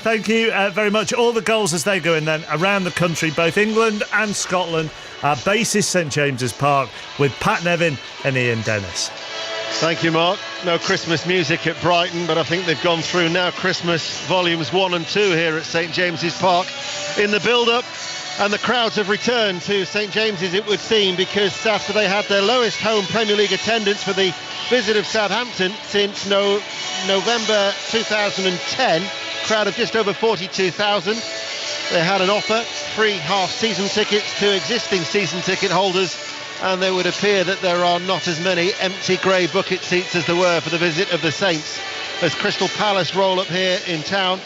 thank you very much. All the goals as they go in then around the country, both England and Scotland. Our base is St James's Park with Pat Nevin and Ian Dennis. Thank you, Mark. No Christmas music at Brighton, but I think they've gone through now Christmas volumes 1 and 2 here at St James's Park in the build-up. And the crowds have returned to St James's, it would seem, because after they had their lowest home Premier League attendance for the visit of Southampton since November 2010, crowd of just over 42,000. They had an offer, free half-season tickets to existing season ticket holders, and there would appear that there are not as many empty grey bucket seats as there were for the visit of the Saints, as Crystal Palace roll up here in town.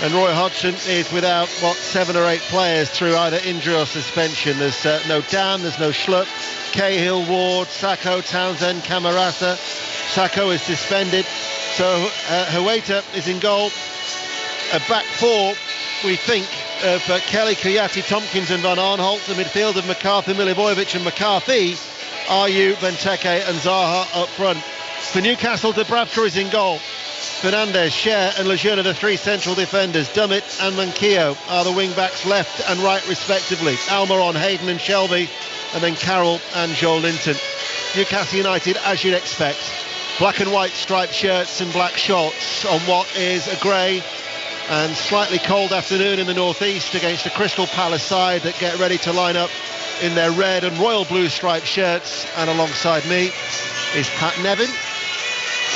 And Roy Hodgson is without, 7 or 8 players through either injury or suspension. There's no Dan, there's no Schlupp, Cahill, Ward, Sacco, Townsend, Camarasa. Sacco is suspended. So Huerta is in goal. A back four, we think, of Kelly, Kouyaté, Tompkins and Van Aanholt. The midfield of McCarthy, Milivojevic and McCarthy. Ayew, Benteke and Zaha up front. For Newcastle, Dubravka is in goal. Fernandes, Cher and Lejeune are the 3 central defenders. Dummett and Manquillo are the wing-backs left and right respectively. Almiron, Hayden and Shelby, and then Carroll and Joe Linton. Newcastle United, as you'd expect, black and white striped shirts and black shorts on what is a grey and slightly cold afternoon in the northeast against the Crystal Palace side that get ready to line up in their red and royal blue striped shirts. And alongside me is Pat Nevin.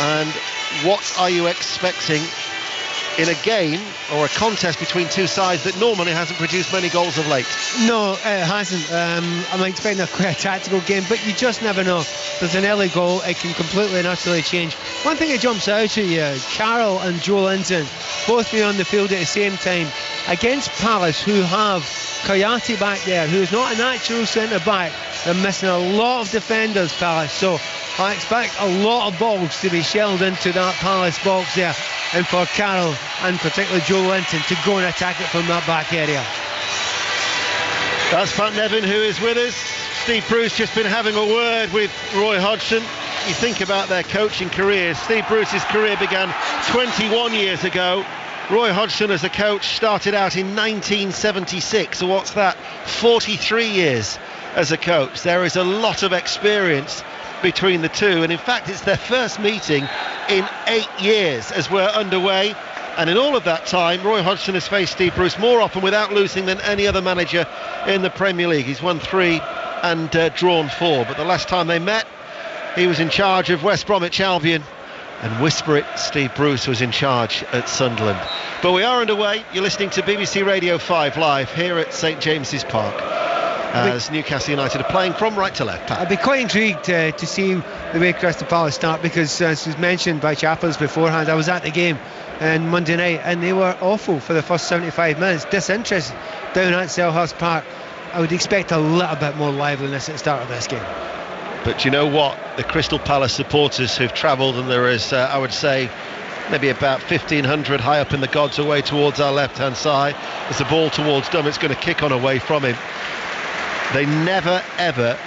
And what are you expecting in a game or a contest between two sides that normally hasn't produced many goals of late? No, it hasn't. I'm expecting quite a tactical game, but you just never know. There's an early goal, it can completely and utterly change. One thing that jumps out at you, Carroll and Joe Linton both being on the field at the same time against Palace, who have Kouyaté back there, who's not a natural centre-back. They're missing a lot of defenders, Palace, so I expect a lot of balls to be shelled into that Palace box there, and for Carroll and particularly Joe Linton to go and attack it from that back area. That's Pat Nevin who is with us. Steve Bruce just been having a word with Roy Hodgson. You think about their coaching careers. Steve Bruce's career began 21 years ago. Roy Hodgson as a coach started out in 1976, so what's that? 43 years as a coach. There is a lot of experience between the two, and in fact it's their first meeting in 8 years as we're underway, and in all of that time Roy Hodgson has faced Steve Bruce more often without losing than any other manager in the Premier League. He's won 3 and drawn 4, but the last time they met he was in charge of West Bromwich Albion, and whisper it, Steve Bruce was in charge at Sunderland. But we are underway. You're listening to BBC Radio 5 live here at St James's Park as Newcastle United are playing from right to left. I'd be quite intrigued to see the way Crystal Palace start, because as was mentioned by Chappers beforehand, I was at the game on Monday night and they were awful for the first 75 minutes. Disinterest down at Selhurst Park. I would expect a little bit more liveliness at the start of this game. But you know what? The Crystal Palace supporters who've travelled, and there is, I would say, maybe about 1,500 high up in the gods away towards our left-hand side. There's a ball towards Dummett's going to kick on away from him. They never, ever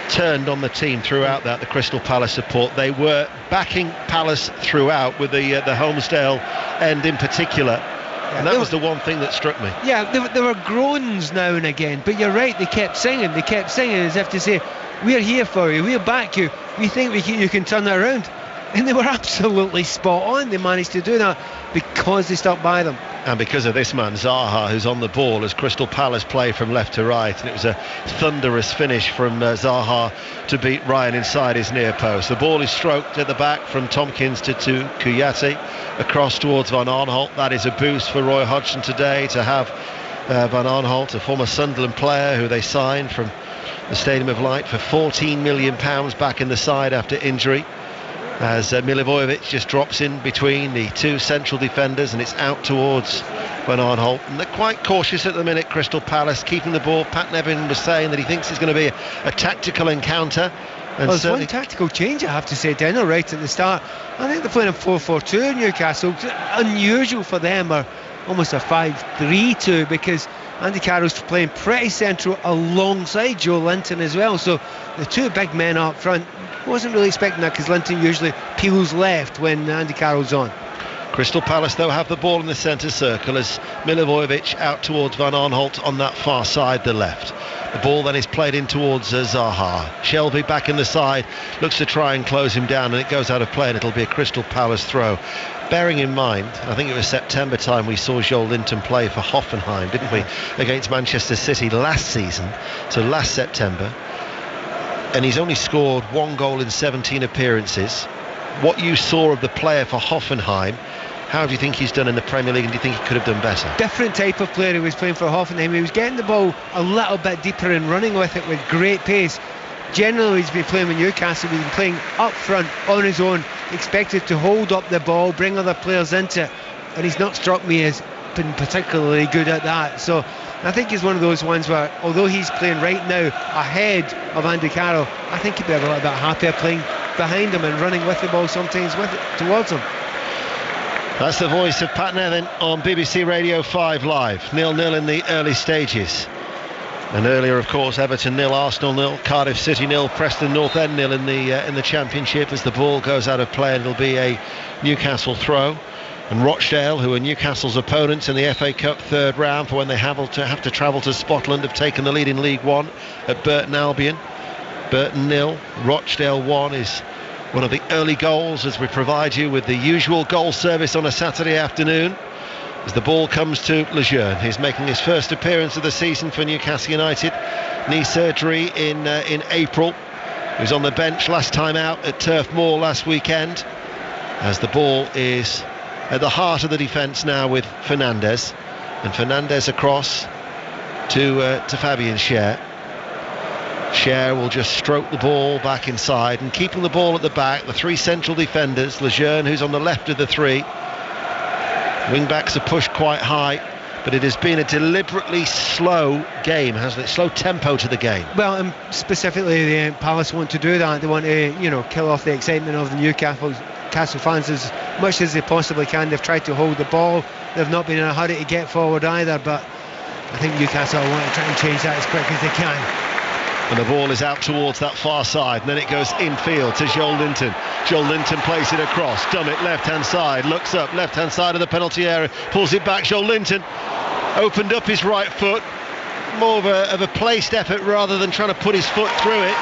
turned on the team throughout that, the Crystal Palace support. They were backing Palace throughout, with the Holmesdale end in particular. And that was the one thing that struck me. Yeah, there were groans now and again, but you're right, they kept singing as if to say, we're here for you, we'll back you, we think you can turn it around. And they were absolutely spot on. They managed to do that because they stuck by them. And because of this man, Zaha, who's on the ball as Crystal Palace play from left to right. And it was a thunderous finish from Zaha to beat Ryan inside his near post. The ball is stroked at the back from Tompkins to Kouyaté, across towards Van Aanholt. That is a boost for Roy Hodgson today to have Van Aanholt, a former Sunderland player who they signed from the Stadium of Light for £14 million back in the side after injury, as Milivojevic just drops in between the two central defenders, and it's out towards Van Aanholt. And they're quite cautious at the minute, Crystal Palace, keeping the ball. Pat Nevin was saying that he thinks it's going to be a tactical encounter. And there's one tactical change, I have to say, Daniel, right at the start. I think they're playing a 4-4-2 in Newcastle. Unusual for them, or almost a 5-3-2, because Andy Carroll's playing pretty central alongside Joe Linton as well. So the two big men up front, wasn't really expecting that, because Linton usually peels left when Andy Carroll's on. Crystal Palace, though, have the ball in the centre circle as Milivojevic out towards Van Aanholt on that far side, the left. The ball then is played in towards Zaha. Shelby back in the side, looks to try and close him down, and it goes out of play, and it'll be a Crystal Palace throw. Bearing in mind, I think it was September time we saw Joel Linton play for Hoffenheim, didn't we, against Manchester City last season, so last September. And he's only scored 1 goal in 17 appearances. What you saw of the player for Hoffenheim, how do you think he's done in the Premier League, and do you think he could have done better? Different type of player he was playing for Hoffenheim. He was getting the ball a little bit deeper and running with it with great pace. Generally, he's been playing with Newcastle. He's been playing up front on his own, expected to hold up the ball, bring other players into it, and he's not struck me as been particularly good at that. So I think he's one of those ones where, although he's playing right now ahead of Andy Carroll, I think he'd be a little bit happier playing behind him and running with the ball sometimes with it towards him. That's the voice of Pat Nevin on BBC Radio 5 Live. 0-0 in the early stages. And earlier, of course, Everton 0, Arsenal 0, Cardiff City 0, Preston North End 0 in the Championship as the ball goes out of play, and it'll be a Newcastle throw. And Rochdale, who are Newcastle's opponents in the FA Cup third round for when they have to travel to Scotland, have taken the lead in League One at Burton Albion. Burton 0, Rochdale 1 is one of the early goals as we provide you with the usual goal service on a Saturday afternoon. As the ball comes to Lejeune, he's making his first appearance of the season for Newcastle United. Knee surgery in April. He was on the bench last time out at Turf Moor last weekend. As the ball is at the heart of the defence now with Fernandes, and Fernandes across to Fabian Schär. Schär will just stroke the ball back inside, and keeping the ball at the back, the 3 central defenders, Lejeune, who's on the left of the 3. Wing-backs are pushed quite high, but it has been a deliberately slow game, hasn't it? Slow tempo to the game. Well, and specifically the Palace want to do that. They want to, kill off the excitement of the Newcastle fans as much as they possibly can. They've tried to hold the ball. They've not been in a hurry to get forward either, but I think Newcastle want to try and change that as quick as they can. And the ball is out towards that far side, and then it goes infield to Joel Linton. Joel Linton plays it across. Dummett left-hand side, looks up, left-hand side of the penalty area, pulls it back. Joel Linton opened up his right foot, more of a placed effort rather than trying to put his foot through it.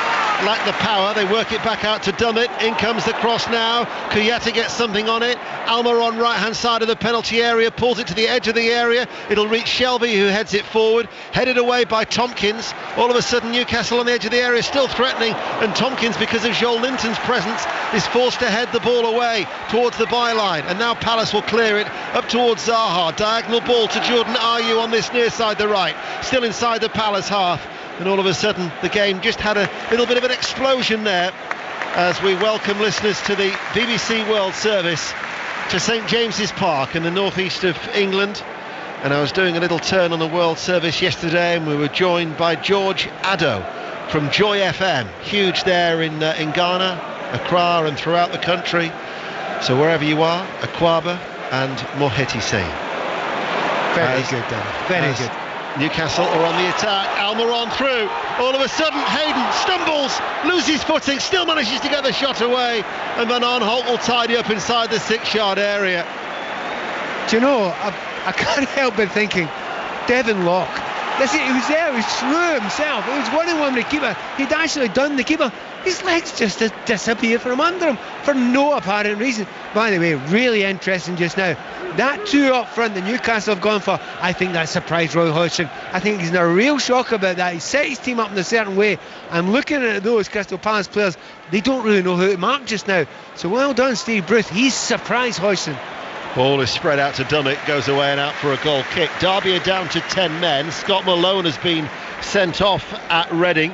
Lack the power, they work it back out to Dummett. In comes the cross now. Kuyata gets something on it. Almiron, right-hand side of the penalty area, pulls it to the edge of the area. It'll reach Shelby, who heads it forward. Headed away by Tompkins. All of a sudden, Newcastle on the edge of the area, still threatening. And Tompkins, because of Joel Linton's presence, is forced to head the ball away towards the byline. And now Palace will clear it up towards Zaha. Diagonal ball to Jordan Ayew on this near side, the right. Still inside the Palace half. And all of a sudden the game just had a little bit of an explosion there as we welcome listeners to the BBC World Service to St James's Park in the northeast of England. And I was doing a little turn on the World Service yesterday, and we were joined by George Addo from Joy FM, huge there in Ghana, Accra and throughout the country. So wherever you are, Akwaba and Moheti Singh. Very good, Dan. Very good. Newcastle are on the attack. Almiron through. All of a sudden, Hayden stumbles, loses footing, still manages to get the shot away, and Van Aanholt will tidy up inside the 6-yard area. Do you know, I can't help but thinking, Devin Locke. Listen, he was there, he was through himself. He was 1-on-1 with the keeper. He'd actually done the keeper. His legs just disappeared from under him for no apparent reason. By the way, really interesting just now. That 2 up front that Newcastle have gone for, I think that surprised Roy Hodgson. I think he's in a real shock about that. He set his team up in a certain way. I'm looking at those Crystal Palace players. They don't really know who to mark just now. So well done, Steve Bruce. He's surprised Hodgson. Ball is spread out to Dummett, goes away and out for a goal kick. Derby are down to 10 men. Scott Malone has been sent off at Reading.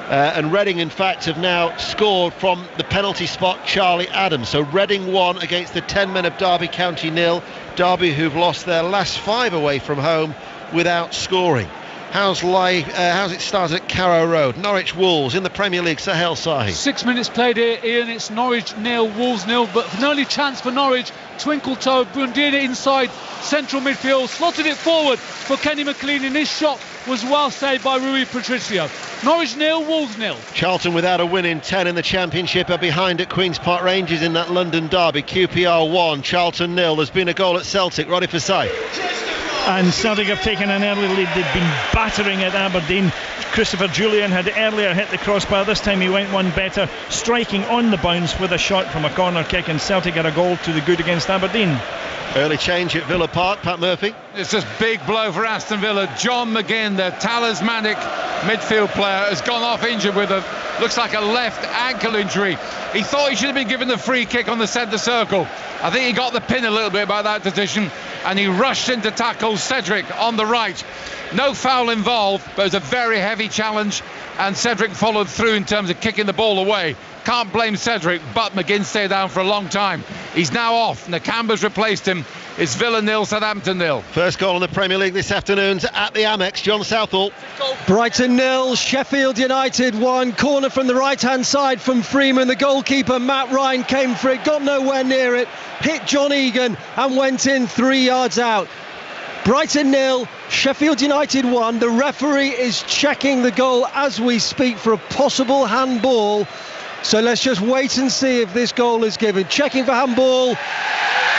And Reading, in fact, have now scored from the penalty spot, Charlie Adams. So Reading 1 against the 10 men of Derby County 0. Derby, who've lost their last 5 away from home without scoring. How's it started at Carrow Road? Norwich Wolves in the Premier League. Sahel Sahi. 6 minutes played here, Ian. It's Norwich 0, Wolves 0. But an early chance for Norwich. Twinkle toe, Brundina inside central midfield, slotted it forward for Kenny McLean, and his shot was well saved by Rui Patricio. Norwich 0, Wolves 0. Charlton without a win in 10 in the Championship are behind at Queen's Park Rangers in that London derby. QPR 1, Charlton 0. There's been a goal at Celtic. Roddy Forsyth. And Celtic have taken an early lead. They've been battering at Aberdeen. Christopher Julian had earlier hit the crossbar. This time he went one better, striking on the bounce with a shot from a corner kick, and Celtic had a goal to the good against Aberdeen. Early change at Villa Park. Pat Murphy. It's just big blow for Aston Villa. John McGinn, the talismanic midfield player, has gone off injured with looks like a left ankle injury. He thought he should have been given the free kick on the centre circle. I think he got the pin a little bit by that decision, and he rushed in to tackle Cedric on the right. No foul involved, but it was a very heavy challenge, and Cedric followed through in terms of kicking the ball away. Can't blame Cedric, but McGinn stayed down for a long time. He's now off. Nakamba's replaced him. It's Villa 0, Southampton 0. First goal in the Premier League this afternoon's at the Amex. John Southall. Brighton 0, Sheffield United 1. Corner from the right-hand side from Freeman. The goalkeeper, Matt Ryan, came for it, got nowhere near it, hit John Egan and went in 3 yards out. Brighton 0, Sheffield United 1. The referee is checking the goal as we speak for a possible handball. So let's just wait and see if this goal is given. Checking for handball.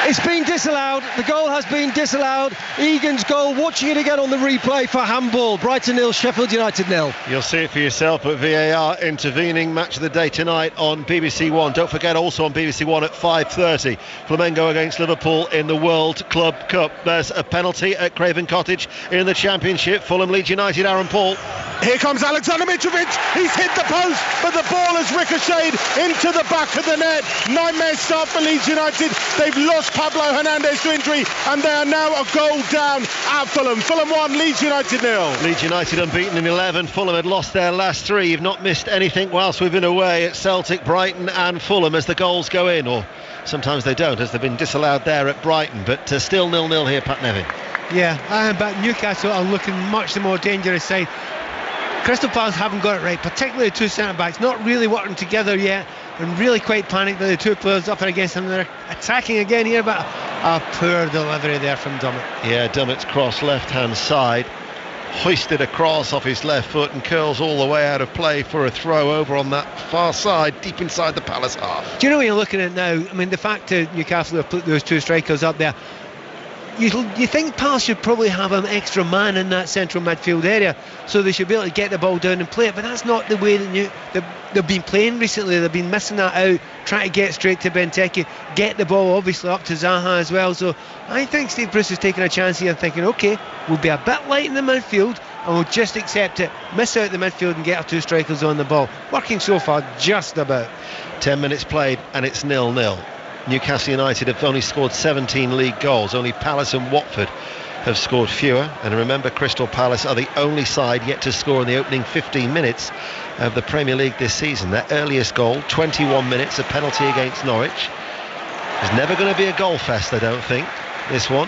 It's been disallowed. The goal has been disallowed. Egan's goal, watching it again on the replay for handball. Brighton 0, Sheffield United 0. You'll see it for yourself, but VAR intervening. Match of the day tonight on BBC One. Don't forget, also on BBC One at 5:30, Flamengo against Liverpool in the World Club Cup. There's a penalty at Craven Cottage in the Championship. Fulham Leeds United, Aaron Paul. Here comes Alexander Mitrovic. He's hit the post, but the ball has ricocheted into the back of the net. Nightmare start for Leeds United. They've lost Pablo Hernandez to injury, and they are now a goal down at Fulham. Fulham 1, Leeds United 0. Leeds United unbeaten in 11. Fulham had lost their last 3. You've not missed anything whilst we've been away at Celtic, Brighton and Fulham as the goals go in, or sometimes they don't, as they've been disallowed there at Brighton. But still 0-0 here, Pat Nevin. Yeah, but Newcastle are looking much the more dangerous side. Crystal Palace haven't got it right, particularly the two centre-backs, not really working together yet, and really quite panicked by the two players up and against them. They're attacking again here, but a poor delivery there from Dummett. Yeah, Dummett's cross left-hand side, hoisted across off his left foot and curls all the way out of play for a throw over on that far side, deep inside the Palace half. Do you know what you're looking at now? I mean, the fact that Newcastle have put those two strikers up there, you think Palace should probably have an extra man in that central midfield area, so they should be able to get the ball down and play it, but that's not the way they've been playing recently. They've been missing that out, trying to get straight to Benteke, get the ball obviously up to Zaha as well. So I think Steve Bruce is taking a chance here and thinking, OK, we'll be a bit light in the midfield and we'll just accept it, miss out the midfield and get our two strikers on the ball. Working so far, just about. 10 minutes played and it's 0-0. Newcastle United have only scored 17 league goals. Only Palace and Watford have scored fewer. And remember, Crystal Palace are the only side yet to score in the opening 15 minutes of the Premier League this season. Their earliest goal, 21 minutes, a penalty against Norwich. There's never going to be a goal fest, I don't think, this one.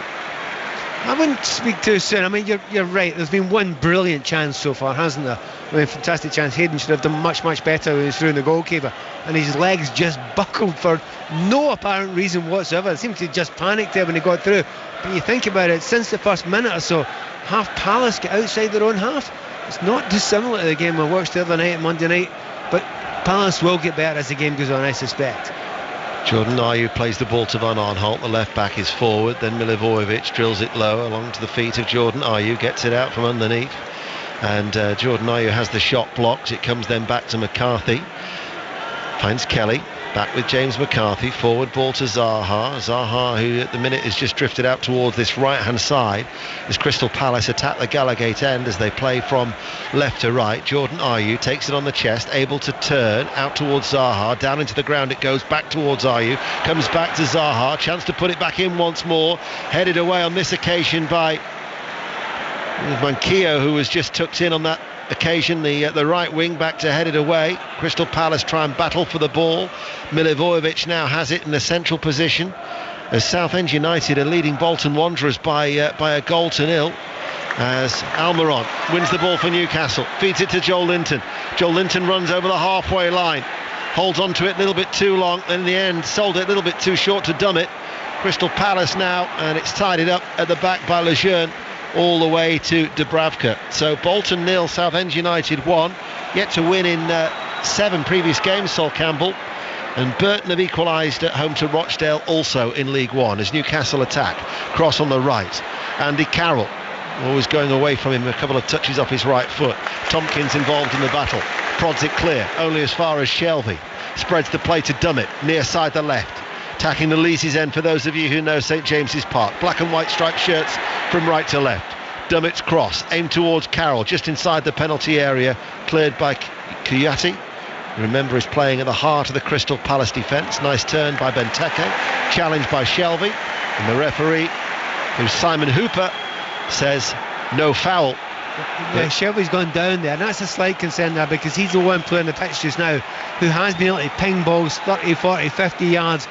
I wouldn't speak too soon. I mean, you're right. There's been one brilliant chance so far, hasn't there? I mean, fantastic chance. Hayden should have done much better when he was through the goalkeeper, and his legs just buckled for no apparent reason whatsoever. It seemed to just panic there when he got through. But you think about it, since the first minute or so, half Palace get outside their own half. It's not dissimilar to the game I watched the other night, Monday night, but Palace will get better as the game goes on, I suspect. Jordan Ayew plays the ball to Van Aanholt. The left back is forward. Then Milivojevic drills it low along to the feet of Jordan Ayew. Gets it out from underneath. And Jordan Ayew has the shot blocked. It comes then back to McCarthy. Finds Kelly. Back with James McCarthy. Forward ball to Zaha. Zaha, who at the minute is just drifted out towards this right-hand side. As Crystal Palace attack the Gallagate end as they play from left to right. Jordan Ayew takes it on the chest, able to turn out towards Zaha. Down into the ground it goes, back towards Ayew. Comes back to Zaha. Chance to put it back in once more. Headed away on this occasion by Manquillo, who was just tucked in on that occasion. The right wing back to head it away. Crystal Palace try and battle for the ball. Milivojevic now has it in the central position as Southend United are leading Bolton Wanderers by a goal to 0, as Almiron wins the ball for Newcastle, feeds it to Joel Linton. Joel Linton runs over the halfway line, holds on to it a little bit too long, and in the end sold it a little bit too short to Dummett. Crystal Palace now, and it's tidied up at the back by Lejeune. all the way to Dubravka. So Bolton 0, Southend United 1. Yet to win in 7 previous games, Sol Campbell. And Burton have equalised at home to Rochdale also in League One as Newcastle attack. Cross on the right. Andy Carroll always going away from him, a couple of touches off his right foot. Tompkins involved in the battle. Prods it clear, only as far as Shelvey. Spreads the play to Dummett, near side the left. Tacking the Leesy's end for those of you who know St James's Park. Black and white striped shirts from right to left. Dummett's cross, aimed towards Carroll, just inside the penalty area, cleared by Kuyati. Remember, he's playing at the heart of the Crystal Palace defence. Nice turn by Benteke, challenged by Shelvey. And the referee, who's Simon Hooper, says no foul. Yeah, Shelby's gone down there, and that's a slight concern there because he's the one playing the pitch just now who has been able to ping balls 30, 40, 50 yards,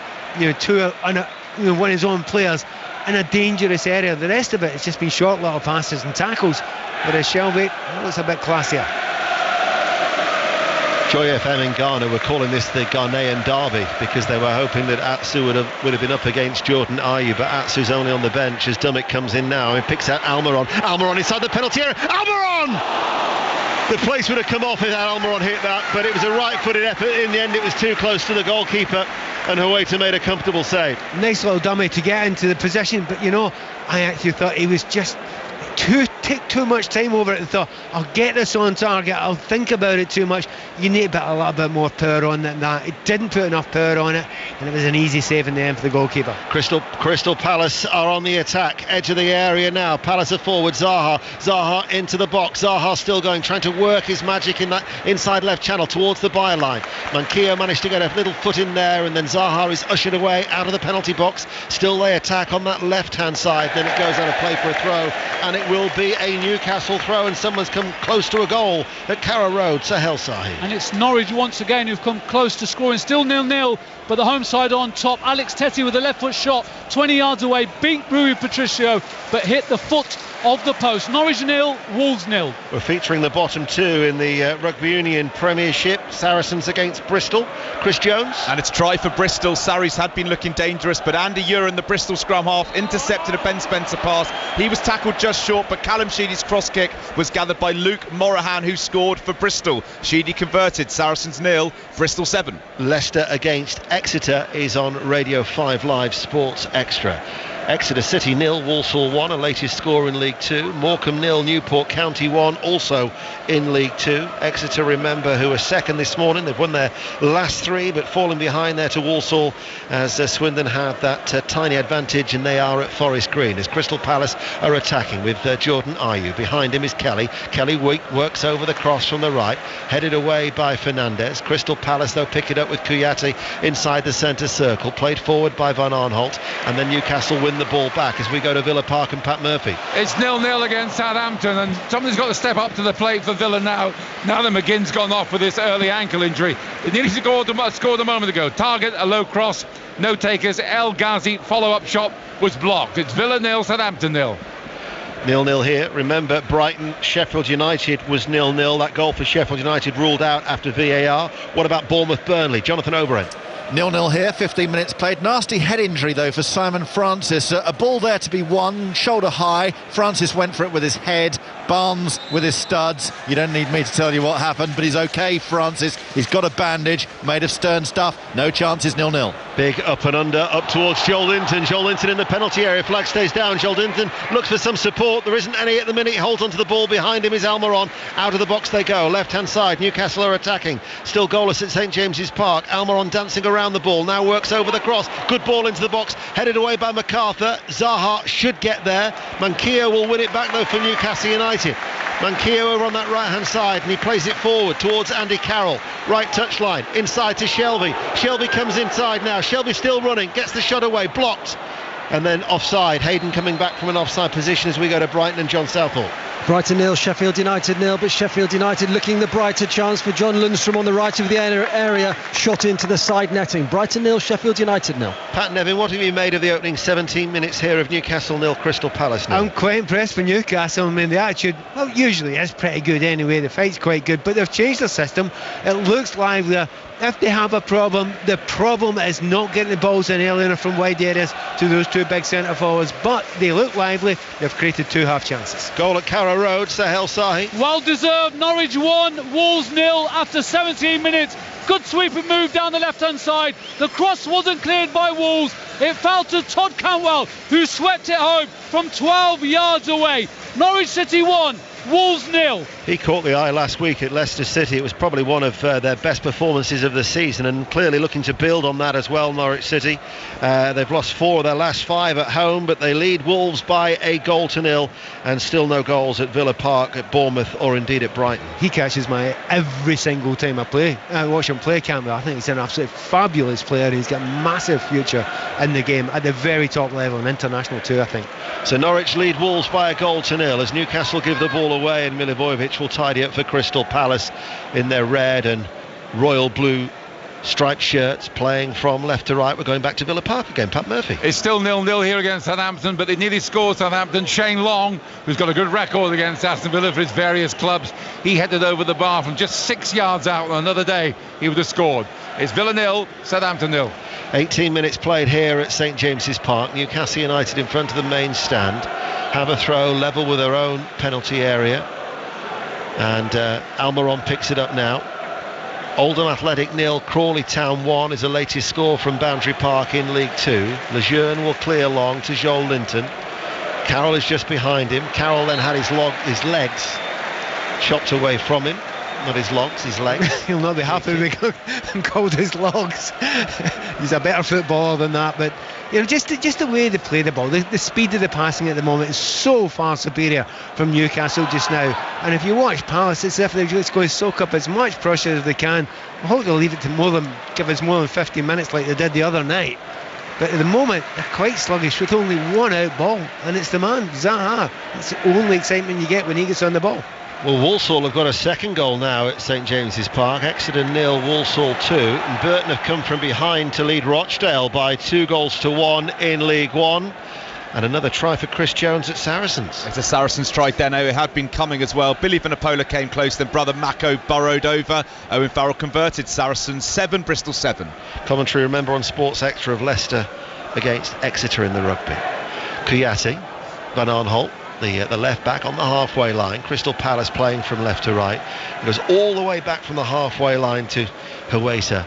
to one of his own players in a dangerous area. The rest of it has just been short little passes and tackles, whereas Shelby looks a bit classier. Joy FM in Ghana were calling this the Ghanaian derby because they were hoping that Atsu would have been up against Jordan Ayew, but Atsu's only on the bench as Dummett comes in now and picks out Almiron. Almiron inside the penalty area. Almiron! The place would have come off if Almiron hit that, but it was a right-footed effort. In the end, it was too close to the goalkeeper, and Huwaita made a comfortable save. Nice little dummy to get into the position, but I actually thought he was just take too much time over it and thought, I'll get this on target, I'll think about it too much. You need a little bit more power on than that. It didn't put enough power on it, and it was an easy save in the end for the goalkeeper. Crystal Palace are on the attack, edge of the area now. Palace are forward. Zaha into the box. Zaha still going, trying to work his magic in that inside left channel towards the byline. Manquillo managed to get a little foot in there, and then Zaha is ushered away out of the penalty box. Still they attack on that left hand side. Then it goes out of play for a throw, and it will be a Newcastle throw, and someone's come close to a goal at Carrow Road. Sahel Sahi. And it's Norwich once again who've come close to scoring. Still 0-0, but the home side on top. Alex Tettey with a left foot shot 20 yards away, beat Rui Patricio, but hit the foot of the post. Norwich 0, Wolves 0. We're featuring the bottom two in the Rugby Union Premiership. Saracens against Bristol. Chris Jones. And it's try for Bristol. Sarries had been looking dangerous, but Andy Uren, the Bristol scrum half, intercepted a Ben Spencer pass. He was tackled just short, but Callum Sheedy's cross kick was gathered by Luke Morahan, who scored for Bristol. Sheedy converted. Saracens 0, Bristol 7. Leicester against Exeter is on Radio 5 Live Sports Extra. Exeter City 0, Walsall 1, a latest score in League 2. Morecambe 0, Newport County 1, also in League 2. Exeter, remember, who are second this morning. They've won their last 3, but falling behind there to Walsall as Swindon have that tiny advantage, and they are at Forest Green as Crystal Palace are attacking with Jordan Ayew. Behind him is Kelly. Kelly works over the cross from the right, headed away by Fernandez. Crystal Palace, though, pick it up with Kuyati inside the centre circle, played forward by Van Arnholt, and then Newcastle win the ball back as we go to Villa Park and Pat Murphy. It's 0-0 against Southampton, and somebody's got to step up to the plate for Villa now that McGinn's gone off with this early ankle injury. It nearly scored a moment ago. Target, a low cross, no takers. El Ghazi follow-up shot was blocked. It's Villa 0, Southampton 0. 0-0 here. Remember, Brighton Sheffield United was 0-0. That goal for Sheffield United ruled out after VAR. What about Bournemouth Burnley? Jonathan Oberent. 0-0 here, 15 minutes played. Nasty head injury though for Simon Francis. A ball there to be won, shoulder high. Francis went for it with his head. Barnes with his studs. You don't need me to tell you what happened, but he's okay, Francis. He's got a bandage made of stern stuff. No chances, 0-0. Big up and under, up towards Joel Linton. Joel Linton in the penalty area. Flag stays down. Joel Linton looks for some support. There isn't any at the minute. He holds onto the ball. Behind him is Almiron. Out of the box they go. Left-hand side. Newcastle are attacking. Still goalless at St James's Park. Almiron dancing around the ball. Now works over the cross. Good ball into the box. Headed away by MacArthur. Zaha should get there. Manquillo will win it back though for Newcastle United. Manquillo over on that right hand side, and he plays it forward towards Andy Carroll. Right touchline, inside to Shelvey. Shelvey comes inside now. Shelvey still running, gets the shot away, blocked. And then offside. Hayden coming back from an offside position as we go to Brighton and John Southall. Brighton 0, Sheffield United 0, but Sheffield United looking the brighter chance for John Lundstrom on the right of the area, shot into the side netting. Brighton 0, Sheffield United 0. Pat Nevin, what have you made of the opening 17 minutes here of Newcastle 0, Crystal Palace 0? I'm quite impressed with Newcastle. I mean, the attitude, well, usually is pretty good anyway. The fight's quite good, but they've changed the system. It looks like they're if they have a problem, the problem is not getting the balls in early enough from wide areas to those two big centre forwards. But they look lively. They've created 2 half chances. Goal at Carrow Road, Sahel Sahi. Well deserved. Norwich 1, Wolves 0 after 17 minutes. Good sweeping move down the left hand side. The cross wasn't cleared by Wolves. It fell to Todd Cantwell, who swept it home from 12 yards away. Norwich City 1, Wolves 0. He caught the eye last week at Leicester City. It was probably one of their best performances of the season, and clearly looking to build on that as well, Norwich City. They've lost 4 of their last 5 at home, but they lead Wolves by 1-0, and still no goals at Villa Park, at Bournemouth, or indeed at Brighton. He catches my eye every single time I watch him play, Campbell. I think he's an absolutely fabulous player. He's got a massive future in the game at the very top level, and international too, I think. So Norwich lead Wolves by 1-0 as Newcastle give the ball away, and Milivojevic will tidy up for Crystal Palace in their red and royal blue striped shirts, playing from left to right. We're going back to Villa Park again. Pat Murphy. It's still 0-0 here against Southampton, but they nearly scored Southampton. Shane Long, who's got a good record against Aston Villa for his various clubs, he headed over the bar from just 6 yards out. On another day he would have scored. It's Villa 0, Southampton 0. 18 minutes played here at St James's Park. Newcastle United in front of the main stand, have a throw level with their own penalty area, and Almiron picks it up now. Oldham Athletic 0, Crawley Town 1 is the latest score from Boundary Park in League 2. Lejeune will clear long to Joel Linton. Carroll is just behind him. Carroll then had his legs chopped away from him. Not his logs, his legs. He'll not be happy with being called his logs. He's a better footballer than that, but you know, just the way they play the ball, the speed of the passing at the moment is so far superior from Newcastle just now. And if you watch Palace, it's as if they're just going to soak up as much pressure as they can. I hope they'll leave it to give us more than 50 minutes like they did the other night. But at the moment, they're quite sluggish with only one out ball, and it's the man, Zaha. It's the only excitement you get when he gets on the ball. Well, Walsall have got a second goal now at St James's Park. Exeter 0, Walsall 2. And Burton have come from behind to lead Rochdale by 2-1 in League One. And another try for Chris Jones at Saracens. It's a Saracens try there now. It had been coming as well. Billy Vanapola came close, then brother Mako burrowed over. Owen Farrell converted. Saracens 7, Bristol 7. Commentary, remember, on Sports Extra of Leicester against Exeter in the rugby. Kouyaté, Van Aanholt, the left back on the halfway line. Crystal Palace playing from left to right. It goes all the way back from the halfway line to Huweta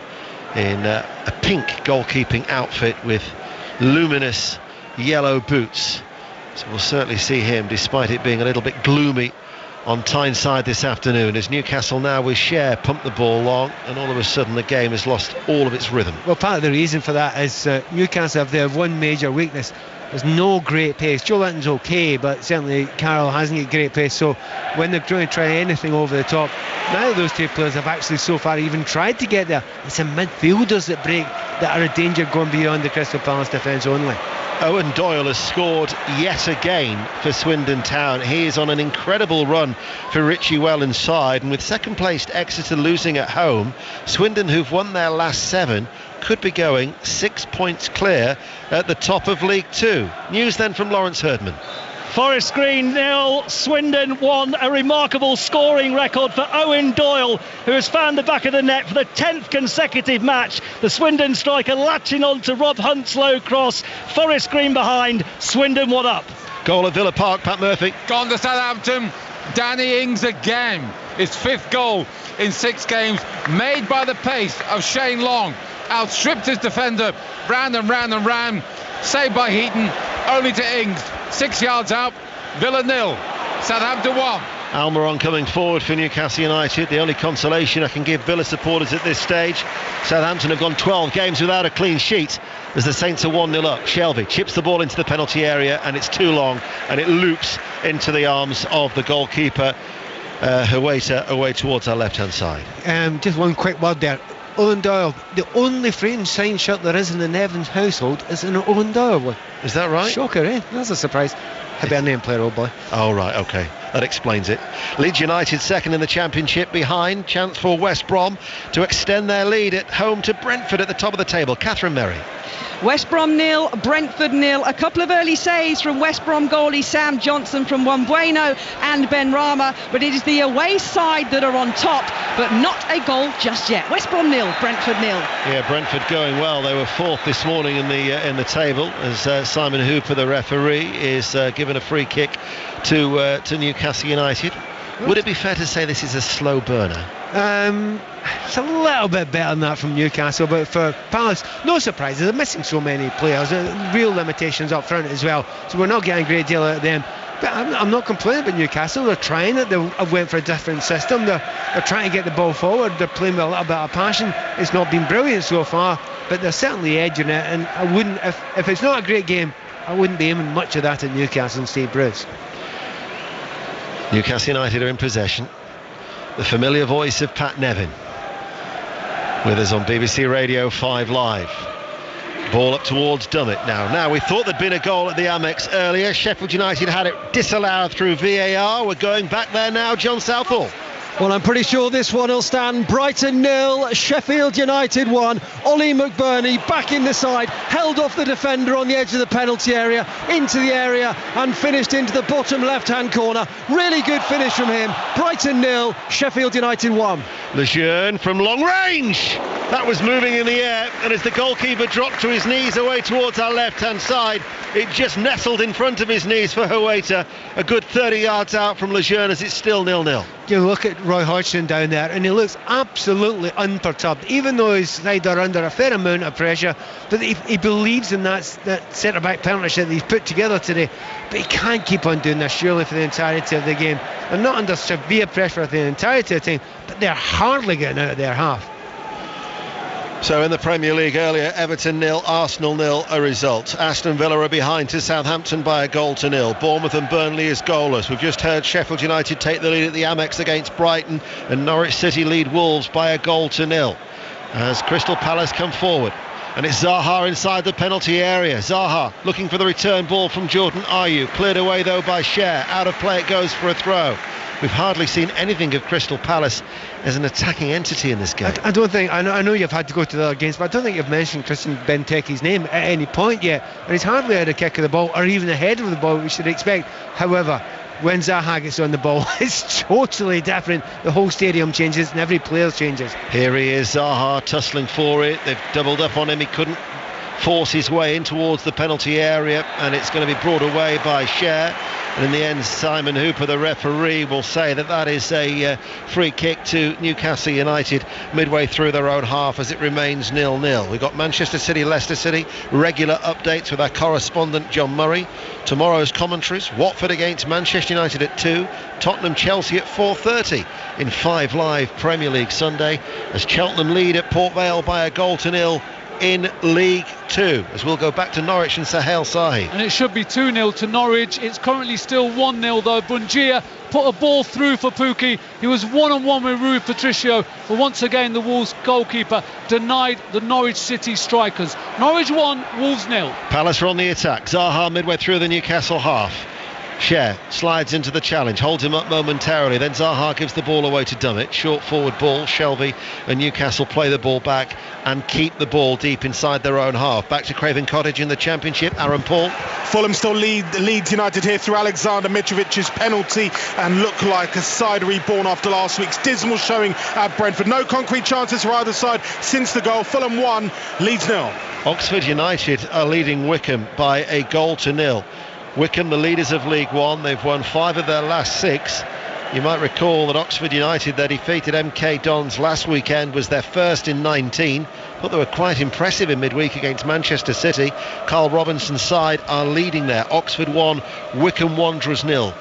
in a pink goalkeeping outfit with luminous yellow boots. So we'll certainly see him, despite it being a little bit gloomy on Tyneside this afternoon, as Newcastle now with Cher pump the ball long, and all of a sudden the game has lost all of its rhythm. Well, part of the reason for that is Newcastle have their one major weakness. There's no great pace. Joe Linton's okay, but certainly Carroll hasn't got great pace. So when they're trying to try anything over the top, neither of those two players have actually so far even tried to get there. It's the midfielders that break, that are a danger going beyond the Crystal Palace defence only. Owen Doyle has scored yet again for Swindon Town. He is on an incredible run for Richie Well inside, and with second placed Exeter losing at home, Swindon, who've won their last 7, could be going 6 points clear at the top of League 2. News then from Lawrence Herdman. Forest Green 0, Swindon 1. A remarkable scoring record for Owen Doyle, who has found the back of the net for the 10th consecutive match. The Swindon striker latching on to Rob Hunt's low cross. Forest Green behind, Swindon 1 up. Goal at Villa Park, Pat Murphy. Gone to Southampton. Danny Ings again. His 5th goal in 6 games, made by the pace of Shane Long. Outstripped his defender, round and round and round. Saved by Heaton, only to Ings. 6 yards out, Villa 0, Southampton 1. Almiron coming forward for Newcastle United. The only consolation I can give Villa supporters at this stage, Southampton have gone 12 games without a clean sheet as the Saints are 1-0 up. Shelby chips the ball into the penalty area, and it's too long, and it loops into the arms of the goalkeeper, Huweta, away towards our left-hand side. Just one quick word there. Owen Doyle, the only French signed shirt there is in the Nevins household is an Owen Doyle one. Is that right? Shocker, eh? That's a surprise. Hibernian player, old boy. Oh, right, okay. That explains it. Leeds United second in the Championship behind. Chance for West Brom to extend their lead at home to Brentford at the top of the table. Catherine Merry. West Brom 0, Brentford 0. A couple of early saves from West Brom goalie Sam Johnson from Wambueno and Ben Rama, but it is the away side that are on top, but not a goal just yet. West Brom 0, Brentford 0. Yeah, Brentford going well. They were fourth this morning in the table as Simon Hooper, the referee, is given a free kick to Newcastle United. Would it be fair to say this is a slow burner? It's a little bit better than that from Newcastle, but for Palace, no surprises. They're missing so many players, real limitations up front as well, so we're not getting a great deal out of them. But I'm not complaining about Newcastle. They're trying it. They went for a different system. They're trying to get the ball forward. They're playing with a little bit of passion. It's not been brilliant so far, but they're certainly edging it, and I wouldn't, if it's not a great game, I wouldn't be aiming much of that at Newcastle and Steve Bruce. Newcastle United are in possession. The familiar voice of Pat Nevin with us on BBC Radio 5 Live. Ball up towards Dummett now. We thought there'd been a goal at the Amex earlier. Sheffield United had it disallowed through VAR. We're going back there now. John Southall. Well, I'm pretty sure this one will stand. Brighton 0, Sheffield United 1. Ollie McBurney back in the side, held off the defender on the edge of the penalty area, into the area and finished into the bottom left-hand corner. Really good finish from him. Brighton 0, Sheffield United 1. Lejeune from long range. That was moving in the air, and as the goalkeeper dropped to his knees away towards our left-hand side, it just nestled in front of his knees for Huerta. A good 30 yards out from Lejeune as it's still 0-0. You look at Roy Hodgson down there and he looks absolutely unperturbed, even though his side are under a fair amount of pressure, but he believes in that centre-back partnership that he's put together today, but he can't keep on doing this surely for the entirety of the game. They're not under severe pressure for the entirety of the time, but they're hardly getting out of their half. So in the Premier League earlier, Everton 0, Arsenal 0 a result. Aston Villa are behind to Southampton by 1-0. Bournemouth and Burnley is goalless. We've just heard Sheffield United take the lead at the Amex against Brighton, and Norwich City lead Wolves by 1-0 as Crystal Palace come forward. And it's Zaha inside the penalty area. Zaha looking for the return ball from Jordan Ayew. Cleared away though by Cher. Out of play it goes for a throw. We've hardly seen anything of Crystal Palace as an attacking entity in this game. I don't think, I know you've had to go to the other games, but I don't think you've mentioned Christian Benteke's name at any point yet, and he's hardly had a kick of the ball or even ahead of the ball, we should expect. However, when Zaha gets on the ball, it's totally different. The whole stadium changes and every player changes. Here he is, Zaha tussling for it. They've doubled up on him. He couldn't force his way in towards the penalty area, and it's going to be brought away by Cher. And in the end, Simon Hooper, the referee, will say that is a free kick to Newcastle United midway through their own half as it remains 0-0. We've got Manchester City, Leicester City, regular updates with our correspondent John Murray. Tomorrow's commentaries, Watford against Manchester United at 2, Tottenham Chelsea at 4:30 in 5 Live Premier League Sunday as Cheltenham lead at Port Vale by 1-0 in League 2, as we'll go back to Norwich and Sahel Sahi. And it should be 2-0 to Norwich. It's currently still 1-0 though. Bungia put a ball through for Pukki. He was one-on-one with Rui Patricio, but once again the Wolves goalkeeper denied the Norwich City strikers. Norwich 1, Wolves 0. Palace are on the attack. Zaha midway through the Newcastle half. Cher slides into the challenge, holds him up momentarily, then Zaha gives the ball away to Dummett. Short forward ball, Shelvey and Newcastle play the ball back and keep the ball deep inside their own half. Back to Craven Cottage in the Championship, Aaron Paul. Fulham still leads United here through Alexander Mitrovic's penalty and look like a side reborn after last week's dismal showing at Brentford. No concrete chances for either side since the goal. Fulham 1, Leeds 0. Oxford United are leading Wycombe by 1-0. Wycombe, the leaders of League One, they've won 5 of their last 6. You might recall that Oxford United, they defeated MK Dons last weekend, was their first in 19. Thought they were quite impressive in midweek against Manchester City. Carl Robinson's side are leading there. Oxford 1, Wycombe Wanderers 0.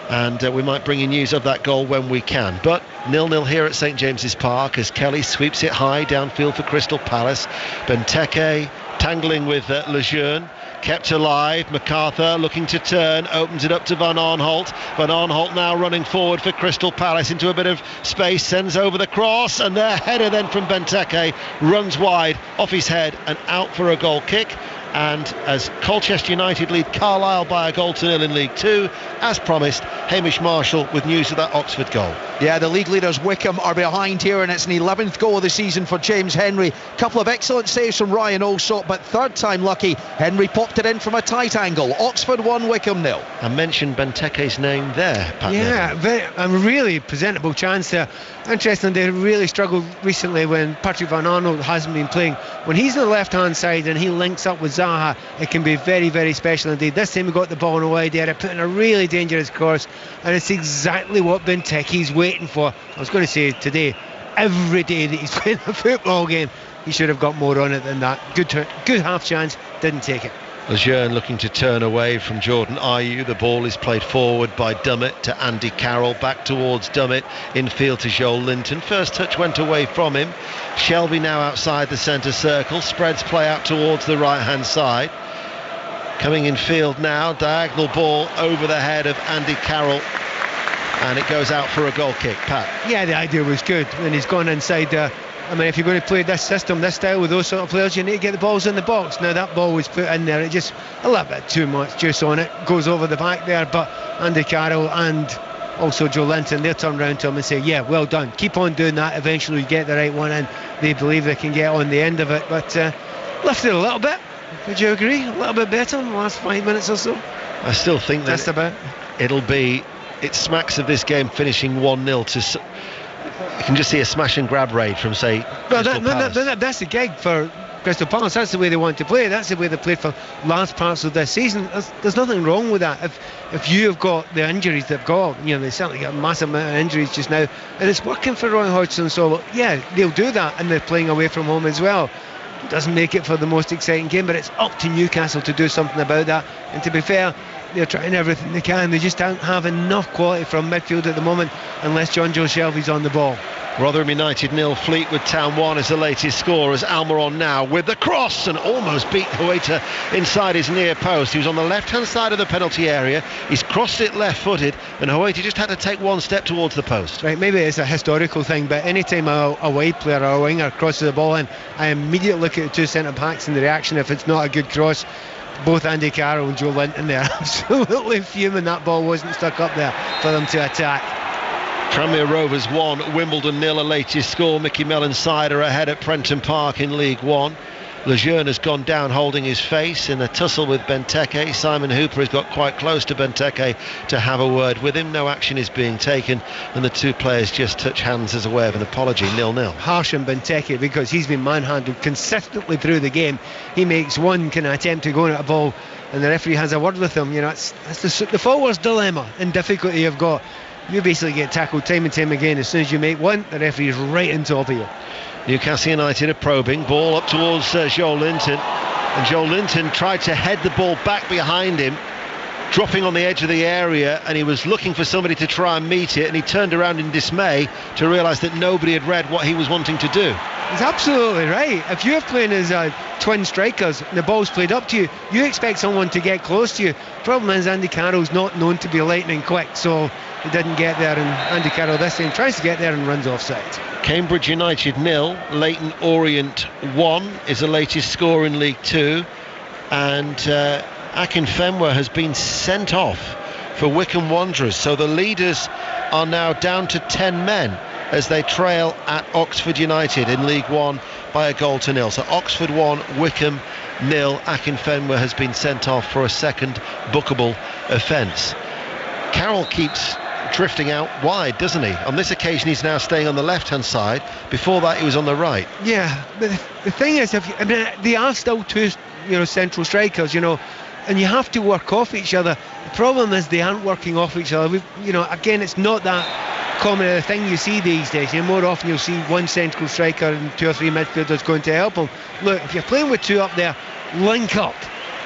And we might bring you news of that goal when we can. But 0-0 here at St James's Park as Kelly sweeps it high downfield for Crystal Palace. Benteke tangling with Lejeune. Kept alive. MacArthur looking to turn, opens it up to Van Arnholt. Van Arnholt now running forward for Crystal Palace into a bit of space, sends over the cross, and their header then from Benteke runs wide off his head and out for a goal kick. And as Colchester United lead Carlisle by 1-0 in League Two, as promised, Hamish Marshall with news of that Oxford goal. Yeah, the league leaders Wickham are behind here, and it's an 11th goal of the season for James Henry. Couple of excellent saves from Ryan Allsop, but third time lucky, Henry popped it in from a tight angle. Oxford 1, Wickham 0. I mentioned Benteke's name there, Pat. Yeah, a really presentable chance there. Interesting, they really struggled recently when Patrick Van Arnold hasn't been playing. When he's on the left-hand side and he links up with Zaha, it can be very, very special indeed. This time we got the ball in a wide area, put in a really dangerous course, and it's exactly what Benteke's waiting for. I was going to say today, every day that he's playing a football game, he should have got more on it than that. Good half chance, didn't take it. Lejeune looking to turn away from Jordan Ayew. The ball is played forward by Dummett to Andy Carroll, back towards Dummett, infield to Joel Linton. First touch went away from him. Shelby now outside the centre circle, spreads play out towards the right hand side. Coming in field now, diagonal ball over the head of Andy Carroll, and it goes out for a goal kick. Pat? Yeah, the idea was good when he's gone inside there. I mean, if you're going to play this system, this style with those sort of players, you need to get the balls in the box. Now that ball was put in there, it just a little bit too much juice on it, goes over the back there, but Andy Carroll and also Joe Linton, they'll turn around to him and say, yeah, well done, keep on doing that, eventually you get the right one in. They believe they can get on the end of it, but lifted a little bit. Would you agree? A little bit better in the last 5 minutes or so? I still think that it smacks of this game finishing 1-0 to... You can just see a smash and grab raid from, say, Crystal Palace. That's the gig for Crystal Palace. That's the way they want to play. That's the way they played for last parts of this season. There's nothing wrong with that. If you have got the injuries they've got, they certainly got a massive amount of injuries just now, and it's working for Roy Hodgson. So yeah, they'll do that, and they're playing away from home as well. Doesn't make it for the most exciting game, but it's up to Newcastle to do something about that. And to be fair, they're trying everything they can. They just don't have enough quality from midfield at the moment unless John Joe Shelby's on the ball. Rotherham United 0, Fleetwood Town 1 is the latest score, as Almiron now with the cross and almost beat Hueta inside his near post. He was on the left hand side of the penalty area, he's crossed it left footed, and Hueta just had to take one step towards the post. Right, maybe it's a historical thing, but anytime a wide player or a winger crosses the ball in, I immediately look at the two centre backs and the reaction if it's not a good cross. Both Andy Carroll and Joe Linton, they're absolutely fuming that ball wasn't stuck up there for them to attack. Tranmere Rovers 1, Wimbledon 0, a latest score. Mickey Mellon Cider ahead at Prenton Park in League One. Lejeune has gone down holding his face in a tussle with Benteke. Simon Hooper has got quite close to Benteke to have a word with him. No action is being taken, and the two players just touch hands as a way of an apology. 0-0. Harsh on Benteke because he's been manhandled consistently through the game. He makes one kind of attempt to go at a ball, and the referee has a word with him. It's the forwards dilemma and difficulty you've got. You basically get tackled time and time again. As soon as you make one, the referee is right on top of you. Newcastle United are probing. Ball up towards Joel Linton, and Joel Linton tried to head the ball back behind him, dropping on the edge of the area, and he was looking for somebody to try and meet it, and he turned around in dismay to realise that nobody had read what he was wanting to do. He's absolutely right. If you're playing as twin strikers and the ball's played up to you, you expect someone to get close to you. Problem is, Andy Carroll's not known to be lightning quick, so he didn't get there, and Andy Carroll this time tries to get there and runs offside. Cambridge United 0, Leyton Orient 1 is the latest score in League 2, and Akinfenwa has been sent off for Wycombe Wanderers, so the leaders are now down to 10 men as they trail at Oxford United in League 1 by 1-0. So Oxford 1, Wycombe 0. Akinfenwa has been sent off for a second bookable offence. Carroll keeps drifting out wide, doesn't he? On this occasion he's now staying on the left hand side. Before that he was on the right. Yeah, but the thing is, they are still two central strikers, and you have to work off each other. The problem is they aren't working off each other. Again, it's not that common a thing you see these days. More often you'll see one central striker and two or three midfielders going to help him. Look, if you're playing with two up there, link up.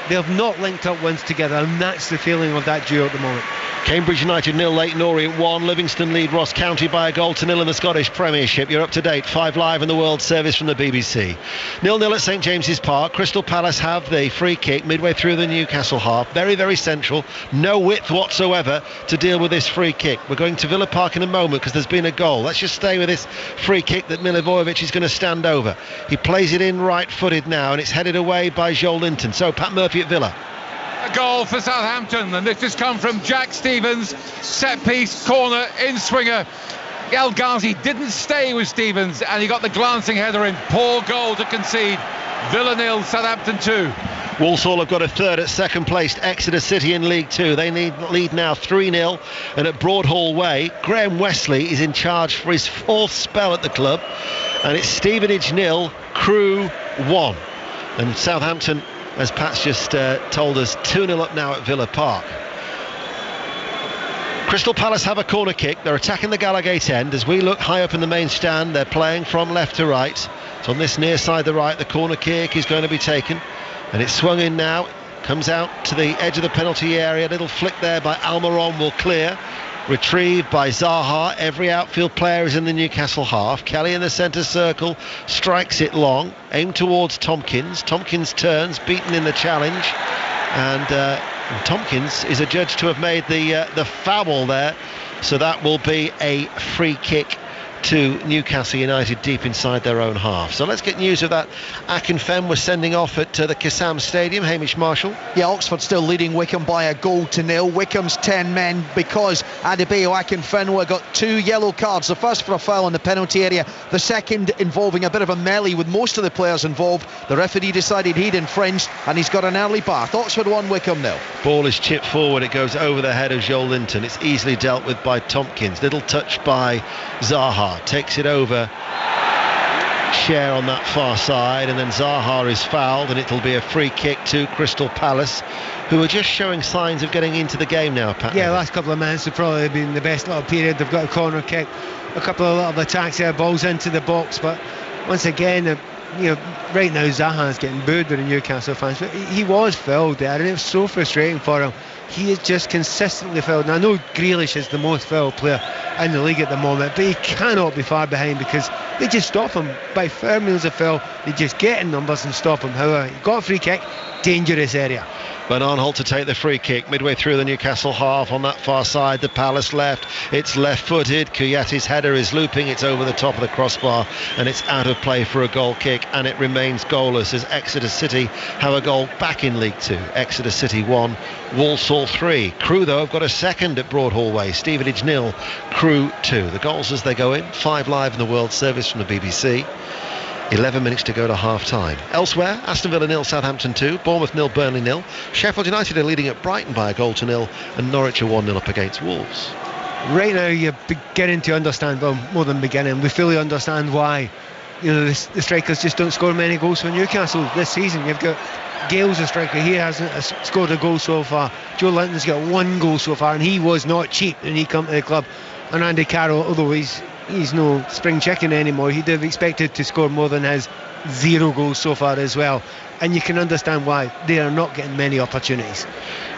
They have not linked up once together, and that's the feeling of that duo at the moment. Cambridge United 0, Leyton Orient 1, Livingston lead Ross County by a goal to 0 in the Scottish Premiership. You're up to date, 5 Live in the World Service from the BBC. 0-0 at St James's Park. Crystal Palace have the free kick midway through the Newcastle half. Very, very central. No width whatsoever to deal with this free kick. We're going to Villa Park in a moment because there's been a goal. Let's just stay with this free kick that Milivojevic is going to stand over. He plays it in right-footed now, and it's headed away by Joel Linton. So Pat Murphy at Villa. A goal for Southampton, and this has come from Jack Stevens. Set piece, corner, in swinger. El Ghazi didn't stay with Stevens, and he got the glancing header in. Poor goal to concede. Villa 0, Southampton 2. Walsall have got a third at second placed Exeter City in League 2. They lead now 3-0, and at Broadhall Way, Graham Wesley is in charge for his 4th spell at the club, and it's Stevenage 0, Crewe 1. And Southampton, as Pat's just told us, 2-0 up now at Villa Park. Crystal Palace have a corner kick. They're attacking the Gallowgate end. As we look high up in the main stand, they're playing from left to right. So on this near side, the right, the corner kick is going to be taken, and it's swung in now. Comes out to the edge of the penalty area. A little flick there by Almiron will clear. Retrieved by Zaha. Every outfield player is in the Newcastle half. Kelly in the centre circle strikes it long, aimed towards Tompkins. Tompkins turns, beaten in the challenge, and Tompkins is adjudged to have made the foul there, so that will be a free kick to Newcastle United deep inside their own half. So let's get news of that. Akinfenwa was sending off at the Kassam Stadium. Hamish Marshall. Yeah, Oxford still leading Wycombe by a goal to 0. Wycombe's 10 men because Adebayo Akinfenwa got 2 yellow cards. The first for a foul in the penalty area, the second involving a bit of a melee with most of the players involved. The referee decided he'd infringed, and he's got an early bath. Oxford 1, Wycombe 0. Ball is chipped forward. It goes over the head of Joel Linton. It's easily dealt with by Tompkins. Little touch by Zaha. Takes it over. Share on that far side, and then Zaha is fouled, and it'll be a free kick to Crystal Palace, who are just showing signs of getting into the game now, Pat. Yeah, last couple of minutes have probably been the best little period. They've got a corner kick, a couple of little attacks there, balls into the box, but once again, right now Zaha's getting booed by the Newcastle fans, but he was fouled there, and it was so frustrating for him. He is just consistently fouled. And I know Grealish is the most fouled player in the league at the moment, but he cannot be far behind because they just stop him by fair means of foul. They just get in numbers and stop him. However, he got a free kick, dangerous area. Van Arnholt to take the free kick midway through the Newcastle half on that far side. The Palace left. It's left-footed. Kouyate's header is looping. It's over the top of the crossbar, and it's out of play for a goal kick, and it remains goalless as Exeter City have a goal back in League 2. Exeter City 1, Walsall 3. Crewe, though, have got a second at Broadhall Way. Stevenage 0, Crewe 2. The goals as they go in. 5 Live in the World Service from the BBC. 11 minutes to go to half-time. Elsewhere, Aston Villa 0, Southampton 2, Bournemouth 0, Burnley 0. Sheffield United are leading at Brighton by a goal to 0, and Norwich are 1-0 up against Wolves. Right now, you're beginning to understand, well, more than beginning, we fully understand why the strikers just don't score many goals for Newcastle this season. You've got Gale's a striker, he hasn't scored a goal so far. Joe Linton's got 1 goal so far, and he was not cheap when he came to the club. And Andy Carroll, although he's no spring chicken anymore, he'd have expected to score more than his 0 goals so far as well, and you can understand why they are not getting many opportunities.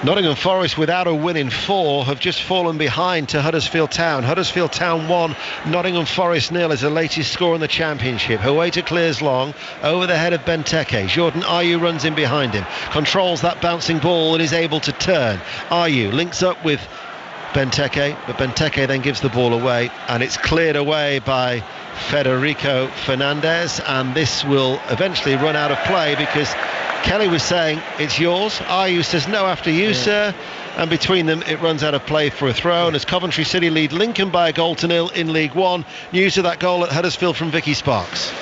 Nottingham Forest, without a win in 4, have just fallen behind to Huddersfield Town. Huddersfield Town 1, Nottingham Forest 0 is the latest score in the Championship. Huwaita clears long over the head of Benteke. Jordan Ayew runs in behind him, controls that bouncing ball and is able to turn. Ayew links up with Benteke, but Benteke then gives the ball away, and it's cleared away by Federico Fernandez, and this will eventually run out of play because Kelly was saying it's yours. Ayew says no after you, sir, and between them it runs out of play for a throw. And as Coventry City lead Lincoln by a goal to 0 in League 1. News of that goal at Huddersfield from Vicky Sparks.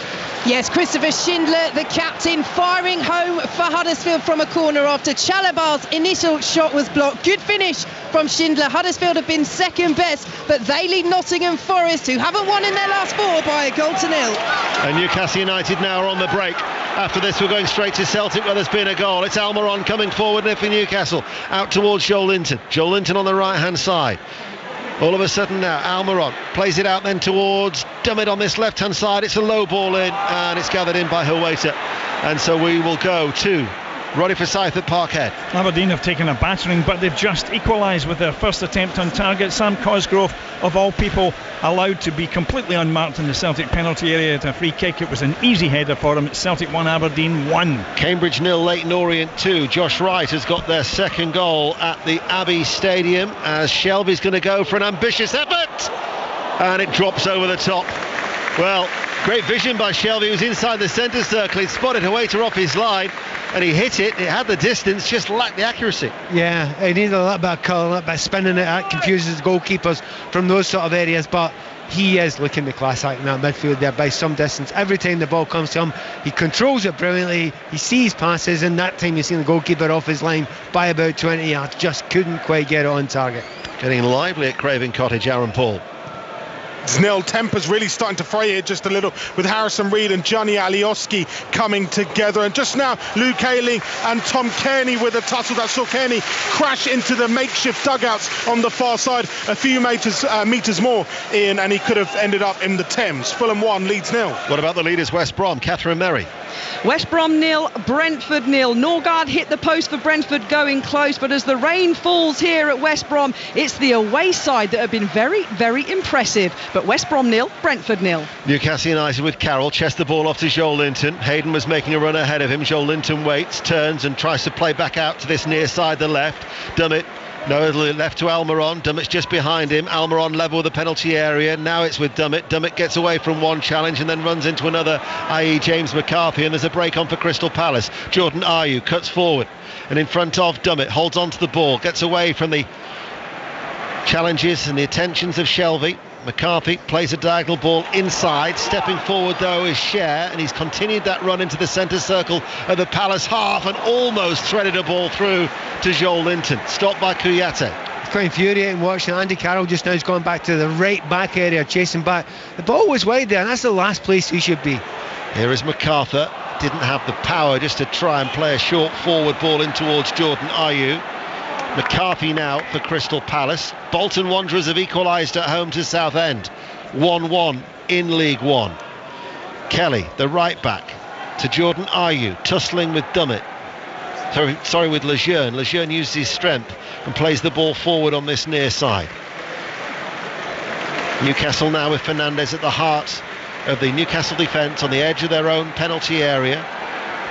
Yes, Christopher Schindler, the captain, firing home for Huddersfield from a corner after Chalabar's initial shot was blocked. Good finish from Schindler. Huddersfield have been second best, but they lead Nottingham Forest, who haven't won in their last 4, by a goal to 0. And Newcastle United now are on the break. After this, we're going straight to Celtic, where there's been a goal. It's Almiron coming forward there for Newcastle, out towards Joel Linton. Joel Linton on the right-hand side. All of a sudden now, Almiron plays it out then towards Dummett on this left-hand side. It's a low ball in, and it's gathered in by Huwaita. And so we will go to Roddy Forsyth at Parkhead. Aberdeen have taken a battering, but they've just equalised with their first attempt on target. Sam Cosgrove, of all people, allowed to be completely unmarked in the Celtic penalty area at a free kick. It was an easy header for him. It's Celtic 1, Aberdeen 1. Cambridge 0, Leyton Orient 2. Josh Wright has got their second goal at the Abbey Stadium as Shelvey's going to go for an ambitious effort, and it drops over the top. Well, great vision by Shelvey. He was inside the centre circle. He spotted a waiter off his line and he hit it. It had the distance, just lacked the accuracy. Yeah, it needed a little bit of colour, a little bit of spinning it. That confuses goalkeepers from those sort of areas, but he is looking the class act in that midfield there by some distance. Every time the ball comes to him, he controls it brilliantly. He sees passes, and that time he's seen the goalkeeper off his line by about 20 yards. Just couldn't quite get it on target. Getting lively at Craven Cottage, Aaron Paul. Nil. Temper's really starting to fray here just a little with Harrison Reid and Johnny Alioski coming together, and just now Luke Ayling and Tom Kearney with a tussle that saw Kearney crash into the makeshift dugouts on the far side a few meters more in, and he could have ended up in the Thames. Fulham 1, Leeds 0. What about the leaders, West Brom? Catherine Merry. West Brom 0, Brentford 0. Norgard hit the post for Brentford going close, but as the rain falls here at West Brom, it's the away side that have been very, very impressive. But West Brom 0, Brentford 0. Newcastle United with Carroll, chest the ball off to Joel Linton. Hayden was making a run ahead of him. Joel Linton waits, turns and tries to play back out to this near side, the left. Dummett. No, left to Almiron. Dummett's just behind him. Almiron level with the penalty area. Now it's with Dummett. Dummett gets away from one challenge and then runs into another, i.e. James McCarthy, and there's a break on for Crystal Palace. Jordan Ayew cuts forward and in front of Dummett, holds on to the ball, gets away from the challenges and the attentions of Shelvey. McCarthy plays a diagonal ball inside. Stepping forward though is Scher, and he's continued that run into the centre circle of the Palace half and almost threaded a ball through to Joel Linton. Stopped by Kouyaté. It's quite infuriating watching. Andy Carroll just now has gone back to the right back area, chasing back. The ball was wide there, and that's the last place he should be. Here is MacArthur. Didn't have the power just to try and play a short forward ball in towards Jordan Ayew. McCarthy now for Crystal Palace. Bolton Wanderers have equalised at home to Southend. 1-1 in League One. Kelly, the right back, to Jordan Ayew, tussling with Dummett. Sorry, with Lejeune. Lejeune uses his strength and plays the ball forward on this near side. Newcastle now with Fernandez at the heart of the Newcastle defence on the edge of their own penalty area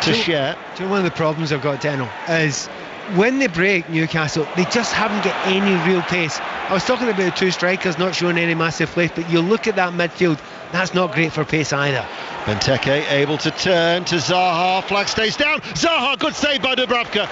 to Scher. Do you know one of the problems I've got, Deno, is when they break Newcastle, they just haven't got any real pace. I was talking about the two strikers not showing any massive pace, but you look at that midfield, that's not great for pace either. Benteke able to turn to Zaha, flag stays down. Zaha, good save by Dubravka.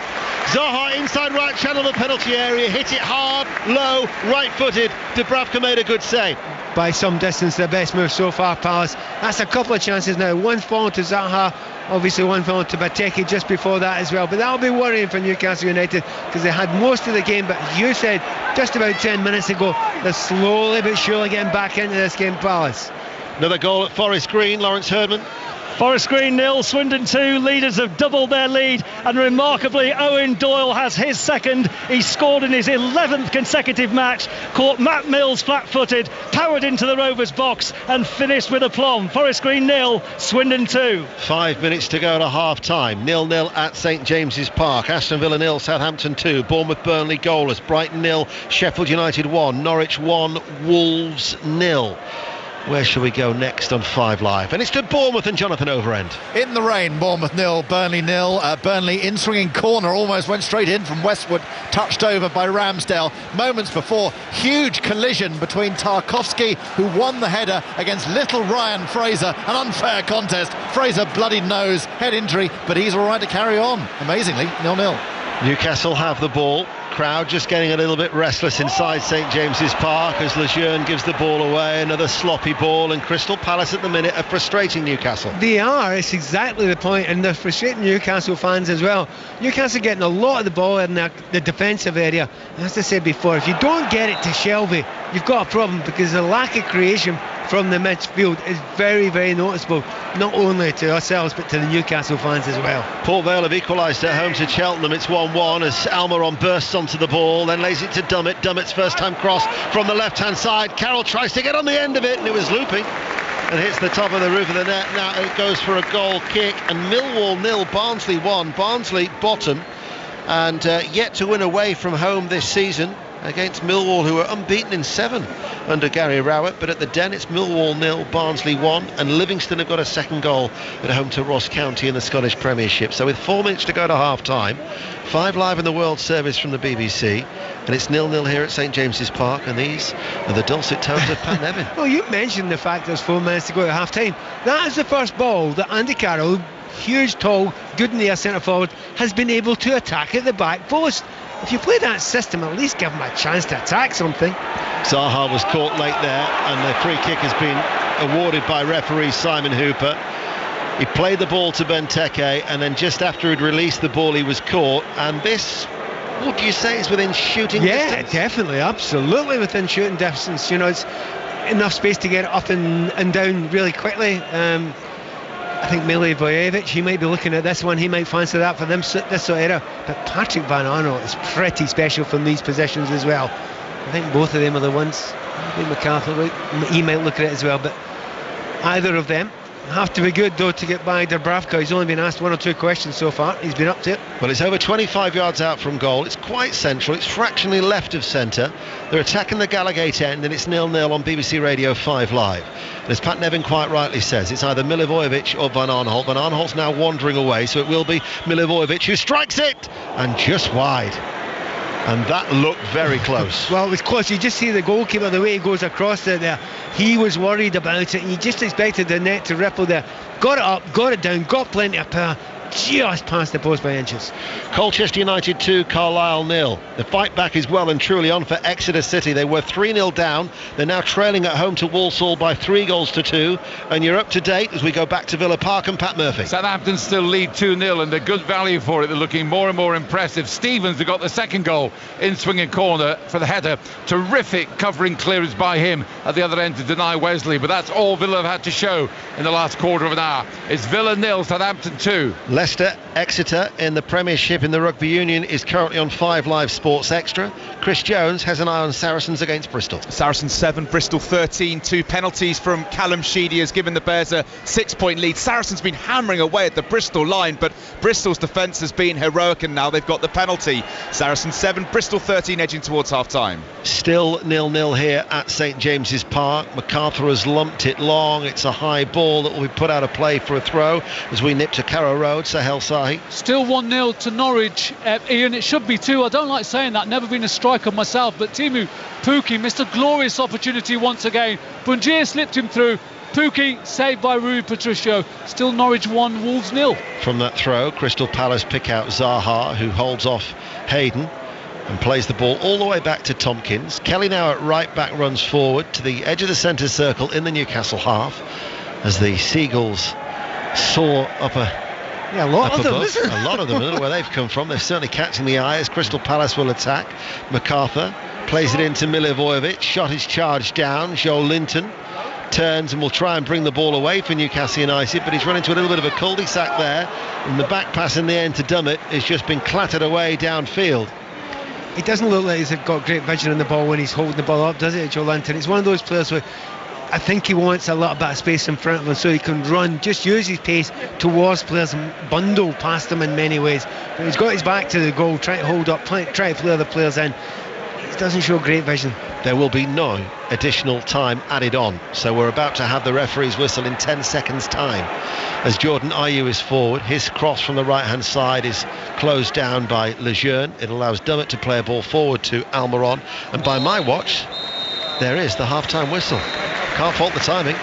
Zaha inside right channel of the penalty area, hit it hard, low, right-footed. Dubravka made a good save. By some distance, the best move so far, Palace. That's a couple of chances now. One fallen to Zaha, obviously one fallen to Benteke just before that as well. But that'll be worrying for Newcastle United because they had most of the game. But you said just about 10 minutes ago, they're slowly but surely getting back into this game, Palace. Another goal at Forest Green, Lawrence Herdman. Forest Green 0, Swindon 2. Leaders have doubled their lead, and remarkably Owen Doyle has his second. He scored in his 11th consecutive match, caught Matt Mills flat-footed, powered into the Rovers box and finished with aplomb. Forest Green 0, Swindon 2. 5 minutes to go to half-time. 0-0 at St James's Park. Aston Villa 0, Southampton 2. Bournemouth Burnley goalless. Brighton 0, Sheffield United 1. Norwich 1, Wolves 0. Where shall we go next on 5 Live? And it's to Bournemouth and Jonathan Overend. In the rain, Bournemouth 0, Burnley 0. Burnley in swinging corner, almost went straight in from Westwood, touched over by Ramsdale. Moments before, huge collision between Tarkowski, who won the header, against little Ryan Fraser. An unfair contest. Fraser bloodied nose, head injury, but he's all right to carry on. Amazingly, 0-0. Newcastle have the ball. Crowd just getting a little bit restless inside St James's Park as Lejeune gives the ball away. Another sloppy ball, and Crystal Palace at the minute are frustrating Newcastle. They are, it's exactly the point, and they're frustrating Newcastle fans as well. Newcastle getting a lot of the ball in the defensive area. As I said before, if you don't get it to Shelvey, you've got a problem, because the lack of creation from the midfield is very, very noticeable, not only to ourselves but to the Newcastle fans as well. Port Vale have equalised at home to Cheltenham. It's 1-1 as Almiron bursts onto the ball, then lays it to Dummett. Dummett's first time cross from the left hand side. Carroll tries to get on the end of it, and it was looping. and hits the top of the roof of the net. Now it goes for a goal kick, and Millwall 0, Barnsley 1. Barnsley bottom, and yet to win away from home this season against Millwall, who are unbeaten in 7 under Gary Rowett. But at the Den it's Millwall 0, Barnsley 1, and Livingston have got a second goal at home to Ross County in the Scottish Premiership. So with 4 minutes to go to half time, 5 live in the World Service from the BBC, and it's 0-0 here at St James's Park, and these are the dulcet tones of Pat Nevin. Well, you mentioned the fact there's 4 minutes to go to half time. That is the first ball that Andy Carroll, huge, tall, good in the air centre forward, has been able to attack at the back post. If you play that system, at least give him a chance to attack something. Zaha was caught late there, and the free kick has been awarded by referee Simon Hooper. He played the ball to Benteke, and then just after he'd released the ball, he was caught. And this, would you say, is within shooting distance? Yeah, definitely, absolutely within shooting distance. You know, it's enough space to get it up and down really quickly. I think Milivojevic, he might be looking at this one, he might fancy that for this sort of era. But Patrick Van Arnold is pretty special from these positions as well. I think both of them are the ones. I think MacArthur, he might look at it as well, but either of them have to be good though to get by Dubravka. He's only been asked 1 or 2 questions so far. He's been up to it. Well, it's over 25 yards out from goal. It's quite central. It's fractionally left of centre. They're attacking the Gallagate end, and it's 0-0 on BBC Radio 5 Live. And as Pat Nevin quite rightly says, it's either Milivojevic or Van Arnholt. Van Arnholt's now wandering away, so it will be Milivojevic who strikes it, and just wide. And that looked very close. Well, it was close. You just see the goalkeeper, the way he goes across it there. He was worried about it, and you just expected the net to ripple there. Got it up, got it down, got plenty of power, just past the post by inches. Colchester United 2, Carlisle 0. The fight back is well and truly on for Exeter City. They were 3-0 down. They're now trailing at home to Walsall by 3-2. And you're up to date as we go back to Villa Park and Pat Murphy. Southampton still lead 2-0, and they're good value for it. They're looking more and more impressive. Stevens have got the second goal in swinging corner for the header. Terrific covering clearance by him at the other end to deny Wesley. But that's all Villa have had to show in the last quarter of an hour. It's Villa 0, Southampton 2. Leicester, Exeter in the Premiership in the Rugby Union is currently on 5 Live Sports Extra. Chris Jones has an eye on Saracens against Bristol. Saracens 7, Bristol 13. 2 penalties from Callum Sheedy has given the Bears a 6-point lead. Saracens been hammering away at the Bristol line, but Bristol's defence has been heroic, and now they've got the penalty. Saracens 7, Bristol 13, edging towards half-time. Still 0-0 here at St James's Park. MacArthur has lumped it long. It's a high ball that will be put out of play for a throw as we nip to Carrow Road. Sahel Sahi. Still 1-0 to Norwich, Ian. It should be 2. I don't like saying that, never been a striker myself, but Timu Pukki missed a glorious opportunity once again. Bunjir slipped him through. Pukki saved by Rui Patricio. Still Norwich 1, Wolves 0. From that throw, Crystal Palace pick out Zaha, who holds off Hayden and plays the ball all the way back to Tompkins. Kelly now at right back runs forward to the edge of the centre circle in the Newcastle half as the Seagulls soar up a lot of them, isn't it? A lot of them. I don't know where they've come from. They're certainly catching the eye as Crystal Palace will attack. MacArthur plays it into Milivojevic. Shot is charged down. Joel Linton turns and will try and bring the ball away for Newcastle United, but he's run into a little bit of a cul-de-sac there, and the back pass in the end to Dummett has just been clattered away downfield. He doesn't look like he's got great vision on the ball when he's holding the ball up, does it, Joe Linton? It's one of those players where I think he wants a little bit of space in front of him so he can run, just use his pace towards players and bundle past them in many ways. But he's got his back to the goal, trying to hold up, try to play other players in. He doesn't show great vision. There will be no additional time added on, so we're about to have the referee's whistle in 10 seconds time as Jordan Ayew is forward. His cross from the right hand side is closed down by Lejeune. It allows Dummett to play a ball forward to Almiron, and by my watch there is the half-time whistle. Can't fault the timing.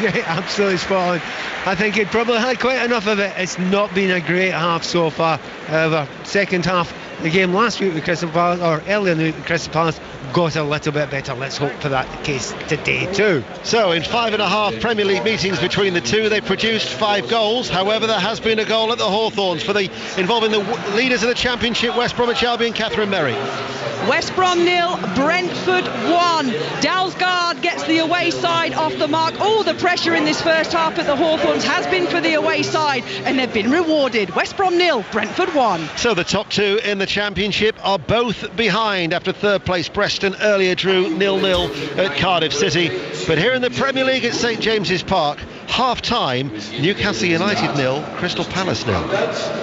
Yeah, absolutely spot on. I think he'd probably had quite enough of it. It's not been a great half so far. However, second half, the game last week with Crystal Palace, or earlier in the week with Crystal Palace, got a little bit better. Let's hope for that case today too. So in 5.5 Premier League meetings between the two, they produced 5 goals. However, there has been a goal at the Hawthorns involving the leaders of the Championship, West Bromwich Albion. Catherine Merry. West Brom 0, Brentford 1. Dalsgaard gets the away side off the mark. All the pressure in this first half at the Hawthorns has been for the away side, and they've been rewarded. West Brom 0, Brentford 1. So the top two in the Championship are both behind after third place. Preston earlier drew 0-0 at Cardiff City. But here in the Premier League at St James's Park, half-time, Newcastle United 0, Crystal Palace 0.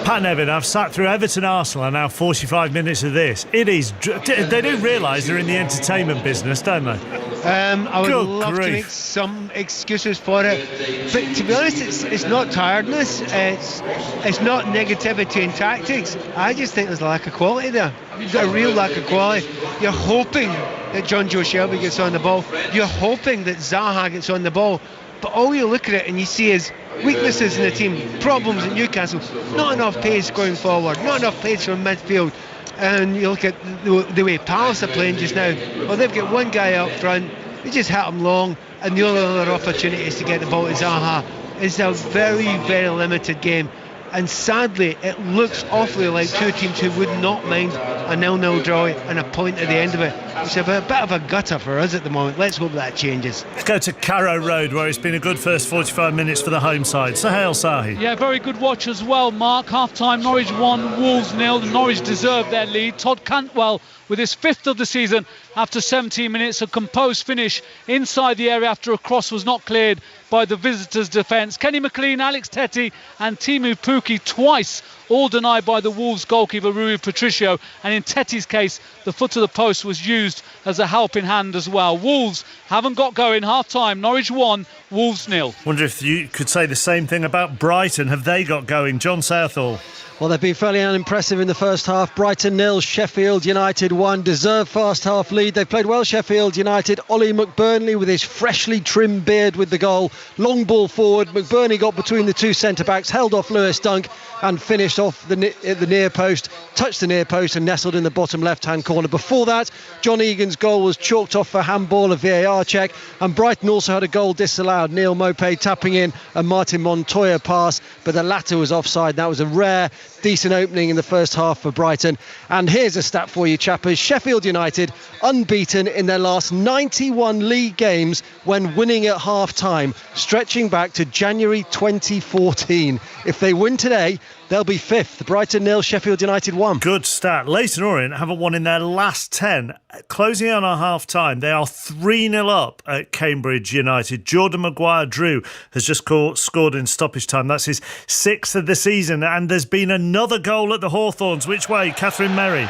Pat Nevin, I've sat through Everton Arsenal and now 45 minutes of this. It is. They do realise they're in the entertainment business, don't they? I would Good love grief. to make some excuses for it, but to be honest, it's not tiredness, it's not negativity and tactics. I just think there's a lack of quality there. You've got a real lack of quality. You're hoping that John Joe Shelby gets on the ball. You're hoping that Zaha gets on the ball. But all you look at it and you see is weaknesses in the team, problems at Newcastle, not enough pace going forward, not enough pace from midfield. And you look at the way Palace are playing just now. Well, they've got one guy up front, they just hit him long, and the only other opportunity is to get the ball to Zaha. It's a very, very limited game. And sadly, it looks awfully like two teams who would not mind a 0-0 draw and a point at the end of it. It's a bit of a gutter for us at the moment. Let's hope that changes. Let's go to Carrow Road, where it's been a good first 45 minutes for the home side. Sohail Sahi. Yeah, very good watch as well, Mark. Half-time, Norwich 1, Wolves 0. Norwich deserved their lead. Todd Cantwell with his 5th of the season after 17 minutes. A composed finish inside the area after a cross was not cleared by the visitors' defence. Kenny McLean, Alex Tettey and Timu Pukki twice, all denied by the Wolves goalkeeper Rui Patricio, and in Tettey's case the foot of the post was used as a helping hand as well. Wolves haven't got going. Half-time, Norwich 1, Wolves 0. Wonder if you could say the same thing about Brighton. Have they got going? John Southall. Well, they've been fairly unimpressive in the first half. Brighton 0, Sheffield United 1. Deserved first half lead. They've played well, Sheffield United. Ollie McBurnley with his freshly trimmed beard with the goal. Long ball forward. McBurney got between the two centre-backs, held off Lewis Dunk and finished off the near post, touched the near post and nestled in the bottom left-hand corner. Before that, John Egan's goal was chalked off for handball, a VAR check. And Brighton also had a goal disallowed. Neil Maupay tapping in a Martin Montoya pass, but the latter was offside. That was a rare, decent opening in the first half for Brighton. And here's a stat for you, chappers. Sheffield United unbeaten in their last 91 league games when winning at half-time, stretching back to January 2014. If they win today, they'll be 5th. Brighton 0, Sheffield United 1. Good stat. Leyton Orient haven't won in their last 10. Closing on a half-time, they are 3-0 up at Cambridge United. Jordan Maguire-Drew has just scored in stoppage time. That's his 6th of the season. And there's been another goal at the Hawthorns. Which way? Catherine Merry.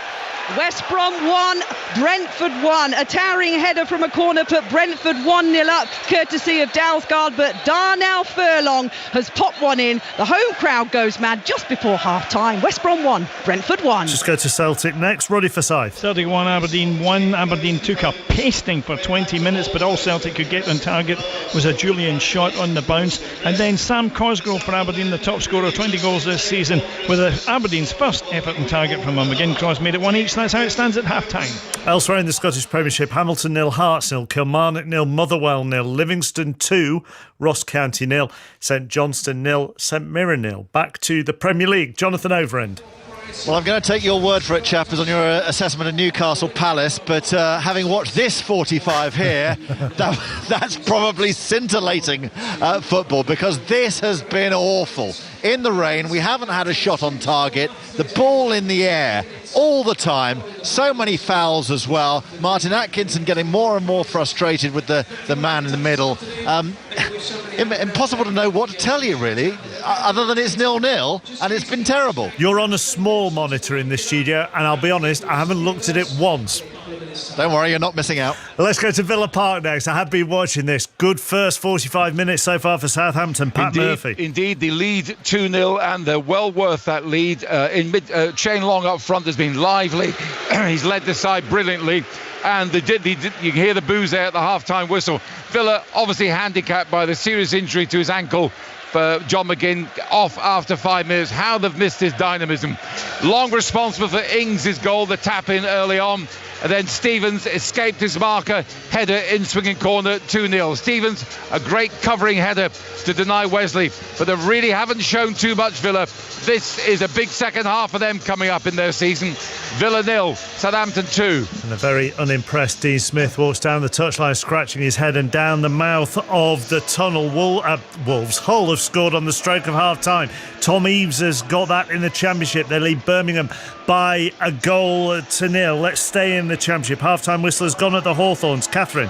West Brom 1, Brentford 1. A towering header from a corner put Brentford 1-0 up, courtesy of Dalsgaard, but Darnell Furlong has popped one in. The home crowd goes mad just before half-time. West Brom 1, Brentford 1. Just go to Celtic next. Roddy Forsyth. Celtic 1, Aberdeen 1. Aberdeen took a pasting for 20 minutes, but all Celtic could get on target was a Julian shot on the bounce. And then Sam Cosgrove for Aberdeen, the top scorer, 20 goals this season, with Aberdeen's first effort on target from him. Again, Cross made it 1 each. That's how it stands at half-time. Elsewhere in the Scottish Premiership, Hamilton 0, Hearts 0, Kilmarnock 0, Motherwell 0, Livingston 2, Ross County 0, St Johnstone 0, St Mirren 0. Back to the Premier League. Jonathan Overend. Well, I'm going to take your word for it, chappers, on your assessment of Newcastle Palace, but having watched this 45 here, that's probably scintillating football, because this has been awful. In the rain, we haven't had a shot on target, the ball in the air all the time, so many fouls as well. Martin Atkinson getting more and more frustrated with the man in the middle. Impossible to know what to tell you, really, other than it's 0-0 and it's been terrible. You're on a small monitor in the studio, and I'll be honest, I haven't looked at it once. Don't worry, you're not missing out. Let's go to Villa Park next. I have been watching this. Good first 45 minutes so far for Southampton. Pat Murphy. Indeed, the lead 2-0, and they're well worth that lead. Shane Long up front has been lively. He's led the side brilliantly. And you can hear the boos there at the half-time whistle. Villa obviously handicapped by the serious injury to his ankle. For John McGinn off after 5 minutes. How they've missed his dynamism. Long responsible for Ings' goal, the tap in early on. And then Stevens escaped his marker, header in swinging corner, 2-0. Stevens, a great covering header to deny Wesley, but they really haven't shown too much, Villa. This is a big second half for them coming up in their season. Villa 0, Southampton 2. And a very unimpressed Dean Smith walks down the touchline, scratching his head, and down the mouth of the tunnel. Wolves, Hull have scored on the stroke of half-time. Tom Eaves has got that in the Championship. They lead Birmingham by a goal to nil. Let's stay in the Championship. Half-time whistle has gone at the Hawthorns. Catherine.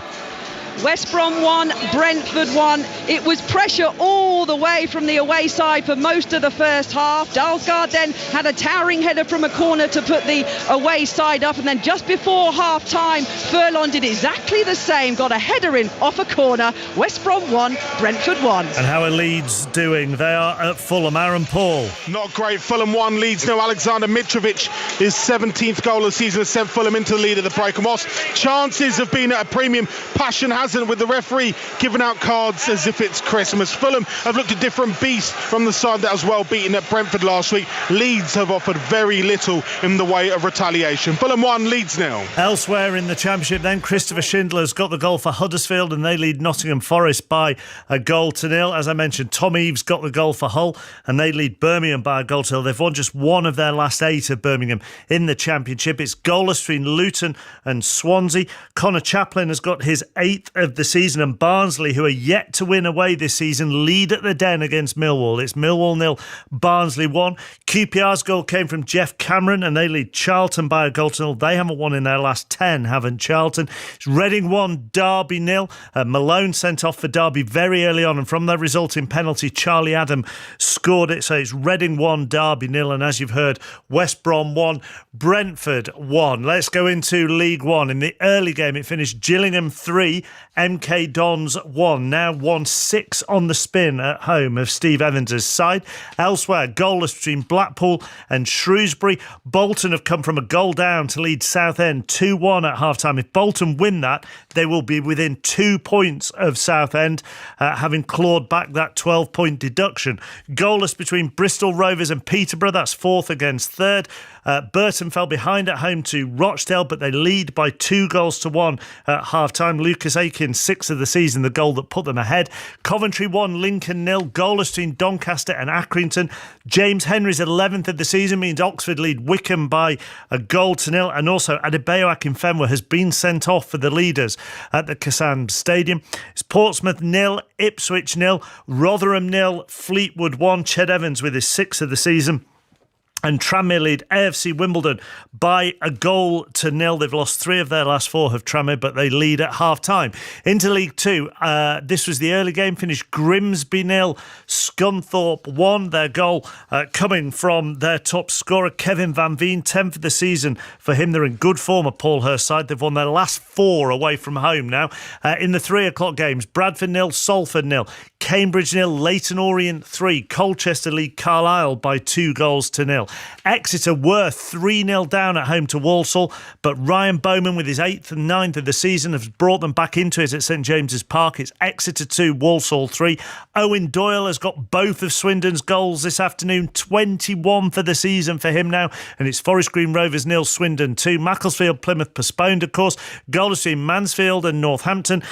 West Brom 1, Brentford 1. It was pressure all the way from the away side for most of the first half. Dalsgaard then had a towering header from a corner to put the away side up, and then just before half-time, Furlong did exactly the same, got a header in off a corner. West Brom 1, Brentford 1. And how are Leeds doing? They are at Fulham. Aaron Paul. Not great. Fulham 1, Leeds no. Alexander Mitrovic, his 17th goal of the season, has sent Fulham into the lead at the Brecon Moss. Chances have been at a premium. Passion hasn't, with the referee giving out cards as if it's Christmas. Fulham have looked a different beast from the side that was well beaten at Brentford last week. Leeds have offered very little in the way of retaliation. Fulham 1, Leeds 0. Elsewhere in the Championship then, Christopher Schindler's got the goal for Huddersfield and they lead Nottingham Forest by a goal to nil. As I mentioned, Tom Eaves got the goal for Hull and they lead Birmingham by a goal to nil. They've won just one of their last 8 of Birmingham in the Championship. It's goalless between Luton and Swansea. Connor Chaplin has got his 8th of the season, and Barnsley, who are yet to win away this season, lead at the Den against Millwall. It's Millwall 0, Barnsley 1. QPR's goal came from Jeff Cameron and they lead Charlton by a goal to nil. They haven't won in their last 10, haven't Charlton? It's Reading 1, Derby 0. Malone sent off for Derby very early on, and from that resulting penalty, Charlie Adam scored it. So it's Reading 1, Derby 0, and as you've heard, West Brom 1, Brentford 1. Let's go into League One. In the early game, it finished Gillingham 3, MK Dons 1. Now 1-6 on the spin at home of Steve Evans' side. Elsewhere, goalless between Blackpool and Shrewsbury. Bolton have come from a goal down to lead Southend 2-1 at half-time. If Bolton win that, they will be within 2 points of Southend, having clawed back that 12-point deduction. Goalless between Bristol Rovers and Peterborough. That's 4th against 3rd. Burton fell behind at home to Rochdale, but they lead by 2-1 at half-time. Lucas Aiken, 6th of the season, the goal that put them ahead. Coventry 1, Lincoln 0. Goalless between Doncaster and Accrington. James Henry's 11th of the season means Oxford lead Wickham by a goal to nil. And also Adebayo Akinfenwa has been sent off for the leaders at the Kassam Stadium. It's Portsmouth 0, Ipswich 0, Rotherham 0, Fleetwood 1. Ched Evans with his 6th of the season. And Tranmere lead AFC Wimbledon by a goal to nil. They've lost 3 of their last 4 of Tranmere, but they lead at half-time. Into League 2, this was the early game, finished Grimsby 0, Scunthorpe 1. Their goal coming from their top scorer, Kevin Van Veen, 10th of the season for him. They're in good form at Paul Hurst's side. They've won their last 4 away from home now. In the 3 o'clock games, Bradford 0, Salford 0, Cambridge 0, Leyton Orient 3, Colchester lead Carlisle by 2-0. Exeter were 3-0 down at home to Walsall, but Ryan Bowman with his 8th and 9th of the season has brought them back into it at St James's Park. It's Exeter 2, Walsall 3. Owen Doyle has got both of Swindon's goals this afternoon, 21 for the season for him now, and it's Forest Green Rovers 0, Swindon 2. Macclesfield Plymouth postponed, of course. Goals between Mansfield and Northampton.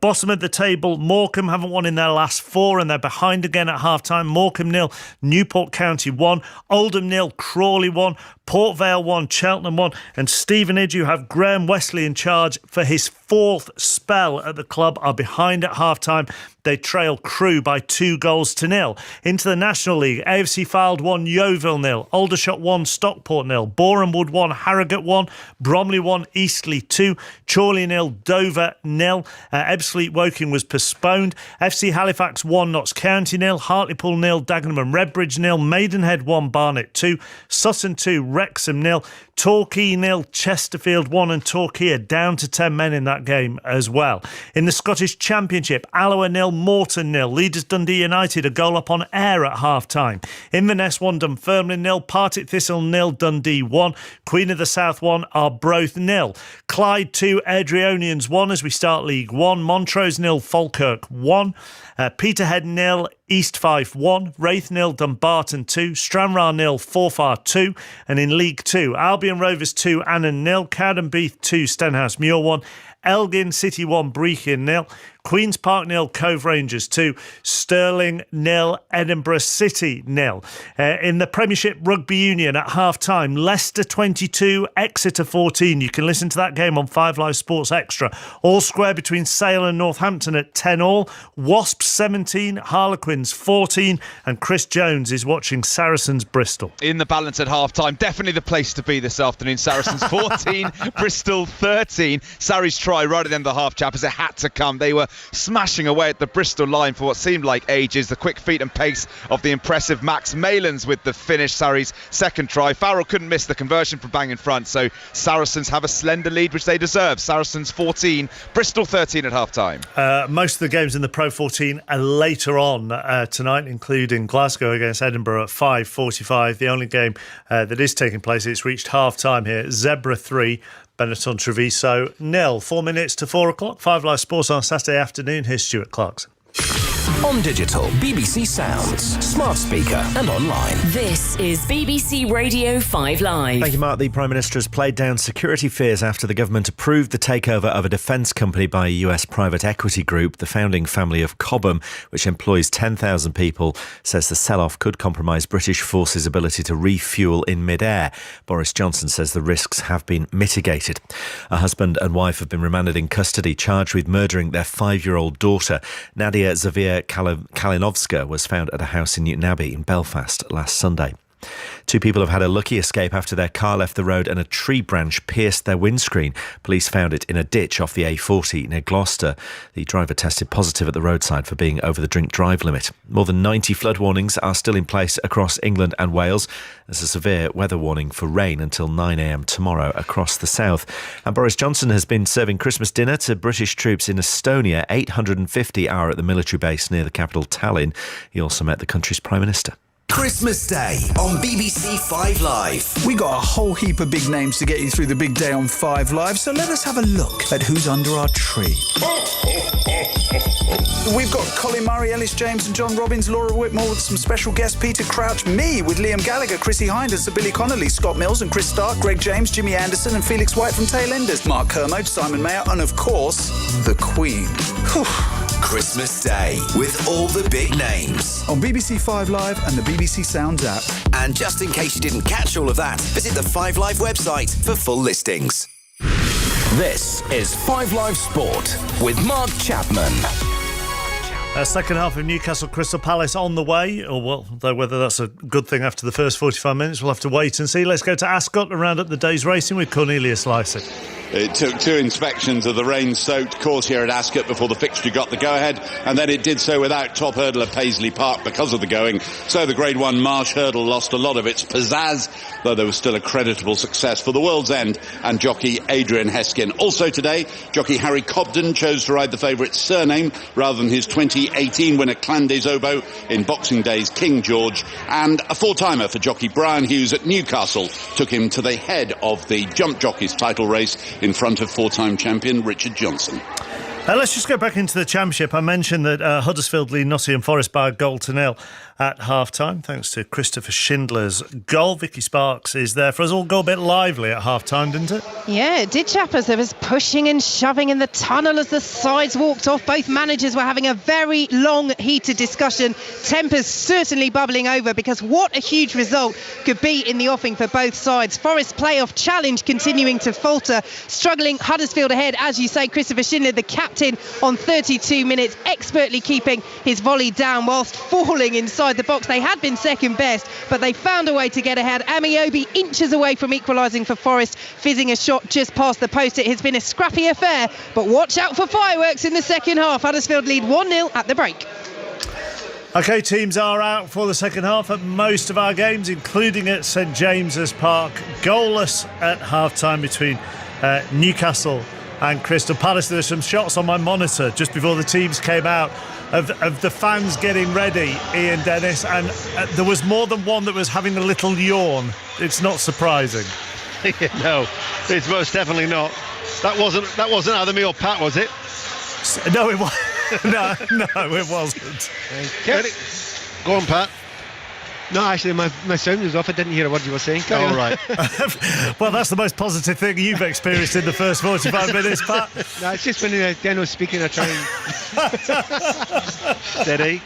Bottom of the table, Morecambe haven't won in their last 4 and they're behind again at half-time. Morecambe 0, Newport County 1, Oldham 0, Crawley 1, Port Vale 1, Cheltenham 1, and Stevenage, who have Graham Wesley in charge for his 4th spell at the club, are behind at half-time. They trail Crewe by 2-0. Into the National League, AFC Fylde 1, Yeovil 0, Aldershot 1, Stockport 0, Boreham Wood 1, Harrogate 1, Bromley 1, Eastleigh 2, Chorley 0, Dover 0. Ebbsfleet Woking was postponed. FC Halifax 1, Notts County 0, Hartlepool 0, Dagenham and Redbridge 0, Maidenhead 1, Barnet 2, Sutton 2, Wrexham 0, Torquay 0, Chesterfield 1, and Torquay are down to 10 men in that game as well. In the Scottish Championship, Alloa 0, Morton 0, leaders Dundee United a goal up on Ayr at half-time. Inverness 1, Dunfermline 0, Partick Thistle 0, Dundee 1, Queen of the South 1, Arbroath 0, Clyde 2, Airdrieonians 1 as we start League 1, Montrose 0, Falkirk 1, Peterhead 0, East Fife 1, Wraith 0, Dumbarton 2, Stranraer 0, Forfar 2, and in League 2, Albion Rovers 2, Annan 0, Cowdenbeath 2, Stenhouse Muir 1, Elgin City 1, Brechin 0. Queen's Park 0, Cove Rangers 2, Stirling 0, Edinburgh City 0. In the Premiership Rugby Union at half-time, Leicester 22, Exeter 14. You can listen to that game on 5 Live Sports Extra. All square between Sale and Northampton at 10-all. Wasps 17, Harlequins 14, and Chris Jones is watching Saracens Bristol. In the balance at half-time, definitely the place to be this afternoon. Saracens 14, Bristol 13. Sarri's try right at the end of the half, chap, as it had to come. They were smashing away at the Bristol line for what seemed like ages. The quick feet and pace of the impressive Max Malins with the finish. Sarri's second try. Farrell couldn't miss the conversion from bang in front, so Saracens have a slender lead, which they deserve. Saracens 14, Bristol 13 at half-time. Most of the games in the Pro 14 are later on tonight, including Glasgow against Edinburgh at 5:45. The only game that is taking place, it's reached half-time here. Zebra 3, Benetton Treviso 0. 4 minutes to 4 o'clock. 5 Live Sports on Saturday afternoon. Here's Stuart Clarkson. On digital, BBC Sounds, smart speaker and online. This is BBC Radio 5 Live. Thank you, Mark. The Prime Minister has played down security fears after the government approved the takeover of a defence company by a US private equity group. The founding family of Cobham, which employs 10,000 people, says the sell-off could compromise British forces' ability to refuel in mid-air. Boris Johnson says the risks have been mitigated. A husband and wife have been remanded in custody, charged with murdering their 5-year-old daughter. Nadia Zavia Kalinovska was found at a house in Newton Abbey in Belfast last Sunday. 2 people have had a lucky escape after their car left the road and a tree branch pierced their windscreen. Police found it in a ditch off the A40 near Gloucester. The driver tested positive at the roadside for being over the drink drive limit. More than 90 flood warnings are still in place across England and Wales. There's a severe weather warning for rain until 9 a.m. tomorrow across the south. And Boris Johnson has been serving Christmas dinner to British troops in Estonia, 850 hour at the military base near the capital Tallinn. He also met the country's Prime Minister. Christmas Day on BBC 5 Live. We got a whole heap of big names to get you through the big day on 5 Live, so let us have a look at who's under our tree. We've got Colin Murray, Ellis James and John Robbins, Laura Whitmore with some special guests, Peter Crouch, me with Liam Gallagher, Chrissy Hind and Sir Billy Connolly, Scott Mills and Chris Stark, Greg James, Jimmy Anderson and Felix White from Tailenders, Mark Kermode, Simon Mayer and of course, the Queen. Whew. Christmas Day with all the big names. On BBC 5 Live and the BBC Sounds app. And just in case you didn't catch all of that, visit the 5 Live website for full listings. This is 5 Live Sport with Mark Chapman. Second half of Newcastle Crystal Palace on the way, or well, though whether that's a good thing after the first 45 minutes, we'll have to wait and see. Let's go to Ascot and round up the day's racing with Cornelius Lycett. It took 2 inspections of the rain-soaked course here at Ascot before the fixture got the go-ahead, and then it did so without top hurdler Paisley Park because of the going. So the Grade 1 Marsh Hurdle lost a lot of its pizzazz, though there was still a creditable success for the World's End and jockey Adrian Heskin. Also today, jockey Harry Cobden chose to ride the favourite's surname rather than his 2018 winner Clan des Obeaux in Boxing Day's King George, and a full-timer for jockey Brian Hughes at Newcastle took him to the head of the Jump Jockeys title race in front of 4-time champion Richard Johnson. Let's just go back into the Championship. I mentioned that Huddersfield lead Nottingham Forest by a goal to nil at half-time, thanks to Christopher Schindler's goal. Vicky Sparks is there for us. All got a bit lively at half-time, didn't it? Yeah, it did, chappers. There was pushing and shoving in the tunnel as the sides walked off. Both managers were having a very long, heated discussion. Tempers certainly bubbling over, because what a huge result could be in the offing for both sides. Forest playoff challenge continuing to falter, struggling Huddersfield ahead. As you say, Christopher Schindler, the captain, on 32 minutes, expertly keeping his volley down whilst falling inside the box. They had been second best, but they found a way to get ahead. Amiobi inches away from equalising for Forest, fizzing a shot just past the post. It has been a scrappy affair, but watch out for fireworks in the second half. Huddersfield lead 1-0 at the break. OK, teams are out for the second half at most of our games, including at St James's Park. Goalless at half-time between Newcastle and Crystal Palace. There were some shots on my monitor just before the teams came out of the fans getting ready, Ian Dennis, and there was more than one that was having a little yawn. It's not surprising. No, it's most definitely not. That wasn't either me or Pat, was it? No, it wasn't. No, it wasn't. Get it. Go on, Pat. No, actually, my sound was off. I didn't hear a word you were saying. All right. Well, that's the most positive thing you've experienced in the first 45 minutes, Pat. No, it's just when Deno's speaking, I try and... Steady.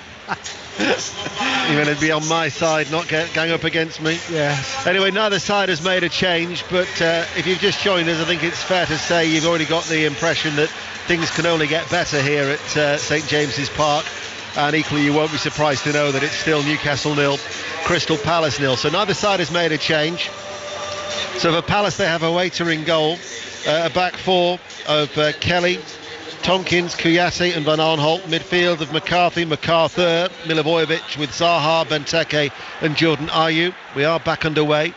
You're going to be on my side, not going up against me. Yeah. Anyway, neither side has made a change, but if you've just joined us, I think it's fair to say you've already got the impression that things can only get better here at St James's Park. And equally, you won't be surprised to know that it's still Newcastle 0, Crystal Palace 0. So neither side has made a change. So for Palace, they have a waiter in goal, a back four of Kelly, Tompkins, Kouyaté and Van Aanholt. Midfield of McCarthy, MacArthur, Milivojevic with Zaha, Benteke and Jordan Ayew. We are back underway.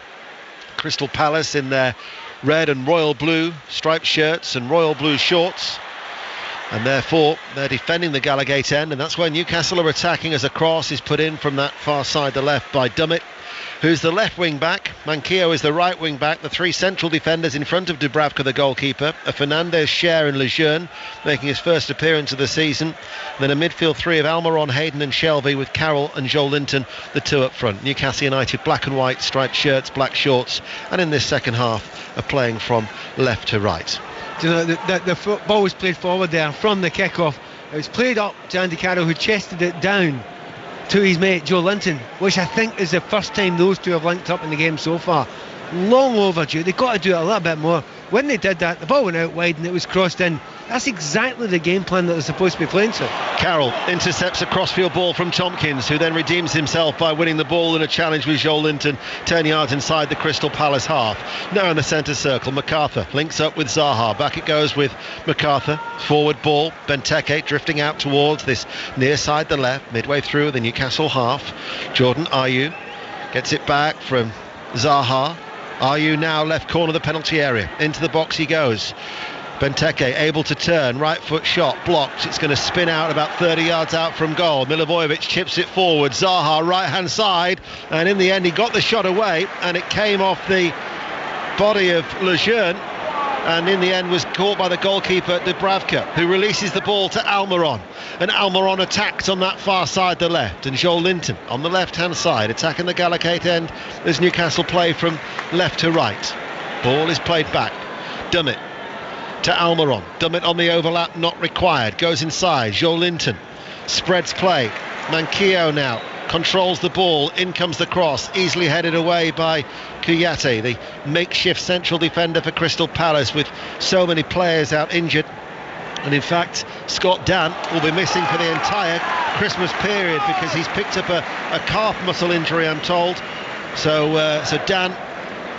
Crystal Palace in their red and royal blue striped shirts and royal blue shorts. And therefore they're defending the Gallowgate end, and that's where Newcastle are attacking as a cross is put in from that far side, the left, by Dummett, who's the left wing back. Manquillo is the right wing back. The three central defenders in front of Dubravka, the goalkeeper. A Fernandez, Cher and Lejeune making his first appearance of the season. Then a midfield three of Almiron, Hayden and Shelby, with Carroll and Joel Linton, the two up front. Newcastle United black and white striped shirts, black shorts, and in this second half are playing from left to right. You know, the ball was played forward there from the kick-off. It was played up to Andy Carroll, who chested it down to his mate Joe Linton, which I think is the first time those two have linked up in the game so far. Long overdue. They've got to do it a little bit more. When they did that, the ball went out wide and it was crossed in. That's exactly the game plan that they're supposed to be playing to. Carroll intercepts a crossfield ball from Tompkins, who then redeems himself by winning the ball in a challenge with Joel Linton 10 yards inside the Crystal Palace half. Now in the centre circle, MacArthur links up with Zaha. Back it goes with MacArthur. Forward ball, Benteke drifting out towards this near side, the left, midway through the Newcastle half. Jordan Ayew gets it back from Zaha. Ayew now left corner of the penalty area. Into the box he goes. Benteke able to turn, right foot shot, blocked. It's going to spin out about 30 yards out from goal. Milivojevic chips it forward. Zaha right hand side, and in the end he got the shot away, and it came off the body of Lejeune, and in the end was caught by the goalkeeper Dubravka, who releases the ball to Almiron, and Almiron attacked on that far side, the left, and Joel Linton on the left hand side attacking the Gallowgate end as Newcastle play from left to right. Ball is played back. Dummett to Almiron. Dummett on the overlap, not required. Goes inside. Joel Linton spreads play. Manquillo now controls the ball. In comes the cross, easily headed away by Kouyaté, the makeshift central defender for Crystal Palace, with so many players out injured. And in fact, Scott Dann will be missing for the entire Christmas period because he's picked up a calf muscle injury, I'm told. So Dann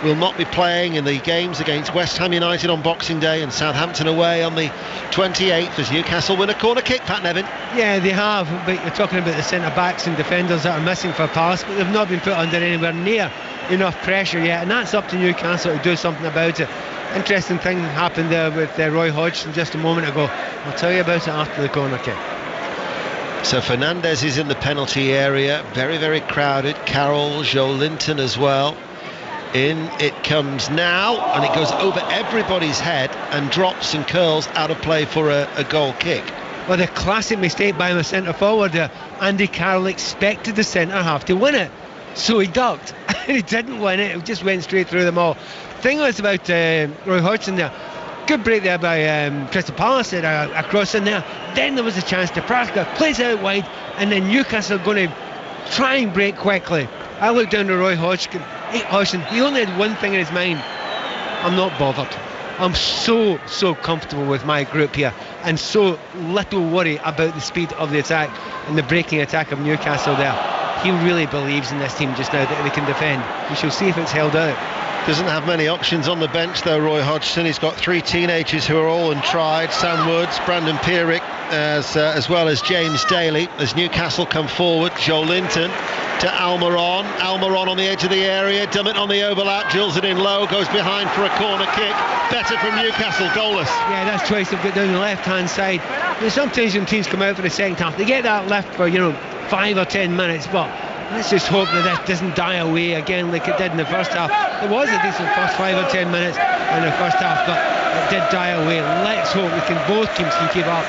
will not be playing in the games against West Ham United on Boxing Day and Southampton away on the 28th as Newcastle win a corner kick, Pat Nevin. Yeah, they have, but you're talking about the centre-backs and defenders that are missing for Palace, but they've not been put under anywhere near enough pressure yet, and that's up to Newcastle to do something about it. Interesting thing happened there with Roy Hodgson just a moment ago. I'll tell you about it after the corner kick. So Fernandez is in the penalty area, very, very crowded. Carroll, Joel Linton as well. In it comes now, and it goes over everybody's head and drops and curls out of play for a goal kick. Well, the classic mistake by the centre forward there. Andy Carroll expected the centre half to win it, so he ducked and he didn't win it. It just went straight through them all. The thing was about Roy Hodgson there, good break there by Crystal Palace there, a cross in there. Then there was a chance to Praska, plays out wide, and then Newcastle going to try and break quickly. I looked down to Roy Hodgson. He only had one thing in his mind: I'm not bothered. I'm so comfortable with my group here, and so little worry about the speed of the attack and the breaking attack of Newcastle there. He really believes in this team just now that they can defend. We shall see if it's held out. Doesn't have many options on the bench though, Roy Hodgson. He's got three teenagers who are all untried: Sam Woods, Brandon Pierrick, as well as James Daly. As Newcastle come forward, Joel Linton to Almiron. Almiron on the edge of the area. Dummett on the overlap, drills it in low, goes behind for a corner kick. Better from Newcastle, goalless. Yeah, that's twice they've got down the left hand side. Sometimes when teams come out for the second half, they get that left for 5 or 10 minutes, but let's just hope that doesn't die away again like it did in the first half. There was a decent first 5 or 10 minutes in the first half, but it did die away. Let's hope both teams can keep up.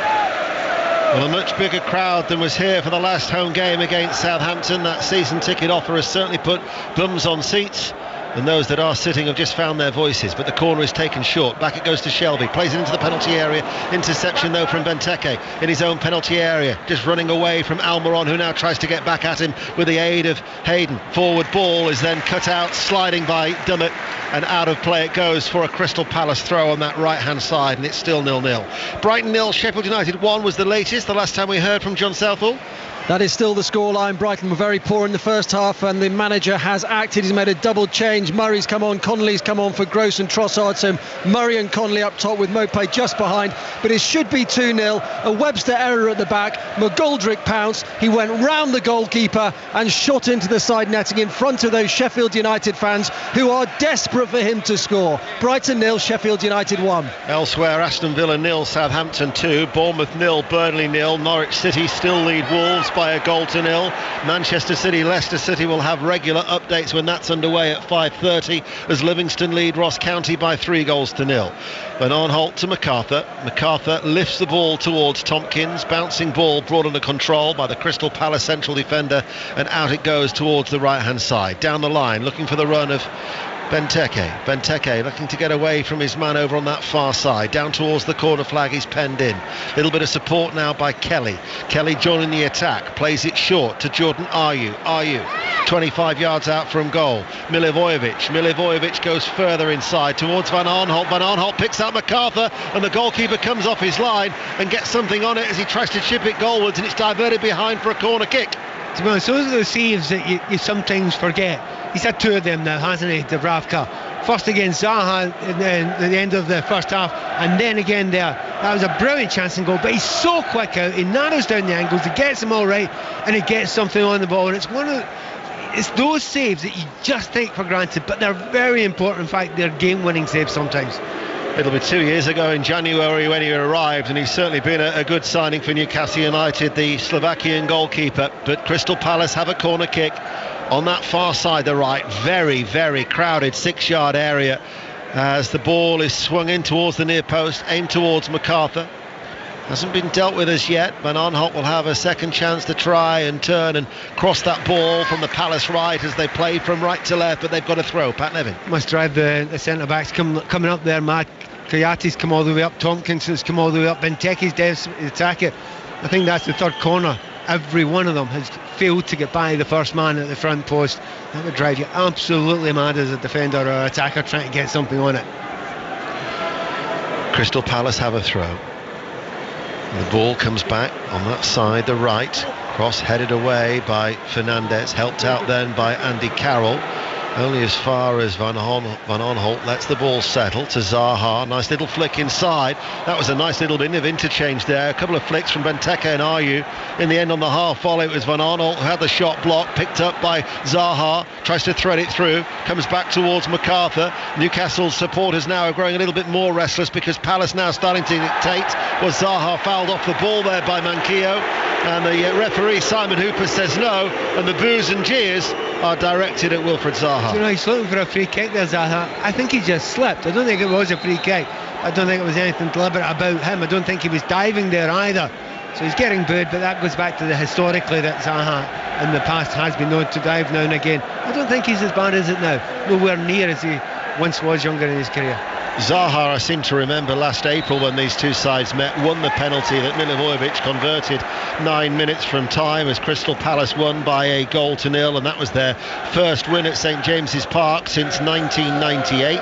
Well, a much bigger crowd than was here for the last home game against Southampton. That season ticket offer has certainly put bums on seats, and those that are sitting have just found their voices. But the corner is taken short. Back it goes to Shelby. Plays it into the penalty area. Interception though from Benteke in his own penalty area. Just running away from Almiron, who now tries to get back at him with the aid of Hayden. Forward ball is then cut out, sliding by Dummett, and out of play it goes for a Crystal Palace throw on that right hand side, and it's still 0-0. Brighton 0, Sheffield United 1 was the latest. The last time we heard from John Southall. That is still the scoreline. Brighton were very poor in the first half, and the manager has acted. He's made a double change. Murray's come on, Connolly's come on for Gross and Trossard. So Murray and Connolly up top with Maupay just behind. But it should be 2-0. A Webster error at the back. McGoldrick pounced. He went round the goalkeeper and shot into the side netting in front of those Sheffield United fans who are desperate for him to score. Brighton 0, Sheffield United 1. Elsewhere, Aston Villa 0, Southampton 2, Bournemouth 0, Burnley 0, Norwich City still lead Wolves by a goal to 0. Manchester City, Leicester City will have regular updates when that's underway at 5:30 as Livingston lead Ross County by 3 goals to 0. Van Aanholt to MacArthur. MacArthur lifts the ball towards Tompkins. Bouncing ball brought under control by the Crystal Palace central defender, and out it goes towards the right hand side. Down the line, looking for the run of Benteke looking to get away from his man over on that far side. Down towards the corner flag, he's penned in. Little bit of support now by Kelly. Kelly joining the attack, plays it short to Jordan Ayew 25 yards out from goal. Milivojevic goes further inside towards Van Aanholt. Van Aanholt picks out MacArthur, and the goalkeeper comes off his line and gets something on it as he tries to chip it goalwards, and it's diverted behind for a corner kick. To be honest, those are the saves that you sometimes forget. He's had 2 of them now, hasn't he, Dubravka? First against Zaha at the end of the first half, and then again there. That was a brilliant chance and goal, but he's so quick out. He narrows down the angles, he gets them all right, and he gets something on the ball. And it's those saves that you just take for granted, but they're very important. In fact, they're game-winning saves sometimes. It'll be 2 years ago in January when he arrived, and he's certainly been a good signing for Newcastle United, the Slovakian goalkeeper. But Crystal Palace have a corner kick on that far side, the right. Very, very crowded 6-yard area as the ball is swung in towards the near post, aimed towards MacArthur. Hasn't been dealt with as yet. Van Aanholt will have a second chance to try and turn and cross that ball from the Palace right as they play from right to left, but they've got a throw. Pat Nevin must drive the centre-backs coming up there. Matt Kayati's come all the way up, Tompkins has come all the way up, Benteke's desperate to attack it. I think that's the third corner. Every one of them has failed to get by the first man at the front post. That would drive you absolutely mad as a defender or attacker trying to get something on it. Crystal Palace have a throw. The ball comes back on that side, the right. Cross headed away by Fernandez, helped out then by Andy Carroll. Only as far as Van Aanholt lets the ball settle to Zaha. Nice little flick inside. That was a nice little bit of interchange there. A couple of flicks from Benteke and Ayew. In the end, on the half volley, it was Van Aanholt who had the shot blocked, picked up by Zaha, tries to thread it through, comes back towards MacArthur. Newcastle supporters now are growing a little bit more restless because Palace now starting to dictate. Was Zaha fouled off the ball there by Manquillo? And the referee Simon Hooper says no, and the boos and jeers are directed at Wilfred Zaha. You know, he's looking for a free kick there, Zaha. I think he just slipped. I don't think it was a free kick. I don't think it was anything deliberate about him. I don't think he was diving there either. So he's getting booed, but that goes back to the historically that Zaha in the past has been known to dive now and again. I don't think he's as bad as it now. Nowhere near as he once was younger in his career. Zaha, I seem to remember last April when these two sides met, won the penalty that Milivojevic converted 9 minutes from time as Crystal Palace won by a goal to 0, and that was their first win at St James's Park since 1998.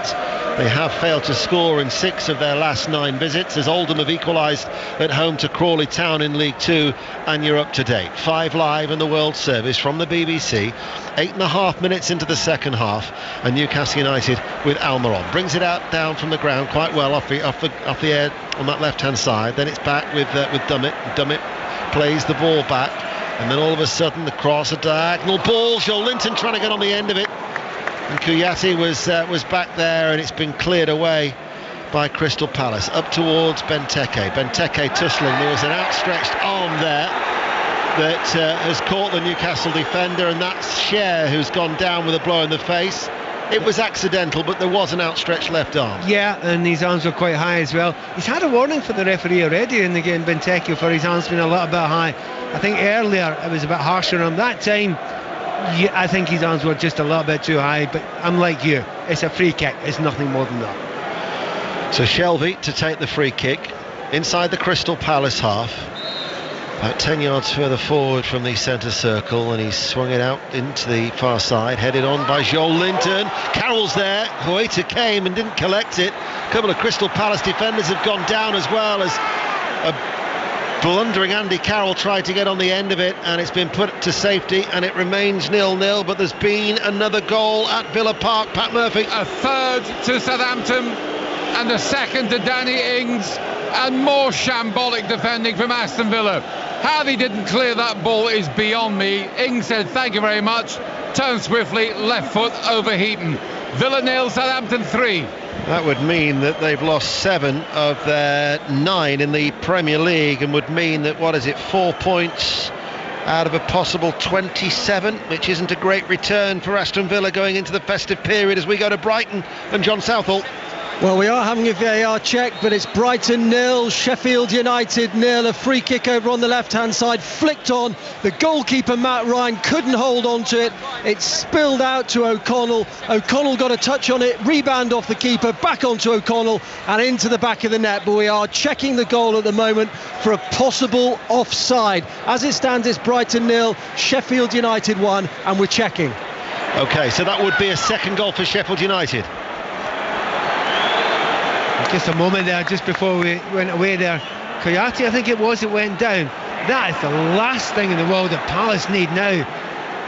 They have failed to score in 6 of their last 9 visits as Oldham have equalised at home to Crawley Town in League 2, and you're up to date. 5 Live in the World Service from the BBC. 8.5 minutes into the second half, and Newcastle United with Almiron brings it out down from the ground quite well off the air on that left hand side. Then it's back with Dummett. Dummett plays the ball back, and then all of a sudden the cross, a diagonal ball. Joel Linton trying to get on the end of it, and Kouyaté was back there, and it's been cleared away by Crystal Palace up towards Benteke. Benteke tussling. There was an outstretched arm there that has caught the Newcastle defender, and that's Cher who's gone down with a blow in the face. It was accidental, but there was an outstretched left arm. Yeah, and his arms were quite high as well. He's had a warning for the referee already in the game, Benteke, for his arms being a little bit high. I think earlier it was a bit harsher on him. That time, I think his arms were just a little bit too high, but I'm like you, it's a free kick, it's nothing more than that. So Shelvey to take the free kick inside the Crystal Palace half, about 10 yards further forward from the centre circle, and he's swung it out into the far side, headed on by Joel Linton. Carroll's there, Hueta came and didn't collect it. A couple of Crystal Palace defenders have gone down, as well as a blundering Andy Carroll tried to get on the end of it, and it's been put to safety, and it remains 0-0. But there's been another goal at Villa Park. Pat Murphy. A third to Southampton and a second to Danny Ings, and more shambolic defending from Aston Villa. How they didn't clear that ball is beyond me. Ings said thank you very much, turned swiftly, left foot over Heaton. Villa 0, Southampton 3. That would mean that they've lost 7 of their 9 in the Premier League, and would mean that, 4 points out of a possible 27, which isn't a great return for Aston Villa going into the festive period, as we go to Brighton and John Southall. Well, we are having a VAR check, but it's Brighton 0, Sheffield United 0. A free kick over on the left-hand side, flicked on. The goalkeeper, Matt Ryan, couldn't hold on to it. It spilled out to O'Connell. O'Connell got a touch on it, rebound off the keeper, back onto O'Connell and into the back of the net. But we are checking the goal at the moment for a possible offside. As it stands, it's Brighton 0, Sheffield United 1, and we're checking. OK, so that would be a second goal for Sheffield United. Just a moment there, just before we went away there. Coyote, I think it was, it went down. That is the last thing in the world that Palace need now.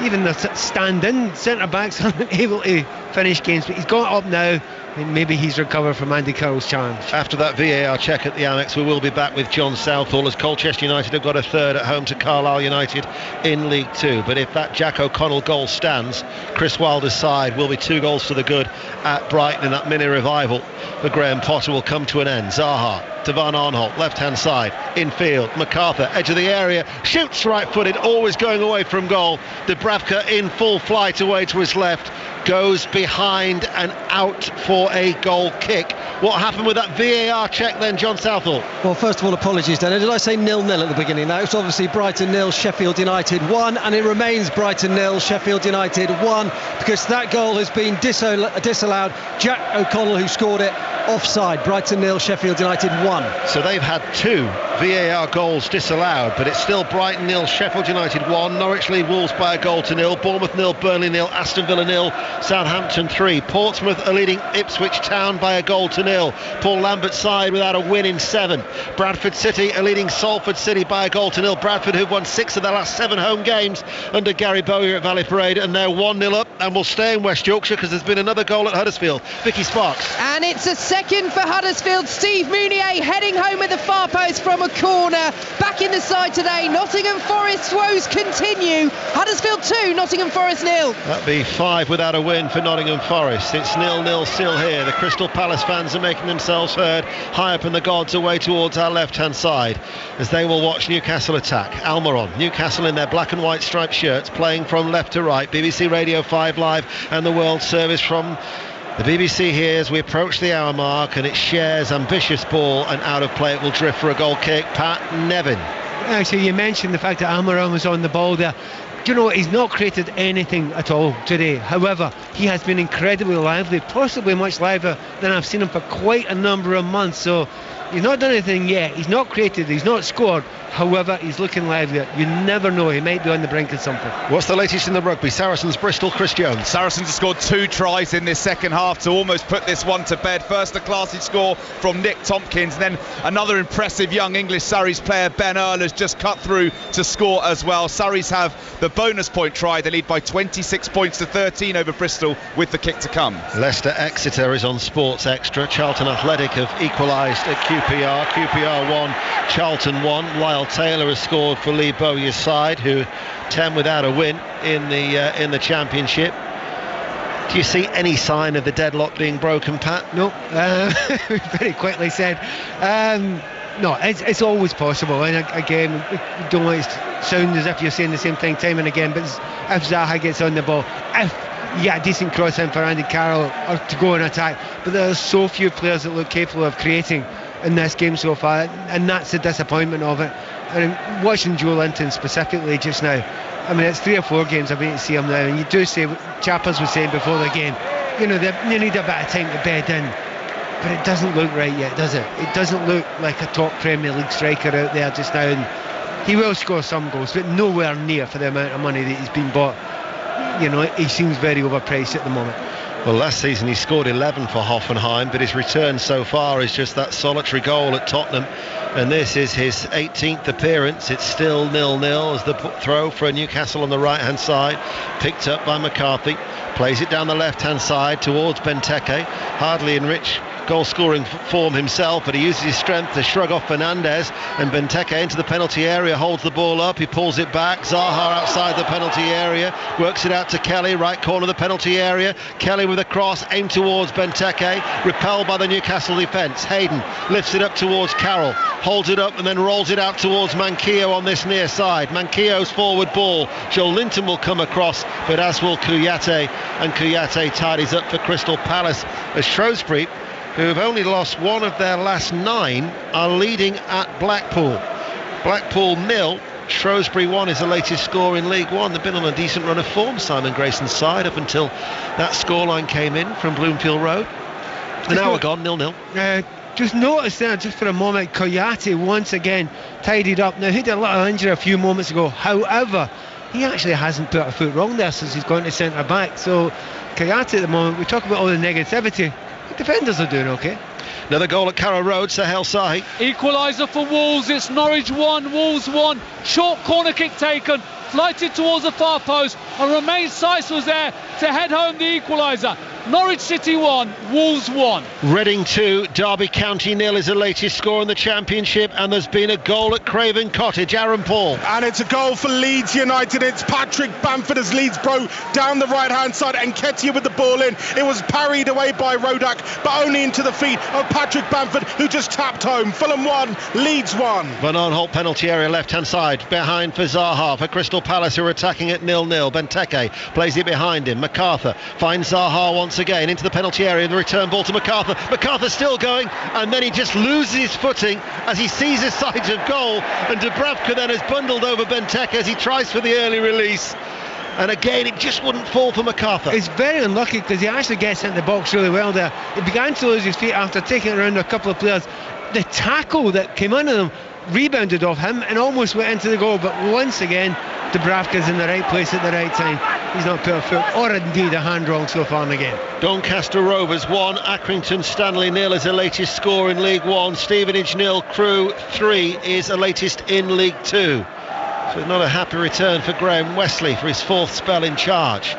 Even the stand-in centre-backs aren't able to finish games, but he's got up now. And maybe he's recovered from Andy Carroll's challenge. After that VAR check at the Amex, we will be back with John Southall, as Colchester United have got a third at home to Carlisle United in League Two. But if that Jack O'Connell goal stands, Chris Wilder's side will be 2 goals to the good at Brighton, and that mini revival for Graham Potter will come to an end. Zaha to Van Arnholt, left-hand side, infield, MacArthur, edge of the area, shoots right-footed, always going away from goal. Dubravka in full flight away to his left, goes behind and out for a goal kick. What happened with that VAR check then, John Southall? Well, first of all, apologies, Dana. Did I say 0-0 at the beginning? That was obviously Brighton 0, Sheffield United 1, and it remains Brighton 0, Sheffield United 1, because that goal has been disallowed. Jack O'Connell, who scored it, offside. Brighton 0, Sheffield United 1. So they've had 2 VAR goals disallowed, but it's still Brighton 0, Sheffield United 1. Norwich lead Wolves by a goal to 0. Bournemouth 0, Burnley 0, Aston Villa 0, Southampton 3. Portsmouth are leading Ipswich Town by a goal to 0. Paul Lambert's side without a win in 7. Bradford City are leading Salford City by a goal to 0. Bradford, who've won 6 of their last 7 home games under Gary Bowyer at Valley Parade, and they're 1-0 up, and will stay in West Yorkshire because there's been another goal at Huddersfield. Vicky Sparks. And it's a second for Huddersfield. Steve Mounier heading home at the far post from a corner. Back in the side today. Nottingham Forest's woes continue. Huddersfield 2, Nottingham Forest 0. That'd be 5 without a win for Nottingham Forest. It's 0-0 still here. The Crystal Palace fans are making themselves heard high up in the gods away towards our left-hand side as they will watch Newcastle attack. Almiron, Newcastle in their black and white striped shirts, playing from left to right. BBC Radio 5 Live and the World Service from the BBC here as we approach the hour mark, and it shares ambitious ball, and out of play it will drift for a goal kick. Pat Nevin. Actually, you mentioned the fact that Almiron was on the ball there. Do you know what? He's not created anything at all today. However, he has been incredibly lively, possibly much livelier than I've seen him for quite a number of months. So he's not done anything yet. He's not created, he's not scored. However, he's looking livelier. You never know, he might be on the brink of something. What's the latest in the rugby? Saracens, Bristol, Chris Jones. Saracens have scored 2 tries in this second half to almost put this one to bed. First a classy score from Nick Tompkins, then another impressive young English Surrey's player, Ben Earl, has just cut through to score as well. Surrey's have the bonus point try. They lead by 26 points to 13 over Bristol with the kick to come. Leicester Exeter is on Sports Extra. Charlton Athletic have equalised at QPR. QPR 1, Charlton 1. Lyle Taylor has scored for Lee Bowyer's side, who 10 without a win in the championship. Do you see any sign of the deadlock being broken, Pat? No, very quickly said. No, it's always possible, and again, we don't want it to sound as if you're saying the same thing time and again, but if Zaha gets on the ball, if you get a decent cross in for Andy Carroll or to go and attack, but there are so few players that look capable of creating in this game so far, and that's the disappointment of it. And watching Joe Linton specifically just now, I mean, it's 3 or 4 games I've been to see him now, and you do say what Chappers was saying before the game, you know, they need a bit of time to bed in, but it doesn't look right yet, does it? It doesn't look like a top Premier League striker out there just now, and he will score some goals, but nowhere near for the amount of money that he's been bought. You know, he seems very overpriced at the moment. Well, last season he scored 11 for Hoffenheim, but his return so far is just that solitary goal at Tottenham, and this is his 18th appearance. It's still 0-0 as the throw for Newcastle on the right hand side, picked up by McCarthy, plays it down the left hand side towards Benteke, hardly in rich goal scoring form himself, but he uses his strength to shrug off Fernandes, and Benteke into the penalty area, holds the ball up, he pulls it back, Zaha outside the penalty area, works it out to Kelly, right corner of the penalty area, Kelly with a cross aimed towards Benteke, repelled by the Newcastle defence. Hayden lifts it up towards Carroll, holds it up and then rolls it out towards Manquillo on this near side. Manquillo's forward ball, Joe Linton will come across, but as will Kouyaté, and Kouyaté tidies up for Crystal Palace as Shrewsbury, who have only lost 1 of their last 9, are leading at Blackpool. Blackpool 0, Shrewsbury 1 is the latest score in League One. They've been on a decent run of form, Simon Grayson's side, up until that scoreline came in from Bloomfield Road. An hour gone, 0-0. Just notice there, just for a moment, Kouyaté once again tidied up. Now, he had a little injury a few moments ago. However, he actually hasn't put a foot wrong there since he's gone to centre back. So Kouyaté at the moment, we talk about all the negativity, the defenders are doing okay. Another goal at Carrow Road, Sahel Sahi. Equaliser for Wolves, it's Norwich 1, Wolves 1. Short corner kick taken, flighted towards the far post, and Romain Saiss was there to head home the equaliser. Norwich City 1, Wolves 1. Reading 2, Derby County 0 is the latest score in the Championship, and there's been a goal at Craven Cottage. Aaron Paul. And it's a goal for Leeds United. It's Patrick Bamford as Leeds broke down the right hand side, and Nketiah with the ball in. It was parried away by Rodak, but only into the feet of Patrick Bamford, who just tapped home. Fulham 1, Leeds 1. Van Aanholt penalty area left hand side, behind for Zaha for Crystal Palace, who are attacking at 0-0. Benteke plays it behind him. MacArthur finds Zaha once again into the penalty area, the return ball to MacArthur. MacArthur still going, and then he just loses his footing as he sees a sight of goal, and Dubravka then has bundled over Benteke as he tries for the early release, and again it just wouldn't fall for MacArthur. It's very unlucky because he actually gets in the box really well there. He began to lose his feet after taking it around a couple of players. The tackle that came under them rebounded off him and almost went into the goal, but once again Dubravka's in the right place at the right time. He's not put a foot or indeed a hand wrong so far in the game. Doncaster Rovers 1, Accrington Stanley 0 is the latest score in League 1. Stevenage 0, Crewe 3 is the latest in League 2. So not a happy return for Graham Wesley for his 4th spell in charge.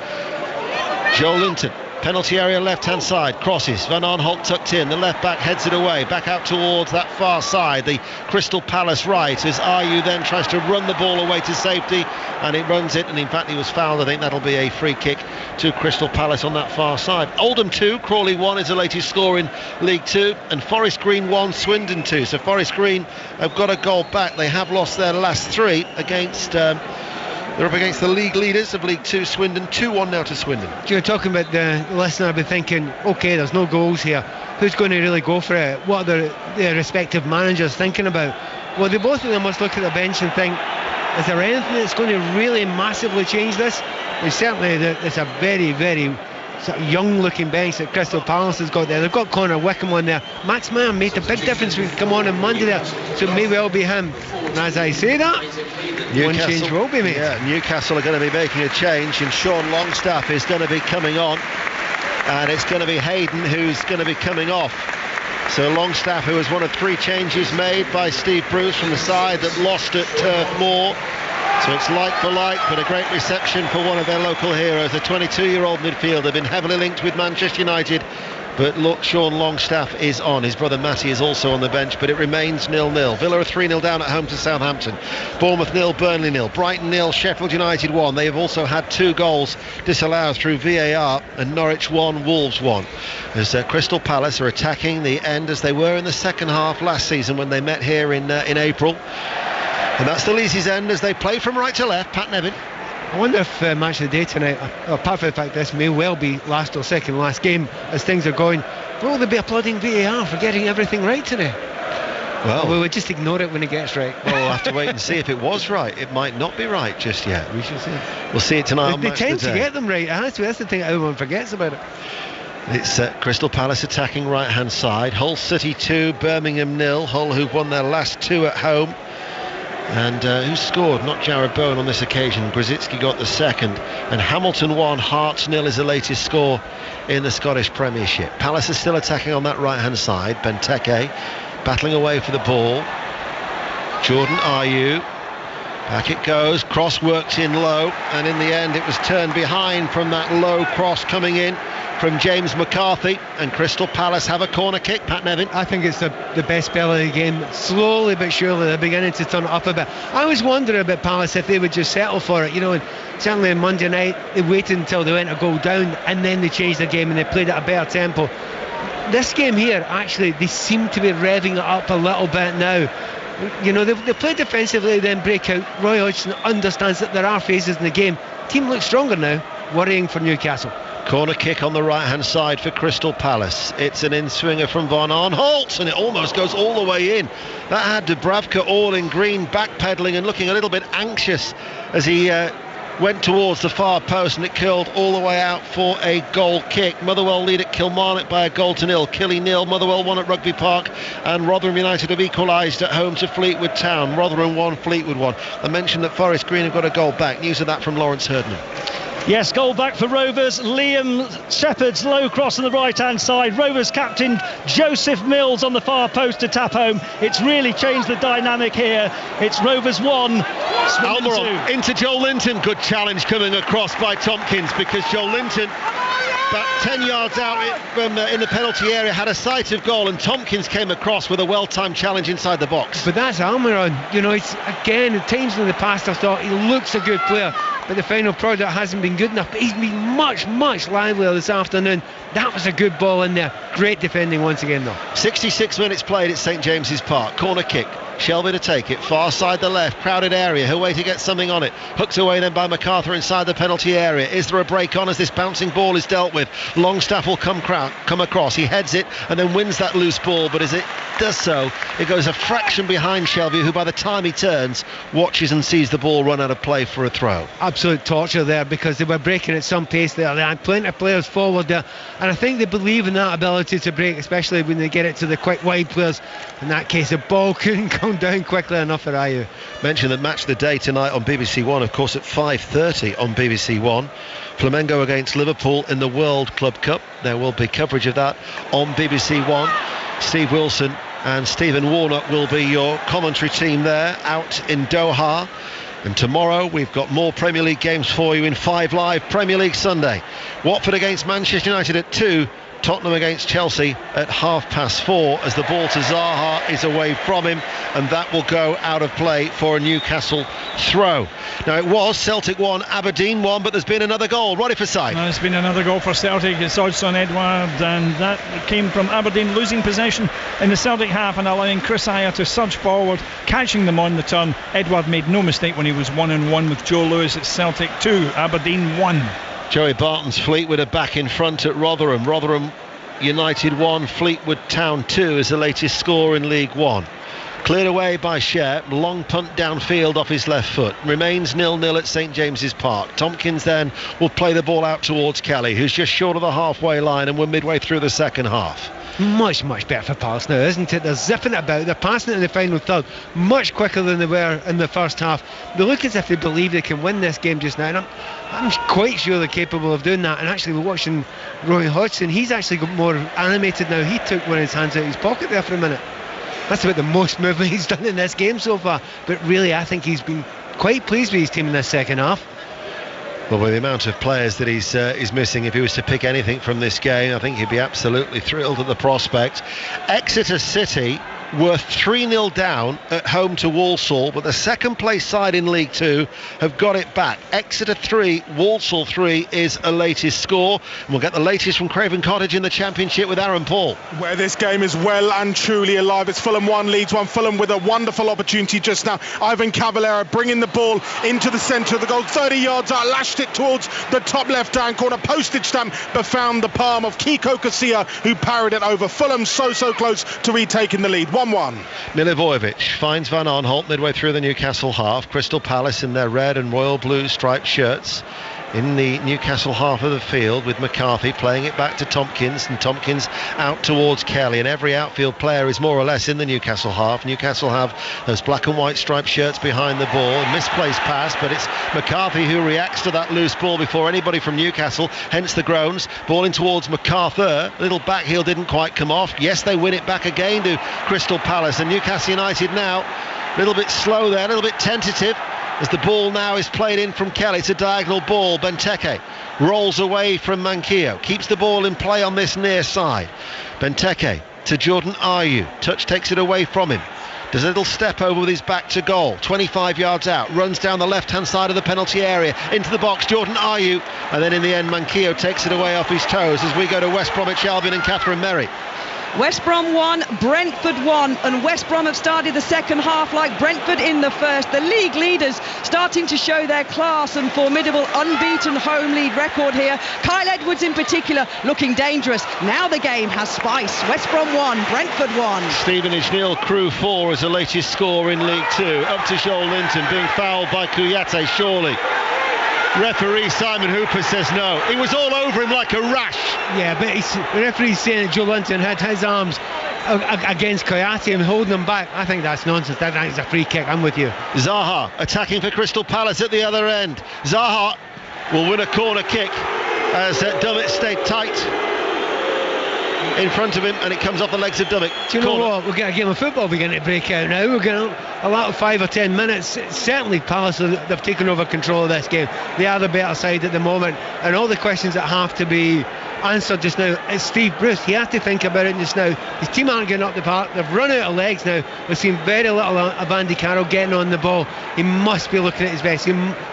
Joe Linton, penalty area left hand side, crosses, Van Aanholt tucked in, the left back heads it away, back out towards that far side, the Crystal Palace right, as Ayew then tries to run the ball away to safety, and it runs it, and in fact he was fouled. I think that'll be a free kick to Crystal Palace on that far side. Oldham 2, Crawley 1 is the latest score in League 2, and Forest Green 1, Swindon 2. So Forest Green have got a goal back. They have lost their last 3 against they're up against the league leaders of League 2, Swindon. 2-1 now to Swindon. You're talking about the listener, I've been thinking, OK, there's no goals here. Who's going to really go for it? What are their respective managers thinking about? Well, they both of them must look at the bench and think, is there anything that's going to really massively change this? And certainly there's a very, very sort of young-looking bench that Crystal Palace has got there. They've got Connor Wickham on there. Max Mann made a big difference when he come on Monday there, so it may well be him. And as I say that, one change will be made. Yeah, Newcastle are going to be making a change, and Sean Longstaff is going to be coming on, and it's going to be Hayden who's going to be coming off. So Longstaff, who was one of 3 changes made by Steve Bruce from the side that lost at Turf Moor. So it's like for like, but a great reception for one of their local heroes, a 22-year-old midfielder, been heavily linked with Manchester United. But look, Sean Longstaff is on. His brother Matty is also on the bench, but it remains 0-0. Villa are 3-0 down at home to Southampton. Bournemouth 0, Burnley 0. Brighton 0, Sheffield United 1. They have also had 2 goals disallowed through VAR, and Norwich 1, Wolves 1. As Crystal Palace are attacking the end as they were in the second half last season when they met here in April. And that still is his end as they play from right to left. Pat Nevin. I wonder if match of the day tonight, apart from the fact this may well be last or second last game as things are going, will they be applauding VAR for getting everything right today? Well, or will we just ignore it when it gets right? Well, we'll have to wait and see if it was right. It might not be right just yet. We shall see. We'll see it tonight on They Match tend of the to Day. get them right. That's the thing everyone forgets about it. It's Crystal Palace attacking right hand side. Hull City 2, Birmingham 0. Hull, who've won their last 2 at home. And who scored? Not Jarrod Bowen on this occasion. Grzycki got the second. And Hamilton 1, Hearts 0 is the latest score in the Scottish Premiership. Palace is still attacking on that right hand side. Benteke battling away for the ball. Jordan Ayew. Back it goes. Cross worked in low. And in the end it was turned behind from that low cross coming in from James McCarthy, and Crystal Palace have a corner kick. Pat Nevin. I think it's the best spell of the game. Slowly but surely they're beginning to turn it up a bit. I was wondering about Palace if they would just settle for it, and certainly on Monday night they waited until they went a goal down and then they changed their game and they played at a better tempo. This game here, actually, they seem to be revving it up a little bit now. They play defensively, then break out. Roy Hodgson understands that there are phases in the game. Team looks stronger now, worrying for Newcastle. Corner kick on the right hand side for Crystal Palace. It's an in-swinger from Van Aanholt, and it almost goes all the way in. That had Dubravka all in green, backpedaling and looking a little bit anxious as he went towards the far post, and it curled all the way out for a goal kick. Motherwell lead at Kilmarnock by 1-0. Killy 0, Motherwell 1 at Rugby Park, and Rotherham United have equalised at home to Fleetwood Town. Rotherham 1, Fleetwood 1. I mentioned that Forest Green have got a goal back. News of that from Lawrence Herdman. Yes, goal back for Rovers. Liam Shepherd's low cross on the right-hand side. Rovers captain Joseph Mills on the far post to tap home. It's really changed the dynamic here. It's Rovers 1, Almiron 2. Into Joel Linton. Good challenge coming across by Tompkins, because Joel Linton, about 10 yards out in the penalty area, had a sight of goal, and Tompkins came across with a well-timed challenge inside the box. But that's Almiron. It's again, at times in the past I thought he looks a good player, but the final product hasn't been good enough. But he's been much livelier this afternoon. That was a good ball in there. Great defending once again though. 66 minutes played at St James's Park. Corner kick. Shelby to take it, far side the left, crowded area, her way to get something on it, hooked away then by MacArthur inside the penalty area. Is there a break on as this bouncing ball is dealt with? Longstaff will come across, he heads it and then wins that loose ball, but as it does so, it goes a fraction behind Shelby, who by the time he turns, watches and sees the ball run out of play for a throw. Absolute torture there, because they were breaking at some pace there. They had plenty of players forward there, and I think they believe in that ability to break, especially when they get it to the quick wide players. In that case, the ball couldn't come down quickly enough for Ayew. Mention that Match of the Day tonight on BBC One, of course, at 5:30 on BBC One. Flamengo against Liverpool in the World Club Cup. There will be coverage of that on BBC One. Steve Wilson and Stephen Warnock will be your commentary team there out in Doha. And tomorrow we've got more Premier League games for you in 5 Live Premier League Sunday. Watford against Manchester United at 2. Tottenham against Chelsea at 4:30, as the ball to Zaha is away from him, and that will go out of play for a Newcastle throw. Now it was Celtic 1, Aberdeen 1, but there's been another goal. Roddy Forsyth. There's been another goal for Celtic. It's Odsonne Edouard, and that came from Aberdeen losing possession in the Celtic half and allowing Chris Ayer to surge forward, catching them on the turn. Edouard made no mistake when he was 1-on-1 with Joe Lewis. It's Celtic 2, Aberdeen 1. Joey Barton's Fleetwood are back in front at Rotherham. Rotherham United 1, Fleetwood Town 2 is the latest score in League One. Cleared away by Sher, long punt downfield off his left foot. Remains 0-0 at St James's Park. Tompkins then will play the ball out towards Kelly, who's just short of the halfway line, and we're midway through the second half. Much better for Palace now, isn't it? They're zipping it about, they're passing it in the final third much quicker than they were in the first half. They look as if they believe they can win this game just now, and I'm quite sure they're capable of doing that. And actually, we're watching Roy Hodgson, he's actually got more animated now. He took one of his hands out of his pocket there for a minute. That's about the most movement he's done in this game so far, but really I think he's been quite pleased with his team in this second half. Well, with the amount of players that he's missing, if he was to pick anything from this game, I think he'd be absolutely thrilled at the prospect. Exeter City were 3-0 down at home to Walsall, but the second place side in League Two have got it back. Exeter 3, Walsall 3 is a latest score, and we'll get the latest from Craven Cottage in the Championship with Aaron Paul. Where this game is well and truly alive. It's Fulham 1, Leeds 1. Fulham with a wonderful opportunity just now. Ivan Cavallera bringing the ball into the centre of the goal, 30 yards out, lashed it towards the top left-hand corner, postage stamp, but found the palm of Kiko Casilla, who parried it over. Fulham so close to retaking the lead, 1-1. Milivojevic finds Van Aanholt midway through the Newcastle half. Crystal Palace in their red and royal blue striped shirts in the Newcastle half of the field, with McCarthy playing it back to Tompkins, and Tompkins out towards Kelly, and every outfield player is more or less in the Newcastle half. Newcastle have those black and white striped shirts behind the ball. A misplaced pass, but it's McCarthy who reacts to that loose ball before anybody from Newcastle, hence the groans. Ball in towards MacArthur, little back heel didn't quite come off. Yes, they win it back again to Crystal Palace, and Newcastle United now a little bit slow there, a little bit tentative, as the ball now is played in from Kelly. It's a diagonal ball. Benteke rolls away from Manquillo, keeps the ball in play on this near side. Benteke to Jordan Ayew, touch takes it away from him, does a little step over with his back to goal, 25 yards out, runs down the left hand side of the penalty area into the box, Jordan Ayew, and then in the end Manquillo takes it away off his toes as we go to West Bromwich Albion and Catherine Merry. West Brom 1, Brentford 1, and West Brom have started the second half like Brentford in the first. The league leaders starting to show their class and formidable unbeaten home lead record here. Kyle Edwards in particular looking dangerous. Now the game has spice. West Brom 1, Brentford 1. Stevenage 0, Crewe 4 is the latest score in League 2. Up to Joel Linton, being fouled by Kouyaté, surely. Referee Simon Hooper says no. He was all over him like a rash. Yeah, but the referee's saying that Joe Linton had his arms against Kouyaté and holding him back. I think that's nonsense. That is a free kick. I'm with you. Zaha attacking for Crystal Palace at the other end. Zaha will win a corner kick as Dummett stayed tight in front of him, and it comes off the legs of Dummett. Do you know what? We've got a game of football beginning to break out now. We're going to allow 5 or 10 minutes. Certainly Palace, they've taken over control of this game. They are the better side at the moment, and all the questions that have to be answered just now, it's Steve Bruce. He has to think about it just now. His team aren't getting up the park. They've run out of legs now. We've seen very little of Andy Carroll getting on the ball. He must be looking at his best.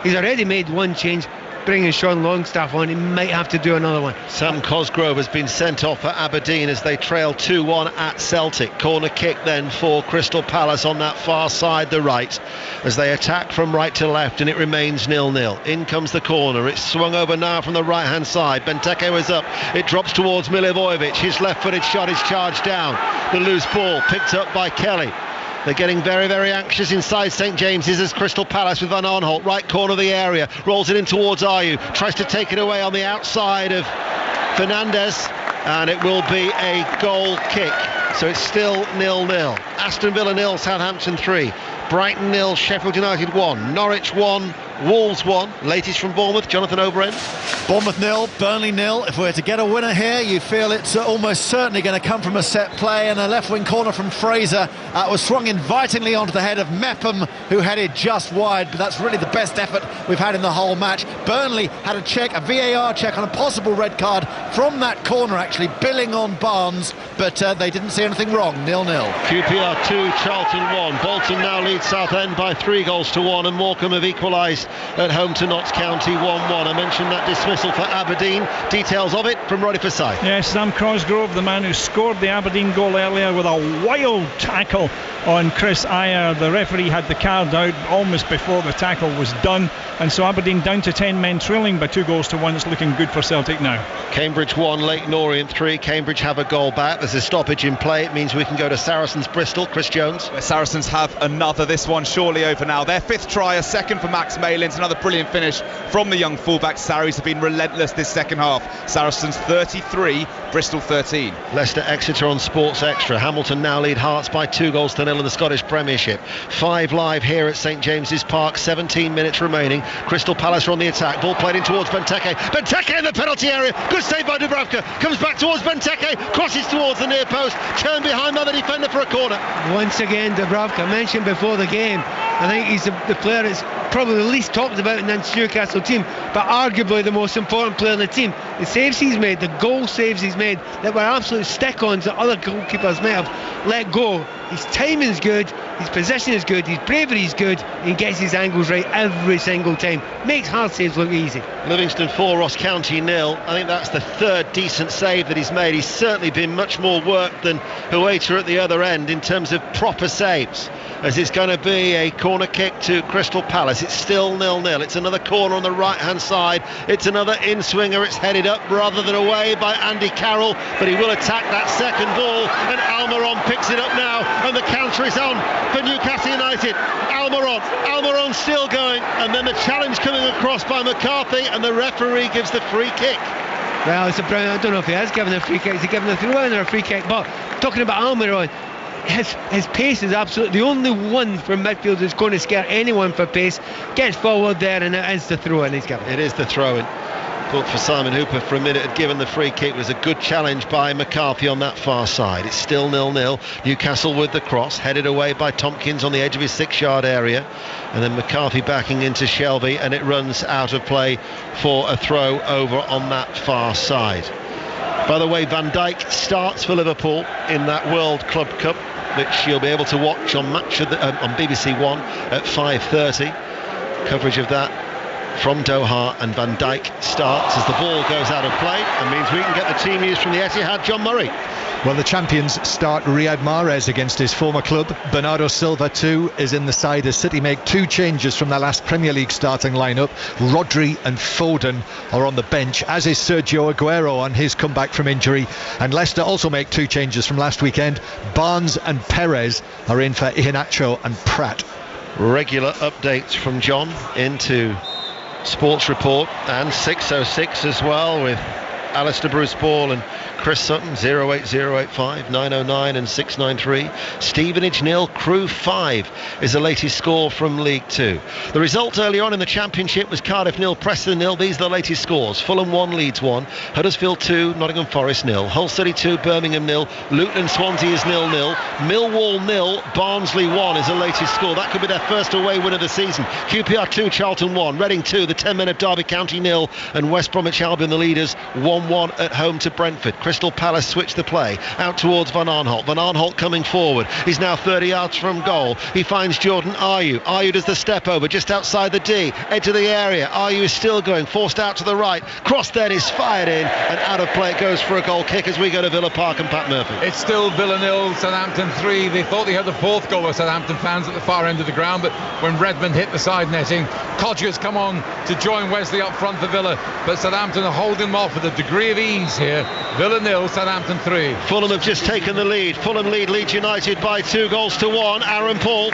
He's already made one change, bringing Sean Longstaff on. He might have to do another one. Sam Cosgrove has been sent off for Aberdeen as they trail 2-1 at Celtic. Corner kick then for Crystal Palace on that far side, the right, as they attack from right to left, and it remains 0-0. In comes the corner. It's swung over now from the right hand side. Benteke was up. It drops towards Milivojevic. His left-footed shot is charged down. The loose ball picked up by Kelly. They're getting very, very anxious inside St James's as Crystal Palace with Van Aanholt, right corner of the area, rolls it in towards Ayew, tries to take it away on the outside of Fernandez, and it will be a goal kick. So it's still 0-0. Aston Villa 0, Southampton 3. Brighton 0, Sheffield United 1. Norwich 1, Wolves 1. Latest from Bournemouth, Jonathan Overend. Bournemouth 0, Burnley 0. If we're to get a winner here, you feel it's almost certainly going to come from a set play, and a left-wing corner from Fraser was swung invitingly onto the head of Mepham, who headed just wide, but that's really the best effort we've had in the whole match. Burnley had a VAR check on a possible red card from that corner, actually billing on Barnes, but they didn't see anything wrong. 0-0. QPR 2, Charlton 1. Bolton now leads Southend by 3-1, and Morecambe have equalised at home to Notts County 1-1. I mentioned that dismissal for Aberdeen. Details of it from Roddy Forsyth. Yes, Sam Cosgrove, the man who scored the Aberdeen goal earlier with a wild tackle on Chris Ayer. The referee had the card out almost before the tackle was done, and so Aberdeen down to 10 men, trailing by 2-1. It's looking good for Celtic now. Cambridge 1, Leyton Orient 3. Cambridge have a goal back. There's a stoppage in play. It means we can go to Saracens Bristol. Chris Jones. Saracens have another, this one surely over now. Their fifth try, a second for Max Malins. Another brilliant finish from the young fullback. Sarries have been relentless this second half. Saracens 33, Bristol 13. Leicester Exeter on Sports Extra. Hamilton now lead Hearts by 2-0 in the Scottish Premiership. 5 live here at St James's Park. 17 minutes remaining. Crystal Palace are on the attack. Ball played in towards Benteke. Benteke in the penalty area. Good save by Dubravka. Comes back towards Benteke. Crosses towards the near post. Turned behind by the defender for a corner. Once again, Dubravka, mentioned before the game, I think he's the player that's probably the least talked about in this Newcastle team, but arguably the most important player in the team. The saves he's made, the goal saves he's made, that were absolute stick-ons that other goalkeepers may have let go. His timing's good, his position is good, his bravery is good, and he gets his angles right every single time. Makes hard saves look easy. Livingston 4, Ross County 0. I think that's the third decent save that he's made. He's certainly been much more work than Hueta at the other end in terms of proper saves, as it's going to be a corner kick to Crystal Palace. It's still 0-0. It's another corner on the right hand side. It's another in-swinger. It's headed up rather than away by Andy Carroll, but he will attack that second ball, and Almiron picks it up now, and the counter is on for Newcastle United. Almiron still going, and then the challenge coming across by McCarthy, and the referee gives the free kick. Well, it's a brilliant. I don't know if he has given a free kick. Is he given a throw-in or a free kick? But talking about Almiron, his pace is absolutely the only one from midfield that's going to scare anyone for pace. Gets forward there, and it is the throw-in he's given. It is the throw-in. Thought for Simon Hooper for a minute had given the free kick. It was a good challenge by McCarthy on that far side. It's still 0-0. Newcastle with the cross, headed away by Tompkins on the edge of his 6-yard area, and then McCarthy backing into Shelby, and it runs out of play for a throw over on that far side. By the way, Van Dijk starts for Liverpool in that World Club Cup, which you'll be able to watch on on BBC One at 5:30. Coverage of that from Doha, and Van Dijk starts as the ball goes out of play, and means we can get the team news from the Etihad. John Murray. Well, the champions start Riyad Mahrez against his former club. Bernardo Silva too is in the side as City make 2 changes from their last Premier League starting lineup. Rodri and Foden are on the bench, as is Sergio Aguero on his comeback from injury. And Leicester also make 2 changes from last weekend. Barnes and Perez are in for Iheanacho and Pratt. Regular updates from John into Sports Report and 606 as well, with Alistair Bruce Ball and Chris Sutton. 08085 909 and 693. Stevenage 0, Crewe 5 is the latest score from League 2. The result earlier on in the Championship was Cardiff 0, Preston 0. These are the latest scores. Fulham 1, Leeds 1, Huddersfield 2, Nottingham Forest 0, Hull City 2, Birmingham 0, Luton Swansea is 0-0, Millwall 0, Barnsley 1 is the latest score. That could be their first away win of the season. QPR 2, Charlton 1, Reading 2, the 10 men of Derby County 0, and West Bromwich Albion the leaders 1-1 at home to Brentford. Crystal Palace switch the play out towards Van Aanholt. Van Aanholt coming forward. He's now 30 yards from goal. He finds Jordan Ayew. Ayew does the step over just outside the D, edge of the area. Ayew is still going, forced out to the right. Cross then is fired in, and out of play. It goes for a goal kick as we go to Villa Park and Pat Murphy. It's still Villa 0, Southampton 3. They thought they had the 4th goal of Southampton fans at the far end of the ground, but when Redmond hit the side netting, Codger's come on to join Wesley up front for Villa, but Southampton are holding them off with a degree of ease here. Villa 0, Southampton 3. Fulham have just taken the lead. Fulham lead Leeds United by 2-1. Aaron Paul.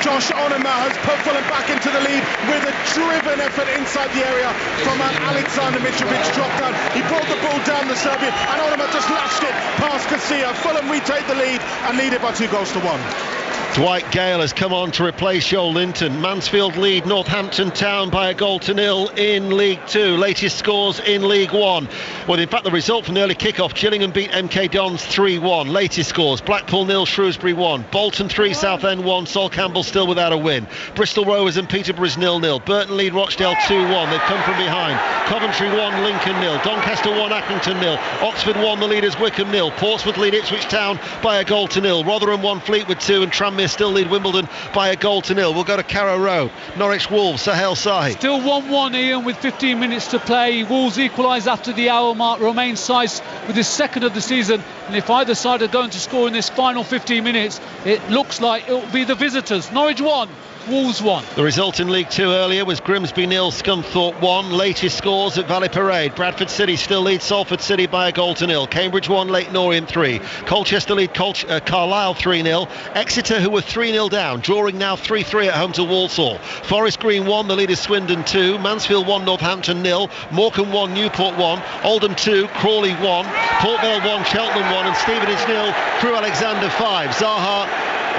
Josh Onoma has put Fulham back into the lead with a driven effort inside the area from Alexander Mitrovic. Dropped down, he brought the ball down the Serbian, and Onoma just lashed it past Casilla. Fulham retake the lead and lead it by 2-1. Dwight Gale has come on to replace Joel Linton. Mansfield lead Northampton Town by 1-0 in League 2. Latest scores in League 1. Well, in fact, the result from the early kick-off, Gillingham beat MK Dons 3-1. Latest scores, Blackpool 0, Shrewsbury 1. Bolton 3, Southend 1. Sol Campbell still without a win. Bristol Rovers and Peterborough's 0-0. Burton lead Rochdale 2-1. They've come from behind. Coventry 1, Lincoln 0. Doncaster 1, Accrington 0. Oxford 1, the leaders Wickham 0. Portsmouth lead Ipswich Town by 1-0. Rotherham 1, Fleetwood 2, and Tranmere still lead Wimbledon by 1-0. We'll go to Carrow Road. Norwich Wolves, Sahel Sahi. Still 1-1, Ian, with 15 minutes to play. Wolves equalise after the hour mark. Romain Saiss with his 2nd of the season, and if either side are going to score in this final 15 minutes, it looks like it'll be the visitors. Norwich 1, Wolves 1. The result in League 2 earlier was Grimsby 0, Scunthorpe 1. Latest scores at Valley Parade. Bradford City still leads Salford City by 1-0. Cambridge 1, Leyton Orient 3. Colchester lead Carlisle 3-0. Exeter, who were 3-0 down, drawing now 3-3 at home to Walsall. Forest Green 1, the leaders Swindon 2. Mansfield 1, Northampton 0. Morecambe 1, Newport 1. Oldham 2, Crawley 1. Port Vale 1, Cheltenham 1. And Stevenage 0, Crewe Alexander 5. Zaha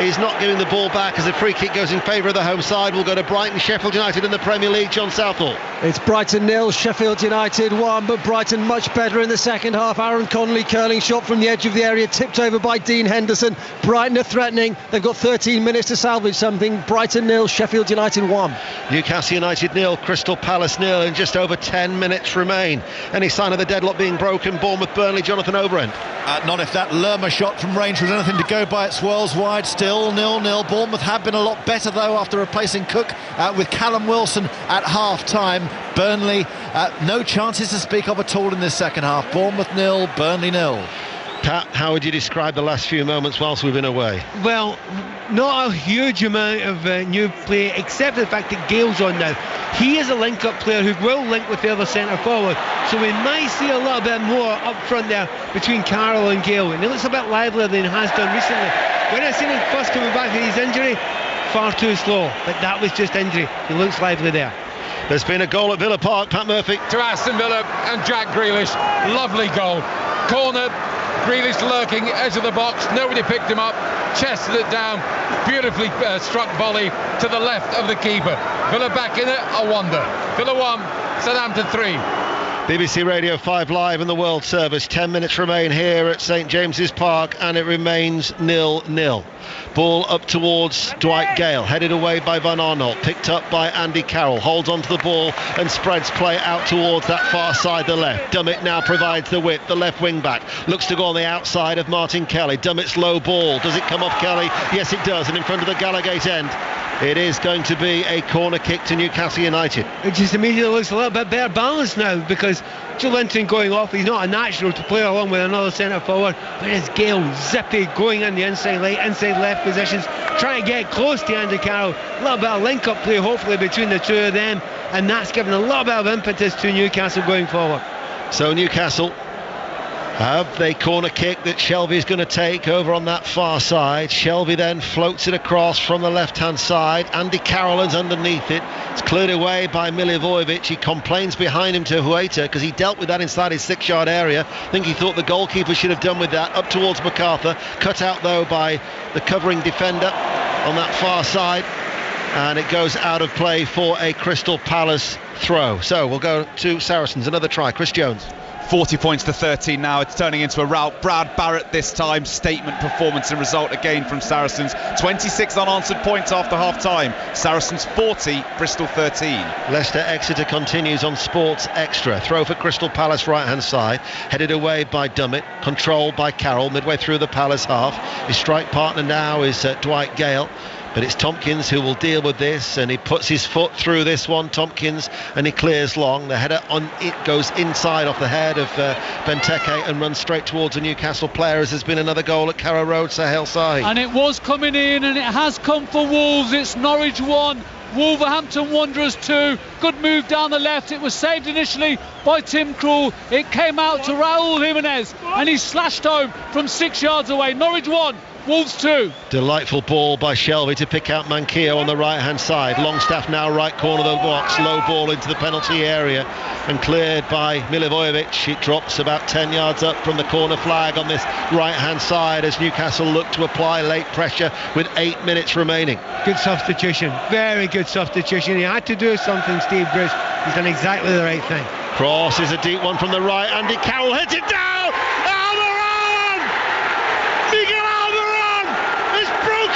is not giving the ball back as a free kick goes in favour of the home side. We'll go to Brighton, Sheffield United in the Premier League. John Southall. It's Brighton 0, Sheffield United 1, but Brighton much better in the second half. Aaron Connolly curling shot from the edge of the area, tipped over by Dean Henderson. Brighton are threatening. They've got 13 minutes to salvage something. Brighton 0, Sheffield United 1. Newcastle United 0, Crystal Palace 0, and just over 10 minutes remain. Any sign of the deadlock being broken? Bournemouth, Burnley, Jonathan Overend. Not if that Lerma shot from range was anything to go by. It swirls wide, still 0-0. Bournemouth have been a lot better though after replacing Cook with Callum Wilson at half-time. Burnley, no chances to speak of at all in this second half. Bournemouth 0, Burnley 0. Pat, how would you describe the last few moments whilst we've been away? Well, not a huge amount of new play, except for the fact that Gale's on now. He is a link-up player who will link with the other centre forward, so we might see a little bit more up front there between Carroll and Gale, and he looks a bit livelier than he has done recently. When I seen him first coming back from his injury, far too slow, but that was just injury. He looks lively there. There's been a goal at Villa Park, Pat Murphy. To Aston Villa and Jack Grealish, lovely goal. Corner, Grealish lurking, edge of the box, nobody picked him up, chested it down, beautifully struck volley to the left of the keeper. Villa back in it, a wonder. Villa 1, Southampton 3. BBC Radio 5 Live in the World Service. 10 minutes remain here at St James's Park, and it remains 0-0. Ball up towards Dwight Gale, headed away by Van Arnold, picked up by Andy Carroll, holds onto the ball and spreads play out towards that far side, the left. Dummett now provides the width, the left wing back looks to go on the outside of Martin Kelly. Dummett's low ball, does it come off Kelly? Yes it does, and in front of the Gallagate end it is going to be a corner kick to Newcastle United. It just immediately looks a little bit better balanced now, because Joe Linton going off, he's not a natural to play along with another centre forward, but it's Gale zippy going in the inside left positions, trying to get close to Andy Carroll. A little bit of link up play hopefully between the two of them, and that's given a little bit of impetus to Newcastle going forward. So Newcastle have the corner kick that Shelby's going to take over on that far side. Shelby then floats it across from the left hand side. Andy Carroll is underneath it. It's cleared away by Milivojevic. He complains behind him to Hueta because he dealt with that inside his 6-yard area. I think he thought the goalkeeper should have done with that. Up towards MacArthur, cut out though by the covering defender on that far side, and it goes out of play for a Crystal Palace throw. So we'll go to Saracens. Another try. Chris Jones. 40 points to 13 now. It's turning into a rout. Brad Barrett this time. Statement performance and result again from Saracens. 26 unanswered points after half-time. Saracens 40, Bristol 13. Leicester Exeter continues on Sports Extra. Throw for Crystal Palace right-hand side. Headed away by Dummett. Controlled by Carroll midway through the Palace half. His strike partner now is Dwight Gale. But it's Tompkins who will deal with this, and he puts his foot through this one, Tompkins, and he clears long. The header on it goes inside off the head of Benteke and runs straight towards a Newcastle player, as there's been another goal at Carrow Road, Sahel Sahi. And it was coming in, and it has come for Wolves. It's Norwich 1, Wolverhampton Wanderers 2. Good move down the left. It was saved initially by Tim Krul. It came out to Raul Jimenez, and he slashed home from 6 yards away. Norwich 1, Wolves 2. Delightful ball by Shelby to pick out Manquillo on the right hand side. Longstaff now right corner of the box, low ball into the penalty area and cleared by Milivojevic. It drops about 10 yards up from the corner flag on this right hand side as Newcastle look to apply late pressure with 8 minutes remaining. Good substitution, very good substitution. He had to do something, Steve Bruce. He's done exactly the right thing. Cross is a deep one from the right. Andy Carroll heads it down.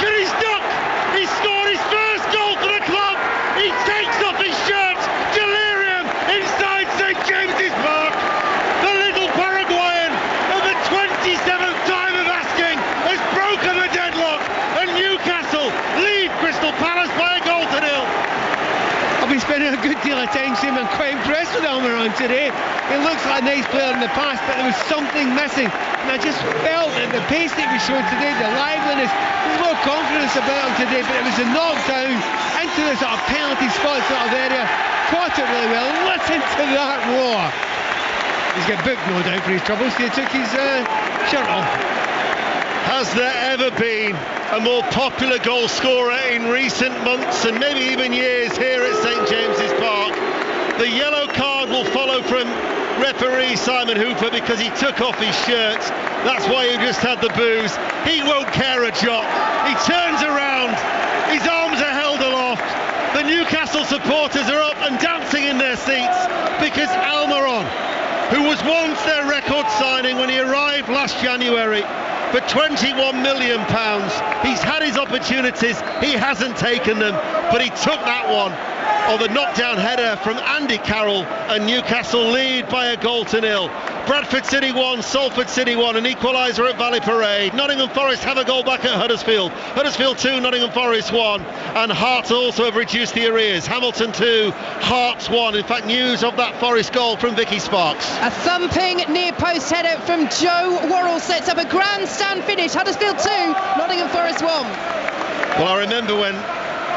He's duck. He scored his first goal for the club. He takes off his shirt. Delirium inside St James's Park. The little Paraguayan, at the 27th time of asking, has broken the deadlock, and Newcastle lead Crystal Palace by a goal to nil. I've been spending a good deal of time seeing him. I'm quite impressed with Almiron today. He looks like a nice player in the past, but there was something missing, and I just felt that the pace that he was showing today, the liveliness, there's more confidence about him today, but it was a knockdown into the sort of penalty spot sort of area. Caught it really well. Listen to that roar. He's got booked, no doubt, for his troubles. He took his shirt off. Has there ever been a more popular goal scorer in recent months and maybe even years here at St James's Park? The yellow card will follow from referee Simon Hooper because he took off his shirt. That's why he just had the boos. He won't care a jot. He turns around. His arms are held aloft. The The Newcastle supporters are up and dancing in their seats because Almiron, who was once their record signing when he arrived last January for £21 million, he's had his opportunities, he hasn't taken them, but he took that one on the knockdown header from Andy Carroll, and Newcastle lead by a goal to nil. Bradford City 1, Salford City 1, an equaliser at Valley Parade. Nottingham Forest have a goal back at Huddersfield. Huddersfield 2, Nottingham Forest 1, and Hearts also have reduced the arrears. Hamilton 2, Hearts 1. In fact, news of that Forest goal from Vicky Sparks. A thumping near post header from Joe Worrell sets up a grandstand finish. Huddersfield 2, Nottingham Forest 1. Well, I remember when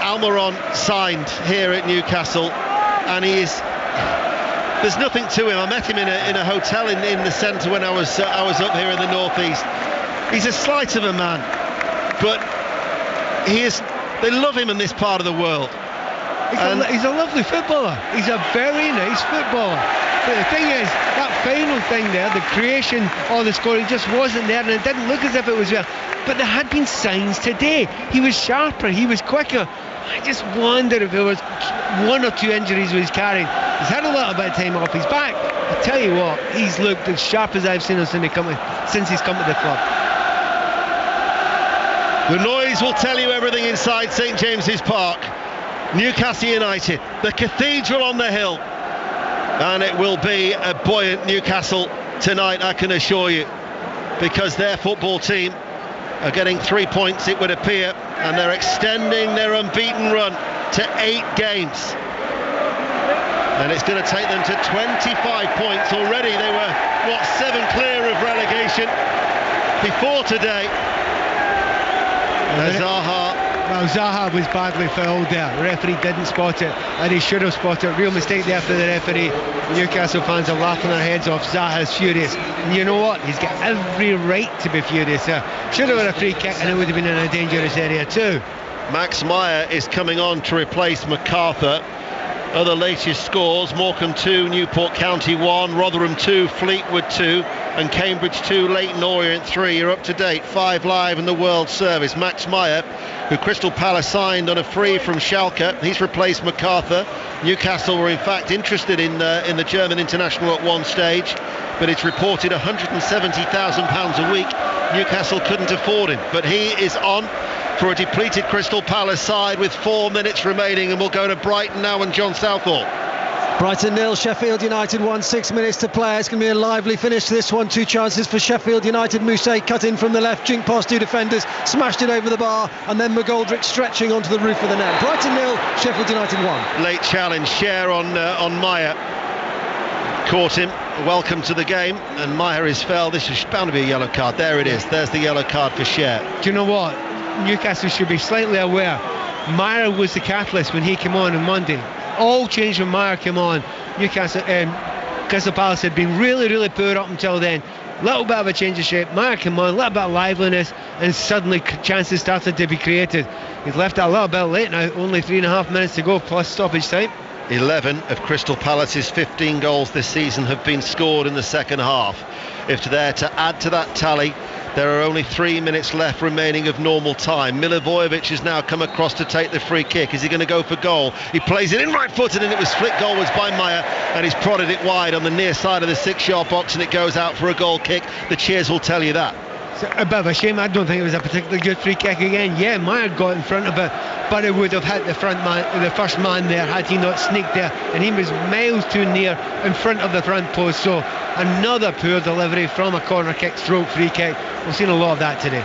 Almiron signed here at Newcastle, and there's nothing to him. I met him in a hotel in the centre when I was up here in the northeast. He's a slight of a man, but they love him in this part of the world. He's a lovely footballer. He's a very nice footballer. But the thing is, that final thing there, the creation or the scoring just wasn't there, and it didn't look as if it was there. But there had been signs today. He was sharper, he was quicker. I just wonder if there was one or two injuries he was carrying. He's had a little bit of time off his back. I tell you what, he's looked as sharp as I've seen him since he's come to the club. The noise will tell you everything inside St James's Park. Newcastle United, the cathedral on the hill, and it will be a buoyant Newcastle tonight, I can assure you, because their football team are getting 3 points, it would appear, and they're extending their unbeaten run to 8 games, and it's going to take them to 25 points already. They were 7 clear of relegation before today. Zaha was badly fouled there. The referee didn't spot it, and he should have spotted it. Real mistake there for the referee. Newcastle fans are laughing their heads off. Zaha's furious, and you know what? He's got every right to be furious there. Should have been a free kick, and it would have been in a dangerous area too. Max Meyer is coming on to replace MacArthur. Other latest scores: Morecambe 2, Newport County 1, Rotherham 2, Fleetwood 2, and Cambridge 2, Leyton Orient 3. You're up to date. 5 Live in the World Service. Max Meyer, who Crystal Palace signed on a free from Schalke, he's replaced MacArthur. Newcastle were in fact interested in the German international at one stage, but it's reported £170,000 a week. Newcastle couldn't afford him, but he is on for a depleted Crystal Palace side with 4 minutes remaining, and we'll go to Brighton now and John Southall. Brighton 0, Sheffield United 1, 6 minutes to play. It's going to be a lively finish to this one. 2 chances for Sheffield United. Mousset cut in from the left, jinked past 2 defenders, smashed it over the bar, and then McGoldrick stretching onto the roof of the net. Brighton 0, Sheffield United 1. Late challenge, Scher on Meyer. Caught him, welcome to the game, and Meyer is fell. This is bound to be a yellow card. There it is, there's the yellow card for Scher. Do you know what? Newcastle should be slightly aware. Meyer was the catalyst when he came on Monday. All changed when Meyer came on. Crystal Palace had been really, really poor up until then. Little bit of a change of shape. Meyer came on, a little bit of liveliness, and suddenly chances started to be created. He's left it a little bit late now, only 3.5 minutes to go plus stoppage time. 11 of Crystal Palace's 15 goals this season have been scored in the second half. If they're to add to that tally, there are only 3 minutes left remaining of normal time. Milivojevic has now come across to take the free kick. Is he going to go for goal? He plays it in right-footed, and it was flicked goalwards by Meyer, and he's prodded it wide on the near side of the 6-yard box, and it goes out for a goal kick. The cheers will tell you that. It's a bit of a shame. I don't think it was a particularly good free kick again. Yeah, Meyer got in front of it, but it would have hit the first man there had he not sneaked there, and he was miles too near in front of the front post. So another poor delivery from a corner kick stroke free kick. We've seen a lot of that today.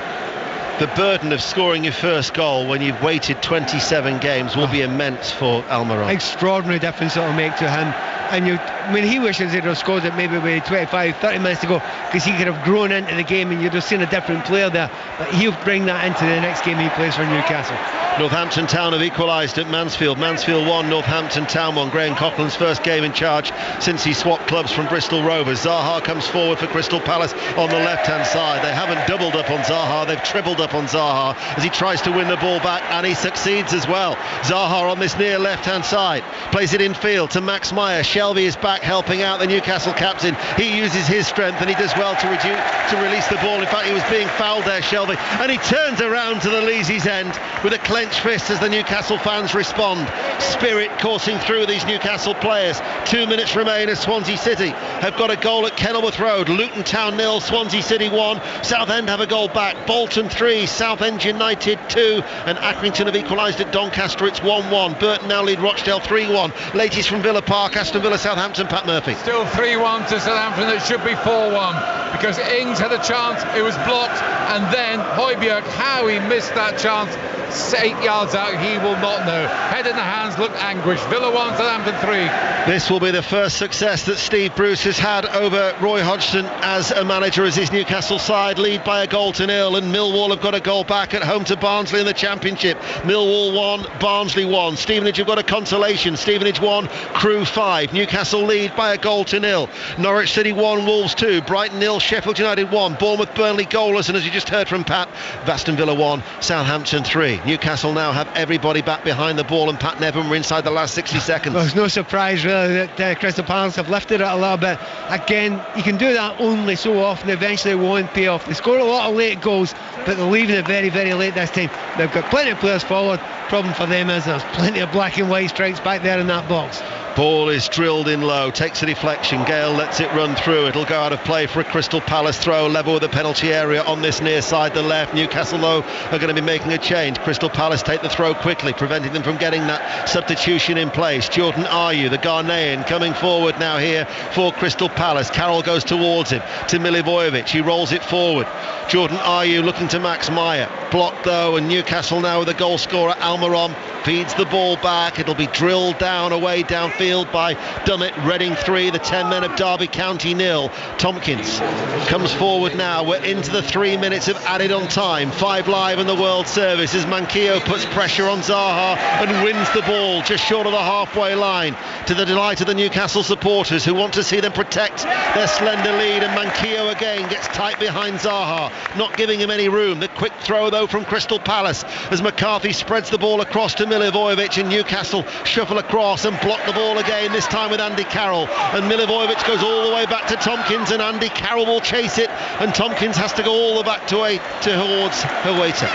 The burden of scoring your first goal when you've waited 27 games will be immense for Almiron. Extraordinary difference it'll make to him. And he wishes he'd have scored it maybe with 25, 30 minutes to go, because he could have grown into the game and you'd have seen a different player there. But he'll bring that into the next game he plays for Newcastle. Northampton Town have equalised at Mansfield. Mansfield 1, Northampton Town 1. Graham Coughlin's first game in charge since he swapped clubs from Bristol Rovers. Zaha comes forward for Crystal Palace on the left-hand side. They haven't doubled up on Zaha, they've tripled up on Zaha as he tries to win the ball back, and he succeeds as well. Zaha on this near left-hand side plays it in field to Max Meyer. Shelvey is back helping out the Newcastle captain. He uses his strength and he does well to release the ball. In fact, he was being fouled there, Shelvey, and he turns around to the Leazy's end with a clenched fist as the Newcastle fans respond. Spirit coursing through these Newcastle players. 2 minutes remain as Swansea City have got a goal at Kenilworth Road. Luton Town 0, Swansea City 1. Southend have a goal back. Bolton 3, Southend United 2, and Accrington have equalised at Doncaster. It's 1-1. Burton now lead Rochdale 3-1. Latest from Villa Park, Aston Villa, Southampton. Pat Murphy. Still 3-1 to Southampton. It should be 4-1 because Ings had a chance, it was blocked, and then Højbjerg, how he missed that chance 8 yards out, he will not know. Head in the hands, look anguished. Villa 1, Southampton 3. This will be the first success that Steve Bruce has had over Roy Hodgson as a manager, as his Newcastle side lead by a goal to nil, and Millwall have got a goal back at home to Barnsley in the Championship. Millwall 1, Barnsley 1. Stevenage have got a consolation. Stevenage 1, Crewe 5. Newcastle lead by a goal to nil. Norwich City 1, Wolves 2. Brighton 0, Sheffield United 1. Bournemouth, Burnley goalless, and as you just heard from Pat, Aston Villa 1, Southampton 3. Newcastle now have everybody back behind the ball, and Pat Nevin were inside the last 60 seconds. Well, it's no surprise really that Crystal Palace have lifted it a little bit. Again, you can do that only so often. Eventually it won't pay off. They score a lot of late goals, but they're leaving it very, very late this time. They've got plenty of players forward. Problem for them is there's plenty of black and white strikes back there in that box. Ball is drilled in low, takes a deflection. Gale lets it run through. It'll go out of play for a Crystal Palace throw, level with the penalty area on this near side, the left. Newcastle, though, are going to be making a change. Crystal Palace take the throw quickly, preventing them from getting that substitution in place. Jordan Ayew, the Ghanaian, coming forward now here for Crystal Palace. Carroll goes towards him, to Milivojevic. He rolls it forward. Jordan Ayew looking to Max Meyer. Blocked, though, and Newcastle now with a goal scorer, Almiron, feeds the ball back. It'll be drilled down, away downfield by Dummett. Reading 3, the 10 men of Derby County 0. Tompkins comes forward now. We're into the 3 minutes of added on time. 5 Live in the World Service as Manquillo puts pressure on Zaha and wins the ball just short of the halfway line, to the delight of the Newcastle supporters who want to see them protect their slender lead. And Manquillo again gets tight behind Zaha, not giving him any room. The quick throw though from Crystal Palace as McCarthy spreads the ball across to Milivojevic, and Newcastle shuffle across and block the ball again, this time with Andy Carroll, and Milivojevic goes all the way back to Tompkins, and Andy Carroll will chase it, and Tompkins has to go all the way back towards Huerta.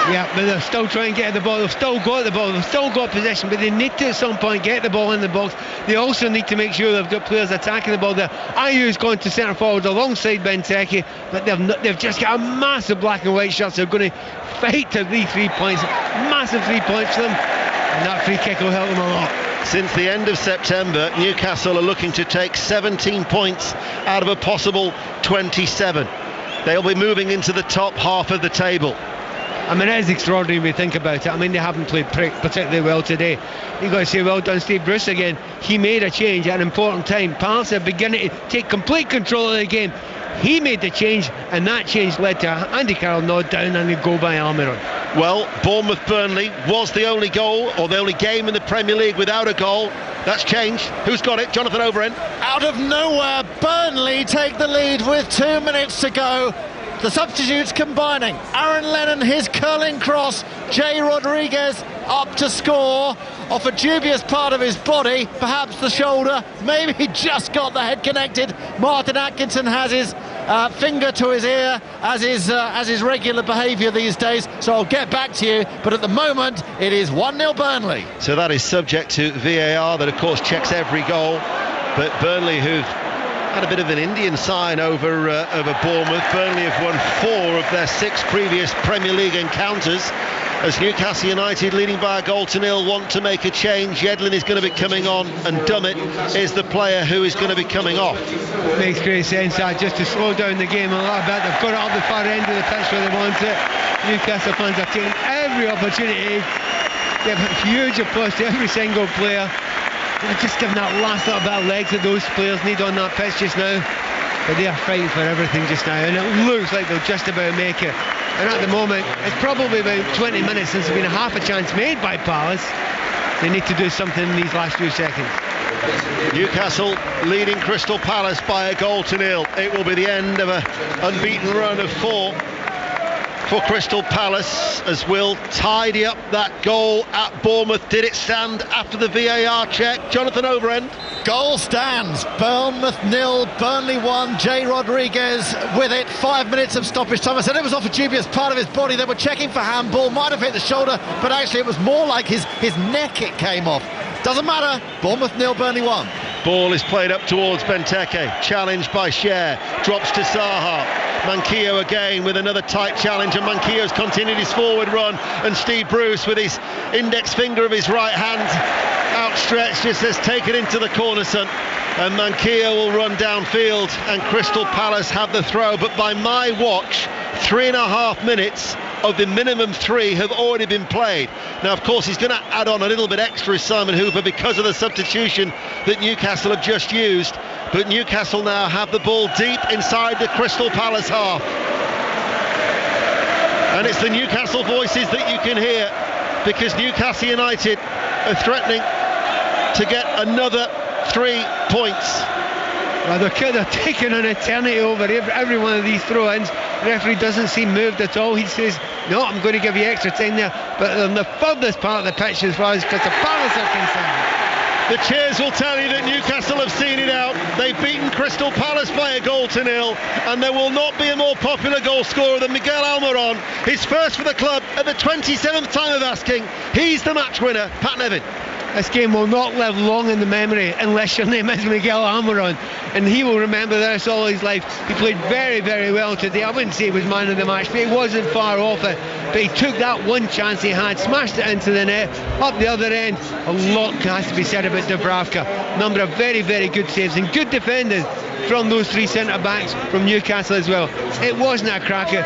Yeah, but they're still trying to get the ball. They've still got the ball. They've still got possession, but they need to at some point get the ball in the box. They also need to make sure they've got players attacking the ball there. Ayew's gone to centre forward alongside Benteke, but they've just got a massive black and white shirts. They're going to fight to these 3 points. Massive 3 points for them, and that free kick will help them a lot. Since the end of September, Newcastle are looking to take 17 points out of a possible 27. They'll be moving into the top half of the table. I mean, it is extraordinary when you think about it. I mean, they haven't played particularly well today. You've got to say well done Steve Bruce again. He made a change at an important time. Palace are beginning to take complete control of the game. He made the change, and that change led to Andy Carroll nod down and a goal by Almiron. Well, Bournemouth-Burnley was the only goal, or the only game in the Premier League without a goal. That's changed. Who's got it? Jonathan Overend. Out of nowhere, Burnley take the lead with 2 minutes to go. The substitutes combining. Aaron Lennon, his curling cross. Jay Rodriguez up to score off a dubious part of his body, perhaps the shoulder. Maybe he just got the head connected. Martin Atkinson has his finger to his ear, as is regular behaviour these days. So I'll get back to you. But at the moment, it is 1-0 Burnley. So that is subject to VAR, that of course checks every goal. But Burnley, who've had a bit of an Indian sign over Bournemouth. Burnley have won 4 of their 6 previous Premier League encounters, as Newcastle United, leading by a goal to nil, want to make a change. Yedlin is going to be coming on, and Dummett is the player who is going to be coming off. Makes great sense, just to slow down the game a little bit. They've got it up the far end of the pitch where they want it. Newcastle fans are taking every opportunity. They have huge applause to every single player. They're just giving that last little bit of legs that those players need on that pitch just now. But they are fighting for everything just now, and it looks like they'll just about make it. And at the moment, it's probably about 20 minutes since there's been a half a chance made by Palace. They need to do something in these last few seconds. Newcastle leading Crystal Palace by a goal to nil. It will be the end of an unbeaten run of 4 for Crystal Palace, as we'll tidy up that goal at Bournemouth. Did it stand after the VAR check? Jonathan Overend. Goal stands. Bournemouth 0, Burnley 1. Jay Rodriguez with it. 5 minutes of stoppage time. I said it was off a dubious part of his body. They were checking for handball. Might have hit the shoulder, but actually it was more like his neck it came off. Doesn't matter. Bournemouth 0, Burnley 1. Ball is played up towards Benteke. Challenged by Cher. Drops to Saha. Manquillo again with another tight challenge, and Manquillo's continued his forward run, and Steve Bruce with his index finger of his right hand outstretched just says take it into the corner, son. And Manquillo will run downfield, and Crystal Palace have the throw. But by my watch, 3.5 minutes of the minimum 3 have already been played. Now, of course, he's going to add on a little bit extra, is Simon Hooper, because of the substitution that Newcastle have just used. But Newcastle now have the ball deep inside the Crystal Palace half. And it's the Newcastle voices that you can hear, because Newcastle United are threatening to get another 3 points. Well, they're taking an eternity over every one of these throw-ins. The referee doesn't seem moved at all. He says, no, I'm going to give you extra time there. But on the furthest part of the pitch as far as Crystal Palace are concerned, the cheers will tell you that Newcastle have seen it out. They've beaten Crystal Palace by 1-0, and there will not be a more popular goal scorer than Miguel Almiron. His first for the club at the 27th time of asking. He's the match winner. Pat Nevin. this game will not live long in the memory unless your name is Miguel Almiron, and he will remember this all his life. He played very, very well today. I wouldn't say he was man of the match, but he wasn't far off it. But he took that one chance he had, smashed it into the net, up the other end. A lot has to be said about Dubravka. Number of very, very good saves and good defending from those three centre-backs from Newcastle as well. It wasn't a cracker.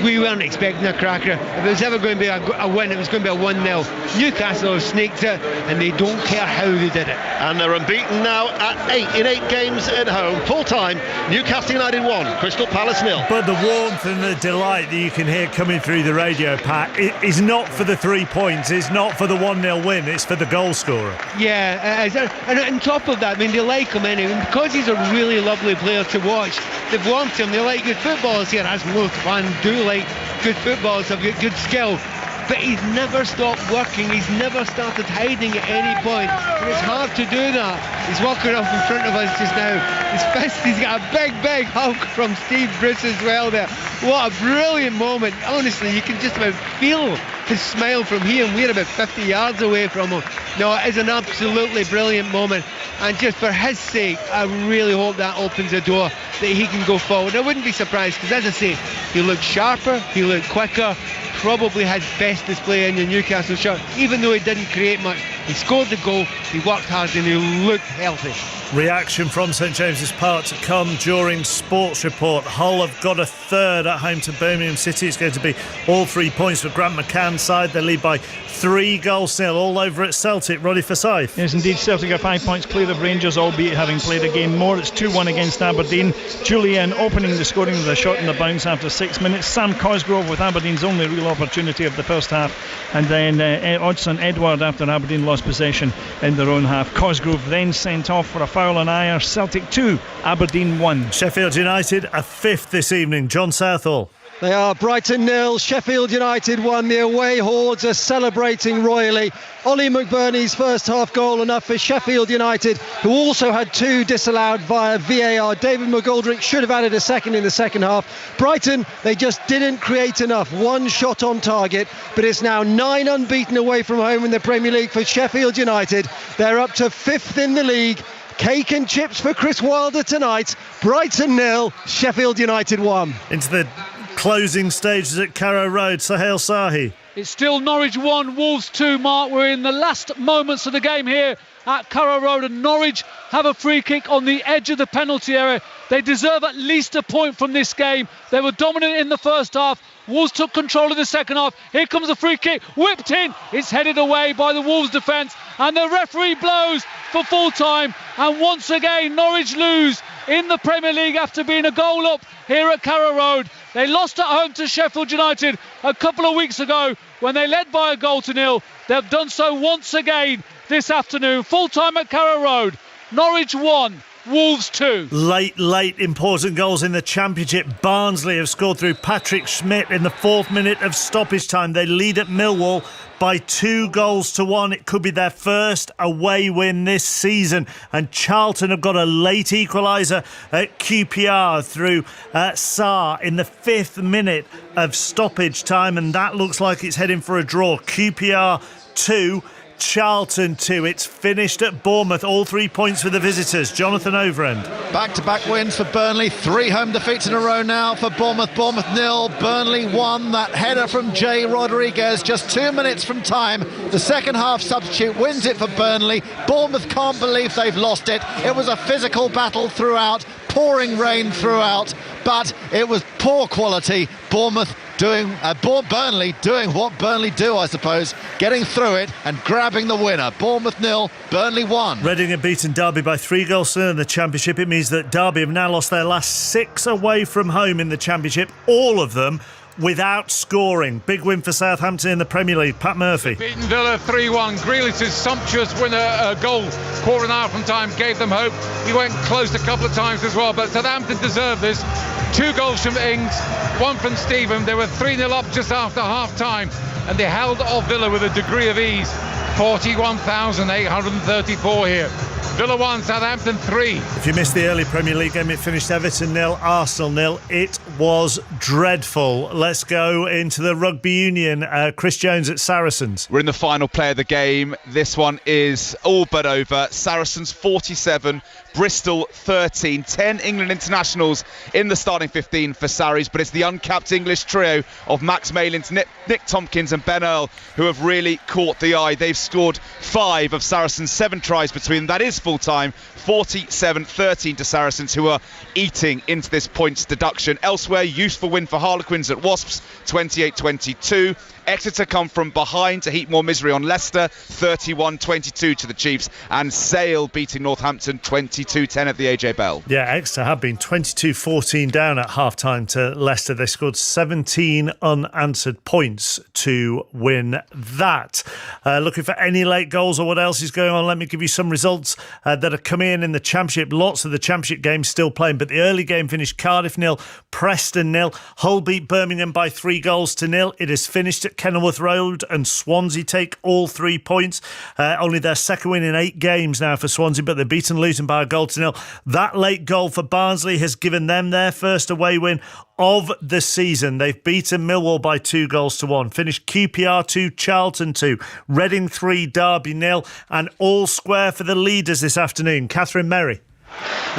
We weren't expecting a cracker. If it was ever going to be a win, it was going to be a 1-0. Newcastle have sneaked it, and they don't care how they did it. And they're unbeaten now at 8 games at home. Full-time, Newcastle United 1, Crystal Palace 0. But the warmth and the delight that you can hear coming through the radio, Pat, is not for the 3 points. It's not for the 1-0 win. It's for the goal scorer. Yeah, and on top of that, I mean, they like him anyway. Because he's a really lovely player to watch, they've warmed him. They like good footballers here, as most fans do like good footballers, have got good skill. But he's never stopped working. He's never started hiding at any point. And it's hard to do that. He's walking off in front of us just now. His fist, he's got a big, big hug from Steve Bruce as well there. What a brilliant moment. Honestly, you can just about feel his smile from here, and we're about 50 yards away from him. No, it is an absolutely brilliant moment. And just for his sake, I really hope that opens a door that he can go forward. I wouldn't be surprised, because as I say, he looked sharper, he looked quicker, probably his best display in the Newcastle shirt. Even though he didn't create much, he scored the goal, he worked hard, and he looked healthy. Reaction from St James's Park to come during Sports Report. Hull have got a third at home to Birmingham City. It's going to be all 3 points for Grant McCann's side. They lead by 3-0 all over at Celtic. Roddy Forsyth. Yes, indeed. Celtic are 5 points clear of Rangers, albeit having played a game more. It's 2-1 against Aberdeen. Julian opening the scoring with a shot in the bounce after 6 minutes. Sam Cosgrove with Aberdeen's only real opportunity of the first half. And then Odsonne Edouard after Aberdeen lost possession in their own half. Cosgrove then sent off for a foul on Ayer. Celtic 2, Aberdeen 1. Sheffield United a fifth this evening. John Southall. They are Brighton 0, Sheffield United 1. The away hordes are celebrating royally. Ollie McBurney's first half goal enough for Sheffield United, who also had 2 disallowed via VAR. David McGoldrick should have added a second in the second half. Brighton, they just didn't create enough. 1 shot on target, but it's now 9 unbeaten away from home in the Premier League for Sheffield United. They're up to 5th in the league. Cake and chips for Chris Wilder tonight. Brighton 0, Sheffield United 1. Into the closing stages at Carrow Road. Sahel Sahi. It's still Norwich 1, Wolves 2, Mark. We're in the last moments of the game here at Carrow Road, and Norwich have a free kick on the edge of the penalty area. They deserve at least a point from this game. They were dominant in the first half. Wolves took control in the second half. Here comes the free kick, whipped in. It's headed away by the Wolves defence, and the referee blows for full time. And once again, Norwich lose in the Premier League after being a goal up here at Carrow Road. They lost at home to Sheffield United a couple of weeks ago when they led by 1-0. They've done so once again this afternoon. Full time at Carrow Road. Norwich 1, Wolves 2. Late important goals in the Championship. Barnsley have scored through Patrick Schmidt in the 4th minute of stoppage time. They lead at Millwall by 2-1. It could be their first away win this season. And Charlton have got a late equaliser at QPR through Sarr in the 5th minute of stoppage time. And that looks like it's heading for a draw. QPR 2, Charlton 2. It's finished at Bournemouth. All 3 points for the visitors. Jonathan Overend. Back-to-back wins for Burnley. 3 home defeats in a row now for Bournemouth. Bournemouth 0, Burnley 1. That header from Jay Rodriguez just 2 minutes from time. The second half substitute wins it for Burnley. Bournemouth can't believe they've lost it. It was a physical battle throughout, pouring rain throughout, but it was poor quality. Burnley doing what Burnley do, I suppose, getting through it and grabbing the winner. Bournemouth 0, Burnley 1. Reading have beaten Derby by 3-0 in the Championship. It means that Derby have now lost their last 6 away from home in the Championship, all of them without scoring. Big win for Southampton in the Premier League. Pat Murphy. Beaten Villa 3-1. Grealish's sumptuous winner goal, quarter and a half from time, gave them hope. He went close a couple of times as well, but Southampton deserved this. 2 goals from Ings, 1 from Stephen. They were 3-0 up just after half-time, and they held off Villa with a degree of ease. 41,834 here. Villa 1, Southampton 3. If you missed the early Premier League game, it finished Everton 0, Arsenal 0. It was dreadful. Let's go into the Rugby Union. Chris Jones at Saracens. We're in the final play of the game. This one is all but over. Saracens 47, Bristol 13. 10 England internationals in the starting 15 for Sarries, but it's the uncapped English trio of Max Malins, Nick Tompkins and Ben Earl who have really caught the eye. They've scored 5 of Saracens' 7 tries between them. That is full time. 47-13 to Saracens, who are eating into this points deduction. Elsewhere, useful win for Harlequins at Wasps, 28-22. Exeter come from behind to heap more misery on Leicester, 31-22 to the Chiefs. And Sale beating Northampton 22-10 at the AJ Bell. Yeah, Exeter have been 22-14 down at half-time to Leicester. They scored 17 unanswered points to win that. Looking for any late goals or what else is going on, let me give you some results that are coming in the Championship. Lots of the Championship games still playing, but the early game finished Cardiff 0, Preston 0. Hull beat Birmingham by 3-0. It is finished at Kenilworth Road, and Swansea take all 3 points. Only their second win in 8 games now for Swansea, but they've beaten Luton by 1-0. That late goal for Barnsley has given them their first away win of the season. They've beaten Millwall by 2-1. Finished QPR 2, Charlton 2, Reading 3, Derby 0, and all square for the leaders this afternoon. Catherine Merry.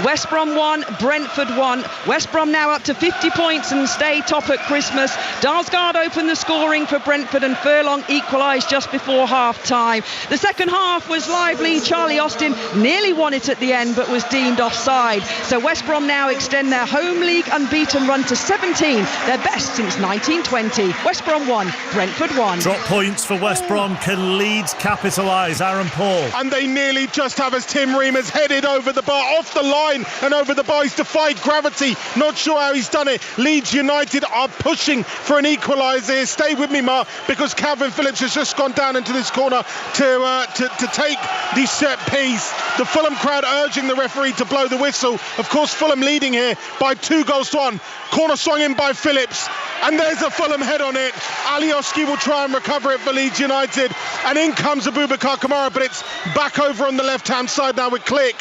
West Brom 1, Brentford 1. West Brom now up to 50 points and stay top at Christmas. Dalsgaard opened the scoring for Brentford and Furlong equalised just before half-time. The second half was lively. Charlie Austin nearly won it at the end but was deemed offside. So West Brom now extend their home league unbeaten run to 17, their best since 1920. West Brom 1, Brentford 1. Drop points for West Brom. Can Leeds capitalise? Aaron Paul. And they nearly just have as Tim Reamer's headed over the bar, off the line and over the bar. He's defied gravity. Not sure how he's done it. Leeds United are pushing for an equaliser here. Stay with me, Mark, because Calvin Phillips has just gone down into this corner to take the set piece. The Fulham crowd urging the referee to blow the whistle. Of course, Fulham leading here by 2-1. Corner swung in by Phillips, and there's a Fulham head on it. Alioski will try and recover it for Leeds United, and in comes Abubakar Kamara, but it's back over on the left-hand side now with Click.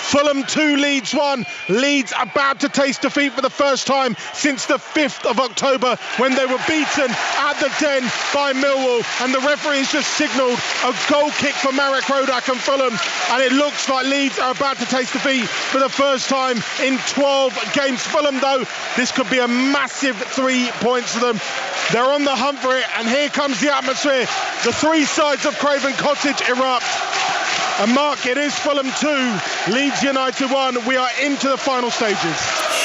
Fulham 2, Leeds 1. Leeds about to taste defeat for the first time since the 5th of October when they were beaten at the Den by Millwall, and the referee has just signalled a goal kick for Marek Rodak and Fulham, and it looks like Leeds are about to taste defeat for the first time in 12 games. Fulham, though, this could be a massive 3 points for them. They're on the hunt for it, and here comes the atmosphere. The 3 sides of Craven Cottage erupt. And Mark, it is Fulham 2, Leeds United 1. We are into the final stages.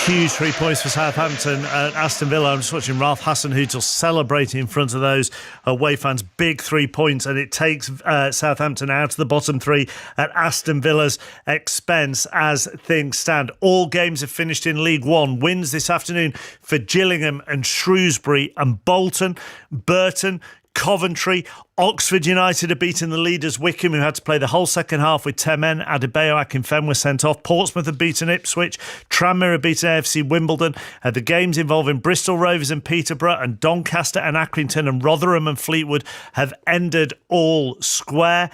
Huge 3 points for Southampton and Aston Villa. I'm just watching Ralph Hasenhüttl celebrating in front of those away fans. Big 3 points, and it takes Southampton out of the bottom 3 at Aston Villa's expense as things stand. All games have finished in League One. Wins this afternoon for Gillingham and Shrewsbury and Bolton, Burton, Coventry, Oxford United have beaten the leaders Wycombe, who had to play the whole second half with 10 men. Adebayo Akinfenwa sent off. Portsmouth have beaten Ipswich. Tranmere have beaten AFC Wimbledon. The games involving Bristol Rovers and Peterborough, and Doncaster and Accrington and Rotherham and Fleetwood have ended all square.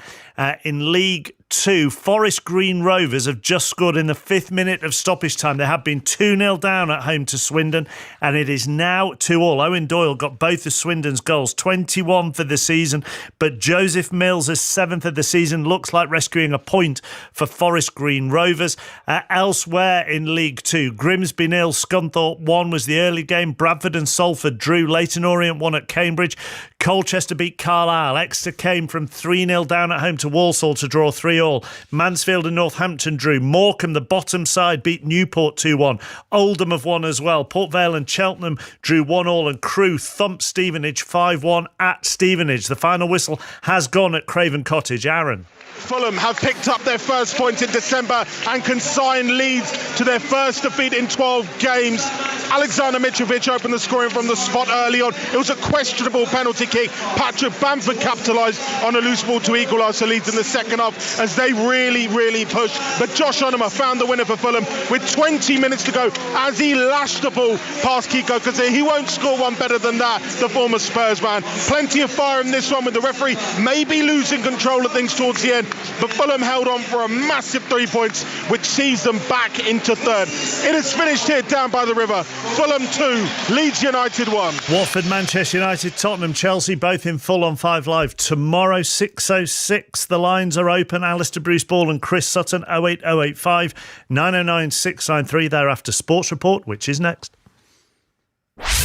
In League 2, Forest Green Rovers have just scored in the 5th minute of stoppage time. They have been 2-0 down at home to Swindon, and it is now 2-2. Owen Doyle got both of Swindon's goals, 21 for the season, but Joseph Mills' 7th of the season looks like rescuing a point for Forest Green Rovers. Elsewhere in League 2, Grimsby 0, Scunthorpe 1 was the early game. Bradford and Salford drew. Leyton Orient won at Cambridge. Colchester beat Carlisle. Exeter came from 3-0 down at home to Walsall to draw 3-3. Mansfield and Northampton drew. Morecambe, the bottom side, beat Newport 2-1. Oldham have won as well. Port Vale and Cheltenham drew 1-1, and Crewe thumped Stevenage 5-1 at Stevenage. The final whistle has gone at Craven Cottage. Aaron. Fulham have picked up their first point in December and consign Leeds to their first defeat in 12 games. Alexander Mitrovic opened the scoring from the spot early on. It was a questionable penalty kick. Patrick Bamford capitalised on a loose ball to equalise the Leeds in the second half as they really pushed. But Josh Onuma found the winner for Fulham with 20 minutes to go as he lashed the ball past Kiko, because he won't score one better than that, the former Spurs man. Plenty of fire in this one, with the referee maybe losing control of things towards the end. But Fulham held on for a massive 3 points, which sees them back into third. It is finished here down by the river. Fulham 2, Leeds United 1. Watford, Manchester United, Tottenham, Chelsea, both in full on 5 Live. Tomorrow, 6:06. The lines are open. Alistair Bruce Ball and Chris Sutton, 08085 909 693. Thereafter, Sports Report, which is next.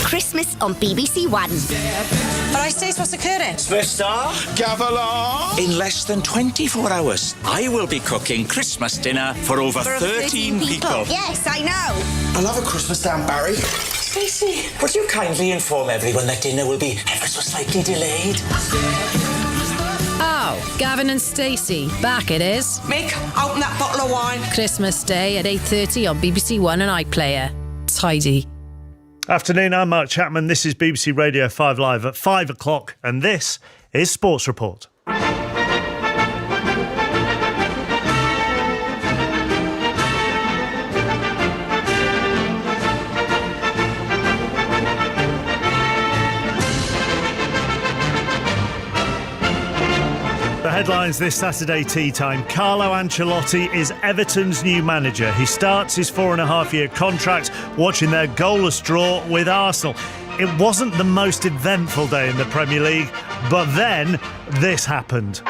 Christmas on BBC One. But I say, what's occurring? Superstar, Gavilar. In less than 24 hours, I will be cooking Christmas dinner for over 13 people. Yes, I know. I'll have a Christmas down, Barry. Stacey, would you kindly inform everyone that dinner will be ever so slightly delayed? Oh, Gavin and Stacey, back it is. Mick, open that bottle of wine. Christmas Day at 8:30 on BBC One and iPlayer. Tidy. Afternoon, I'm Mark Chapman. This is BBC Radio 5 Live at 5 o'clock, and this is Sports Report. The headlines this Saturday tea time. Carlo Ancelotti is Everton's new manager. He starts his 4.5-year contract watching their goalless draw with Arsenal. It wasn't the most eventful day in the Premier League, but then this happened.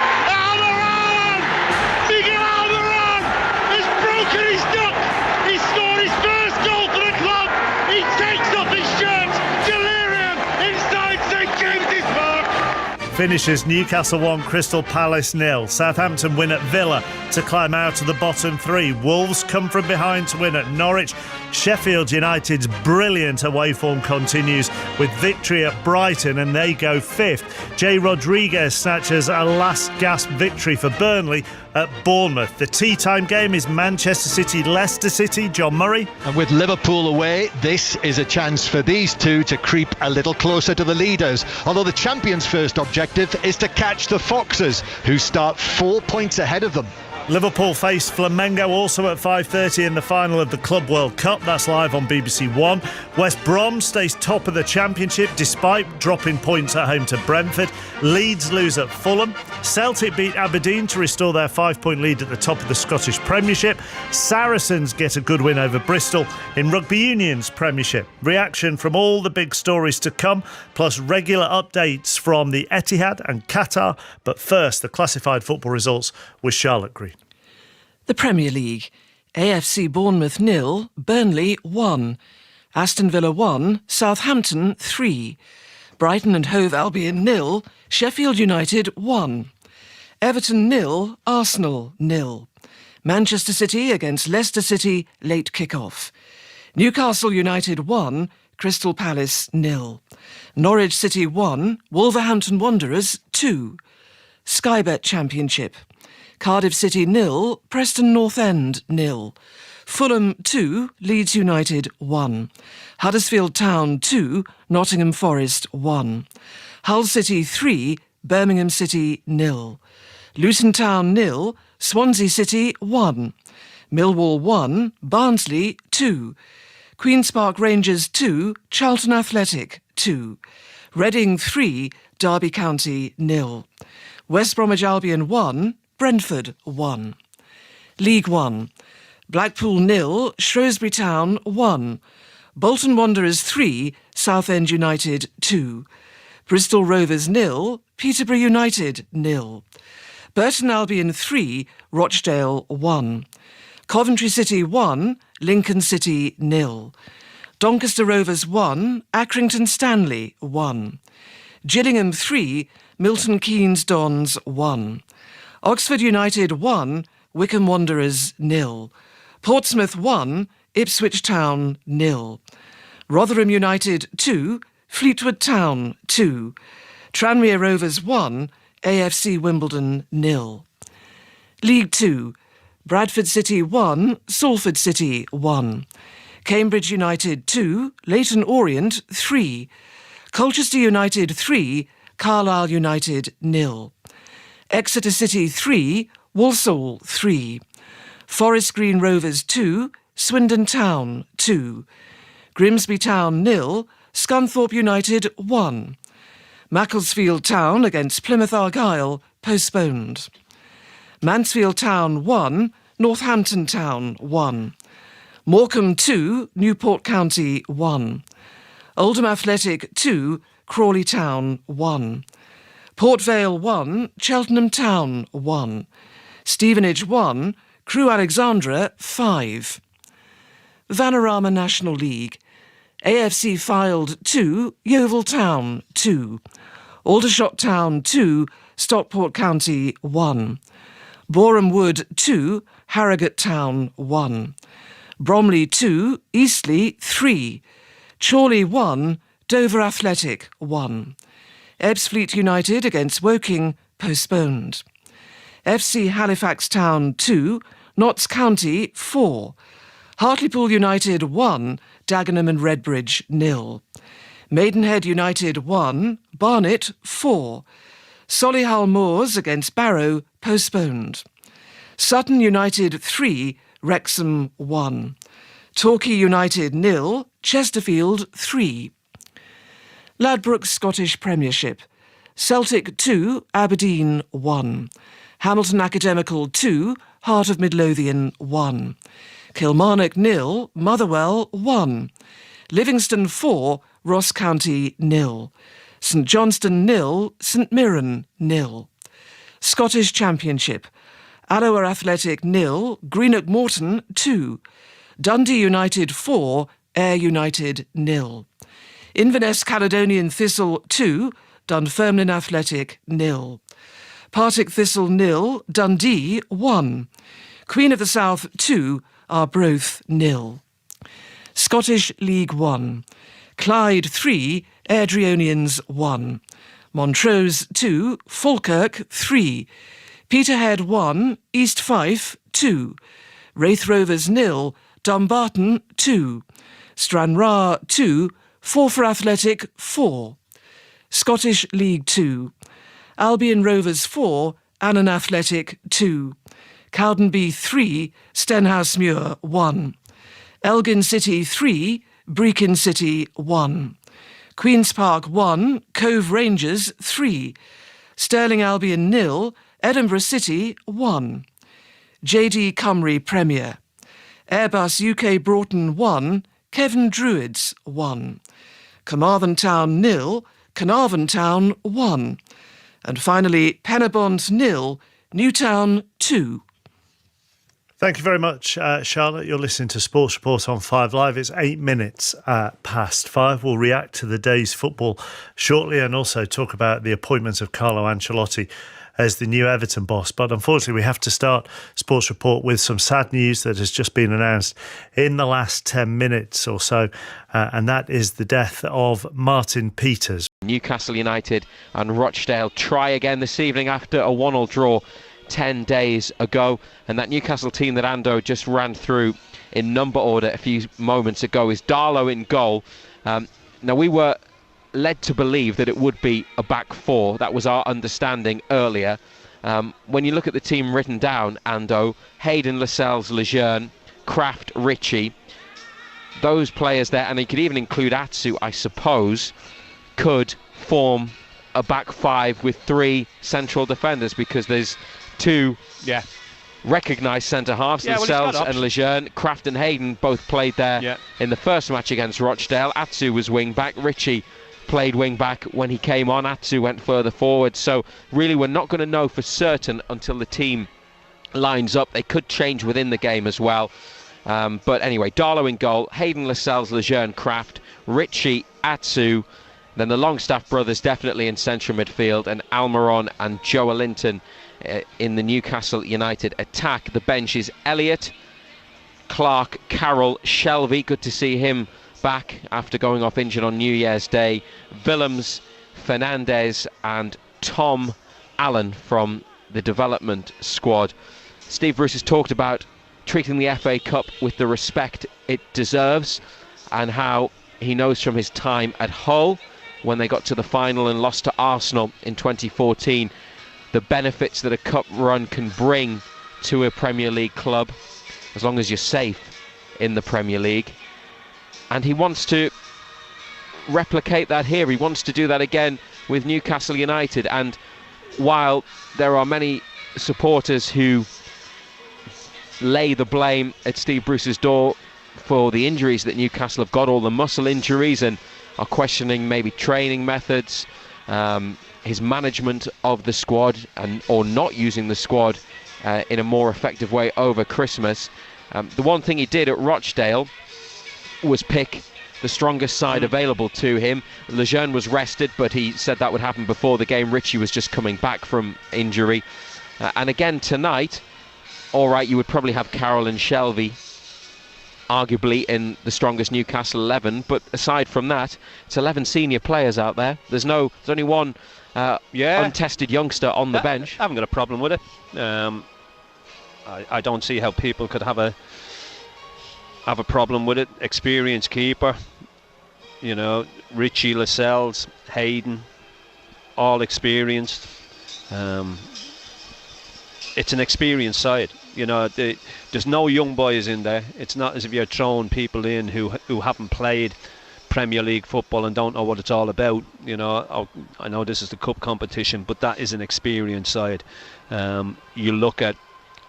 Finishes Newcastle 1, Crystal Palace 0. Southampton win at Villa to climb out of the bottom 3. Wolves come from behind to win at Norwich. Sheffield United's brilliant away form continues with victory at Brighton, and they go 5th. Jay Rodriguez snatches a last-gasp victory for Burnley at Bournemouth. The tea time game is Manchester City, Leicester City. John Murray. And with Liverpool away, this is a chance for these two to creep a little closer to the leaders. Although the champions' first objective is to catch the Foxes, who start 4 points ahead of them. Liverpool face Flamengo also at 5:30 in the final of the Club World Cup. That's live on BBC One. West Brom stays top of the Championship despite dropping points at home to Brentford. Leeds lose at Fulham. Celtic beat Aberdeen to restore their 5-point lead at the top of the Scottish Premiership. Saracens get a good win over Bristol in Rugby Union's Premiership. Reaction from all the big stories to come, plus regular updates from the Etihad and Qatar. But first, the classified football results with Charlotte Green. The Premier League. AFC Bournemouth 0, Burnley 1. Aston Villa 1, Southampton 3. Brighton and Hove Albion 0, Sheffield United 1. Everton 0, Arsenal 0. Manchester City against Leicester City, late kick-off. Newcastle United 1, Crystal Palace 0. Norwich City 1, Wolverhampton Wanderers 2. Sky Bet Championship. Cardiff City 0, Preston North End 0. Fulham 2, Leeds United 1. Huddersfield Town 2, Nottingham Forest 1. Hull City 3, Birmingham City 0. Luton Town 0, Swansea City 1. Millwall 1, Barnsley 2. Queen's Park Rangers 2, Charlton Athletic 2. Reading 3, Derby County 0. West Bromwich Albion 1, Brentford 1. League 1. Blackpool 0, Shrewsbury Town 1. Bolton Wanderers 3, Southend United 2. Bristol Rovers 0, Peterborough United 0. Burton Albion 3, Rochdale 1. Coventry City 1, Lincoln City 0. Doncaster Rovers 1, Accrington Stanley 1. Gillingham 3, Milton Keynes Dons 1. Oxford United 1, Wycombe Wanderers 0. Portsmouth 1, Ipswich Town 0. Rotherham United 2, Fleetwood Town 2. Tranmere Rovers 1, AFC Wimbledon 0. League 2. Bradford City 1, Salford City 1. Cambridge United 2, Leyton Orient 3. Colchester United 3, Carlisle United 0. Exeter City 3, Walsall 3. Forest Green Rovers 2, Swindon Town 2. Grimsby Town 0, Scunthorpe United 1. Macclesfield Town against Plymouth Argyle postponed. Mansfield Town 1, Northampton Town 1. Morecambe 2, Newport County 1. Oldham Athletic 2, Crawley Town 1. Port Vale 1, Cheltenham Town 1. Stevenage 1, Crewe Alexandra 5. Vanarama National League. AFC Fylde 2, Yeovil Town 2. Aldershot Town 2, Stockport County 1. Boreham Wood 2, Harrogate Town 1. Bromley 2, Eastleigh 3. Chorley 1, Dover Athletic 1. Ebbsfleet United against Woking postponed. FC Halifax Town 2, Notts County 4. Hartlepool United 1, Dagenham and Redbridge 0. Maidenhead United 1, Barnet 4. Solihull Moors against Barrow postponed. Sutton United 3, Wrexham 1. Torquay United 0, Chesterfield 3. Ladbroke Scottish Premiership. Celtic 2, Aberdeen 1. Hamilton Academical 2, Heart of Midlothian 1. Kilmarnock 0, Motherwell 1. Livingston 4, Ross County 0. St Johnstone 0, St Mirren 0. Scottish Championship. Alloa Athletic 0, Greenock Morton 2. Dundee United 4, Ayr United 0. Inverness Caledonian Thistle 2, Dunfermline Athletic 0. Partick Thistle 0, Dundee 1. Queen of the South 2, Arbroath 0. Scottish League 1. Clyde 3, Airdrieonians 1. Montrose 2, Falkirk 3. Peterhead 1, East Fife 2. Wraith Rovers 0, Dumbarton 2. Stranraer 2, Forfar Athletic 4. Scottish League 2. Albion Rovers 4, Annan Athletic 2. Cowdenbeath 3, Stenhousemuir 1. Elgin City 3, Brechin City 1. Queen's Park 1, Cove Rangers 3. Stirling Albion 0, Edinburgh City 1. JD Cymru Premier. Airbus UK Broughton 1, Kevin Druids 1. Carmarthen Town 0, Carnarvon Town 1. And finally, Penabont 0, Newtown 2. Thank you very much, Charlotte. You're listening to Sports Report on 5 Live. It's 8 minutes past 5. We'll react to the day's football shortly and also talk about the appointment of Carlo Ancelotti as the new Everton boss. But unfortunately, we have to start Sports Report with some sad news that has just been announced in the last 10 minutes or so, and that is the death of Martin Peters. Newcastle United and Rochdale try again this evening after a 1-1 draw 10 days ago, and that Newcastle team that Ando just ran through in number order a few moments ago is Darlow in goal. Now we were led to believe that it would be a back four. That was our understanding earlier. When you look at the team written down, Ando, Hayden, Lascelles, Lejeune, Kraft, Ritchie, those players there, and you could even include Atsu, I suppose, could form a back five with 3 central defenders, because there's 2 recognised centre halves, Lascelles and Lejeune. Kraft and Hayden both played there in the first match against Rochdale. Atsu was wing back. Ritchie played wing back when he came on. Atsu went further forward. So really we're not going to know for certain until the team lines up. They could change within the game as well. But anyway, Darlow in goal, Hayden, Lascelles, Lejeune, Kraft, Ritchie, Atsu. Then the Longstaff brothers definitely in central midfield, and Almiron and Joe Linton in the Newcastle United attack. The bench is Elliott, Clark, Carroll, Shelvey. Good to see him back after going off injured on New Year's Day. Willems, Fernandez and Tom Allen from the development squad. Steve Bruce has talked about treating the FA Cup with the respect it deserves, and how he knows from his time at Hull, when they got to the final and lost to Arsenal in 2014, the benefits that a cup run can bring to a Premier League club, as long as you're safe in the Premier League. And he wants to replicate that here. He wants to do that again with Newcastle United. And while there are many supporters who lay the blame at Steve Bruce's door for the injuries that Newcastle have got, all the muscle injuries, and are questioning maybe training methods, his management of the squad, or not using the squad in a more effective way over Christmas. The one thing he did at Rochdale was pick the strongest side available to him. Lejeune was rested, but he said that would happen before the game. Ritchie was just coming back from injury. And again tonight, all right, you would probably have Carroll and Shelvey arguably in the strongest Newcastle 11, but aside from that, it's 11 senior players out there. There's only one untested youngster on the bench. I haven't got a problem with it. I don't see how people could have a problem with it. Experienced keeper, you know, Ritchie, Lascelles, Hayden, all experienced. It's an experienced side. You know, there's no young boys in there. It's not as if you're throwing people in who haven't played Premier League football and don't know what it's all about. You know, I know this is the cup competition, but that is an experienced side. You look at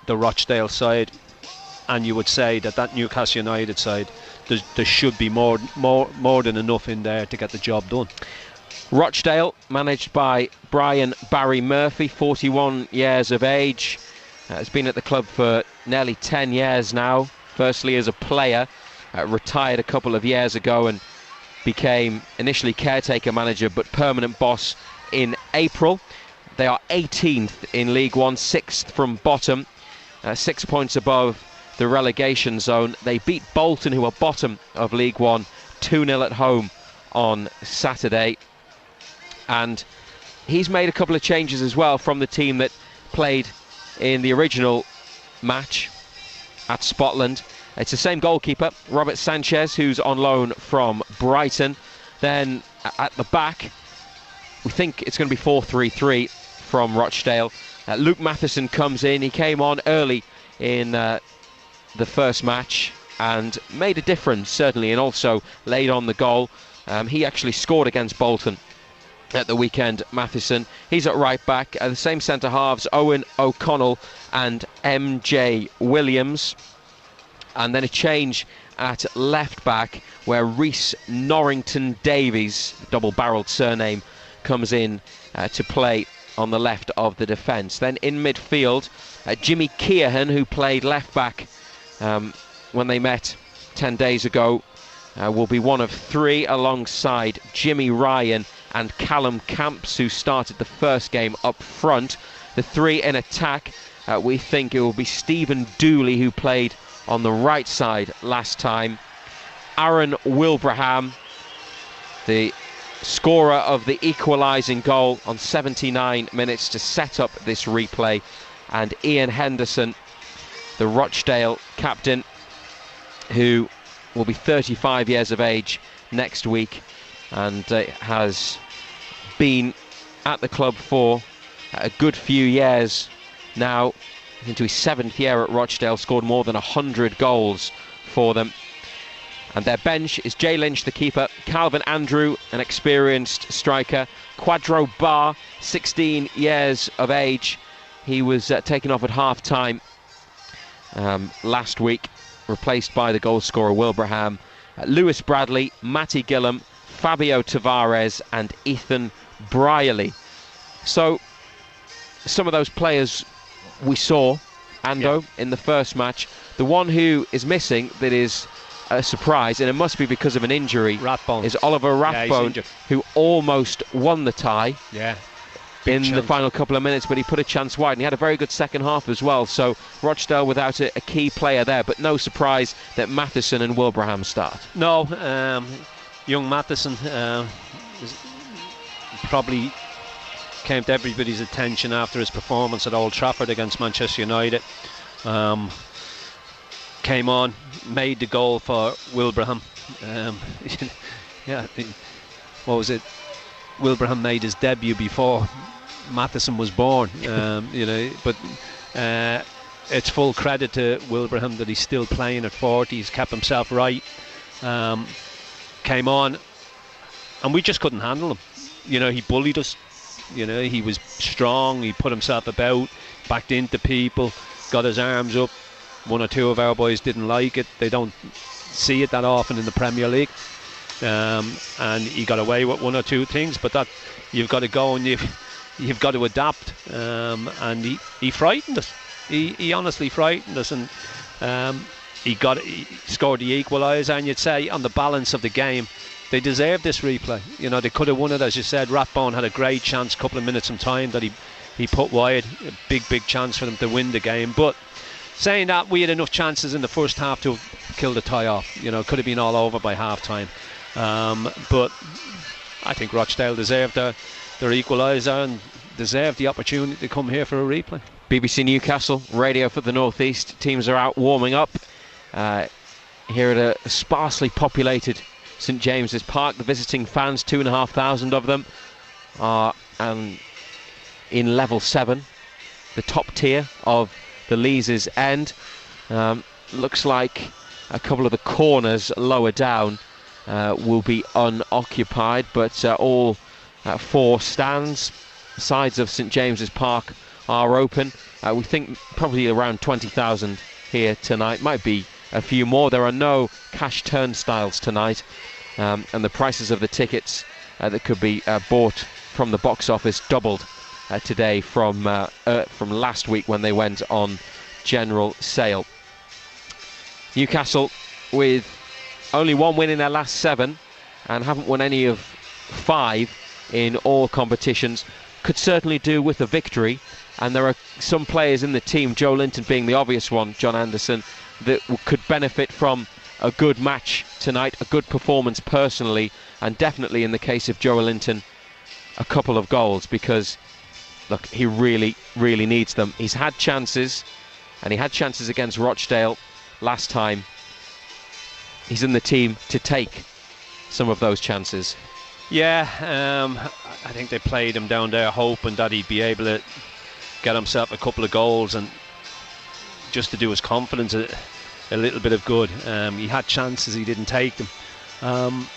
the Rochdale side, and you would say that Newcastle United side, there should be more than enough in there to get the job done. Rochdale, managed by Brian Barry Murphy, 41 years of age. Has been at the club for nearly 10 years now. Firstly as a player, retired a couple of years ago and became initially caretaker manager but permanent boss in April. They are 18th in League One, 6th from bottom, 6 points above the relegation zone. They beat Bolton, who are bottom of League One, 2-0 at home on Saturday. And he's made a couple of changes as well from the team that played in the original match at Spotland. It's the same goalkeeper, Robert Sanchez, who's on loan from Brighton. Then at the back, we think it's going to be 4-3-3 from Rochdale. Luke Matheson comes in. He came on early in the first match and made a difference, certainly, and also laid on the goal. He actually scored against Bolton at the weekend, Matheson. He's at right back. The same centre halves, Owen O'Connell and MJ Williams. And then a change at left back where Rhys Norrington Davies, double-barrelled surname, comes in to play on the left of the defence. Then in midfield, Jimmy Keohan, who played left back when they met 10 days ago, will be one of 3 alongside Jimmy Ryan and Callum Camps, who started the first game up front. The 3 in attack, we think it will be Stephen Dooley, who played on the right side last time. Aaron Wilbraham, the scorer of the equalising goal on 79 minutes to set up this replay. And Ian Henderson, the Rochdale captain, who will be 35 years of age next week. and has been at the club for a good few years now, into his 7th year at Rochdale, scored more than 100 goals for them. And their bench is Jay Lynch, the keeper, Calvin Andrew, an experienced striker, Quadro Barr, 16 years of age. He was taken off at half-time last week, replaced by the goal scorer Wilbraham, Lewis Bradley, Matty Gillam, Fabio Tavares and Ethan Brierley. So some of those players we saw, Ando, in the first match. The one who is missing that is a surprise, and it must be because of an injury, Rathbone. is Oliver Rathbone, who almost won the tie in the final couple of minutes, but he put a chance wide, and he had a very good second half as well. So Rochdale without a key player there, but no surprise that Matheson and Wilbraham start. No, young Matheson probably came to everybody's attention after his performance at Old Trafford against Manchester United. Came on, made the goal for Wilbraham. What was it? Wilbraham made his debut before Matheson was born. But it's full credit to Wilbraham that he's still playing at 40. He's kept himself right. Came on, and we just couldn't handle him. He bullied us. He was strong. He put himself about, backed into people, got his arms up. One or two of our boys didn't like it. They don't see it that often in the Premier League. And he got away with one or two things, but that you've got to go and you've got to adapt. And he frightened us. He honestly frightened us, and he scored the equaliser. And you'd say on the balance of the game, they deserved this replay. They could have won it, as you said. Rathbone had a great chance, couple of minutes in time that he put wide. A big chance for them to win the game. But saying that, we had enough chances in the first half to have killed the tie off. Could have been all over by half time. But I think Rochdale deserved their equaliser and deserved the opportunity to come here for a replay. BBC Newcastle, radio for the North East. Teams are out warming up here at a sparsely populated St James's Park. The visiting fans, 2,500 of them, are in level 7, the top tier of the Leazes End. Looks like a couple of the corners lower down will be unoccupied, but all 4 stands, sides of St James's Park, are open. We think probably around 20,000 here tonight, might be a few more. There are no cash turnstiles tonight, and the prices of the tickets that could be bought from the box office doubled today from last week when they went on general sale. Newcastle with only 1 win in their last 7 and haven't won any of 5 in all competitions. Could certainly do with a victory, and there are some players in the team, Joe Linton being the obvious one, John Anderson, that could benefit from a good match tonight, a good performance personally, and definitely in the case of Joe Linton, a couple of goals, because look, he really needs them. He's had chances, and he had chances against Rochdale last time. He's in the team to take some of those chances. Yeah, I think they played him down there hoping that he'd be able to get himself a couple of goals and just to do his confidence a little bit of good. He had chances, he didn't take them.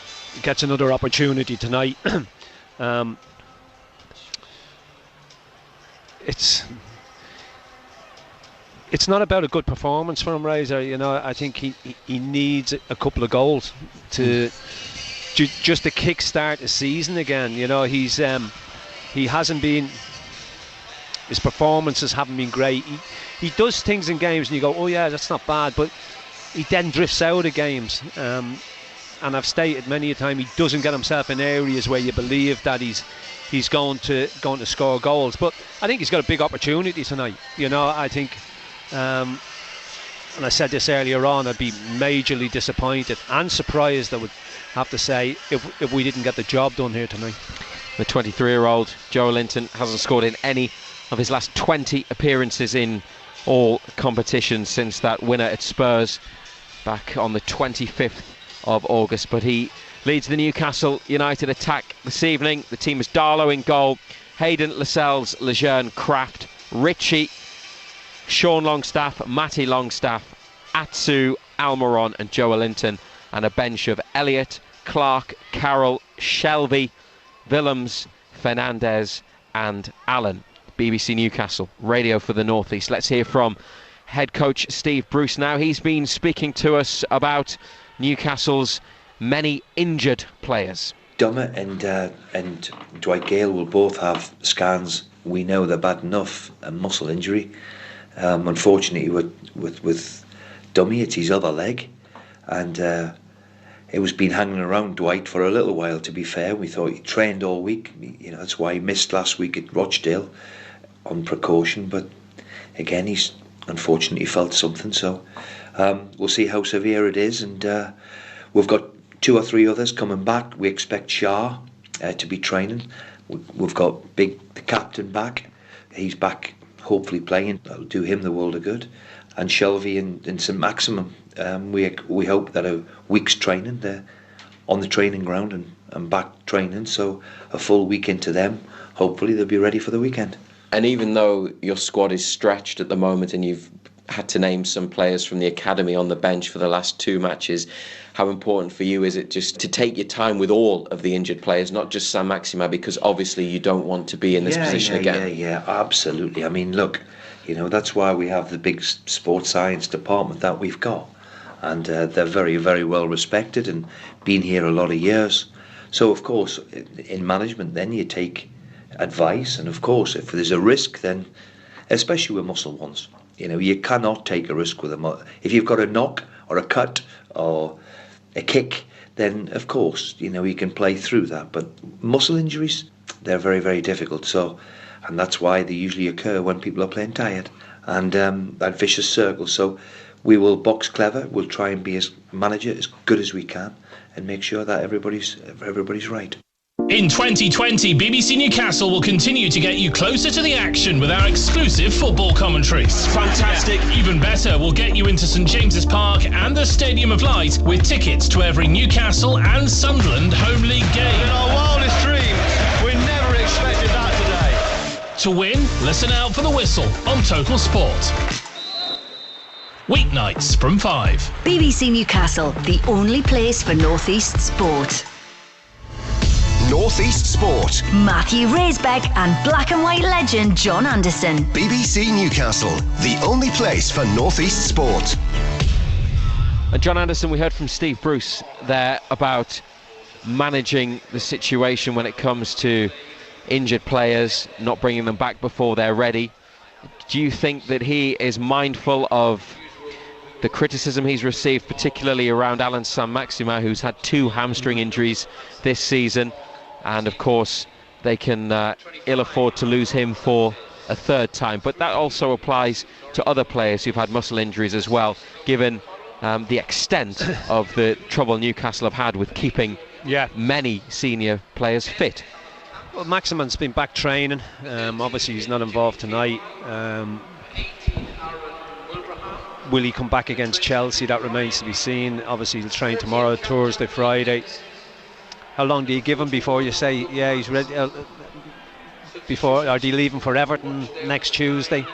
Gets another opportunity tonight. It's not about a good performance from him, Razor. I think he needs a couple of goals to just to kick-start the season again. He hasn't been, his performances haven't been great. He does things in games and you go, oh yeah, that's not bad, but he then drifts out of games. And I've stated many a time, he doesn't get himself in areas where you believe that he's going to score goals. But I think he's got a big opportunity tonight. I think, and I said this earlier on, I'd be majorly disappointed and surprised, I would have to say, if we didn't get the job done here tonight. The 23-year-old Joe Linton hasn't scored in any of his last 20 appearances in all competitions since that winner at Spurs back on the 25th of August, but he leads the Newcastle United attack this evening. The team is Darlow in goal, Hayden, Lascelles, Lejeune, Kraft, Ritchie, Sean Longstaff, Matty Longstaff, Atsu, Almiron and Joe Linton, and a bench of Elliott, Clark, Carroll, Shelby, Willems, Fernandez and Allen. BBC Newcastle, radio for the North East. Let's hear from head coach Steve Bruce now. He's been speaking to us about Newcastle's many injured players. Dummer and Dwight Gale will both have scans. We know they're bad enough, a muscle injury. Unfortunately, with Dummy, it's his other leg, and it was been hanging around Dwight for a little while. To be fair, we thought he trained all week. That's why he missed last week at Rochdale on precaution. But again, he's unfortunately felt something. So we'll see how severe it is, and we've got 2 or 3 others coming back. We expect Shah to be training. We've got the captain back. He's back, hopefully playing. That'll do him the world of good. And Shelby and St Maximum. We hope that a week's training, they're on the training ground and back training. So a full week into them, hopefully they'll be ready for the weekend. And even though your squad is stretched at the moment and you've had to name some players from the academy on the bench for the last 2 matches, how important for you is it just to take your time with all of the injured players, not just Sam Maxima, because obviously you don't want to be in this position again? Yeah, absolutely. I mean, look, that's why we have the big sports science department that we've got, and they're very, very well respected and been here a lot of years. So of course in management then you take advice, and of course if there's a risk, then especially with muscle ones, you cannot take a risk with them. If you've got a knock or a cut or a kick, then of course you can play through that. But muscle injuries, they're very, very difficult. And that's why they usually occur when people are playing tired, and that vicious circle. So we will box clever. We'll try and be as manager as good as we can and make sure that everybody's right. In 2020, BBC Newcastle will continue to get you closer to the action with our exclusive football commentaries. Fantastic. Yeah. Even better, we'll get you into St James's Park and the Stadium of Light with tickets to every Newcastle and Sunderland home league game. In our wildest dreams, we never expected that today. To win, listen out for the whistle on Total Sport. Weeknights from 5. BBC Newcastle, the only place for North East sport. North East Sport. Matthew Raisbeck and black and white legend John Anderson. BBC Newcastle, the only place for North East Sport. And John Anderson, we heard from Steve Bruce there about managing the situation when it comes to injured players, not bringing them back before they're ready. Do you think that he is mindful of the criticism he's received, particularly around Alan Sam Maxima, who's had 2 hamstring injuries this season? And of course they can ill afford to lose him for a 3rd time, but that also applies to other players who've had muscle injuries as well, given the extent of the trouble Newcastle have had with keeping many senior players fit. Well, Maximan's been back training. Obviously he's not involved tonight. Will he come back against Chelsea? That remains to be seen. Obviously he'll train tomorrow, Thursday, Friday. How long do you give him before you say, yeah, he's ready? Or do you leave him for Everton next Tuesday?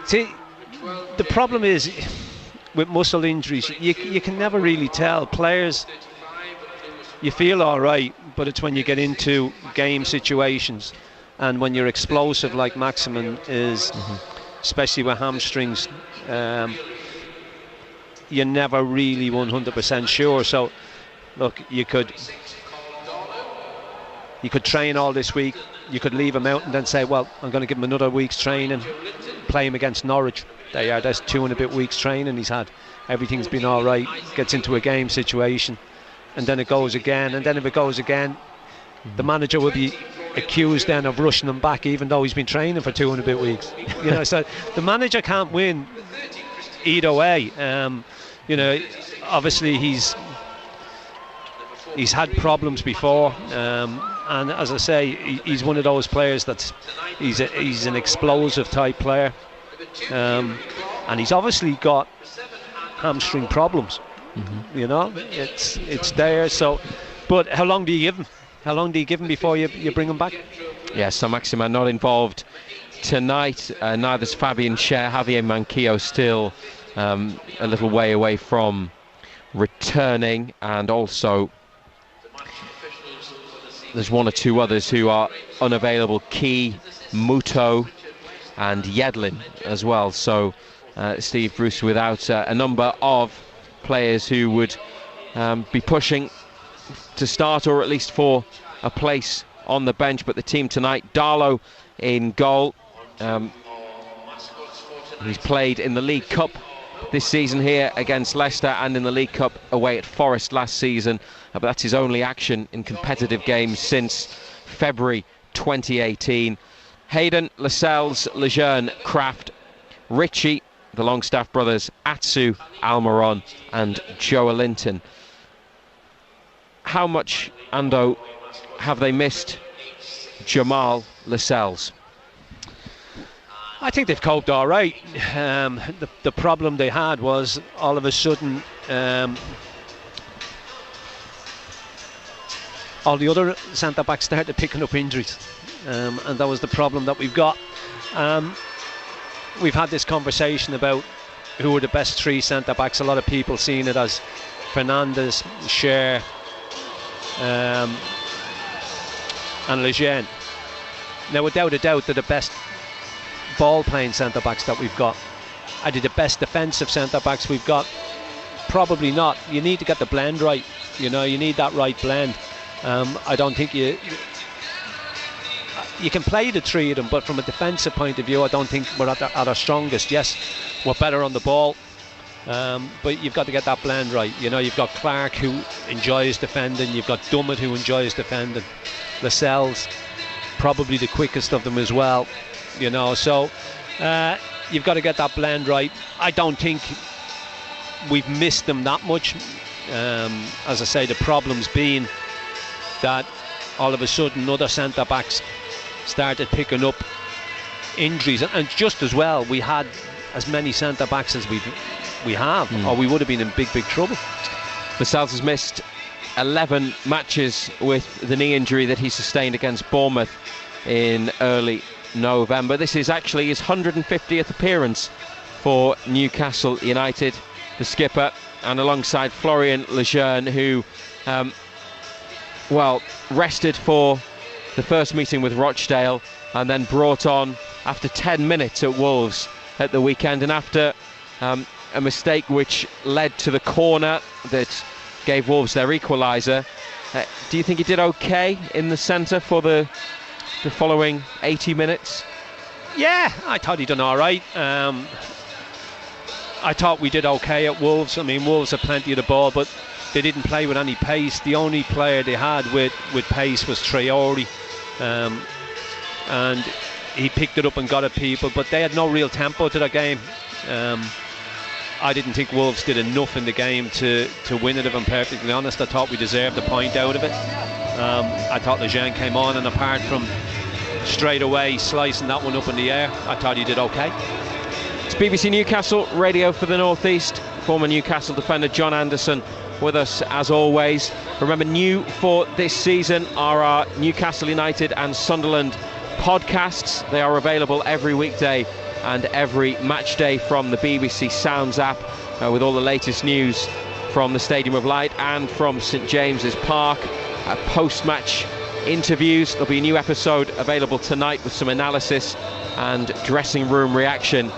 See, the problem is with muscle injuries, you can never really tell. Players, you feel all right, but it's when you get into game situations and when you're explosive like Maximin is, especially with hamstrings, you're never really 100% sure. So look, you could train all this week, you could leave him out and then say, well, I'm going to give him another week's training, play him against Norwich. That's 2 and a bit weeks training he's had. Everything's been all right, gets into a game situation, and then it goes again, and then if it goes again, the manager will be accused then of rushing him back, even though he's been training for 2 and a bit weeks. So the manager can't win either way. Obviously he's had problems before, and as I say, he's one of those players that he's an explosive type player, and he's obviously got hamstring problems. You know, it's there. So, but how long do you give him? How long do you give him before you bring him back? Yeah, Saint-Maximin not involved tonight. Neither's Fabian Schär. Javier Manquillo still a little way away from returning, and also there's one or two others who are unavailable: Key, Muto and Yedlin as well. So Steve Bruce without a number of players who would be pushing to start, or at least for a place on the bench. But the team tonight: Darlow in goal. He's played in the League Cup this season here against Leicester, and in the League Cup away at Forest last season, but that's his only action in competitive games since February 2018. Hayden, Lascelles, Lejeune, Kraft, Ritchie, the Longstaff brothers, Atsu, Almiron and Joelinton. How much, Ando, have they missed Jamal Lascelles? I think they've coped all right. The problem they had was all of a sudden all the other centre-backs started picking up injuries, and that was the problem that we've got. We've had this conversation about who are the best three centre-backs. A lot of people seeing it as Fernandes, Schär and Lejeune. Now, without a doubt, they're the best ball-playing centre-backs that we've got. Are they the best defensive centre-backs we've got? Probably not. You need to get the blend right. You know, you need that right blend. I don't think you can play the three of them, but from a defensive point of view, I don't think we're at our strongest. Yes, we're better on the ball, but you've got to get that blend right. You know, you've got Clark, who enjoys defending. You've got Dummett, who enjoys defending. Lascelles, probably the quickest of them as well. You know, so you've got to get that blend right. I don't think we've missed them that much. As I say, the problem's been that all of a sudden other centre-backs started picking up injuries, and just as well, we had as many centre-backs as we have, or we would have been in big trouble. Lascelles has missed 11 matches with the knee injury that he sustained against Bournemouth in early November. This is actually his 150th appearance for Newcastle United, the skipper, and alongside Florian Lejeune, who rested for the first meeting with Rochdale and then brought on after 10 minutes at Wolves at the weekend, and after a mistake which led to the corner that gave Wolves their equaliser. Do you think he did okay in the centre for the following 80 minutes? Yeah, I thought he done all right. I thought we did okay at Wolves. I mean, Wolves had plenty of the ball, but they didn't play with any pace. The only player they had with pace was Traore, and he picked it up and got at people, but they had no real tempo to their game. I didn't think Wolves did enough in the game to win it, if I'm perfectly honest. I thought we deserved a point out of it. I thought Lejeune came on, and apart from straight away slicing that one up in the air, I thought he did okay. It's BBC Newcastle Radio for the North East. Former Newcastle defender John Anderson with us as always. Remember, new for this season are our Newcastle United and Sunderland podcasts. They are available every weekday and every match day from the BBC Sounds app, with all the latest news from the Stadium of Light and from St James's Park. Post-match interviews. There'll be a new episode available tonight with some analysis and dressing room reaction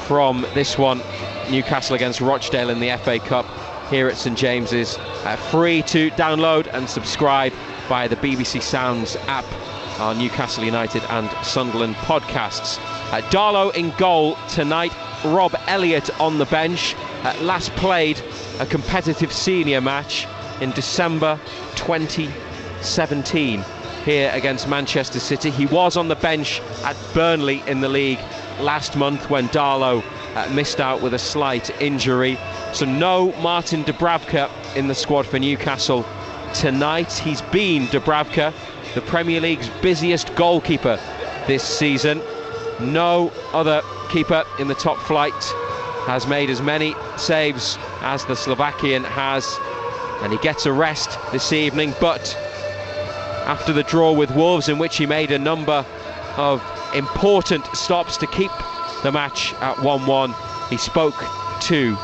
from this one, Newcastle against Rochdale in the FA Cup here at St James's. Free to download and subscribe via the BBC Sounds app, our Newcastle United and Sunderland podcasts. Darlow in goal tonight, Rob Elliott on the bench. Last played a competitive senior match in December 2017 here against Manchester City. He was on the bench at Burnley in the league last month when Darlow missed out with a slight injury. So no Martin Dubravka in the squad for Newcastle tonight. He's been, Dubravka, the Premier League's busiest goalkeeper this season. No other keeper in the top flight has made as many saves as the Slovakian has, and he gets a rest this evening. But after the draw with Wolves, in which he made a number of important stops to keep the match at 1-1, he spoke to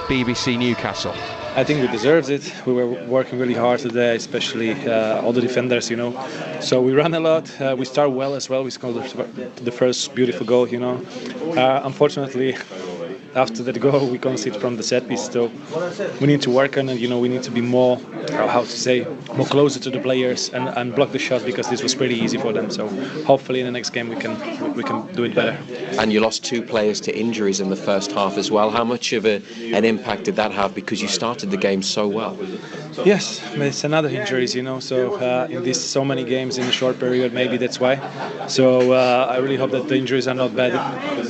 BBC Newcastle. I think we deserved it. We were working really hard today, especially all the defenders, you know. So we ran a lot. We started well as well. We scored the first beautiful goal, you know. Unfortunately, after that goal, we conceded from the set piece. So we need to work on it. You know, we need to be more, more closer to the players and block the shots, because this was pretty easy for them. So hopefully in the next game we can do it better. And you lost 2 players to injuries in the first half as well. How much of an impact did that have, because you started the game so well? Yes, it's another injuries, you know. So in these so many games in a short period, maybe that's why. So I really hope that the injuries are not bad,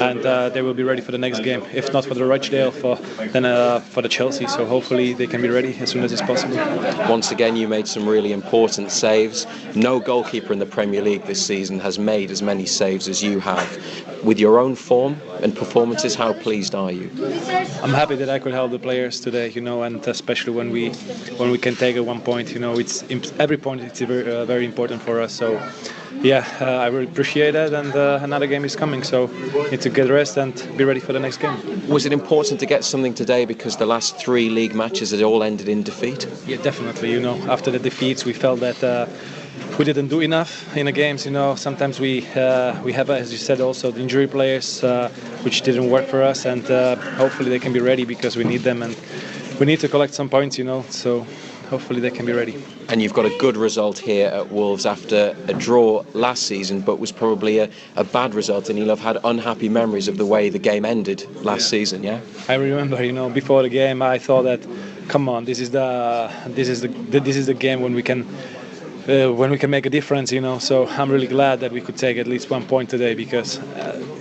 and they will be ready for the next game. If not for the Rochdale, then for the Chelsea. So hopefully they can be ready as soon as it's possible. Once again, you made some really important saves. No goalkeeper in the Premier League this season has made as many saves as you have. With your own form and performances, how pleased are you? I'm happy that I could help the players today, you know, and especially when we can take a 1 point, you know, it's every point it's very important for us. So yeah, I really appreciate that, and another game is coming, so need to get rest and be ready for the next game. Was it important to get something today, because the last 3 league matches had all ended in defeat? Yeah, definitely. You know, after the defeats, we felt that we didn't do enough in the games. You know, sometimes we have, as you said, also the injury players, which didn't work for us, and hopefully they can be ready, because we need them, and we need to collect some points. You know, so hopefully they can be ready. And you've got a good result here at Wolves after a draw last season, but was probably a bad result, and you'll have had unhappy memories of the way the game ended last season. Yeah, I remember. You know, before the game, I thought that, come on, this is the game when we can make a difference, you know. So I'm really glad that we could take at least 1 point today, because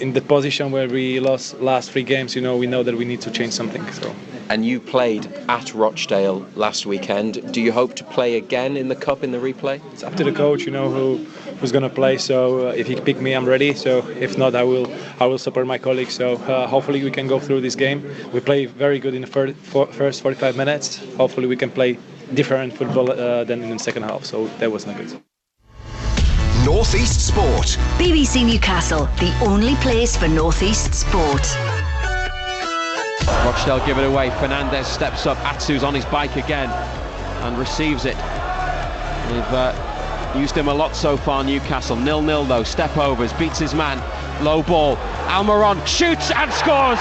in the position where we lost last 3 games, you know, we know that we need to change something. So. And you played at Rochdale last weekend. Do you hope to play again in the Cup in the replay? It's up to the coach, you know, who's going to play. So if he pick me, I'm ready. So if not, I will support my colleagues. So hopefully we can go through this game. We play very good in the first 45 minutes. Hopefully we can play different football than in the second half. So that was not good. North East Sport. BBC Newcastle, the only place for North East sport. Rochdale give it away. Fernandez steps up. Atsu's on his bike again and receives it. We've used him a lot so far, Newcastle. 0-0 though. Step overs, beats his man. Low ball. Almiron shoots and scores.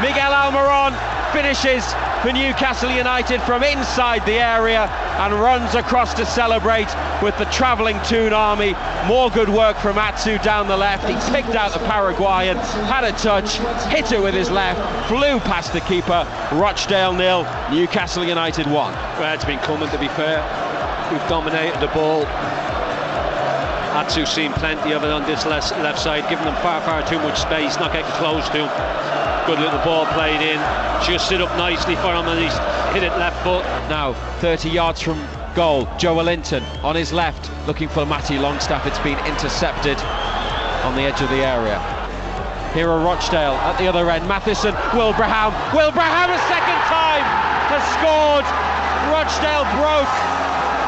Miguel Almiron finishes for Newcastle United from inside the area and runs across to celebrate with the travelling Toon army. More good work from Atsu down the left. He picked out the Paraguayan, had a touch, hit it with his left, flew past the keeper. Rochdale 0, Newcastle United 1. Well, it's been coming, to be fair. We've dominated the ball. Atsu's seen plenty of it on this left side, giving them far too much space, not getting close to him. Good little ball played in, just sit up nicely for him, and he's hit it left foot. Now 30 yards from goal, Joe Linton on his left, looking for Matty Longstaff. It's been intercepted on the edge of the area. Here are Rochdale at the other end. Matheson, Wilbraham a second time has scored. Rochdale broke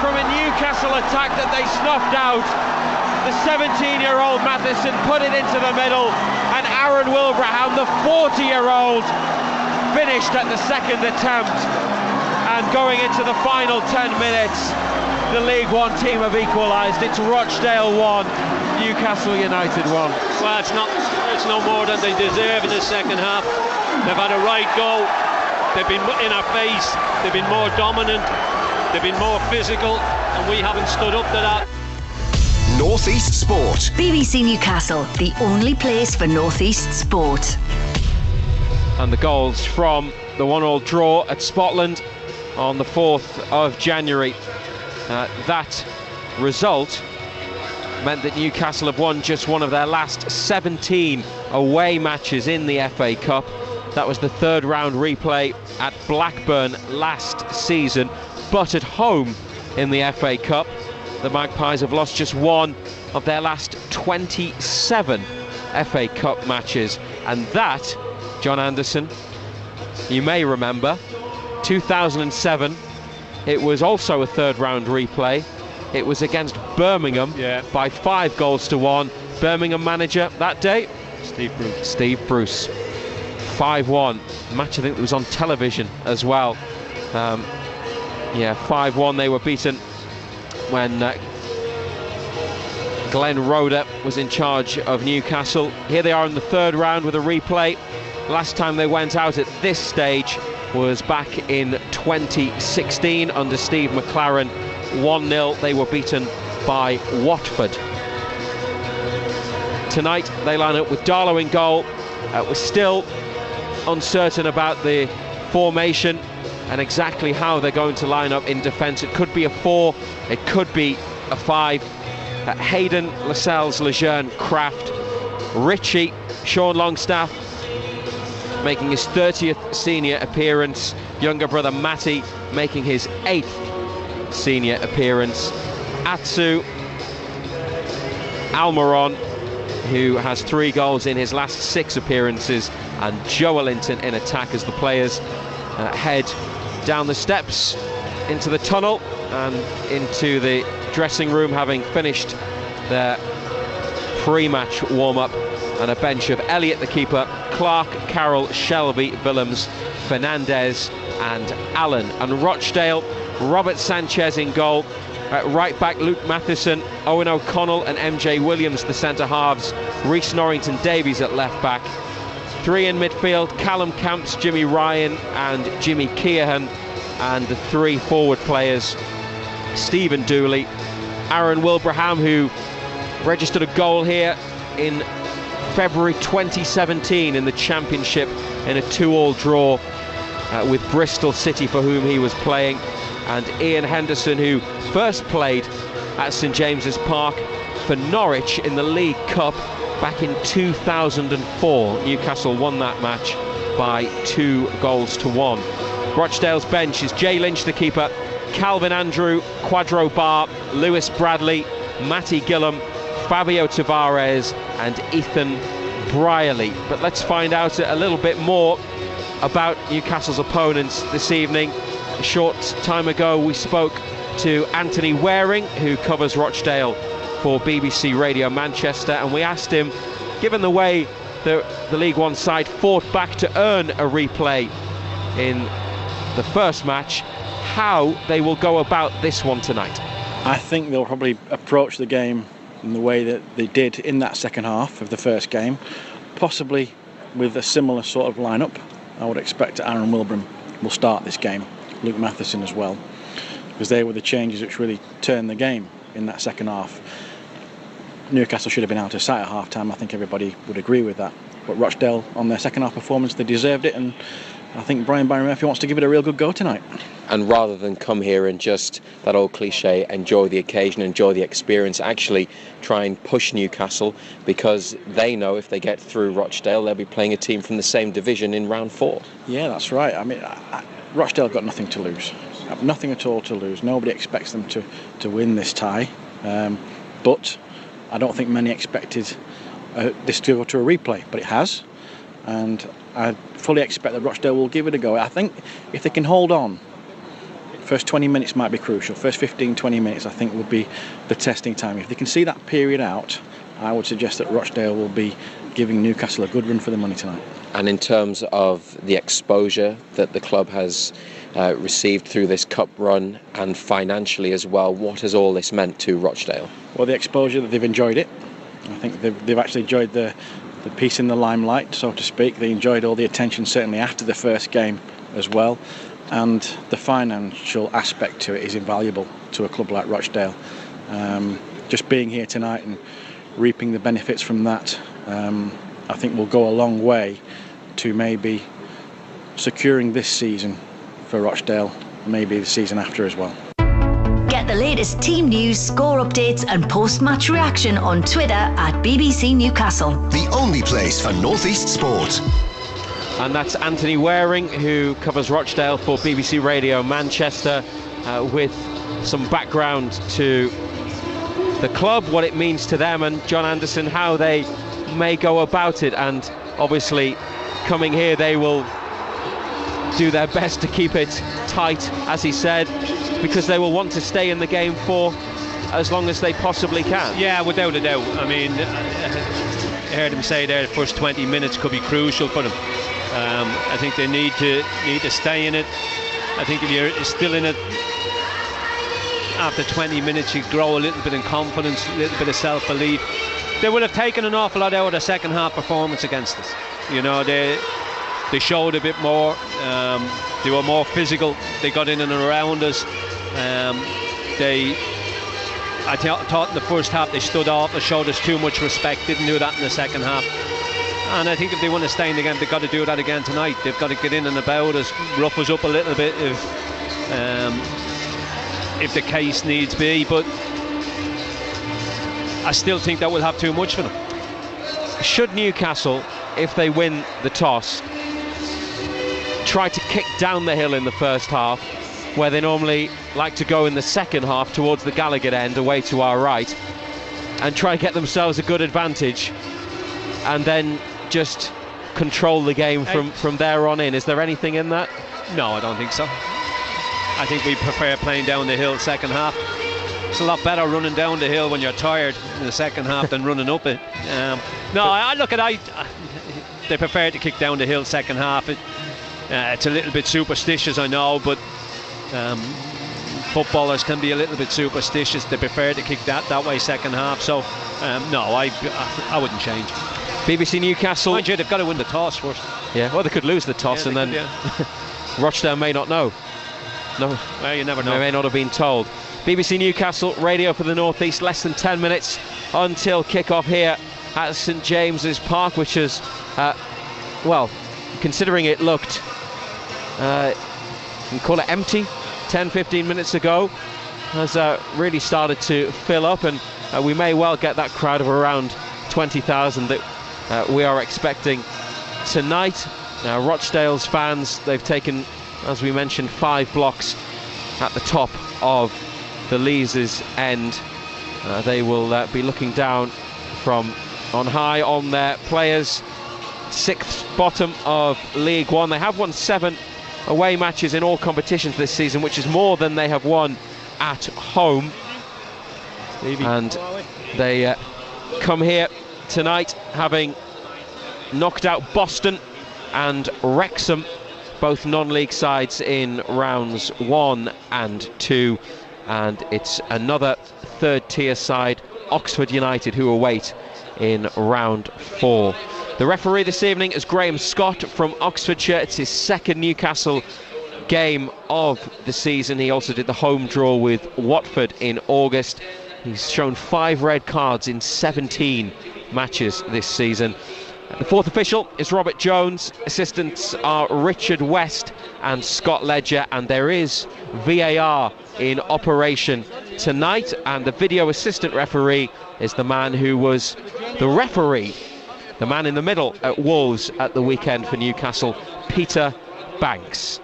from a Newcastle attack that they snuffed out. The 17-year-old Matheson put it into the middle, and Aaron Wilbraham, the 40-year-old, finished at the second attempt. And going into the final 10 minutes, the League One team have equalised. It's Rochdale 1, Newcastle United 1. Well, it's no more than they deserve in the second half. They've had a right go. They've been in our face. They've been more dominant. They've been more physical, and we haven't stood up to that. North East Sport. BBC Newcastle, the only place for North East sport. And the goals from the 1-1 draw at Spotland on the 4th of January. That result meant that Newcastle have won just one of their last 17 away matches in the FA Cup. That was the 3rd round replay at Blackburn last season. But at home in the FA Cup, the Magpies have lost just one of their last 27 FA Cup matches. And that, John Anderson, you may remember, 2007, it was also a third-round replay. It was against Birmingham by 5-1. Birmingham manager that day? Steve Bruce. 5-1. Match I think that was on television as well. 5-1. They were beaten when Glenn Roeder was in charge of Newcastle. Here they are in the third round with a replay. Last time they went out at this stage was back in 2016 under Steve McLaren. 1-0. They were beaten by Watford. Tonight they line up with Darlow in goal. We're still uncertain about the formation and exactly how they're going to line up in defence. It could be a 4, it could be a 5. Hayden, Lascelles, Lejeune, Kraft, Ritchie, Sean Longstaff making his 30th senior appearance. Younger brother Matty making his 8th senior appearance. Atsu, Almiron, who has 3 goals in his last 6 appearances, and Joelinton in attack as the players head down the steps into the tunnel and into the dressing room, having finished their pre-match warm-up, and a bench of Elliott the keeper, Clark, Carroll, Shelby, Willems, Fernandez and Allen. And Rochdale, Robert Sanchez in goal. Right back Luke Matheson, Owen O'Connell and MJ Williams the centre halves, Rhys Norrington Davies at left back. 3 in midfield, Callum Camps, Jimmy Ryan and Jimmy Keohan, and the 3 forward players, Stephen Dooley, Aaron Wilbraham, who registered a goal here in February 2017 in the Championship in a 2-2 draw with Bristol City, for whom he was playing, and Ian Henderson, who first played at St James's Park for Norwich in the League Cup back in 2004. Newcastle won that match by 2-1. Rochdale's bench is Jay Lynch the keeper, Calvin Andrew, Quadro Bar, Lewis Bradley, Matty Gillam, Fabio Tavares and Ethan Brierley. But let's find out a little bit more about Newcastle's opponents this evening. A short time ago we spoke to Anthony Waring, who covers Rochdale for BBC Radio Manchester, and we asked him, given the way the League One side fought back to earn a replay in the first match, how they will go about this one tonight. I think they'll probably approach the game in the way that they did in that second half of the first game, possibly with a similar sort of lineup. I would expect Aaron Wilbraham will start this game, Luke Matheson as well, because they were the changes which really turned the game in that second half. Newcastle should have been out of sight at half time. I think everybody would agree with that. But Rochdale, on their second half performance, they deserved it, and I think Brian Murphy wants to give it a real good go tonight. And rather than come here and just, that old cliche, enjoy the occasion, enjoy the experience, actually try and push Newcastle, because they know if they get through Rochdale, they'll be playing a team from the same division in round 4. Yeah, that's right. I mean, Rochdale have got nothing to lose. Nothing at all to lose. Nobody expects them to win this tie. But I don't think many expected this to go to a replay, but it has. And I fully expect that Rochdale will give it a go. I think if they can hold on, first 20 minutes might be crucial. First 15-20 minutes I think would be the testing time. If they can see that period out, I would suggest that Rochdale will be giving Newcastle a good run for the money tonight. And in terms of the exposure that the club has received through this cup run and financially as well, what has all this meant to Rochdale? Well, the exposure, that they've enjoyed it. I think they've actually enjoyed the piece in the limelight, so to speak. They enjoyed all the attention, certainly after the first game as well. And the financial aspect to it is invaluable to a club like Rochdale. Just being here tonight and reaping the benefits from that, I think will go a long way to maybe securing this season for Rochdale, maybe the season after as well. Get the latest team news, score updates and post-match reaction on Twitter at BBC Newcastle. The only place for North East sport. And that's Anthony Waring, who covers Rochdale for BBC Radio Manchester, with some background to the club, what it means to them, and John Anderson, how they may go about it. And obviously coming here, they will do their best to keep it tight, as he said, because they will want to stay in the game for as long as they possibly can. Yeah, without a doubt. I mean, I heard him say there the first 20 minutes could be crucial for them. I think they need to stay in it. I think if you're still in it after 20 minutes, you grow a little bit in confidence, a little bit of self-belief. They would have taken an awful lot out of the second half performance against us. You know, they showed a bit more. They were more physical. They got in and around us. I thought in the first half they stood off and showed us too much respect. Didn't do that in the second half. And I think if they want to stay in the game, they've got to do that again tonight. They've got to get in and about us, rough us up a little bit if the case needs be. But I still think that will have too much for them. Should Newcastle, if they win the toss, try to kick down the hill in the first half, where they normally like to go in the second half towards the Gallagher end away to our right, and try and get themselves a good advantage, and then just control the game from there on in? Is there anything in that? No, I don't think so. I think we prefer playing down the hill second half. It's a lot better running down the hill when you're tired in the second half than running up it. They prefer to kick down the hill second half. It's a little bit superstitious, I know, but footballers can be a little bit superstitious. They prefer to kick that way second half. So no, I wouldn't change. BBC Newcastle. Mind you, they've got to win the toss first. Yeah, well, they could lose the toss and then Rochdale may not know. No, well, you never know. They may not have been told. BBC Newcastle radio for the North East. Less than 10 minutes until kick-off here at St James's Park, which is, well, considering it looked, you can call it empty 10-15 minutes ago, has really started to fill up, and we may well get that crowd of around 20,000 that we are expecting tonight. Rochdale's fans, they've taken, as we mentioned, 5 blocks at the top of the Lees' end. They will be looking down from on high on their players. 6th bottom of League One. They have won 7 away matches in all competitions this season, which is more than they have won at home. And they come here tonight having knocked out Boston and Wrexham, both non-league sides, in rounds 1 and 2, and it's another third-tier side, Oxford United, who await in round 4. The referee this evening is Graham Scott from Oxfordshire. It's his second Newcastle game of the season. He also did the home draw with Watford in August. He's shown 5 red cards in 17 matches this season. The 4th official is Robert Jones. Assistants are Richard West and Scott Ledger, and there is VAR in operation tonight, and the video assistant referee is the man who was the referee, the man in the middle at Wolves at the weekend for Newcastle, Peter Banks.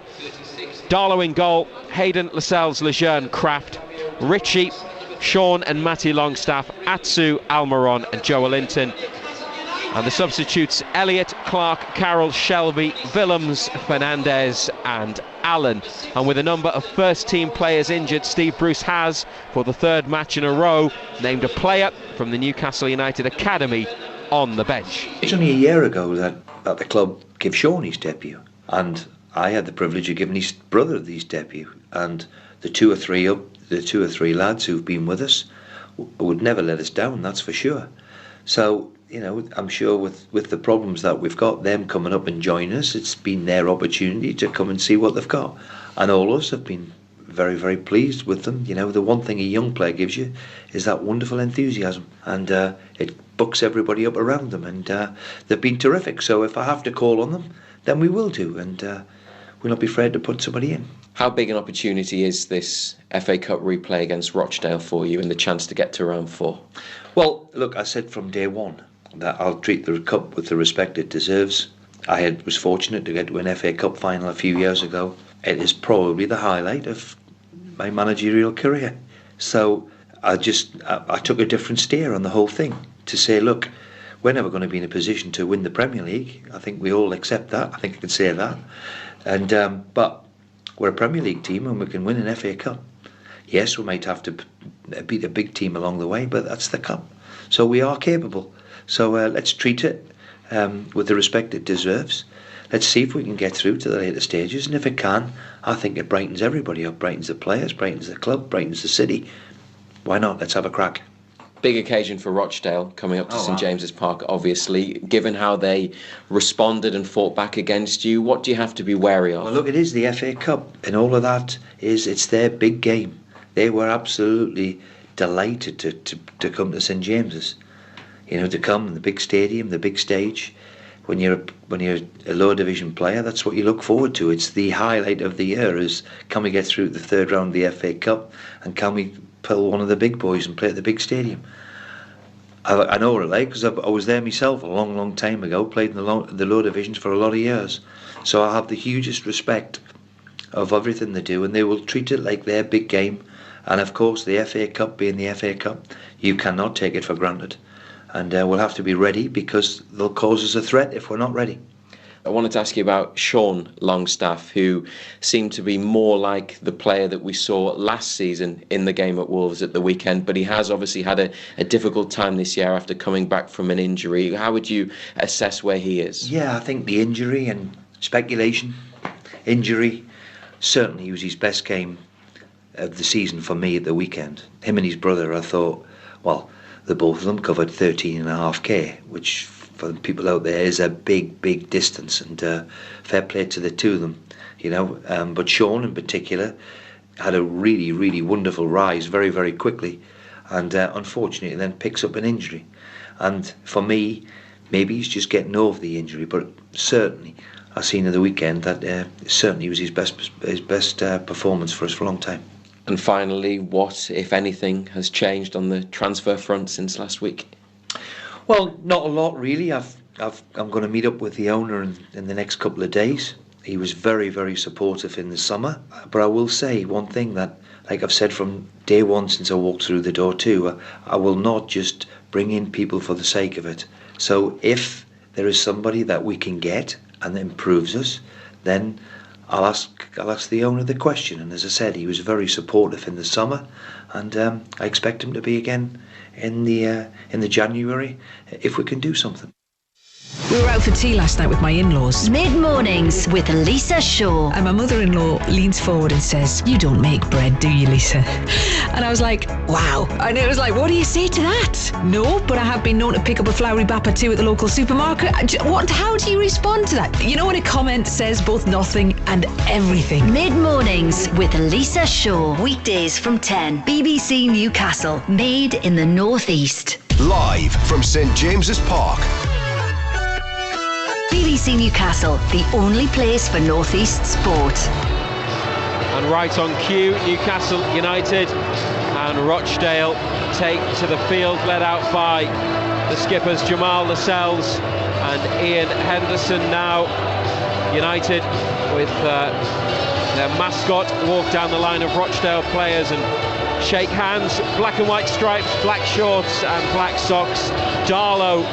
Darlow in goal, Hayden, Lascelles, Lejeune, Kraft, Ritchie, Sean and Matty Longstaff, Atsu, Almiron and Joe Linton. And the substitutes: Elliott, Clark, Carroll, Shelby, Willems, Fernandez and Allen. And with a number of first team players injured, Steve Bruce has, for the 3rd match in a row, named a player from the Newcastle United Academy on the bench. It's only a year ago that the club gave Sean his debut, and I had the privilege of giving his brother his debut, and the two or three lads who've been with us would never let us down, that's for sure. So, you know, I'm sure with the problems that we've got, them coming up and joining us, it's been their opportunity to come and see what they've got. And all of us have been very, very pleased with them. You know, the one thing a young player gives you is that wonderful enthusiasm, and it bucks everybody up around them, and they've been terrific. So if I have to call on them, then we will do, and we'll not be afraid to put somebody in. How big an opportunity is this FA Cup replay against Rochdale for you, and the chance to get to round 4? Well, look, I said from day one that I'll treat the Cup with the respect it deserves. I was fortunate to get to an FA Cup final a few years ago. It is probably the highlight of my managerial career. So I took a different steer on the whole thing to say, look, we're never going to be in a position to win the Premier League. I think we all accept that. I think I can say that. And but we're a Premier League team and we can win an FA Cup. Yes, we might have to beat a big team along the way, but that's the cup. So we are capable. So let's treat it with the respect it deserves. Let's see if we can get through to the later stages, and if it can, I think it brightens everybody up. Brightens the players, brightens the club, brightens the city. Why not? Let's have a crack. Big occasion for Rochdale coming up to St James's Park, obviously. Given how they responded and fought back against you, what do you have to be wary of? Well, look, it is the FA Cup, and all of that it's their big game. They were absolutely delighted to come to St James's. You know, to come in the big stadium, the big stage. When you're a lower division player, that's what you look forward to. It's the highlight of the year. Is can we get through the third round of the FA Cup, and can we pull one of the big boys and play at the big stadium? I know what it's like because I was there myself a long time ago. Played in the lower divisions for a lot of years, so I have the hugest respect of everything they do, and they will treat it like their big game. And of course, the FA Cup being the FA Cup, you cannot take it for granted. And we'll have to be ready because they'll cause us a threat if we're not ready. I wanted to ask you about Sean Longstaff, who seemed to be more like the player that we saw last season in the game at Wolves at the weekend, but he has obviously had a difficult time this year after coming back from an injury. How would you assess where he is? Yeah, I think the injury and speculation, injury, certainly he was his best game of the season for me at the weekend. Him and his brother, I thought, well, the both of them covered 13.5k, which for the people out there is a big distance, and fair play to the two of them, you know. But Sean in particular had a really wonderful rise very quickly, and unfortunately then picks up an injury. And for me, maybe he's just getting over the injury, but certainly I seen at the weekend that certainly was his best performance for us for a long time. And finally, what, if anything, has changed on the transfer front since last week? Well, not a lot really. I'm going to meet up with the owner in the next couple of days. He was very supportive in the summer. But I will say one thing that, like I've said from day one since I walked through the door too, I will not just bring in people for the sake of it. So if there is somebody that we can get and that improves us, then I'll ask the owner the question. And as I said, he was very supportive in the summer, and I expect him to be again in the January if we can do something. We were out for tea last night with my in-laws. Mid-mornings with Lisa Shaw. And my mother-in-law leans forward and says, "You don't make bread, do you, Lisa?" And I was like, wow. And it was like, what do you say to that? No, but I have been known to pick up a floury bap or two at the local supermarket. How do you respond to that? You know when a comment says both nothing and everything? Mid-mornings with Lisa Shaw. Weekdays from 10. BBC Newcastle. Made in the Northeast. Live from St James's Park. BBC Newcastle, the only place for Northeast sport. And right on cue, Newcastle United and Rochdale take to the field, led out by the skippers Jamal Lascelles and Ian Henderson. Now United with their mascot walk down the line of Rochdale players and shake hands. Black and white stripes, black shorts and black socks. Darlow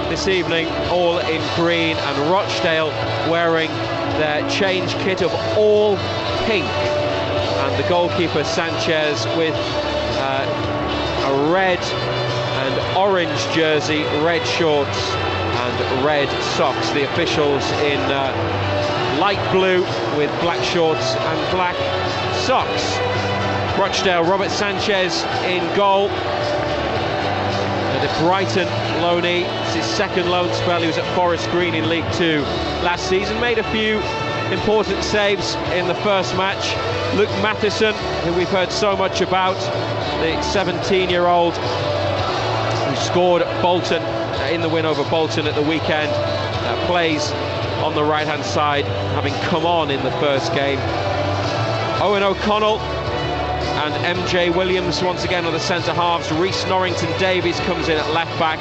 this evening all in green, and Rochdale wearing their change kit of all pink, and the goalkeeper Sanchez with a red and orange jersey, red shorts and red socks. The officials in light blue with black shorts and black socks. Rochdale, Robert Sanchez in goal. At Brighton loanee, it's his second loan spell. He was at Forest Green in League 2 last season, made a few important saves in the first match. Luke Matheson, who we've heard so much about, the 17-year-old who scored at Bolton in the win over Bolton at the weekend, plays on the right-hand side, having come on in the first game. Owen O'Connell and MJ Williams once again on the centre halves. Reece Norrington-Davies comes in at left back.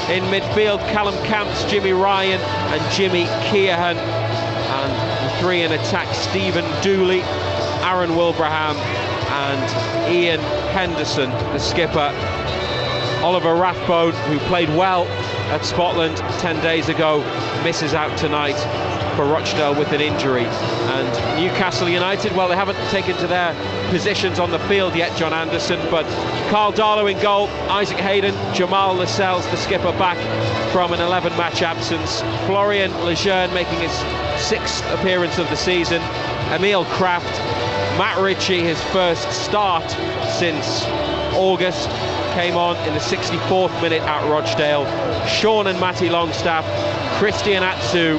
In midfield, Callum Camps, Jimmy Ryan and Jimmy Keohan. And the three in attack, Stephen Dooley, Aaron Wilbraham and Ian Henderson, the skipper. Oliver Rathbone, who played well at Scotland 10 days ago, misses out tonight for Rochdale with an injury. And Newcastle United, well, they haven't taken to their positions on the field yet, John Anderson, but Carl Darlow in goal, Isaac Hayden, Jamal Lascelles, the skipper, back from an 11-match absence. Florian Lejeune making his 6th appearance of the season. Emil Kraft, Matt Ritchie, his first start since August, came on in the 64th minute at Rochdale. Sean and Matty Longstaff, Christian Atsu,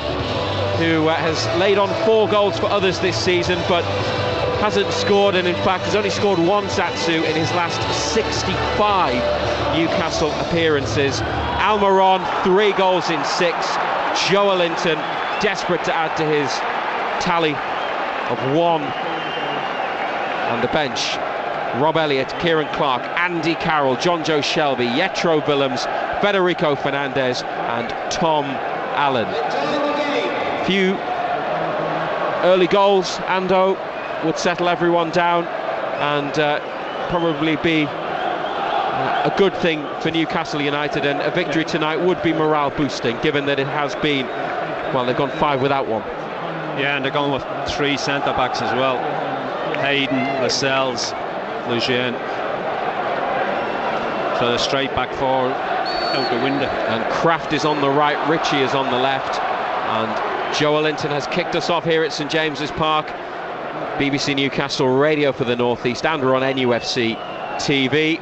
who has laid on 4 goals for others this season, but hasn't scored, and in fact has only scored once, Atsu, in his last 65 Newcastle appearances. Almiron, 3 goals in 6. Joelinton, desperate to add to his tally of 1. On the bench, Rob Elliott, Kieran Clark, Andy Carroll, John Joe Shelby, Yetro Willems, Federico Fernandez and Tom Allen. Few early goals, Ando would settle everyone down and probably be a good thing for Newcastle United, and a victory tonight would be morale boosting, given that it has been, well, they've gone 5 without one. Yeah, and they're going with 3 centre-backs as well. Hayden, Lascelles, Lejeune. So the straight back 4 out the window. And Kraft is on the right, Ritchie is on the left, and Joelinton has kicked us off here at St James's Park. BBC Newcastle Radio for the North East, and we're on NUFC TV,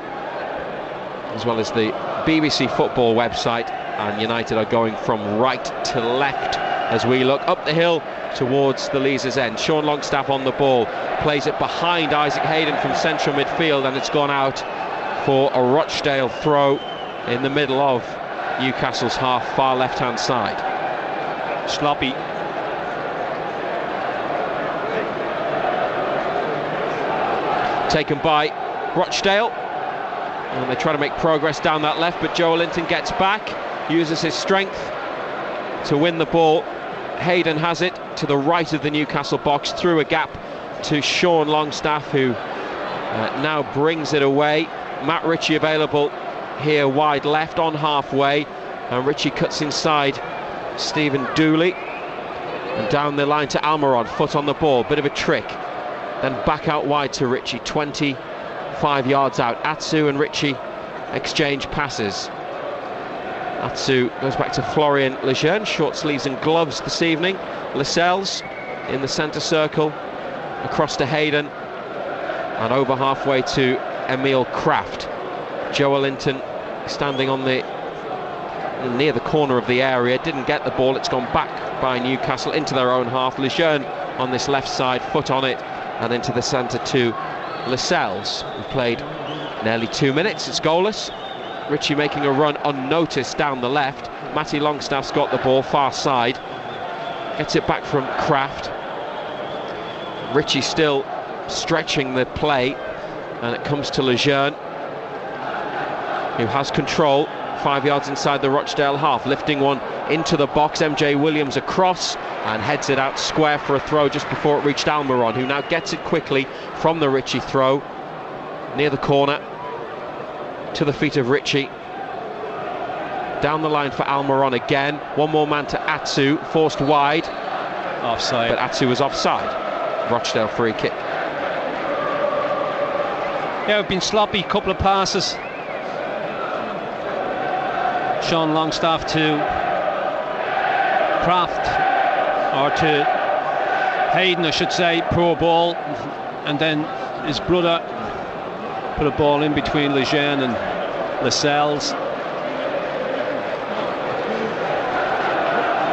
as well as the BBC Football website. And United are going from right to left as we look up the hill towards the Leazes end. Sean Longstaff on the ball, plays it behind Isaac Hayden from central midfield, and it's gone out for a Rochdale throw in the middle of Newcastle's half, far left hand side. Sloppy. Taken by Rochdale, and they try to make progress down that left, but Joelinton gets back, uses his strength to win the ball. Hayden has it to the right of the Newcastle box, through a gap to Sean Longstaff, who now brings it away. Matt Ritchie available here wide left on halfway, and Ritchie cuts inside Stephen Dooley, and down the line to Almiron, foot on the ball, bit of a trick, then back out wide to Ritchie, 25 yards out. Atsu and Ritchie exchange passes. Atsu goes back to Florian Lejeune, short sleeves and gloves this evening. Lascelles in the centre circle, across to Hayden, and over halfway to Emil Kraft. Joelinton standing on the near the corner of the area, didn't get the ball, it's gone back by Newcastle into their own half. Lejeune on this left side, foot on it, and into the centre to Lascelles, who played nearly 2 minutes. It's goalless. Ritchie making a run unnoticed down the left. Matty Longstaff's got the ball far side, gets it back from Kraft. Ritchie still stretching the play, and it comes to Lejeune, who has control 5 yards inside the Rochdale half, lifting one into the box. MJ Williams across and heads it out square for a throw just before it reached Almiron, who now gets it quickly from the Ritchie throw near the corner to the feet of Ritchie. Down the line for Almiron again. One more man to Atsu, forced wide. Offside. But Atsu was offside. Rochdale free kick. Yeah, we've been sloppy, couple of passes. Sean Longstaff to Kraft, or to Hayden, I should say, poor ball, and then his brother put a ball in between Lejeune and Lascelles.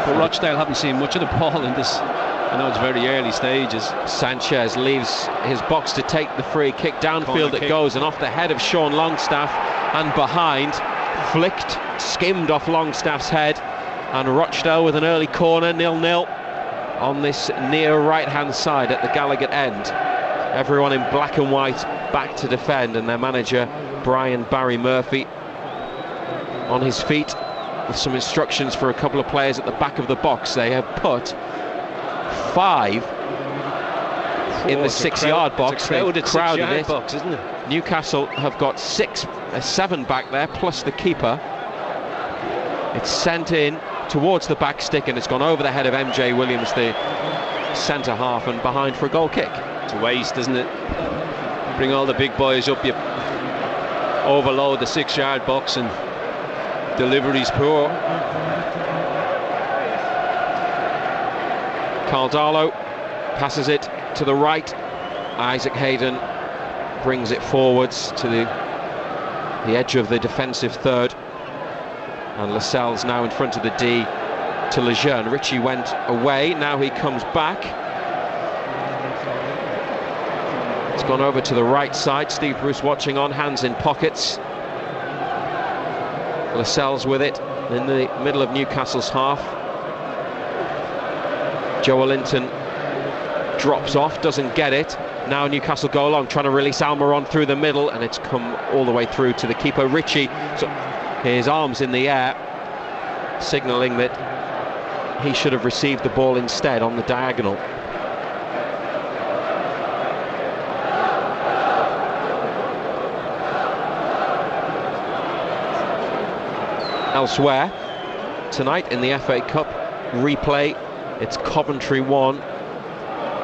But Rochdale haven't seen much of the ball in this. I know it's very early stages. Sanchez leaves his box to take the free kick. Downfield it goes, and off the head of Sean Longstaff and behind. Flicked, skimmed off Longstaff's head, and Rochdale with an early corner, 0-0 on this near right-hand side at the Gallagher end. Everyone in black and white back to defend, and their manager Brian Barry Murphy on his feet with some instructions for a couple of players at the back of the box. They have put 5 in the 6-yard box. It's crowded it. Box, isn't it? Newcastle have got 7 back there, plus the keeper. It's sent in towards the back stick, and it's gone over the head of MJ Williams, the centre half and behind for a goal kick. It's a waste, isn't it? Bring all the big boys up, you overload the 6-yard box, and delivery's poor. Caldalo passes it to the right. Isaac Hayden brings it forwards to the edge of the defensive third, and Lascelles now in front of the D to Lejeune. Ritchie went away, now he comes back. It's gone over to the right side. Steve Bruce watching on, hands in pockets. Lascelles with it in the middle of Newcastle's half. Joelinton drops off, doesn't get it. Now Newcastle go along, trying to release Almiron through the middle, and it's come all the way through to the keeper. Ritchie, so his arms in the air, signalling that he should have received the ball instead on the diagonal. Elsewhere tonight in the FA Cup replay, it's Coventry 1,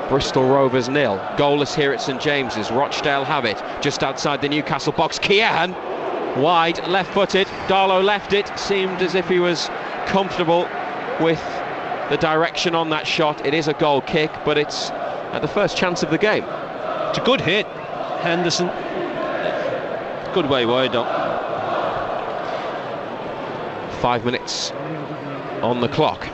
Bristol Rovers 0. Goalless here at St James's. Rochdale have it just outside the Newcastle box. Keohane wide, left-footed. Darlow left it. Seemed as if he was comfortable with the direction on that shot. It is a goal kick, but it's at the first chance of the game. It's a good hit, Henderson. Good way wide though. 5 minutes on the clock.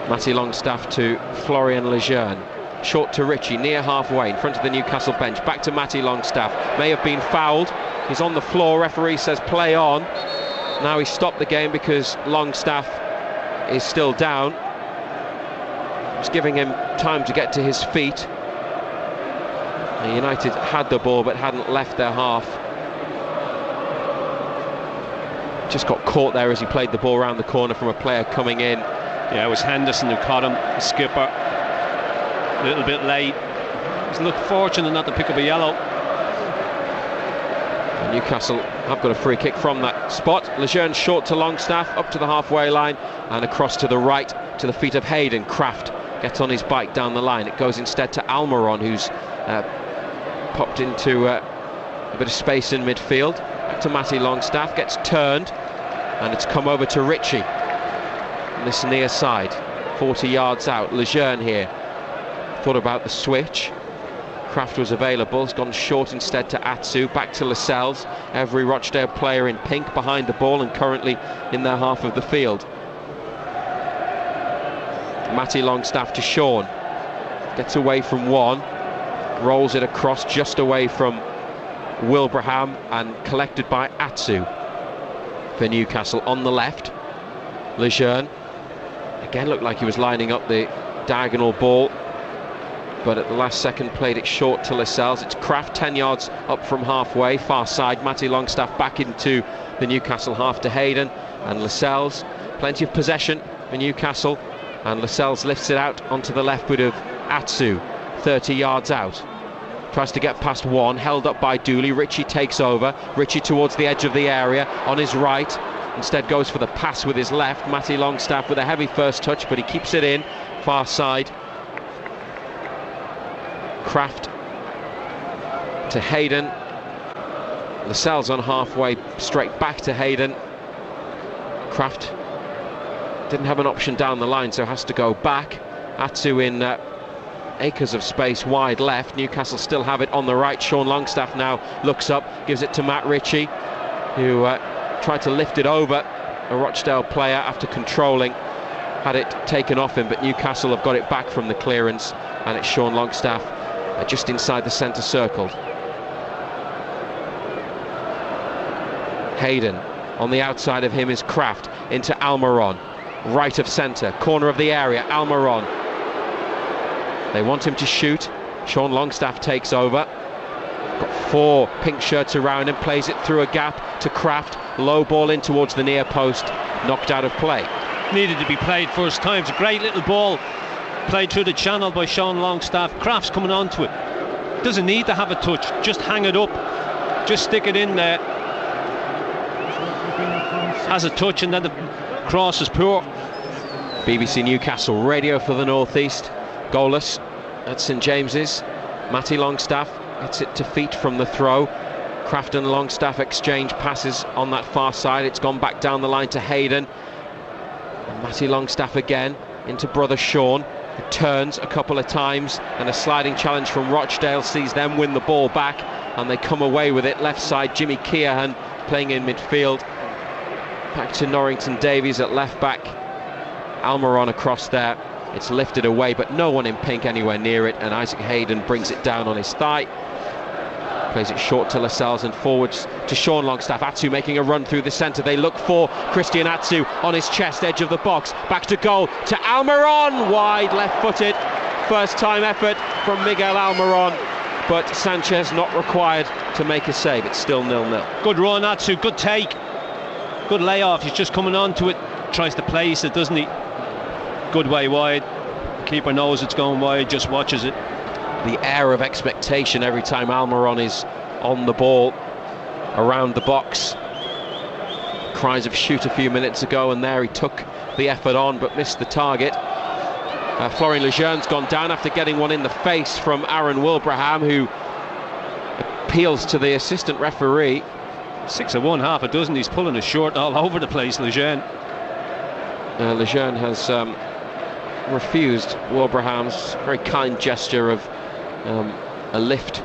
Matty Longstaff to Florian Lejeune. Short to Ritchie, near halfway, in front of the Newcastle bench. Back to Matty Longstaff. May have been fouled. He's on the floor. Referee says play on. Now he's stopped the game because Longstaff is still down. It's giving him time to get to his feet. United had the ball but hadn't left their half. Just got caught there as he played the ball around the corner from a player coming in. Yeah, it was Henderson who caught him, the skipper. A little bit late. He's looked fortunate not to pick up a yellow. And Newcastle have got a free kick from that spot. Lejeune short to Longstaff, up to the halfway line and across to the right to the feet of Hayden. Kraft gets on his bike down the line. It goes instead to Almiron, who's popped into a bit of space in midfield. Back to Matty Longstaff, gets turned, and it's come over to Ritchie on this near side, 40 yards out. Lejeune here thought about the switch. Kraft was available, has gone short instead to Atsu. Back to Lascelles. Every Rochdale player in pink behind the ball and currently in their half of the field. Matty Longstaff to Sean, gets away from one, rolls it across just away from Wilbraham and collected by Atsu for Newcastle on the left. Lejeune again looked like he was lining up the diagonal ball, but at the last second played it short to Lascelles. It's Kraft 10 yards up from halfway, far side. Matty Longstaff back into the Newcastle half to Hayden and Lascelles. Plenty of possession for Newcastle, and Lascelles lifts it out onto the left foot of Atsu, 30 yards out. Tries to get past one, held up by Dooley. Ritchie takes over. Ritchie towards the edge of the area on his right. Instead goes for the pass with his left. Matty Longstaff with a heavy first touch, but he keeps it in, far side. Kraft to Hayden. Lascelles on halfway, straight back to Hayden. Kraft didn't have an option down the line, so has to go back. Atsu in acres of space wide left. Newcastle still have it on the right. Sean Longstaff now looks up, gives it to Matt Ritchie, who tried to lift it over a Rochdale player after controlling, had it taken off him, but Newcastle have got it back from the clearance, and it's Sean Longstaff just inside the centre circle. Hayden on the outside of him is Kraft into Almiron, right of centre, corner of the area. Almiron, they want him to shoot. Sean Longstaff takes over. Got four pink shirts around him, plays it through a gap to Kraft. Low ball in towards the near post, knocked out of play. Needed to be played first time. It's a great little ball played through the channel by Sean Longstaff. Kraft's coming onto it. Doesn't need to have a touch, just hang it up, just stick it in there. Has a touch and then the cross is poor. BBC Newcastle radio for the North East. Goalless at St James's. Matty Longstaff gets it to feet from the throw. Kraft and Longstaff exchange passes on that far side. It's gone back down the line to Hayden. And Matty Longstaff again into brother Sean. It turns a couple of times, and a sliding challenge from Rochdale sees them win the ball back, and they come away with it. Left side, Jimmy Keohan playing in midfield. Back to Norrington Davies at left back. Almiron across there. It's lifted away, but no one in pink anywhere near it, and Isaac Hayden brings it down on his thigh. Plays it short to Lascelles and forwards to Sean Longstaff. Atsu making a run through the centre. They look for Christian Atsu on his chest, edge of the box. Back to goal to Almiron. Wide, left-footed. First time effort from Miguel Almiron, but Sanchez not required to make a save. It's still 0-0. Good run, Atsu. Good take. Good layoff. He's just coming onto it. Tries to place it, doesn't he? Good way wide. The keeper knows it's going wide, just watches it. The air of expectation every time Almiron is on the ball around the box. Cries of shoot a few minutes ago, and there he took the effort on but missed the target. Florian Lejeune's gone down after getting one in the face from Aaron Wilbraham, who appeals to the assistant referee. 6 of 1, half a dozen. He's pulling his short all over the place, Lejeune. Lejeune has refused Wilbraham's very kind gesture of a lift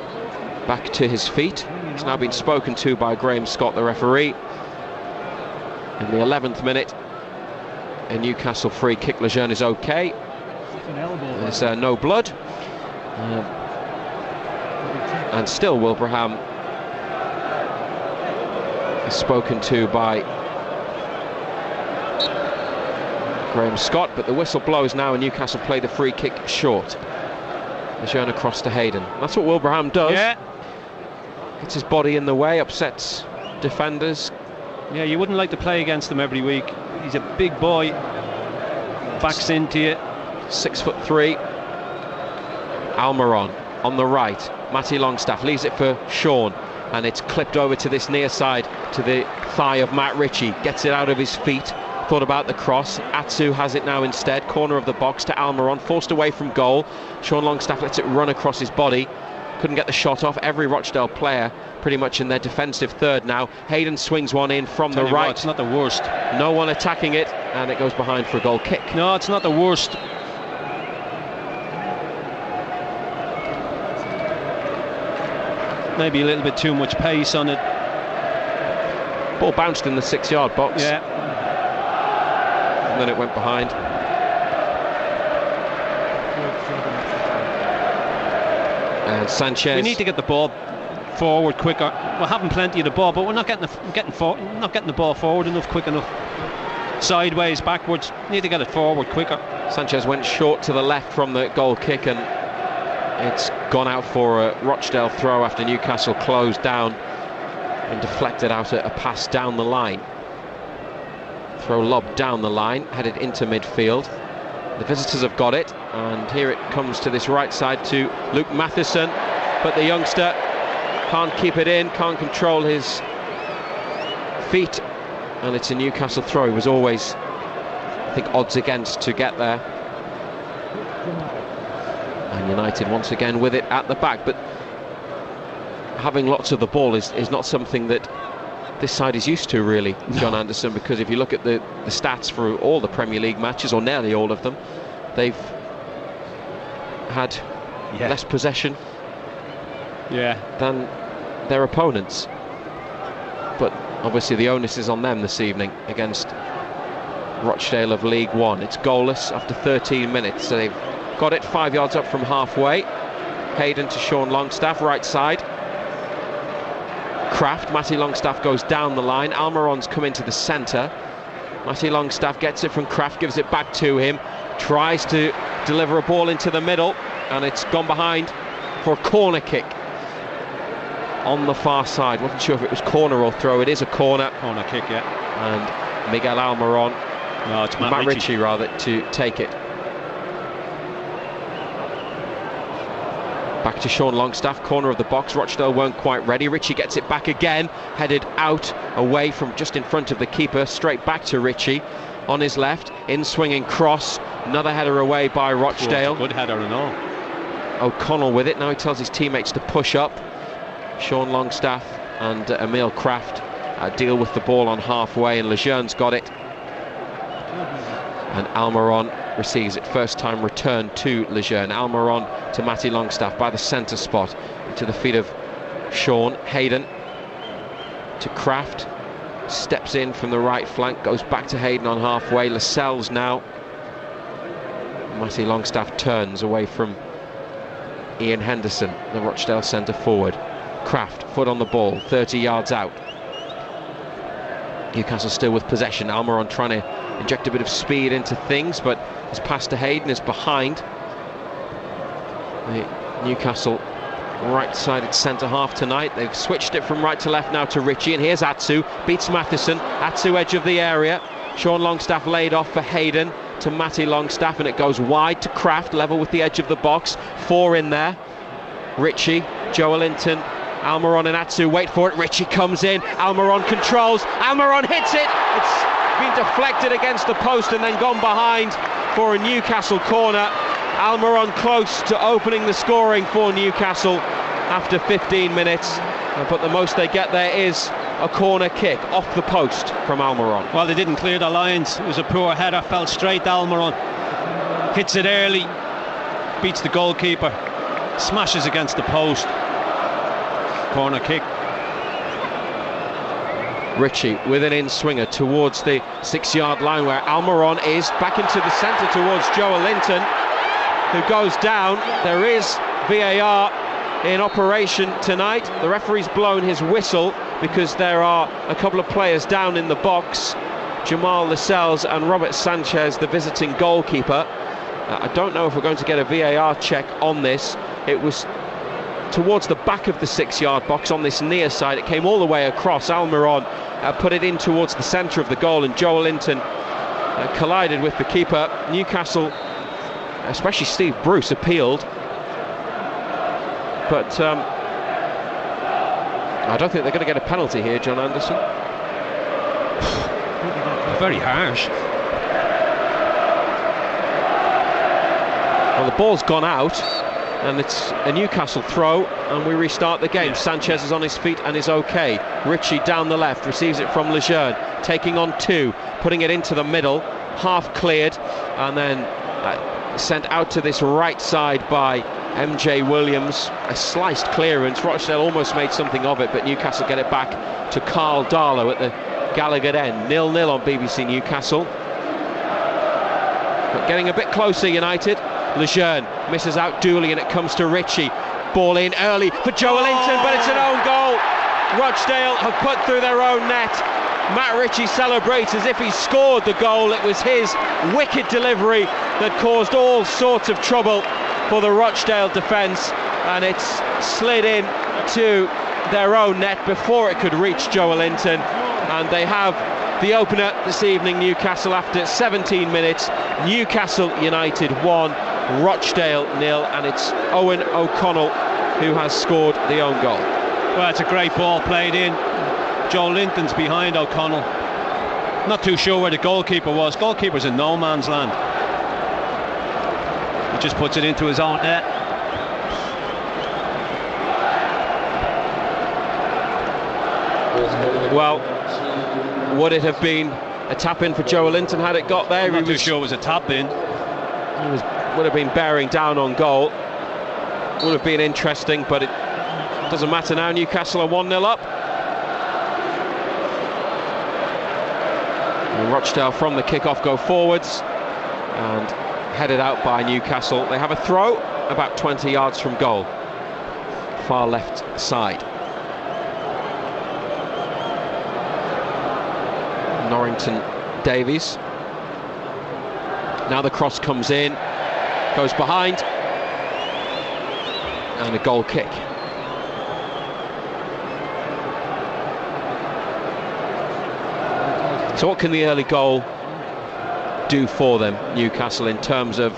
back to his feet. It's now been spoken to by Graham Scott, the referee. In the 11th minute, a Newcastle free kick. Lejeune is okay. There's no blood. And still Wilbraham is spoken to by Graham Scott, but the whistle blows now and Newcastle play the free kick short. Lejeune across to Hayden. That's what Wilbraham does. Yeah. Hits his body in the way, upsets defenders. Yeah, you wouldn't like to play against him every week. He's a big boy. Backs into you. 6'3". Almiron on the right. Matty Longstaff leaves it for Sean, and it's clipped over to this near side to the thigh of Matt Ritchie. Gets it out of his feet. Thought about the cross. Atsu has it now instead. Corner of the box to Almiron, forced away from goal. Sean Longstaff lets it run across his body. Couldn't get the shot off. Every Rochdale player pretty much in their defensive third now. Hayden swings one in from the right. It's not the worst. No one attacking it, and it goes behind for a goal kick. No, it's not the worst. Maybe a little bit too much pace on it. Ball bounced in the 6-yard box. Yeah. And then it went behind. And Sanchez. We need to get the ball forward quicker. We're having plenty of the ball, but we're not getting the ball forward enough, quick enough. Sideways, backwards. Need to get it forward quicker. Sanchez went short to the left from the goal kick, and it's gone out for a Rochdale throw after Newcastle closed down and deflected out a pass down the line. Throw lob down the line, headed into midfield. The visitors have got it, and here it comes to this right side to Luke Matheson, but the youngster can't keep it in, can't control his feet, and it's a Newcastle throw. He was always, I think, odds against to get there. And United once again with it at the back, but having lots of the ball is not something that this side is used to, really, John Anderson, because if you look at the stats for all the Premier League matches, or nearly all of them, they've had less possession than their opponents. But obviously the onus is on them this evening against Rochdale of League One. It's goalless after 13 minutes, so they've got it 5 yards up from halfway. Hayden to Sean Longstaff, right side. Kraft, Matty Longstaff goes down the line. Almiron's come into the centre. Matty Longstaff gets it from Kraft, gives it back to him, tries to deliver a ball into the middle, and it's gone behind for a corner kick on the far side. Wasn't sure if it was corner or throw. It is a corner. Corner kick, yeah. And Miguel Almiron, no, it's Matt Ritchie rather, to take it. Back to Sean Longstaff, corner of the box. Rochdale weren't quite ready. Ritchie gets it back again, headed out, away from just in front of the keeper, straight back to Ritchie. on his left, in swinging cross, another header away by Rochdale. Good header and all. O'Connell with it, now he tells his teammates to push up. Sean Longstaff and Emil Kraft deal with the ball on halfway, and Lejeune's got it. And Almiron receives it, first time return to Lejeune. Almiron to Matty Longstaff by the centre spot, to the feet of Sean. Hayden to Kraft, steps in from the right flank, goes back to Hayden on halfway. Lascelles now. Matty Longstaff turns away from Ian Henderson, the Rochdale centre forward. Kraft, foot on the ball, 30 yards out. Newcastle still with possession. Almiron trying to inject a bit of speed into things, but his pass to Hayden is behind the Newcastle right-sided centre-half tonight. They've switched it from right to left now to Ritchie, and here's Atsu, beats Matheson. Atsu edge of the area. Sean Longstaff laid off for Hayden to Matty Longstaff, and it goes wide to Kraft, level with the edge of the box. 4 in there. Ritchie, Joelinton, Almiron and Atsu wait for it. Ritchie comes in, Almiron controls, Almiron hits it. It's been deflected against the post and then gone behind for a Newcastle corner. Almiron close to opening the scoring for Newcastle after 15 minutes, but the most they get there is a corner kick off the post from Almiron. Well, they didn't clear the lines. It was a poor header, fell straight to Almiron. Hits it early, beats the goalkeeper, smashes against the post. Corner kick. Ritchie with an in-swinger towards the 6-yard line where Almiron is, back into the centre towards Joelinton, who goes down. There is VAR in operation tonight. The referee's blown his whistle because there are a couple of players down in the box, Jamal Lascelles and Robert Sanchez, the visiting goalkeeper. I don't know if we're going to get a VAR check on this. It was towards the back of the 6-yard box on this near side. It came all the way across. Almiron put it in towards the centre of the goal, and Joelinton collided with the keeper. Newcastle, especially Steve Bruce, appealed, but I don't think they're going to get a penalty here, John Anderson. Very harsh. Well, the ball's gone out, and it's a Newcastle throw, and we restart the game. Sanchez is on his feet and is okay. Ritchie down the left, receives it from Lejeune, taking on 2, putting it into the middle, half cleared, and then sent out to this right side by MJ Williams. A sliced clearance. Rochdale almost made something of it, but Newcastle get it back to Carl Darlow at the Gallagher end. 0-0 on BBC Newcastle. But getting a bit closer, United. Lejeune misses out Dooley, and it comes to Ritchie. Ball in early for Joelinton, but it's an own goal. Rochdale have put through their own net. Matt Ritchie celebrates as if he scored the goal. It was his wicked delivery that caused all sorts of trouble for the Rochdale defence, and it's slid in to their own net before it could reach Joelinton, and they have the opener this evening. Newcastle after 17 minutes. Newcastle United 1, Rochdale 0, and it's Owen O'Connell who has scored the own goal. Well, it's a great ball played in. Joelinton's behind O'Connell. Not too sure where the goalkeeper was. Goalkeeper's in no man's land. He just puts it into his own net. Well, would it have been a tap in for Joelinton had it got there? I'm not too sure it was a tap in. Would have been bearing down on goal. Would have been interesting, but it doesn't matter now. Newcastle are 1-0 up. And Rochdale from the kick-off go forwards and headed out by Newcastle. They have a throw about 20 yards from goal, far left side. Norrington Davies. Now the cross comes in, goes behind, and a goal kick. So what can the early goal do for them, Newcastle, in terms of,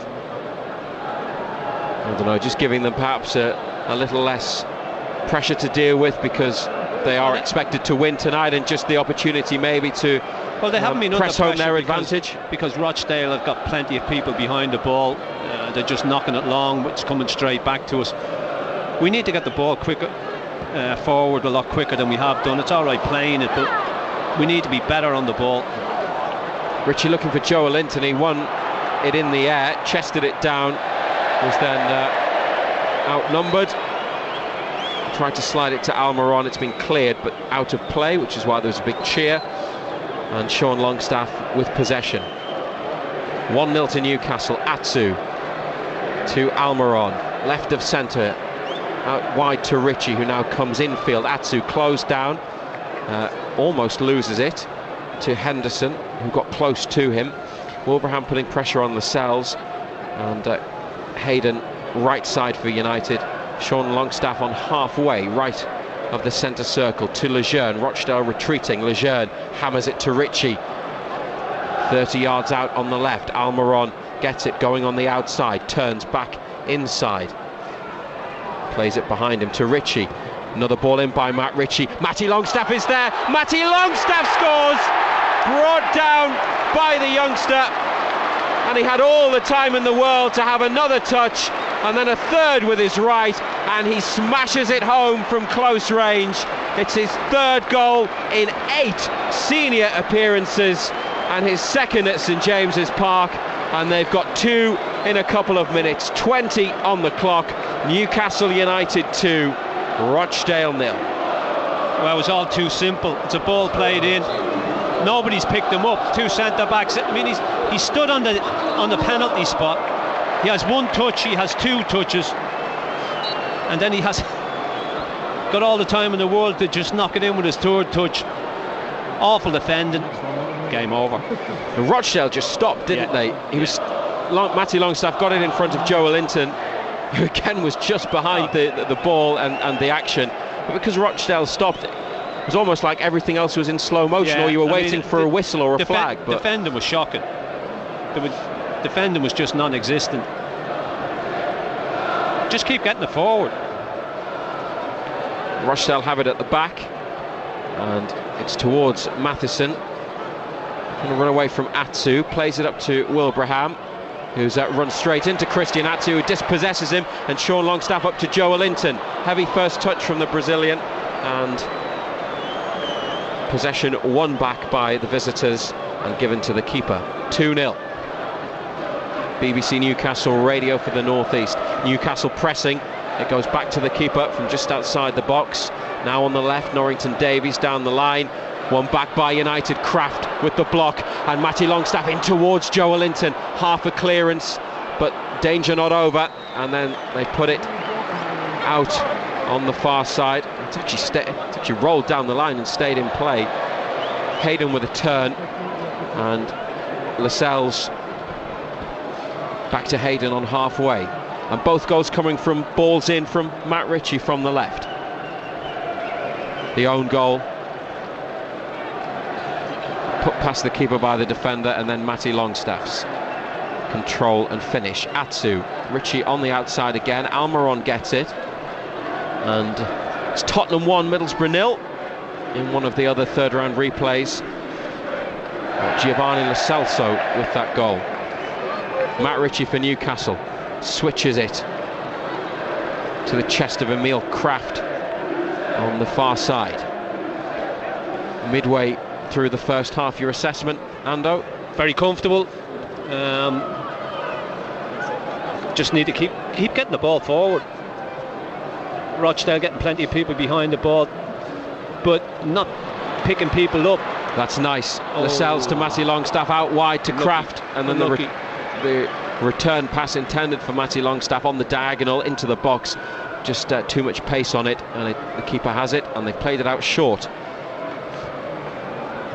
I don't know, just giving them perhaps a little less pressure to deal with, because they are expected to win tonight, and just the opportunity maybe to Well, they haven't been press under home their pressure advantage. because Rochdale have got plenty of people behind the ball. They're just knocking it long, it's coming straight back to us. We need to get the ball quicker, forward a lot quicker than we have done. It's all right playing it, but we need to be better on the ball. Ritchie looking for Joe Linton. He won it in the air, chested it down, was then outnumbered. Tried to slide it to Almiron. It's been cleared but out of play, which is why there was a big cheer. And Sean Longstaff with possession. 1-0 to Newcastle. Atsu to Almiron, left of centre, out wide to Ritchie, who now comes infield. Atsu closed down, almost loses it to Henderson, who got close to him. Wolverhampton putting pressure on Lascelles, and Hayden right side for United. Sean Longstaff on halfway right of the centre circle to Lejeune. Rochdale retreating. Lejeune hammers it to Ritchie, 30 yards out on the left. Almiron gets it going on the outside, turns back inside, plays it behind him to Ritchie. Another ball in by Matt Ritchie. Matty Longstaff is there. Matty Longstaff scores, brought down by the youngster, and he had all the time in the world to have another touch and then a third with his right, and he smashes it home from close range. It's his third goal in 8 senior appearances and his second at St James's Park, and they've got 2 in a couple of minutes. 20 on the clock. Newcastle United 2, Rochdale 0. Well, it was all too simple. It's a ball played in, nobody's picked him up. 2 centre backs. I mean, he stood on the penalty spot. He has 1 touch, he has 2 touches, and then he has got all the time in the world to just knock it in with his 3rd touch. Awful defending. Game over. And Rochdale just stopped, didn't they? He was Matty Longstaff got it in front of Joe Linton, who again was just behind the ball and the action. But because Rochdale stopped, it was almost like everything else was in slow motion, or you were waiting for a whistle or a flag. But defending was shocking. Defending was just non-existent. Just keep getting it forward. Rochdale have it at the back, and it's towards Matheson. Going to run away from Atsu, plays it up to Wilbraham, who's run straight into Christian Atsu, who dispossesses him, and Sean Longstaff up to Joe Linton. Heavy first touch from the Brazilian, and possession won back by the visitors and given to the keeper. 2-0. BBC Newcastle radio for the North East. Newcastle pressing. It goes back to the keeper from just outside the box. Now on the left, Norrington Davies down the line. One back by United. Kraft with the block, and Matty Longstaff in towards Joe Linton. Half a clearance, but danger not over. And then they put it out on the far side. It's actually rolled down the line and stayed in play. Hayden with a turn, and Lascelles back to Hayden on halfway, and both goals coming from balls in from Matt Ritchie from the left. The own goal put past the keeper by the defender, and then Matty Longstaff's control and finish. Atsu, Ritchie on the outside again. Almiron gets it, and it's Tottenham 1, Middlesbrough 0 in one of the other third round replays. Giovanni Lo Celso with that goal. Matt Ritchie for Newcastle switches it to the chest of Emil Kraft on the far side. Midway through the first half, your assessment, Ando? Very comfortable. Just need to keep getting the ball forward. Rochdale getting plenty of people behind the ball, but not picking people up. That's nice. Lascelles to Matty Longstaff, out wide to Kraft, and then the return pass intended for Matty Longstaff on the diagonal into the box. Just too much pace on it, and the keeper has it, and they played it out short.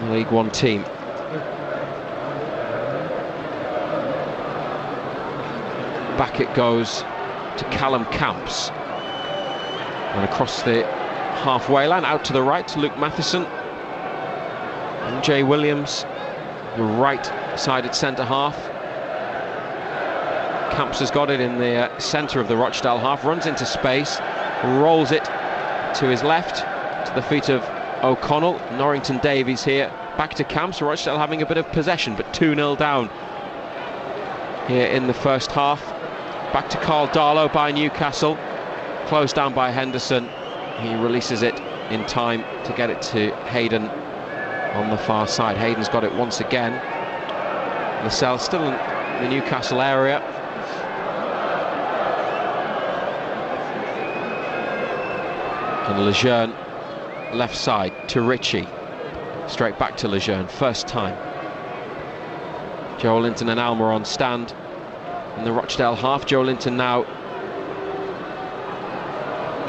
The League One team. Back it goes to Callum Camps, and across the halfway line out to the right to Luke Matheson and Jay Williams, the right-sided centre half. Camps has got it in the centre of the Rochdale half, runs into space, rolls it to his left, to the feet of O'Connell. Norrington Davies here, back to camp. So Rochdale having a bit of possession, but 2-0 down here in the first half. Back to Carl Darlow by Newcastle, closed down by Henderson. He releases it in time to get it to Hayden on the far side. Hayden's got it once again. Lascelles still in the Newcastle area. And Lejeune left side to Ritchie. Straight back to Lejeune, first time. Joe Linton and Almiron stand in the Rochdale half. Joe Linton now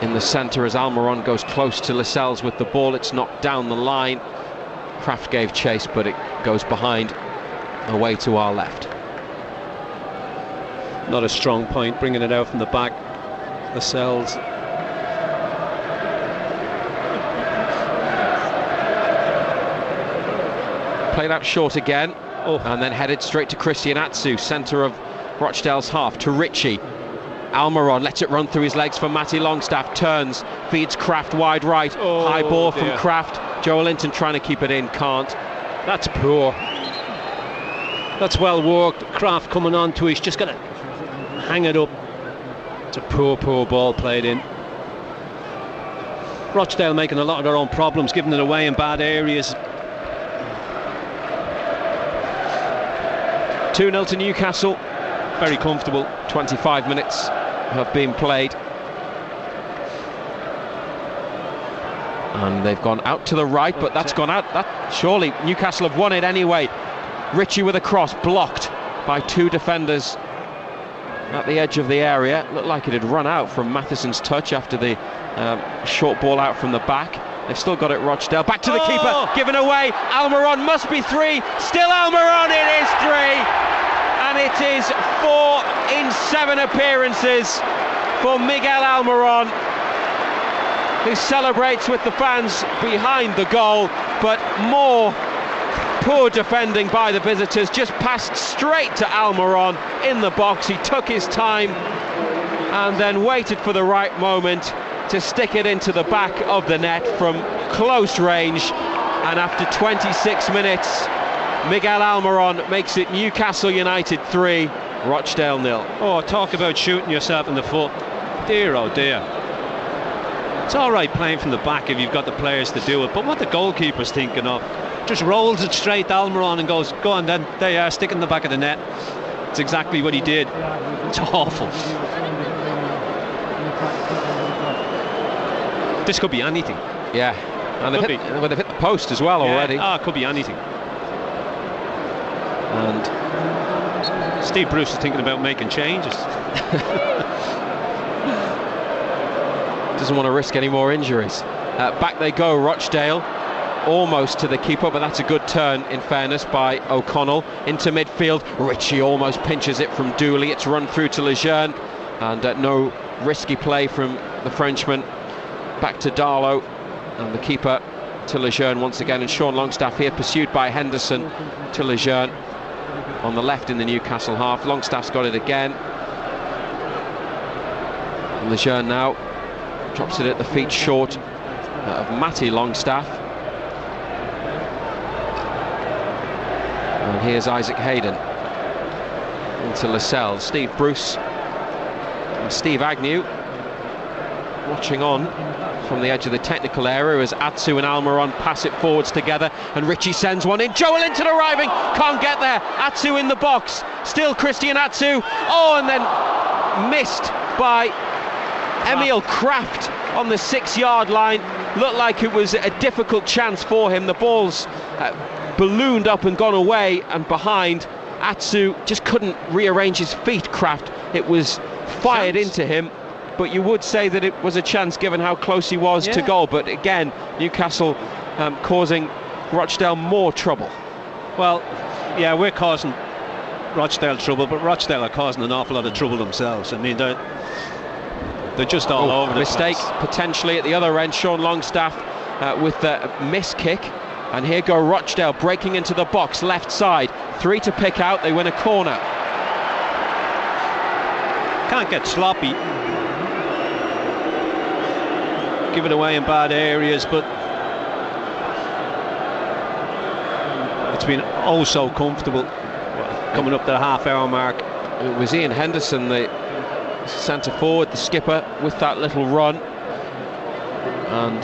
in the centre as Almiron goes close to Lascelles with the ball. It's knocked down the line. Kraft gave chase, but it goes behind, away to our left. Not a strong point, bringing it out from the back. Lascelles. Played out short again, and then headed straight to Christian Atsu, centre of Rochdale's half, to Ritchie. Almiron lets it run through his legs for Matty Longstaff, turns, feeds Kraft wide right, high ball from Kraft. Joe Linton trying to keep it in, can't. That's poor. That's well worked. Kraft coming on to, he's just going to hang it up. It's a poor ball played in. Rochdale making a lot of their own problems, giving it away in bad areas. 2-0 to Newcastle. Very comfortable. 25 minutes have been played. And they've gone out to the right, but that's gone out. Surely Newcastle have won it anyway. Ritchie with a cross, blocked by two defenders at the edge of the area. Looked like it had run out from Matheson's touch after the short ball out from the back. They've still got it, Rochdale. Back to the keeper, given away. Almiron must be 3. Still Almiron, it is 3. And it is 4 in 7 appearances for Miguel Almiron, who celebrates with the fans behind the goal, but more poor defending by the visitors. Just passed straight to Almiron in the box. He took his time and then waited for the right moment to stick it into the back of the net from close range. And after 26 minutes, Miguel Almiron makes it Newcastle United 3, Rochdale 0. Oh, talk about shooting yourself in the foot. Dear, oh dear. It's all right playing from the back if you've got the players to do it, but what the goalkeeper's thinking of, just rolls it straight to Almiron and goes, go on then, there you are, stick in the back of the net. It's exactly what he did. It's awful. This could be anything. Yeah, and they've hit the post as well already. Oh, it could be anything. And Steve Bruce is thinking about making changes. Doesn't want to risk any more injuries. Back they go, Rochdale, almost to the keeper, but that's a good turn, in fairness, by O'Connell into midfield. Ritchie almost pinches it from Dooley. It's run through to Lejeune, and no risky play from the Frenchman. Back to Darlow, and the keeper to Lejeune once again, and Sean Longstaff here pursued by Henderson to Lejeune on the left in the Newcastle half. Longstaff's got it again, and Lejeune now drops it at the feet short of Matty Longstaff. And here's Isaac Hayden into Lascelles. Steve Bruce and Steve Agnew watching on from the edge of the technical area as Atsu and Almiron pass it forwards together, and Ritchie sends one in. Joe Linton arriving, can't get there. Atsu in the box, still Christian Atsu. Oh, and then missed by Emil Kraft on the 6-yard line. Looked like it was a difficult chance for him. The ball's ballooned up and gone away and behind. Atsu just couldn't rearrange his feet, Kraft. It was fired into him, but you would say that it was a chance given how close he was to goal. But again, Newcastle causing Rochdale more trouble. Well, yeah, we're causing Rochdale trouble, but Rochdale are causing an awful lot of trouble themselves. I mean, they're just all over the mistake place. Potentially at the other end. Sean Longstaff with the miss kick, and here go Rochdale breaking into the box left side. 3 to pick out. They win a corner. Can't get sloppy, give it away in bad areas, but oh so comfortable coming up to the half-hour mark. It was Ian Henderson, the centre forward, the skipper, with that little run, and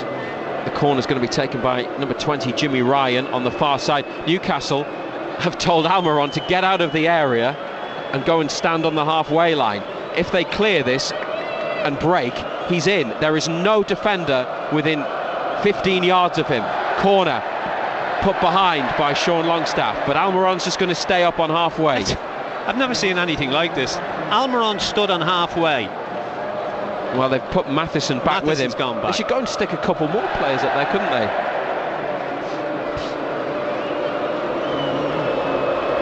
the corner's going to be taken by number 20 Jimmy Ryan on the far side. Newcastle have told Almiron to get out of the area and go and stand on the halfway line. If they clear this and break, he's in. There is no defender within 15 yards of him. Corner put behind by Sean Longstaff, but Almiron's just going to stay up on halfway. I've never seen anything like this. Almiron stood on halfway. Well, they've put Matheson back with him. Gone back. They should go and stick a couple more players up there, couldn't they?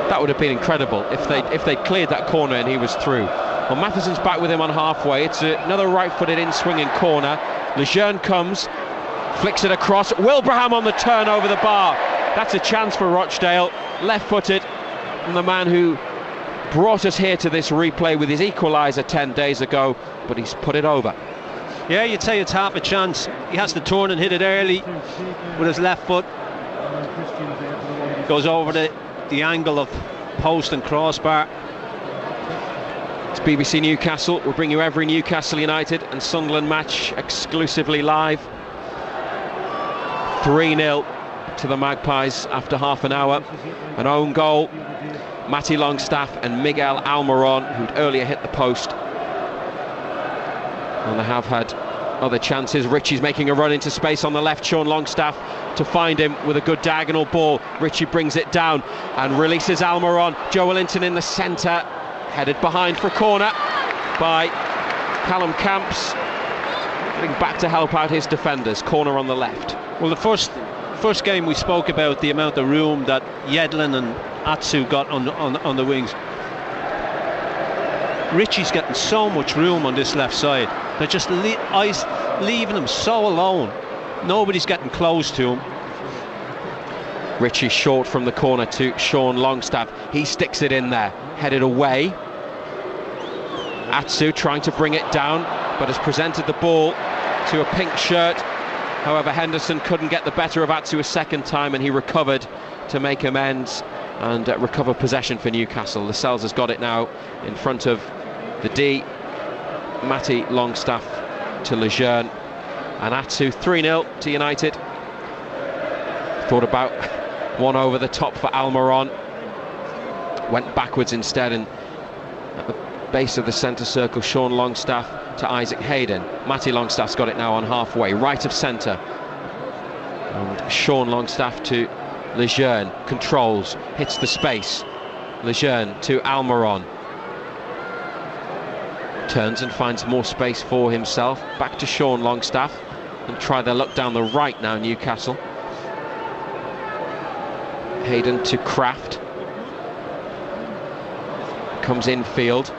That would have been incredible if they cleared that corner and he was through. Well, Matheson's back with him on halfway. It's another right-footed in-swinging corner. Lejeune comes, flicks it across. Wilbraham on the turn over the bar. That's a chance for Rochdale. Left-footed, and the man who brought us here to this replay with his equaliser 10 days ago, but he's put it over. Yeah, you'd say it's half a chance. He has to turn and hit it early with his left foot. Goes over the angle of post and crossbar. It's BBC Newcastle. We'll bring you every Newcastle United and Sunderland match exclusively live. 3-0 to the Magpies after half an hour. An own goal. Matty Longstaff and Miguel Almiron, who'd earlier hit the post. And they have had other chances. Ritchie's making a run into space on the left. Sean Longstaff to find him with a good diagonal ball. Ritchie brings it down and releases Almiron. Joe Wellington in the centre, headed behind for a corner by Callum Camps, getting back to help out his defenders. Corner on the left. Well, the first game we spoke about the amount of room that Yedlin and Atsu got on the wings. Ritchie's getting so much room on this left side. They're just leaving him so alone. Nobody's getting close to him. Ritchie short from the corner to Sean Longstaff. He sticks it in there, headed away. Atsu trying to bring it down, but has presented the ball to a pink shirt. However, Henderson couldn't get the better of Atsu a second time, and he recovered to make amends and recover possession for Newcastle. Lascelles has got it now in front of the D. Matty Longstaff to Lejeune, and Atsu. 3-0 to United. Thought about one over the top for Almiron, went backwards instead, and at the base of the centre circle, Sean Longstaff to Isaac Hayden. Matty Longstaff's got it now on halfway, right of centre, and Sean Longstaff to Lejeune, controls, hits the space. Lejeune to Almiron, turns and finds more space for himself. Back to Sean Longstaff, and try their luck down the right now, Newcastle. Hayden to Kraft, comes infield.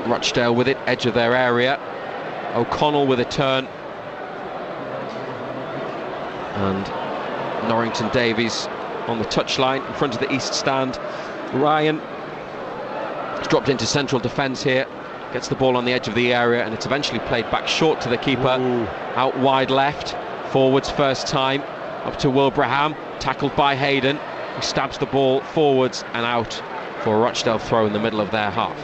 Rochdale with it, edge of their area. O'Connell with a turn, and Norrington Davies on the touchline in front of the east stand. Ryan has dropped into central defence here, gets the ball on the edge of the area, and it's eventually played back short to the keeper. Ooh. Out wide left, forwards first time, up to Wilbraham, tackled by Hayden, who stabs the ball forwards and out for a Rochdale throw in the middle of their half.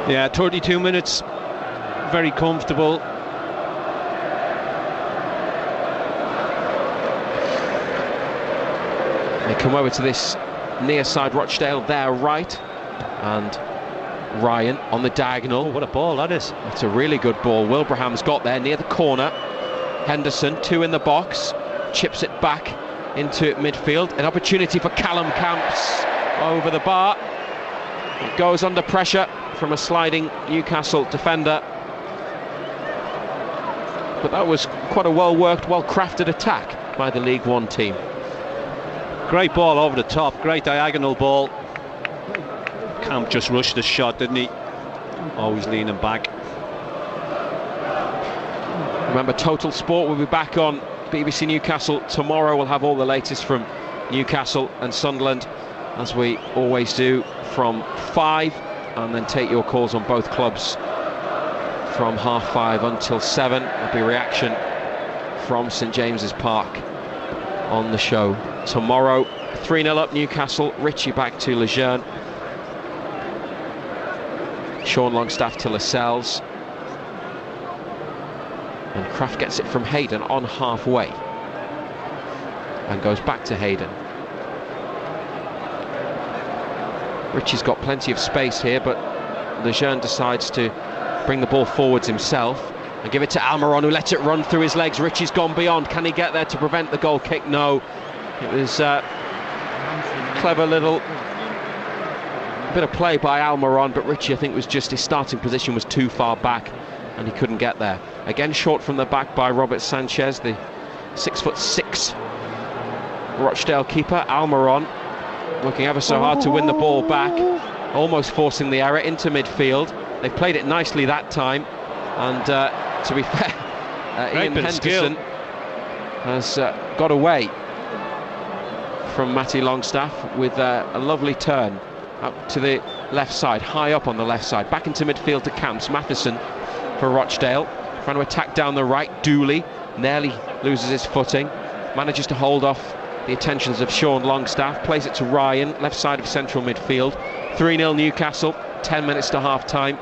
Yeah, 32 minutes, very comfortable. They come over to this near side, Rochdale, their right, and Ryan on the diagonal. Oh, what a ball that is. It's a really good ball. Wilbraham's got there near the corner. Henderson, two in the box, chips it back into midfield. An opportunity for Callum Camps over the bar. It goes under pressure from a sliding Newcastle defender, but that was quite a well-worked, well-crafted attack by the League One team. Great ball over the top, great diagonal ball. Camp just rushed the shot, didn't he? Always leaning back. Remember, Total Sport will be back on BBC Newcastle tomorrow. We'll have all the latest from Newcastle and Sunderland, as we always do, from 5, and then take your calls on both clubs from 5:30 until 7. There'll be reaction from St James's Park on the show tomorrow. 3-0 up Newcastle. Ritchie back to Lejeune. Sean Longstaff to Lascelles. And Kraft gets it from Hayden on halfway. And goes back to Hayden. Ritchie's got plenty of space here, but Lejeune decides to bring the ball forwards himself and give it to Almiron, who lets it run through his legs. Ritchie's gone beyond. Can he get there to prevent the goal kick? No. It was clever little bit of play by Almiron, but Ritchie, I think, was just his starting position was too far back and he couldn't get there. Again, short from the back by Robert Sanchez, the 6'6" Rochdale keeper. Almiron working ever so hard to win the ball back, almost forcing the error into midfield. They played it nicely that time, and to be fair, Ian Henderson has got away from Matty Longstaff with a lovely turn up to the left side, high up on the left side, back into midfield to Camps. Matheson for Rochdale, trying to attack down the right. Dooley nearly loses his footing, manages to hold off the attentions of Sean Longstaff, plays it to Ryan, left side of central midfield. 3-0 Newcastle, 10 minutes to half time.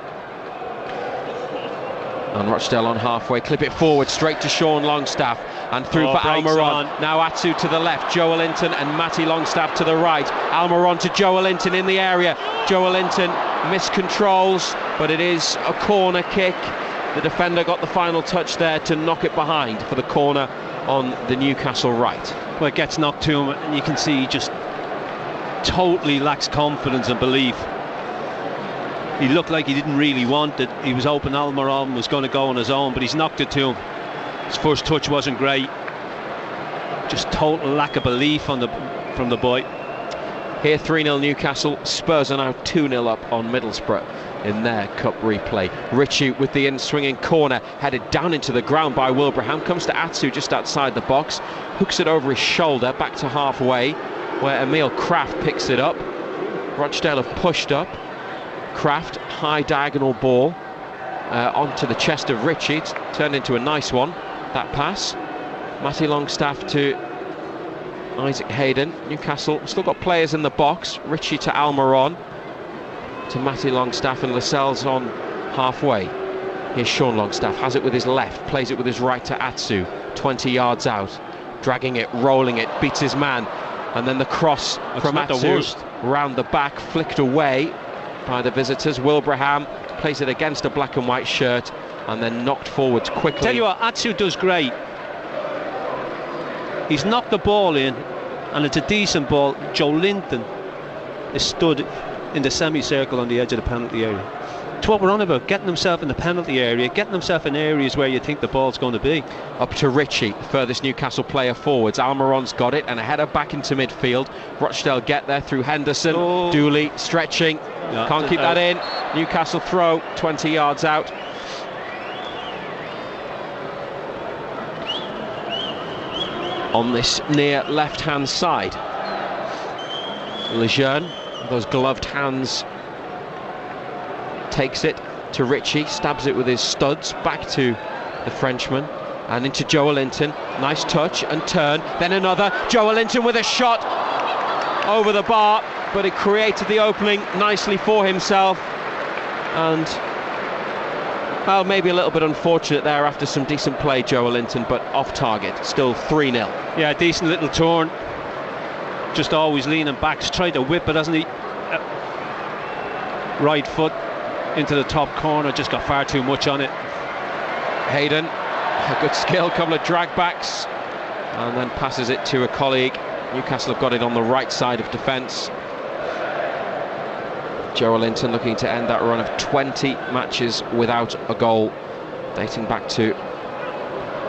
And Rochdale on halfway, clip it forward straight to Sean Longstaff and through for Almiron. Now Atsu to the left, Joelinton and Matty Longstaff to the right. Almiron to Joelinton in the area. Joelinton miscontrols, but it is a corner kick. The defender got the final touch there to knock it behind for the corner on the Newcastle right. Well, it gets knocked to him, and you can see he just totally lacks confidence and belief. He looked like he didn't really want it. He was hoping Almiron was going to go on his own, but he's knocked it to him. His first touch wasn't great. Just total lack of belief from the boy. Here 3-0 Newcastle. Spurs are now 2-0 up on Middlesbrough in their cup replay. Ritchie with the in-swinging corner, headed down into the ground by Wilbraham. Comes to Atsu just outside the box, hooks it over his shoulder back to halfway, where Emil Kraft picks it up. Rochdale have pushed up. Kraft, high diagonal ball onto the chest of Ritchie. It's turned into a nice one, that pass. Matty Longstaff to Isaac Hayden. Newcastle still got players in the box. Ritchie to Almiron, to Matty Longstaff, and Lascelles on halfway. Here's Sean Longstaff, has it with his left, plays it with his right to Atsu, 20 yards out, dragging it, rolling it, beats his man, and then the cross from Atsu round the back, flicked away by the visitors. Wilbraham plays it against a black and white shirt and then knocked forwards quickly. Tell you what, Atsu does great. He's knocked the ball in, and it's a decent ball. Joelinton is stood in the semicircle on the edge of the penalty area. It's what we're on about, getting himself in the penalty area, getting himself in areas where you think the ball's going to be. Up to Ritchie, furthest Newcastle player forwards. Almiron's got it and a header back into midfield. Rochdale get there through Henderson. Dooley stretching, can't keep that in. Newcastle throw 20 yards out. On this near left-hand side, Lejeune, those gloved hands, takes it to Ritchie, stabs it with his studs, back to the Frenchman, and into Joelinton. Nice touch and turn, then another. Joelinton with a shot over the bar, but it created the opening nicely for himself, and well, maybe a little bit unfortunate there after some decent play, Joelinton, but off target. Still 3-0. Yeah, decent little turn, just always leaning back. He's tried to whip it, hasn't he? Right foot into the top corner, just got far too much on it. Hayden, a good skill, couple of drag backs, and then passes it to a colleague. Newcastle have got it on the right side of defence. Joelinton looking to end that run of 20 matches without a goal, dating back to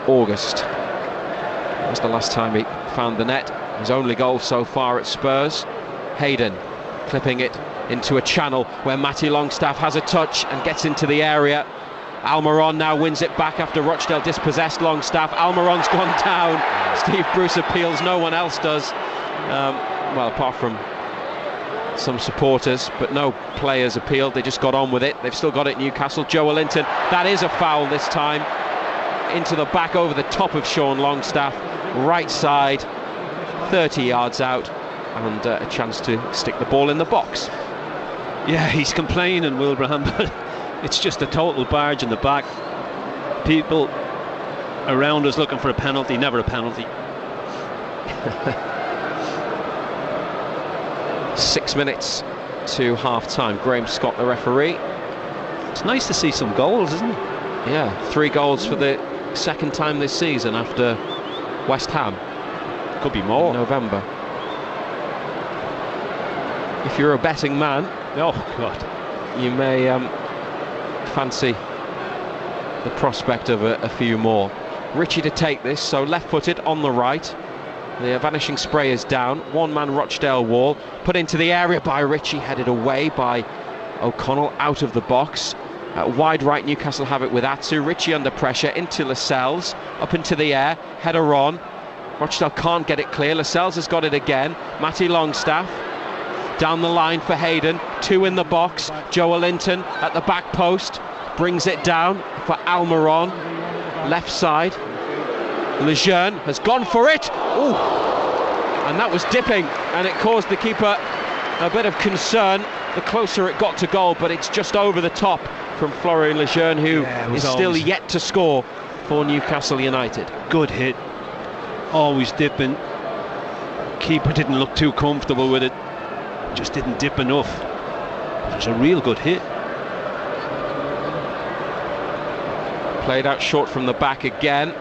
August. That was the last time he found the net. His only goal so far at Spurs. Hayden clipping it into a channel where Matty Longstaff has a touch and gets into the area. Almiron now wins it back after Rochdale dispossessed Longstaff. Almiron's gone down. Steve Bruce appeals, no one else does. Well, apart from some supporters, but no players appealed. They just got on with it. They've still got it, Newcastle. Joelinton, that is a foul this time. Into the back over the top of Sean Longstaff, right side, 30 yards out, and a chance to stick the ball in the box. Yeah, he's complaining, Wilbraham, but it's just a total barge in the back. People around us looking for a penalty, never a penalty. 6 minutes to half-time. Graham Scott, the referee. It's nice to see some goals, isn't it? Yeah, 3 goals for the second time this season after West Ham. Could be more. In November. If you're a betting man, oh God, you may fancy the prospect of a few more. Ritchie to take this, so left-footed on the right. The vanishing spray is down. One-man Rochdale wall put into the area by Ritchie, headed away by O'Connell out of the box. Wide right, Newcastle have it with Atsu. Ritchie under pressure into Lascelles, up into the air, header on. Rochdale can't get it clear. Lascelles has got it again. Matty Longstaff down the line for Hayden. 2 in the box. Joelinton at the back post brings it down for Almiron. Left side. Lejeune has gone for it. Ooh. And that was dipping, and it caused the keeper a bit of concern the closer it got to goal, but it's just over the top from Florian Lejeune, who is still yet to score for Newcastle United. Good hit, always dipping. Keeper didn't look too comfortable with it, just didn't dip enough. It was a real good hit. Played out short from the back again.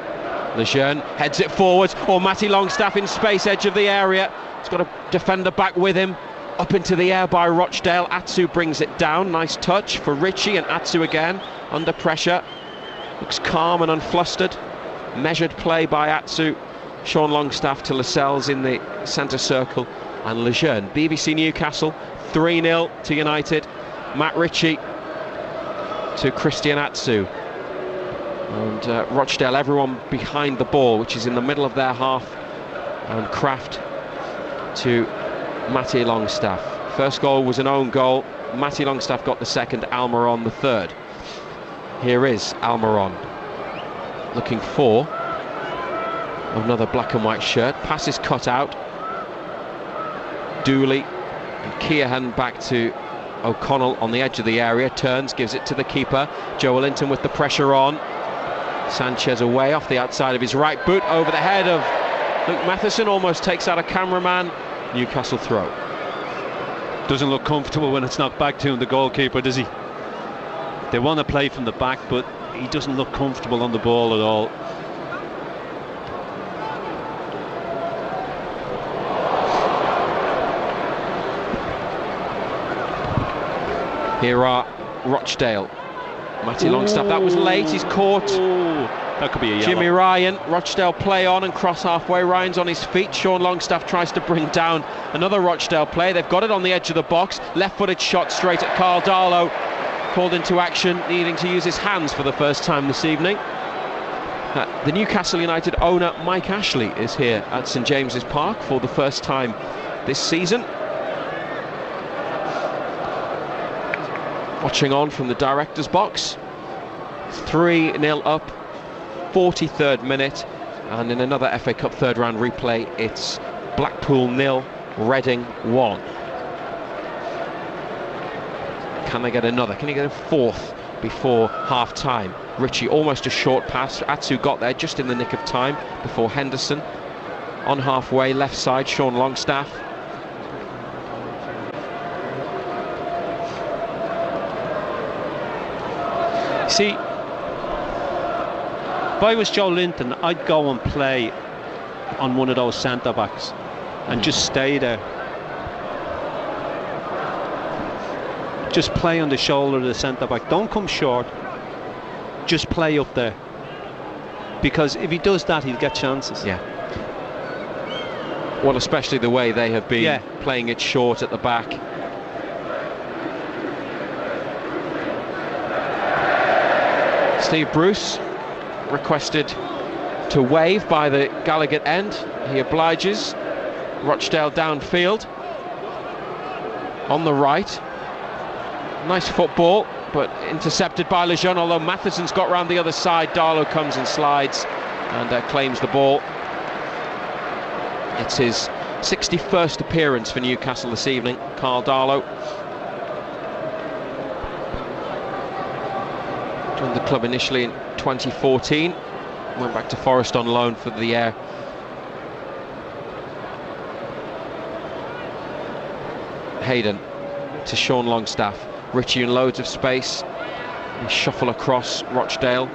Lejeune heads it forwards, or Matty Longstaff in space, edge of the area. He's got a defender back with him. Up into the air by Rochdale. Atsu brings it down. Nice touch for Ritchie, and Atsu again under pressure. Looks calm and unflustered. Measured play by Atsu. Sean Longstaff to Lascelles in the centre circle, and Lejeune. BBC Newcastle 3-0 to United. Matt Ritchie to Christian Atsu. And Rochdale, everyone behind the ball, which is in the middle of their half, and Kraft to Matty Longstaff. First goal was an own goal. Matty Longstaff got the second, Almiron the third. Here is Almiron looking for another black and white shirt. Pass is cut out. Dooley and Keohan back to O'Connell on the edge of the area. Turns, gives it to the keeper. Joelinton with the pressure on. Sanchez away off the outside of his right boot, over the head of Luke Matheson, almost takes out a cameraman. Newcastle throw. Doesn't look comfortable when it's knocked back to him, the goalkeeper, does he? They want to play from the back, but he doesn't look comfortable on the ball at all. Here are Rochdale. Matty Longstaff, that was late, he's caught. That could be a yellow. Jimmy Ryan, Rochdale play on and cross halfway. Ryan's on his feet. Sean Longstaff tries to bring down another Rochdale play. They've got it on the edge of the box. Left-footed shot straight at Carl Darlow. Called into action, needing to use his hands for the first time this evening. The Newcastle United owner Mike Ashley is here at St James's Park for the first time this season. Watching on from the director's box. 3-0 up, 43rd minute, and in another FA Cup third round replay, it's Blackpool 0, Reading 1. Can they get another? Can he get a fourth before half time? Ritchie, almost a short pass. Atsu got there just in the nick of time before Henderson. On halfway, left side, Sean Longstaff. See, if I was Joelinton, I'd go and play on one of those centre backs and just stay there. Just play on the shoulder of the centre back. Don't come short. Just play up there. Because if he does that, he'll get chances. Yeah. Well, especially the way they have been playing it short at the back. Steve Bruce requested to wave by the Gallagher end. He obliges. Rochdale downfield. on the right. Nice football, but intercepted by Lejeune, although Matheson's got round the other side. Darlow comes and slides and claims the ball. It's his 61st appearance for Newcastle this evening, Carl Darlow. Joined the club initially in 2014, went back to Forest on loan for the year. Hayden to Sean Longstaff. Ritchie in loads of space. They shuffle across Rochdale.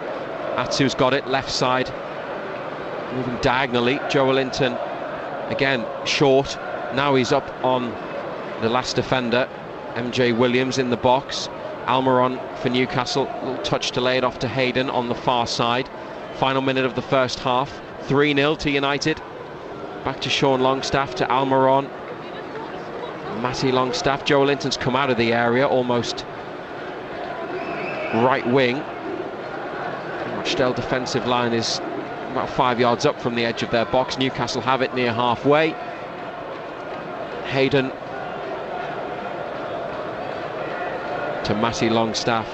Atsu's got it, left side. Moving diagonally. Joelinton again short. Now he's up on the last defender. MJ Williams in the box. Almiron for Newcastle. A little touch to lay it off to Hayden on the far side. Final minute of the first half. 3-0 to United. Back to Sean Longstaff, to Almiron. Matty Longstaff. Joelinton's come out of the area, almost right wing. Rochdale defensive line is about 5 yards up from the edge of their box. Newcastle have it near halfway. Hayden to Matty Longstaff.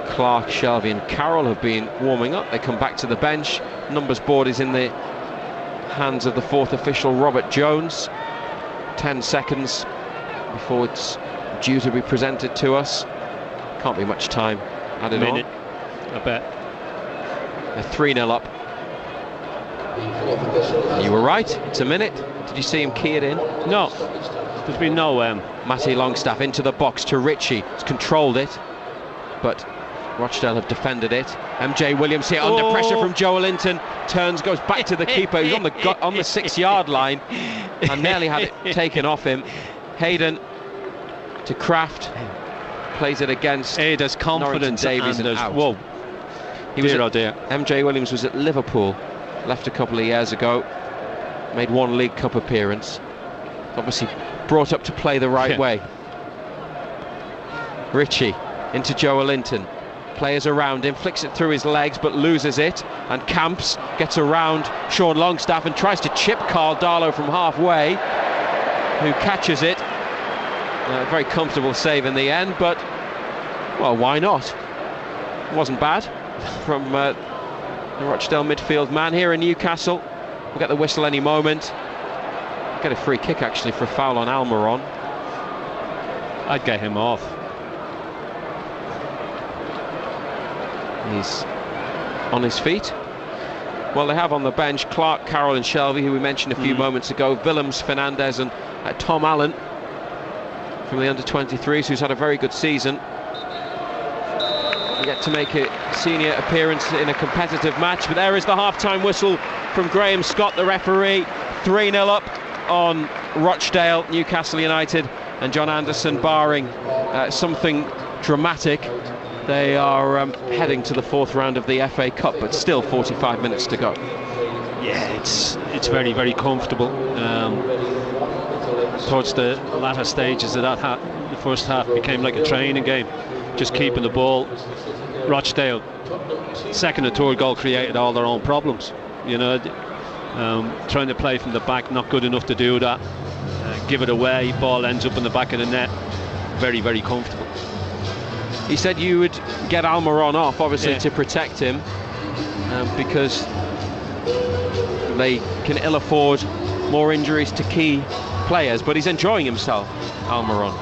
Clark, Shelvey and Carroll have been warming up. They come back to the bench. Numbers board is in the hands of the fourth official, Robert Jones. 10 seconds before it's due to be presented to us. Can't be much time added on. I bet. They're 3-0 up. You were right, it's a minute. Did you see him key it in? No, there's been no Matty Longstaff into the box to Ritchie. He's controlled it, but Rochdale have defended it. MJ Williams here under pressure from Joelinton. Turns, goes back to the keeper. He's on the 6-yard line and nearly had it taken off him. Hayden to Kraft. Plays it against there's confidence. Davies and out. Whoa. He was MJ Williams was at Liverpool. Left a couple of years ago. Made one League Cup appearance. Obviously brought up to play the right way. Ritchie into Joelinton. Players around him, flicks it through his legs but loses it, and Camps gets around Sean Longstaff and tries to chip Carl Darlow from halfway, who catches it. A very comfortable save in the end, but well, why not? It wasn't bad from the Rochdale midfield man. Here in Newcastle, we'll get the whistle any moment. Get a free kick actually for a foul on Almiron. I'd get him off. He's on his feet. Well, they have on the bench Clark, Carroll and Shelvey, who we mentioned a few moments ago. Willems, Fernandez and Tom Allen from the under-23s, who's had a very good season. Yet to make a senior appearance in a competitive match. But there is the half-time whistle from Graham Scott, the referee. 3-0 up on Rochdale, Newcastle United, and John Anderson, barring something dramatic, they are heading to the fourth round of the FA Cup, but still 45 minutes to go. Yeah, it's very, very comfortable. Towards the latter stages of that the first half became like a training game, just keeping the ball. Rochdale, second and third goal created all their own problems. You know, trying to play from the back, not good enough to do that. Give it away, ball ends up in the back of the net. Very, very comfortable. He said you would get Almiron off, obviously, to protect him, because they can ill afford more injuries to key players, but he's enjoying himself, Almiron.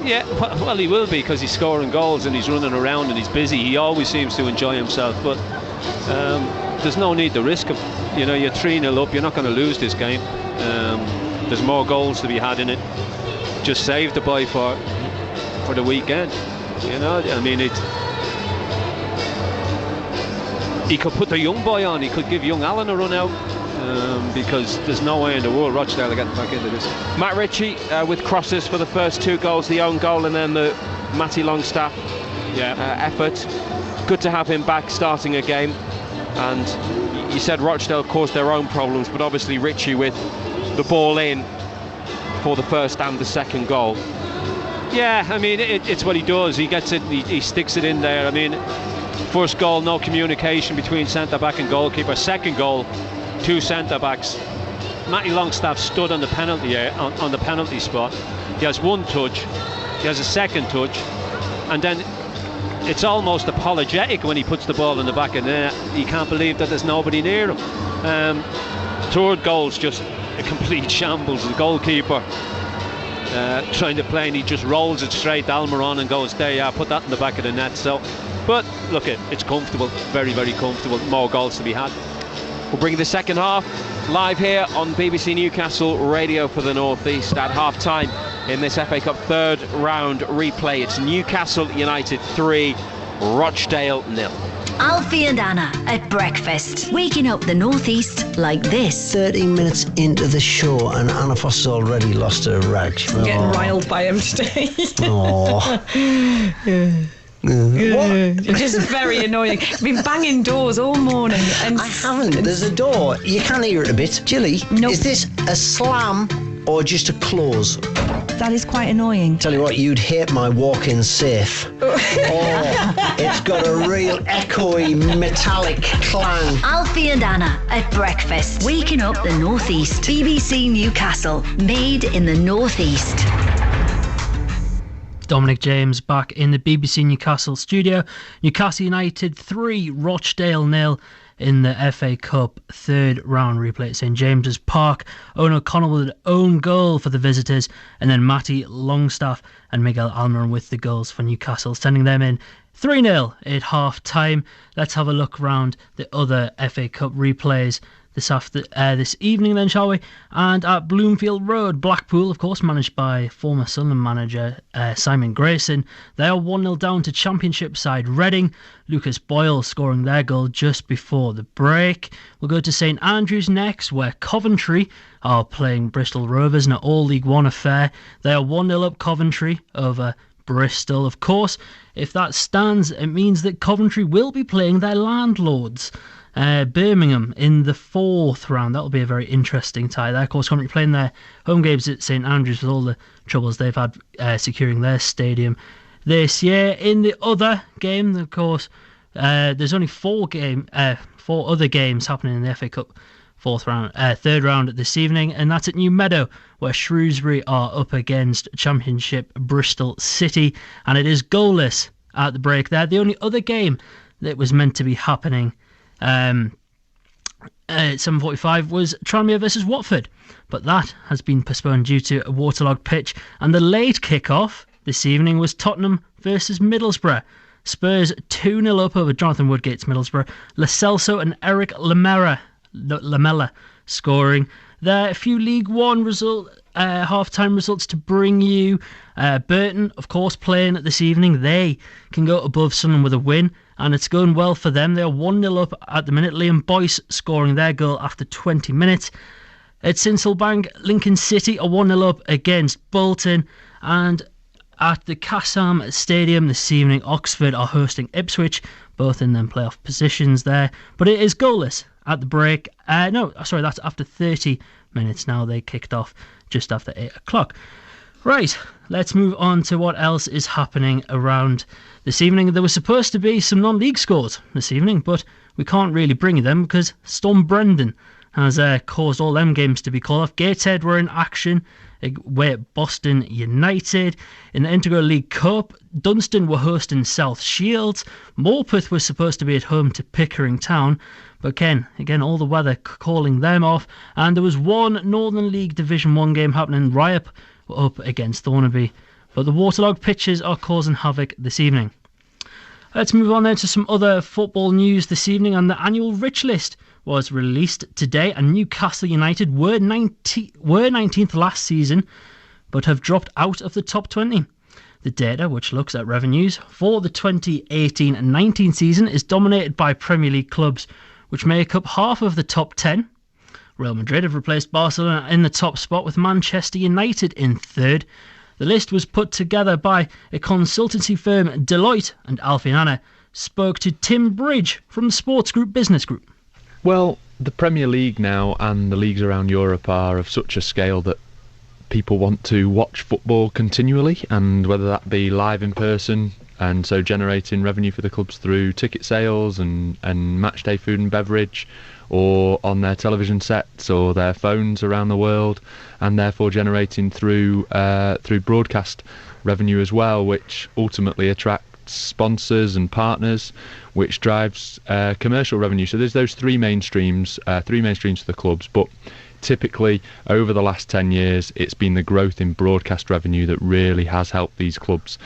Yeah, well, he will be, because he's scoring goals and he's running around and he's busy. He always seems to enjoy himself, but there's no need to risk him. You know, you're 3-0 up, you're not going to lose this game. There's more goals to be had in it. Just save the boy for the weekend. You know, I mean, he could put the young boy on. He could give young Allen a run out, because there's no way in the world Rochdale are getting back into this. Matt Ritchie with crosses for the first two goals, the own goal and then the Matty Longstaff effort. Good to have him back starting a game. And you said Rochdale caused their own problems, but obviously Ritchie with the ball in for the first and the second goal. Yeah, I mean, it's what he does. He gets it, he sticks it in there. I mean, first goal, no communication between centre-back and goalkeeper. Second goal, two centre-backs Matty Longstaff stood on the penalty on the penalty spot. He has one touch, he has a second touch, and then it's almost apologetic when he puts the ball in the back of the net. He can't believe that there's nobody near him. Third goal's just a complete shambles. The goalkeeper trying to play, and he just rolls it straight. Almiron and goes, there you are, put that in the back of the net. So, but look, it's comfortable, very, very comfortable. More goals to be had. We'll bring you the second half live here on BBC Newcastle Radio for the North East at half time in this FA Cup third round replay. It's Newcastle United 3, Rochdale 0. Alfie and Anna at breakfast, waking up the northeast like this. 13 minutes into the show and Anna Foss has already lost her rags. I'm getting riled by him today. It is very annoying. I've been banging doors all morning. And I haven't. There's a door. You can hear it a bit. Jilly, nope. Is this a slam or just a close? That is quite annoying. Tell you what, you'd hate my walk-in safe. It's got a real echoey, metallic clang. Alfie and Anna at breakfast, waking up the northeast. BBC Newcastle, made in the northeast. Dominic James back in the BBC Newcastle studio. Newcastle United 3, Rochdale 0 in the FA Cup third round replay at St James's Park. Owen O'Connell with an own goal for the visitors, and then Matty Longstaff and Miguel Almiron with the goals for Newcastle, sending them in 3-0 at half time. Let's have a look round the other FA Cup replays this evening then, shall we? And at Bloomfield Road, Blackpool, of course, managed by former Sunderland manager Simon Grayson. They are 1-0 down to Championship side Reading. Lucas Boyle scoring their goal just before the break. We'll go to St Andrews next, where Coventry are playing Bristol Rovers in an all-League One affair. They are 1-0 up Coventry over Bristol. Of course, if that stands, it means that Coventry will be playing their landlords, Birmingham, in the fourth round. That'll be a very interesting tie there. Of course, Coventry playing their home games at St Andrews with all the troubles they've had securing their stadium this year. In the other game, of course, there's only four other games happening in the FA Cup third round this evening, and that's at New Meadow, where Shrewsbury are up against Championship Bristol City, and it is goalless at the break there. The only other game that was meant to be happening at 7:45 was Tranmere versus Watford, but that has been postponed due to a waterlogged pitch. And the late kick-off this evening was Tottenham versus Middlesbrough. Spurs 2-0 up over Jonathan Woodgate's Middlesbrough. Lo Celso and Eric Lamela scoring. There are a few League One half-time results to bring you. Burton, of course, playing this evening. They can go above Sunderland with a win, and it's going well for them. They are 1-0 up at the minute. Liam Boyce scoring their goal after 20 minutes. At Sincilbank, Lincoln City are 1-0 up against Bolton. And at the Kassam Stadium this evening, Oxford are hosting Ipswich, both in them playoff positions there. But it is goalless at the break. That's after 30 minutes now. They kicked off just after 8 o'clock. Right, let's move on to what else is happening around this evening. There was supposed to be some non-league scores this evening, but we can't really bring you them because Storm Brendan has caused all them games to be called off. Gateshead were in action away at Boston United. In the Integral League Cup, Dunstan were hosting South Shields. Morpeth was supposed to be at home to Pickering Town, but again, all the weather calling them off. And there was one Northern League Division 1 game happening. Ryop up against Thornaby, but the waterlogged pitches are causing havoc this evening. Let's move on then to some other football news this evening, and the annual Rich List was released today, and Newcastle United were 19th last season, but have dropped out of the top 20. The data, which looks at revenues for the 2018-19 season, is dominated by Premier League clubs, which make up half of the top 10. Real Madrid have replaced Barcelona in the top spot, with Manchester United in third. The list was put together by a consultancy firm, Deloitte, and Alfie and Anna spoke to Tim Bridge from the Sports Group Business Group. Well, the Premier League now and the leagues around Europe are of such a scale that people want to watch football continually, and whether that be live in person, and so generating revenue for the clubs through ticket sales and match day food and beverage, or on their television sets or their phones around the world, and therefore generating through broadcast revenue as well, which ultimately attracts sponsors and partners, which drives commercial revenue. So there's those three main streams for the clubs, but typically over the last 10 years it's been the growth in broadcast revenue that really has helped these clubs.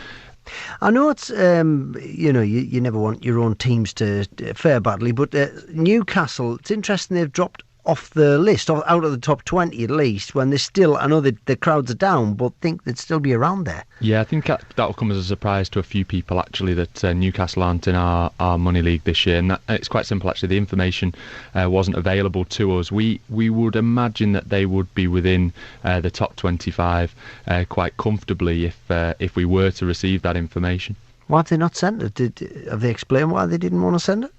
I know it's, you never want your own teams to fare badly, but Newcastle, it's interesting they've dropped off the list, out of the top 20 at least, when there's still, I know that the crowds are down, but think they'd still be around there. Yeah, I think that'll come as a surprise to a few people actually, that Newcastle aren't in our Money League this year, and it's quite simple actually. The information wasn't available to us. We would imagine that they would be within the top 25 quite comfortably if we were to receive that information. Why have they not sent it? Have they explained why they didn't want to send it?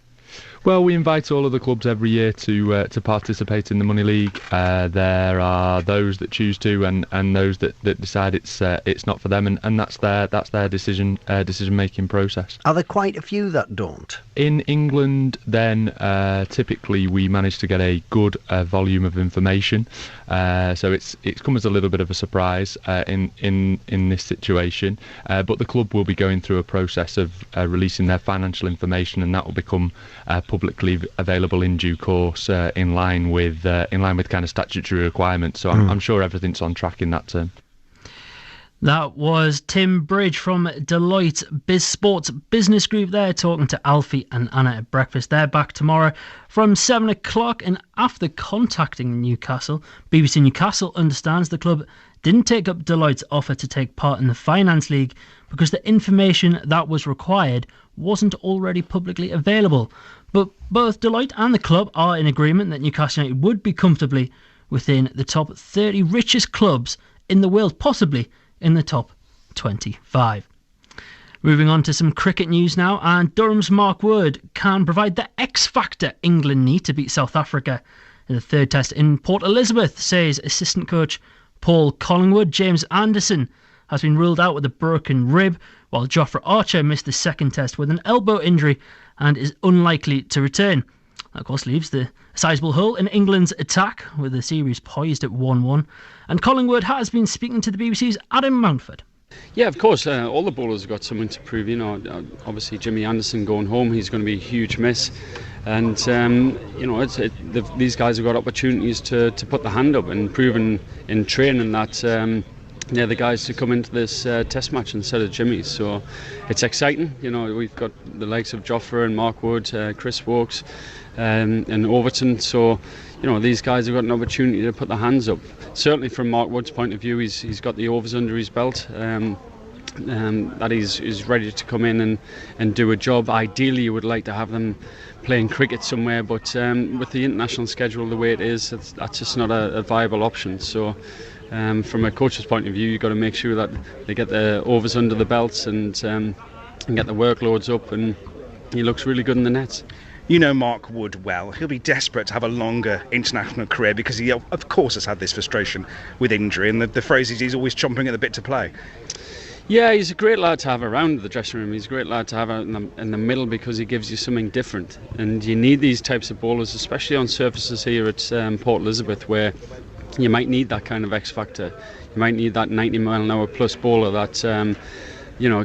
Well, we invite all of the clubs every year to participate in the Money League. There are those that choose to, and those that decide it's not for them, and that's their decision making process. Are there quite a few that don't? In England, then typically we manage to get a good volume of information. So it's come as a little bit of a surprise in this situation. But the club will be going through a process of releasing their financial information, and that will become publicly available in due course, in line with kind of statutory requirements. So I'm sure everything's on track in that term. That was Tim Bridge from Deloitte Sports Business Group there, talking to Alfie and Anna at breakfast. They're back tomorrow from 7 o'clock, and after contacting Newcastle, BBC Newcastle understands the club didn't take up Deloitte's offer to take part in the Finance League because the information that was required wasn't already publicly available. But both Deloitte and the club are in agreement that Newcastle United would be comfortably within the top 30 richest clubs in the world, possibly in the top 25. Moving on to some cricket news now, and Durham's Mark Wood can provide the X factor England need to beat South Africa in the third test in Port Elizabeth, says assistant coach Paul Collingwood. James Anderson has been ruled out with a broken rib, while Jofra Archer missed the second test with an elbow injury and is unlikely to return. That, of course, leaves the sizable hole in England's attack, with the series poised at 1-1. And Collingwood has been speaking to the BBC's Adam Mountford. Yeah, of course, all the bowlers have got something to prove. Obviously Jimmy Anderson going home, he's going to be a huge miss. And, these guys have got opportunities to put the hand up and proven in training that they're the guys to come into this test match instead of Jimmy. So it's exciting. We've got the likes of Jofra and Mark Wood, Chris Wokes and Overton. So, these guys have got an opportunity to put their hands up. Certainly from Mark Wood's point of view, he's got the overs under his belt. That he's ready to come in and do a job. Ideally, you would like to have them playing cricket somewhere, but with the international schedule the way it is, that's just not a viable option. So from a coach's point of view, you've got to make sure that they get the overs under the belts and get the workloads up, and he looks really good in the nets. You know Mark Wood well. He'll be desperate to have a longer international career because he, of course, has had this frustration with injury, and the phrase is he's always chomping at the bit to play. Yeah, he's a great lad to have around the dressing room. He's a great lad to have out in the middle because he gives you something different. And you need these types of bowlers, especially on surfaces here at Port Elizabeth, where you might need that kind of X factor. You might need that 90-mile-an-hour plus bowler that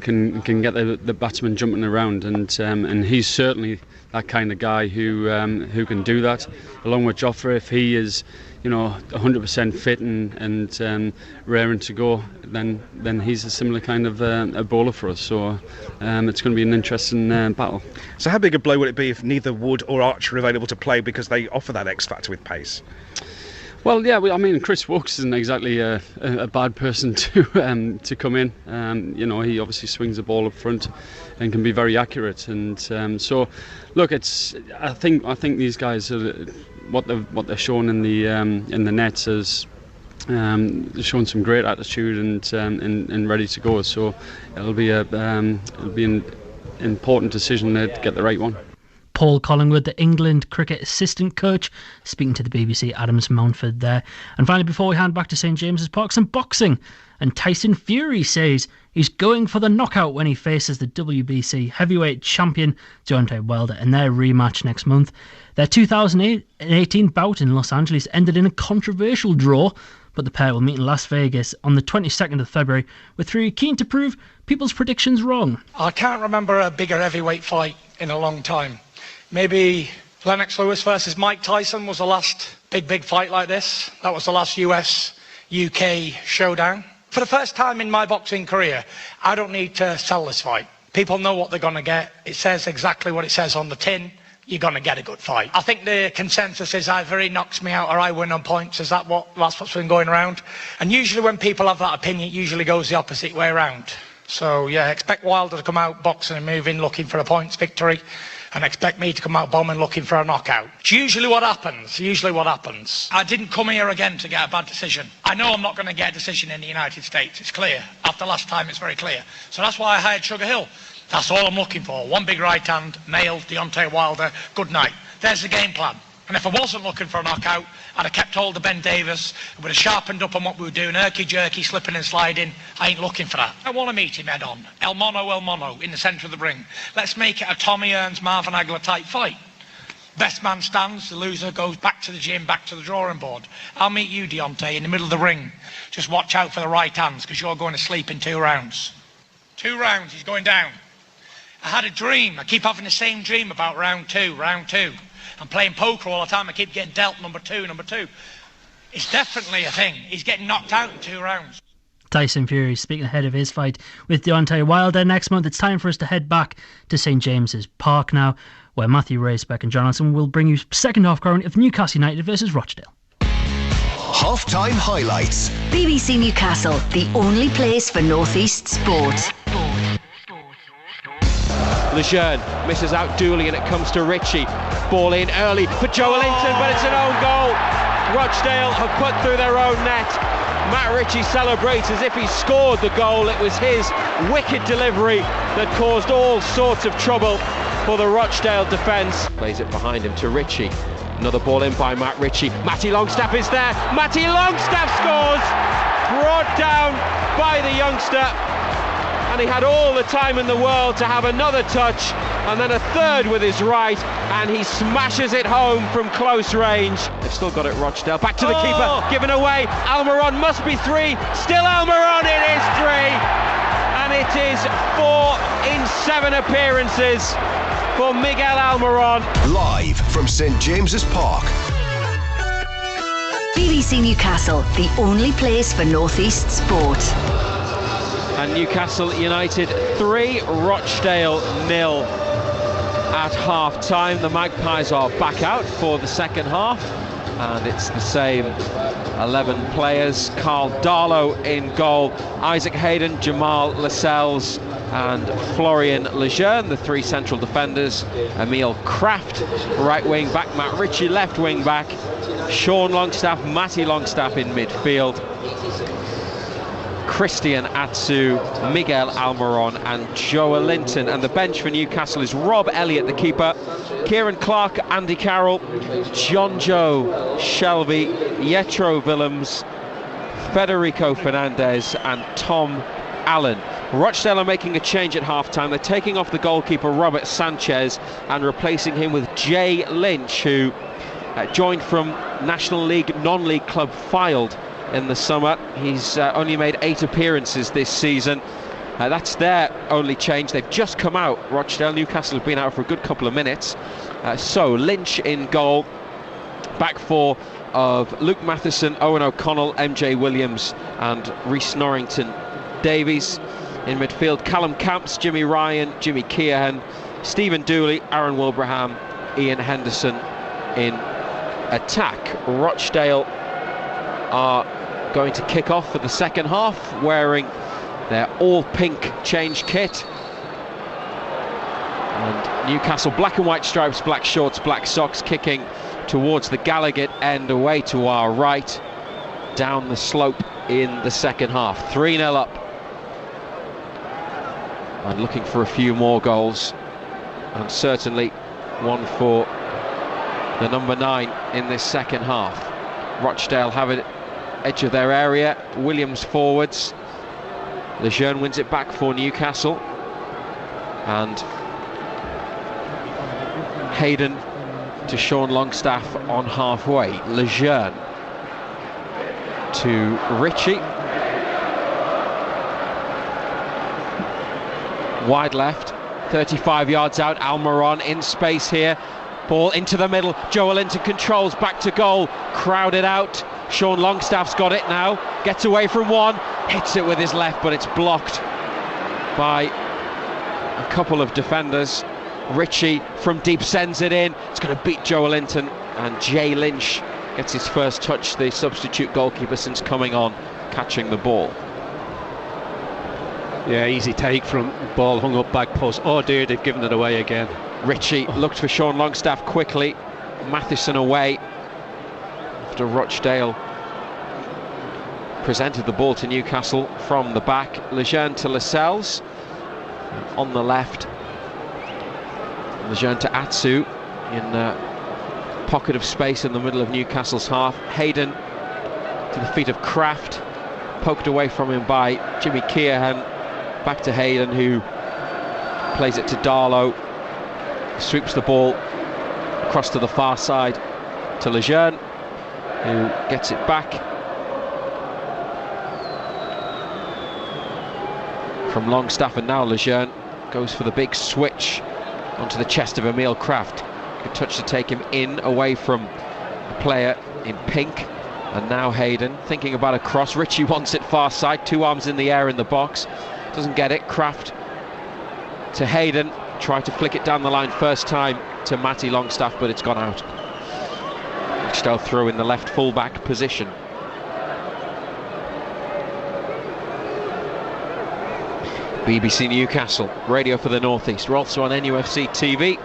can get the batsman jumping around. And he's certainly that kind of guy who can do that. Along with Jofra, if he is 100% fit and raring to go, then he's a similar kind of a bowler for us. So it's going to be an interesting battle. So how big a blow would it be if neither Wood or Archer are available to play because they offer that X factor with pace? Well, yeah, Chris Wokes isn't exactly a bad person to come in. He obviously swings the ball up front and can be very accurate. And so, look, I think these guys are what they're showing in the nets is showing some great attitude and ready to go. So it'll be an important decision to get the right one. Paul Collingwood, the England cricket assistant coach, speaking to the BBC, Adams Mountford there. And finally, before we hand back to St James's Park, some boxing. And Tyson Fury says he's going for the knockout when he faces the WBC heavyweight champion Deontay Wilder in their rematch next month. Their 2018 bout in Los Angeles ended in a controversial draw, but the pair will meet in Las Vegas on the 22nd of February, with Fury keen to prove people's predictions wrong. I can't remember a bigger heavyweight fight in a long time. Maybe Lennox Lewis versus Mike Tyson was the last big fight like this. That was the last US-UK showdown. For the first time in my boxing career, I don't need to sell this fight. People know what they're going to get. It says exactly what it says on the tin. You're going to get a good fight. I think the consensus is either he knocks me out or I win on points. That's what's been going around. And usually when people have that opinion, it usually goes the opposite way around. So yeah, expect Wilder to come out boxing and moving, looking for a points victory, and expect me to come out bombing, looking for a knockout. It's usually what happens. I didn't come here again to get a bad decision. I know I'm not going to get a decision in the United States. It's clear. After last time, it's very clear. So that's why I hired Sugar Hill. That's all I'm looking for. One big right hand, nailed Deontay Wilder, good night. There's the game plan. And if I wasn't looking for a knockout, I'd have kept hold of Ben Davis, would have sharpened up on what we were doing, herky-jerky, slipping and sliding. I ain't looking for that. I want to meet him head on. El Mono, in the centre of the ring. Let's make it a Tommy Earns, Marvin Hagler type fight. Best man stands, the loser goes back to the gym, back to the drawing board. I'll meet you, Deontay, in the middle of the ring. Just watch out for the right hands, because you're going to sleep in 2 rounds. 2 rounds, he's going down. I had a dream. I keep having the same dream about round two. I'm playing poker all the time. I keep getting dealt number two. It's definitely a thing. He's getting knocked out in 2 rounds. Tyson Fury speaking ahead of his fight with Deontay Wilder next month. It's time for us to head back to St James's Park now, where Matthew Racebeck and John Alison will bring you second half current of Newcastle United versus Rochdale. Half-time highlights. BBC Newcastle, the only place for North East sport. Lejeune misses out Dooley and it comes to Ritchie. Ball in early for Joelinton, but it's an own goal. Rochdale have put through their own net. Matt Ritchie celebrates as if he scored the goal. It was his wicked delivery that caused all sorts of trouble for the Rochdale defence. Plays it behind him to Ritchie. Another ball in by Matt Ritchie. Matty Longstaff is there. Matty Longstaff scores! Brought down by the youngster. And he had all the time in the world to have another touch and then a third with his right, and he smashes it home from close range. They've still got it, Rochdale. Back to the keeper, given away. Almiron must be 3. Still Almiron, it is 3. And it is 4 in 7 appearances for Miguel Almiron. Live from St James's Park. BBC Newcastle, the only place for North East sport. And Newcastle United 3, Rochdale 0 at half-time. The Magpies are back out for the second half, and it's the same 11 players. Carl Darlow in goal, Isaac Hayden, Jamal Lascelles and Florian Lejeune, the 3 central defenders. Emil Kraft, right wing back, Matt Ritchie, left wing back, Sean Longstaff, Matty Longstaff in midfield, Christian Atsu, Miguel Almiron and Joelinton. And the bench for Newcastle is Rob Elliott, the keeper, Kieran Clark, Andy Carroll, John Joe Shelby, Yetro Willems, Federico Fernandez and Tom Allen. Rochdale are making a change at half-time. They're taking off the goalkeeper Robert Sanchez and replacing him with Jay Lynch, who joined from National League non-league club Fylde in the summer. He's only made 8 appearances this season. That's their only change. They've just come out. Rochdale, Newcastle have been out for a good couple of minutes. So Lynch in goal. Back 4 of Luke Matheson, Owen O'Connell, MJ Williams and Rhys Norrington Davies. In midfield, Callum Camps, Jimmy Ryan, Jimmy Keohan, Stephen Dooley, Aaron Wilbraham, Ian Henderson in attack. Rochdale are going to kick off for the second half wearing their all-pink change kit, and Newcastle black and white stripes, black shorts, black socks, kicking towards the Gallagher end away to our right down the slope in the second half. 3-0 up and looking for a few more goals, and certainly One for the number 9 in this second half. Rochdale have it edge of their area. Williams forwards. Lejeune wins it back for Newcastle. And Hayden to Sean Longstaff on halfway. Lejeune to Ritchie. Wide left, 35 yards out. Almiron in space here. Ball into the middle. Joelinton controls, back to goal. Crowded out. Sean Longstaff's got it now. Gets away from one. Hits it with his left, but it's blocked by a couple of defenders. Ritchie from deep sends it in. It's going to beat Joelinton, and Jay Lynch gets his first touch, the substitute goalkeeper since coming on, catching the ball. Yeah, easy take from ball hung up back post. Oh dear, they've given it away again. Ritchie looked for Sean Longstaff quickly. Matheson away after Rochdale presented the ball to Newcastle from the back. Lejeune to Lascelles on the left. Lejeune to Atsu in a pocket of space in the middle of Newcastle's half. Hayden to the feet of Kraft, poked away from him by Jimmy Keohan. Back to Hayden, who plays it to Darlow, sweeps the ball across to the far side to Lejeune, who gets it back from Longstaff, and now Lejeune goes for the big switch onto the chest of Emil Kraft. Good touch to take him in, away from a player in pink. And now Hayden thinking about a cross. Ritchie wants it far side, 2 arms in the air in the box. Doesn't get it. Kraft to Hayden. Tried to flick it down the line first time to Matty Longstaff, but it's gone out. Rochdale throw in the left full-back position. BBC Newcastle, radio for the North East. We're also on NUFC TV.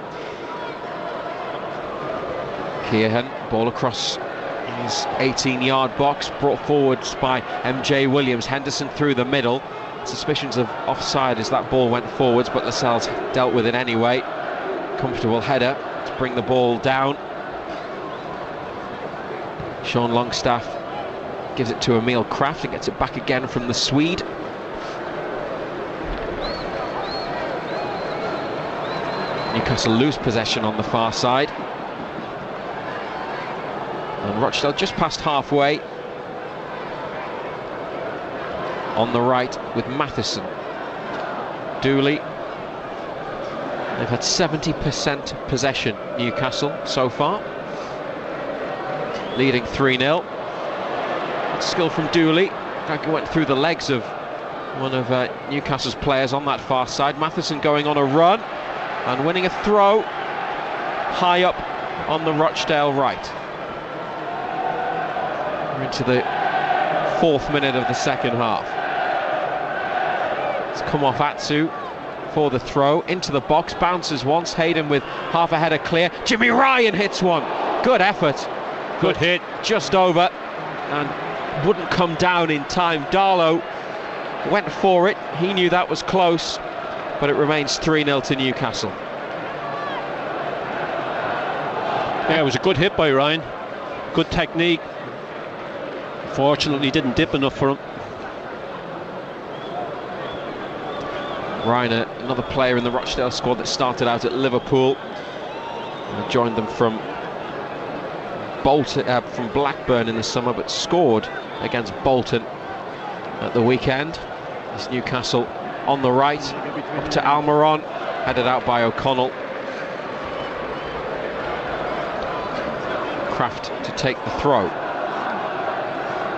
Keohan, ball across his 18-yard box, brought forwards by MJ Williams. Henderson through the middle. Suspicions of offside as that ball went forwards, but Lascelles dealt with it anyway. Comfortable header to bring the ball down. Sean Longstaff gives it to Emil Kraft and gets it back again from the Swede. Newcastle lose possession on the far side. And Rochdale just past halfway. On the right with Matheson. Dooley. They've had 70% possession, Newcastle, so far. Leading 3-0. Skill from Dooley. Went through the legs of one of Newcastle's players on that far side. Matheson going on a run and winning a throw high up on the Rochdale right. We're into the 4th minute of the second half. It's come off Atsu for the throw into the box, bounces once. Hayden with half a header clear. Jimmy Ryan hits one. Good effort. Good hit. Just over and wouldn't come down in time. Darlow went for it. He knew that was close, but it remains 3-0 to Newcastle. Yeah, it was a good hit by Ryan. Good technique. Fortunately, didn't dip enough for him. Ryan, another player in the Rochdale squad that started out at Liverpool and joined them from from Blackburn in the summer, but scored against Bolton at the weekend. It's Newcastle on the right, up to Almiron, headed out by O'Connell. Kraft to take the throw.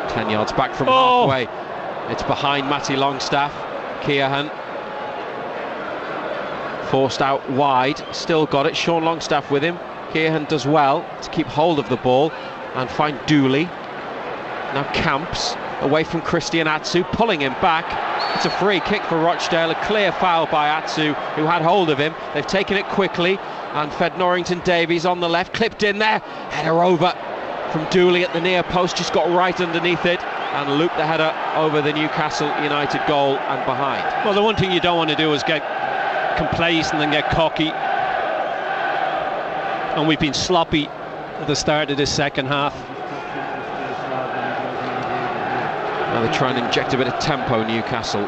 10 yards back from halfway. It's behind Matty Longstaff. Keohan forced out wide, still got it. Sean Longstaff with him. Keohan does well to keep hold of the ball and find Dooley. Now Camps away from Christian Atsu, pulling him back. It's a free kick for Rochdale, a clear foul by Atsu, who had hold of him. They've taken it quickly and fed Norrington Davies on the left, clipped in there, header over from Dooley at the near post, just got right underneath it and looped the header over the Newcastle United goal and behind. Well, the one thing you don't want to do is get complacent and get cocky. and we've been sloppy at the start of this second half. Now they try and inject a bit of tempo, Newcastle.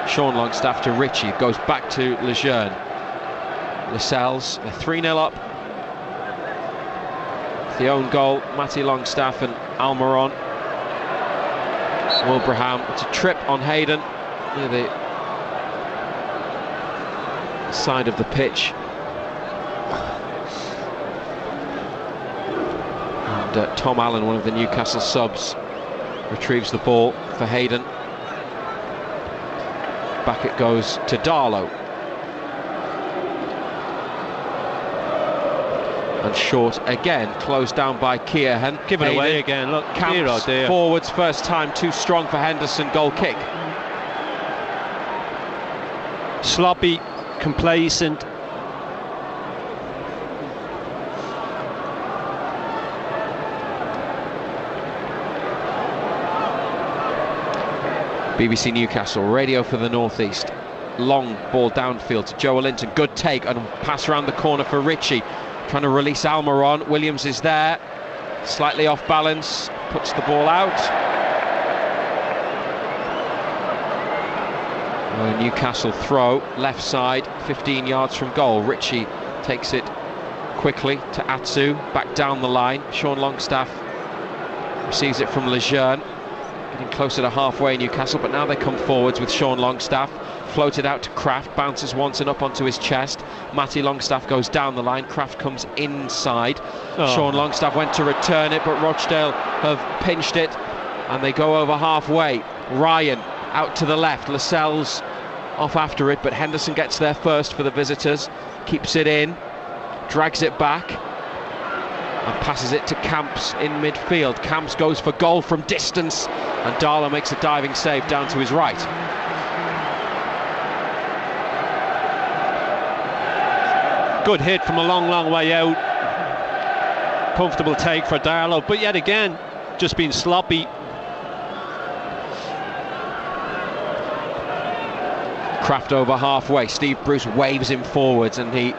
Sean Longstaff to Ritchie, it goes back to Lejeune. Lascelles, they're 3-0 up. The own goal, Matty Longstaff and Almiron. Wilbraham, it's a trip on Hayden near the side of the pitch. And Tom Allen, one of the Newcastle subs, retrieves the ball for Hayden. Back it goes to Darlow. And short again, closed down by Keohan. Give it away again, look, Camps forwards, first time, too strong for Henderson, goal kick. Sloppy, complacent. BBC Newcastle, radio for the Northeast. Long ball downfield to Joelinton, good take and pass around the corner for Ritchie. Trying to release Almiron, Williams is there, slightly off balance, puts the ball out. Newcastle throw, left side, 15 yards from goal. Ritchie takes it quickly to Atsu, back down the line. Sean Longstaff receives it from Lejeune, getting closer to halfway Newcastle, but now they come forwards with Sean Longstaff. Floated out to Kraft, bounces once and up onto his chest. Matty Longstaff goes down the line, Kraft comes inside. Sean Longstaff went to return it, but Rochdale have pinched it and they go over halfway. Ryan out to the left, Lascelles off after it, but Henderson gets there first for the visitors, keeps it in, drags it back and passes it to Camps in midfield. Camps goes for goal from distance and Darlow makes a diving save down to his right. Good hit from a long way out. Comfortable take for Darlow, but yet again, just been sloppy. Kraft over halfway, Steve Bruce waves him forwards and he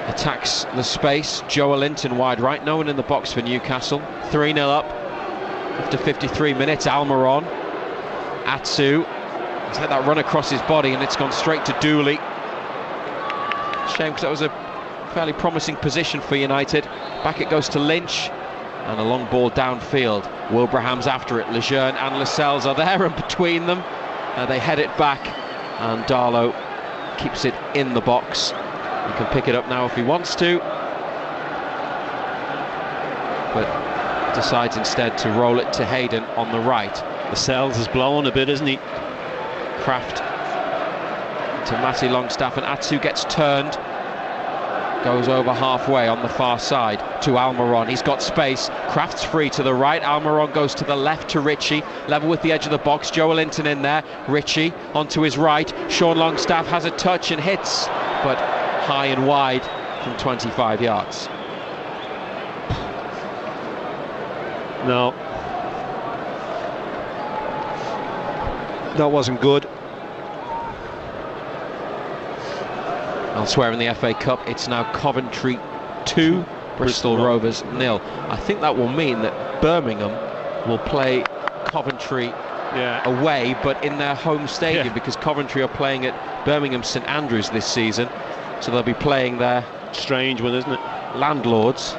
attacks the space. Joelinton wide right, no one in the box for Newcastle. 3-0 up after 53 minutes. Almiron, Atsu, he's had that run across his body and it's gone straight to Dooley. Shame, because that was a fairly promising position for United. Back it goes to Lynch and a long ball downfield. Wilbraham's after it, Lejeune and Lascelles are there, and between them they head it back and Darlow keeps it in the box. He can pick it up now if he wants to, but decides instead to roll it to Hayden on the right. Lascelles is blowing a bit, isn't he? Kraft to Matty Longstaff and Atsu gets turned, goes over halfway on the far side to Almiron. He's got space, Kraft's free to the right, Almiron goes to the left to Ritchie, level with the edge of the box. Joelinton in there, Ritchie onto his right. Sean Longstaff has a touch and hits, but high and wide from 25 yards. No, that wasn't good. Elsewhere in the FA Cup, it's now Coventry 2, Bristol Rovers 0. I think that will mean that Birmingham will play Coventry away, but in their home stadium, because Coventry are playing at Birmingham St Andrews this season, so they'll be playing their strange one, isn't it? Landlords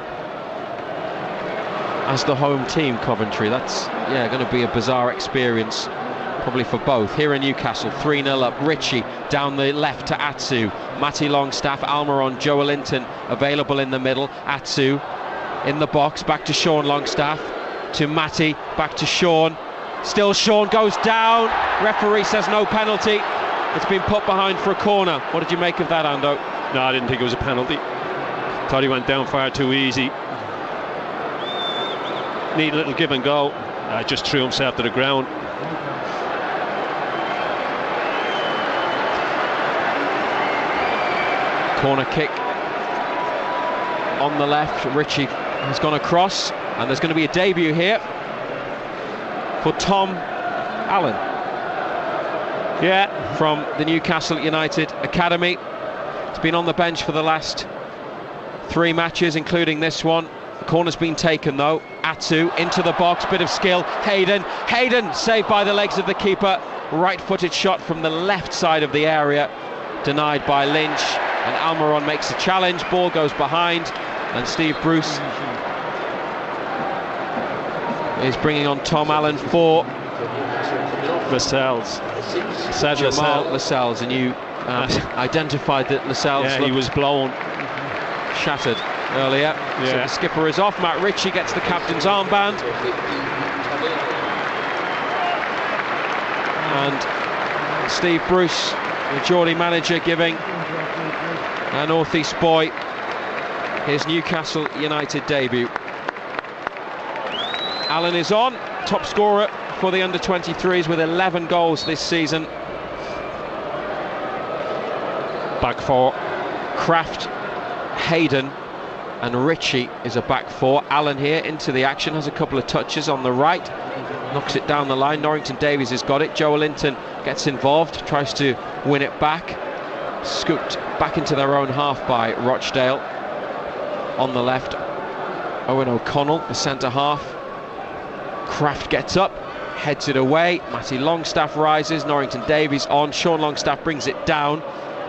as the home team. Coventry, that's going to be a bizarre experience probably for both. Here in Newcastle, 3-0 up. Ritchie down the left to Atsu. Matty Longstaff, Almiron, Joelinton available in the middle. Atsu in the box, back to Sean Longstaff, to Matty, back to Sean. Still Sean goes down. Referee says no penalty. It's been put behind for a corner. What did you make of that, Ando? No, I didn't think it was a penalty. Thought he went down far too easy. Neat little give and go. Just threw himself to the ground. Corner kick on the left. Ritchie has gone across, and there's going to be a debut here for Tom Allen. From the Newcastle United Academy. He's been on the bench for the last 3 matches, including this one. The corner's been taken though. Atsu into the box, bit of skill. Hayden saved by the legs of the keeper. Right-footed shot from the left side of the area, denied by Lynch, and Almiron makes the challenge. Ball goes behind, and Steve Bruce is bringing on Tom Allen for Lascelles. Jamal Lascelles, and you identified that Lascelles he was blown, shattered earlier. So the skipper is off. Matt Ritchie gets the captain's armband, and Steve Bruce, the Geordie manager, giving a North East boy his Newcastle United debut. Allen is on, top scorer for the under-23s with 11 goals this season. Back four, Kraft, Hayden and Ritchie is a back four. Allen here into the action, has a couple of touches on the right, knocks it down the line. Norrington Davies has got it. Joe Linton gets involved, tries to win it back. Scooped back into their own half by Rochdale. On the left, Owen O'Connell, the centre half. Kraft gets up, heads it away. Matty Longstaff rises, Norrington Davies on. Sean Longstaff brings it down,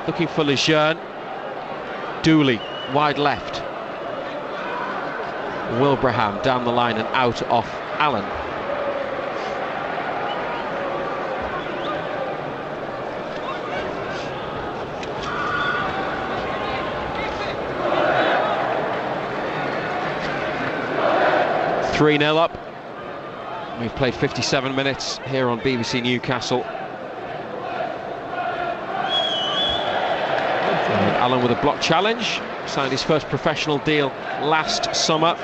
looking for Lejeune. Dooley, wide left. Wilbraham down the line and out off Allen. (3-0) up. We've played 57 minutes here on BBC Newcastle. And Allen with a block challenge. Signed his first professional deal last summer.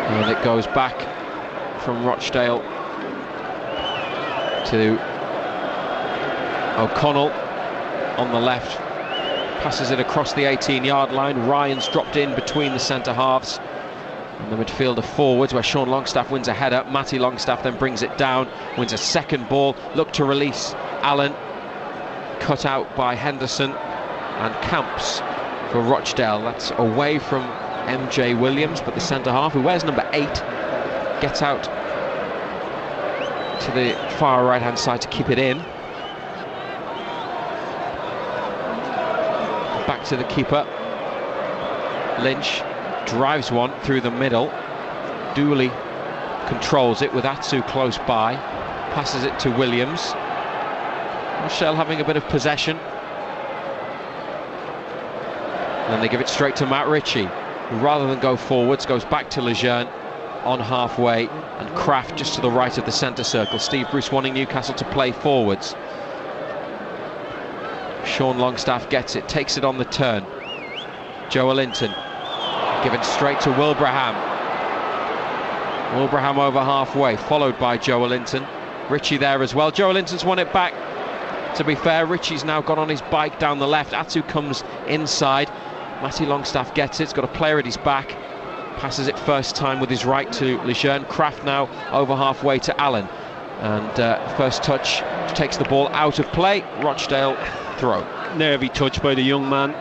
And it goes back from Rochdale to O'Connell on the left. Passes it across the 18-yard line. Ryan's dropped in between the centre halves and the midfielder forwards, where Sean Longstaff wins a header. Matty Longstaff then brings it down, wins a second ball, look to release Allen, cut out by Henderson, and Camps for Rochdale. That's away from MJ Williams, but the centre half, who wears number 8, gets out to the far right hand side to keep it in. Back to the keeper. Lynch drives one through the middle. Dooley controls it with Atsu close by. Passes it to Williams. Rochelle having a bit of possession. And then they give it straight to Matt Ritchie, who rather than go forwards goes back to Lejeune on halfway, and Kraft just to the right of the centre circle. Steve Bruce wanting Newcastle to play forwards. Sean Longstaff gets it, takes it on the turn. Joe Linton given straight to Wilbraham. Wilbraham over halfway, followed by Joe Linton. Ritchie there as well. Joe Linton's won it back. To be fair, Ritchie's now got on his bike down the left. Atsu comes inside. Matty Longstaff gets it. He's got a player at his back. Passes it first time with his right to Lejeune. Kraft now over halfway to Allen. And first touch takes the ball out of play. Rochdale throw. Nervy touch by the young man.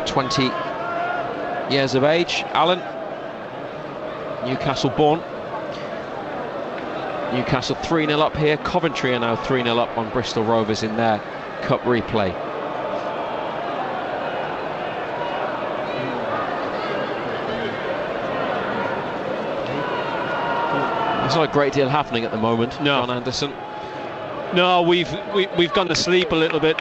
20 years of age, Allen. Newcastle born. Newcastle 3-0 up here. Coventry are now 3-0 up on Bristol Rovers in their cup replay. There's not a great deal happening at the moment. No. John Anderson. No, we've gone to sleep a little bit.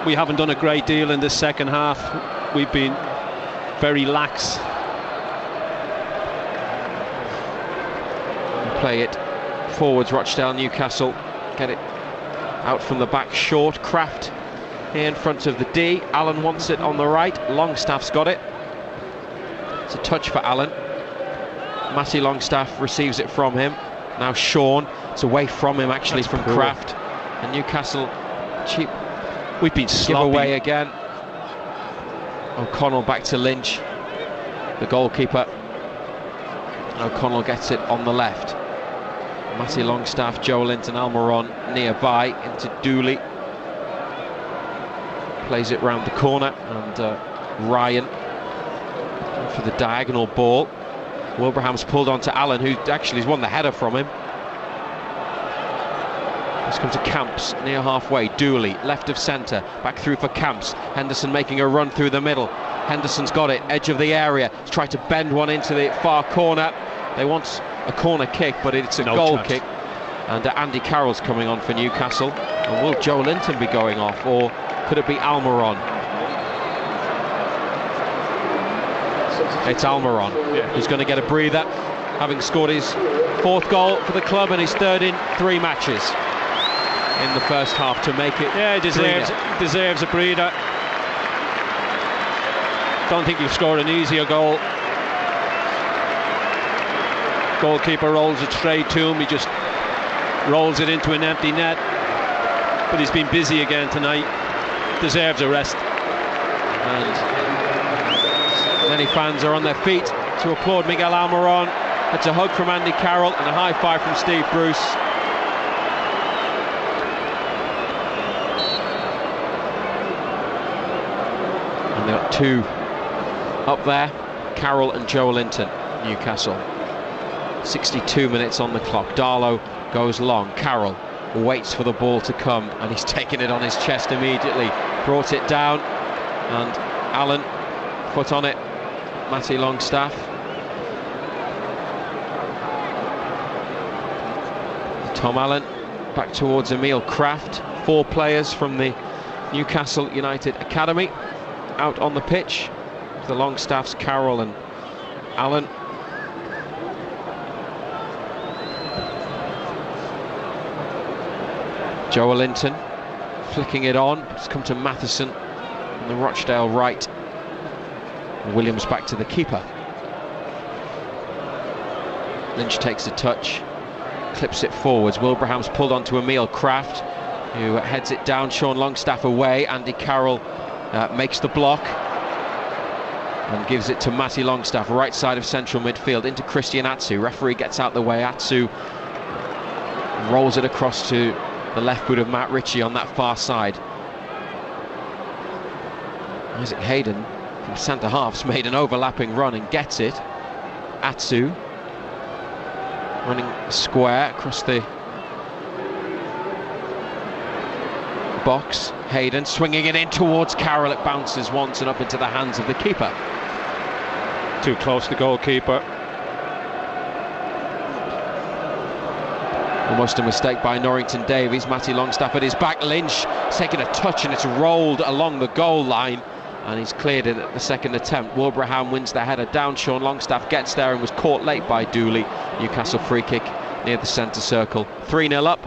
We haven't done a great deal in the second half. We've been very lax. Play it forwards, Rochdale, Newcastle. Get it out from the back short. Kraft here in front of the D. Allen wants it on the right. Longstaff's got it. It's a touch for Allen. Matty Longstaff receives it from him. Now Sean. It's away from him actually. That's from poor. Kraft. And Newcastle cheap. We've been sloppy. Give away again. O'Connell back to Lynch, the goalkeeper. O'Connell gets it on the left. Matty Longstaff, Joe Linton, Almiron nearby into Dooley. Plays it round the corner, and Ryan for the diagonal ball. Wilbraham's pulled on to Allen, who actually has won the header from him. Let's come to Camps, near halfway. Dooley, left of centre, back through for Camps. Henderson making a run through the middle. Henderson's got it, edge of the area. He's tried to bend one into the far corner. They want a corner kick, but it's a goal kick. And Andy Carroll's coming on for Newcastle. And will Joe Linton be going off, or could it be Almiron? It's Almiron who's going to get a breather, having scored his 4th goal for the club and his 3rd in 3 matches in the first half to make it. Yeah, deserves a breather. Don't think you've scored an easier goal. Goalkeeper rolls it straight to him. He just rolls it into an empty net. But he's been busy again tonight. Deserves a rest. And many fans are on their feet to applaud Miguel Almiron. It's a hug from Andy Carroll and a high five from Steve Bruce. And they've got 2 up there, Carroll and Joe Linton, Newcastle. 62 minutes on the clock. Darlow goes long. Carroll waits for the ball to come, and he's taken it on his chest immediately. Brought it down, and Allen, foot on it. Matty Longstaff. Tom Allen back towards Emil Kraft. 4 players from the Newcastle United Academy out on the pitch. The Longstaffs, Carroll and Allen. Joe Linton flicking it on. It's come to Matheson on the Rochdale right. Williams back to the keeper. Lynch takes a touch, clips it forwards. Wilbraham's pulled onto Emil Kraft, who heads it down. Sean Longstaff away. Andy Carroll makes the block and gives it to Matty Longstaff, right side of central midfield, into Christian Atsu. Referee gets out the way. Atsu rolls it across to the left boot of Matt Ritchie on that far side. Isaac Hayden from centre half's made an overlapping run and gets it. Atsu running square across the box. Hayden swinging it in towards Carroll. It bounces once and up into the hands of the keeper. Too close to goalkeeper. Almost a mistake by Norrington Davies. Matty Longstaff at his back. Lynch taking a touch and it's rolled along the goal line, and he's cleared it at the second attempt. Wilbraham wins the header down. Sean Longstaff gets there and was caught late by Dooley. Newcastle free kick near the centre circle. 3-0 up.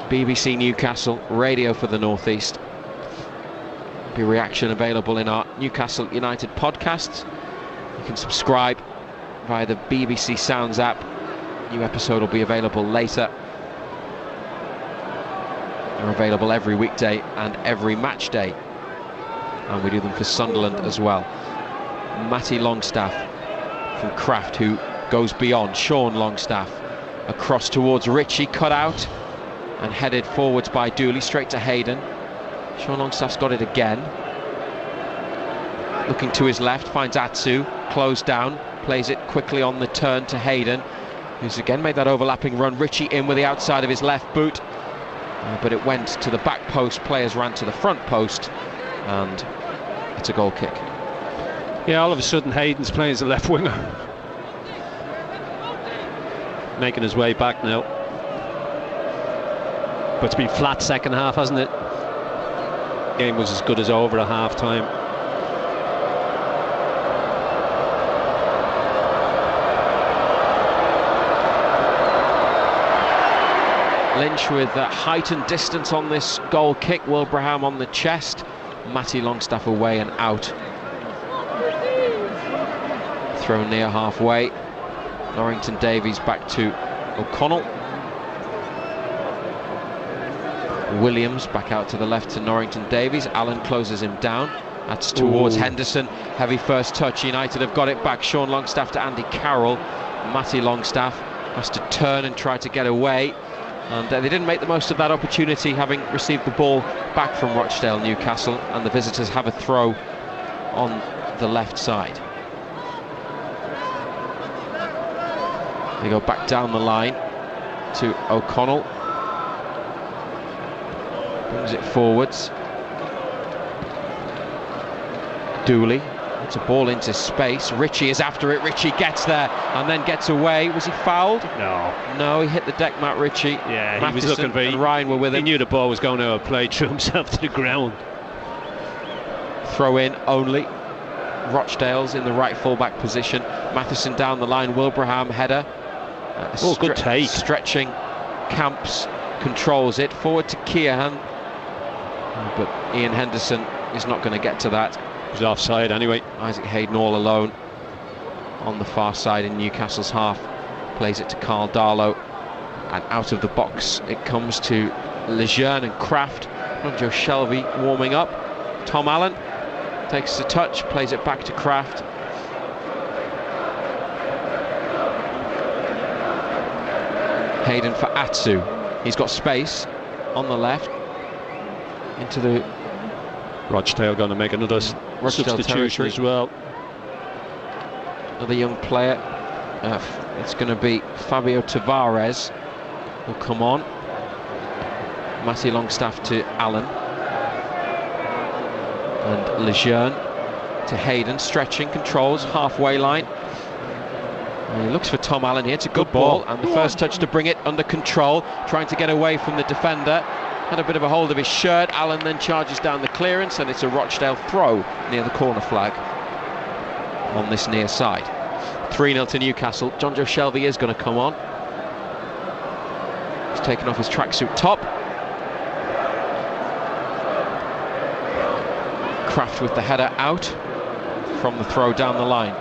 BBC Newcastle, radio for the North East. Be reaction available in our Newcastle United podcasts. You can subscribe via the BBC Sounds app. New episode will be available later. They're available every weekday and every match day, and we do them for Sunderland as well. Matty Longstaff from Kraft, who goes beyond. Sean Longstaff across towards Ritchie, cut out and headed forwards by Dooley, straight to Hayden. Sean Longstaff's got it again. Looking to his left, finds Atsu, closed down, plays it quickly on the turn to Hayden, who's again made that overlapping run. Ritchie in with the outside of his left boot, but it went to the back post. Players ran to the front post, and it's a goal kick. Yeah, all of a sudden Hayden's playing as a left winger, making his way back now. But it's been flat second half, hasn't it? Game was as good as over at half time. Lynch with heightened distance on this goal kick. Wilbraham on the chest. Matty Longstaff away and out. Thrown near halfway. Norrington Davies back to O'Connell. Williams back out to the left to Norrington Davies. Allen closes him down. That's towards Henderson. Heavy first touch. United have got it back. Sean Longstaff to Andy Carroll. Matty Longstaff has to turn and try to get away, and they didn't make the most of that opportunity, having received the ball back from Rochdale Newcastle, and the visitors have a throw on the left side. They go back down the line to O'Connell, brings it forwards. Dooley, it's a ball into space. Ritchie is after it. Ritchie gets there and then gets away. Was he fouled? No, he hit the deck mat, Ritchie. Yeah, Matheson he was looking for. and Ryan were with him. He knew the ball was going to play through himself to the ground. Throw in only. Rochdale's in the right full-back position. Matheson down the line. Wilbraham header. Good take. Stretching. Camps controls it. Forward to Keohan. But Ian Henderson is not going to get to that. He's offside anyway. Isaac Hayden all alone on the far side in Newcastle's half. Plays it to Carl Darlow. And out of the box it comes to Lejeune and Kraft. Joe Shelby warming up. Tom Allen takes the touch, plays it back to Kraft. Hayden for Atsu. He's got space on the left. Into the... Rochdale going to make another substitution as well. Another young player. It's going to be Fabio Tavares will come on. Matty Longstaff to Allen. And Lejeune to Hayden, stretching, controls, halfway line. And he looks for Tom Allen here. It's a good ball. And the first touch to bring it under control, trying to get away from the defender. Had a bit of a hold of his shirt. Allen then charges down the clearance, and it's a Rochdale throw near the corner flag on this near side. 3-0 to Newcastle. John Joe Shelby is going to come on. He's taken off his tracksuit top. Kraft with the header out from the throw down the line.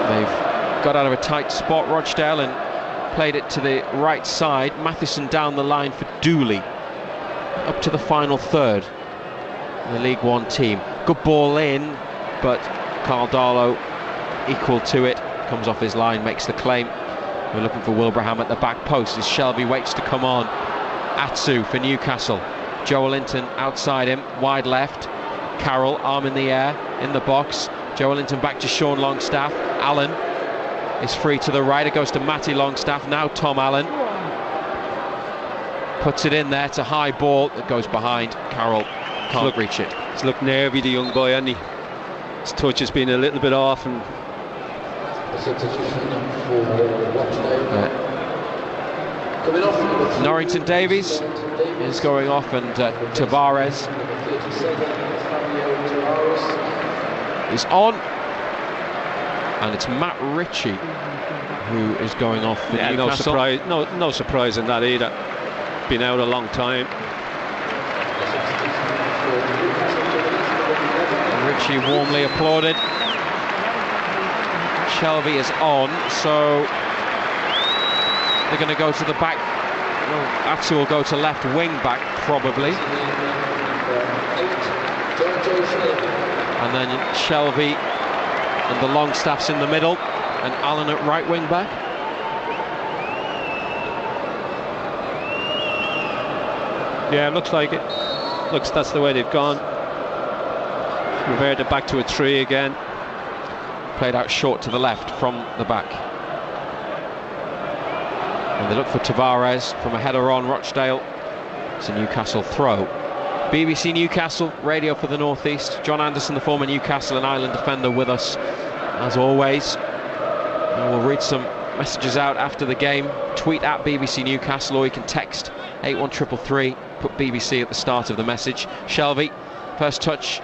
They've got out of a tight spot, Rochdale, and played it to the right side. Matheson down the line for Dooley. Up to the final third. The League One team. Good ball in, but Carl Darlow equal to it. Comes off his line, makes the claim. We're looking for Wilbraham at the back post as Shelby waits to come on. Atsu for Newcastle. Joelinton outside him, wide left. Carroll, arm in the air, in the box. Joelinton back to Sean Longstaff. Allen is free to the right. It goes to Matty Longstaff. Now Tom Allen puts it in there. It's a high ball that goes behind. Carroll can't reach it. He's looked nervy, the young boy, hasn't he? His touch has been a little bit off, and Norrington Davies is going off, and Tavares is on, and it's Matt Ritchie who is going off for Newcastle. No surprise in that either. Been out a long time. Ritchie warmly applauded. Shelby is on, so they're going to go to the back. Well, Atsu will go to left wing back probably, and then Shelby and the Longstaffs in the middle, and Allen at right wing back. Yeah, it looks like it. Looks that's the way they've gone. Reverted back to a 3 again. Played out short to the left from the back. And they look for Tavares from a header on Rochdale. It's a Newcastle throw. BBC Newcastle, radio for the North East. John Anderson, the former Newcastle and Ireland defender, with us as always. And we'll read some messages out after the game. Tweet at BBC Newcastle, or you can text 81333. Put BBC at the start of the message. Shelby, first touch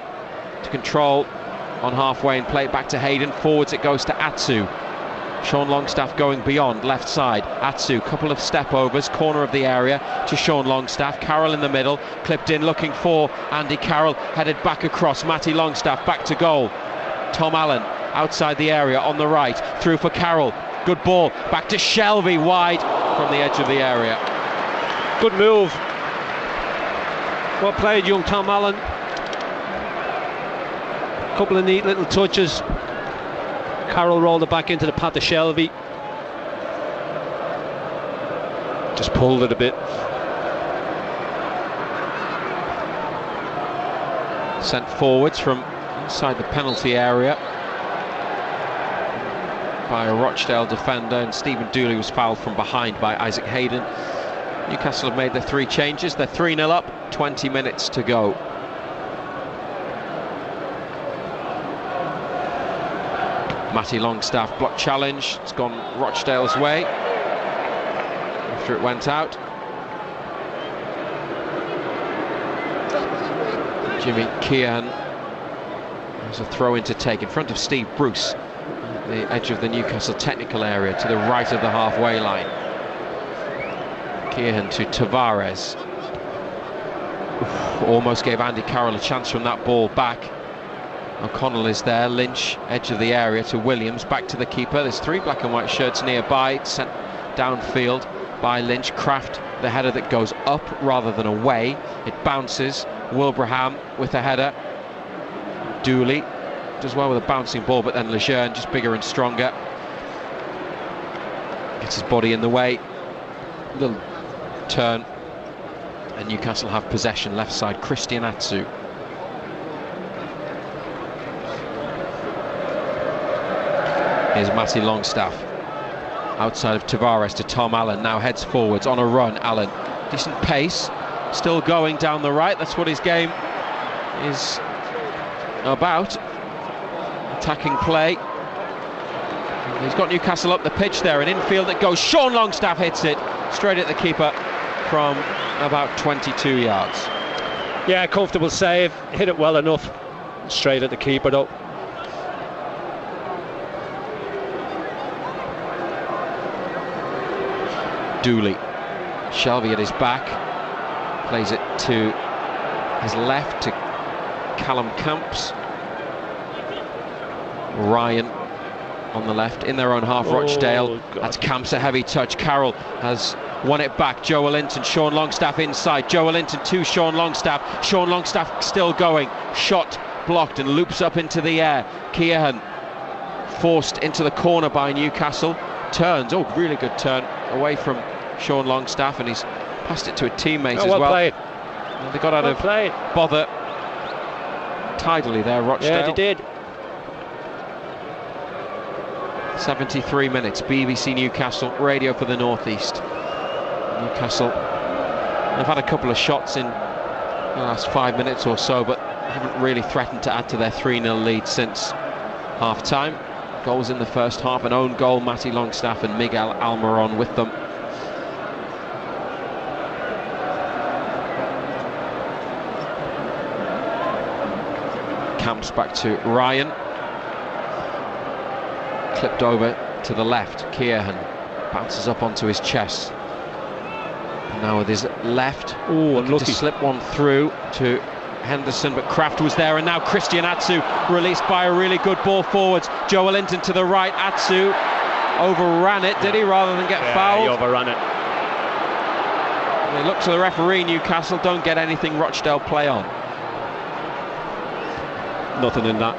to control on halfway and play it back to Hayden. Forwards it goes to Atsu. Sean Longstaff going beyond, left side. Atsu, couple of step overs, corner of the area to Sean Longstaff. Carroll in the middle, clipped in, looking for Andy Carroll, headed back across. Matty Longstaff back to goal. Tom Allen outside the area on the right, through for Carroll. Good ball, back to Shelby, wide from the edge of the area. Good move. Well played, young Tom Allen. couple of neat little touches. Carroll rolled it back into the path of Shelby. Just pulled it a bit. Sent forwards from inside the penalty area by a Rochdale defender, and Stephen Dooley was fouled from behind by Isaac Hayden. Newcastle have made their 3 changes. They're 3-0 up, 20 minutes to go. Matty Longstaff block challenge. It's gone Rochdale's way after it went out. Jimmy Kean has a throw in to take in front of Steve Bruce at the edge of the Newcastle technical area to the right of the halfway line. Kean to Tavares. Almost gave Andy Carroll a chance from that ball back. O'Connell is there. Lynch, edge of the area to Williams, back to the keeper. There's 3 black and white shirts nearby, sent downfield by Lynch. Kraft, the header that goes up rather than away. It bounces. Wilbraham with a header. Dooley does well with a bouncing ball, but then Lejeune, just bigger and stronger, gets his body in the way. Little turn, and Newcastle have possession left side. Christian Atsu. Here's Matty Longstaff outside of Tavares to Tom Allen, now heads forwards on a run. Allen, decent pace, still going down the right. That's what his game is about, attacking play. He's got Newcastle up the pitch there, an infield that goes. Sean Longstaff hits it straight at the keeper from about 22 yards. Yeah, comfortable save, hit it well enough, straight at the keeper though. Dooley, Shelby at his back, plays it to his left to Callum Camps. Ryan on the left, in their own half. Rochdale, that's Camps, a heavy touch. Carroll has won it back. Joe Linton, Sean Longstaff inside. Joe Linton to Sean Longstaff. Sean Longstaff still going. Shot blocked and loops up into the air. Keohan forced into the corner by Newcastle. Turns, really good turn away from Sean Longstaff, and he's passed it to a teammate as well. Played. And they got out of bother tidily there, Rochdale. Yeah, they did. 73 minutes, BBC Newcastle, radio for the Northeast. Newcastle have had a couple of shots in the last 5 minutes or so, but haven't really threatened to add to their 3-0 lead since half-time. Goals in the first half, an own goal, Matty Longstaff and Miguel Almiron with them. Camps back to Ryan. Clipped over to the left. Keohan bounces up onto his chest. And now with his left, looking to slip one through to Henderson, but Kraft was there, and now Christian Atsu released by a really good ball forwards. Joe Linton to the right. Atsu overran it, did he, rather than get fouled? He overran it. They look to the referee. Newcastle don't get anything Rochdale play on. Nothing in that.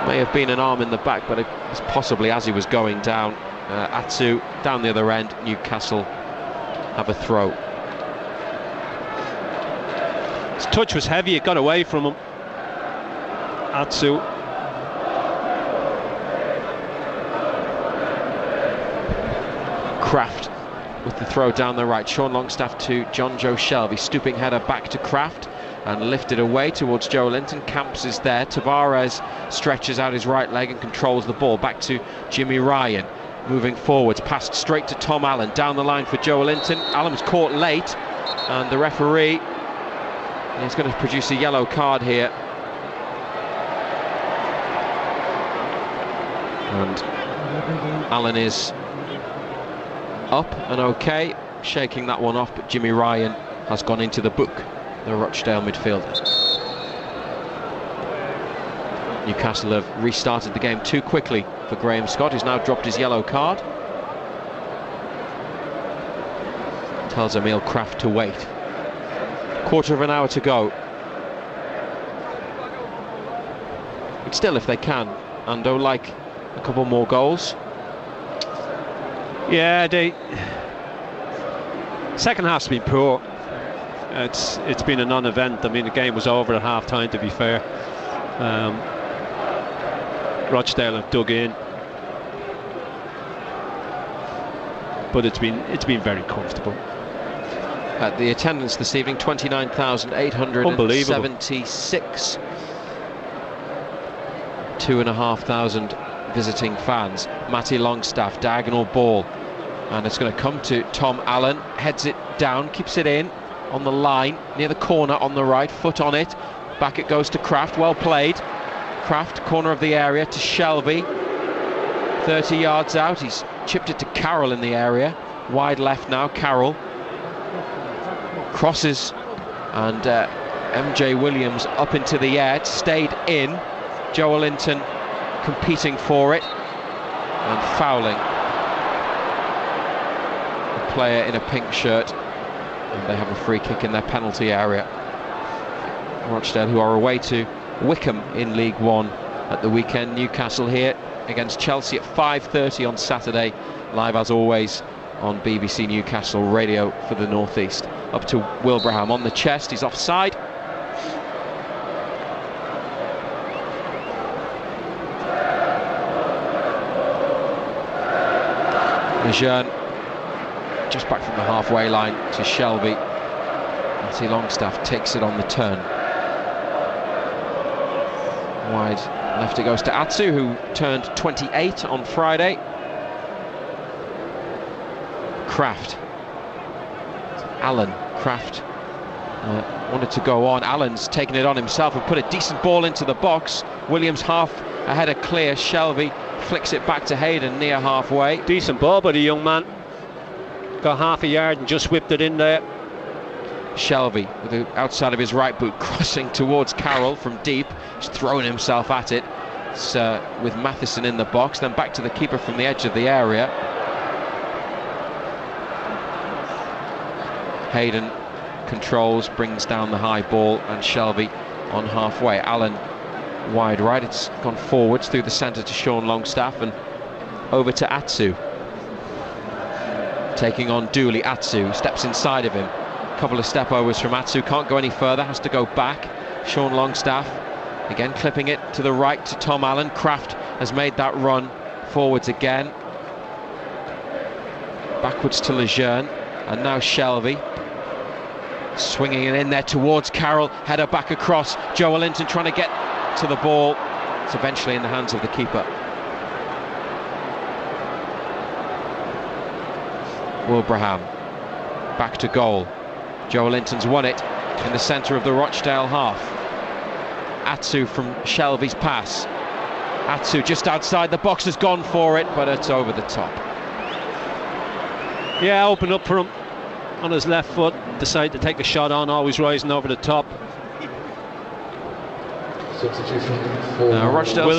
May have been an arm in the back, but it was possibly as he was going down. Atsu down the other end. Newcastle have a throw. His touch was heavy, it got away from him. Atsu. Kraft with the throw down the right. Sean Longstaff to John Joe Shelby. Stooping header back to Kraft and lifted away towards Joe Linton. Camps is there. Tavares stretches out his right leg and controls the ball. Back to Jimmy Ryan. Moving forwards, passed straight to Tom Allen. Down the line for Joe Linton. Allen was caught late, and the referee is going to produce a yellow card here. And Allen is up and okay, shaking that one off, but Jimmy Ryan has gone into the book, the Rochdale midfielder. Newcastle have restarted the game too quickly for Graham Scott, who's now dropped his yellow card. Tells Emil Kraft to wait. Quarter of an hour to go. still, if they can, Ando, like a couple more goals. Yeah, the second half's been poor. It's been a non-event. I mean, the game was over at half-time, to be fair. Rochdale have dug in, but it's been very comfortable. At the attendance this evening, 29,876. 2,500 visiting fans. Matty Longstaff, diagonal ball, and it's going to come to Tom Allen. Heads it down, keeps it in on the line near the corner on the right, foot on it. Back it goes to Kraft. Well played. Kraft, corner of the area to Shelby. 30 yards out. He's chipped it to Carroll in the area. Wide left now. Carroll crosses, and MJ Williams up into the air. It stayed in. Joelinton competing for it and fouling a player in a pink shirt, and they have a free kick in their penalty area. Rochdale, who are away to Wickham in League One at the weekend. Newcastle here against Chelsea at 5:30 on Saturday, live as always on BBC Newcastle Radio for the North East. Up to Wilbraham on the chest, he's offside. Lejeune just back from the halfway line to Shelby. Matty Longstaff takes it on the turn. Wide left it goes to Atsu, who turned 28 on Friday. Kraft. Allen. Kraft wanted to go on. Allen's taken it on himself and put a decent ball into the box. Williams half ahead of clear. Shelby flicks it back to Hayden near halfway. Decent ball by the young man. Got half a yard and just whipped it in there. Shelby with the outside of his right boot crossing towards Carroll from deep. He's thrown himself at it. It's with Matheson in the box, then back to the keeper from the edge of the area. Hayden controls, brings down the high ball, and Shelby on halfway. Allen wide right, it's gone forwards through the centre to Sean Longstaff and over to Atsu. Taking on Dooley. Atsu steps inside of him. Couple of step overs from Atsu, can't go any further, has to go back. Sean Longstaff again clipping it to the right to Tom Allen. Kraft has made that run forwards again, backwards to Lejeune, and now Shelby swinging it in there towards Carroll. Header back across. Joelinton trying to get to the ball. It's eventually in the hands of the keeper. Wilbraham back to goal. Joelinton's won it in the centre of the Rochdale half. Atsu from Shelby's pass. Atsu just outside the box, has gone for it, but it's over the top. Yeah, open up for him on his left foot. Decide to take a shot on, always rising over the top. Rochdale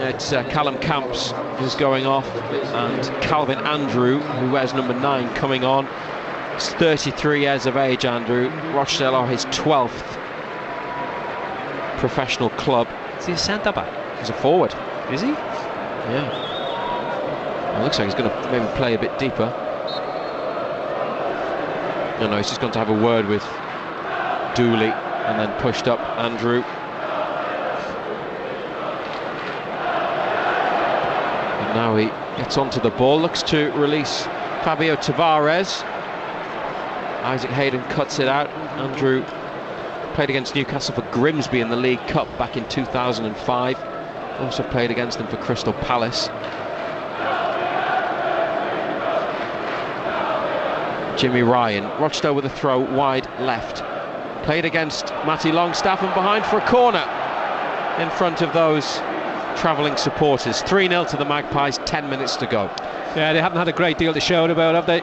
it's Callum Camps who's going off, and Calvin Andrew, who wears number 9, coming on. He's 33 years of age, Andrew. Rochdale are his 12th professional club. Is he a centre back? He's a forward. Is he? Yeah. Well, it looks like he's going to maybe play a bit deeper. No, he's just going to have a word with Dooley and then pushed up Andrew. And now he gets onto the ball, looks to release Fabio Tavares. Isaac Hayden cuts it out. Andrew played against Newcastle for Grimsby in the League Cup back in 2005. Also played against them for Crystal Palace. Jimmy Ryan. Rochdale with a throw wide left. Played against Matty Longstaff and behind for a corner in front of those travelling supporters. 3-0 to the Magpies, 10 minutes to go. Yeah, they haven't had a great deal to shout about, have they?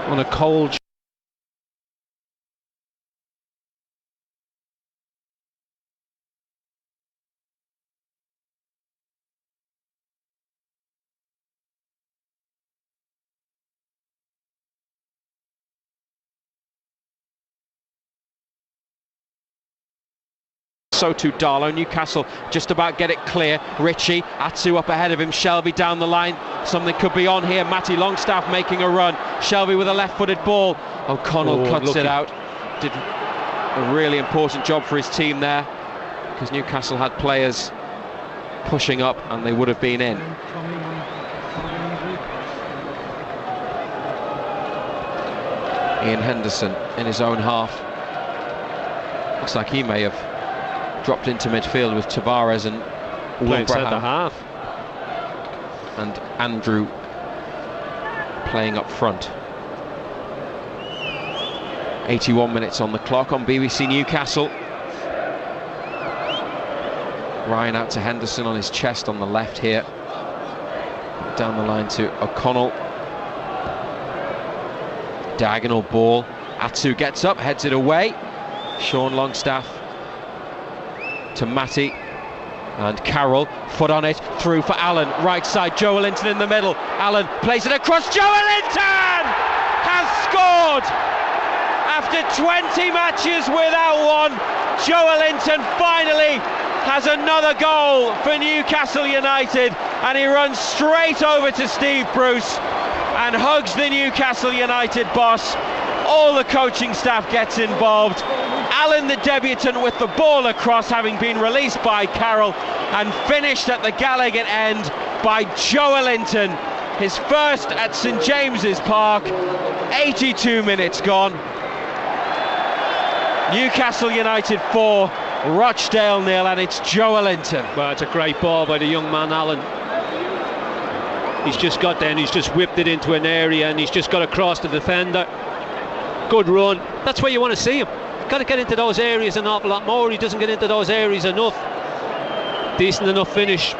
On a cold so too Darlow. Newcastle just about get it clear. Ritchie, Atsu up ahead of him, Shelby down the line. Something could be on here. Matty Longstaff making a run. Shelby with a left-footed ball. O'Connell cuts it out. Did a really important job for his team there, because Newcastle had players pushing up and they would have been in. Ian Henderson in his own half. Looks like he may have dropped into midfield with Tavares and playing Wilbraham. centre half. And Andrew playing up front. 81 minutes on the clock on BBC Newcastle. Ryan out to Henderson on his chest on the left here. Down the line to O'Connell. Diagonal ball. Atsu gets up, heads it away. Sean Longstaff to Matty. And Carroll, foot on it, through for Allen. Right side, Joelinton in the middle. Allen plays it across. Joelinton has scored! After 20 matches without one, Joelinton finally has another goal for Newcastle United, and he runs straight over to Steve Bruce and hugs the Newcastle United boss. All the coaching staff gets involved. Allen, the debutant, with the ball across, having been released by Carroll, and finished at the Gallagher end by Joelinton. His first at St James's Park. 82 minutes gone. Newcastle United 4, Rochdale 0, and it's Joelinton. Well, it's a great ball by the young man Allen. He's just got there and he's just whipped it into an area and he's just got across the defender. Good run. That's where you want to see him. Got to get into those areas an awful lot more. He doesn't get into those areas enough. Decent enough finish.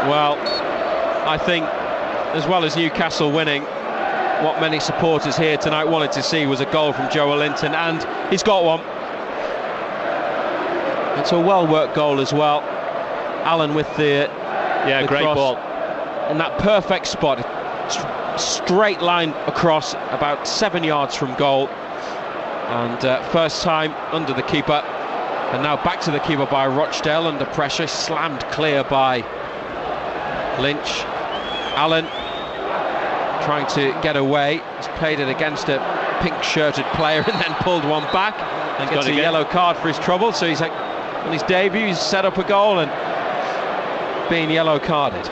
Well, I think, as well as Newcastle winning, what many supporters here tonight wanted to see was a goal from Joelinton, and he's got one. It's a well-worked goal as well. Allen with the great cross ball in that perfect spot, straight line across, about 7 yards from goal, and first time under the keeper, and now back to the keeper by Rochdale under pressure, slammed clear by Lynch. Allen trying to get away. He's played it against a pink-shirted player and then pulled one back and gets a yellow card for his trouble. So he's on his debut, he's set up a goal and being yellow carded.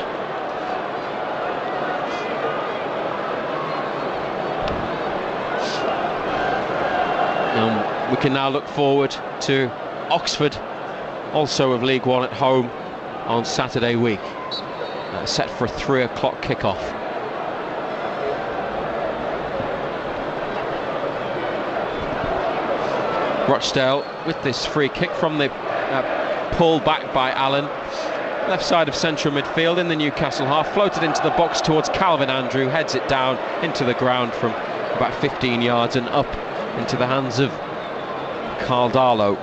We can now look forward to Oxford, also of League One, at home on Saturday week. Set for a 3 o'clock kickoff. Rochdale with this free kick from the pull back by Allen. Left side of central midfield in the Newcastle half, floated into the box towards Calvin Andrew, heads it down into the ground from about 15 yards and up into the hands of Carl Darlow,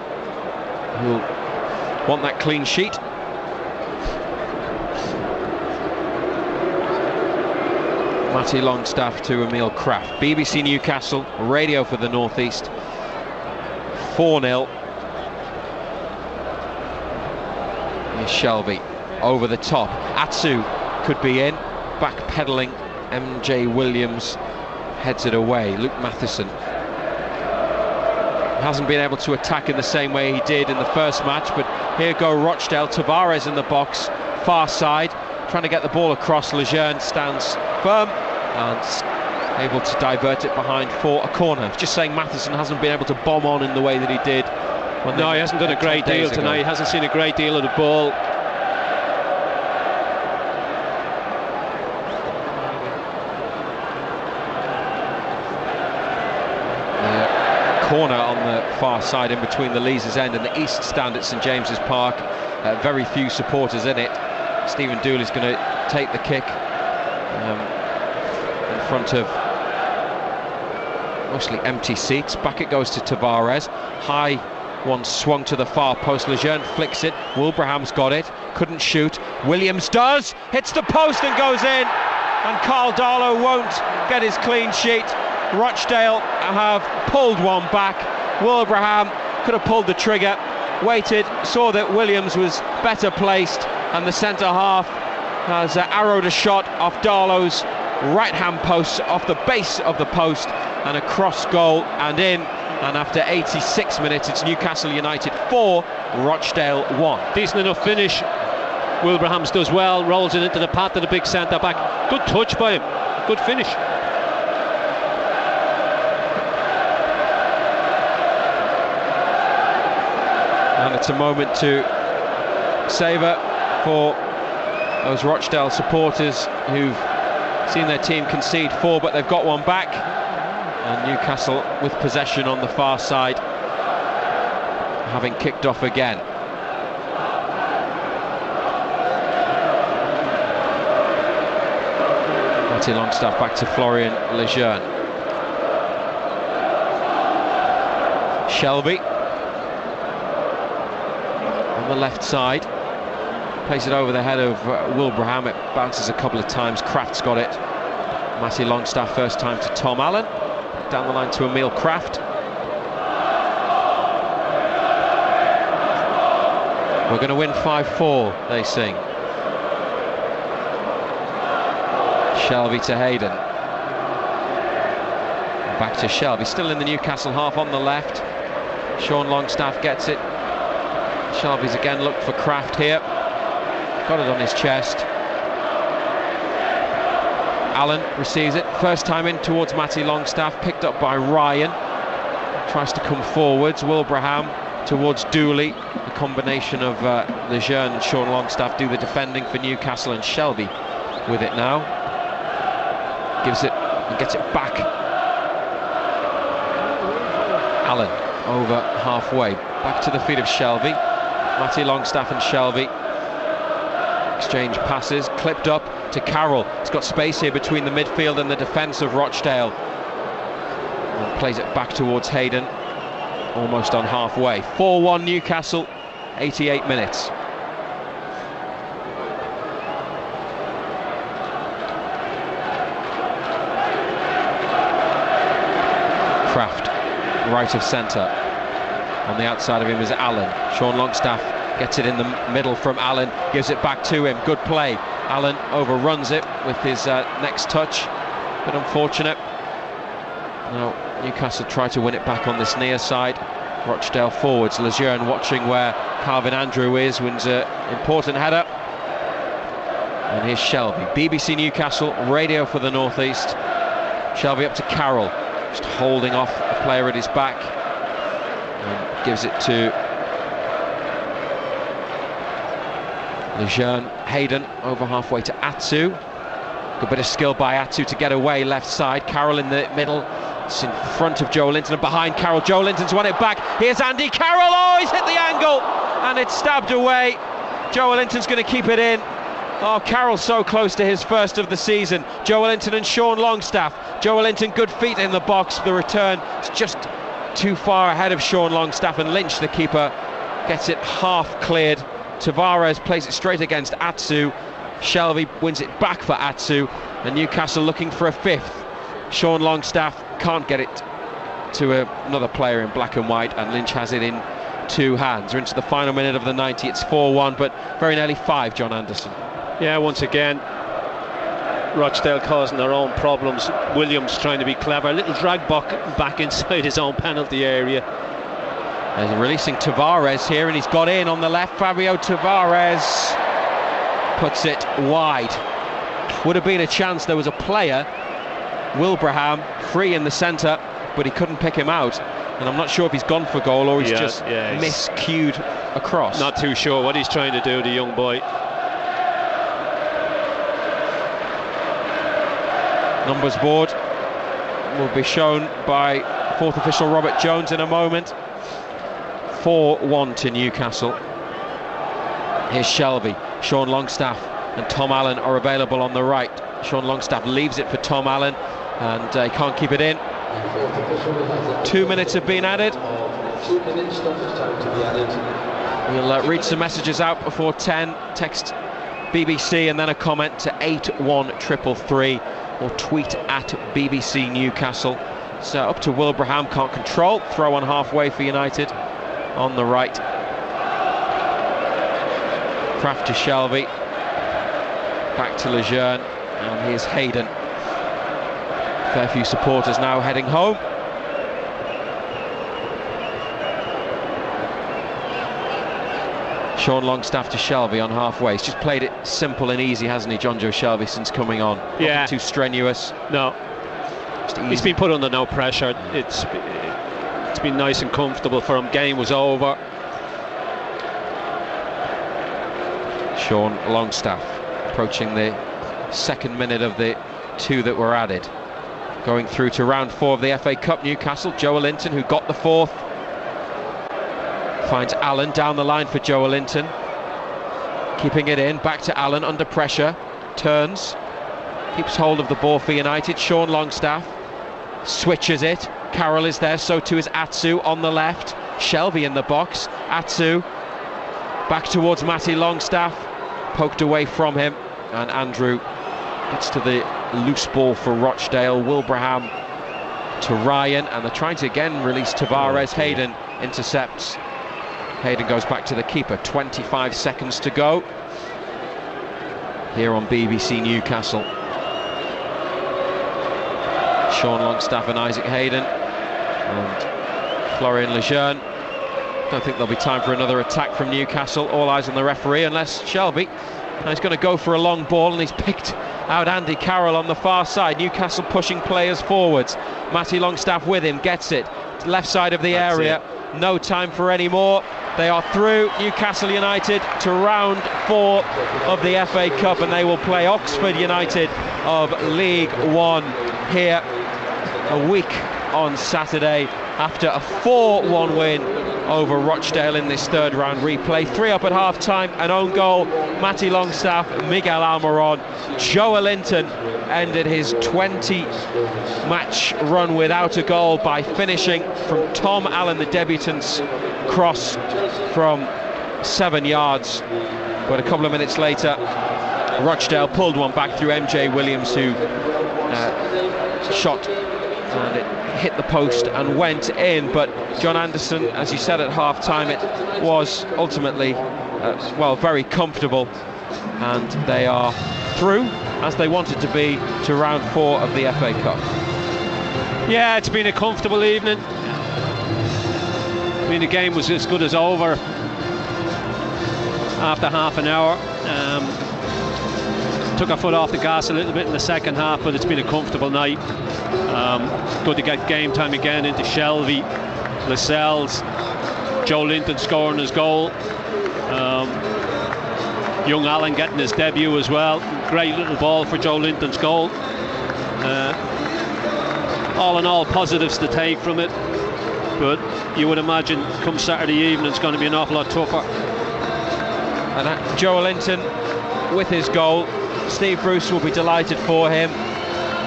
who'll want that clean sheet. Matty Longstaff to Emil Kraft. BBC Newcastle, radio for the North East. 4-0. Here's Shelby over the top. Atsu could be in. Back-pedalling MJ Williams heads it away. Luke Matheson hasn't been able to attack in the same way he did in the first match, but here go Rochdale. Tavares in the box, far side, trying to get the ball across. Lejeune stands firm and able to divert it behind for a corner. Just saying, Matheson hasn't been able to bomb on in the way that he did. No, he hasn't done a great deal tonight. He hasn't seen a great deal of the ball. Corner on the far side in between the Leazes End and the East Stand at St James's Park. Very few supporters in it. Stephen Dooley's going to take the kick in front of mostly empty seats. Back it goes to Tavares. High one swung to the far post. Lejeune flicks it. Wilbraham's got it. Couldn't shoot. Williams does. Hits the post and goes in. And Carl Darlow won't get his clean sheet. Rochdale have pulled one back Wilbraham could have pulled the trigger, waited, saw that Williams was better placed, and the centre half has arrowed a shot off Darlow's right-hand post, off the base of the post, and a cross goal and in. And after 86 minutes, it's Newcastle United 4, Rochdale 1. Decent enough finish. Wilbraham's does well, rolls it into the path of the big centre back. Good touch by him, good finish. And it's a moment to savour for those Rochdale supporters who've seen their team concede 4, but they've got one back. And Newcastle with possession on the far side, having kicked off again. Matty Longstaff back to Florian Lejeune. Shelby on the left side, plays it over the head of Wilbraham. It bounces a couple of times. Kraft's got it. Matty Longstaff first time to Tom Allen. Down the line to Emil Kraft. We're going to win 5-4, they sing. Shelby to Hayden. Back to Shelby, still in the Newcastle half on the left. Sean Longstaff gets it. Shelby's again looked for Kraft here. Got it on his chest. Allen receives it, first time in towards Matty Longstaff, picked up by Ryan. Tries to come forwards. Wilbraham towards Dooley. The combination of Lejeune and Sean Longstaff do the defending for Newcastle, and Shelby with it now. Gives it and gets it back. Allen over halfway. Back to the feet of Shelby. Matty Longstaff and Shelby exchange passes, clipped up to Carroll. He's got space here between the midfield and the defence of Rochdale. And plays it back towards Hayden, almost on halfway. 4-1 Newcastle, 88 minutes. Kraft, right of centre. On the outside of him is Allen. Sean Longstaff gets it in the middle from Allen, gives it back to him. Good play. Allen overruns it with his next touch, but unfortunate. Now Newcastle try to win it back on this near side. Rochdale forwards. Lejeune watching where Calvin Andrew is, wins an important header. And here's Shelby. BBC Newcastle, radio for the North East. Shelby up to Carroll, just holding off a player at his back, and gives it to Lejeune. Hayden over halfway to Atsu. Good bit of skill by Atsu to get away left side. Carroll in the middle. It's in front of Joe Linton and behind Carroll. Joe Linton's won it back. Here's Andy Carroll. Oh, he's hit the angle and it's stabbed away. Joe Linton's going to keep it in. Oh, Carroll so close to his first of the season. Joe Linton and Sean Longstaff. Joe Linton, good feet in the box. The return is just too far ahead of Sean Longstaff, and Lynch, the keeper, gets it half cleared. Tavares plays it straight against Atsu. Shelby wins it back for Atsu, and Newcastle looking for a fifth. Sean Longstaff can't get it to another player in black and white, and Lynch has it in two hands. We're into the final minute of the 90. It's 4-1, but very nearly 5, John Anderson. Yeah, once again, Rochdale causing their own problems. Williams trying to be clever. A little drag back inside his own penalty area. They're releasing Tavares here, and he's got in on the left. Fabio Tavares puts it wide. Would have been a chance. There was a player, Wilbraham, free in the centre, but he couldn't pick him out. And I'm not sure if he's gone for goal or he's just miscued across. Not too sure what he's trying to do, the young boy. Numbers board will be shown by fourth official Robert Jones in a moment. 4-1 to Newcastle. Here's Shelby. Sean Longstaff and Tom Allen are available on the right. Sean Longstaff leaves it for Tom Allen, and he can't keep it in. 2 minutes have been added. 2 minutes stoppage time to be added. We'll read some messages out before 10. Text BBC and then a comment to 81333, or tweet at BBC Newcastle. It's up to Wilbraham, can't control. Throw on halfway for United on the right. Kraft to Shelvey. Back to Lejeune. And here's Hayden. Fair few supporters now heading home. Sean Longstaff to Shelvey on halfway. He's just played it simple and easy, hasn't he, John Joe Shelvey, since coming on? Yeah. Not too strenuous. No. He's been put under no pressure. It's been nice and comfortable for him. Game was over. Sean Longstaff approaching the second minute of the 2 that were added. Going through to round 4 of the FA Cup, Newcastle. Joelinton, who got the 4th. Finds Allen down the line for Joelinton. Keeping it in, back to Allen under pressure. Turns. Keeps hold of the ball for United. Sean Longstaff switches it. Carroll is there, so too is Atsu on the left. Shelvey in the box. Atsu back towards Matty Longstaff. Poked away from him. And Andrew gets to the loose ball for Rochdale. Wilbraham to Ryan, and they're trying to again release Tavares. Hayden intercepts. Hayden goes back to the keeper. 25 seconds to go here on BBC Newcastle. Sean Longstaff and Isaac Hayden and Florian Lejeune. Don't think there'll be time for another attack from Newcastle. All eyes on the referee, unless Shelvey. Now he's going to go for a long ball, and he's picked out Andy Carroll on the far side. Newcastle pushing players forwards. Matty Longstaff with him, gets it to the left side of the area. No time for any more. They are through, Newcastle United, to round 4 of the FA Cup, and they will play Oxford United of League One here a week on Saturday after a 4-1 win over Rochdale in this 3rd round replay. 3 up at half time, an own goal. Matty Longstaff, Miguel Almiron. Joelinton ended his 20-match run without a goal by finishing from Tom Allen, the debutant's cross from 7 yards. But a couple of minutes later, Rochdale pulled one back through MJ Williams, who shot and it hit the post and went in. But John Anderson, as you said at half-time, it was ultimately very comfortable, and they are through, as they wanted to be, to round 4 of the FA Cup. Yeah, it's been a comfortable evening. I mean, the game was as good as over after half an hour. Took our foot off the gas a little bit in the second half, but it's been a comfortable night. Good to get game time again into Shelvey, Lascelles, Joelinton scoring his goal, young Allen getting his debut as well. Great little ball for Joelinton's goal. All in all, positives to take from it, but you would imagine come Saturday evening it's going to be an awful lot tougher. And Joelinton with his goal, Steve Bruce will be delighted for him.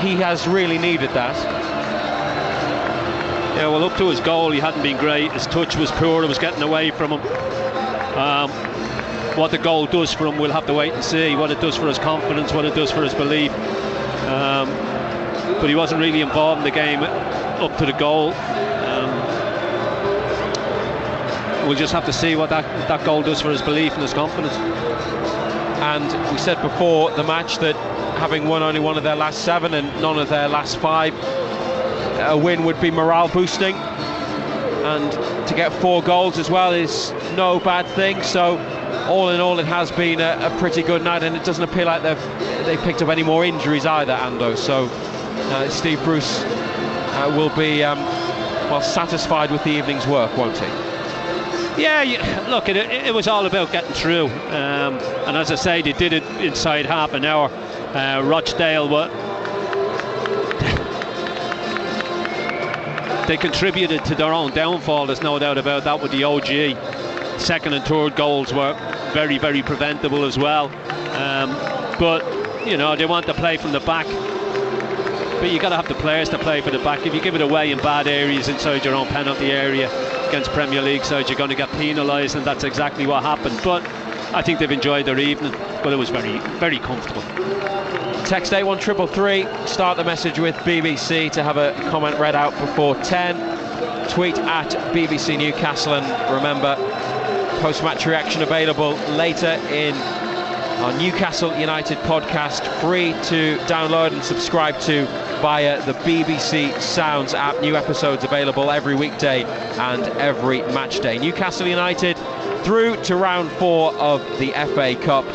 He has really needed that. Yeah, well, up to his goal he hadn't been great. His touch was poor, it was getting away from him. What the goal does for him, we'll have to wait and see. What it does for his confidence, what it does for his belief. But he wasn't really involved in the game up to the goal. We'll just have to see what that goal does for his belief and his confidence. And we said before the match that having won only one of their last 7 and none of their last 5, a win would be morale boosting, and to get 4 goals as well is no bad thing. So all in all, it has been a pretty good night, and it doesn't appear like they've picked up any more injuries either, Ando. So Steve Bruce will be satisfied with the evening's work, won't he? Yeah, look, it was all about getting through, and as I say, they did it inside half an hour. Rochdale, they contributed to their own downfall, there's no doubt about that, with the OG. Second and third goals were very, very preventable as well. But, you know, they want to play from the back. But you got to have the players to play for the back. If you give it away in bad areas inside your own penalty area against Premier League sides, you're going to get penalised, and that's exactly what happened. But I think they've enjoyed their evening. but it was very, very comfortable. Text 81333, start the message with BBC to have a comment read out before 10. Tweet at BBC Newcastle, and remember, post-match reaction available later in our Newcastle United podcast, free to download and subscribe to via the BBC Sounds app. New episodes available every weekday and every match day. Newcastle United through to round 4 of the FA Cup.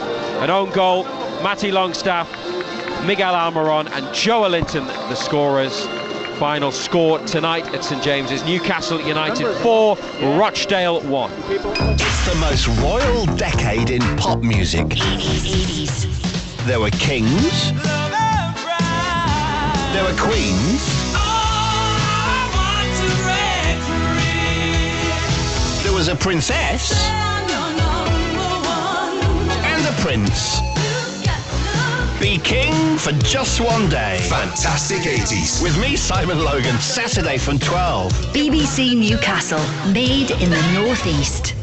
An own goal, Matty Longstaff, Miguel Almiron and Joelinton the scorers. Final score tonight at St James's: Newcastle United 4, Rochdale 1. It's the most royal decade in pop music. 80s. There were kings. There were queens. There was a princess. And a prince. Be king for just one day. Fantastic 80s. With me, Simon Logan, Saturday from 12. BBC Newcastle, made in the Northeast.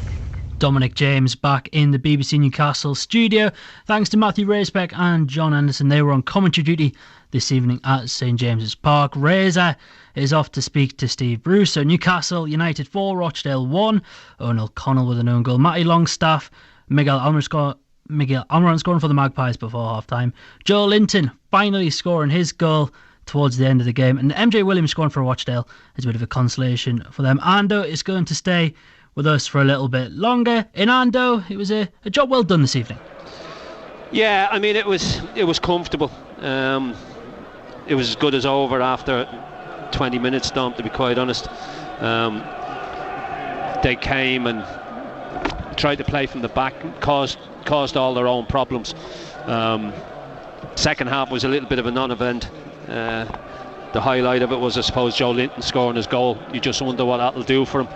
Dominic James back in the BBC Newcastle studio. Thanks to Matthew Racebeck and John Anderson. They were on commentary duty this evening at St James's Park. Razor is off to speak to Steve Bruce. So Newcastle United 4, Rochdale 1. Owen O'Connell with an own goal. Matty Longstaff, Miguel Almiron scoring for the Magpies before half-time. Joelinton finally scoring his goal towards the end of the game. And MJ Williams scoring for Rochdale is a bit of a consolation for them. Ando is going to stay with us for a little bit longer. In Ando, it was a job well done this evening. Yeah, I mean, it was comfortable. It was as good as over after 20 minutes, Dom, to be quite honest. They came and tried to play from the back, caused all their own problems. Second half was a little bit of a non-event. The highlight of it was, I suppose, Joelinton scoring his goal. You just wonder what that'll do for him.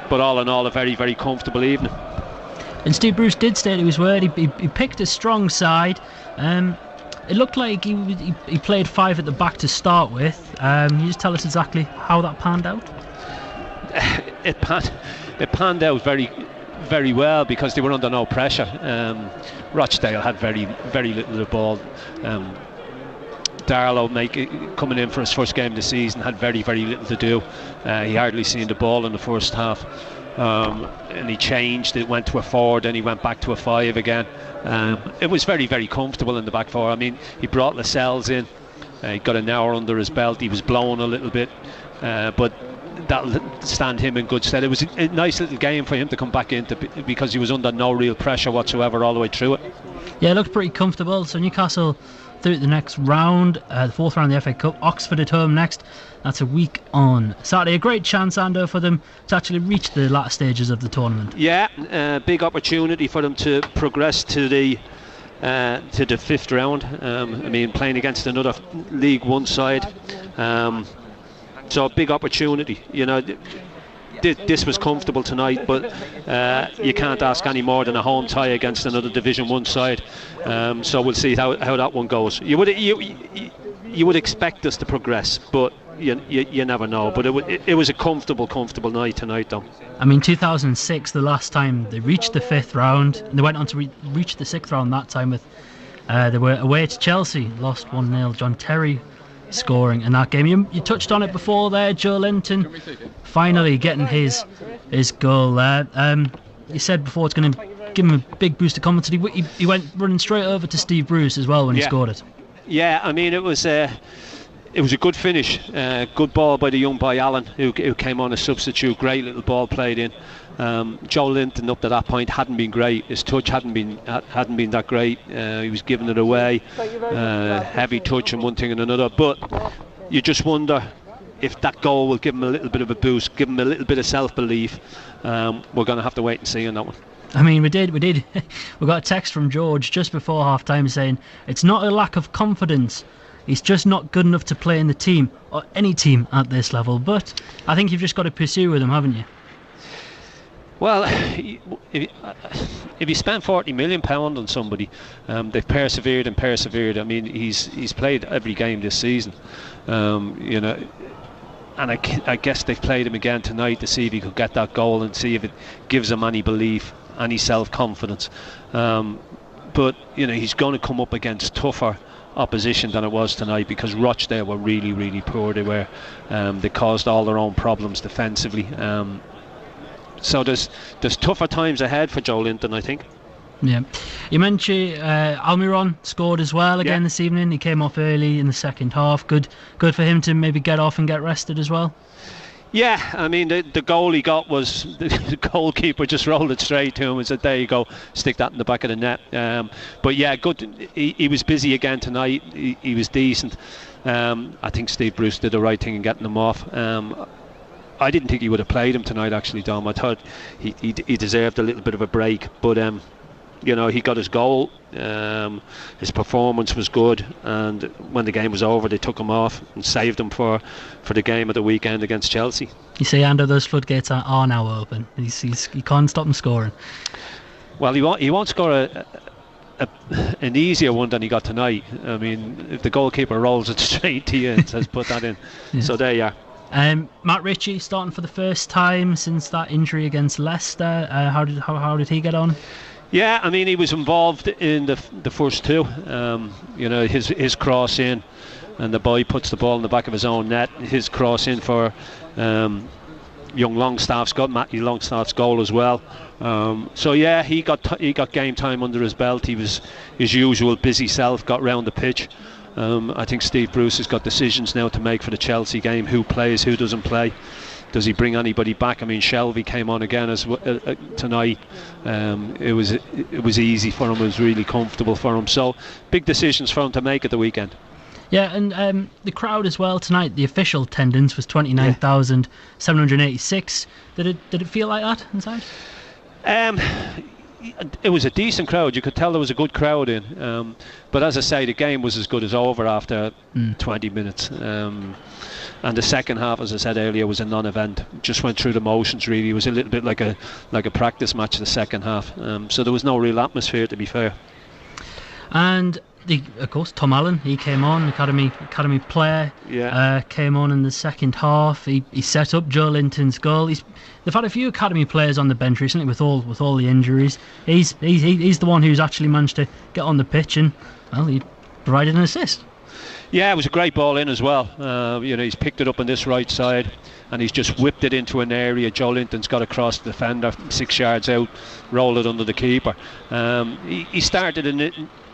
But all in all, a very, very comfortable evening. And Steve Bruce did state his word. He picked a strong side. It looked like he played 5 at the back to start with. Can you just tell us exactly how that panned out? It panned out very, very well because they were under no pressure. Rochdale had very, very little of the ball. Darlow coming in for his first game of the season had very, very little to do. He hardly seen the ball in the first half. And he changed. It went to a 4, then he went back to a 5 again. It was very, very comfortable in the back 4. I mean, he brought Lascelles in. He got an hour under his belt. He was blown a little bit, but that'll stand him in good stead. It was a nice little game for him to come back into because he was under no real pressure whatsoever all the way through it. Yeah, it looked pretty comfortable. So Newcastle through the next round, the 4th round of the FA Cup. Oxford at home next. That's a week on Saturday. A great chance, Ando, for them to actually reach the latter stages of the tournament. Yeah, big opportunity for them to progress to the 5th round. I mean, playing against another League One side. So a big opportunity. You know, this was comfortable tonight, but you can't ask any more than a home tie against another Division 1 side. So we'll see how that one goes. You would expect us to progress, but you never know. But it was a comfortable night tonight, though. I mean, 2006, the last time they reached the 5th round, and they went on to reach the 6th round that time with they were away to Chelsea, lost 1-0. John Terry scoring in that game. You touched on it before there, Joelinton finally getting his goal there. You said before it's going to give him a big boost of confidence. He went running straight over to Steve Bruce as well when he scored it. Yeah, I mean, it was a good finish. Good ball by the young boy Allen, who came on as substitute. Great little ball played in. Joelinton up to that point hadn't been great. His touch hadn't been that great. He was giving it away. Heavy touch and one thing and another. But you just wonder if that goal will give him a little bit of a boost, give him a little bit of self-belief. We're going to have to wait and see on that one. I mean, we did. We got a text from George just before half-time saying it's not a lack of confidence. He's just not good enough to play in the team or any team at this level. But I think you've just got to pursue with him, haven't you? Well, if you spend £40 million on somebody, they've persevered. I mean, he's played every game this season, you know, and I guess they've played him again tonight to see if he could get that goal and see if it gives him any belief. any self-confidence. But he's going to come up against tougher opposition than it was tonight, because Rochdale were really, really poor. They caused all their own problems defensively. So there's tougher times ahead for Joe Linton, I think. Yeah, you mentioned Almiron scored as well again this evening. He came off early in the second half. Good for him to maybe get off and get rested as well. Yeah, I mean the goal he got was the goalkeeper just rolled it straight to him and said, "There you go, stick that in the back of the net." But yeah, good. He was busy again tonight. He was decent. I think Steve Bruce did the right thing in getting him off. I didn't think he would have played him tonight, actually, Dom. I thought he deserved a little bit of a break, but he got his goal. His performance was good, and when the game was over, they took him off and saved him for the game of the weekend against Chelsea. You see, Ando, those floodgates are now open. He can't stop him scoring. Well, he won't score an easier one than he got tonight. I mean, if the goalkeeper rolls it straight to you and says put that in. Yeah. So there you are. Matt Ritchie starting for the first time since that injury against Leicester. How did he get on? Yeah, I mean, he was involved in the first two. His cross in, and the boy puts the ball in the back of his own net. His cross in for young Longstaff's got Matthew Longstaff's goal as well. So yeah, he got game time under his belt. He was his usual busy self. Got round the pitch. I think Steve Bruce has got decisions now to make for the Chelsea game. Who plays, who doesn't play. Does he bring anybody back? I mean, Shelby came on again tonight. It was easy for him. It was really comfortable for him. So big decisions for him to make at the weekend. Yeah, and the crowd as well tonight. The official attendance was 29,786. Did it feel like that inside? It was a decent crowd. You could tell there was a good crowd in. But as I say, the game was as good as over after 20 minutes. And the second half, as I said earlier, was a non-event. Just went through the motions, really. It was a little bit like a practice match the second half. So there was no real atmosphere, to be fair. And of course, Tom Allen, he came on, academy player. Yeah. Came on in the second half. He set up Joe Linton's goal. They've had a few academy players on the bench recently with all the injuries. He's the one who's actually managed to get on the pitch, and he provided an assist. Yeah, it was a great ball in as well. He's picked it up on this right side, and he's just whipped it into an area. Joe Linton's got across the defender, 6 yards out, rolled it under the keeper. He started a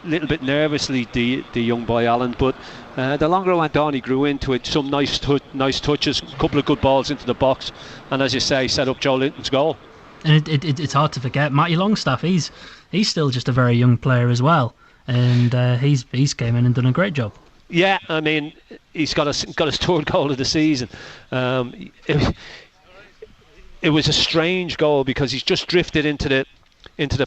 little bit nervously, the young boy Allen, but the longer it went on, he grew into it. Some nice touches, a couple of good balls into the box, and as you say, set up Joe Linton's goal. And it's hard to forget Matty Longstaff. He's still just a very young player as well, and he's came in and done a great job. Yeah, I mean, he's got his third goal of the season. It was a strange goal because he's just drifted into the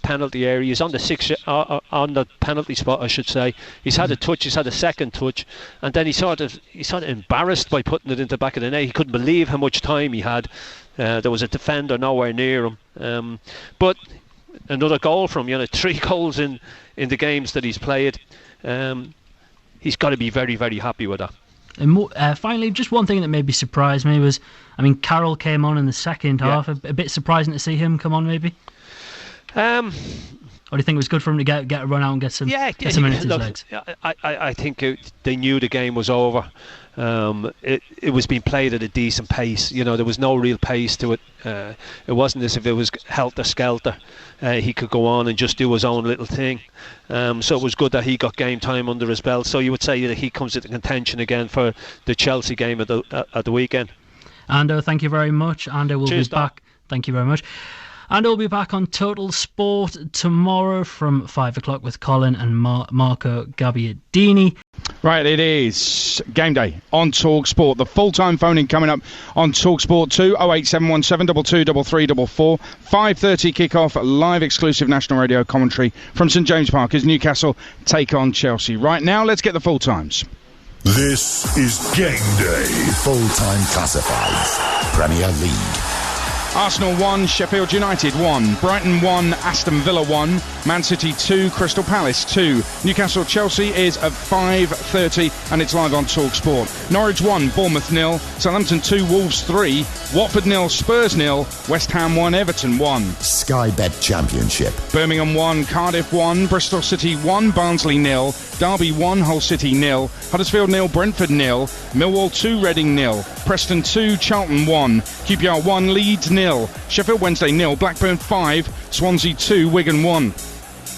penalty area. He's on the penalty spot, I should say. He's had a touch. He's had a second touch, and then he's sort of embarrassed by putting it into the back of the net. He couldn't believe how much time he had. There was a defender nowhere near him. But another goal from 3 goals in the games that he's played. He's got to be very, very happy with that. And finally, just one thing that maybe surprised me was, Carroll came on in the second half. A bit surprising to see him come on, maybe. Or do you think it was good for him to get a run out and get some minutes in his legs? I think they knew the game was over. It was being played at a decent pace. There was no real pace to it. It wasn't as if it was helter-skelter. He could go on and just do his own little thing. So it was good that he got game time under his belt. So you would say that he comes into contention again for the Chelsea game at the weekend. Ando, thank you very much. Ando will be back. Thank you very much. And we'll be back on Total Sport tomorrow from 5 o'clock with Colin and Marco Gabbiadini. Right, it is game day on Talk Sport. The full-time phoning coming up on Talk Sport 2, 08717 223344. 5:30 kick-off, live exclusive national radio commentary from St James Park as Newcastle take on Chelsea. Right now, let's get the full times. This is game day. Full-time classifieds. Premier League. Arsenal 1, Sheffield United 1, Brighton 1, Aston Villa 1, Man City 2, Crystal Palace 2. Newcastle Chelsea is at 5:30 and it's live on TalkSport. Norwich 1, Bournemouth 0, Southampton 2, Wolves 3, Watford 0, Spurs 0, West Ham 1, Everton 1. Sky Bet Championship. Birmingham 1, Cardiff 1, Bristol City 1, Barnsley 0, Derby 1, Hull City 0, Huddersfield 0, Brentford 0, Millwall 2, Reading 0, Preston 2, Charlton 1, QPR 1, Leeds 0, Sheffield Wednesday 0, Blackburn 5, Swansea 2, Wigan 1.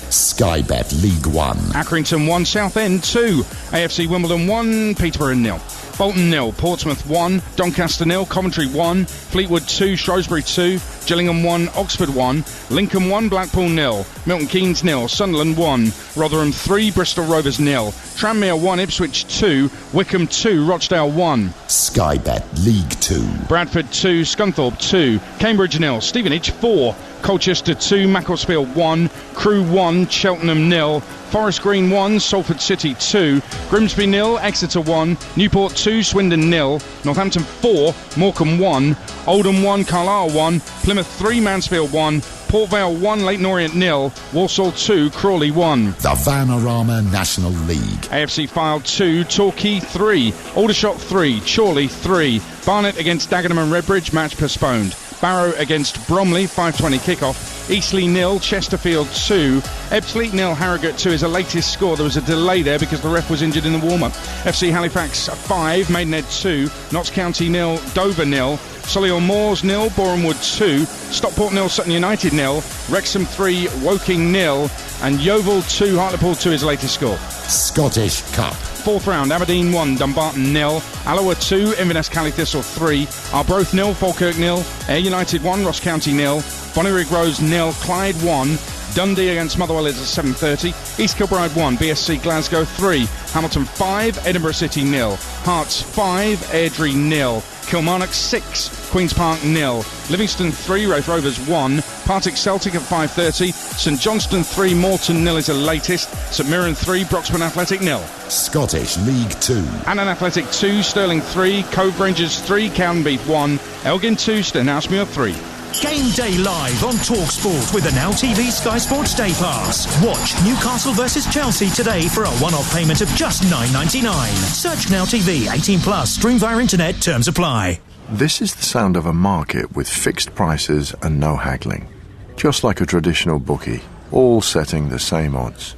Sky Bet League 1. Accrington 1, Southend 2, AFC Wimbledon 1, Peterborough 0. Bolton 0, Portsmouth 1, Doncaster 0, Coventry 1, Fleetwood 2, Shrewsbury 2, Gillingham 1, Oxford 1, Lincoln 1, Blackpool 0, Milton Keynes 0, Sunderland 1, Rotherham 3, Bristol Rovers 0, Tranmere 1, Ipswich 2, Wickham 2, Rochdale 1. Sky Bet League 2. Bradford 2, Scunthorpe 2, Cambridge 0, Stevenage 4, Colchester 2, Macclesfield 1, Crewe 1, Cheltenham 0, Forest Green 1, Salford City 2, Grimsby 0, Exeter 1, Newport 2, Swindon 0, Northampton 4, Morecambe 1, Oldham 1, Carlisle 1, Plymouth 3, Mansfield 1, Port Vale 1, Leyton Orient 0, Walsall 2, Crawley 1. The Vanarama National League. AFC Fylde 2, Torquay 3, Aldershot 3, Chorley 3, Barnet against Dagenham and Redbridge, match postponed. Barrow against Bromley, 5:20 kickoff. Eastleigh 0, Chesterfield 2, Ebbsfleet 0, Harrogate 2 is the latest score. There was a delay there because the ref was injured in the warm-up. FC Halifax 5, Maidenhead 2, Notts County 0, Dover 0, Solihull Moors 0, Borehamwood 2, Stockport 0, Sutton United 0, Wrexham 3, Woking 0, and Yeovil 2, Hartlepool 2 is the latest score. Scottish Cup. Fourth round, Aberdeen 1, Dumbarton 0, Alloa 2, Inverness Cally Thistle 3, Arbroath 0, Falkirk 0, Ayr United 1, Ross County 0, Bonnyrigg Rose 0, Clyde 1, Dundee against Motherwell is at 7:30, East Kilbride 1, BSC Glasgow 3, Hamilton 5, Edinburgh City 0, Hearts 5, Airdrie 0, Kilmarnock 6, Queen's Park 0, Livingston 3, Raith Rovers 1, Partick Celtic at 5:30, St Johnstone 3, Morton 0 is the latest, St Mirren 3, Broxburn Athletic 0. Scottish League 2. Annan Athletic 2, Stirling 3, Cove Rangers 3, Cowdenbeath 1, Elgin 2, Stenhousemuir 3. Game day live on TalkSport with the Now TV Sky Sports Day Pass. Watch Newcastle versus Chelsea today for a one-off payment of just $9.99. Search Now TV 18+. Stream via internet. Terms apply. This is the sound of a market with fixed prices and no haggling. Just like a traditional bookie, all setting the same odds.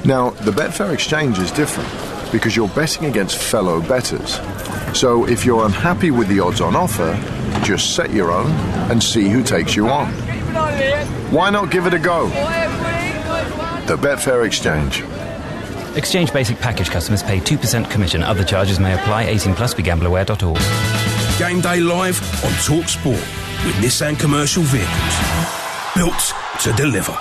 Now, the Betfair Exchange is different because you're betting against fellow bettors. So if you're unhappy with the odds on offer, just set your own and see who takes you on. Why not give it a go? The Betfair Exchange. Exchange basic package customers pay 2% commission. Other charges may apply. 18+. BeGambleAware.org. Game day live on TalkSport with Nissan Commercial Vehicles. Built to deliver.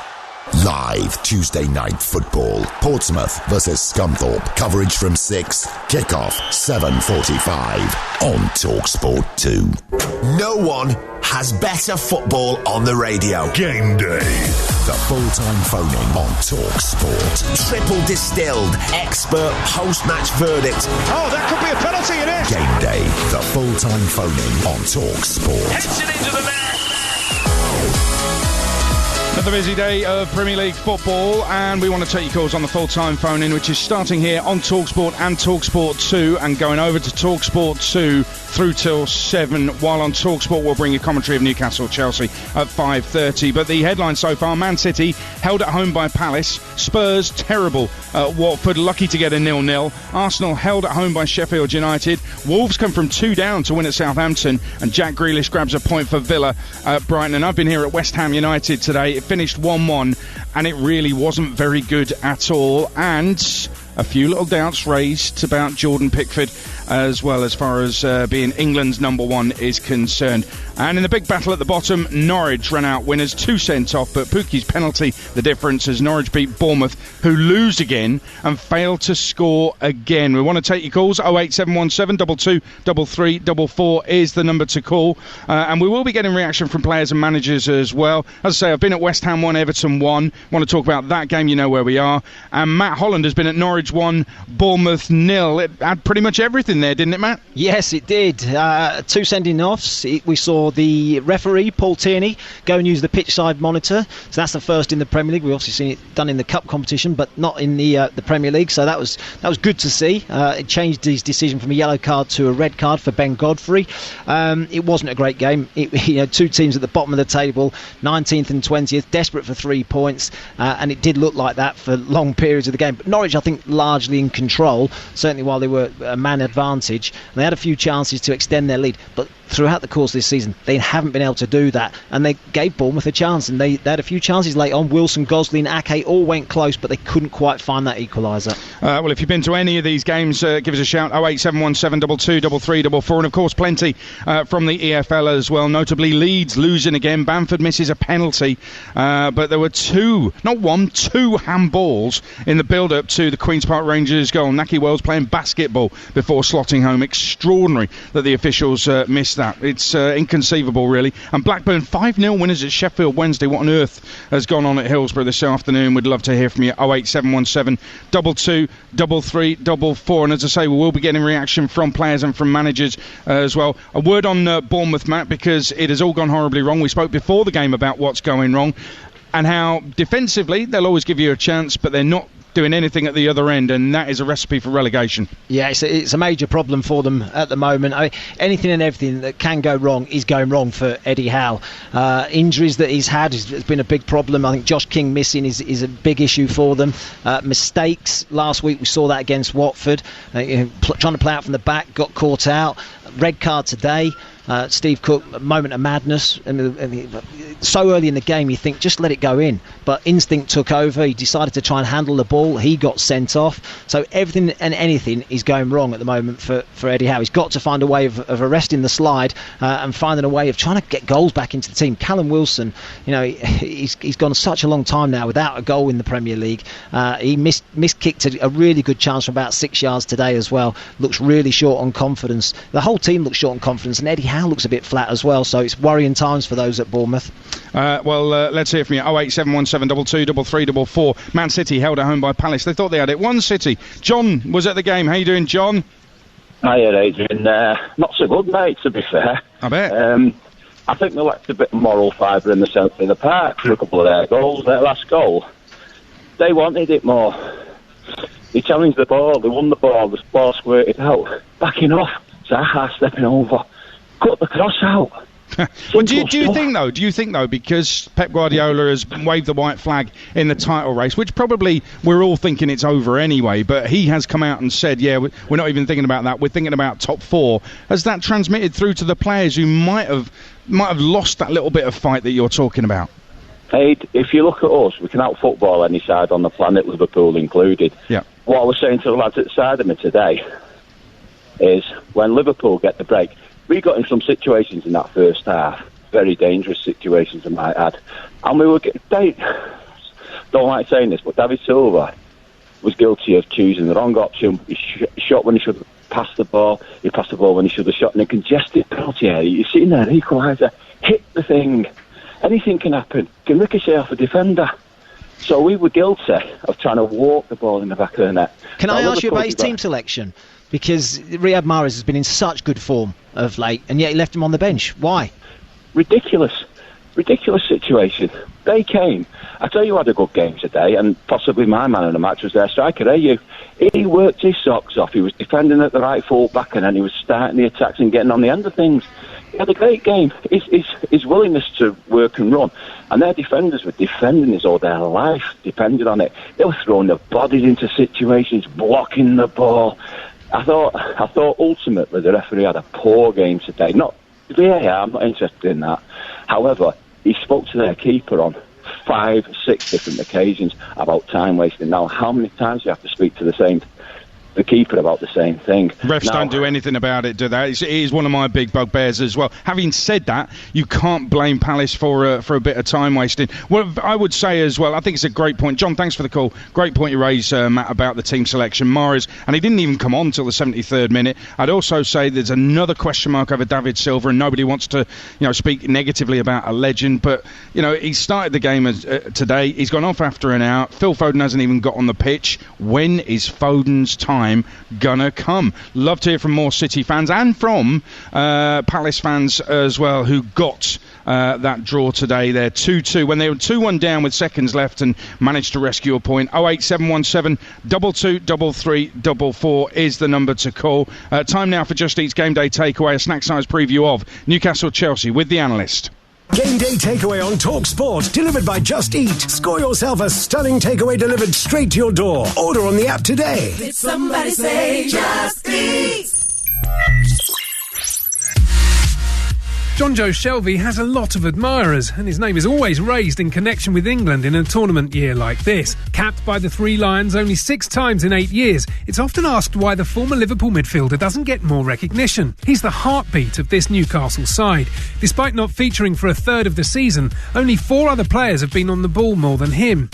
Live Tuesday night football. Portsmouth versus Scunthorpe. Coverage from 6. Kickoff 7:45 on TalkSport 2. No one has better football on the radio. Game day. The full-time phone-in on TalkSport. Triple distilled, expert post-match verdict. Oh, that could be a penalty, it is. Game day. The full-time phone-in on TalkSport. Heads it into the net. Another busy day of Premier League football, and we want to take your calls on the full-time phone-in, which is starting here on TalkSport and TalkSport 2 and going over to TalkSport 2 through till 7, while on TalkSport we'll bring you commentary of Newcastle Chelsea at 5:30. But the headline so far: Man City held at home by Palace, Spurs terrible at Watford, lucky to get a 0-0, Arsenal held at home by Sheffield United, Wolves come from 2 down to win at Southampton, and Jack Grealish grabs a point for Villa at Brighton. And I've been here at West Ham United today. It finished 1-1 and it really wasn't very good at all, and a few little doubts raised about Jordan Pickford as well, as far as being England's number 1 is concerned. And in the big battle at the bottom, Norwich ran out winners, 2 sent off, but Pukki's penalty the difference as Norwich beat Bournemouth, who lose again and fail to score again. We want to take your calls. 08717 22 3344 is the number to call, and we will be getting reaction from players and managers as well. As I say, I've been at West Ham 1, Everton 1. Want to talk about that game, you know where we are. And Matt Holland has been at Norwich Norwich 1, Bournemouth 0. It had pretty much everything there, didn't it, Matt? Yes, it did. 2 sending-offs. We saw the referee, Paul Tierney, go and use the pitch side monitor. So that's the first in the Premier League. We've obviously seen it done in the Cup competition, but not in the Premier League. So that was good to see. It changed his decision from a yellow card to a red card for Ben Godfrey. It wasn't a great game. Two teams at the bottom of the table, 19th and 20th, desperate for 3 points, and it did look like that for long periods of the game. But Norwich, I think, largely in control, certainly while they were a man advantage. And they had a few chances to extend their lead, but throughout the course of this season, they haven't been able to do that, and they gave Bournemouth a chance, and they had a few chances late on. Wilson, Gosling, Ake all went close, but they couldn't quite find that equaliser. Well, if you've been to any of these games, give us a shout. 08717 223344, and of course plenty from the EFL as well, notably Leeds losing again. Bamford misses a penalty, but there were two handballs in the build-up to the Queen's Park Rangers goal. Naki Wells playing basketball before slotting home. Extraordinary that the officials missed that. It's inconceivable, really. And Blackburn 5-0 winners at Sheffield Wednesday. What on earth has gone on at Hillsborough this afternoon? We'd love to hear from you. 08717 223344. And as I say, we will be getting reaction from players and from managers as well. A word on Bournemouth, Matt, because it has all gone horribly wrong. We spoke before the game about what's going wrong and how defensively they'll always give you a chance, but they're not doing anything at the other end, and that is a recipe for relegation. Yeah, it's a major problem for them at the moment. I mean, anything and everything that can go wrong is going wrong for Eddie Howe. Injuries that he's had has been a big problem. I think Josh King missing is a big issue for them. Mistakes last week, we saw that against Watford, trying to play out from the back, got caught out. Red card today. Steve Cook, a moment of madness, and so early in the game you think just let it go in, but instinct took over. He decided to try and handle the ball. He got sent off. So everything and anything is going wrong at the moment for Eddie Howe. He's got to find a way of arresting the slide and finding a way of trying to get goals back into the team. Callum Wilson, he's gone such a long time now without a goal in the Premier League. He miskicked a really good chance from about 6 yards today as well. Looks really short on confidence. The whole team looks short on confidence, and Eddie Howe looks a bit flat as well, so it's worrying times for those at Bournemouth. Let's hear from you. 08717 223344. Man City held at home by Palace. They thought they had it. 1 City. John was at the game. How you doing, John? Hiya, Adrian. Not so good, mate, to be fair. I bet. I think they lacked a bit of moral fibre in the centre of the park for a couple of their goals. Their last goal, they wanted it more. They challenged the ball, they won the ball squirted out. Backing off, Zaha stepping over. Cut the cross out. Well, do you think though, because Pep Guardiola has waved the white flag in the title race, which probably we're all thinking it's over anyway, but he has come out and said, yeah, we're not even thinking about that, we're thinking about top 4. Has that transmitted through to the players who might have lost that little bit of fight that you're talking about? Hey, if you look at us, we can out-football any side on the planet, Liverpool included. Yeah. What I was saying to the lads at the side of me today is when Liverpool get the break, we got in some situations in that first half, very dangerous situations I might add, and we were don't like saying this, but David Silva was guilty of choosing the wrong option. He shot when he should have passed the ball. He passed the ball when he should have shot in a congested penalty area. You're sitting there, equaliser, hit the thing. Anything can happen. Can ricochet off a defender. So we were guilty of trying to walk the ball in the back of the net. Can I ask you about his team selection? Because Riyad Mahrez has been in such good form of late, and yet he left him on the bench. Why? Ridiculous situation. They came. I tell you, had a good game today, and possibly my man of the match was their striker, Ayew. He worked his socks off. He was defending at the right full back, and then he was starting the attacks and getting on the end of things. He had a great game. His willingness to work and run, and their defenders were defending his all their life, depended on it. They were throwing their bodies into situations, blocking the ball. I thought ultimately the referee had a poor game today. Not VAR, I'm not interested in that. However, he spoke to their keeper on 5-6 different occasions about time wasting. Now, how many times do you have to speak to the same the keeper about the same thing. Refs don't do anything about it, do they? It is one of my big bugbears as well. Having said that, you can't blame Palace for a bit of time wasting. Well, I would say as well, I think it's a great point. John, thanks for the call. Great point you raised, Matt, about the team selection. Mahrez, and he didn't even come on till the 73rd minute. I'd also say there's another question mark over David Silva, and nobody wants to, speak negatively about a legend, but, he started the game today. He's gone off after an hour. Phil Foden hasn't even got on the pitch. When is Foden's time gonna come? Love to hear from more City fans and from Palace fans as well, who got that draw today. They're 2-2 when they were 2-1 down with seconds left and managed to rescue a point. 08717 223344 is the number to call. Time now for Just Eat's Game Day Takeaway, a snack size preview of Newcastle Chelsea with the analyst. Game Day Takeaway on Talk Sport, delivered by Just Eat. Score yourself a stunning takeaway delivered straight to your door. Order on the app today. Did somebody say Just Eat? John Joe Shelvey has a lot of admirers, and his name is always raised in connection with England in a tournament year like this. Capped by the Three Lions only 6 times in 8 years, it's often asked why the former Liverpool midfielder doesn't get more recognition. He's the heartbeat of this Newcastle side. Despite not featuring for a third of the season, only 4 other players have been on the ball more than him.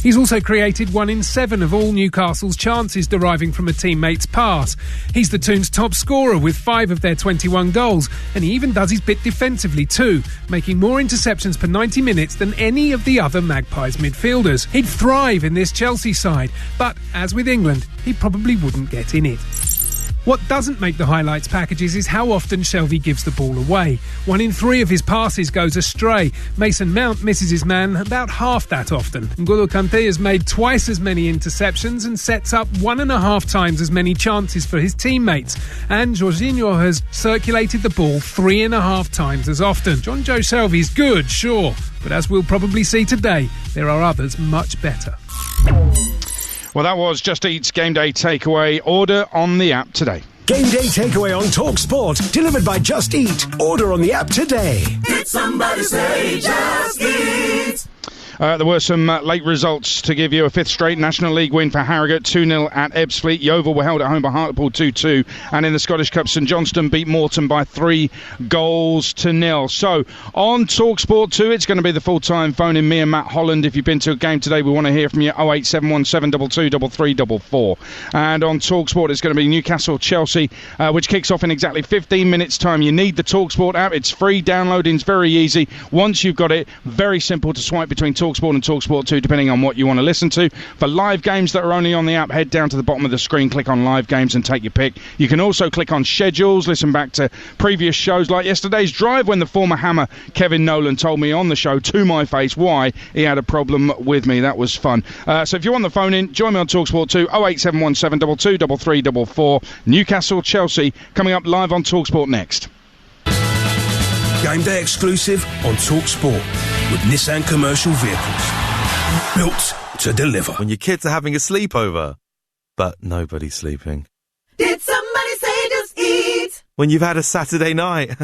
He's also created 1 in 7 of all Newcastle's chances deriving from a teammate's pass. He's the Toons' top scorer with 5 of their 21 goals, and he even does his bit defensively too, making more interceptions per 90 minutes than any of the other Magpies midfielders. He'd thrive in this Chelsea side, but as with England, he probably wouldn't get in it. What doesn't make the highlights packages is how often Shelvey gives the ball away. 1 in 3 of his passes goes astray. Mason Mount misses his man about half that often. N'Golo Kante has made twice as many interceptions and sets up 1.5 times as many chances for his teammates. And Jorginho has circulated the ball 3.5 times as often. John Joe Shelvey's good, sure, but as we'll probably see today, there are others much better. Well, that was Just Eat's Game Day Takeaway. Order on the app today. Game Day Takeaway on Talk Sport, delivered by Just Eat. Order on the app today. Did somebody say Just Eat? There were some late results to give you. A 5th straight National League win for Harrogate, 2-0 at Ebbsfleet. Yeovil were held at home by Hartlepool 2-2. And in the Scottish Cup, St Johnstone beat Moreton by 3-0. So, on TalkSport 2, it's going to be the full-time phone in. Me and Matt Holland. If you've been to a game today, we want to hear from you. 08717 223344. And on TalkSport, it's going to be Newcastle Chelsea, which kicks off in exactly 15 minutes' time. You need the TalkSport app. It's free. Downloading's very easy. Once you've got it, very simple to swipe between TalkSport and TalkSport 2, depending on what you want to listen to. For live games that are only on the app, head down to the bottom of the screen, click on live games and take your pick. You can also click on schedules, listen back to previous shows like yesterday's drive when the former Hammer Kevin Nolan told me on the show to my face why he had a problem with me. That was fun. So if you want the phone in, join me on TalkSport 2, 08717 223344. Newcastle Chelsea coming up live on TalkSport next. Game Day exclusive on TalkSport with Nissan Commercial Vehicles. Built to deliver. When your kids are having a sleepover, but nobody's sleeping. Did somebody say Just Eat? When you've had a Saturday night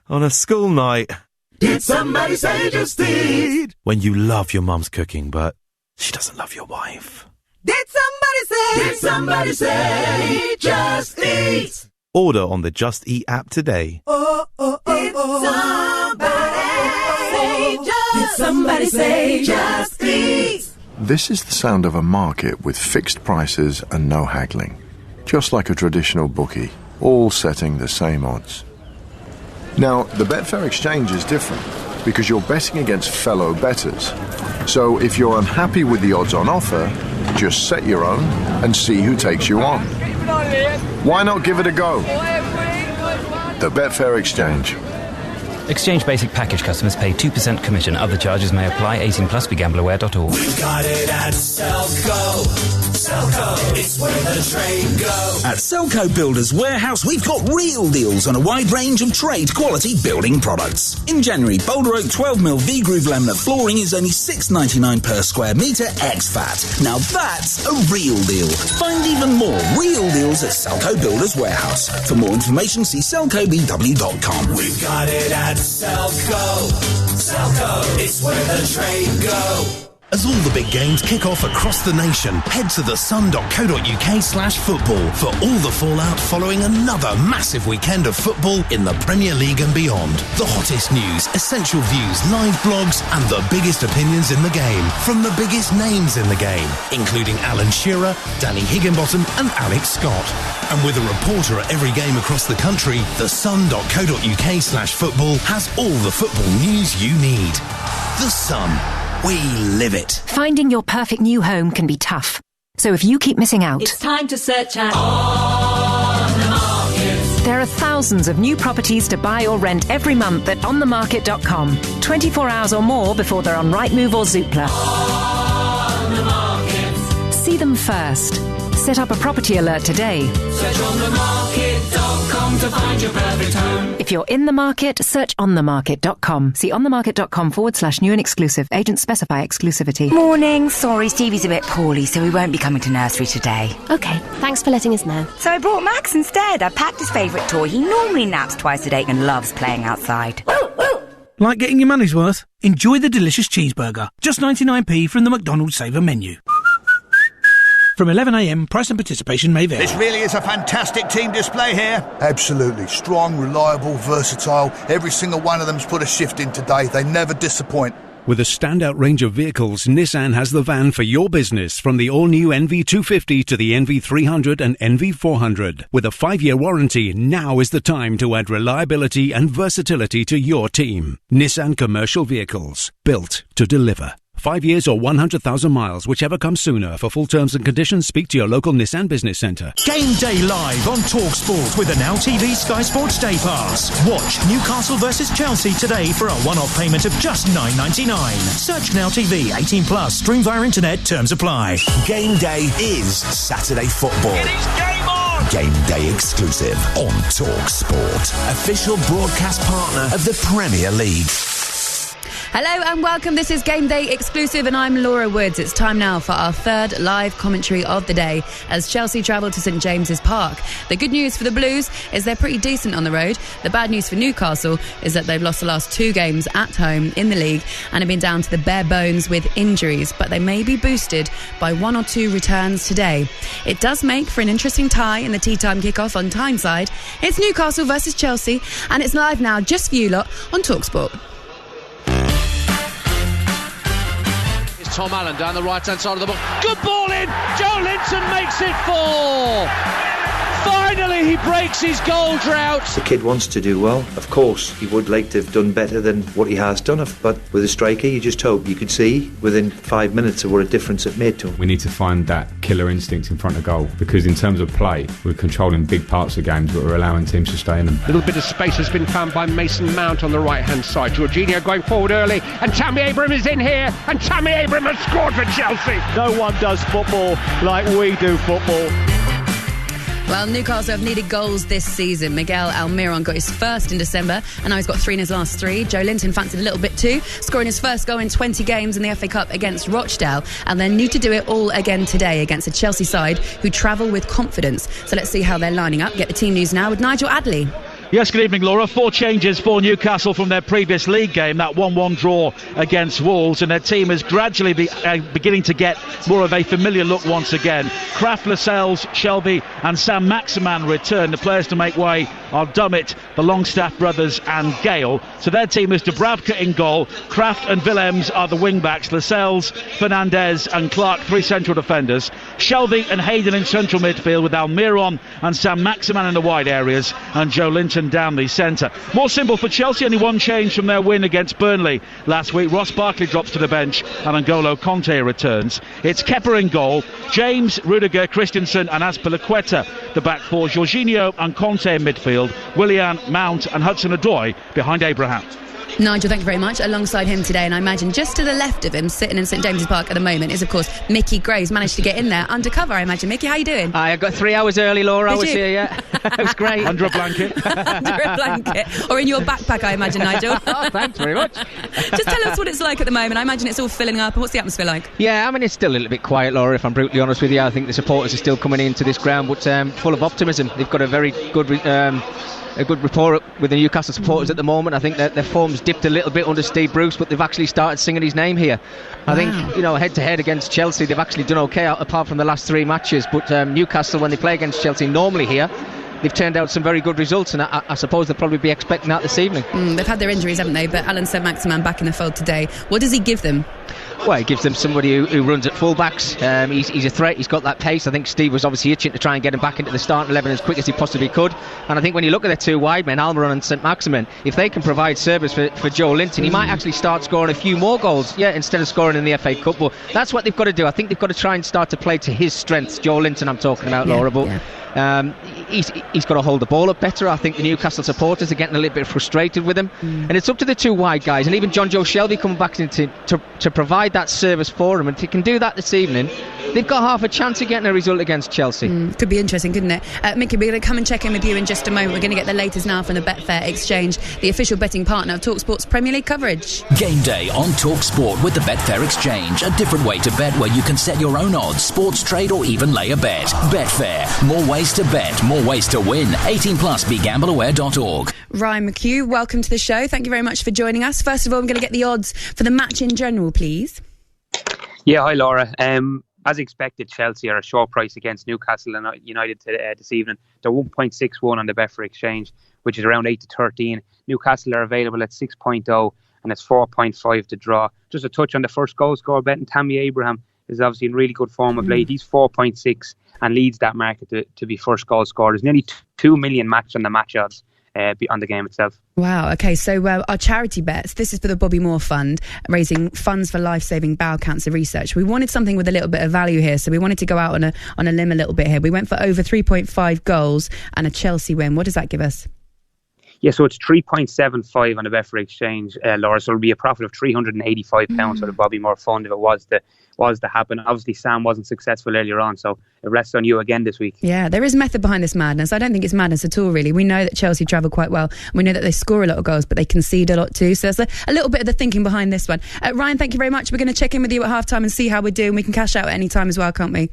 on a school night. Did somebody say Just Eat? When you love your mum's cooking, but she doesn't love your wife. Did somebody say Just Eat? Order on the Just Eat app today. Did somebody say Just Eat? This is the sound of a market with fixed prices and no haggling. Just like a traditional bookie, all setting the same odds. Now, the Betfair Exchange is different because you're betting against fellow bettors. So if you're unhappy with the odds on offer, just set your own and see who takes you on. Why not give it a go? The Betfair Exchange. Exchange Basic Package customers pay 2% commission. Other charges may apply. 18+. BeGambleAware.org. We've got it at Selco. Selco, it's where the trade goes. At Selco Builders Warehouse, we've got real deals on a wide range of trade-quality building products. In January, Boulder Oak 12mm V-Groove laminate flooring is only $6.99 per square metre ex-VAT. Now that's a real deal. Find even more real deals at Selco Builders Warehouse. For more information, see selcobw.com. We've got it at Selco. Selco, it's where the trade goes. As all the big games kick off across the nation, head to thesun.co.uk/football for all the fallout following another massive weekend of football in the Premier League and beyond. The hottest news, essential views, live blogs and the biggest opinions in the game from the biggest names in the game, including Alan Shearer, Danny Higginbottom and Alex Scott. And with a reporter at every game across the country, thesun.co.uk/football has all the football news you need. The Sun. We live it. Finding your perfect new home can be tough. So if you keep missing out, It's time to search at On the Market. there are thousands of new properties to buy or rent every month at onthemarket.com. 24 hours or more before they're on Rightmove or Zoopla. On the Market. See them first. Set up a property alert today. Search onthemarket.com to find your perfect home. If you're in the market, search onthemarket.com. See onthemarket.com/new and exclusive. Agents specify exclusivity. Morning. Sorry, Stevie's a bit poorly, so we won't be coming to nursery today. OK, thanks for letting us know. So I brought Max instead. I packed his favourite toy. He normally naps twice a day and loves playing outside. Like getting your money's worth? Enjoy the delicious cheeseburger. Just 99p from the McDonald's Saver menu. From 11 a.m, price and participation may vary. This really is a fantastic team display here. Absolutely. Strong, reliable, versatile. Every single one of them's put a shift in today. They never disappoint. With a standout range of vehicles, Nissan has the van for your business, from the all-new NV250 to the NV300 and NV400. With a 5-year warranty, now is the time to add reliability and versatility to your team. Nissan Commercial Vehicles. Built to deliver. 5 years or 100,000 miles, whichever comes sooner. For full terms and conditions, speak to your local Nissan Business Centre. Game day live on TalkSport with the Now TV Sky Sports Day Pass. Watch Newcastle versus Chelsea today for a one-off payment of just $9.99. Search Now TV 18+. Stream via internet. Terms apply. Game day is Saturday football. It is game on! Game day exclusive on TalkSport. Official broadcast partner of the Premier League. Hello and welcome. This is Game Day exclusive and I'm Laura Woods. It's time now for our third live commentary of the day as Chelsea travel to St James's Park. The good news for the Blues is they're pretty decent on the road. The bad news for Newcastle is that they've lost the last 2 games at home in the league and have been down to the bare bones with injuries, but they may be boosted by 1 or 2 returns today. It does make for an interesting tie in the tea time kickoff on Tyneside. It's Newcastle versus Chelsea and it's live now just for you lot on TalkSport. Tom Allen down the right-hand side of the ball. Good ball in! Joe Linton makes it 4! Finally, he breaks his goal drought. The kid wants to do well. Of course, he would like to have done better than what he has done. But with a striker, you just hope. You could see within 5 minutes of what a difference it made to him. We need to find that killer instinct in front of goal, because in terms of play, we're controlling big parts of games, but we're allowing teams to stay in them. A little bit of space has been found by Mason Mount on the right-hand side. Jorginho going forward early, and Tammy Abraham is in here, and Tammy Abraham has scored for Chelsea. No one does football like we do football. Well, Newcastle have needed goals this season. Miguel Almiron got his first in December, and now he's got 3 in his last 3. Joe Linton fancied a little bit too, scoring his first goal in 20 games in the FA Cup against Rochdale, and they need to do it all again today against a Chelsea side who travel with confidence. So let's see how they're lining up. Get the team news now with Nigel Adley. Yes, good evening, Laura. 4 changes for Newcastle from their previous league game, that 1-1 draw against Wolves, and their team is gradually beginning to get more of a familiar look once again. Kraft, Lascelles, Shelvey and Sam Maximan return. The players to make way are Dummett, the Longstaff brothers and Gale. So their team is Dubravka in goal. Kraft and Willems are the wing-backs. Lascelles, Fernandez and Clark, 3 central defenders. Shelvey and Hayden in central midfield with Almiron and Sam Maximan in the wide areas, and Joe Linton down the centre. More simple for Chelsea, only 1 change from their win against Burnley last week. Ross Barkley drops to the bench and N'Golo Conte returns. It's Kepa in goal, James, Rudiger, Christensen and Azpilicueta the back 4, Jorginho and Conte in midfield, Willian, Mount and Hudson-Odoi behind Abraham. Nigel, thank you very much. Alongside him today, and I imagine just to the left of him, sitting in St James's Park at the moment, is of course Mickey Graves. Managed to get in there undercover, I imagine. Mickey, how you doing? I got 3 hours early, Laura. I was here, yeah. It was great. Under a blanket. Under a blanket. Or in your backpack, I imagine, Nigel. Oh, thanks very much. Just tell us what it's like at the moment. I imagine it's all filling up. What's the atmosphere like? Yeah, I mean, it's still a little bit quiet, Laura, if I'm brutally honest with you. I think the supporters are still coming into this ground, but full of optimism. They've got a very good a good rapport with the Newcastle supporters at the moment. I think that their form's dipped a little bit under Steve Bruce, but they've actually started singing his name here. I think, head to head against Chelsea, they've actually done okay apart from the last 3 matches. But Newcastle, when they play against Chelsea normally here, they've turned out some very good results, and I suppose they'll probably be expecting that this evening. They've had their injuries, haven't they? But Alan Saint-Maximin back in the fold today. What does he give them? Well, he gives them somebody who runs at fullbacks. He's a threat. He's got that pace. I think Steve was obviously itching to try and get him back into the starting 11 as quick as he possibly could. And I think when you look at their 2 wide men, Almiron and Saint-Maximin, if they can provide service for Joe Linton, he might actually start scoring a few more goals, instead of scoring in the FA Cup. But that's what they've got to do. I think they've got to try and start to play to his strengths. Joe Linton, I'm talking about, Laura. But he's got to hold the ball up better. I think the Newcastle supporters are getting a little bit frustrated with him. And it's up to the 2 wide guys, and even John Joe Shelby coming back in to provide that service for him. And if he can do that this evening, they've got half a chance of getting a result against Chelsea. Could be interesting, couldn't it? Mickey, we're going to come and check in with you in just a moment. We're going to get the latest now from the Betfair Exchange, the official betting partner of TalkSport's Premier League coverage. Game day on TalkSport with the Betfair Exchange. A different way to bet where you can set your own odds, sports trade or even lay a bet. Betfair. More ways to bet, more ways to win. 18 plus. BeGambleAware.org. Ryan McHugh, welcome to the show. Thank you very much for joining us. First of all, I'm going to get the odds for the match in general, please. Yeah, hi Laura. As expected, Chelsea are a short price against Newcastle and United this evening. They're 1.61 on the Betfair Exchange, which is around 8 to 13. Newcastle are available at 6.0 and it's 4.5 to draw. Just a touch on the first goal scorer betting. Tammy Abraham is obviously in really good form of late. He's 4.6 and leads that market to be first goal scorer. There's nearly 2 million matched on the match odds on the game itself. Wow, okay, so our charity bets, this is for the Bobby Moore Fund, raising funds for life-saving bowel cancer research. We wanted something with a little bit of value here, so we wanted to go out on a limb a little bit here. We went for over 3.5 goals and a Chelsea win. What does that give us? Yeah, so it's 3.75 on the Betfair Exchange, Laura, so it'll be a profit of £385 for the Bobby Moore Fund if it was to happen. Obviously, Sam wasn't successful earlier on, so it rests on you again this week. Yeah, there is method behind this madness. I don't think it's madness at all, really. We know that Chelsea travel quite well. We know that they score a lot of goals, but they concede a lot too. So there's a little bit of the thinking behind this one. Ryan, thank you very much. We're going to check in with you at half-time and see how we're doing. We can cash out at any time as well, can't we?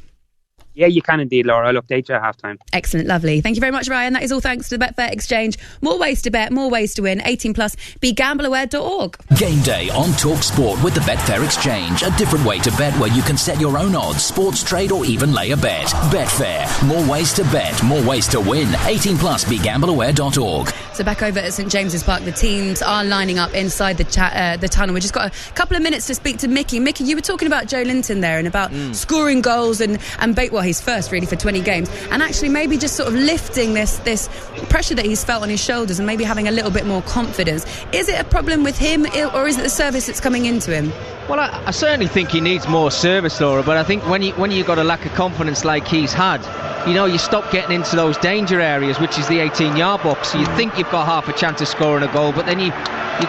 Yeah, you can indeed, Laura. I'll update you at half-time. Excellent, lovely. Thank you very much, Ryan. That is all thanks to the Betfair Exchange. More ways to bet, more ways to win. 18 plus. BeGambleAware.org. Game day on TalkSport with the Betfair Exchange. A different way to bet where you can set your own odds, sports trade or even lay a bet. Betfair. More ways to bet, more ways to win. 18 plus. BeGambleAware.org. So back over at St James's Park, the teams are lining up inside the tunnel. We've just got a couple of minutes to speak to Mickey. Mickey, you were talking about Joe Linton there and about scoring goals and he's first really for 20 games, and actually maybe just sort of lifting this pressure that he's felt on his shoulders and maybe having a little bit more confidence. Is it a problem with him, or is it the service that's coming into him? Well, I certainly think he needs more service, Laura, but I think when you've got a lack of confidence like he's had, you stop getting into those danger areas, which is the 18-yard box. So you think you've got half a chance of scoring a goal, but then you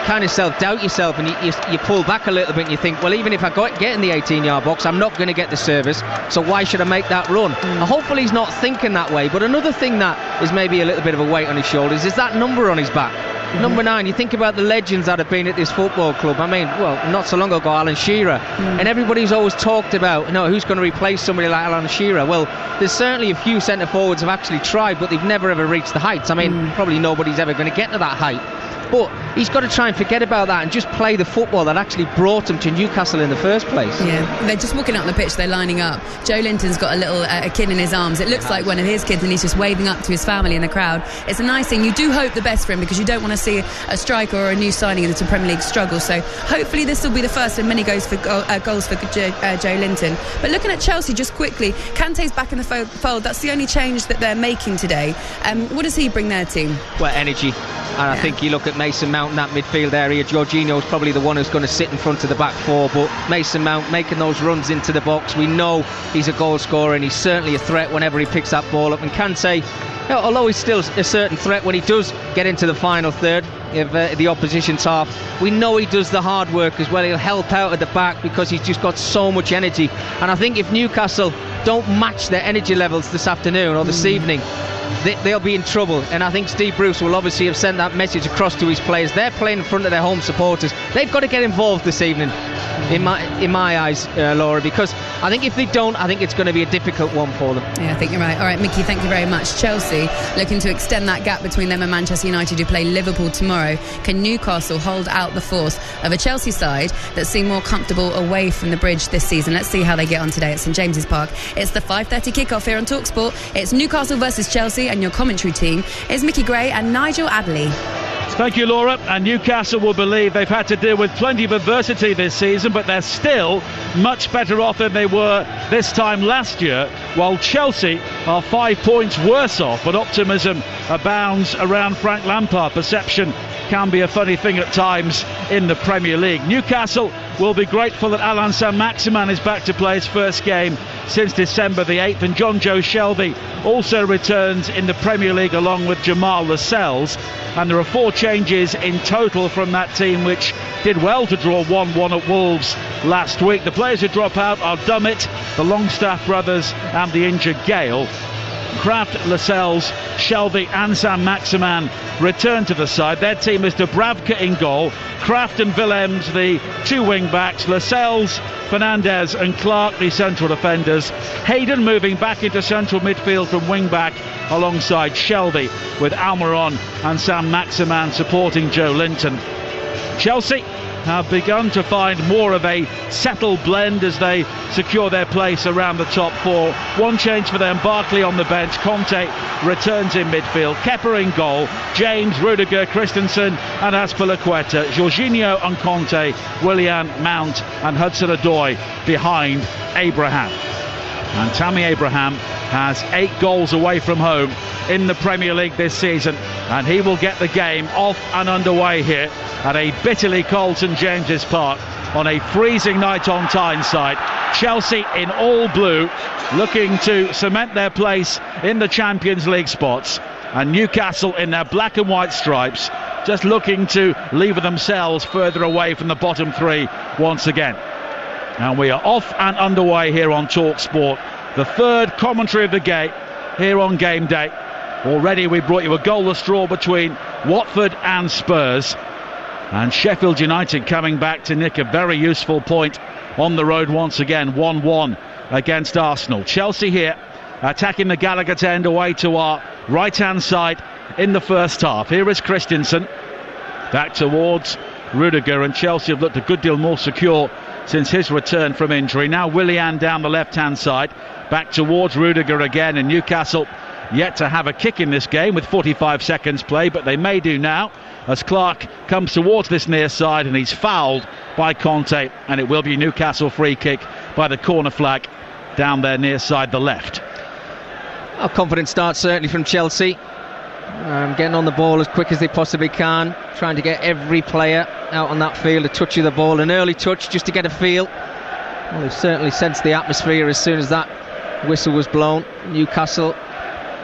kind of self-doubt yourself and you pull back a little bit and you think, well, even if I get in the 18-yard box, I'm not going to get the service, so why should I make that run? Hopefully he's not thinking that way. But another thing that is maybe a little bit of a weight on his shoulders is that number on his back. Number 9, you think about the legends that have been at this football club. I mean, well, not so long ago, Alan Shearer. And everybody's always talked about, who's going to replace somebody like Alan Shearer. Well, there's certainly a few centre-forwards have actually tried, but they've never ever reached the heights. I mean, probably nobody's ever going to get to that height. But he's got to try and forget about that and just play the football that actually brought him to Newcastle in the first place. Yeah, they're just walking out on the pitch, they're lining up. Joe Linton's got a little a kid in his arms. It looks like one of his kids, and he's just waving up to his family in the crowd. It's a nice thing. You do hope the best for him because you don't want to see a striker or a new signing into Premier League struggle. So hopefully this will be the first of many goals for Joe Linton. But looking at Chelsea just quickly, Kante's back in the fold. That's the only change that they're making today. What does he bring their team? Well, energy. And I think you look at Mason Mount in that midfield area. Jorginho's probably the one who's going to sit in front of the back four, but Mason Mount making those runs into the box. We know he's a goal scorer and he's certainly a threat whenever he picks that ball up. And Kante, although he's still a certain threat when he does get into the final third of the opposition's half, we know he does the hard work as well. He'll help out at the back because he's just got so much energy. And I think if Newcastle don't match their energy levels this afternoon or this evening, they'll be in trouble. And I think Steve Bruce will obviously have sent that message across to his players. They're playing in front of their home supporters. They've got to get involved this evening. in my eyes, Laura, because I think if they don't, I think it's going to be a difficult one for them. Yeah, I think you're right. All right, Mickey, thank you very much. Chelsea looking to extend that gap between them and Manchester United, who play Liverpool tomorrow. Can Newcastle hold out the force of a Chelsea side that seem more comfortable away from the bridge this season? Let's see how they get on today at St James's Park. It's the 5:30 kickoff here on TalkSport. It's Newcastle versus Chelsea, and your commentary team is Mickey Gray and Nigel Adley. Thank you, Laura. And Newcastle will believe they've had to deal with plenty of adversity this season, but they're still much better off than they were this time last year, while Chelsea are 5 points worse off. But optimism abounds around Frank Lampard. Perception can be a funny thing at times in the Premier League. Newcastle will be grateful that Alain Saint-Maximin is back to play his first game since December the 8th, and John Joe Shelvey also returns in the Premier League along with Jamal Lascelles. And there are 4 changes in total from that team, which did well to draw 1-1 at Wolves last week. The players who drop out are Dummett, the Longstaff brothers and the injured Gale. Kraft, Lascelles, Shelvey and Saint-Maximin return to the side. Their team is Dubravka in goal, Kraft and Willems the 2 wing-backs, Lascelles, Fernandez and Clark the central defenders. Hayden moving back into central midfield from wing-back alongside Shelvey, with Almiron and Saint-Maximin supporting Joe Linton. Chelsea have begun to find more of a settled blend as they secure their place around the top 4. 1 change for them, Barkley on the bench, Conte returns in midfield, Kepa in goal, James, Rudiger, Christensen and Azpilicueta, Jorginho and Conte, Willian, Mount and Hudson-Odoi behind Abraham. And Tammy Abraham has 8 goals away from home in the Premier League this season, and he will get the game off and underway here at a bitterly cold St James's Park on a freezing night on Tyneside. Chelsea in all blue, looking to cement their place in the Champions League spots, and Newcastle in their black and white stripes, just looking to lever themselves further away from the bottom 3 once again. And we are off and underway here on TalkSport, the 3rd commentary of the game here on game day. Already we brought you a goalless draw between Watford and Spurs, and Sheffield United coming back to nick a very useful point on the road once again, 1-1 against Arsenal. Chelsea here attacking the Gallagher end away to our right hand side in the first half. Here is Christensen back towards Rudiger, and Chelsea have looked a good deal more secure since his return from injury. Now Willian down the left hand side, back towards Rudiger again, and Newcastle yet to have a kick in this game with 45 seconds play, but they may do now as Clark comes towards this near side and he's fouled by Conte, and it will be Newcastle free kick by the corner flag down there near side the left. A confident start certainly from Chelsea, getting on the ball as quick as they possibly can, trying to get every player out on that field, a touch of the ball, an early touch just to get a feel. Well, they've certainly sensed the atmosphere as soon as that whistle was blown. Newcastle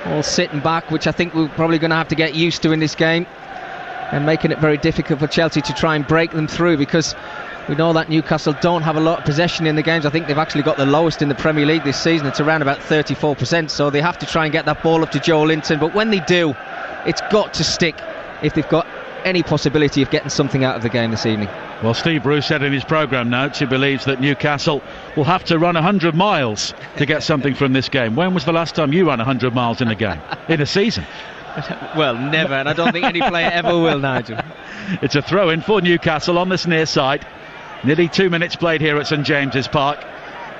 all sitting back, which I think we're probably going to have to get used to in this game, and making it very difficult for Chelsea to try and break them through, because we know that Newcastle don't have a lot of possession in the games. I think they've actually got the lowest in the Premier League this season. It's around about 34%, so they have to try and get that ball up to Joe Linton, but when they do, it's got to stick if they've got any possibility of getting something out of the game this evening. Well, Steve Bruce said in his programme notes he believes that Newcastle will have to run 100 miles to get something from this game. When was the last time you ran 100 miles in a game? In a season? Well, never, and I don't think any player ever will, Nigel. It's a throw-in for Newcastle on this near side. Nearly 2 minutes played here at St James's Park.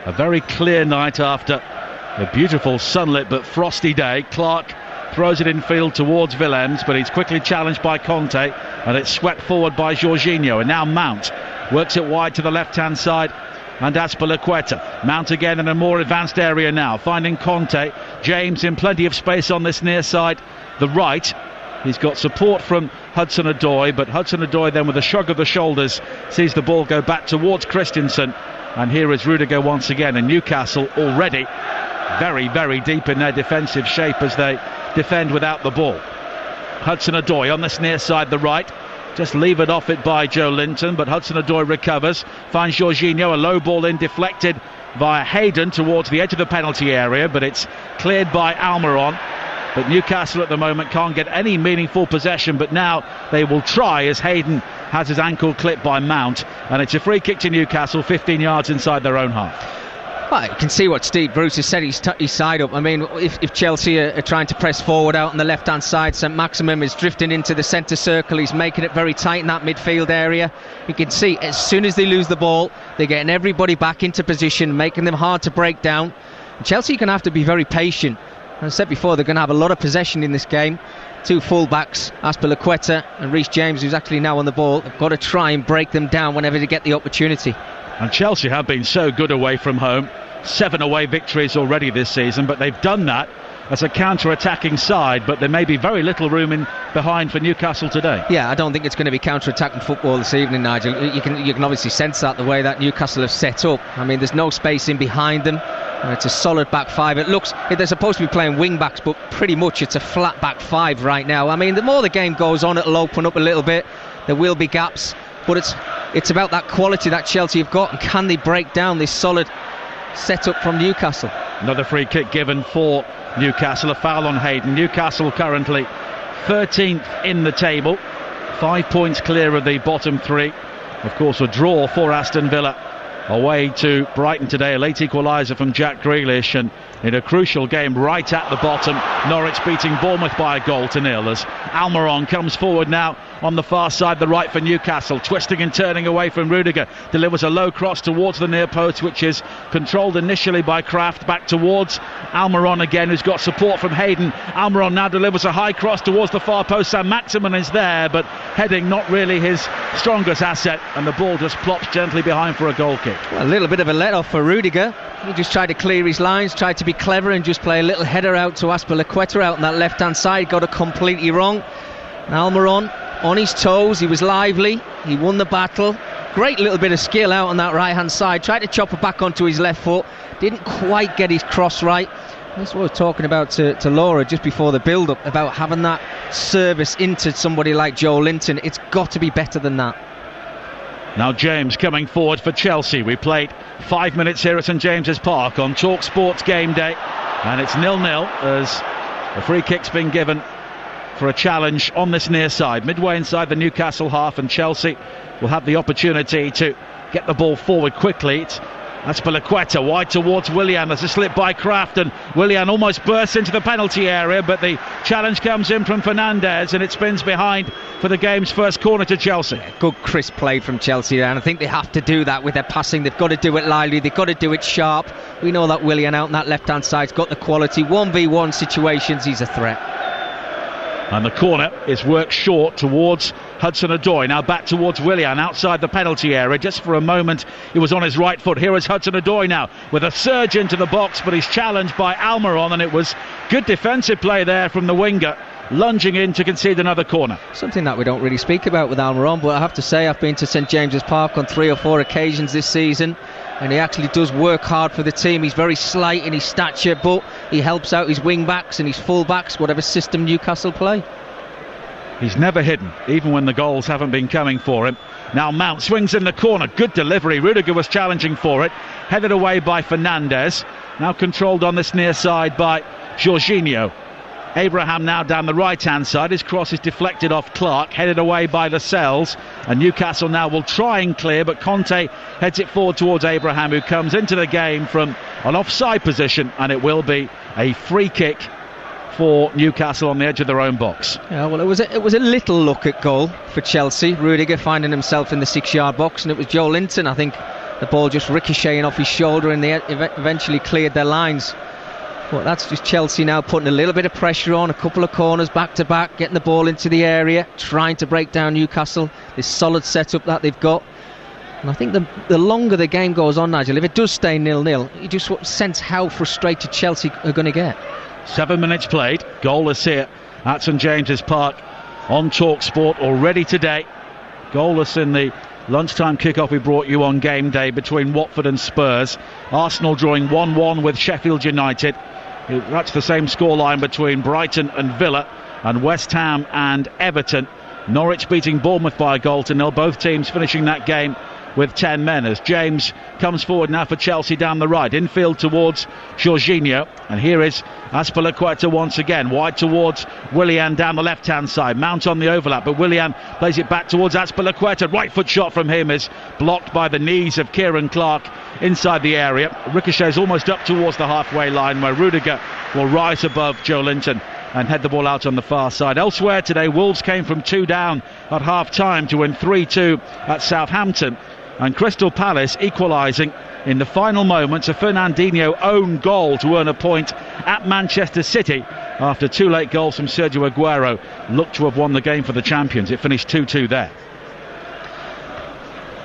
A very clear night after a beautiful sunlit but frosty day. Clark throws it in field towards Willems, but he's quickly challenged by Conte, and it's swept forward by Jorginho. And now Mount works it wide to the left-hand side, and Azpilicueta. Mount again in a more advanced area now, finding Conte. James in plenty of space on this near side, the right. He's got support from Hudson-Odoi, but Hudson-Odoi then with a shrug of the shoulders sees the ball go back towards Christensen, and here is Rudiger once again. And Newcastle already very, very deep in their defensive shape as they defend without the ball. Hudson-Odoi on this near side, the right, just levered off it by Joe Linton, but Hudson-Odoi recovers, finds Jorginho, a low ball in, deflected via Hayden towards the edge of the penalty area, but it's cleared by Almiron. But Newcastle at the moment can't get any meaningful possession, but now they will try as Hayden has his ankle clipped by Mount, and it's a free kick to Newcastle, 15 yards inside their own half. Well, you can see what Steve Bruce has said. He's side up. I mean, if Chelsea are trying to press forward out on the left-hand side, St Maximum is drifting into the centre circle. He's making it very tight in that midfield area. You can see as soon as they lose the ball, they're getting everybody back into position, making them hard to break down. And Chelsea are going to have to be very patient. As I said before, they're going to have a lot of possession in this game. Two full-backs, Azpilicueta and Reece James, who's actually now on the ball, have got to try and break them down whenever they get the opportunity. And Chelsea have been so good away from home. 7 away victories already this season, but they've done that as a counter-attacking side, but there may be very little room in behind for Newcastle today. Yeah, I don't think it's going to be counter-attacking football this evening, Nigel. You can obviously sense that the way that Newcastle have set up. I mean, there's no space in behind them. It's a solid back five. It looks they're supposed to be playing wing backs, but pretty much it's a flat back five right now. I mean, the more the game goes on, it'll open up a little bit. There will be gaps, but it's about that quality that Chelsea have got, and can they break down this solid set up from Newcastle? Another free kick given for Newcastle, a foul on Hayden. Newcastle currently 13th in the table, 5 points clear of the bottom three. Of course, a draw for Aston Villa away to Brighton today, a late equaliser from Jack Grealish, and in a crucial game right at the bottom, Norwich beating Bournemouth by 1-0 as Almiron comes forward now on the far side, the right for Newcastle, twisting and turning away from Rudiger, delivers a low cross towards the near post, which is controlled initially by Kraft, back towards Almiron again, who's got support from Hayden. Almiron now delivers a high cross towards the far post. St Maximin is there, but heading not really his strongest asset, and the ball just plops gently behind for a goal kick. Well, a little bit of a let-off for Rudiger. He just tried to clear his lines, tried to be clever and just play a little header out to Azpilicueta out on that left-hand side. Got it completely wrong. Almiron on his toes, he was lively, he won the battle. Great little bit of skill out on that right-hand side. Tried to chop it back onto his left foot. Didn't quite get his cross right. That's what I was talking about to Laura just before the build-up, about having that service into somebody like Joe Linton. It's got to be better than that. Now James coming forward for Chelsea. We played 5 minutes here at St James's Park on Talk Sports Game Day, and it's 0-0 as a free kick's been given for a challenge on this near side, midway inside the Newcastle half, and Chelsea will have the opportunity to get the ball forward quickly. That's Azpilicueta wide towards Willian. There's a slip by Kraft, and Willian almost bursts into the penalty area, but the challenge comes in from Fernandes, and it spins behind for the game's first corner to Chelsea. Good crisp play from Chelsea, and I think they have to do that with their passing. They've got to do it lively, they've got to do it sharp. We know that Willian out on that left hand side's got the quality. 1v1 situations, he's a threat. And the corner is worked short towards Hudson-Odoi. Now back towards Willian outside the penalty area. Just for a moment he was on his right foot. Here is Hudson-Odoi now with a surge into the box, but he's challenged by Almiron, and it was good defensive play there from the winger, lunging in to concede another corner. Something that we don't really speak about with Almiron, but I have to say I've been to St James's Park on 3 or 4 occasions this season, and he actually does work hard for the team. He's very slight in his stature, but he helps out his wing backs and his full backs, whatever system Newcastle play. He's never hidden, even when the goals haven't been coming for him. Now Mount swings in the corner, good delivery. Rudiger was challenging for it, headed away by Fernandes. Now controlled on this near side by Jorginho. Abraham now down the right hand side. His cross is deflected off Clark, headed away by Lascelles, and Newcastle now will try and clear, but Conte heads it forward towards Abraham, who comes into the game from an offside position, and it will be a free kick for Newcastle on the edge of their own box. Yeah, well, it was a little look at goal for Chelsea. Rudiger finding himself in the 6-yard box, and it was Joe Linton, I think, the ball just ricocheting off his shoulder, and they eventually cleared their lines. But that's just Chelsea now putting a little bit of pressure on, a couple of corners back to back, getting the ball into the area, trying to break down Newcastle, this solid setup that they've got. And I think the longer the game goes on, Nigel, if it does stay 0-0, you just sense how frustrated Chelsea are going to get. 7 minutes played, goalless here at St James's Park on Talk Sport already today. Goalless in the lunchtime kick-off we brought you on Game Day between Watford and Spurs. Arsenal drawing 1-1 with Sheffield United. That's the same scoreline between Brighton and Villa, and West Ham and Everton. Norwich beating Bournemouth by 1-0. Both teams finishing that game with 10 men as James comes forward now for Chelsea down the right, infield towards Jorginho, and here is Azpilicueta once again, wide towards Willian down the left hand side. Mount on the overlap, but Willian plays it back towards Azpilicueta. Right foot shot from him is blocked by the knees of Kieran Clark inside the area. Ricochets almost up towards the halfway line, where Rudiger will rise above Joe Linton and head the ball out on the far side. Elsewhere today, Wolves came from 2 down at half time to win 3-2 at Southampton, and Crystal Palace equalising in the final moments. A Fernandinho own goal to earn a point at Manchester City after 2 late goals from Sergio Aguero looked to have won the game for the champions. It finished 2-2 there.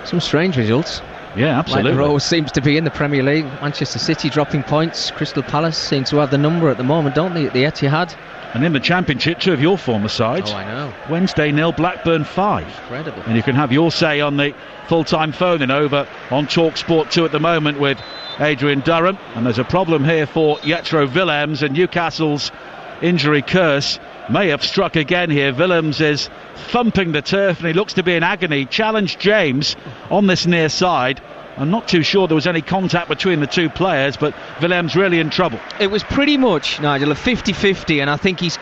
Some strange results. Yeah, absolutely. Like there always seems to be in the Premier League. Manchester City dropping points. Crystal Palace seem to have the number at the moment, don't they, at the Etihad? And in the Championship, 2 of your former sides. Oh, I know. Wednesday 0, Blackburn 5. Incredible. And you can have your say on the full-time phone-in over on TalkSport 2 at the moment with Adrian Durham. And there's a problem here for Jetro Willems, and Newcastle's injury curse may have struck again here. Willems is thumping the turf and he looks to be in agony. Challenged James on this near side. I'm not too sure there was any contact between the 2 players, but Willems really in trouble. It was pretty much, Nigel, a 50-50, and I think he's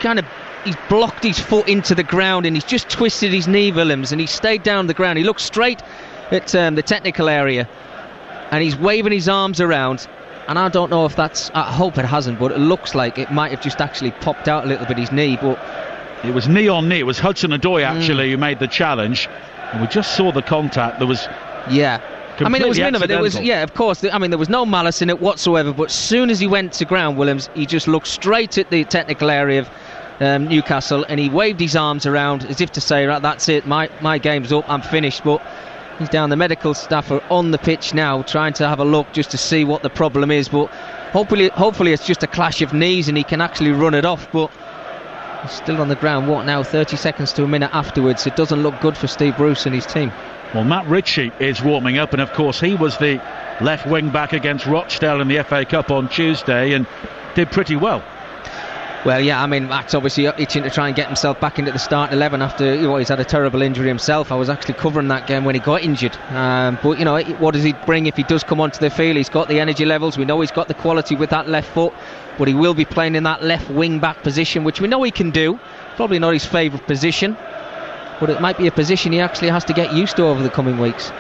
blocked his foot into the ground and he's just twisted his knee, Willems, and he stayed down the ground. He looked straight at the technical area and he's waving his arms around, and I don't know if that's, I hope it hasn't, but it looks like it might have just actually popped out a little bit, his knee. But it was knee on knee. It was Hudson-Odoi actually who made the challenge, and we just saw the contact. There was... Yeah. I mean, it was minimal. There was, yeah, of course. I mean, there was no malice in it whatsoever. But as soon as he went to ground, Willems, he just looked straight at the technical area of Newcastle, and he waved his arms around as if to say, "Right, that's it. My game's up. I'm finished." But he's down. The medical staff are on the pitch now, trying to have a look just to see what the problem is. But hopefully, it's just a clash of knees, and he can actually run it off. But he's still on the ground. What now? 30 seconds to a minute afterwards. It doesn't look good for Steve Bruce and his team. Well, Matt Ritchie is warming up, and of course he was the left wing back against Rochdale in the FA Cup on Tuesday and did pretty well. Well, yeah, I mean, Matt's obviously itching to try and get himself back into the starting 11 after he's had a terrible injury himself. I was actually covering that game when he got injured. But, what does he bring if he does come onto the field? He's got the energy levels. We know he's got the quality with that left foot, but he will be playing in that left wing back position, which we know he can do. Probably not his favourite position, but it might be a position he actually has to get used to over the coming weeks.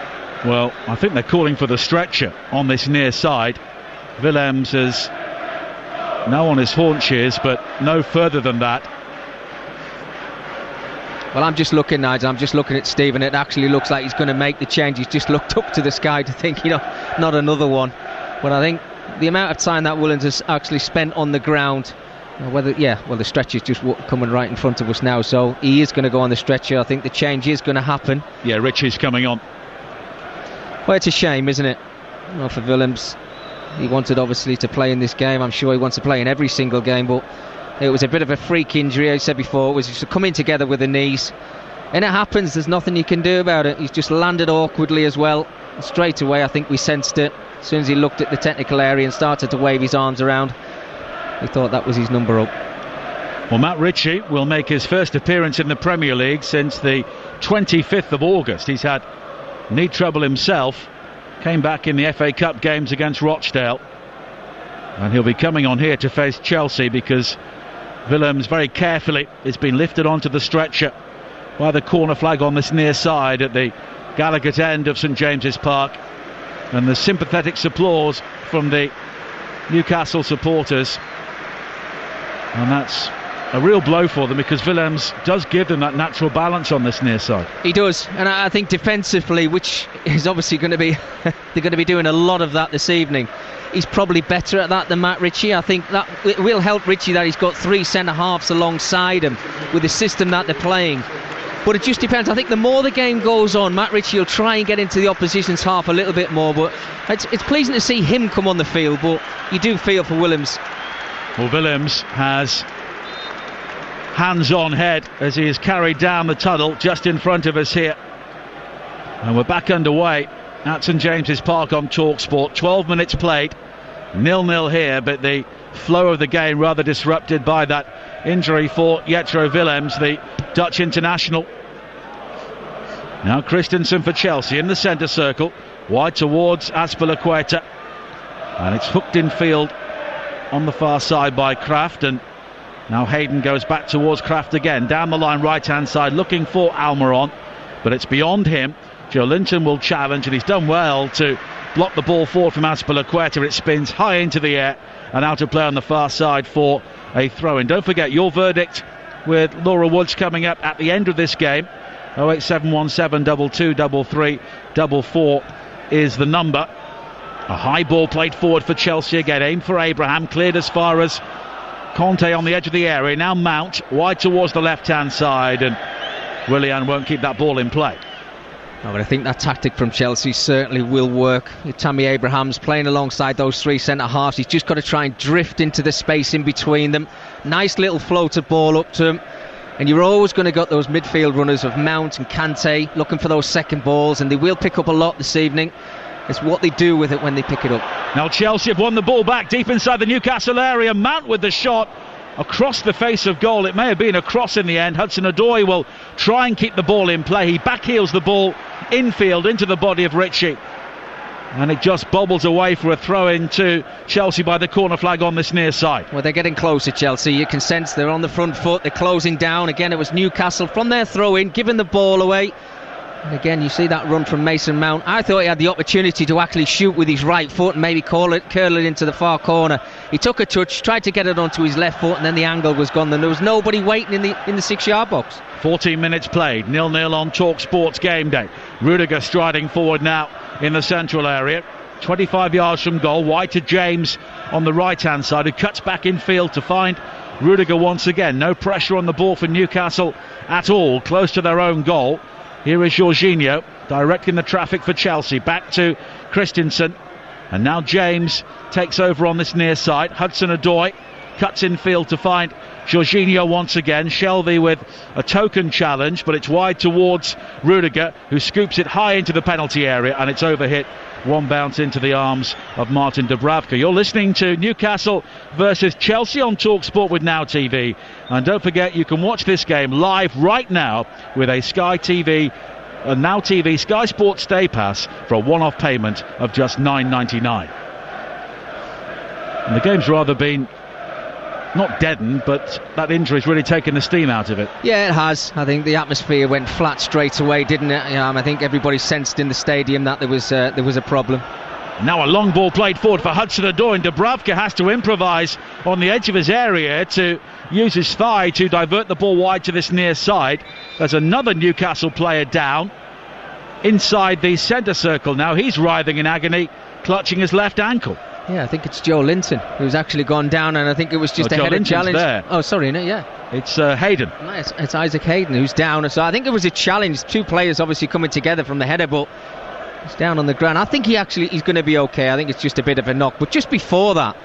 Well, I think they're calling for the stretcher on this near side. Willems is now on his haunches, but no further than that. Well, I'm just looking, Nigel, I'm just looking at Steve, and it actually looks like he's going to make the change. He's just looked up to the sky to think, not another one. But I think the amount of time that Willems has actually spent on the ground, the stretcher's just coming right in front of us now, so he is going to go on the stretcher. I think the change is going to happen. Yeah, Richie's coming on. Well, it's a shame, isn't it? For Willems, he wanted obviously to play in this game. I'm sure he wants to play in every single game, but it was a bit of a freak injury. I said before, it was just coming together with the knees, and it happens. There's nothing you can do about it. He's just landed awkwardly as well. Straight away, I think we sensed it as soon as he looked at the technical area and started to wave his arms around. He thought that was his number up. Well, Matt Ritchie will make his first appearance in the Premier League since the 25th of August. He's had knee trouble himself, came back in the FA Cup games against Rochdale, and he'll be coming on here to face Chelsea because Willems very carefully has been lifted onto the stretcher by the corner flag on this near side at the Gallagher end of St James's Park, and the sympathetic applause from the Newcastle supporters. And that's a real blow for them because Willems does give them that natural balance on this near side. He does, and I think defensively, which is obviously going to be they're going to be doing a lot of that this evening, he's probably better at that than Matt Ritchie. I think that it will help Ritchie that he's got 3 centre-halves alongside him with the system that they're playing. But it just depends. I think the more the game goes on, Matt Ritchie will try and get into the opposition's half a little bit more, but it's pleasing to see him come on the field, but you do feel for Willems. Well, Willems has hands on head as he is carried down the tunnel just in front of us here, and we're back underway at St James's Park on TalkSport. 12 minutes played, 0-0 here, but the flow of the game rather disrupted by that injury for Jetro Willems, the Dutch international. Now Christensen for Chelsea in the centre circle, wide towards Azpilicueta, and it's hooked in field on the far side by Kraft, and now Hayden goes back towards Kraft again, down the line right hand side looking for Almiron, but it's beyond him. Joe Linton will challenge, and he's done well to block the ball forward from Azpilicueta. It spins high into the air and out of play on the far side for a throw-in. Don't forget your verdict with Laura Woods coming up at the end of this game. 08717 2233 44 is the number. A high ball played forward for Chelsea again, aim for Abraham, cleared as far as Conte on the edge of the area. Now Mount wide towards the left hand side, and Willian won't keep that ball in play. No, but I think that tactic from Chelsea certainly will work. Tammy Abraham's playing alongside those three centre halves. He's just got to try and drift into the space in between them. Nice little floater ball up to him. And you're always going to get those midfield runners of Mount and Kante looking for those second balls, and they will pick up a lot this evening. It's what they do with it when they pick it up. Now Chelsea have won the ball back deep inside the Newcastle area. Mount with the shot across the face of goal. It may have been a cross in the end. Hudson-Odoi will try and keep the ball in play. He backheels the ball infield into the body of Ritchie, and it just bobbles away for a throw-in to Chelsea by the corner flag on this near side. Well, they're getting closer, Chelsea. You can sense they're on the front foot. They're closing down. Again, it was Newcastle from their throw-in, giving the ball away. And again, you see that run from Mason Mount. I thought he had the opportunity to actually shoot with his right foot and maybe curl it into the far corner. He took a touch, tried to get it onto his left foot, and then the angle was gone. Then there was nobody waiting in the 6-yard box. 14 minutes played, 0-0 on Talk Sports Game Day. Rudiger striding forward now in the central area, 25 yards from goal, wide to James on the right hand side, who cuts back in field to find Rudiger once again. No pressure on the ball for Newcastle at all, close to their own goal. Here is Jorginho directing the traffic for Chelsea, back to Christensen, and now James takes over on this near side. Hudson-Odoi cuts in field to find Jorginho once again. Shelvey with a token challenge, but it's wide towards Rudiger, who scoops it high into the penalty area, and it's overhit. One bounce into the arms of Martin Dubravka. You're listening to Newcastle versus Chelsea on TalkSport with Now TV, and don't forget you can watch this game live right now with a Sky TV, a Now TV Sky Sports Day Pass for a one-off payment of just $9.99. And the game's rather been not deadened, but that injury's really taken the steam out of it. Yeah, it has. I think the atmosphere went flat straight away, didn't it? I think everybody sensed in the stadium that there was a problem. Now a long ball played forward for Hudson-Odoi, and Dubravka has to improvise on the edge of his area to use his thigh to divert the ball wide to this near side. There's another Newcastle player down inside the centre circle now. He's writhing in agony, clutching his left ankle. Yeah, I think it's Joe Linton who's actually gone down, and I think it was just a header challenge. There. Oh, sorry, no, yeah. It's Hayden. No, it's Isaac Hayden who's down. So I think it was a challenge. Two players obviously coming together from the header, but he's down on the ground. I think he's going to be okay. I think it's just a bit of a knock. But just before that,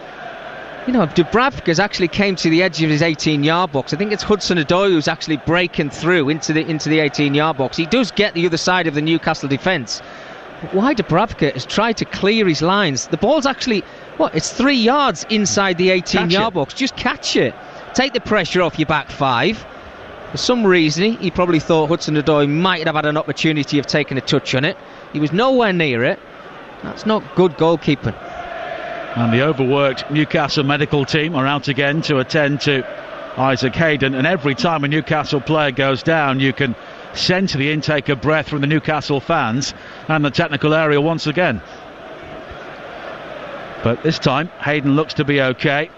Dubravka's actually came to the edge of his 18-yard box. I think it's Hudson-Odoi who's actually breaking through into the 18-yard box. He does get the other side of the Newcastle defence. Why Dubravka has tried to clear his lines. The ball's actually, it's 3 yards inside the 18-yard box. Just catch it. Take the pressure off your back five. For some reason, he probably thought Hudson-Odoi might have had an opportunity of taking a touch on it. He was nowhere near it. That's not good goalkeeping. And the overworked Newcastle medical team are out again to attend to Isaac Hayden. And every time a Newcastle player goes down, you can sense the intake of breath from the Newcastle fans and the technical area once again. But this time Hayden looks to be okay.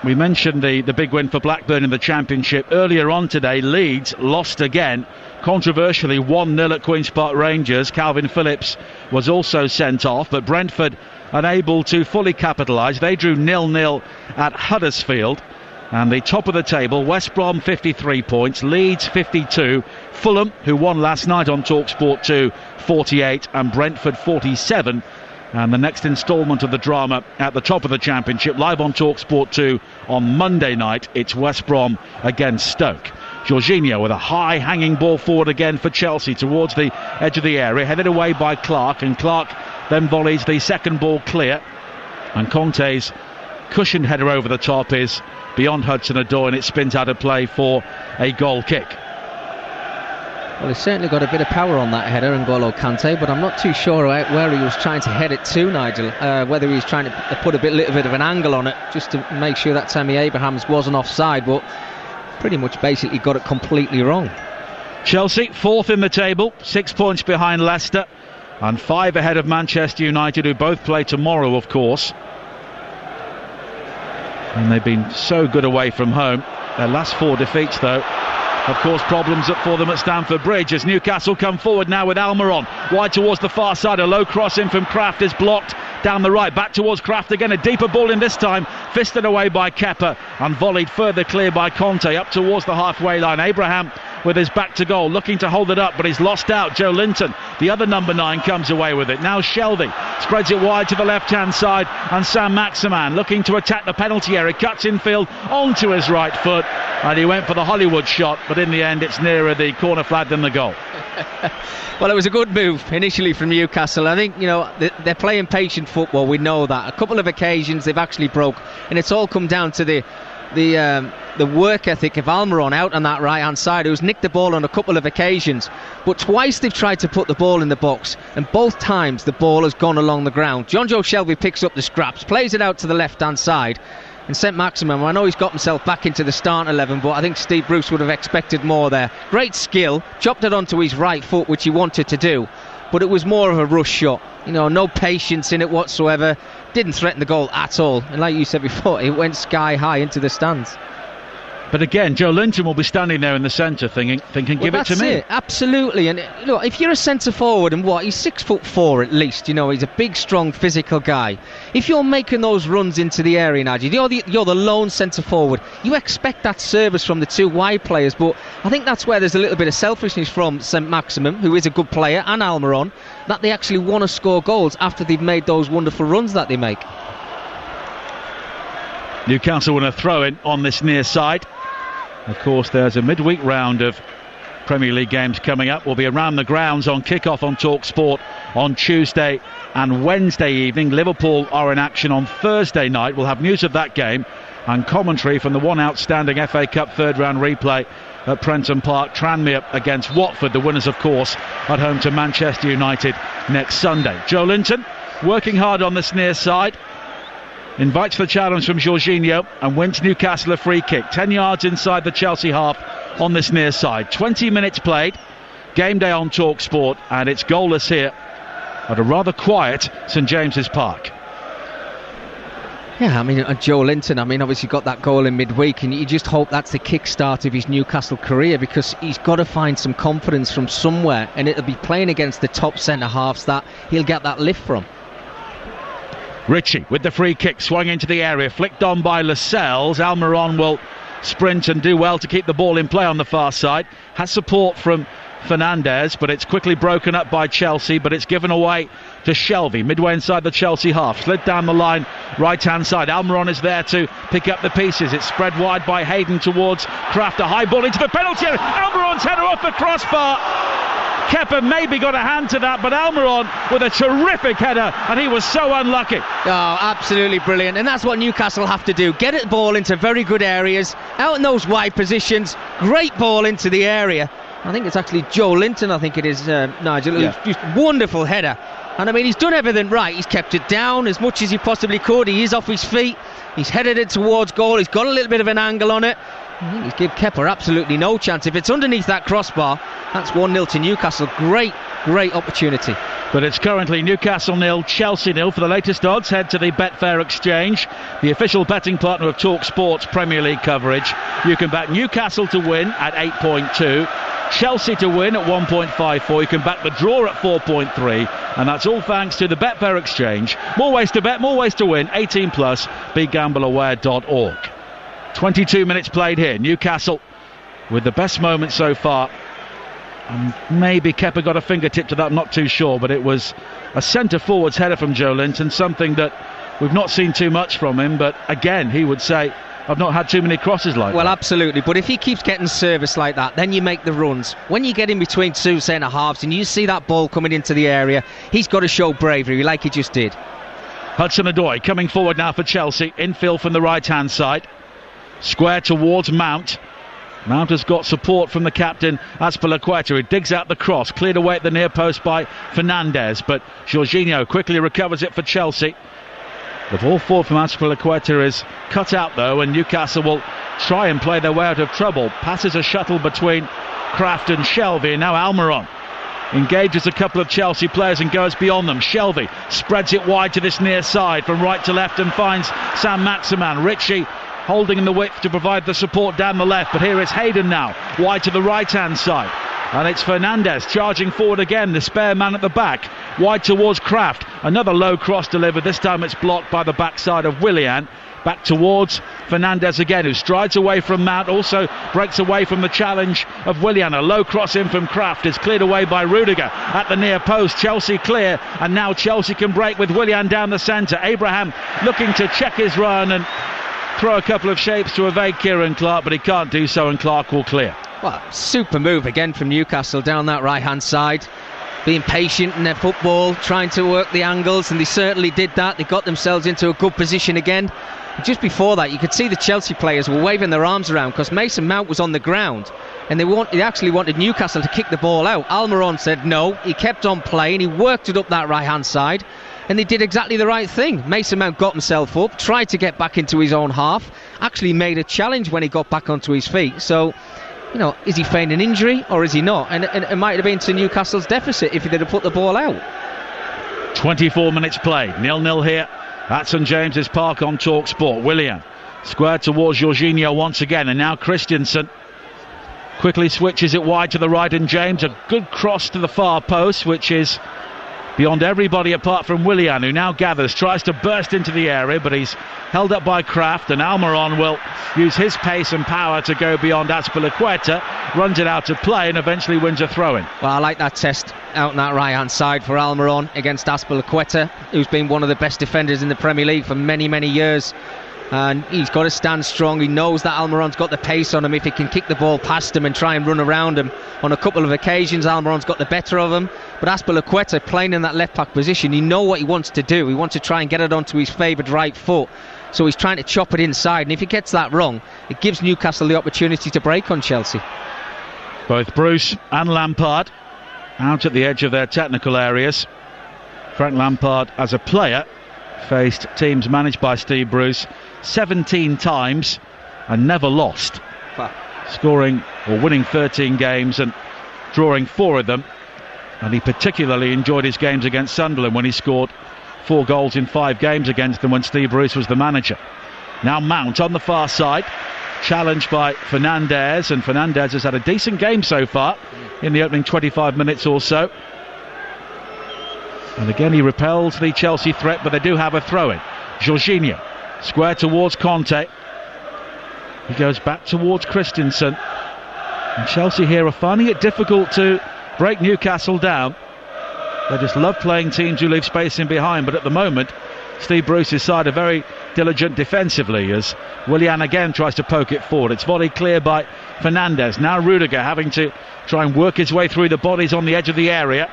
We mentioned the big win for Blackburn in the Championship earlier on today. Leeds lost again, controversially 1-0 at Queen's Park Rangers. Calvin Phillips was also sent off, but Brentford unable to fully capitalise. They drew 0-0 at Huddersfield. And the top of the table, West Brom 53 points, Leeds 52, Fulham, who won last night on TalkSport 2, 48, and Brentford 47. And the next instalment of the drama at the top of the Championship, live on TalkSport 2 on Monday night, it's West Brom against Stoke. Jorginho with a high hanging ball forward again for Chelsea towards the edge of the area, headed away by Clark, and Clark then volleys the second ball clear. And Conte's cushioned header over the top is beyond Hudson-Odoi, and it spins out of play for a goal kick. Well, he's certainly got a bit of power on that header, N'Golo Kante, but I'm not too sure where he was trying to head it to, Nigel. Whether he was trying to put a little bit of an angle on it, just to make sure that Tammy Abrahams wasn't offside, but pretty much basically got it completely wrong. Chelsea, 4th in the table, 6 points behind Leicester, and 5 ahead of Manchester United, who both play tomorrow, of course. And they've been so good away from home. Their last 4 defeats, though, of course, problems for them at Stamford Bridge as Newcastle come forward now with Almiron wide towards the far side. A low cross in from Kraft is blocked down the right, back towards Kraft again, a deeper ball in this time, fisted away by Kepa and volleyed further clear by Conte up towards the halfway line. Abraham with his back to goal, looking to hold it up, but he's lost out. Joe Linton, the other number 9, comes away with it. Now Shelvey spreads it wide to the left-hand side, and Sam Maximan looking to attack the penalty area, cuts infield onto his right foot, and he went for the Hollywood shot, but in the end it's nearer the corner flag than the goal. Well, it was a good move initially from Newcastle. I think, they're playing patient football, we know that. A couple of occasions they've actually broke, and it's all come down to the work ethic of Almiron out on that right hand side, who's nicked the ball on a couple of occasions, but twice they've tried to put the ball in the box, and both times the ball has gone along the ground. John Joe Shelvey picks up the scraps, plays it out to the left hand side, and St Maximin, I know he's got himself back into the start 11, but I think Steve Bruce would have expected more there. Great skill, chopped it onto his right foot, which he wanted to do, but it was more of a rush shot. No patience in it whatsoever. Didn't threaten the goal at all, and like you said before, it went sky high into the stands. But again, Joe Linton will be standing there in the centre thinking, give it to me. It, absolutely. And look, if you're a centre forward, and he's 6'4" at least, he's a big, strong, physical guy. If you're making those runs into the area, Nigel, you're the lone centre forward, you expect that service from the 2 wide players, but I think that's where there's a little bit of selfishness from St Maximin, who is a good player, and Almiron, that they actually want to score goals after they've made those wonderful runs that they make. Newcastle want to throw in on this near side. Of course, there's a midweek round of Premier League games coming up. We'll be around the grounds on kick-off on Talk Sport on Tuesday and Wednesday evening. Liverpool are in action on Thursday night. We'll have news of that game and commentary from the one outstanding FA Cup third-round replay at Prenton Park. Tranmere against Watford, the winners, of course, at home to Manchester United next Sunday. Joe Linton working hard on this near side. Invites the challenge from Jorginho and wins Newcastle a free kick. 10 yards inside the Chelsea half on this near side. 20 minutes played. Game day on Talk Sport, and it's goalless here at a rather quiet St James's Park. Yeah, Joe Linton, obviously got that goal in midweek, and you just hope that's the kickstart of his Newcastle career, because he's got to find some confidence from somewhere, and it'll be playing against the top centre-halves that he'll get that lift from. Ritchie with the free kick, swung into the area, flicked on by Lascelles. Almiron will sprint and do well to keep the ball in play on the far side. Has support from Fernandez, but it's quickly broken up by Chelsea, but it's given away to Shelvey, midway inside the Chelsea half. Slid down the line, right-hand side. Almiron is there to pick up the pieces. It's spread wide by Hayden towards Kraft. A high ball into the penalty area. Almiron's header off the crossbar. Kepa maybe got a hand to that, but Almiron with a terrific header, and he was so unlucky. Oh, absolutely brilliant, and that's what Newcastle have to do. Get the ball into very good areas, out in those wide positions, great ball into the area. I think it's actually Joe Linton, Nigel. Yeah. Just wonderful header. And he's done everything right. He's kept it down as much as he possibly could. He is off his feet. He's headed it towards goal. He's got a little bit of an angle on it. I think he's given Kepa absolutely no chance. If it's underneath that crossbar, that's 1-0 to Newcastle. Great opportunity. But it's currently Newcastle 0, Chelsea 0. For the latest odds, head to the Betfair Exchange, the official betting partner of Talk Sports Premier League coverage. You can back Newcastle to win at 8.2, Chelsea to win at 1.54. You can back the draw at 4.3, and that's all thanks to the Betfair Exchange. More ways to bet, more ways to win. 18 plus. BeGambleAware.org. 22 minutes played here. Newcastle with the best moment so far. And maybe Kepa got a fingertip to that, I'm not too sure, but it was a centre-forward's header from Joe Linton, something that we've not seen too much from him, but again, he would say, I've not had too many crosses like that. Well, absolutely, but if he keeps getting service like that, then you make the runs. When you get in between 2 centre-halves and you see that ball coming into the area, he's got to show bravery like he just did. Hudson-Odoi coming forward now for Chelsea, infield from the right-hand side. Square towards Mount. Mount has got support from the captain, Azpilicueta, who digs out the cross, cleared away at the near post by Fernandes, but Jorginho quickly recovers it for Chelsea. The ball forward from Azpilicueta is cut out though, and Newcastle will try and play their way out of trouble. Passes a shuttle between Kraft and Shelvey, and now Almiron engages a couple of Chelsea players and goes beyond them. Shelvey spreads it wide to this near side from right to left and finds Sam Maximan. Ritchie holding in the width to provide the support down the left, but here is Hayden now wide to the right hand side, and it's Fernandes charging forward again, the spare man at the back, wide towards Kraft. Another low cross delivered, this time it's blocked by the backside of Willian. Back towards Fernandes again, who strides away from Mount, also breaks away from the challenge of Willian. A low cross in from Kraft is cleared away by Rudiger at the near post. Chelsea clear, and now Chelsea can break with Willian down the centre. Abraham looking to check his run and throw a couple of shapes to evade Kieran Clark, but he can't do so, and Clark will clear. Well, super move again from Newcastle down that right hand side, being patient in their football, trying to work the angles, and they certainly did that. They got themselves into a good position again. Just before that, you could see the Chelsea players were waving their arms around because Mason Mount was on the ground, and they actually wanted Newcastle to kick the ball out. Almiron said no. He kept on playing. He worked it up that right hand side, and they did exactly the right thing. Mason Mount got himself up, tried to get back into his own half, actually made a challenge when he got back onto his feet. So, you know, is he feigning injury or is he not? And it might have been to Newcastle's deficit if he did have put the ball out. 24 minutes played, 0-0 here at St James's Park on TalkSport. Willian squared towards Jorginho once again, and now Christensen quickly switches it wide to the right, and James, a good cross to the far post, which is beyond everybody apart from Willian, who now gathers, tries to burst into the area, but he's held up by Kraft, and Almiron will use his pace and power to go beyond Azpilicueta, runs it out of play and eventually wins a throw-in. Well, I like that test out on that right-hand side for Almiron against Azpilicueta, who's been one of the best defenders in the Premier League for many, many years. And he's got to stand strong. He knows that Almiron's got the pace on him. If he can kick the ball past him and try and run around him on a couple of occasions, Almiron's got the better of him. But Azpilicueta playing in that left-back position, he knows what he wants to do. He wants to try and get it onto his favoured right foot. So he's trying to chop it inside. And if he gets that wrong, it gives Newcastle the opportunity to break on Chelsea. Both Bruce and Lampard out at the edge of their technical areas. Frank Lampard, as a player, faced teams managed by Steve Bruce 17 times and never lost, scoring or winning 13 games and drawing 4 of them. And he particularly enjoyed his games against Sunderland when he scored 4 goals in 5 games against them when Steve Bruce was the manager. Now Mount on the far side, challenged by Fernandes, and Fernandes has had a decent game so far in the opening 25 minutes or so. And again he repels the Chelsea threat, but they do have a throw-in. Jorginho square towards Conte. He goes back towards Christensen, and Chelsea here are finding it difficult to break Newcastle down. They just love playing teams who leave space in behind, but at the moment Steve Bruce's side are very diligent defensively as Willian again tries to poke it forward. It's volleyed clear by Fernandes. Now Rudiger having to try and work his way through the bodies on the edge of the area,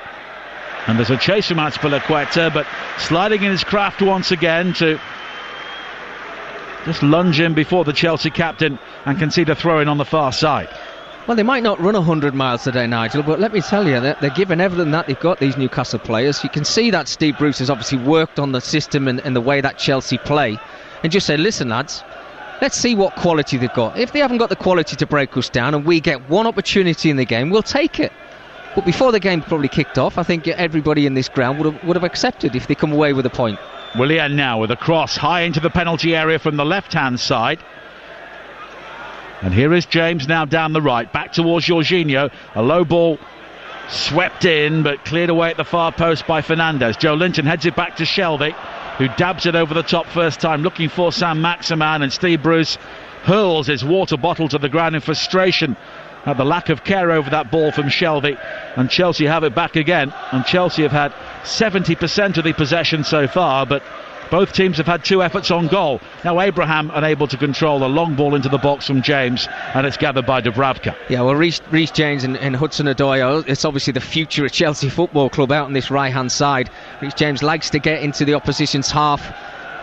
and there's a chase from Azpilicueta, but sliding in his craft once again to just lunge in before the Chelsea captain and concede a throw-in on the far side. Well, they might not run 100 miles today, Nigel, but let me tell you, they're giving everything that they've got, these Newcastle players. You can see that Steve Bruce has obviously worked on the system and the way that Chelsea play, and just say, listen lads, let's see what quality they've got. If they haven't got the quality to break us down and we get one opportunity in the game, we'll take it. But before the game probably kicked off, I think everybody in this ground would have accepted if they come away with a point. Willian now with a cross high into the penalty area from the left-hand side. And here is James now down the right, back towards Jorginho. A low ball swept in, but cleared away at the far post by Fernandes. Joe Linton heads it back to Shelvey, who dabs it over the top first time, looking for Sam Maximan, and Steve Bruce hurls his water bottle to the ground in frustration at the lack of care over that ball from Shelvey. And Chelsea have it back again, and Chelsea have had 70% of the possession so far, but both teams have had 2 efforts on goal. Now Abraham unable to control a long ball into the box from James, and it's gathered by Dubravka. Yeah, well, Reece James and Hudson-Odoi, it's obviously the future of Chelsea Football Club out on this right-hand side. Reece James likes to get into the opposition's half.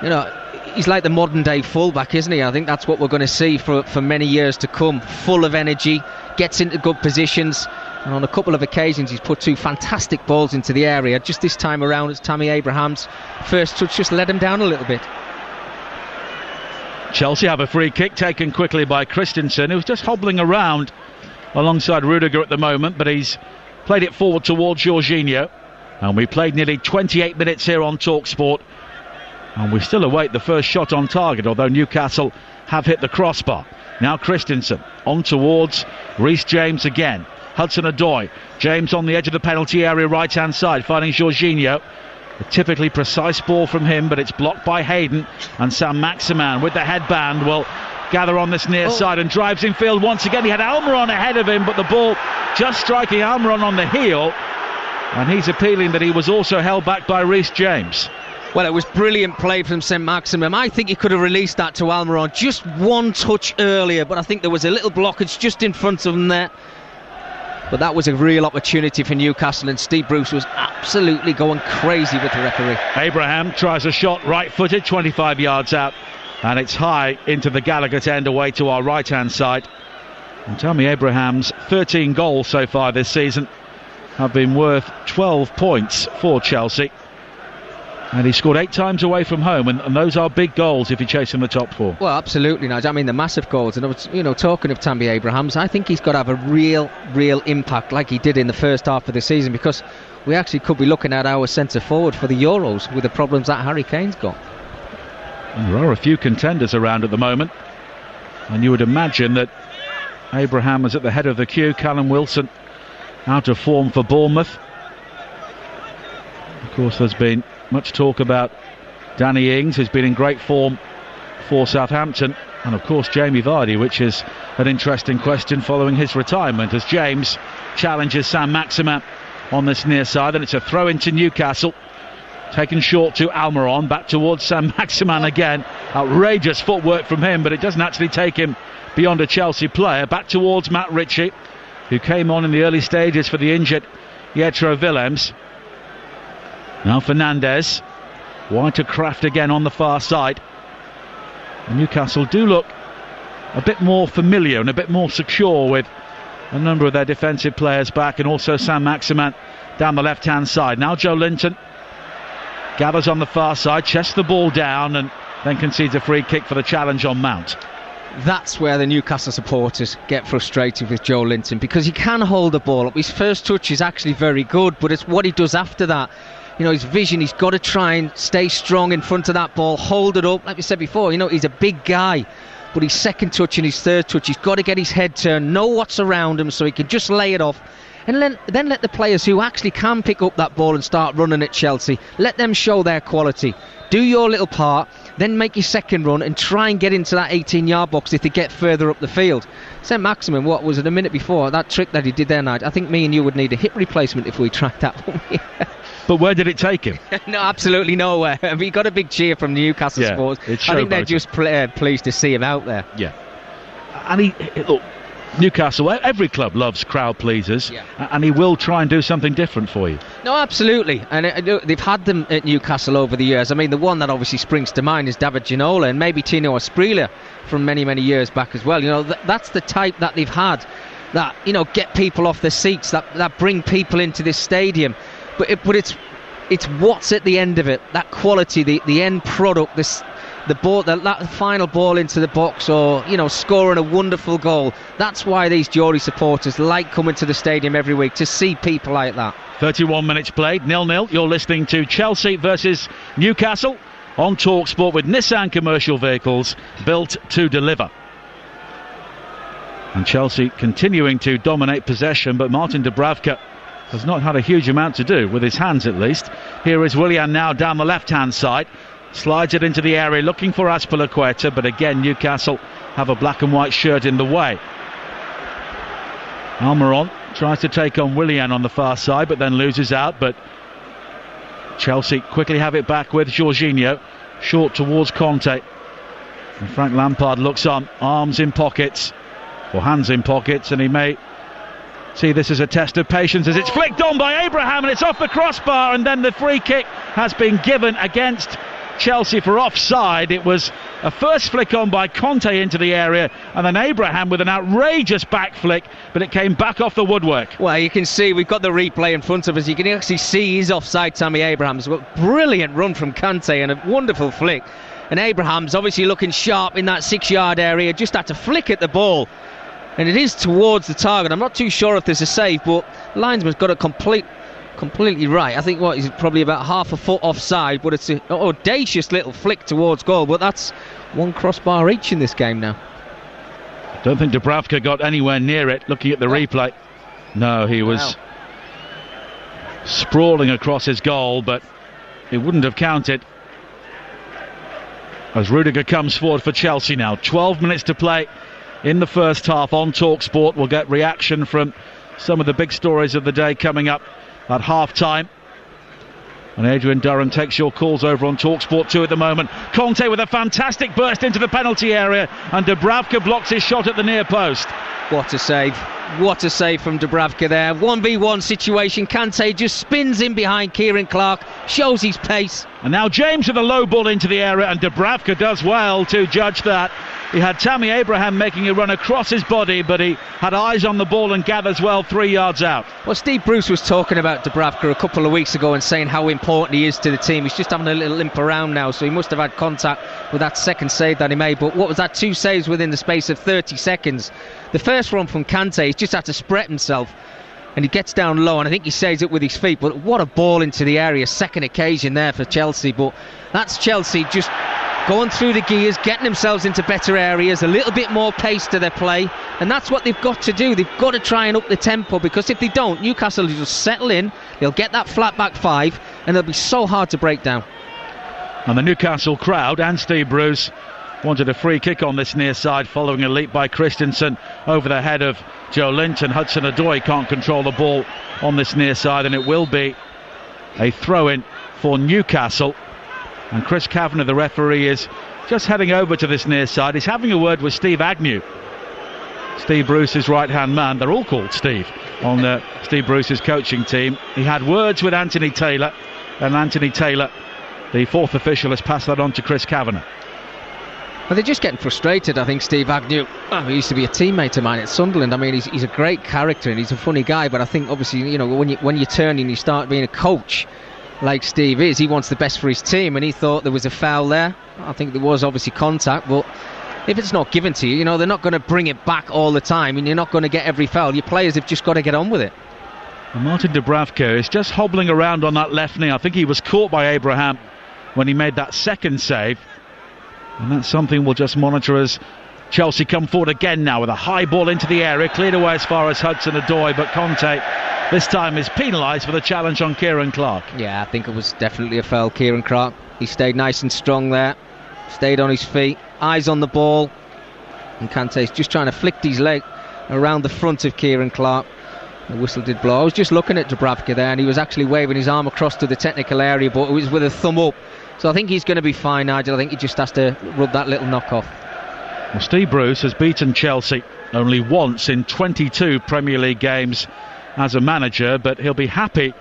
You know, he's like the modern day fullback, isn't he? I think that's what we're going to see for many years to come. Full of energy, gets into good positions, and on a couple of occasions he's put 2 fantastic balls into the area. Just this time around, it's Tammy Abraham's first touch just let him down a little bit. Chelsea have a free kick taken quickly by Christensen, who's just hobbling around alongside Rudiger at the moment, but he's played it forward towards Jorginho. And we played nearly 28 minutes here on TalkSport, and we still await the first shot on target, although Newcastle have hit the crossbar. Now Christensen on towards Reece James again. Hudson-Odoi. James on the edge of the penalty area, right hand side, finding Jorginho. A typically precise ball from him, but it's blocked by Hayden, and Saint-Maximin with the headband will gather on this near side and drives in field once again. He had Almiron ahead of him, but the ball just striking Almiron on the heel, and he's appealing that he was also held back by Reece James. Well, it was brilliant play from Saint-Maximin. I think he could have released that to Almiron just one touch earlier, but I think there was a little blockage just in front of him there. But that was a real opportunity for Newcastle, and Steve Bruce was absolutely going crazy with the referee. Abraham tries a shot right-footed, 25 yards out, and it's high into the Gallagher end away to our right-hand side. And Tammy Abraham's 13 goals so far this season have been worth 12 points for Chelsea. And he scored 8 times away from home, and those are big goals if you're chasing the top 4. Well, absolutely, Nigel. I mean, the massive goals. And I was, talking of Tammy Abrahams, I think he's got to have a real impact like he did in the first half of the season, because we actually could be looking at our centre forward for the Euros with the problems that Harry Kane's got. And there are a few contenders around at the moment, and you would imagine that Abraham is at the head of the queue. Callum Wilson out of form for Bournemouth. Of course, there's been much talk about Danny Ings, who's been in great form for Southampton, and of course Jamie Vardy, which is an interesting question following his retirement, as James challenges Saint-Maximin on this near side, and it's a throw into Newcastle, taken short to Almiron, back towards Saint-Maximin again. Outrageous footwork from him, but it doesn't actually take him beyond a Chelsea player. Back towards Matt Ritchie, who came on in the early stages for the injured Pietro Willems. Now Fernandes, wide to Kraft again on the far side. And Newcastle do look a bit more familiar and a bit more secure with a number of their defensive players back, and also Saint-Maximin down the left hand side. Now Joe Linton gathers on the far side, chests the ball down, and then concedes a free kick for the challenge on Mount. That's where the Newcastle supporters get frustrated with Joe Linton, because he can hold the ball up. His first touch is actually very good, but it's what he does after that. His vision, he's got to try and stay strong in front of that ball, hold it up. Like we said before, he's a big guy, but his second touch and his third touch, he's got to get his head turned, know what's around him so he can just lay it off, and then let the players who actually can pick up that ball and start running at Chelsea, let them show their quality. Do your little part, then make your second run and try and get into that 18-yard box if they get further up the field. Saint-Maximin, what was it, a minute before, that trick that he did there, Nigel, I think me and you would need a hip replacement if we tried that, wouldn't we? But where did it take him? No, absolutely nowhere. We got a big cheer from Newcastle supporters. I think they're just pleased to see him out there. Yeah. And look, Newcastle, every club loves crowd pleasers, and he will try and do something different for you. No, absolutely. And they've had them at Newcastle over the years. I mean, the one that obviously springs to mind is David Ginola, and maybe Tino Asprilla from many years back as well. That's the type that they've had, that get people off their seats, that bring people into this stadium. But it's what's at the end of it, that quality, the end product, the ball, that final ball into the box, or scoring a wonderful goal. That's why these Geordie supporters like coming to the stadium every week, to see people like that. 31 minutes played, 0-0. You're listening to Chelsea versus Newcastle on TalkSport with Nissan Commercial Vehicles, built to deliver. And Chelsea continuing to dominate possession, but Martin Dubravka has not had a huge amount to do, with his hands at least. Here is Willian now down the left-hand side. Slides it into the area, looking for Azpilicueta, but again Newcastle have a black and white shirt in the way. Almiron tries to take on Willian on the far side, but then loses out. But Chelsea quickly have it back with Jorginho, short towards Conte. And Frank Lampard looks on, arms in pockets, or hands in pockets, and he may see this as a test of patience as it's flicked on by Abraham, and it's off the crossbar, and then the free kick has been given against Chelsea for offside. It was a first flick on by Conte into the area, and then Abraham with an outrageous back flick, but it came back off the woodwork. Well, you can see we've got the replay in front of us. You can actually see he's offside, Tammy Abrahams. Brilliant run from Conte and a wonderful flick. And Abraham's obviously looking sharp in that 6-yard area, just had to flick at the ball. And it is towards the target. I'm not too sure if there's a save, but linesman's got it completely right. I think he's probably about half a foot offside, but it's an audacious little flick towards goal. But that's one crossbar each in this game now. Don't think Dubravka got anywhere near it. Looking at the replay, no, he was sprawling across his goal, but it wouldn't have counted. As Rudiger comes forward for Chelsea now. 12 minutes to play in the first half on TalkSport. We'll get reaction from some of the big stories of the day coming up at half-time. And Adrian Durham takes your calls over on TalkSport 2 at the moment. Conte with a fantastic burst into the penalty area, and Dubravka blocks his shot at the near post. What a save. What a save from Dubravka there. 1v1 situation. Kante just spins in behind Kieran Clark, shows his pace. And now James with a low ball into the area, and Dubravka does well to judge that. He had Tammy Abraham making a run across his body, but he had eyes on the ball and gathers well 3 yards out. Well, Steve Bruce was talking about Dubravka a couple of weeks ago and saying how important he is to the team. He's just having a little limp around now, so he must have had contact with that second save that he made. But what was that? 2 saves within the space of 30 seconds. The first one from Kante, he's just had to spread himself, and he gets down low, and I think he saves it with his feet. But what a ball into the area. Second occasion there for Chelsea. But that's Chelsea just going through the gears, getting themselves into better areas, a little bit more pace to their play, and that's what they've got to do. They've got to try and up the tempo, because if they don't, Newcastle will just settle in, they'll get that flat back 5, and they'll be so hard to break down. And the Newcastle crowd and Steve Bruce wanted a free kick on this near side following a leap by Christensen over the head of Joe Linton. Hudson-Odoi can't control the ball on this near side, and it will be a throw-in for Newcastle. And Chris Kavanagh, the referee, is just heading over to this near side. He's having a word with Steve Agnew, Steve Bruce's right-hand man. They're all called Steve on Steve Bruce's coaching team. He had words with Anthony Taylor, and Anthony Taylor, the fourth official, has passed that on to Chris Kavanagh. Well, they're just getting frustrated, I think, Steve Agnew. He used to be a teammate of mine at Sunderland. I mean, he's a great character and he's a funny guy, but I think, obviously, when you turn and you start being a coach like Steve is, he wants the best for his team, and he thought there was a foul there. I think there was obviously contact, but if it's not given to you, they're not going to bring it back all the time, and you're not going to get every foul. Your players have just got to get on with it. And Martin Dubravka is just hobbling around on that left knee. I think he was caught by Abraham when he made that second save, and that's something we'll just monitor as Chelsea come forward again now with a high ball into the area, cleared away as far as Hudson-Odoi, but Conte this time is penalised for the challenge on Kieran Clark. Yeah, I think it was definitely a foul. Kieran Clark, he stayed nice and strong there, stayed on his feet, eyes on the ball, and Kante's just trying to flick his leg around the front of Kieran Clark. The whistle did blow. I was just looking at Dubravka there, and he was actually waving his arm across to the technical area, but it was with a thumb up. So I think he's going to be fine, Nigel. I think he just has to rub that little knock off. Well, Steve Bruce has beaten Chelsea only once in 22 Premier League games as a manager, but he'll be happy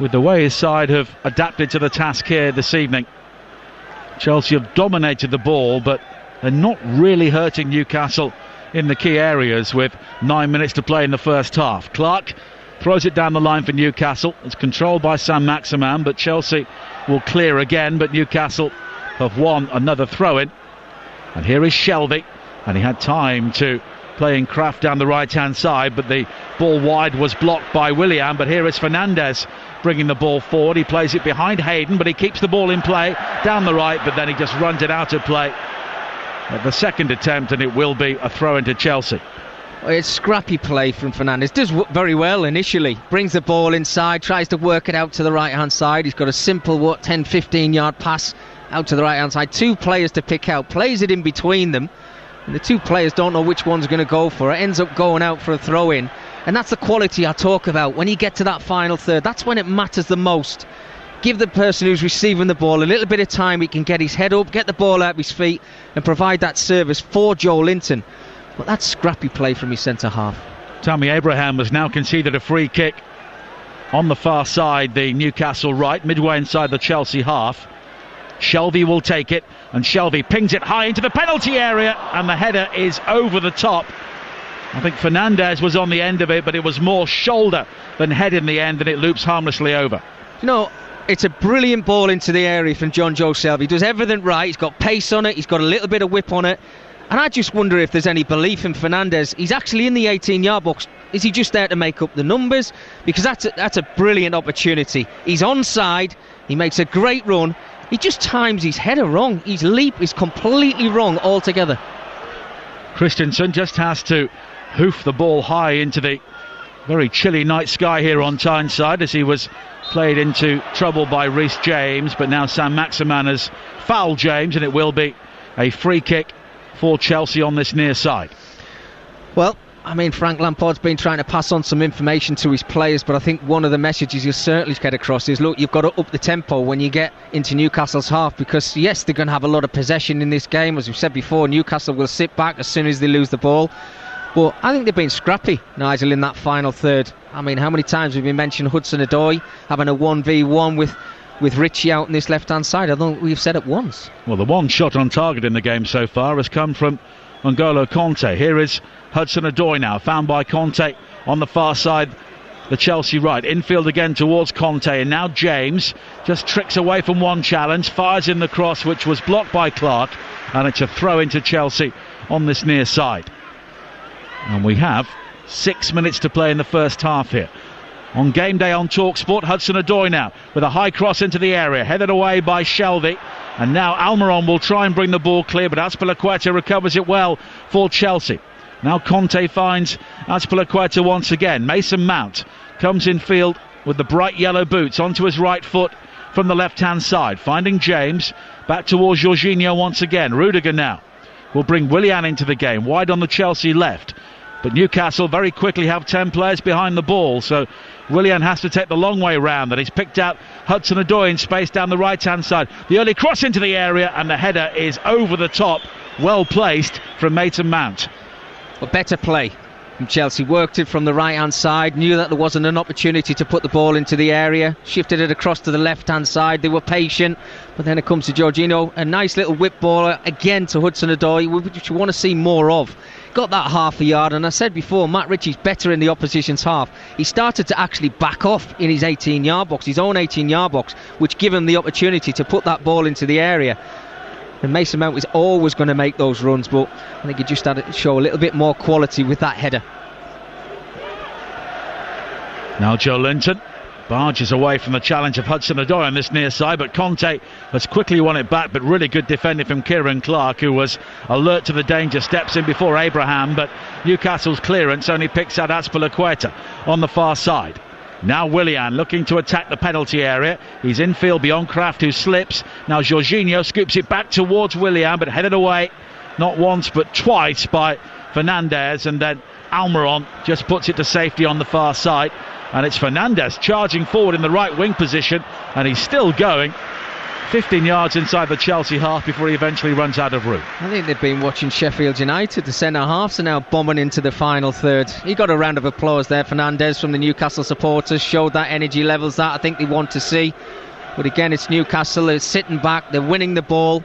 with the way his side have adapted to the task here this evening. Chelsea have dominated the ball, but they're not really hurting Newcastle in the key areas with 9 minutes to play in the first half. Clark throws it down the line for Newcastle. It's controlled by Saint-Maximin, but Chelsea will clear again, but Newcastle have won another throw-in. And here is Shelvey, and he had time to play in craft down the right-hand side, but the ball wide was blocked by Willian. But here is Fernandes bringing the ball forward. He plays it behind Hayden, but he keeps the ball in play down the right, but then he just runs it out of play at the second attempt, and it will be a throw into Chelsea. It's scrappy play from Fernandes. Does very well initially. Brings the ball inside, tries to work it out to the right-hand side. He's got a simple 10-15 yard pass out to the right-hand side. 2 players to pick out. Plays it in between them. And the 2 players don't know which one's going to go for it. Ends up going out for a throw-in. And that's the quality I talk about. When you get to that final third, that's when it matters the most. Give the person who's receiving the ball a little bit of time. He can get his head up, get the ball out of his feet, and provide that service for Joe Linton. But that's scrappy play from his centre-half. Tammy Abraham has now conceded a free kick on the far side, the Newcastle right, midway inside the Chelsea half. Shelvey will take it, and Shelvey pings it high into the penalty area, and the header is over the top. I think Fernandez was on the end of it, but it was more shoulder than head in the end, and it loops harmlessly over. No, it's a brilliant ball into the area from John Joe Shelvey. He does everything right. He's got pace on it. He's got a little bit of whip on it. And I just wonder if there's any belief in Fernandez. He's actually in the 18-yard box. Is he just there to make up the numbers? Because that's a brilliant opportunity. He's onside. He makes a great run. He just times his header wrong. His leap is completely wrong altogether. Christensen just has to hoof the ball high into the very chilly night sky here on Tyneside, as he was played into trouble by Reece James. But now Sam Maximan has fouled James, and it will be a free kick for Chelsea on this near side. Well, I mean, Frank Lampard's been trying to pass on some information to his players, but I think one of the messages you certainly get across is, look, you've got to up the tempo when you get into Newcastle's half, because yes, they're going to have a lot of possession in this game. As we've said before, Newcastle will sit back as soon as they lose the ball. But I think they've been scrappy, Nigel, in that final third. I mean, how many times have we mentioned Hudson-Odoi having a 1v1 with Richie out on this left-hand side? I don't think we've said it once. Well, the one shot on target in the game so far has come from N'Golo Kanté. Here is Hudson-Odoi now, found by Kanté on the far side, the Chelsea right. Infield again towards Kanté, and now James just tricks away from one challenge, fires in the cross, which was blocked by Clark, and it's a throw into Chelsea on this near side. And we have 6 minutes to play in the first half here. On Game Day on TalkSport, Hudson-Odoi now with a high cross into the area, headed away by Shelvey. And now Almiron will try and bring the ball clear, but Azpilicueta recovers it well for Chelsea. Now Conte finds Azpilicueta once again. Mason Mount comes in field with the bright yellow boots onto his right foot from the left-hand side, finding James back towards Jorginho once again. Rudiger now will bring Willian into the game, wide on the Chelsea left. But Newcastle very quickly have 10 players behind the ball, so Willian has to take the long way round. And he's picked out Hudson-Odoi in space down the right-hand side. The early cross into the area, and the header is over the top, well placed from Mason Mount. But better play from Chelsea. Worked it from the right-hand side, knew that there wasn't an opportunity to put the ball into the area, shifted it across to the left-hand side. They were patient, but then it comes to Jorginho. A nice little whip ball again to Hudson-Odoi, which you want to see more of. Got that half a yard, and I said before, Matt Ritchie's better in the opposition's half. He started to actually back off in his 18-yard box, his own 18-yard box, which gave him the opportunity to put that ball into the area. And Mason Mount is always going to make those runs, but I think he just had to show a little bit more quality with that header. Now Joe Linton barges away from the challenge of Hudson-Odoi on this near side, but Conte has quickly won it back. But really good defending from Kieran Clark, who was alert to the danger, steps in before Abraham, but Newcastle's clearance only picks out Azpilicueta on the far side. Now Willian looking to attack the penalty area. He's infield beyond Kraft, who slips. Now Jorginho scoops it back towards Willian, but headed away not once but twice by Fernandez, and then Almiron just puts it to safety on the far side. And it's Fernandez charging forward in the right wing position, and he's still going 15 yards inside the Chelsea half before he eventually runs out of room. I think they've been watching Sheffield United. The centre halves are now bombing into the final third. He got a round of applause there, Fernandez, from the Newcastle supporters. Showed that energy levels that I think they want to see. But again, it's Newcastle. They're sitting back, they're winning the ball,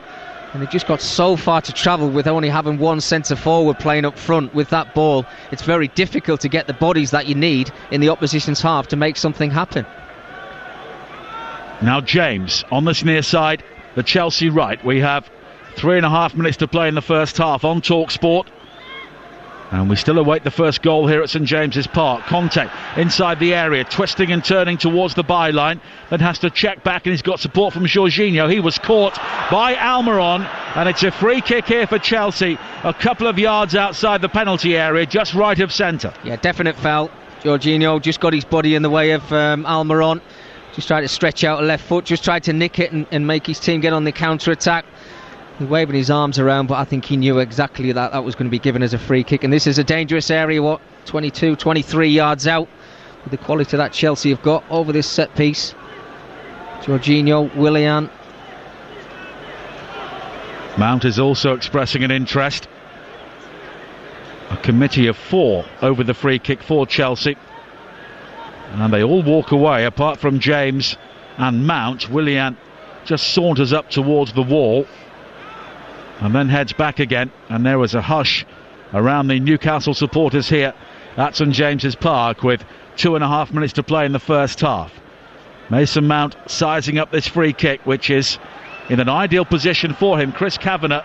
and they've just got so far to travel with only having one centre forward playing up front with that ball. It's very difficult to get the bodies that you need in the opposition's half to make something happen. Now James on this near side, the Chelsea right. We have 3.5 minutes to play in the first half on TalkSport. And we still await the first goal here at St James's Park. Conte inside the area, twisting and turning towards the byline, then has to check back, and he's got support from Jorginho. He was caught by Almiron, and it's a free kick here for Chelsea, a couple of yards outside the penalty area, just right of centre. Yeah, definite foul. Jorginho just got his body in the way of Almiron. Just tried to stretch out a left foot, just tried to nick it and make his team get on the counter-attack. He's waving his arms around, but I think he knew exactly that was going to be given as a free kick. And this is a dangerous area, 22, 23 yards out, with the quality that Chelsea have got over this set piece. Jorginho, Willian. Mount is also expressing an interest. A committee of 4 over the free kick for Chelsea. And they all walk away, apart from James and Mount. Willian just saunters up towards the wall and then heads back again, and there was a hush around the Newcastle supporters here at St James's Park with 2.5 minutes to play in the first half. Mason Mount sizing up this free kick, which is in an ideal position for him. Chris Kavanagh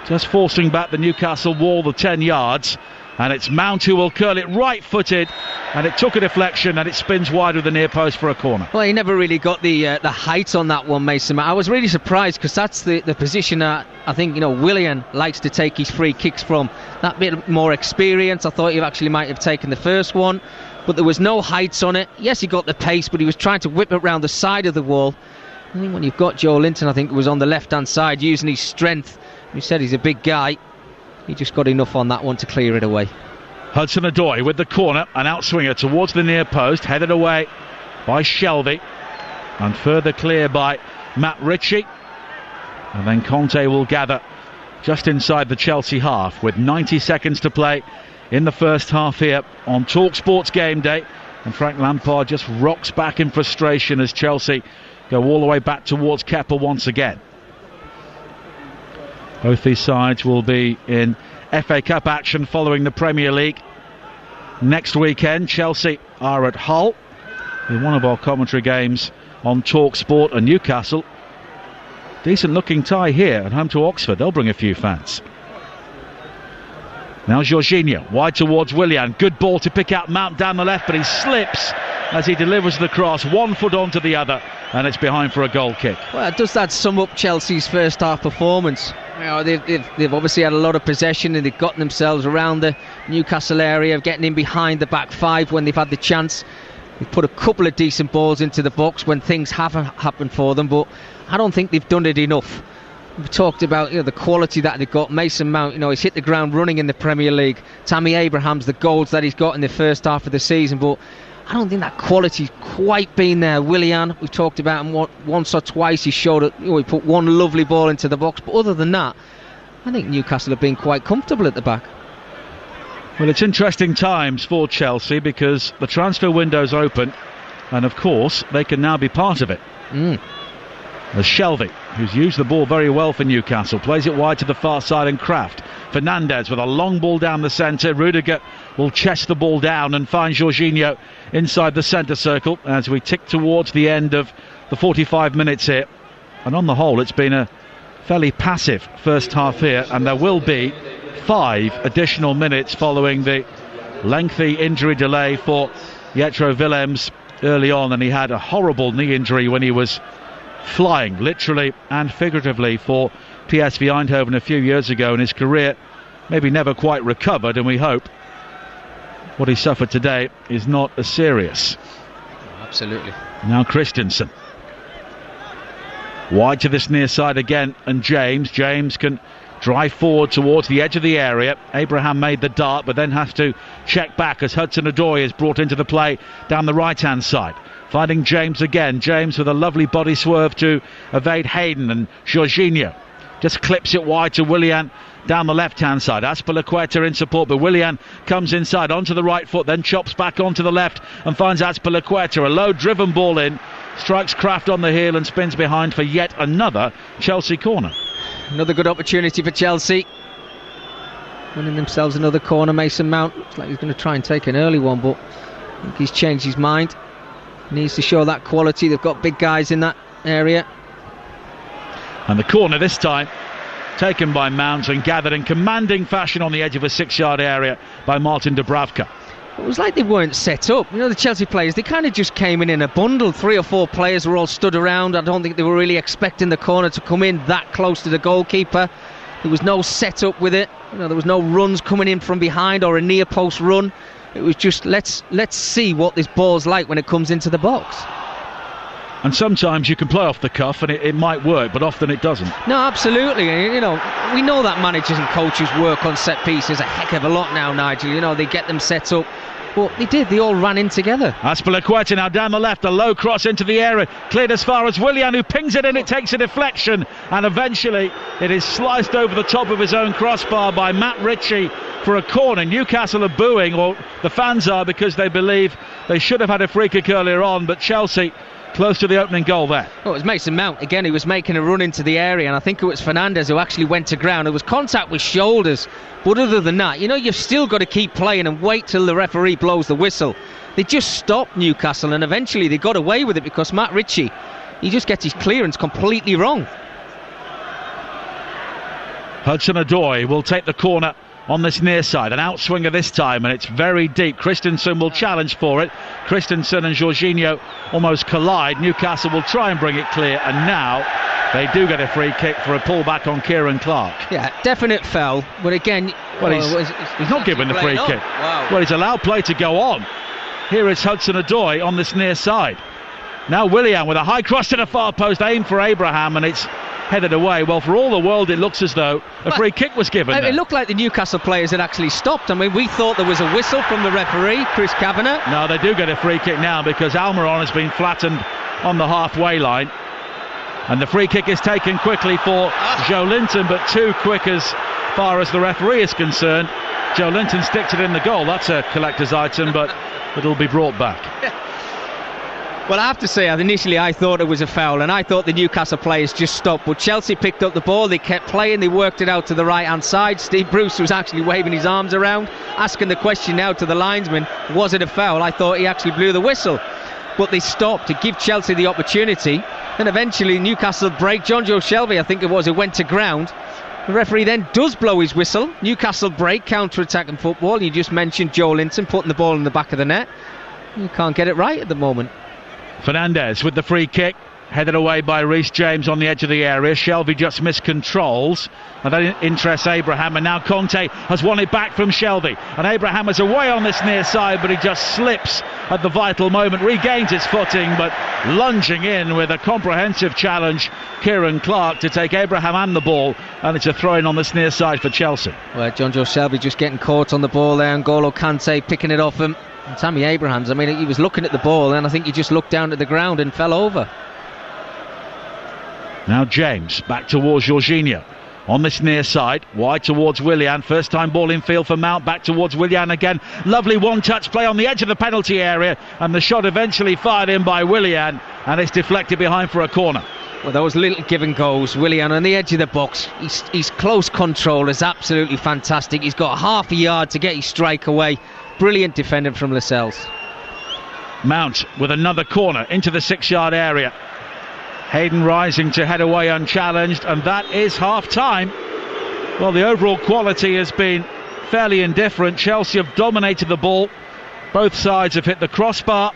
just forcing back the Newcastle wall the 10 yards, and it's Mount who will curl it right-footed, and it took a deflection and it spins wide with the near post for a corner. Well, he never really got the height on that one, Mason. I was really surprised because that's the position that I think Willian likes to take his free kicks from. That bit more experience. I thought he actually might have taken the first one, but there was no heights on it. Yes, he got the pace, but he was trying to whip it around the side of the wall. I think when you've got Joe Linton, I think it was on the left-hand side using his strength. You said he's a big guy. He just got enough on that one to clear it away. Hudson-Odoi with the corner, an outswinger towards the near post, headed away by Shelvey, and further clear by Matt Ritchie. And then Conte will gather just inside the Chelsea half with 90 seconds to play in the first half here on TalkSport's Game Day. And Frank Lampard just rocks back in frustration as Chelsea go all the way back towards Kepa once again. Both these sides will be in FA Cup action following the Premier League next weekend. Chelsea are at Hull in one of our commentary games on TalkSport, and Newcastle, decent looking tie here at home to Oxford. They'll bring a few fans. Now Jorginho wide towards Willian. Good ball to pick out Mount down the left, but he slips as he delivers the cross, 1 foot onto the other, and it's behind for a goal kick. Well, does that sum up Chelsea's first half performance? They've obviously had a lot of possession, and they've gotten themselves around the Newcastle area, getting in behind the back five when they've had the chance. They've put a couple of decent balls into the box when things haven't happened for them, but I don't think they've done it enough. We've talked about the quality that they've got. Mason Mount, he's hit the ground running in the Premier League. Tammy Abraham's the goals that he's got in the first half of the season, but I don't think that quality's quite been there. Willian, we've talked about him once or twice. He showed it. He put one lovely ball into the box, but other than that, I think Newcastle have been quite comfortable at the back. Well, it's interesting times for Chelsea because the transfer window's open, and of course they can now be part of it. As Shelvey, who's used the ball very well for Newcastle, plays it wide to the far side, and Kraft. Fernandes with a long ball down the centre. Rudiger will chest the ball down and find Jorginho inside the centre circle as we tick towards the end of the 45 minutes here. And on the whole, it's been a fairly passive first half here, and there will be 5 additional minutes following the lengthy injury delay for Jetro Willems early on, and he had a horrible knee injury when he was flying, literally and figuratively, for PSV Eindhoven a few years ago, and his career maybe never quite recovered, and we hope what he suffered today is not as serious. Absolutely. Now Christensen wide to this near side again, and James can drive forward towards the edge of the area. Abraham made the dart, but then has to check back as Hudson-Odoi is brought into the play down the right hand side. Finding James again. James with a lovely body swerve to evade Hayden, and Jorginho just clips it wide to Willian down the left-hand side. Azpilicueta in support, but Willian comes inside onto the right foot, then chops back onto the left and finds Azpilicueta. A low-driven ball in, strikes Kraft on the heel and spins behind for yet another Chelsea corner. Another good opportunity for Chelsea. Winning themselves another corner. Mason Mount looks like he's going to try and take an early one, but I think he's changed his mind. Needs to show that quality. They've got big guys in that area. And the corner this time taken by Mount and gathered in commanding fashion on the edge of a 6-yard area by Martin Dubravka. It was like they weren't set up. The Chelsea players, they kind of just came in a bundle. 3 or 4 players were all stood around. I don't think they were really expecting the corner to come in that close to the goalkeeper. There was no set up with it. There was no runs coming in from behind or a near post run. It was just let's see what this ball's like when it comes into the box. And sometimes you can play off the cuff and it might work, but often it doesn't. No, absolutely. We know that managers and coaches work on set pieces a heck of a lot now, Nigel. They get them set up. But they did. They all ran in together. Azpilicueta now down the left, a low cross into the area, cleared as far as Willian, who pings it in. It takes a deflection, and eventually it is sliced over the top of his own crossbar by Matt Ritchie for a corner. Newcastle are booing, or the fans are, because they believe they should have had a free kick earlier on, but Chelsea close to the opening goal there. Well, it was Mason Mount again. He was making a run into the area, and I think it was Fernandez who actually went to ground. It was contact with shoulders, but other than that, you've still got to keep playing and wait till the referee blows the whistle. They just stopped Newcastle, and eventually they got away with it because Matt Ritchie, he just gets his clearance completely wrong. Hudson-Odoi will take the corner on this near side, an outswinger this time, and it's very deep. Christensen will challenge for it. Christensen and Jorginho almost collide. Newcastle will try and bring it clear, and now they do get a free kick for a pullback on Kieran Clark. Yeah, definite foul, but again... Well, he's not given the free kick. Wow. Well, he's allowed play to go on. Here is Hudson-Odoi on this near side. Now Willian with a high cross to the far post, aim for Abraham, and it's headed away. Well, for all the world, it looks as though a free kick was given. It looked like the Newcastle players had actually stopped. I mean, we thought there was a whistle from the referee, Chris Kavanagh. No, they do get a free kick now because Almiron has been flattened on the halfway line. And the free kick is taken quickly for Joe Linton, but too quick as far as the referee is concerned. Joe Linton sticks it in the goal. That's a collector's item, but it'll be brought back. Well, I have to say, initially I thought it was a foul, and I thought the Newcastle players just stopped. But Chelsea picked up the ball, they kept playing, they worked it out to the right-hand side. Steve Bruce was actually waving his arms around, asking the question now to the linesman, was it a foul? I thought he actually blew the whistle. But they stopped to give Chelsea the opportunity, and eventually Newcastle break. John Joe Shelby, I think it was, who went to ground. The referee then does blow his whistle. Newcastle break, counter-attacking football. You just mentioned Joe Linton putting the ball in the back of the net. You can't get it right at the moment. Fernandez with the free kick, headed away by Reece James on the edge of the area. Shelvey just miscontrols, and that interests Abraham, and now Conte has won it back from Shelvey, and Abraham is away on this near side, but he just slips at the vital moment, regains his footing, but lunging in with a comprehensive challenge, Kieran Clark, to take Abraham and the ball, and it's a throw-in on this near side for Chelsea. Well, John Joe Shelby just getting caught on the ball there, and N'Golo Kante picking it off him. And Tammy Abrahams, I mean, he was looking at the ball, and I think he just looked down at the ground and fell over. Now James back towards Jorginho on this near side, wide towards Willian. First time ball in field for Mount, back towards Willian again. Lovely one-touch play on the edge of the penalty area, and the shot eventually fired in by Willian, and it's deflected behind for a corner. Well, those little give and goes. Willian on the edge of the box, his close control is absolutely fantastic. He's got half a yard to get his strike away. Brilliant defending from Lascelles. Mount with another corner into the 6-yard area. Hayden rising to head away unchallenged, and that is half-time. Well, the overall quality has been fairly indifferent. Chelsea have dominated the ball. Both sides have hit the crossbar,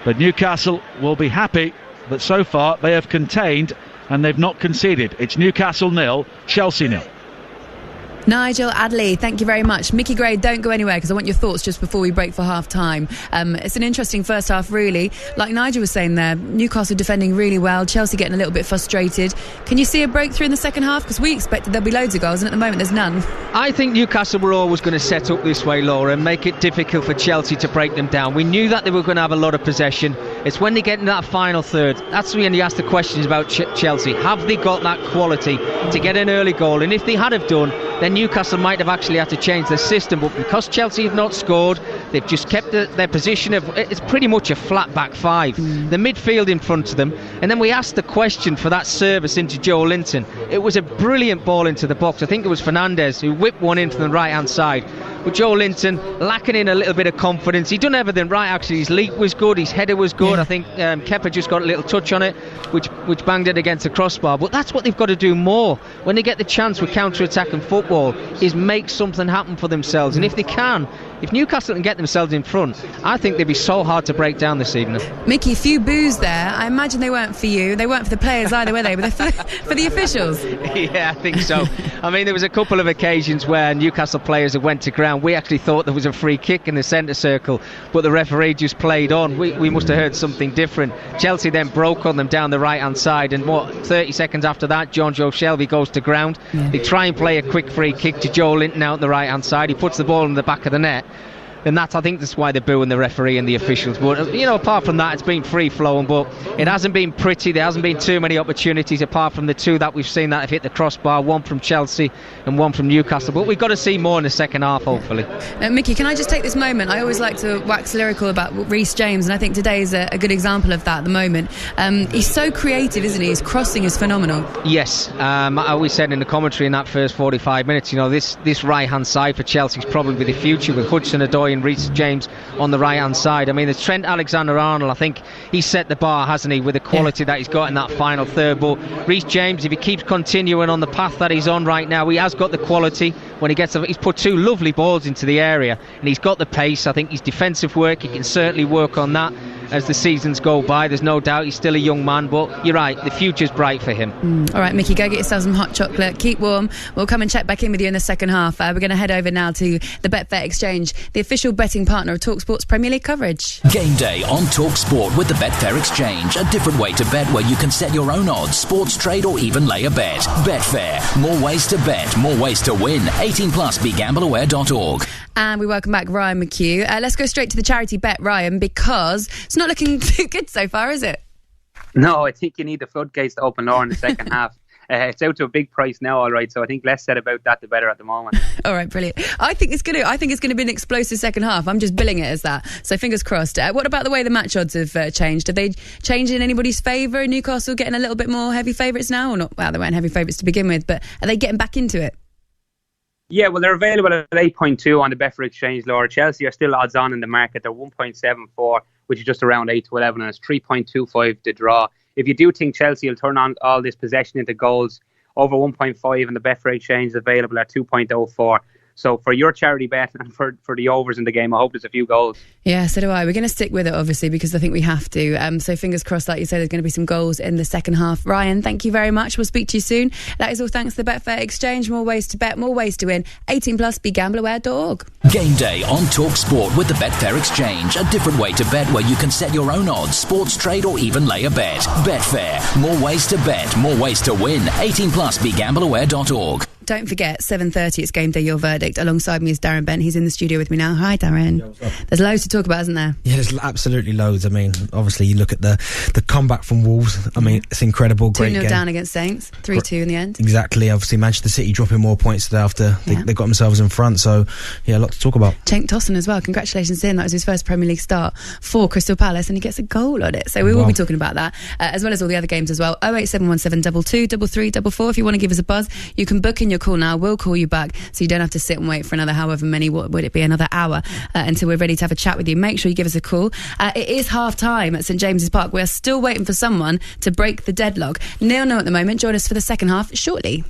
but Newcastle will be happy that so far they have contained and they've not conceded. It's Newcastle 0, Chelsea 0. Nigel Adley, thank you very much. Mickey Gray, don't go anywhere because I want your thoughts just before we break for half-time. It's an interesting first half, really. Like Nigel was saying there, Newcastle defending really well, Chelsea getting a little bit frustrated. Can you see a breakthrough in the second half? Because we expected there'll be loads of goals, and at the moment there's none. I think Newcastle were always going to set up this way, Laura, and make it difficult for Chelsea to break them down. We knew that they were going to have a lot of possession. It's when they get in that final third, that's when you ask the questions about Chelsea. Have they got that quality to get an early goal? And if they had have done, then Newcastle might have actually had to change their system, but because Chelsea have not scored, they've just kept their position of, it's pretty much a flat back five. The midfield in front of them, and then we asked the question for that service into Joe Linton. It was a brilliant ball into the box. I think it was Fernandez who whipped one in from the right hand side, but Joe Linton lacking in a little bit of confidence. He'd done everything right actually. His leap was good, his header was good. I think Kepa just got a little touch on it, which banged it against the crossbar. But that's what they've got to do more when they get the chance with counter-attacking football, is make something happen for themselves. And if they can, if Newcastle can get themselves in front, I think they'd be so hard to break down this evening. Mickey, few boos there. I imagine they weren't for you. They weren't for the players either, were they? But they're for the officials. Yeah, I think so. I mean, there was a couple of occasions where Newcastle players have went to ground. We actually thought there was a free kick in the centre circle, but the referee just played on. We must have heard something different. Chelsea then broke on them down the right-hand side, and 30 seconds after that, John Joe Shelby goes to ground. They try and play a quick free kick to Joe Linton out on the right-hand side. He puts the ball in the back of the net. And I think that's why they're booing the referee and the officials. But, you know, apart from that, it's been free-flowing, but it hasn't been pretty. There hasn't been too many opportunities apart from the two that we've seen that have hit the crossbar, one from Chelsea and one from Newcastle. But we've got to see more in the second half, hopefully. Now, Mickey, can I just take this moment? I always like to wax lyrical about Reece James, and I think today is a good example of that at the moment. He's so creative, isn't he? His crossing is phenomenal. Yes, I always said in the commentary in that first 45 minutes, you know, this right-hand side for Chelsea is probably the future, with Hudson-Odoi and Reece James on the right-hand side. I mean, there's Trent Alexander-Arnold. I think he's set the bar, hasn't he, with the quality that he's got in that final third. But Reece James, if he keeps continuing on the path that he's on right now, he has got the quality. When he gets, he's put two lovely balls into the area, and he's got the pace. I think his defensive work, he can certainly work on that as the seasons go by. There's no doubt he's still a young man, but you're right, the future's bright for him. All right, Mickey, go get yourself some hot chocolate, keep warm. We'll come and check back in with you in the second half. We're going to head over now to the Betfair Exchange, the official betting partner of TalkSport's Premier League coverage. Game day on TalkSport with the Betfair Exchange, a different way to bet where you can set your own odds, sports trade or even lay a bet. Betfair, more ways to bet, more ways to win. 18 plus, begambleaware.org. And we welcome back Ryan McHugh. Let's go straight to the charity bet, Ryan, because it's not looking too good so far, is it? No, I think you need the floodgates to open more in the second half. It's out to a big price now, all right. So I think less said about that, the better at the moment. All right, brilliant. I think it's going to be an explosive second half. I'm just billing it as that. So fingers crossed. What about the way the match odds have changed? Have they changed in anybody's favour? Newcastle getting a little bit more heavy favourites now, or not? Well, they weren't heavy favourites to begin with, but are they getting back into it? Yeah, well, they're available at 8.2 on the Betfair Exchange, Laura. Chelsea are still odds on in the market. They're 1.74, which is just around 8 to 11, and it's 3.25 to draw. If you do think Chelsea will turn on all this possession into goals, over 1.5 and the Betfair Exchange is available at 2.04. So for your charity bet and for the overs in the game, I hope there's a few goals. Yeah, so do I. We're going to stick with it, obviously, because I think we have to. So fingers crossed, like you say, there's going to be some goals in the second half. Ryan, thank you very much. We'll speak to you soon. That is all thanks to the Betfair Exchange. More ways to bet, more ways to win. 18 plus, begambleaware.org. Game day on TalkSport with the Betfair Exchange, a different way to bet where you can set your own odds, sports trade or even lay a bet. Betfair, more ways to bet, more ways to win. 18 plus, begambleaware.org. Don't forget, 7:30, it's Game Day Your Verdict. Alongside me is Darren Bent. He's in the studio with me now. Hi, Darren. Yeah, there's loads to talk about, isn't there? Yeah, there's absolutely loads. I mean, obviously, you look at the comeback from Wolves. I mean, it's incredible. Great 2-0 game. down against Saints, 3-2 in the end. Exactly. Obviously, Manchester City dropping more points today after they got themselves in front. So, yeah, a lot to talk about. Cenk Tosun as well. Congratulations to him. That was his first Premier League start for Crystal Palace, and he gets a goal on it. So we will be talking about that, as well as all the other games as well. 08717 22 33 44. If you want to give us a buzz, you can book in your call now. We'll call you back, so you don't have to sit and wait for another however many, what would it be, another hour until we're ready to have a chat with you. Make sure you give us a call. It is half time at St James's Park. We're still waiting for someone to break the deadlock. 0-0 at the moment. Join us for the second half shortly.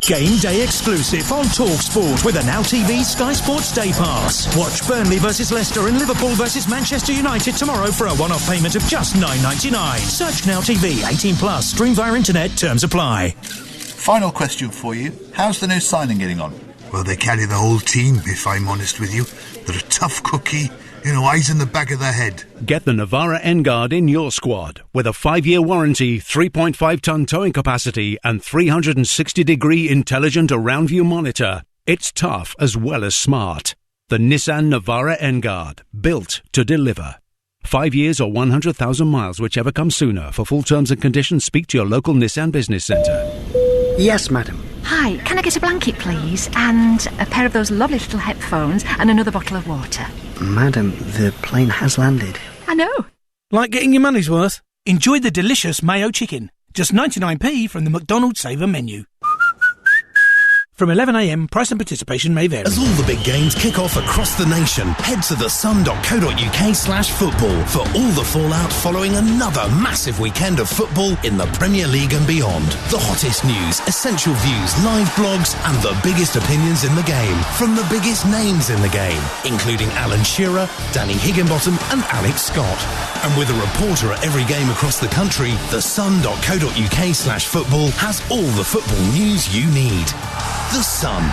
Game day exclusive on TalkSport with a Now TV Sky Sports Day Pass. Watch Burnley versus Leicester and Liverpool versus Manchester United tomorrow for a one-off payment of just $9.99. Search Now TV, 18 plus. Stream via internet. Terms apply. Final question for you. How's the new signing getting on? Well, they carry the whole team, if I'm honest with you. They're a tough cookie, eyes in the back of their head. Get the Navara N-Guard in your squad with a 5-year warranty, 3.5-ton towing capacity and 360-degree intelligent around-view monitor. It's tough as well as smart. The Nissan Navara N-Guard, built to deliver. 5 years or 100,000 miles, whichever comes sooner. For full terms and conditions, speak to your local Nissan Business Centre. Yes, madam. Hi, can I get a blanket, please? And a pair of those lovely little headphones and another bottle of water. Madam, the plane has landed. I know. Like getting your money's worth? Enjoy the delicious mayo chicken. Just 99p from the McDonald's Saver menu. From 11am, price and participation may vary. As all the big games kick off across the nation, head to thesun.co.uk/football for all the fallout following another massive weekend of football in the Premier League and beyond. The hottest news, essential views, live blogs and the biggest opinions in the game from the biggest names in the game, including Alan Shearer, Danny Higginbottom and Alex Scott. And with a reporter at every game across the country, thesun.co.uk/football has all the football news you need. The Sun.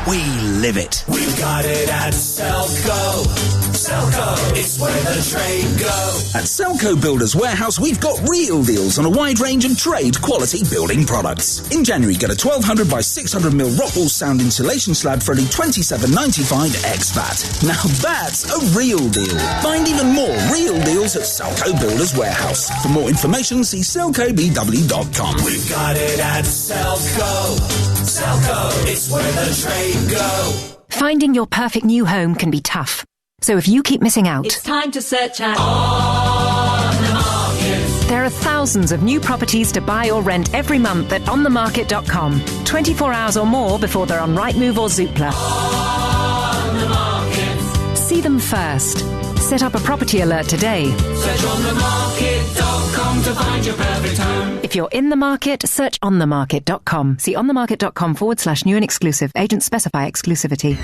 We live it. We've got it at Selco. Selco. Selco, it's where the trade go. At Selco Builders Warehouse, we've got real deals on a wide range of trade-quality building products. In January, get a 1200 by 600mm Rockwall sound insulation slab for only $27.95 ex-VAT. Now that's a real deal. Find even more real deals at Selco Builders Warehouse. For more information, see selcobw.com. We've got it at Selco. Selco, it's where the trade go. Finding your perfect new home can be tough. So if you keep missing out, it's time to search at On The Market. There are thousands of new properties to buy or rent every month at onthemarket.com. 24 hours or more before they're on Rightmove or Zoopla. On The Market. See them first. Set up a property alert today. Search onthemarket.com to find your perfect home. If you're in the market, search onthemarket.com. See onthemarket.com/new and exclusive. Agents specify exclusivity.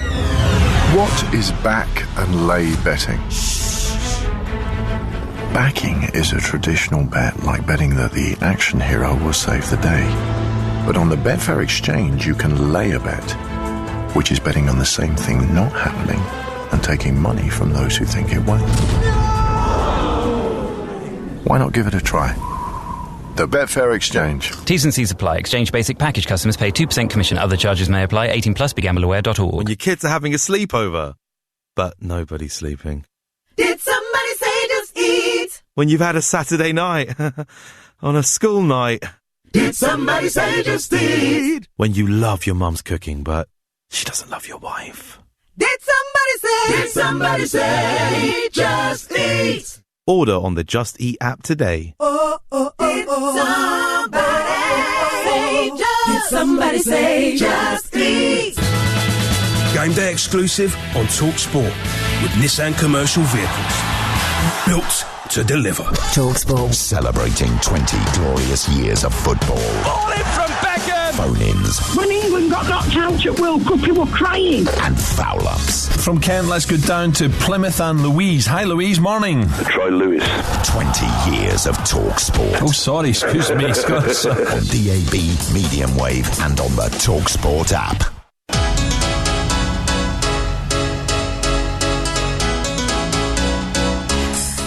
What is back and lay betting? Backing is a traditional bet, like betting that the action hero will save the day. But on the Betfair exchange, you can lay a bet, which is betting on the same thing not happening and taking money from those who think it won't. Why not give it a try? The Betfair Exchange. T's and C's apply. Exchange basic package customers pay 2% commission. Other charges may apply. 18 plus. BeGambleAware.org. When your kids are having a sleepover, but nobody's sleeping. Did somebody say just eat? When you've had a Saturday night on a school night. Did somebody say just eat? When you love your mum's cooking, but she doesn't love your wife. Did somebody say just eat? Order on the Just Eat app today. Did somebody say just eat? Game day exclusive on Talk Sport with Nissan Commercial Vehicles. Built to deliver. Talk Sport. Celebrating 20 glorious years of football. Ball in from Beckham! Phone-ins. When England got knocked out at World Cup, you were crying. And foul-ups. From Kent, let's go down to Plymouth and Louise. Hi, Louise. Morning. Troy Lewis. 20 years of Talk Sport. Oh, sorry. Excuse me. On DAB, medium wave, and on the Talk Sport app.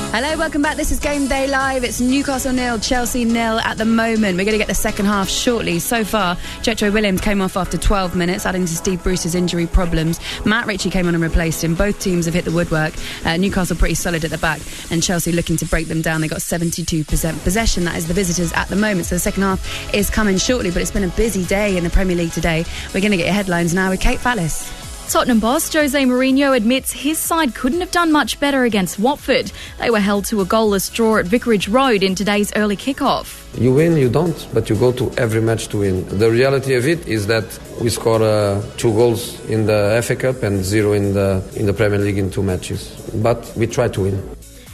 Hello, welcome back. This is Game Day Live. It's Newcastle 0, Chelsea 0 at the moment. We're going to get the second half shortly. So far, Jetro Williams came off after 12 minutes, adding to Steve Bruce's injury problems. Matt Ritchie came on and replaced him. Both teams have hit the woodwork. Newcastle pretty solid at the back, and Chelsea looking to break them down. They got 72% possession. That is the visitors at the moment. So the second half is coming shortly, but it's been a busy day in the Premier League today. We're going to get your headlines now with Kate Fallis. Tottenham boss Jose Mourinho admits his side couldn't have done much better against Watford. They were held to a goalless draw at Vicarage Road in today's early kick-off. You win, you don't, but you go to every match to win. The reality of it is that we score 2 goals in the FA Cup and 0 in the Premier League in 2 matches. But we try to win.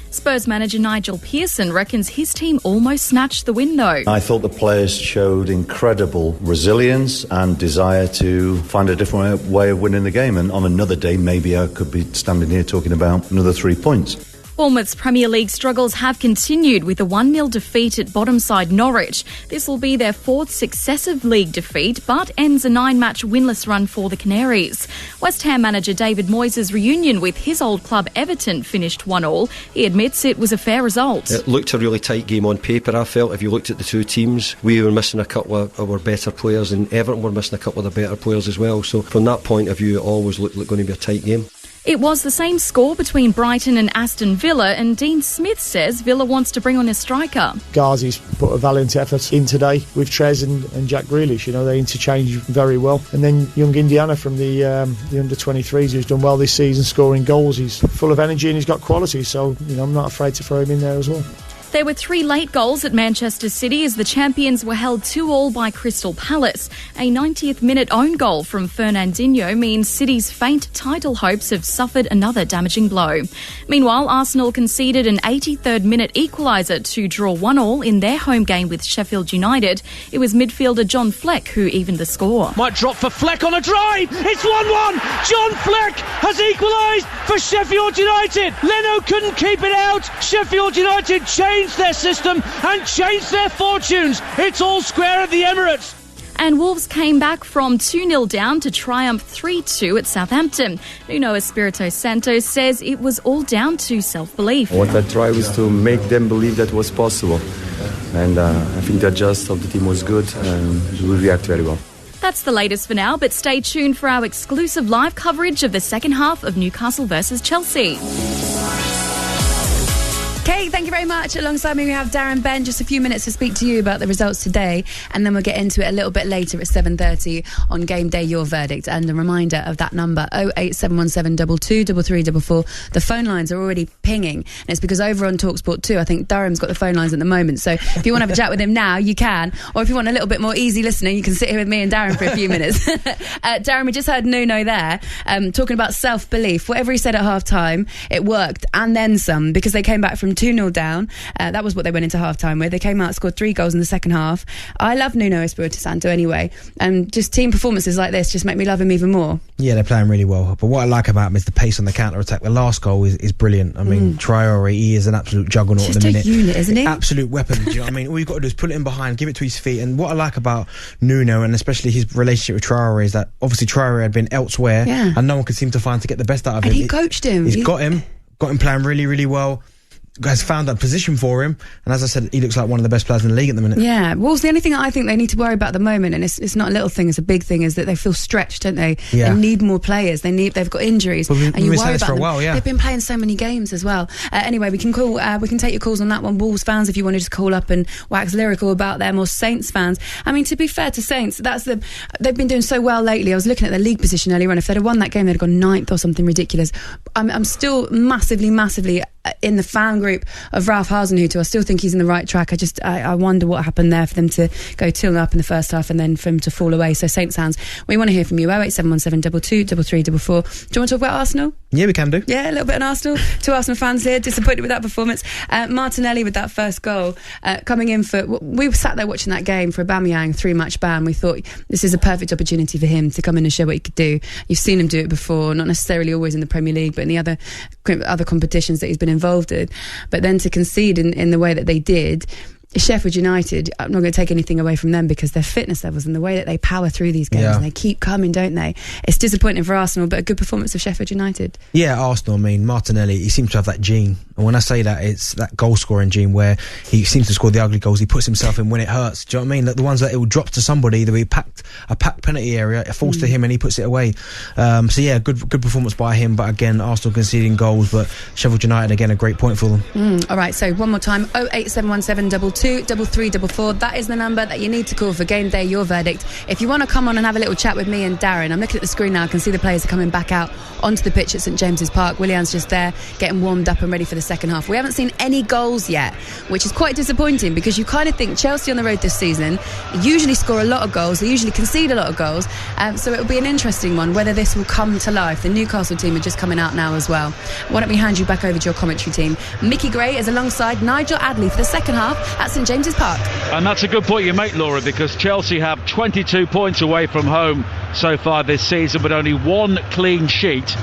Spurs manager Nigel Pearson reckons his team almost snatched the win, though. I thought the players showed incredible resilience and desire to find a different way of winning the game. And on another day, maybe I could be standing here talking about another 3 points. Bournemouth's Premier League struggles have continued with a 1-0 defeat at bottom side Norwich. This will be their 4th successive league defeat, but ends a 9-match winless run for the Canaries. West Ham manager David Moyes' reunion with his old club Everton finished 1-1. He admits it was a fair result. It looked a really tight game on paper, I felt. If you looked at the two teams, we were missing a couple of our better players, and Everton were missing a couple of the better players as well. So from that point of view, it always looked like going to be a tight game. It was the same score between Brighton and Aston Villa, and Dean Smith says Villa wants to bring on a striker. Ghazi's put a valiant effort in today with Trez and Jack Grealish. You know, they interchange very well. And then young Indiana from the under-23s, who's done well this season, scoring goals. He's full of energy and he's got quality, so you know I'm not afraid to throw him in there as well. There were 3 late goals at Manchester City as the champions were held 2-2 by Crystal Palace. A 90th minute own goal from Fernandinho means City's faint title hopes have suffered another damaging blow. Meanwhile, Arsenal conceded an 83rd minute equaliser to draw 1-1 in their home game with Sheffield United. It was midfielder John Fleck who evened the score. Might drop for Fleck on a drive. It's 1-1. John Fleck has equalised for Sheffield United. Leno couldn't keep it out. Sheffield United changed their system and changed their fortunes. It's all square at the Emirates. And Wolves came back from 2-0 down to triumph 3-2 at Southampton. Nuno Espirito Santo says it was all down to self-belief. What I tried was to make them believe that was possible. And I think the adjust of the team was good and we react very well. That's the latest for now, but stay tuned for our exclusive live coverage of the second half of Newcastle versus Chelsea. Kate, thank you very much. Alongside me we have Darren Ben. Just a few minutes to speak to you about the results today, and then we'll get into it a little bit later at 7:30 on Game Day Your Verdict. And a reminder of that number, 08717 223344. The phone lines are already pinging, and it's because over on TalkSport 2 I think Durham's got the phone lines at the moment, so if you want to have a chat with him now you can, or if you want a little bit more easy listening you can sit here with me and Darren for a few minutes. Darren, we just heard Nuno there talking about self-belief. Whatever he said at half-time, it worked and then some, because they came back from 2-0 down. That was what they went into half-time with. They came out, scored 3 goals in the second half. I love Nuno Espirito Santo anyway, and just team performances like this just make me love him even more. Yeah, they're playing really well, but what I like about him is the pace on the counter-attack. The last goal is brilliant. I mean, Traore, he is an absolute juggernaut at the minute. Just a unit, isn't he? Absolute weapon, do you know what I mean? All you've got to do is pull it in behind, give it to his feet, and what I like about Nuno, and especially his relationship with Traore, is that obviously Traore had been elsewhere, and no one could seem to find to get the best out of him. And he coached him. He's got him playing really, really well. Has found that position for him, and as I said, he looks like one of the best players in the league at the minute. Yeah, Wolves, the only thing that I think they need to worry about at the moment, and it's not a little thing, it's a big thing, is that they feel stretched, don't they? Yeah. They need more players, they've got injuries, and you worry about them. Yeah. They've been playing so many games as well. Anyway, we can take your calls on that one. Wolves fans, if you want to just call up and wax lyrical about them, or Saints fans. I mean, to be fair to Saints, they've been doing so well lately. I was looking at their league position earlier on. If they'd have won that game, they'd have gone 9th or something ridiculous. I'm still massively in the fan group of Ralph Hasenhuttl. I still think he's in the right track. I wonder what happened there for them to go 2-0 up in the first half and then for him to fall away. So Saints fans, we want to hear from you. 08717 223344. Do you want to talk about Arsenal? Yeah, we can do. Yeah, a little bit on Arsenal. 2 Arsenal fans here, disappointed with that performance. Martinelli with that first goal, coming in for... We sat there watching that game for Aubameyang, 3-match ban. We thought this is a perfect opportunity for him to come in and show what he could do. You've seen him do it before, not necessarily always in the Premier League, but in the other competitions that he's been involved in. But then to concede in the way that they did, Sheffield United, I'm not going to take anything away from them because their fitness levels and the way that they power through these games, and they keep coming, don't they? It's disappointing for Arsenal, but a good performance of Sheffield United. Yeah, Arsenal, I mean, Martinelli, he seems to have that gene. And when I say that, it's that goal-scoring gene where he seems to score the ugly goals. He puts himself in when it hurts. Do you know what I mean? Like the ones that it will drop to somebody, there'll be a packed penalty area, it falls to him and he puts it away. So yeah, good performance by him. But again, Arsenal conceding goals, but Sheffield United, again, a great point for them. All right, so one more time, 08717 223344. That is the number that you need to call for Game Day Your Verdict. If you want to come on and have a little chat with me and Darren, I'm looking at the screen now, I can see the players are coming back out onto the pitch at St James's Park. Willian's just there getting warmed up and ready for the second half. We haven't seen any goals yet, which is quite disappointing because you kind of think Chelsea on the road this season usually score a lot of goals, they usually concede a lot of goals, so it'll be an interesting one whether this will come to life. The Newcastle team are just coming out now as well. Why don't we hand you back over to your commentary team. Mickey Gray is alongside Nigel Adley for the second half at St James's Park. And that's a good point you make, Laura, because Chelsea have 22 points away from home so far this season, but only 1 clean sheet.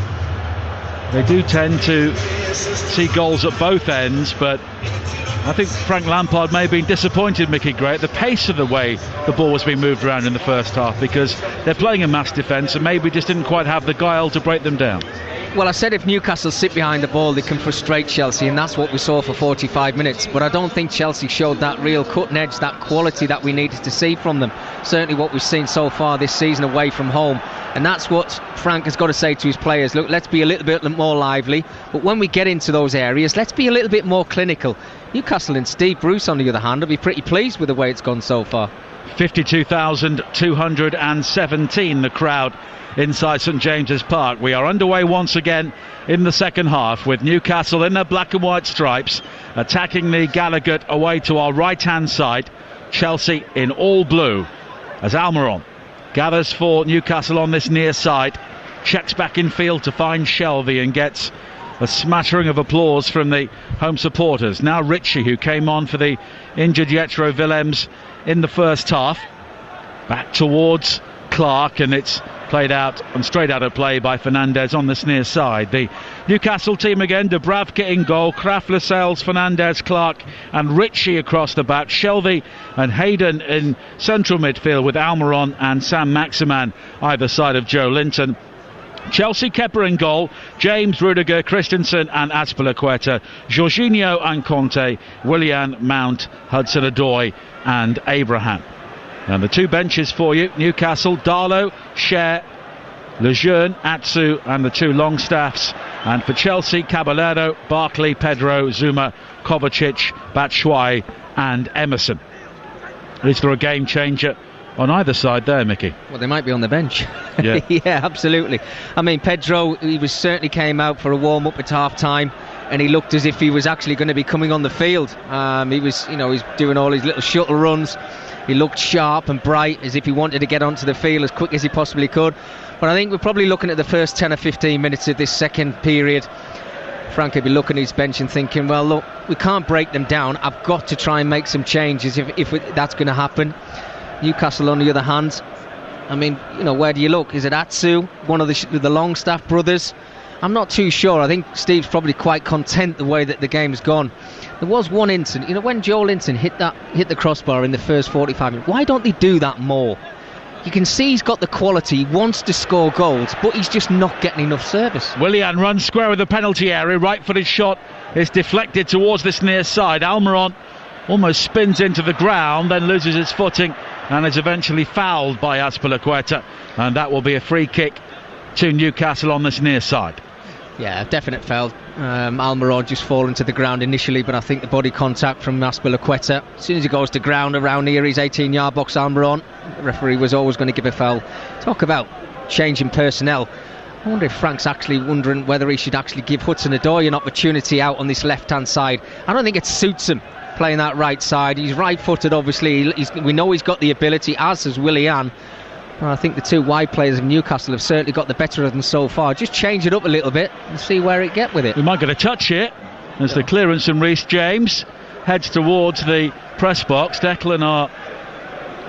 They do tend to see goals at both ends, but I think Frank Lampard may have been disappointed, Mickey Gray, at the pace of the way the ball was being moved around in the first half, because they're playing a mass defence and maybe just didn't quite have the guile to break them down. Well, I said if Newcastle sit behind the ball, they can frustrate Chelsea, and that's what we saw for 45 minutes. But I don't think Chelsea showed that real cutting edge, that quality that we needed to see from them. Certainly what we've seen so far this season away from home. And that's what Frank has got to say to his players. Look, let's be a little bit more lively, but when we get into those areas, let's be a little bit more clinical. Newcastle and Steve Bruce, on the other hand, will be pretty pleased with the way it's gone so far. 52,217 the crowd inside St James's Park. We are underway once again in the second half with Newcastle in their black and white stripes attacking the Gallagher away to our right hand side. Chelsea in all blue as Almiron gathers for Newcastle on this near side, checks back in field to find Shelvey and gets a smattering of applause from the home supporters. Now Ritchie, who came on for the injured Jetro Willems in the first half, back towards Clark, and it's Played out and straight out of play by Fernandez on this near side. The Newcastle team again, Dubravka in goal, Krafth, Lascelles, Fernandez, Clark and Ritchie across the back, Shelvey and Hayden in central midfield with Almiron and Sam Maximan either side of Joe Linton. Chelsea, Kepa in goal, James, Rudiger, Christensen and Azpilicueta, Jorginho and Conte, Willian, Mount, Hudson-Odoi and Abraham. And the two benches for you, Newcastle, Darlow, Cher, Lejeune, Atsu and the two long staffs. And for Chelsea, Caballero, Barkley, Pedro, Zuma, Kovacic, Batshuayi and Emerson. Is there a game changer on either side there, Mickey? Well, they might be on the bench. Yeah, yeah, absolutely. I mean, Pedro, he certainly came out for a warm-up at half-time, and he looked as if he was actually going to be coming on the field. He was, he's doing all his little shuttle runs. He looked sharp and bright, as if he wanted to get onto the field as quick as he possibly could. But I think we're probably looking at the first 10 or 15 minutes of this second period. Frank will be looking at his bench and thinking, well, look, we can't break them down. I've got to try and make some changes if that's going to happen. Newcastle, on the other hand, I mean, where do you look? Is it Atsu, one of the Longstaff brothers? I'm not too sure. I think Steve's probably quite content the way that the game's gone. There was one incident, when Joe Linton hit the crossbar in the first 45 minutes. Why don't they do that more? You can see he's got the quality, he wants to score goals, but he's just not getting enough service. Willian runs square with the penalty area, right-footed shot is deflected towards this near side. Almiron almost spins into the ground, then loses his footing and is eventually fouled by Azpilicueta, and that will be a free kick to Newcastle on this near side. Yeah, definite foul. Almiron just fallen to the ground initially, but I think the body contact from Azpilicueta, as soon as he goes to ground around near his 18-yard box, Almiron, the referee was always going to give a foul. Talk about changing personnel. I wonder if Frank's actually wondering whether he should actually give Hudson-Odoi an opportunity out on this left-hand side. I don't think it suits him playing that right side. He's right-footed, obviously. We know he's got the ability, as has Willian. I think the two wide players of Newcastle have certainly got the better of them so far. Just change it up a little bit and see where it get with it. We might get a touch here as the clearance from Reece James heads towards the press box. Declan, our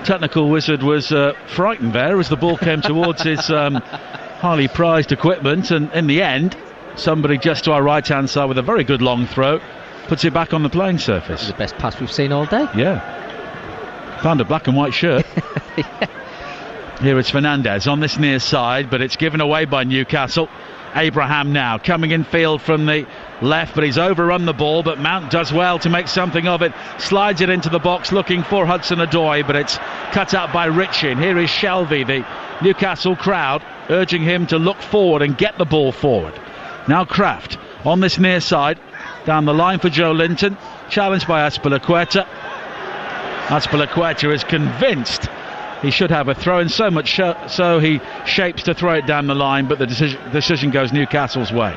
technical wizard, was frightened there as the ball came towards his highly prized equipment, and in the end somebody just to our right hand side with a very good long throw puts it back on the playing surface. The best pass we've seen all day. Yeah, found a black and white shirt. Yeah. Here it's Fernandez on this near side, but it's given away by Newcastle. Abraham now coming in field from the left, but he's overrun the ball, but Mount does well to make something of it, slides it into the box looking for Hudson-Odoi, but it's cut out by Ritchie. And here is Shelvey, the Newcastle crowd urging him to look forward and get the ball forward. Now Krafth on this near side, down the line for Joe Linton, challenged by Azpilicueta. Azpilicueta is convinced he should have a throw in, so much so he shapes to throw it down the line, but the decision goes Newcastle's way.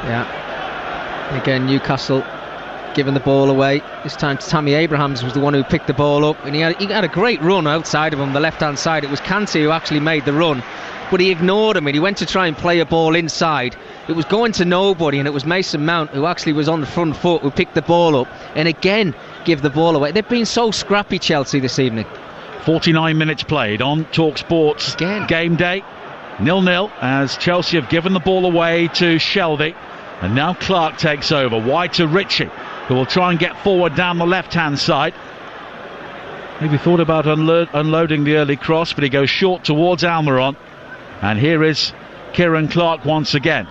Yeah, again Newcastle giving the ball away. This time Tammy Abrahams was the one who picked the ball up, and he had a great run outside of him, the left hand side. It was Kante who actually made the run, but he ignored him and he went to try and play a ball inside. It was going to nobody, and it was Mason Mount who actually was on the front foot who picked the ball up and again give the ball away. They've been so scrappy, Chelsea, this evening. 49 minutes played on TalkSports Game Day, 0-0 as Chelsea have given the ball away to Shelvey, and now Clark takes over wide to Ritchie, who will try and get forward down the left hand side. Maybe thought about unloading the early cross, but he goes short towards Almiron, and here is Kieran Clark once again.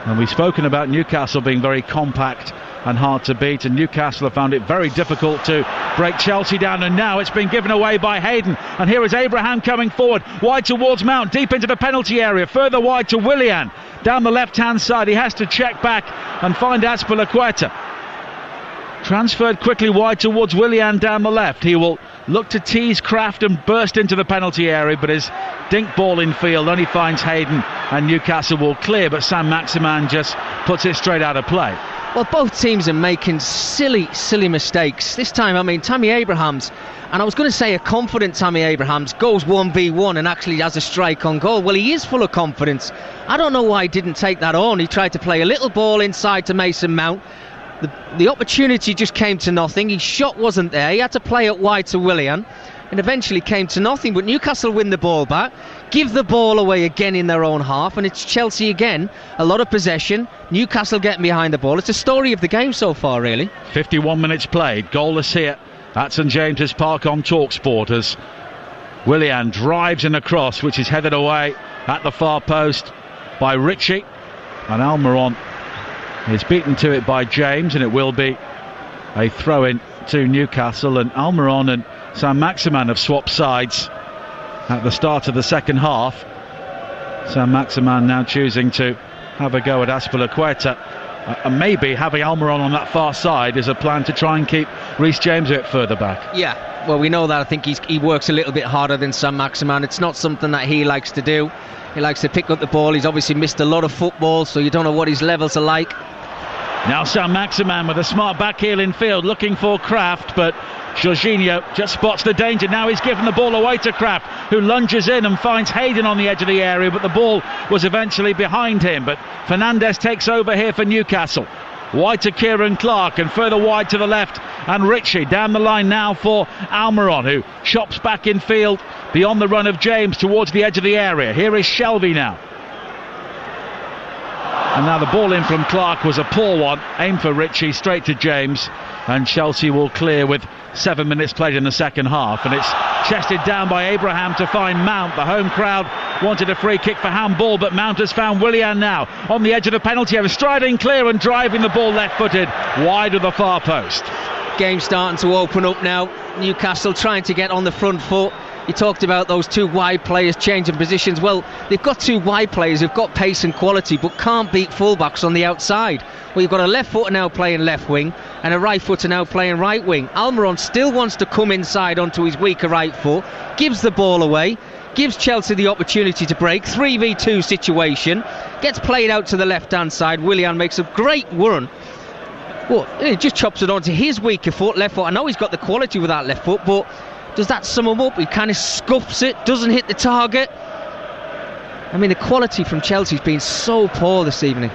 And we've spoken about Newcastle being very compact and hard to beat, and Newcastle have found it very difficult to break Chelsea down, and now it's been given away by Hayden, and here is Abraham coming forward wide towards Mount, deep into the penalty area, further wide to Willian down the left hand side. He has to check back and find Azpilicueta, transferred quickly wide towards Willian down the left. He will look to tease Krafth and burst into the penalty area, but his dink ball in field only finds Hayden, and Newcastle will clear, but Sam Maximan just puts it straight out of play. Well, both teams are making silly mistakes. This time, I mean, Tammy Abrahams, and I was going to say a confident Tammy Abrahams, goes 1v1 and actually has a strike on goal. Well, he is full of confidence. I don't know why he didn't take that on. He tried to play a little ball inside to Mason Mount. The opportunity just came to nothing. His shot wasn't there. He had to play it wide to Willian. and eventually came to nothing. But Newcastle win the ball back, give the ball away again in their own half, and it's Chelsea again. A lot of possession, Newcastle getting behind the ball. It's a story of the game so far, really. 51 minutes played, goalless here at St James's Park on TalkSport as Willian drives in a cross, which is headed away at the far post by Ritchie, and Almiron is beaten to it by James, and it will be a throw-in to Newcastle. And Almiron and Saint-Maximin have swapped sides at the start of the second half. Saint-Maximin now choosing to have a go at Azpilicueta, and maybe having Almiron on that far side is a plan to try and keep Reece James a bit further back. Yeah, well, we know that. I think he works a little bit harder than Saint-Maximin. It's not something that he likes to do. He likes to pick up the ball. He's obviously missed a lot of football, so you don't know what his levels are like. Now Saint-Maximin with a smart back heel in field, looking for Kraft, but Jorginho just spots the danger. Now he's given the ball away to Kraft, who lunges in and finds Hayden on the edge of the area, but the ball was eventually behind him. But Fernandes takes over here for Newcastle. Wide to Kieran Clark, and further wide to the left, and Ritchie down the line now for Almiron, who chops back in field beyond the run of James towards the edge of the area. Here is Shelvey now. And now the ball in from Clark was a poor one, aimed for Ritchie, straight to James, and Chelsea will clear with 7 minutes played in the second half. And it's chested down by Abraham to find Mount. The home crowd wanted a free kick for handball, but Mount has found Willian now on the edge of the penalty area, striding clear and driving the ball left-footed wide of the far post. Game starting to open up now. Newcastle trying to get on the front foot. You talked about those two wide players changing positions. Well, they've got two wide players who've got pace and quality but can't beat fullbacks on the outside. Well, you've got a left footer now playing left wing and a right footer now playing right wing. Almiron still wants to come inside onto his weaker right foot, gives the ball away, gives Chelsea the opportunity to break. 3v2 situation, gets played out to the left-hand side. Willian makes a great run. Well, he just chops it onto his weaker foot, left foot. I know he's got the quality with that left foot, but does that sum him up? He kind of scuffs it, doesn't hit the target. I mean, the quality from Chelsea's been so poor this evening.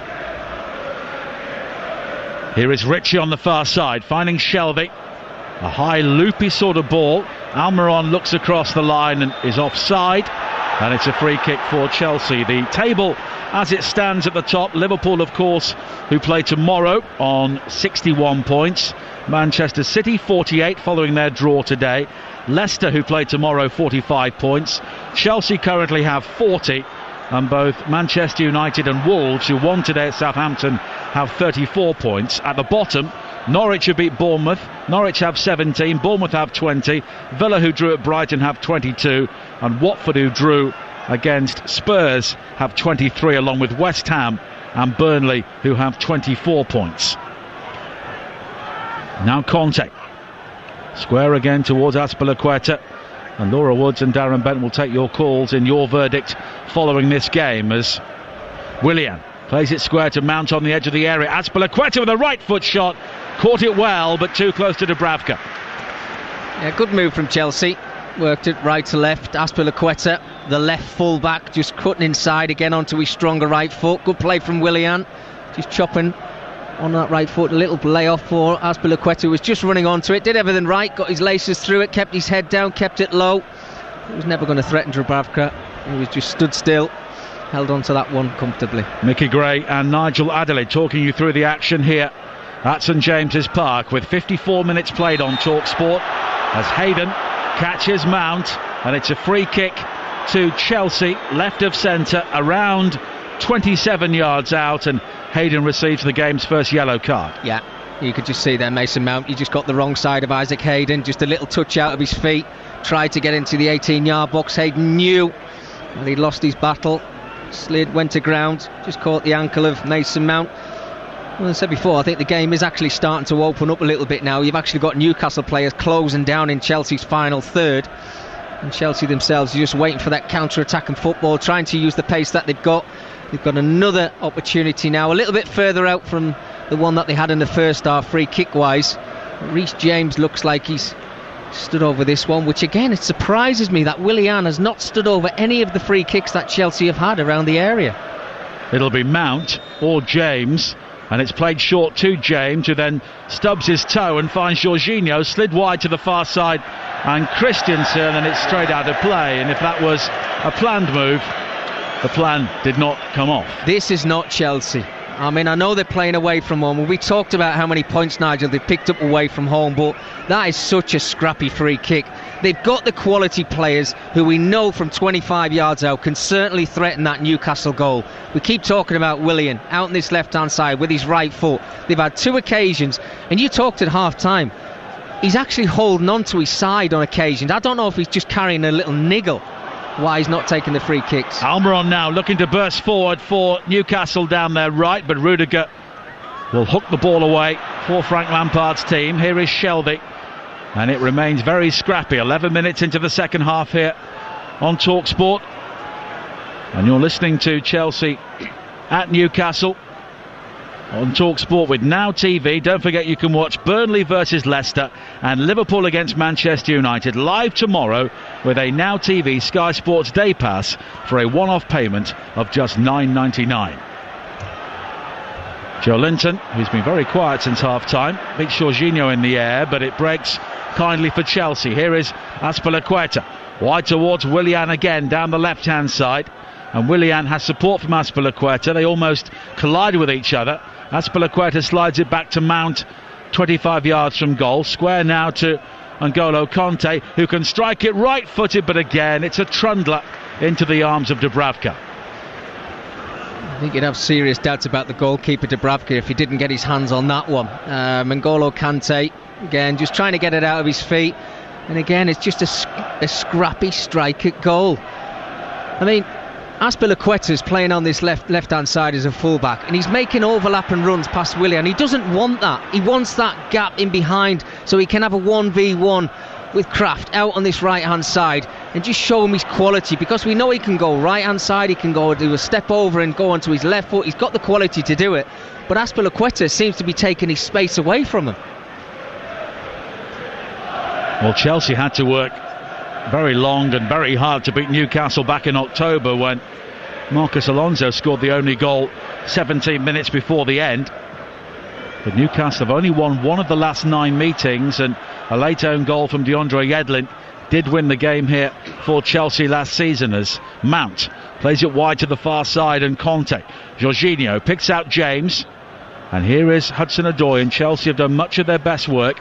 Here is Ritchie on the far side, finding Shelvey. A high, loopy sort of ball. Almiron looks across the line and is offside. And it's a free kick for Chelsea. The table as it stands at the top, Liverpool, of course, who play tomorrow on 61 points. Manchester City 48 following their draw today. Leicester, who play tomorrow, 45 points. Chelsea currently have 40, and both Manchester United and Wolves, who won today at Southampton, have 34 points. At the bottom, Norwich, who beat Bournemouth. Norwich have 17, Bournemouth have 20. Villa, who drew at Brighton, have 22, and Watford, who drew against Spurs, have 23, along with West Ham and Burnley, who have 24 points. Now Conte. Square again towards Azpilicueta, and Laura Woods and Darren Bent will take your calls in your verdict following this game as Willian plays it square to Mount on the edge of the area. Azpilicueta with a right foot shot, caught it well but too close to Dubravka. Yeah, good move from Chelsea, worked it right to left. Azpilicueta, the left full back, just cutting inside again onto his stronger right foot. Good play from Willian, just chopping on that right foot. A little layoff for Azpilicueta, who was just running onto it, did everything right, got his laces through it, kept his head down, kept it low. He was never going to threaten Dubravka. He was just stood still, held on to that one comfortably. Mickey Gray and Nigel Adelaide talking you through the action here at St James's Park with 54 minutes played on TalkSport as Hayden catches Mount, and it's a free kick to Chelsea, left of centre, around 27 yards out, and Hayden receives the game's first yellow card. Yeah, you could just see there Mason Mount, he just got the wrong side of Isaac Hayden, just a little touch out of his feet, tried to get into the 18-yard box. Hayden knew, and he'd lost his battle, slid, went to ground, just caught the ankle of Mason Mount. Well, as I said before, I think the game is actually starting to open up a little bit now. You've actually got Newcastle players closing down in Chelsea's final third, and Chelsea themselves are just waiting for that counter-attacking football, trying to use the pace that they've got. They've got another opportunity now, a little bit further out from the one that they had in the first half, free kick wise. Reece James looks like he's stood over this one, which again, it surprises me that Willian has not stood over any of the free kicks that Chelsea have had around the area. It'll be Mount or James, and it's played short to James, who then stubs his toe and finds Jorginho, slid wide to the far side and Christensen, and it's straight out of play. And if that was a planned move, the plan did not come off. This is not Chelsea. I mean, I know they're playing away from home, and we talked about how many points, Nigel, they've picked up away from home, but that is such a scrappy free kick. They've got the quality players who we know from 25 yards out can certainly threaten that Newcastle goal. We keep talking about Willian out on this left-hand side with his right foot. They've had 2 occasions, and you talked at half-time. He's actually holding on to his side on occasions. I don't know if he's just carrying a little niggle why he's not taking the free kicks. Almiron now looking to burst forward for Newcastle down their right, but Rudiger will hook the ball away for Frank Lampard's team. Here is Shelby, and it remains very scrappy. 11 minutes into the second half here on TalkSport, and you're listening to Chelsea at Newcastle on TalkSport with Now TV. Don't forget you can watch Burnley versus Leicester and Liverpool against Manchester United live tomorrow with a Now TV Sky Sports Day Pass for a one-off payment of just $9.99. Joe Linton, who's been very quiet since half-time, beats Jorginho in the air, but it breaks kindly for Chelsea. Here is Azpilicueta, wide towards Willian again down the left-hand side, and Willian has support from Azpilicueta. They almost collide with each other. Azpilicueta slides it back to Mount, 25 yards from goal. Square now to N'Golo Kanté, who can strike it right-footed, but again it's a trundler into the arms of Dubravka. I think you'd have serious doubts about the goalkeeper Dubravka if he didn't get his hands on that one. N'Golo Kanté, again, just trying to get it out of his feet. And again, it's just a scrappy strike at goal. I mean, Azpilicueta's playing on this left-hand side as a fullback, and he's making overlapping runs past Willian. He doesn't want that. He wants that gap in behind so he can have a 1v1 with Kraft out on this right-hand side and just show him his quality, because we know he can go right-hand side, he can go do a step over and go onto his left foot. He's got the quality to do it, but Azpilicueta seems to be taking his space away from him. Well, Chelsea had to work very long and very hard to beat Newcastle back in October when Marcos Alonso scored the only goal 17 minutes before the end. But Newcastle have only won one of the last 9 meetings, and a late own goal from DeAndre Yedlin did win the game here for Chelsea last season as Mount plays it wide to the far side, and Conte. Jorginho picks out James, and here is Hudson-Odoi, and Chelsea have done much of their best work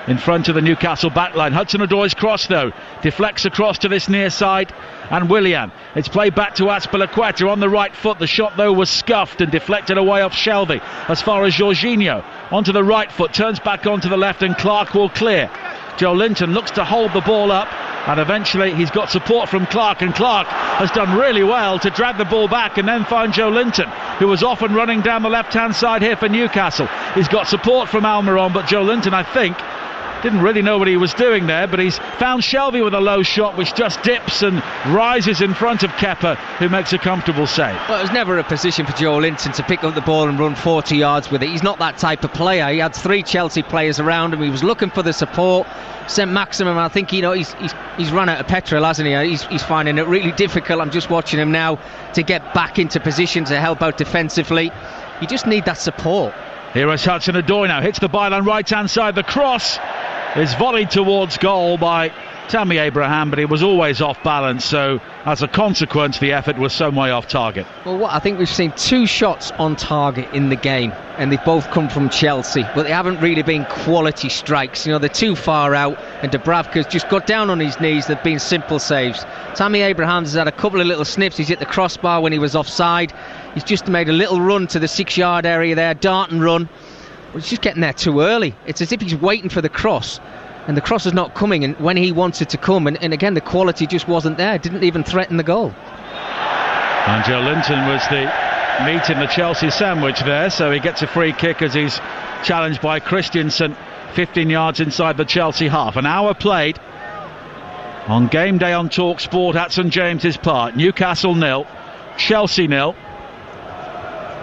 in front of the Newcastle backline. Hudson-Odoi's cross though deflects across to this near side, and Willian, it's played back to Azpilicueta on the right foot. The shot though was scuffed and deflected away off Shelby as far as Jorginho onto the right foot, turns back onto the left, and Clark will clear. Joe Linton looks to hold the ball up, and eventually he's got support from Clark, and Clark has done really well to drag the ball back and then find Joe Linton, who was off and running down the left hand side here for Newcastle. He's got support from Almiron, but Joe Linton, I think, didn't really know what he was doing there, but he's found Shelby with a low shot which just dips and rises in front of Kepa, who makes a comfortable save. Well, it was never a position for Joe Linton to pick up the ball and run 40 yards with it. He's not that type of player. He had 3 Chelsea players around him. He was looking for the support. St. Maximum, I think, he's run out of petrol, hasn't he? He's finding it really difficult. I'm just watching him now to get back into position to help out defensively. You just need that support. Here is Hudson-Odoi now, hits the byline right hand side. The cross is volleyed towards goal by Tammy Abraham, but he was always off balance, so as a consequence the effort was some way off target. Well, I think we've seen 2 shots on target in the game, and they've both come from Chelsea, but they haven't really been quality strikes. They're too far out, and Dubravka's just got down on his knees. They've been simple saves. Tammy Abraham has had a couple of little snips. He's hit the crossbar when he was offside. He's just made a little run to the 6-yard area there, dart and run. Well, he's just getting there too early. It's as if he's waiting for the cross, and the cross is not coming, and when he wanted to come, and again the quality just wasn't there. Didn't even threaten the goal. And Joe Linton was the meat in the Chelsea sandwich there, so he gets a free kick as he's challenged by Christensen 15 yards inside the Chelsea half. An hour played on game day on TalkSport at St James's Park. Newcastle 0, Chelsea 0,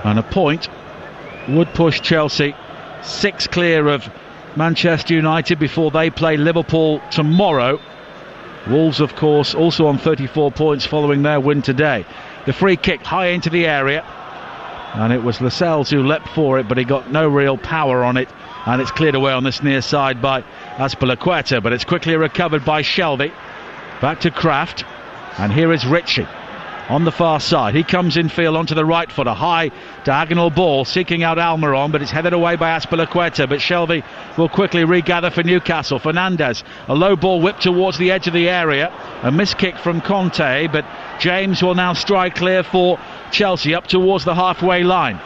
and a point would push Chelsea 6 clear of Manchester United before they play Liverpool tomorrow. Wolves, of course, also on 34 points following their win today. The free kick high into the area, and it was Lascelles who leapt for it, but he got no real power on it and it's cleared away on this near side by Azpilicueta, but it's quickly recovered by Shelvey. Back to Kraft, and here is Ritchie on the far side. He comes in field onto the right foot, a high diagonal ball seeking out Almiron, but it's headed away by Azpilicueta, but Shelvey will quickly regather for Newcastle. Fernandez, a low ball whipped towards the edge of the area, a missed kick from Conte, but James will now strike clear for Chelsea up towards the halfway line.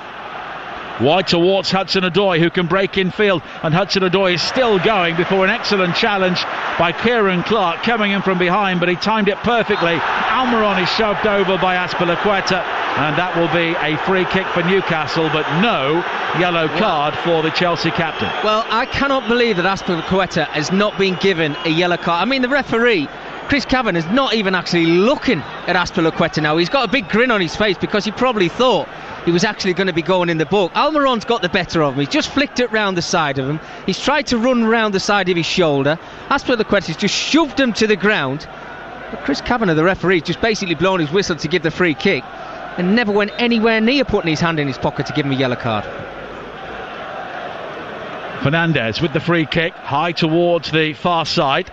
Wide towards Hudson-Odoi, who can break in field, and Hudson-Odoi is still going before an excellent challenge by Kieran Clark coming in from behind, but he timed it perfectly. Almiron is shoved over by Azpilicueta, and that will be a free kick for Newcastle, but no yellow card for the Chelsea captain. Well, I cannot believe that Azpilicueta has not been given a yellow card. I mean, the referee, Chris Cavan, is not even actually looking at Azpilicueta now. He's got a big grin on his face because he probably thought he was actually going to be going in the book. Almiron's got the better of him. He's just flicked it round the side of him. He's tried to run round the side of his shoulder. Azpilicueta's just shoved him to the ground. But Chris Cavan, the referee, just basically blown his whistle to give the free kick and never went anywhere near putting his hand in his pocket to give him a yellow card. Fernandez with the free kick, high towards the far side.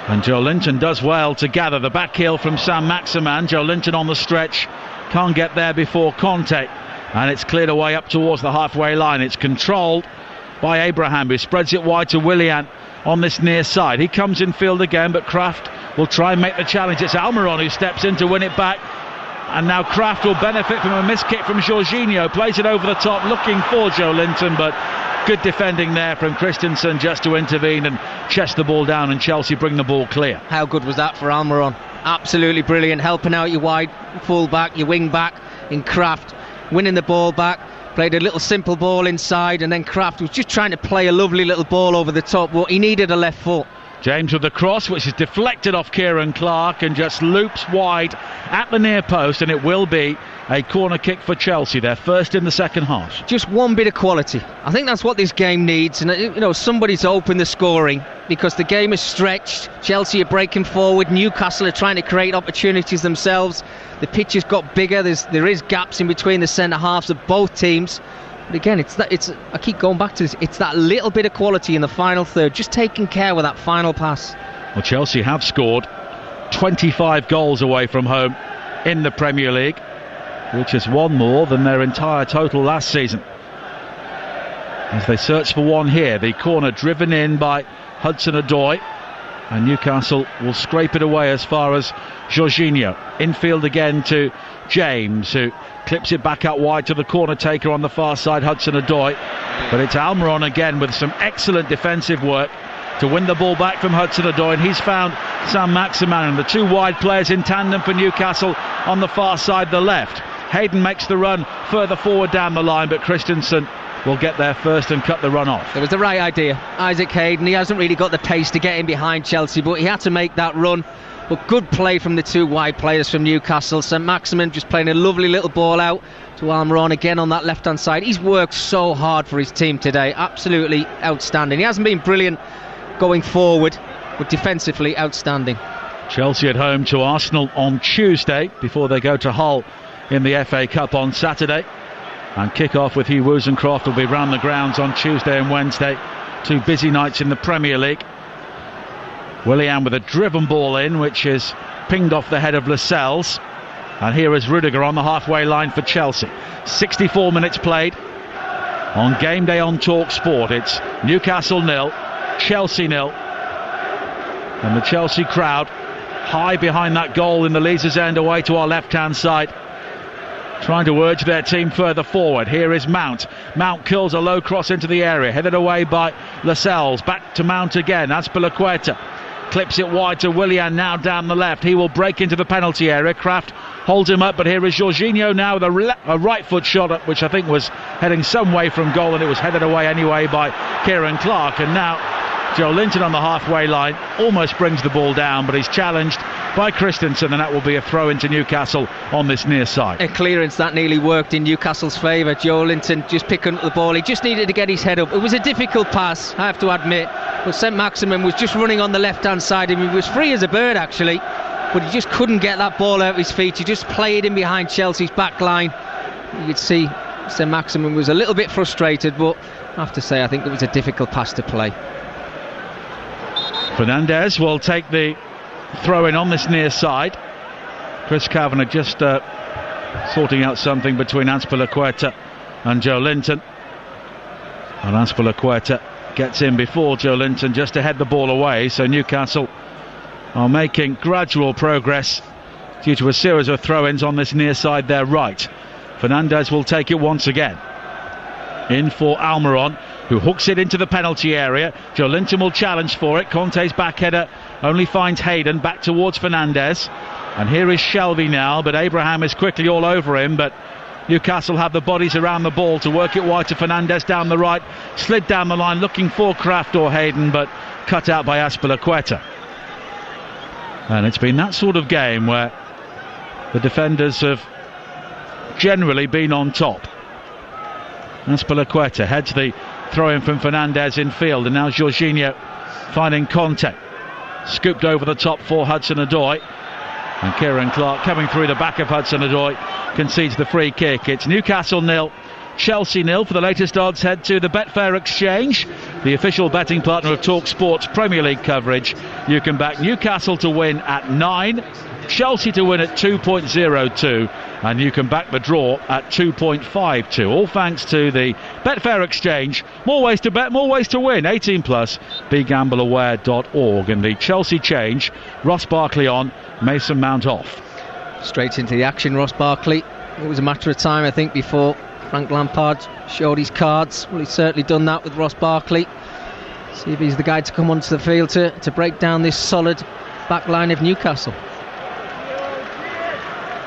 And Joe Linton does well to gather the back heel from Sam Maximan. Joe Linton on the stretch, can't get there before Conte, and it's cleared away up towards the halfway line. It's controlled by Abraham, who spreads it wide to Willian on this near side. He comes in field again, but Kraft will try and make the challenge. It's Almiron who steps in to win it back, and now Kraft will benefit from a missed kick from Jorginho. Plays it over the top, looking for Joe Linton, but good defending there from Christensen just to intervene and chest the ball down, and Chelsea bring the ball clear. How good was that for Almiron? Absolutely brilliant, helping out your wide full back, your wing back in Kraft, winning the ball back. Played a little simple ball inside, and then Kraft was just trying to play a lovely little ball over the top. Well, he needed a left foot. James with the cross, which is deflected off Kieran Clark and just loops wide at the near post, and it will be a corner kick for Chelsea. They're first in the second half. Just one bit of quality. I think that's what this game needs, and you know, somebody to open the scoring, because the game is stretched. Chelsea are breaking forward. Newcastle are trying to create opportunities themselves. The pitch has got bigger. There is gaps in between the centre halves of both teams. But again, I keep going back to this. It's that little bit of quality in the final third, just taking care with that final pass. Well, Chelsea have scored 25 goals away from home in the Premier League, which is one more than their entire total last season. As they search for one here, the corner driven in by Hudson-Odoi, and Newcastle will scrape it away as far as Jorginho. Infield again to James, who clips it back out wide to the corner taker on the far side, Hudson-Odoi. But it's Almiron again with some excellent defensive work to win the ball back from Hudson-Odoi, and he's found Sam Maximan, and the two wide players in tandem for Newcastle on the far side, the left. Hayden makes the run further forward down the line, but Christensen will get there first and cut the run off. It was the right idea. Isaac Hayden, he hasn't really got the pace to get in behind Chelsea, but he had to make that run. But good play from the two wide players from Newcastle. St Maximin just playing a lovely little ball out to Almiron again on that left hand side. He's worked so hard for his team today, absolutely outstanding. He hasn't been brilliant going forward, but defensively outstanding. Chelsea at home to Arsenal on Tuesday before they go to Hull in the FA Cup on Saturday, and kick-off with Hugh Wozencroft will be round the grounds on Tuesday and Wednesday. Two busy nights in the Premier League. Willian with a driven ball in, which is pinged off the head of Lascelles, and here is Rudiger on the halfway line for Chelsea. 64 minutes played on Game Day on Talk Sport. It's Newcastle 0, Chelsea 0, and the Chelsea crowd high behind that goal in the Leazes end away to our left hand side, trying to urge their team further forward. Here is Mount. Mount kills a low cross into the area, headed away by Lascelles. Back to Mount again. Azpilicueta clips it wide to Willian, now down the left. He will break into the penalty area. Kraft holds him up, but here is Jorginho now with a right foot shot up, which I think was heading some way from goal, and it was headed away anyway by Kieran Clark. And now Joe Linton on the halfway line almost brings the ball down, but he's challenged by Christensen, and that will be a throw into Newcastle on this near side. A clearance that nearly worked in Newcastle's favour. Joe Linton just picking up the ball. He just needed to get his head up. It was a difficult pass, I have to admit, but St Maximin was just running on the left hand side, and he was free as a bird actually, but he just couldn't get that ball out of his feet. He just played in behind Chelsea's back line. You could see Saint-Maximin was a little bit frustrated, but I have to say I think it was a difficult pass to play. Fernandez will take the throw-in on this near side. Chris Kavanagh just sorting out something between Azpilicueta and Joe Linton. And Azpilicueta gets in before Joe Linton just to head the ball away, so Newcastle are making gradual progress due to a series of throw-ins on this near side there right. Fernandez will take it once again. In for Almiron, who hooks it into the penalty area. Joe Linton will challenge for it. Conte's back header only finds Hayden, back towards Fernandez. And here is Shelby now, but Abraham is quickly all over him, but Newcastle have the bodies around the ball to work it wide to Fernandez down the right, slid down the line looking for Kraft or Hayden, but cut out by Azpilicueta. And it's been that sort of game where the defenders have generally been on top. Azpilicueta heads the throw-in from Fernandez in field, and now Jorginho finding Conte. Scooped over the top for Hudson-Odoi, and Kieran Clark coming through the back of Hudson-Odoi concedes the free kick. It's Newcastle 0, Chelsea 0. For the latest odds, head to the Betfair Exchange, the official betting partner of Talk Sports Premier League coverage. You can back Newcastle to win at 9, Chelsea to win at 2.02, and you can back the draw at 2.52. All thanks to the Betfair Exchange. More ways to bet, more ways to win. 18 plus, begambleaware.org. And the Chelsea change, Ross Barkley on, Mason Mount off. Straight into the action, Ross Barkley. It was a matter of time, I think, before Frank Lampard showed his cards. Well, he's certainly done that with Ross Barkley. See if he's the guy to come onto the field to break down this solid back line of Newcastle.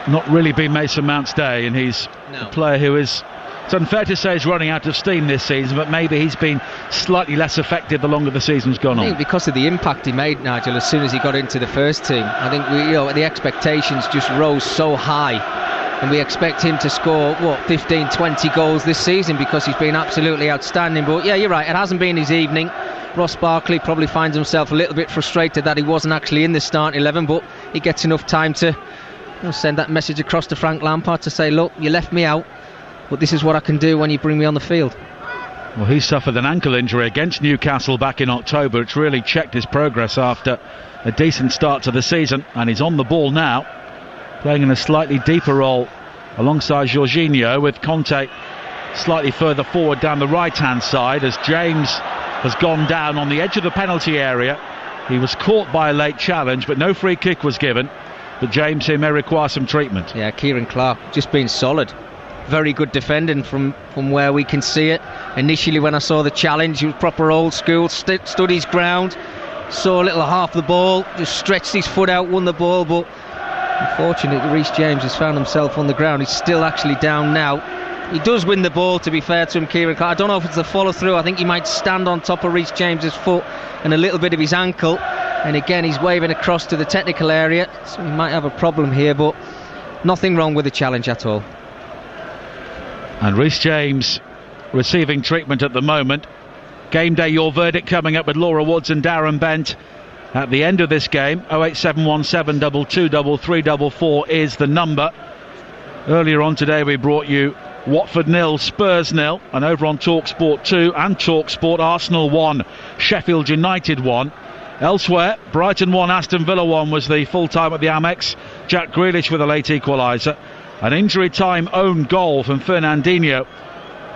Not really been Mason Mount's day, and he's a player who is, it's unfair to say, is running out of steam this season, but maybe he's been slightly less effective the longer the season's gone on. I think because of the impact he made, Nigel, as soon as he got into the first team. I think the expectations just rose so high, and we expect him to score 15, 20 goals this season because he's been absolutely outstanding. But yeah, you're right, it hasn't been his evening. Ross Barkley probably finds himself a little bit frustrated that he wasn't actually in the starting 11, but he gets enough time to send that message across to Frank Lampard to say, look, you left me out, but this is what I can do when you bring me on the field. Well, he suffered an ankle injury against Newcastle back in October. It's really checked his progress after a decent start to the season, and he's on the ball now, playing in a slightly deeper role alongside Jorginho, with Conte slightly further forward down the right-hand side as James has gone down on the edge of the penalty area. He was caught by a late challenge, but no free kick was given. But James here may require some treatment. Yeah, Kieran Clark just being solid. Very good defending from where we can see it. Initially when I saw the challenge, he was proper old school, stood his ground, saw a little half the ball, just stretched his foot out, won the ball, but unfortunately Reece James has found himself on the ground. He's still actually down now. He does win the ball, to be fair to him, Kieran Clark. I don't know if it's a follow through. I think he might stand on top of Reece James's foot and a little bit of his ankle. And again, he's waving across to the technical area, so he might have a problem here, but nothing wrong with the challenge at all. And Reece James receiving treatment at the moment. Game day, your verdict coming up with Laura Woods and Darren Bent at the end of this game. 08717 223344 is the number. Earlier on today we brought you Watford 0, Spurs 0, and over on TalkSport 2 and TalkSport, Arsenal 1, Sheffield United 1. Elsewhere, Brighton 1, Aston Villa 1 was the full time at the Amex. Jack Grealish with a late equaliser. An injury time own goal from Fernandinho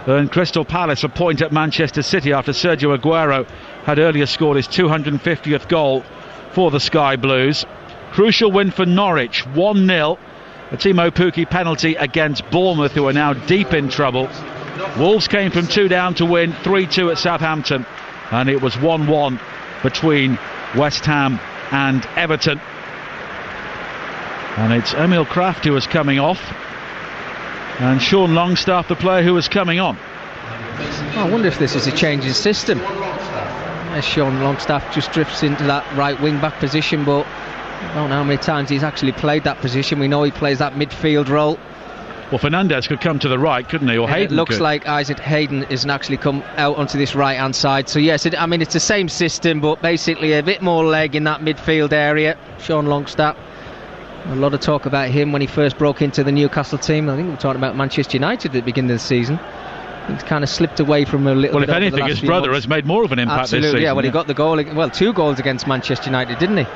earned Crystal Palace a point at Manchester City after Sergio Aguero had earlier scored his 250th goal for the Sky Blues. Crucial win for Norwich, 1-0. A Timo Pukki penalty against Bournemouth, who are now deep in trouble. Wolves came from 2 down to win 3-2 at Southampton, and it was 1-1 between West Ham and Everton. And it's Emil Kraft who is coming off, and Sean Longstaff, the player who was coming on. I wonder if this is a change in system, as Sean Longstaff just drifts into that right wing back position, but I don't know how many times he's actually played that position. We know he plays that midfield role. Well, Fernandez could come to the right, couldn't he? Or Hayden. It looks could. like Isaac Hayden isn't actually come out onto this right hand side. So yes, it's the same system, but basically a bit more leg in that midfield area. Sean Longstaff A lot of talk about him when he first broke into the Newcastle team. I think we were talking about Manchester United at the beginning of the season. He's kind of slipped away from a little bit. Well, if anything, his brother has made more of an impact this season. Yeah, well, he got the goal. Well, 2 goals against Manchester United, didn't he?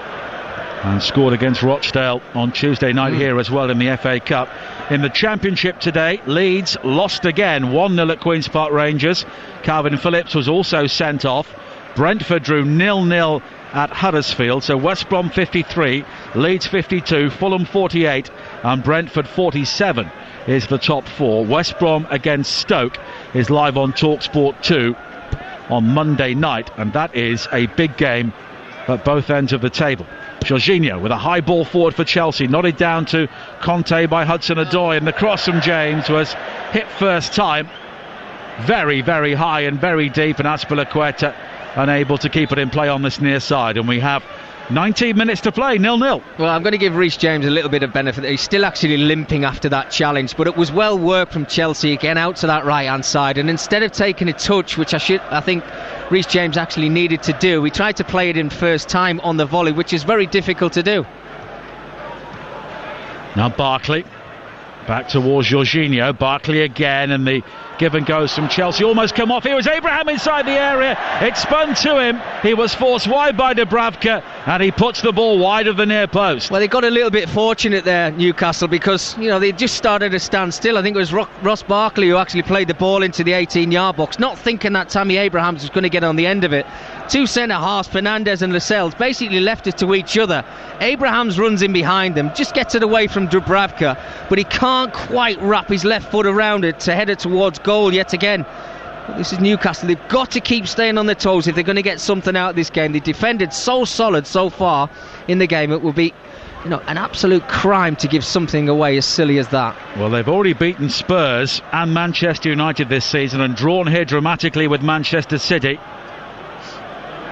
And scored against Rochdale on Tuesday night here as well in the FA Cup. In the Championship today, Leeds lost again 1-0 at Queen's Park Rangers. Calvin Phillips was also sent off. Brentford drew 0-0 at Huddersfield. So West Brom 53, Leeds 52, Fulham 48 and Brentford 47 is the top 4. West Brom against Stoke is live on TalkSport 2 on Monday night, and that is a big game at both ends of the table. Jorginho with a high ball forward for Chelsea, nodded down to Conte by Hudson-Odoi, and the cross from James was hit first time very, very high and very deep, and Azpilicueta unable to keep it in play on this near side, and we have 19 minutes to play, 0-0. Well, I'm going to give Reece James a little bit of benefit. He's still actually limping after that challenge, but it was well worked from Chelsea again out to that right hand side, and instead of taking a touch, which I think Reece James actually needed to do, he tried to play it in first time on the volley, which is very difficult to do. Now Barkley back towards Jorginho. Barkley again, and the give and goes from Chelsea almost come off. Here was Abraham inside the area. It spun to him. He was forced wide by Dubravka, and he puts the ball wide of the near post. Well, they got a little bit fortunate there, Newcastle, because they just started to stand still. I think it was Ross Barkley who actually played the ball into the 18-yard box, not thinking that Tammy Abrahams was going to get on the end of it. 2 centre-halves, Fernandes and Lascelles, basically left it to each other. Abrahams runs in behind them, just gets it away from Dubravka, but he can't quite wrap his left foot around it to head it towards goal yet again. But this is Newcastle. They've got to keep staying on their toes if they're going to get something out of this game. They defended so solid so far in the game. It will be an absolute crime to give something away as silly as that. Well, they've already beaten Spurs and Manchester United this season and drawn here dramatically with Manchester City.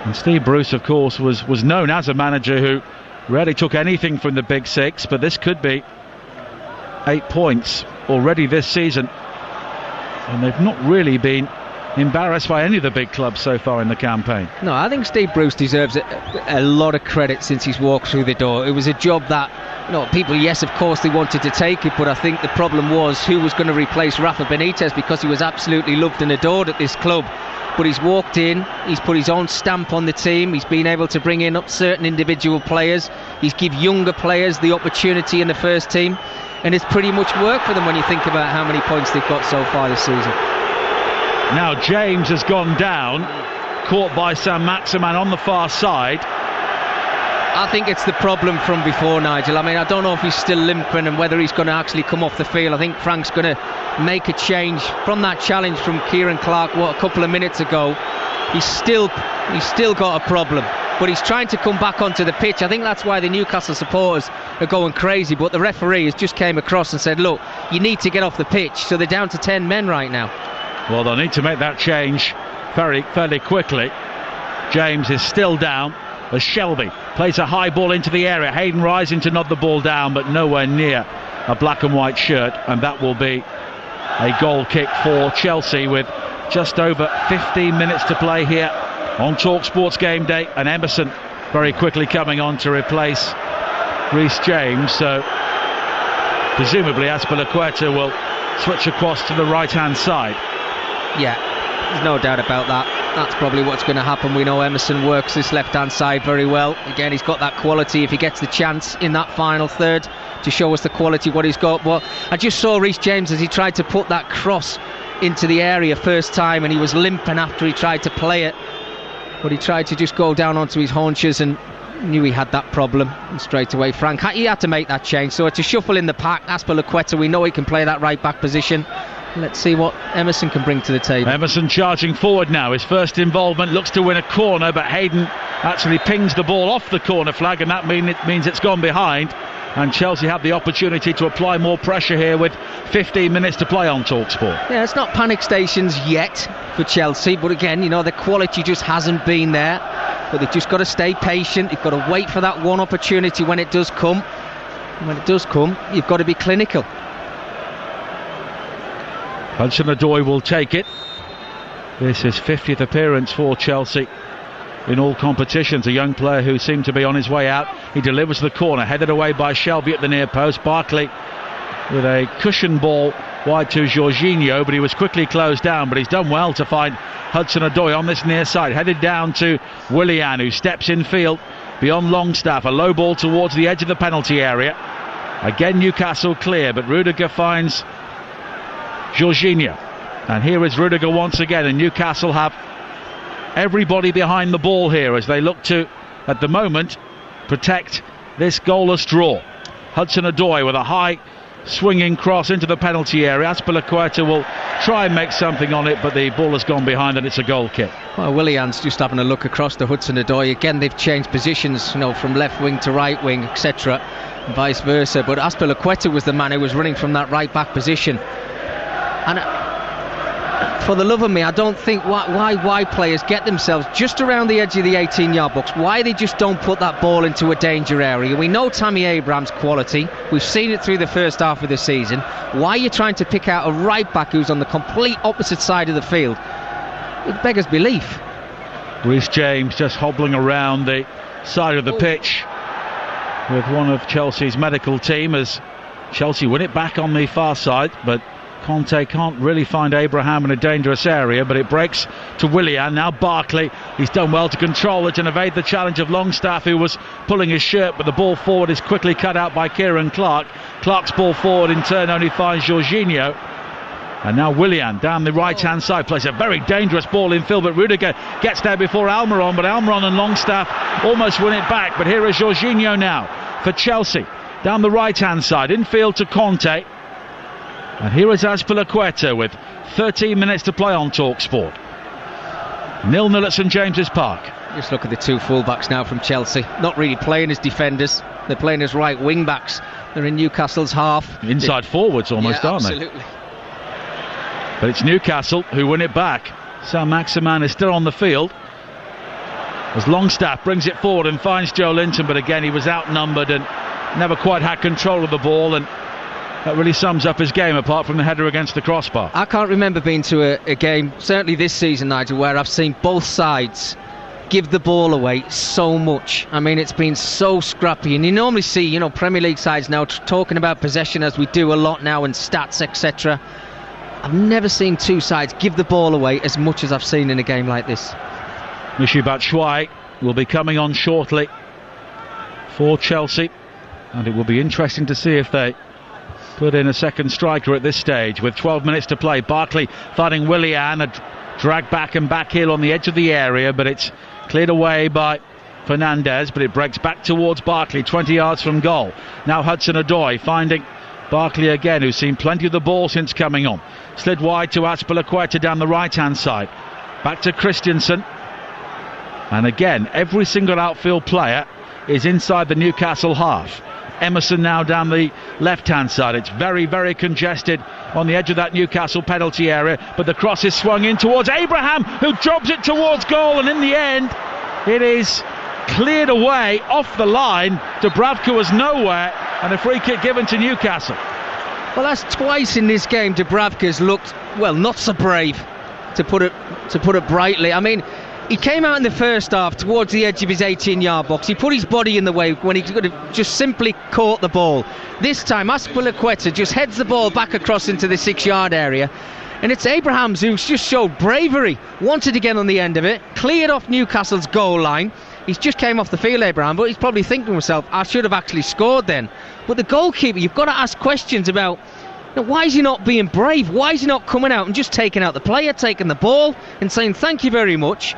And Steve Bruce, of course, was known as a manager who rarely took anything from the Big Six, but this could be 8 points already this season. And they've not really been embarrassed by any of the big clubs so far in the campaign. No, I think Steve Bruce deserves a lot of credit since he's walked through the door. It was a job that people, yes, of course they wanted to take it, but I think the problem was who was going to replace Rafa Benitez, because he was absolutely loved and adored at this club. But he's walked in, he's put his own stamp on the team, he's been able to bring in up certain individual players, he's give younger players the opportunity in the first team, and it's pretty much worked for them when you think about how many points they've got so far this season. Now James has gone down, caught by Sam Maximan on the far side. I think it's the problem from before, Nigel. I mean, I don't know if he's still limping and whether he's going to actually come off the field. I think Frank's going to make a change from that challenge from Kieran Clark a couple of minutes ago. He's still got a problem, but he's trying to come back onto the pitch. I think that's why the Newcastle supporters are going crazy, but the referee has just came across and said, look, you need to get off the pitch. So they're down to 10 men right now. Well, they'll need to make that change fairly quickly. James is still down as Shelby plays a high ball into the area. Hayden rising to nod the ball down, but nowhere near a black and white shirt, and that will be a goal kick for Chelsea with just over 15 minutes to play here on TalkSports Game Day, and Emerson very quickly coming on to replace Reece James. So presumably Azpilicueta will switch across to the right hand side. Yeah, there's no doubt about that. That's probably what's going to happen. We know Emerson works this left hand side very well. Again, he's got that quality if he gets the chance in that final third to show us the quality what he's got. But I just saw Reece James as he tried to put that cross into the area first time, and he was limping after he tried to play it, but he tried to just go down onto his haunches and knew he had that problem, and straight away Frank he had to make that change. So it's a shuffle in the pack. Azpilicueta, we know he can play that right back position. Let's see what Emerson can bring to the table. Emerson charging forward now. His first involvement, looks to win a corner, but Hayden actually pings the ball off the corner flag, and that means it's gone behind. And Chelsea have the opportunity to apply more pressure here with 15 minutes to play on TalkSport. Yeah, it's not panic stations yet for Chelsea, but again, the quality just hasn't been there. But they've just got to stay patient. You've got to wait for that one opportunity when it does come. And when it does come, you've got to be clinical. Hudson-Odoi will take it. This is 50th appearance for Chelsea in all competitions. A young player who seemed to be on his way out. He delivers the corner, headed away by Shelby at the near post. Barkley with a cushion ball wide to Jorginho, but he was quickly closed down. But he's done well to find Hudson-Odoi on this near side, headed down to Willian, who steps in field beyond Longstaff. A low ball towards the edge of the penalty area. Again Newcastle clear, but Rudiger finds Jorginho, and here is Rudiger once again, and Newcastle have everybody behind the ball here as they look to, at the moment, protect this goalless draw. Hudson-Odoi with a high swinging cross into the penalty area. Azpilicueta will try and make something on it, but the ball has gone behind and it's a goal kick. Well, Willian's just having a look across to Hudson-Odoi. Again, they've changed positions, from left wing to right wing, etc., and vice versa. But Azpilicueta was the man who was running from that right back position. And for the love of me, I don't think why players get themselves just around the edge of the 18-yard box, why they just don't put that ball into a danger area. We know Tammy Abraham's quality. We've seen it through the first half of the season. Why are you trying to pick out a right back who's on the complete opposite side of the field? It beggars belief. Reece James just hobbling around the side of the pitch with one of Chelsea's medical team as Chelsea win it back on the far side, but Conte can't really find Abraham in a dangerous area, but it breaks to Willian. Now Barkley, he's done well to control it and evade the challenge of Longstaff, who was pulling his shirt, but the ball forward is quickly cut out by Kieran Clark. Clark's ball forward in turn only finds Jorginho, and now Willian down the right hand side plays a very dangerous ball in field, but Rudiger gets there before Almiron, but Almiron and Longstaff almost win it back. But here is Jorginho now for Chelsea down the right hand side in field to Conte. And here is Azpilicueta with 13 minutes to play on TalkSport. 0-0 at St James's Park. Just look at the two full-backs now from Chelsea. Not really playing as defenders. They're playing as right wing-backs. They're in Newcastle's half. Inside forwards almost, aren't absolutely. they? But it's Newcastle who win it back. Saint-Maximin is still on the field as Longstaff brings it forward and finds Joe Linton, but again he was outnumbered and never quite had control of the ball, and that really sums up his game, apart from the header against the crossbar. I can't remember being to a game, certainly this season, Nigel, where I've seen both sides give the ball away so much. I mean, it's been so scrappy, and you normally see, Premier League sides now talking about possession as we do a lot now, and stats, etc. I've never seen two sides give the ball away as much as I've seen in a game like this. Michy Batshuayi will be coming on shortly for Chelsea, and it will be interesting to see if they put in a second striker at this stage with 12 minutes to play. Barkley fighting Willian, a drag back and back heel on the edge of the area, but it's cleared away by Fernandez, but it breaks back towards Barkley 20 yards from goal. Now Hudson-Odoi finding Barkley again, who's seen plenty of the ball since coming on. Slid wide to Azpilicueta down the right hand side, back to Christensen, and again every single outfield player is inside the Newcastle half. Emerson now down the left-hand side. It's very, very congested on the edge of that Newcastle penalty area, but the cross is swung in towards Abraham, who drops it towards goal, and in the end it is cleared away off the line. Dubravka was nowhere, and a free kick given to Newcastle. Well, that's twice in this game Dubravka's looked, well, not so brave, to put it brightly. I mean, he came out in the first half towards the edge of his 18-yard box. He put his body in the way when he could have just simply caught the ball. This time, Azpilicueta just heads the ball back across into the 6-yard area. And it's Abrahams who's just showed bravery. Wanted to get on the end of it. Cleared off Newcastle's goal line. He's just came off the field, Abraham, but he's probably thinking to himself, I should have actually scored then. But the goalkeeper, you've got to ask questions about, why is he not being brave? Why is he not coming out and just taking out the player, taking the ball and saying thank you very much?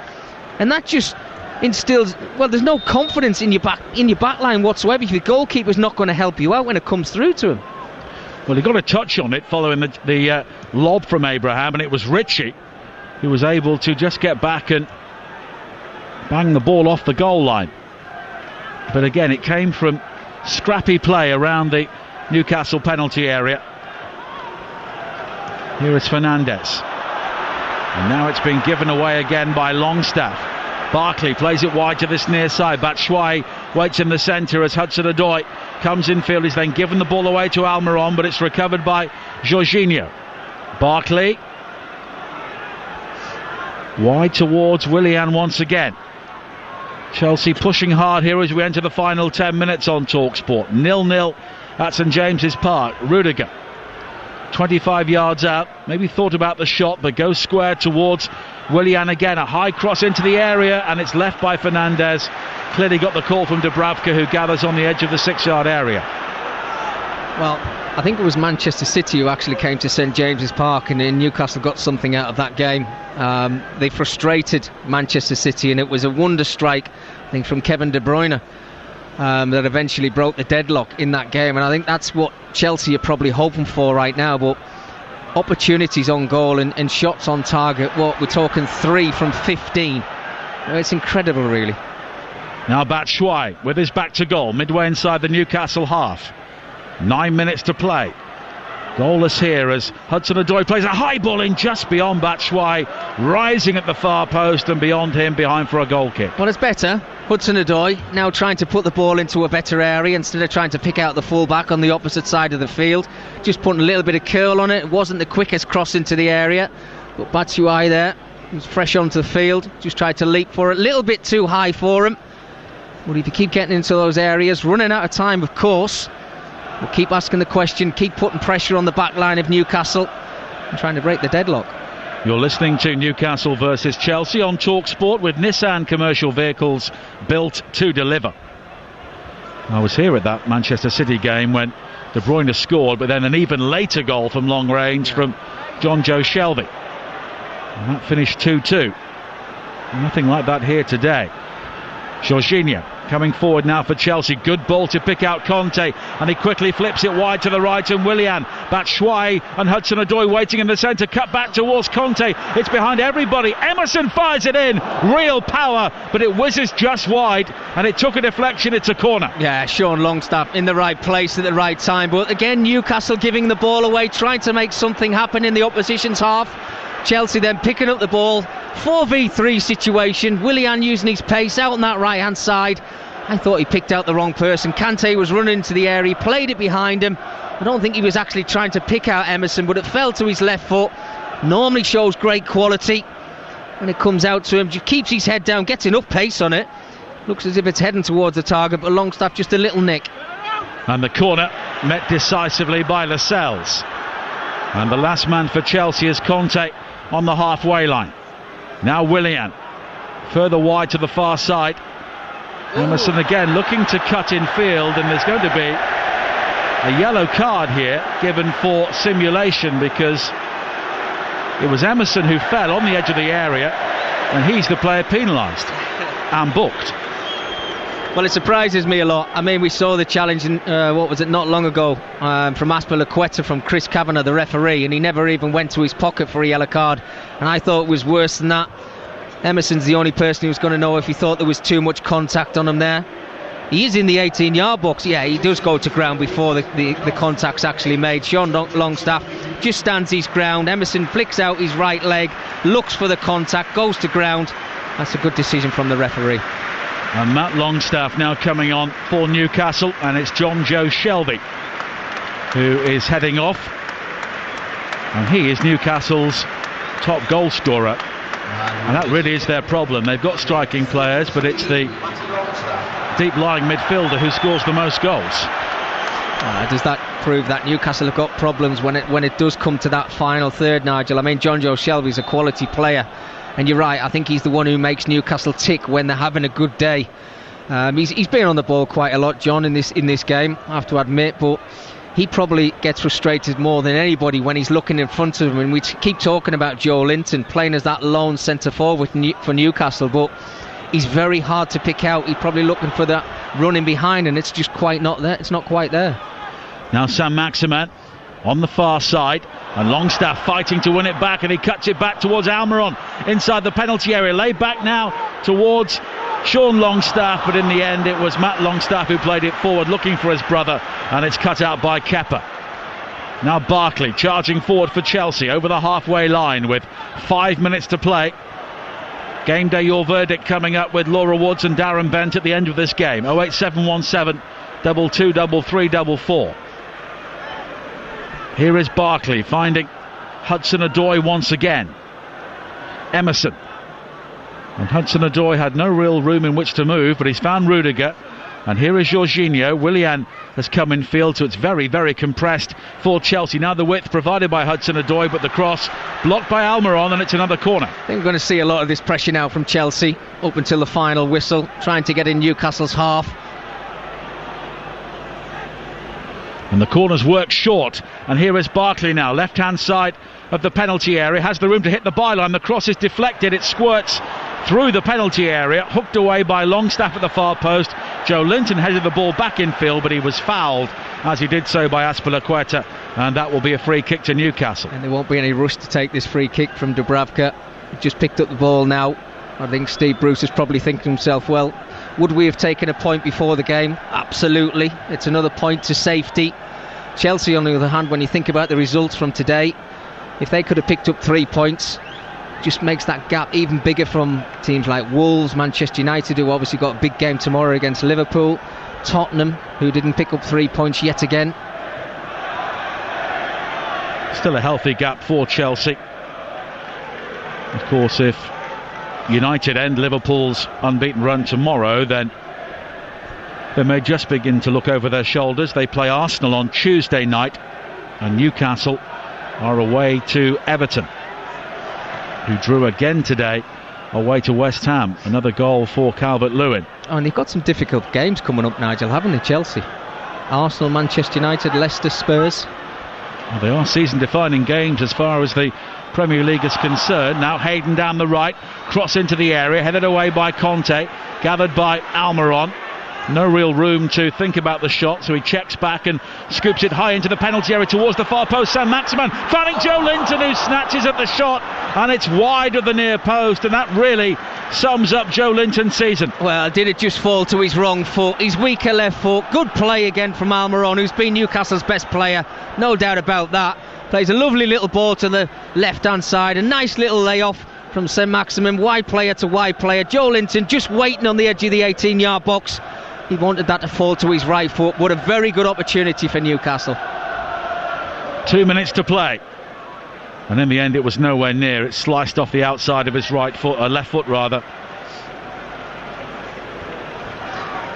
And that just instills, there's no confidence in your back line whatsoever if the goalkeeper's not going to help you out when it comes through to him. Well, he got a touch on it following the lob from Abraham, and it was Ritchie who was able to just get back and bang the ball off the goal line. But again, it came from scrappy play around the Newcastle penalty area. Here is Fernandez. And now it's been given away again by Longstaff. Barkley plays it wide to this near side. Batshuayi waits in the centre as Hudson-Odoi comes in field. He's then given the ball away to Almiron, but it's recovered by Jorginho. Barkley wide towards Willian once again. Chelsea pushing hard here as we enter the final 10 minutes on TalkSport. 0-0 at St James's Park. Rudiger, 25 yards out, maybe thought about the shot, but goes square towards Willian again. A high cross into the area, and it's left by Fernandez. Clearly got the call from Dubravka, who gathers on the edge of the 6-yard area. Well, I think it was Manchester City who actually came to St James's Park, and Newcastle got something out of that game. They frustrated Manchester City, and it was a wonder strike, I think, from Kevin De Bruyne that eventually broke the deadlock in that game. And I think that's what Chelsea are probably hoping for right now. But opportunities on goal and shots on target, we're talking 3 from 15. It's incredible, really. Now Batshuayi with his back to goal, midway inside the Newcastle half. 9 minutes to play. Goalless here as Hudson-Odoi plays a high ball in just beyond Batshuayi, rising at the far post, and beyond him, behind for a goal kick. Well, it's better. Hudson-Odoi now trying to put the ball into a better area instead of trying to pick out the full-back on the opposite side of the field. Just putting a little bit of curl on it. It wasn't the quickest cross into the area, but Batshuayi there, was fresh onto the field, just tried to leap for it. A little bit too high for him. But if you keep getting into those areas, running out of time, of course, we'll keep asking the question, keep putting pressure on the back line of Newcastle and trying to break the deadlock. You're listening to Newcastle versus Chelsea on TalkSport with Nissan Commercial Vehicles, built to deliver. I was here at that Manchester City game when De Bruyne scored, but then an even later goal from long range from John Joe Shelby. And that finished 2-2. Nothing like that here today. Jorginho coming forward now for Chelsea. Good ball to pick out Conte, and he quickly flips it wide to the right, and Willian, Batshuayi and Hudson-Odoi waiting in the centre, cut back towards Conte. It's behind everybody. Emerson fires it in, real power, but it whizzes just wide, and it took a deflection. It's a corner. Yeah, Sean Longstaff in the right place at the right time, but again Newcastle giving the ball away, trying to make something happen in the opposition's half. Chelsea then picking up the ball, 4v3 situation. Willian using his pace out on that right hand side. I thought he picked out the wrong person. Kante was running into the area, he played it behind him. I don't think he was actually trying to pick out Emerson, but it fell to his left foot. Normally shows great quality when it comes out to him. Just keeps his head down, gets enough pace on it. Looks as if it's heading towards the target, but Longstaff just a little nick. And the corner met decisively by Lascelles. And the last man for Chelsea is Conte on the halfway line. Now Willian further wide to the far side. Emerson again looking to cut in field, and there's going to be a yellow card here given for simulation, because it was Emerson who fell on the edge of the area, and he's the player penalised and booked. Well, it surprises me a lot. I mean, we saw the challenge in, not long ago, from Azpilicueta from Chris Kavanagh, the referee, and he never even went to his pocket for a yellow card, and I thought it was worse than that. Emerson's the only person who's going to know if he thought there was too much contact on him there. He is in the 18-yard box. Yeah, he does go to ground before the contact's actually made. Sean Longstaff just stands his ground. Emerson flicks out his right leg, looks for the contact, goes to ground. That's a good decision from the referee. And Matt Longstaff now coming on for Newcastle, and it's John Joe Shelby who is heading off, and he is Newcastle's top goal scorer, and that really is their problem. They've got striking players, but it's the deep lying midfielder who scores the most goals. Does that prove that Newcastle have got problems when it does come to that final third, Nigel? I mean, John Joe Shelby's a quality player, and you're right, I think he's the one who makes Newcastle tick when they're having a good day. He's been on the ball quite a lot, John, in this game, I have to admit, but he probably gets frustrated more than anybody when he's looking in front of him. And we keep talking about Joe Linton playing as that lone centre forward for Newcastle, but he's very hard to pick out. He's probably looking for that running behind, and it's just quite not there. It's not quite there. Now Saint-Maximin on the far side, and Longstaff fighting to win it back, and he cuts it back towards Almiron inside the penalty area, laid back now towards Sean Longstaff, but in the end it was Matt Longstaff who played it forward looking for his brother, and it's cut out by Kepa. Now Barkley charging forward for Chelsea over the halfway line with 5 minutes to play. Game day your verdict coming up with Laura Woods and Darren Bent at the end of this game. 08717 223344. Here is Barkley finding Hudson-Odoi once again. Emerson And Hudson-Odoi had no real room in which to move, but he's found Rudiger. And here is Jorginho. Willian has come in field, so it's very, very compressed for Chelsea. Now the width provided by Hudson-Odoi, but the cross blocked by Almiron, and it's another corner. I think we're going to see a lot of this pressure now from Chelsea up until the final whistle, trying to get in Newcastle's half. And the corner's worked short. And here is Barkley now, left-hand side of the penalty area, has the room to hit the byline. The cross is deflected, it squirts through the penalty area, hooked away by Longstaff at the far post. Joe Linton headed the ball back in field, but he was fouled as he did so by Azpilicueta, and that will be a free kick to Newcastle. And there won't be any rush to take this free kick from Dubravka. Just picked up the ball now. I think Steve Bruce is probably thinking to himself, well, would we have taken a point before the game? Absolutely. It's another point to safety. Chelsea, on the other hand, when you think about the results from today, if they could have picked up 3 points, just makes that gap even bigger from teams like Wolves, Manchester United, who obviously got a big game tomorrow against Liverpool, Tottenham, who didn't pick up 3 points yet again. Still a healthy gap for Chelsea. Of course, if United end Liverpool's unbeaten run tomorrow, then they may just begin to look over their shoulders. They play Arsenal on Tuesday night, and Newcastle are away to Everton, who drew again today away to West Ham. Another goal for Calvert-Lewin. Oh, and they've got some difficult games coming up, Nigel, haven't they, Chelsea? Arsenal, Manchester United, Leicester, Spurs. Well, they are season-defining games as far as the Premier League is concerned. Now Hayden down the right, cross into the area, headed away by Conte, gathered by Almiron. No real room to think about the shot, so he checks back and scoops it high into the penalty area towards the far post. Saint-Maximin finding Joe Linton, who snatches at the shot, and it's wide of the near post, and that really sums up Joe Linton's season. Well, did it just fall to his wrong foot, his weaker left foot? Good play again from Almiron, who's been Newcastle's best player, no doubt about that. Plays a lovely little ball to the left-hand side, a nice little layoff from Saint-Maximin, wide player to wide player. Joe Linton just waiting on the edge of the 18-yard box. He wanted that to fall to his right foot. What a very good opportunity for Newcastle. 2 minutes to play, and in the end it was nowhere near. It sliced off the outside of his right foot, left foot rather.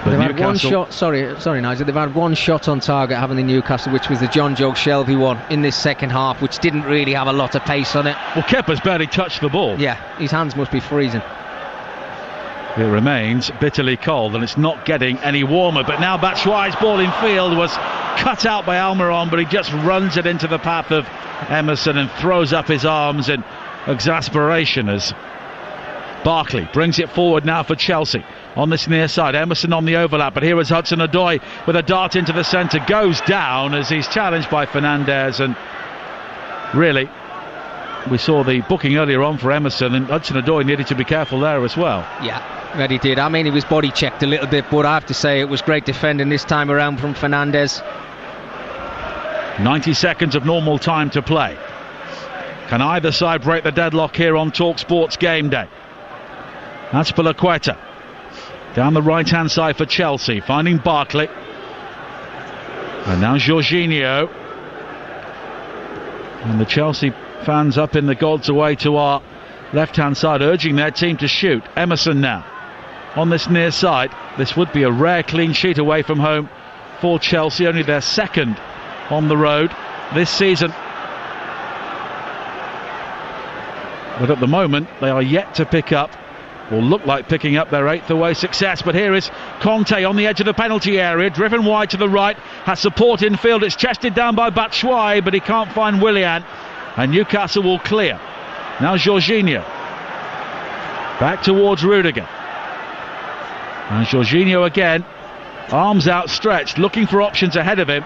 They've had one shot. Sorry, Nigel. They've had one shot on target, haven't they, Newcastle, which was the John Joe Shelby one in this second half, which didn't really have a lot of pace on it. Well, Kepa's barely touched the ball. Yeah, his hands must be freezing. It remains bitterly cold, and it's not getting any warmer. But now Batshuayi's ball in field was cut out by Almiron, but he just runs it into the path of Emerson and throws up his arms in exasperation as Barkley brings it forward now for Chelsea on this near side. Emerson on the overlap, but here is Hudson-Odoi with a dart into the centre, goes down as he's challenged by Fernandes, and really we saw the booking earlier on for Emerson, and Hudson-Odoi needed to be careful there as well. Yeah, that he did. I mean, he was body checked a little bit, but I have to say it was great defending this time around from Fernandes. 90 seconds of normal time to play. Can either side break the deadlock here on TalkSports Game Day? Azpilicueta down the right hand side for Chelsea, finding Barkley, and now Jorginho, and the Chelsea fans up in the gods away to our left hand side, urging their team to shoot. Emerson now on this near side. This would be a rare clean sheet away from home for Chelsea, only their second on the road this season, but at the moment they are yet to pick up, or look like picking up, their 8th away success. But here is Conte on the edge of the penalty area, driven wide to the right, has support in field, it's chested down by Batshuayi, but he can't find Willian, and Newcastle will clear. Now Jorginho back towards Rudiger, and Jorginho again, arms outstretched, looking for options ahead of him,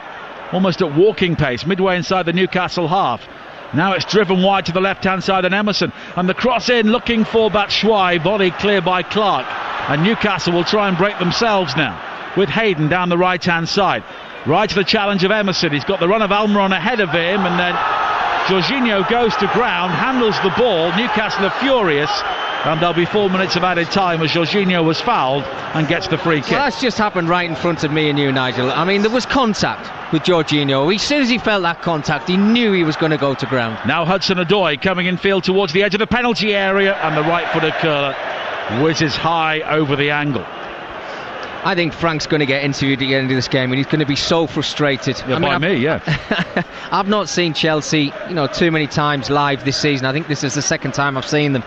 almost at walking pace, midway inside the Newcastle half. Now it's driven wide to the left-hand side, and Emerson, and the cross in, looking for Batshuayi, body clear by Clark, and Newcastle will try and break themselves now with Hayden down the right-hand side. Right to the challenge of Emerson, he's got the run of Almiron ahead of him, and then Jorginho goes to ground, handles the ball. Newcastle are furious, and there'll be 4 minutes of added time as Jorginho was fouled and gets the free kick. Well, that's just happened right in front of me and you, Nigel. I mean, there was contact with Jorginho. As soon as he felt that contact, he knew he was going to go to ground. Now Hudson-Odoi coming in field towards the edge of the penalty area, and the right-footed curler whizzes high over the angle. I think Frank's going to get interviewed at the end of this game, and he's going to be so frustrated. I've not seen Chelsea, too many times live this season. I think this is the second time I've seen them.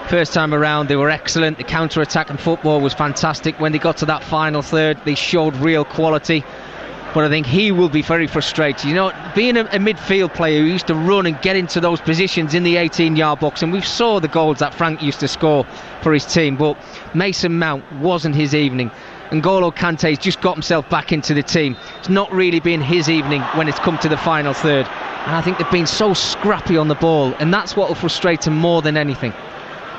First time around, they were excellent. The counter-attacking football was fantastic. When they got to that final third, they showed real quality. But I think he will be very frustrated. Being a midfield player who used to run and get into those positions in the 18-yard box, and we saw the goals that Frank used to score for his team, but Mason Mount wasn't his evening. N'Golo Kante's just got himself back into the team. It's not really been his evening when it's come to the final third. And I think they've been so scrappy on the ball, and that's what will frustrate him more than anything.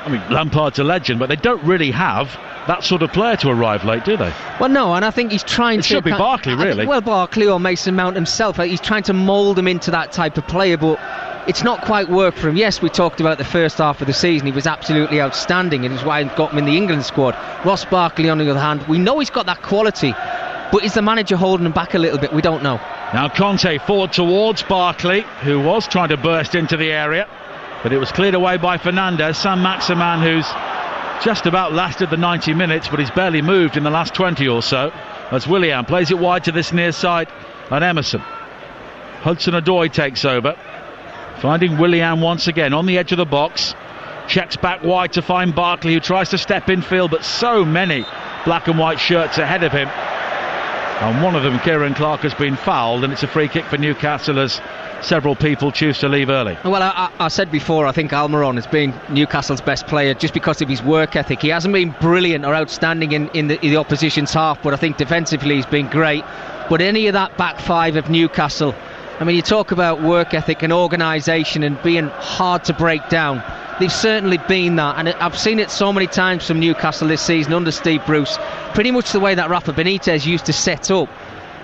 I mean, Lampard's a legend, but they don't really have that sort of player to arrive late, do they? Well, no, and I think he's trying to... It should be Barkley, really. Barkley or Mason Mount himself. He's trying to mould him into that type of player, but it's not quite worked for him. Yes, we talked about the first half of the season. He was absolutely outstanding, and it's why he got him in the England squad. Ross Barkley, on the other hand, we know he's got that quality, but is the manager holding him back a little bit? We don't know. Now Conte forward towards Barkley, who was trying to burst into the area, but it was cleared away by Fernandes. Sam Maximan, who's just about lasted the 90 minutes, but he's barely moved in the last 20 or so, as Willian plays it wide to this near side and Emerson. Hudson-Odoi takes over, finding Willian once again on the edge of the box, checks back wide to find Barkley, who tries to step in field, but so many black and white shirts ahead of him, and one of them, Kieran Clark, has been fouled, and it's a free kick for Newcastle as several people choose to leave early. Well, I said before, I think Almiron has been Newcastle's best player just because of his work ethic. He hasn't been brilliant or outstanding in the opposition's half, but I think defensively he's been great. But any of that back five of Newcastle, I mean, you talk about work ethic and organisation and being hard to break down. They've certainly been that, and I've seen it so many times from Newcastle this season under Steve Bruce, pretty much the way that Rafa Benitez used to set up.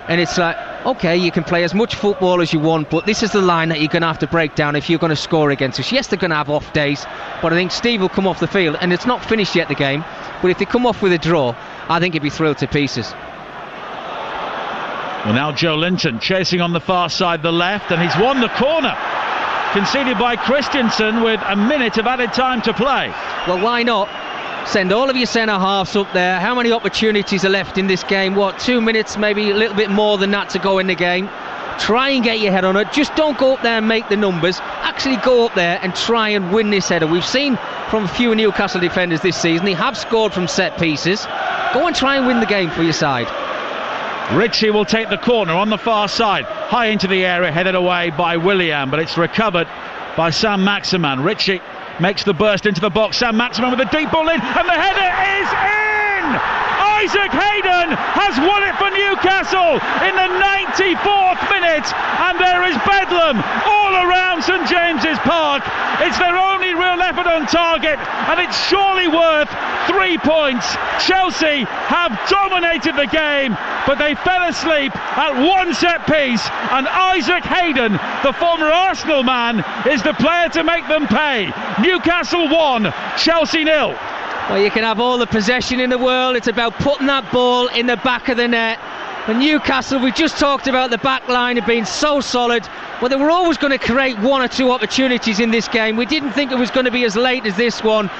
And it's like, OK, you can play as much football as you want, but this is the line that you're going to have to break down if you're going to score against us. Yes, they're going to have off days, but I think Steve will come off the field, and it's not finished yet, the game, but if they come off with a draw, I think he'd be thrilled to pieces. Well, now Joe Linton chasing on the far side, the left, and he's won the corner. Conceded by Christensen with a minute of added time to play. Well, why not? Send all of your centre-halves up there. How many opportunities are left in this game? 2 minutes, maybe a little bit more than that to go in the game. Try and get your head on it. Just don't go up there and make the numbers. Actually go up there and try and win this header. We've seen from a few Newcastle defenders this season, they have scored from set pieces. Go and try and win the game for your side. Ritchie will take the corner on the far side, high into the area, headed away by Willian, but it's recovered by Sam Maximan. Ritchie makes the burst into the box. Sam Maximan with a deep ball in, and the header is in! Isaac Hayden has won it for Newcastle in the 94th minute, and there is bedlam all around St James's Park. It's their only real effort on target, and it's surely worth 3 points. Chelsea have dominated the game, but they fell asleep at one set piece, and Isaac Hayden, the former Arsenal man, is the player to make them pay. Newcastle 1, Chelsea 0. Well, you can have all the possession in the world. It's about putting that ball in the back of the net. And Newcastle, we just talked about the back line of being so solid. Well, they were always going to create 1 or 2 opportunities in this game. We didn't think it was going to be as late as this one,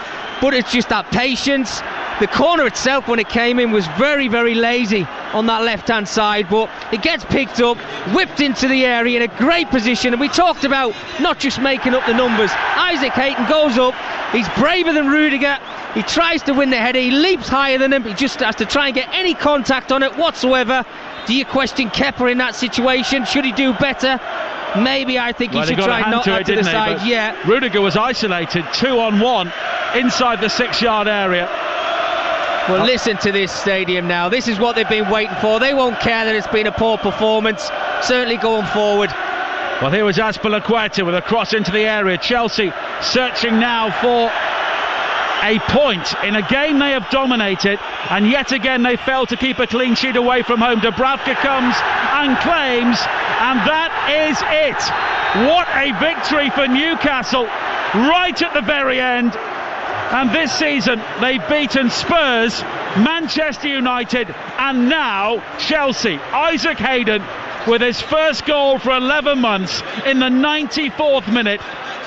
but it's just that patience. The corner itself, when it came in, was very, very lazy on that left-hand side, but it gets picked up, whipped into the area in a great position. And we talked about not just making up the numbers. Isaac Hayden goes up, he's braver than Rudiger, he tries to win the header, he leaps higher than him, he just has to try and get any contact on it whatsoever. Do you question Kepa in that situation? Should he do better? Maybe. I think he should try not to the side. Yeah. Rudiger was isolated 2-on-1 inside the 6-yard area. Well, listen to this stadium now. This is what they've been waiting for. They won't care that it's been a poor performance, certainly going forward. Well, here was Azpilicueta with a cross into the area. Chelsea searching now for a point in a game they have dominated, and yet again they failed to keep a clean sheet away from home. Dubravka comes and claims, and that is it. What a victory for Newcastle right at the very end. And this season they've beaten Spurs, Manchester United, and now Chelsea. Isaac Hayden, with his first goal for 11 months in the 94th minute,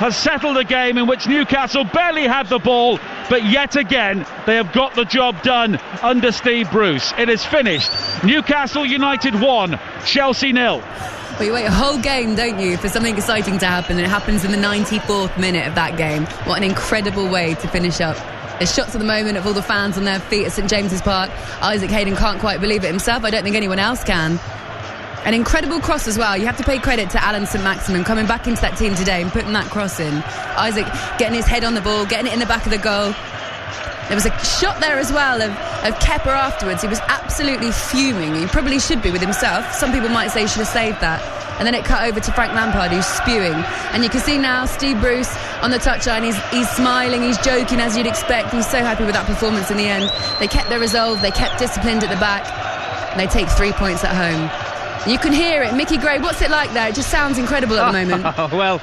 has settled a game in which Newcastle barely had the ball, but yet again they have got the job done under Steve Bruce. It is finished. Newcastle United 1, Chelsea 0. Well, you wait a whole game, don't you, for something exciting to happen, and it happens in the 94th minute of that game. What an incredible way to finish up. There's shots at the moment of all the fans on their feet at St James's Park. Isaac Hayden can't quite believe it himself. I don't think anyone else can. An incredible cross as well. You have to pay credit to Alan St Maximin coming back into that team today and putting that cross in. Isaac getting his head on the ball, getting it in the back of the goal. There was a shot there as well of Kepa afterwards. He was absolutely fuming. He probably should be with himself. Some people might say he should have saved that. And then it cut over to Frank Lampard, who's spewing. And you can see now Steve Bruce on the touchline. He's smiling, he's joking as you'd expect. He's so happy with that performance in the end. They kept their resolve, they kept disciplined at the back. And they take 3 points at home. You can hear it. Mickey Gray, what's it like there? It just sounds incredible at the moment. Well,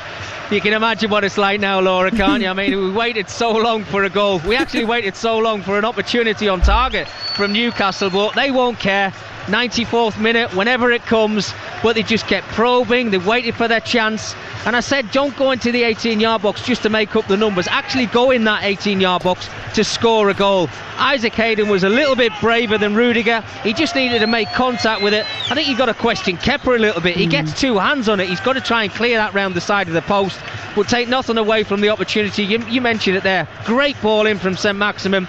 you can imagine what it's like now, Laura, can't you? I mean, we waited so long for a goal. We actually waited so long for an opportunity on target from Newcastle, but they won't care. 94th minute, whenever it comes, but they just kept probing, they waited for their chance. And I said, don't go into the 18-yard box just to make up the numbers. Actually go in that 18-yard box to score a goal. Isaac Hayden was a little bit braver than Rudiger. He just needed to make contact with it. I think you've got to question Kepa a little bit. He gets two hands on it. He's got to try and clear that round the side of the post. But take nothing away from the opportunity. You mentioned it there. Great ball in from St Maximin.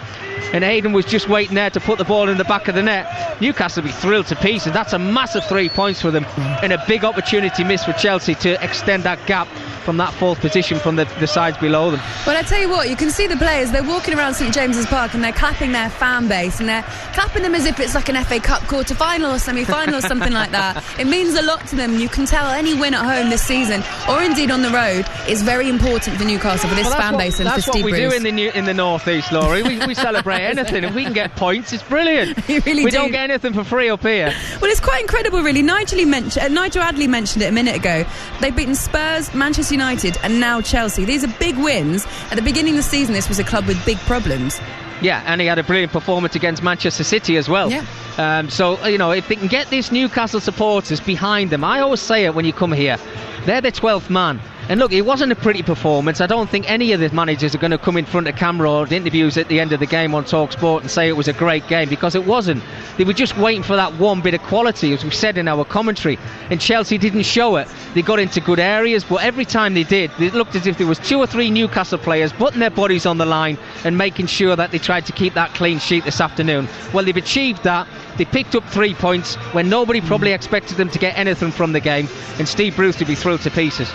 And Hayden was just waiting there to put the ball in the back of the net. Newcastle will be thrilled to pieces. That's a massive 3 points for them, and a big opportunity missed for Chelsea to extend that gap from that fourth position from the sides below them. Well, I tell you what, you can see the players, they're walking around St James's Park and they're clapping their fan base, and they're clapping them as if it's like an FA Cup quarter-final or semi-final or something like that. It means a lot to them. You can tell any win at home this season, or indeed on the road, is very important for Newcastle, for this fan base and for Steve Bruce. That's what we do in the North East, Laurie. We celebrate anything. If we can get points, it's brilliant. We don't get anything for free up here. Well, it's quite incredible, really. Nigel Adley mentioned it a minute ago. They've beaten Spurs, Manchester United, and now Chelsea. These are big wins. At the beginning of the season, this was a club with big problems. Yeah, and he had a brilliant performance against Manchester City as well. Yeah. So, you know, if they can get these Newcastle supporters behind them, I always say it when you come here, they're the 12th man. And look, it wasn't a pretty performance. I don't think any of the managers are going to come in front of camera or interviews at the end of the game on TalkSport and say it was a great game, because it wasn't. They were just waiting for that one bit of quality, as we said in our commentary. And Chelsea didn't show it. They got into good areas, but every time they did, it looked as if there was 2 or 3 Newcastle players putting their bodies on the line and making sure that they tried to keep that clean sheet this afternoon. Well, they've achieved that. They picked up 3 points when nobody probably expected them to get anything from the game, and Steve Bruce will be thrilled to pieces.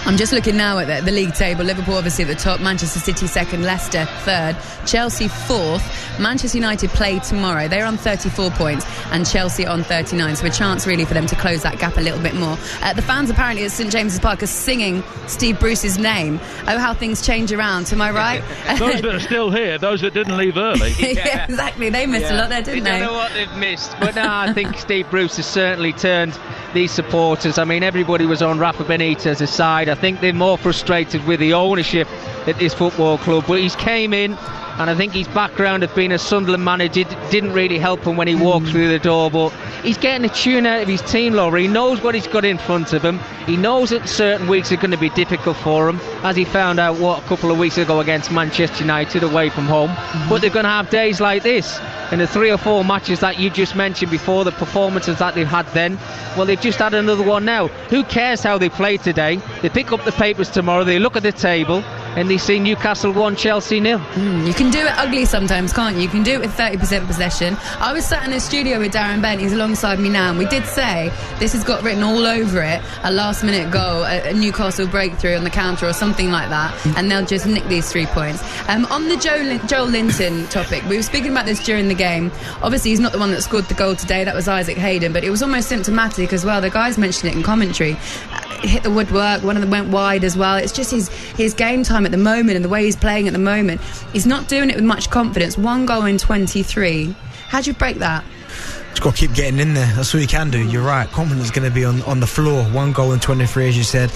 I'm just looking now at the league table. Liverpool obviously at the top, Manchester City second, Leicester third, Chelsea fourth. Manchester United play tomorrow. They're on 34 points and Chelsea on 39, so a chance really for them to close that gap a little bit more. The fans apparently at St James's Park are singing Steve Bruce's name. Oh, how things change around, am I right? Those that are still here, those that didn't leave early. Yeah, exactly. They missed a lot there, didn't they? They don't know what they've missed. But no, I think Steve Bruce has certainly turned these supporters. I mean, everybody was on Rafa Benitez's side. I think they're more frustrated with the ownership at this football club. But he's came in, and I think his background of being a Sunderland manager didn't really help him when he walked through the door. But he's getting a tune out of his team, Laura. He knows what he's got in front of him. He knows that certain weeks are going to be difficult for him, as he found out a couple of weeks ago against Manchester United away from home. But they're going to have days like this. And the 3 or 4 matches that you just mentioned before, the performances that they've had then, well, they've just had another one now. Who cares how they play today? They pick up the papers tomorrow, they look at the table, and they see Newcastle 1, Chelsea 0. You can do it ugly sometimes, can't you? You can do it with 30% possession. I was sat in the studio with Darren Bent, he's alongside me now, and we did say this has got written all over it, a last minute goal, a Newcastle breakthrough on the counter or something like that, and they'll just nick these 3 points. On the Joel Linton topic, we were speaking about this during the game. Obviously he's not the one that scored the goal today, that was Isaac Hayden, but it was almost symptomatic as well. The guys mentioned it in commentary. Hit the woodwork, one of them went wide as well. It's just his game time at the moment and the way he's playing at the moment. He's not doing it with much confidence. 1 goal in 23. How do you break that? Just got to keep getting in there. That's all you can do. You're right. Confidence is going to be on the floor. 1 goal in 23, as you said.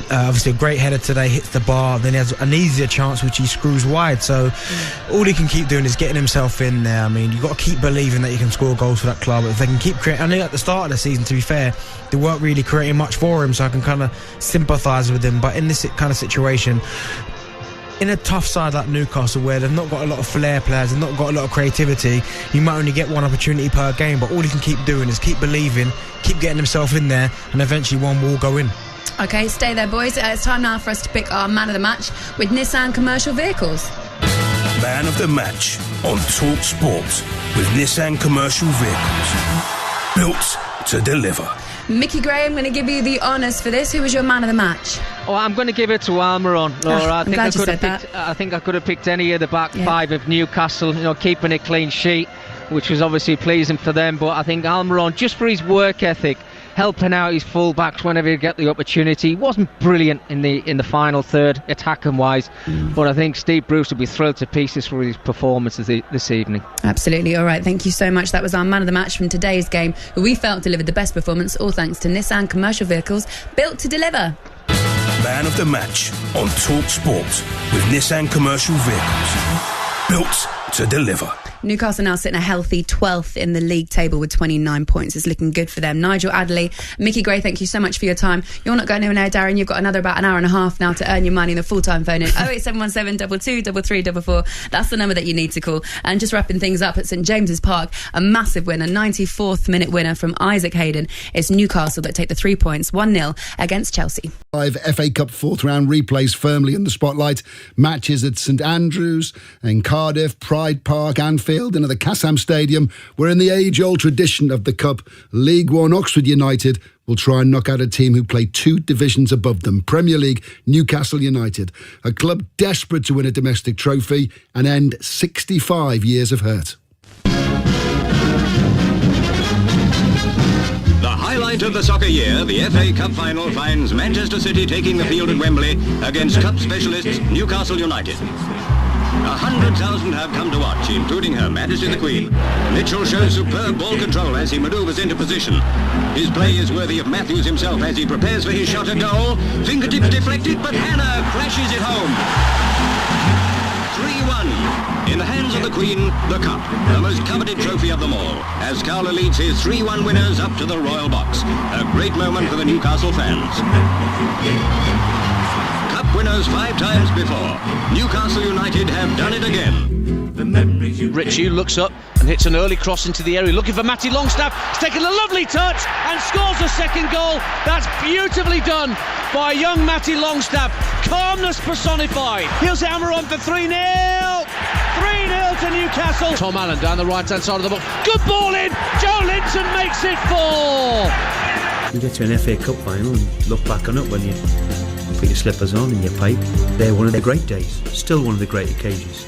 Obviously, a great header today. Hits the bar. Then he has an easier chance, which he screws wide. So all he can keep doing is getting himself in there. I mean, you've got to keep believing that you can score goals for that club. If they can keep creating... I know at the start of the season, to be fair, they weren't really creating much for him, so I can kind of sympathise with him. But in this kind of situation, in a tough side like Newcastle, where they've not got a lot of flair players, they've not got a lot of creativity, you might only get one opportunity per game, but all he can keep doing is keep believing, keep getting himself in there, and eventually one will go in. Okay, stay there, boys. It's time now for us to pick our man of the match with Nissan Commercial Vehicles. Man of the match on Talk Sport with Nissan Commercial Vehicles. Built to deliver. Mickey Gray, I'm going to give you the honours for this. Who was your man of the match? Oh, I'm going to give it to Almiron, Laura. I think I could have picked any of the back five of Newcastle, keeping a clean sheet, which was obviously pleasing for them. But I think Almiron, just for his work ethic, helping out his full-backs whenever he get the opportunity. He wasn't brilliant in the final third, attacking-wise, but I think Steve Bruce will be thrilled to pieces for his performances this evening. Absolutely. All right, thank you so much. That was our man of the match from today's game, who we felt delivered the best performance, all thanks to Nissan Commercial Vehicles, built to deliver. Man of the match on Talk Sport with Nissan Commercial Vehicles. Built to deliver. Newcastle now sitting a healthy 12th in the league table with 29 points. It's looking good for them. Nigel Adderley, Mickey Gray, thank you so much for your time. You're not going anywhere, Darren. You've got about an hour and a half now to earn your money. The full-time phone in 08717 22 3344. That's the number that you need to call. And just wrapping things up at St James's Park, a massive winner, 94th minute winner from Isaac Hayden. It's Newcastle that take the 3 points, 1-0 against Chelsea. 5 FA Cup fourth round replays firmly in the spotlight. Matches at St Andrews, in Cardiff, Pride Park, Anfield and at the Kassam Stadium, where in the age-old tradition of the Cup, League One Oxford United will try and knock out a team who play 2 divisions above them, Premier League Newcastle United, a club desperate to win a domestic trophy and end 65 years of hurt. The highlight of the soccer year, the FA Cup final, finds Manchester City taking the field at Wembley against Cup specialists Newcastle United. 100,000 have come to watch, including Her Majesty the Queen. Mitchell shows superb ball control as he manoeuvres into position. His play is worthy of Matthews himself as he prepares for his shot at goal. Fingertips deflected, but Hannah crashes it home. 3-1. In the hands of the Queen, the Cup, the most coveted trophy of them all, as Carla leads his 3-1 winners up to the Royal Box. A great moment for the Newcastle fans. Cup winners 5 times before. Newcastle United have done it again. Ritchie looks up and hits an early cross into the area, looking for Matty Longstaff. He's taken a lovely touch and scores a second goal. That's beautifully done by young Matty Longstaff. Calmness personified. Here's Almiron for 3-0. 3-0 to Newcastle. Tom Allen down the right-hand side of the ball. Good ball in. Joe Linton makes it 4. You get to an FA Cup final and look back on it when you put your slippers on and your pipe. They're one of the great days. Still one of the great occasions.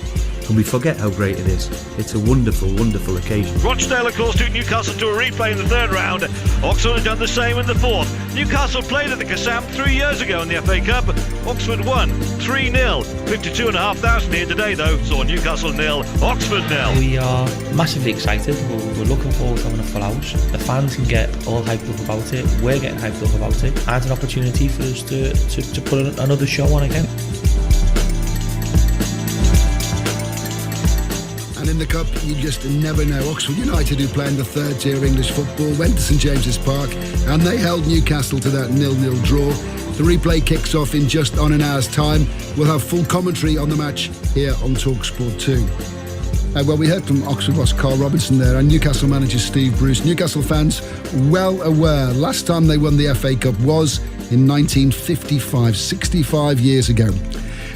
And we forget how great it is. It's a wonderful, wonderful occasion. Rochdale, of course, took Newcastle to a replay in the third round. Oxford had done the same in the fourth. Newcastle played at the Kassam 3 years ago in the FA Cup. Oxford won 3-0. 52,500 here today, though. So Newcastle 0, Oxford 0. We are massively excited. We're looking forward to having a full house. The fans can get all hyped up about it. We're getting hyped up about it. And it's an opportunity for us to put another show on again. And in the Cup, you just never know. Oxford United, who play in the third tier of English football, went to St James's Park and they held Newcastle to that 0-0 draw. The replay kicks off in just on an hour's time. We'll have full commentary on the match here on TalkSport 2. Well, we heard from Oxford boss Carl Robinson there and Newcastle manager Steve Bruce. Newcastle fans well aware last time they won the FA Cup was in 1955, 65 years ago.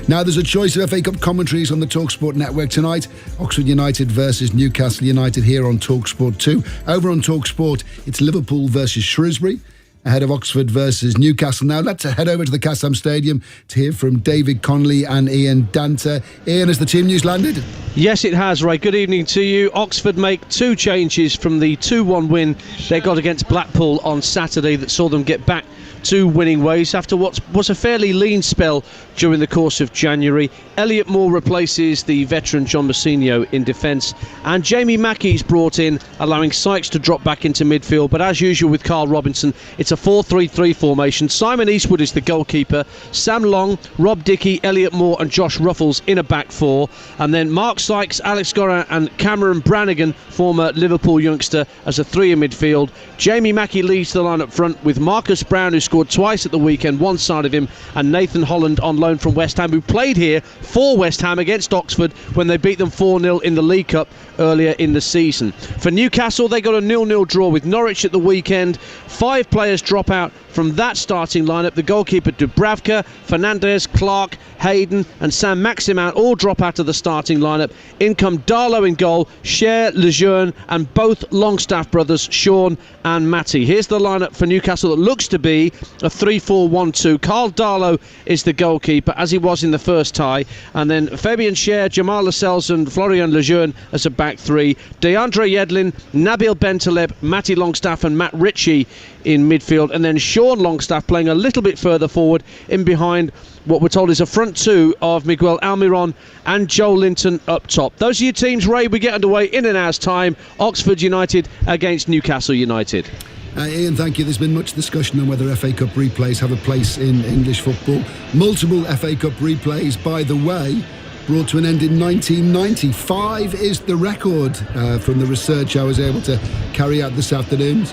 Now there's a choice of FA Cup commentaries on the TalkSport network tonight. Oxford United versus Newcastle United here on TalkSport 2. Over on TalkSport, it's Liverpool versus Shrewsbury, ahead of Oxford versus Newcastle. Now let's head over to the Kassam Stadium to hear from David Connolly and Ian Danta. Ian, has the team news landed? Yes, it has, Ray. Good evening to you. Oxford make 2 changes from the 2-1 win they got against Blackpool on Saturday that saw them get back to winning ways after what was a fairly lean spell during the course of January. Elliot Moore replaces the veteran John Mousinho in defence, and Jamie Mackey's brought in, allowing Sykes to drop back into midfield. But as usual with Carl Robinson, it's a 4-3-3 formation. Simon Eastwood is the goalkeeper, Sam Long, Rob Dickey, Elliot Moore and Josh Ruffles in a back four, and then Mark Sykes, Alex Gorin and Cameron Brannigan, former Liverpool youngster, as a three in midfield. Jamie Mackey leads the line up front with Marcus Brown, who scored twice at the weekend, one side of him, and Nathan Holland on loan from West Ham, who played here for West Ham against Oxford when they beat them 4-0 in the League Cup earlier in the season. For Newcastle, they got a 0-0 draw with Norwich at the weekend. 5 players drop out from that starting lineup. The goalkeeper Dubravka, Fernandez, Clark, Hayden and Sam Maximin all drop out of the starting lineup. In come Darlow in goal, Cher, Lejeune and both Longstaff brothers, Sean and Matty. Here's the lineup for Newcastle that looks to be a 3-4-1-2. Carl Darlow is the goalkeeper, as he was in the first tie, and then Fabian Cher, Jamal Lascelles and Florian Lejeune as a back three. DeAndre Yedlin, Nabil Bentaleb, Matty Longstaff and Matt Ritchie in midfield, and then Sean Longstaff playing a little bit further forward in behind what we're told is a front two of Miguel Almiron and Joe Linton up top. Those are your teams, Ray. We get underway in an hour's time. Oxford United against Newcastle United. Ian, thank you. There's been much discussion on whether FA Cup replays have a place in English football. Multiple FA Cup replays, by the way, brought to an end in 1990. 5 is the record from the research I was able to carry out this afternoon.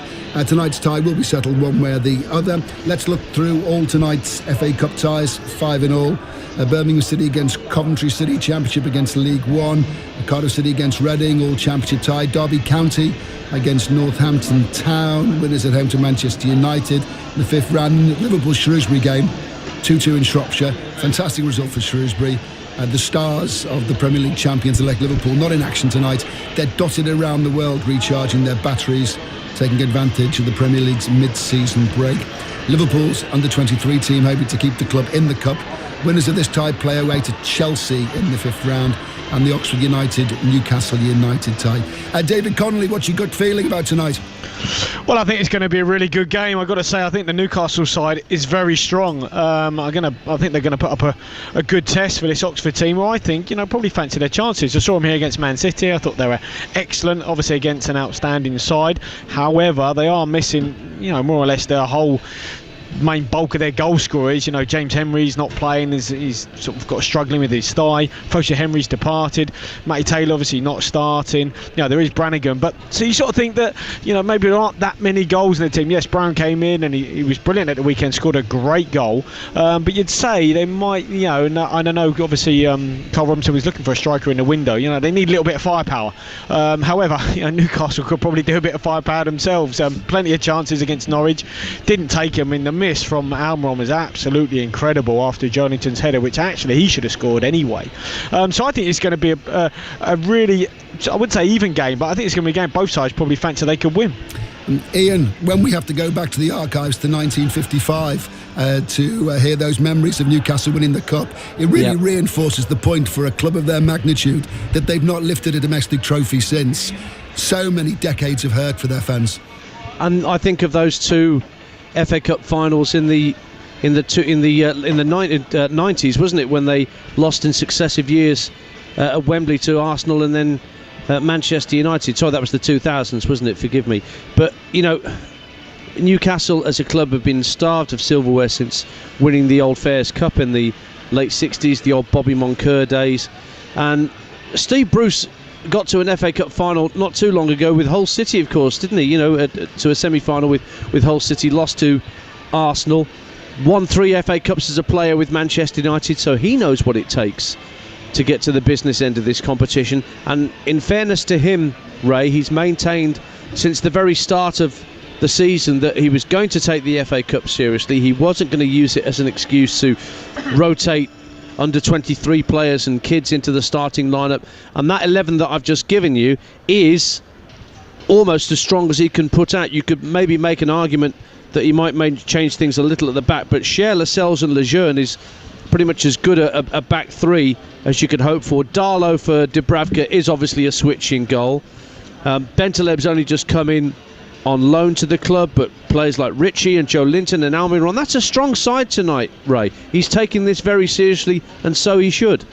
Tonight's tie will be settled one way or the other. Let's look through all tonight's FA Cup ties, 5 in all. Birmingham City against Coventry City, Championship against League One. Cardiff City against Reading, all Championship tie. Derby County against Northampton Town, winners at home to Manchester United. In the 5th round, Liverpool-Shrewsbury game, 2-2 in Shropshire. Fantastic result for Shrewsbury. The stars of the Premier League champions-elect Liverpool not in action tonight. They're dotted around the world recharging their batteries, taking advantage of the Premier League's mid-season break. Liverpool's under-23 team hoping to keep the club in the Cup. Winners of this tie play away to Chelsea in the 5th round, and the Oxford United-Newcastle United tie. David Connolly, what's your gut feeling about tonight? Well, I think it's going to be a really good game. I've got to say, I think the Newcastle side is very strong. I think they're going to put up a good test for this Oxford team, who I think, probably fancy their chances. I saw them here against Man City. I thought they were excellent, obviously against an outstanding side. However, they are missing, more or less their whole main bulk of their goal scorers. James Henry's not playing, he's sort of got struggling with his thigh. Foster Henry's departed. Matty Taylor obviously not starting. There is Brannigan, but so you sort of think that maybe there aren't that many goals in the team. Yes, Brown came in and he was brilliant at the weekend, scored a great goal, but you'd say they might, I don't know, obviously Carl Robinson was looking for a striker in the window. They need a little bit of firepower. However, Newcastle could probably do a bit of firepower themselves. Plenty of chances against Norwich, didn't take them. In the miss from Almiron was absolutely incredible after Joelinton's header, which actually he should have scored anyway. So I think it's going to be a really, I wouldn't say even game, but I think it's going to be a game both sides probably fancy they could win. Ian, when we have to go back to the archives to 1955 to hear those memories of Newcastle winning the Cup, it really reinforces the point for a club of their magnitude that they've not lifted a domestic trophy since. So many decades of hurt for their fans. And I think of those two FA Cup finals in the 90s, wasn't it, when they lost in successive years at Wembley to Arsenal and then Manchester United. Sorry, that was the 2000s, wasn't it? Forgive me. But Newcastle as a club have been starved of silverware since winning the Old Fairs Cup in the late 60s, the old Bobby Moncur days. And Steve Bruce got to an FA Cup final not too long ago with Hull City, of course, didn't he? To a semi-final with Hull City, lost to Arsenal, won 3 FA Cups as a player with Manchester United, so he knows what it takes to get to the business end of this competition. And in fairness to him, Ray, he's maintained since the very start of the season that he was going to take the FA Cup seriously. He wasn't going to use it as an excuse to rotate under 23 players and kids into the starting lineup, and that 11 that I've just given you is almost as strong as he can put out. You could maybe make an argument that he might change things a little at the back, but Cher, Lascelles and Lejeune is pretty much as good a back three as you could hope for. Darlow for Dubravka is obviously a switching goal. Bentaleb's only just come in on loan to the club, but players like Ritchie and Joe Linton and Almiron, that's a strong side tonight, Ray. He's taking this very seriously, and so he should.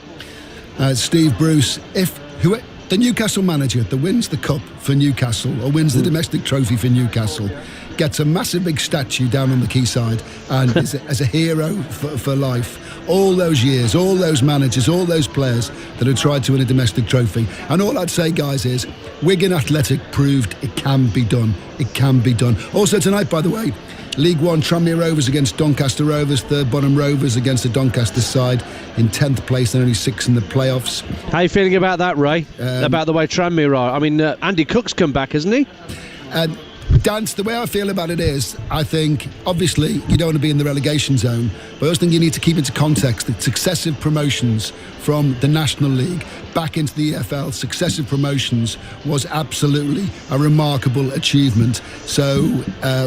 Steve Bruce, the Newcastle manager that wins the cup for Newcastle or wins the domestic trophy for Newcastle gets a massive big statue down on the quayside and is as a hero for life. All those years, all those managers, all those players that have tried to win a domestic trophy. And all I'd say, guys, is Wigan Athletic proved it can be done. It can be done. Also tonight, by the way, League One, Tranmere Rovers against Doncaster Rovers, third bottom Rovers against the Doncaster side in 10th place and only 6 in the playoffs. How are you feeling about that, Ray? About the way Tranmere are? I mean, Andy Cook's come back, hasn't he? Dan, the way I feel about it is, I think, obviously, you don't want to be in the relegation zone, but I also think you need to keep into context the successive promotions from the National League back into the EFL, successive promotions, was absolutely a remarkable achievement. So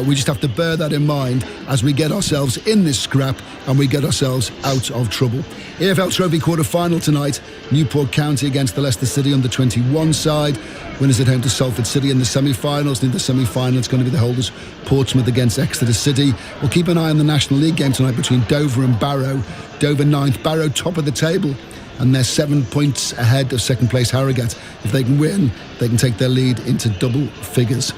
we just have to bear that in mind as we get ourselves in this scrap and we get ourselves out of trouble. EFL Trophy quarter-final tonight, Newport County against the Leicester City under-21 side. Winners at home to Salford City in the semi-finals. In the semi-final, it's going to be the holders, Portsmouth against Exeter City. We'll keep an eye on the National League game tonight between Dover and Barrow. Dover 9th, Barrow top of the table, and they're 7 points ahead of second place Harrogate. If they can win, they can take their lead into double figures.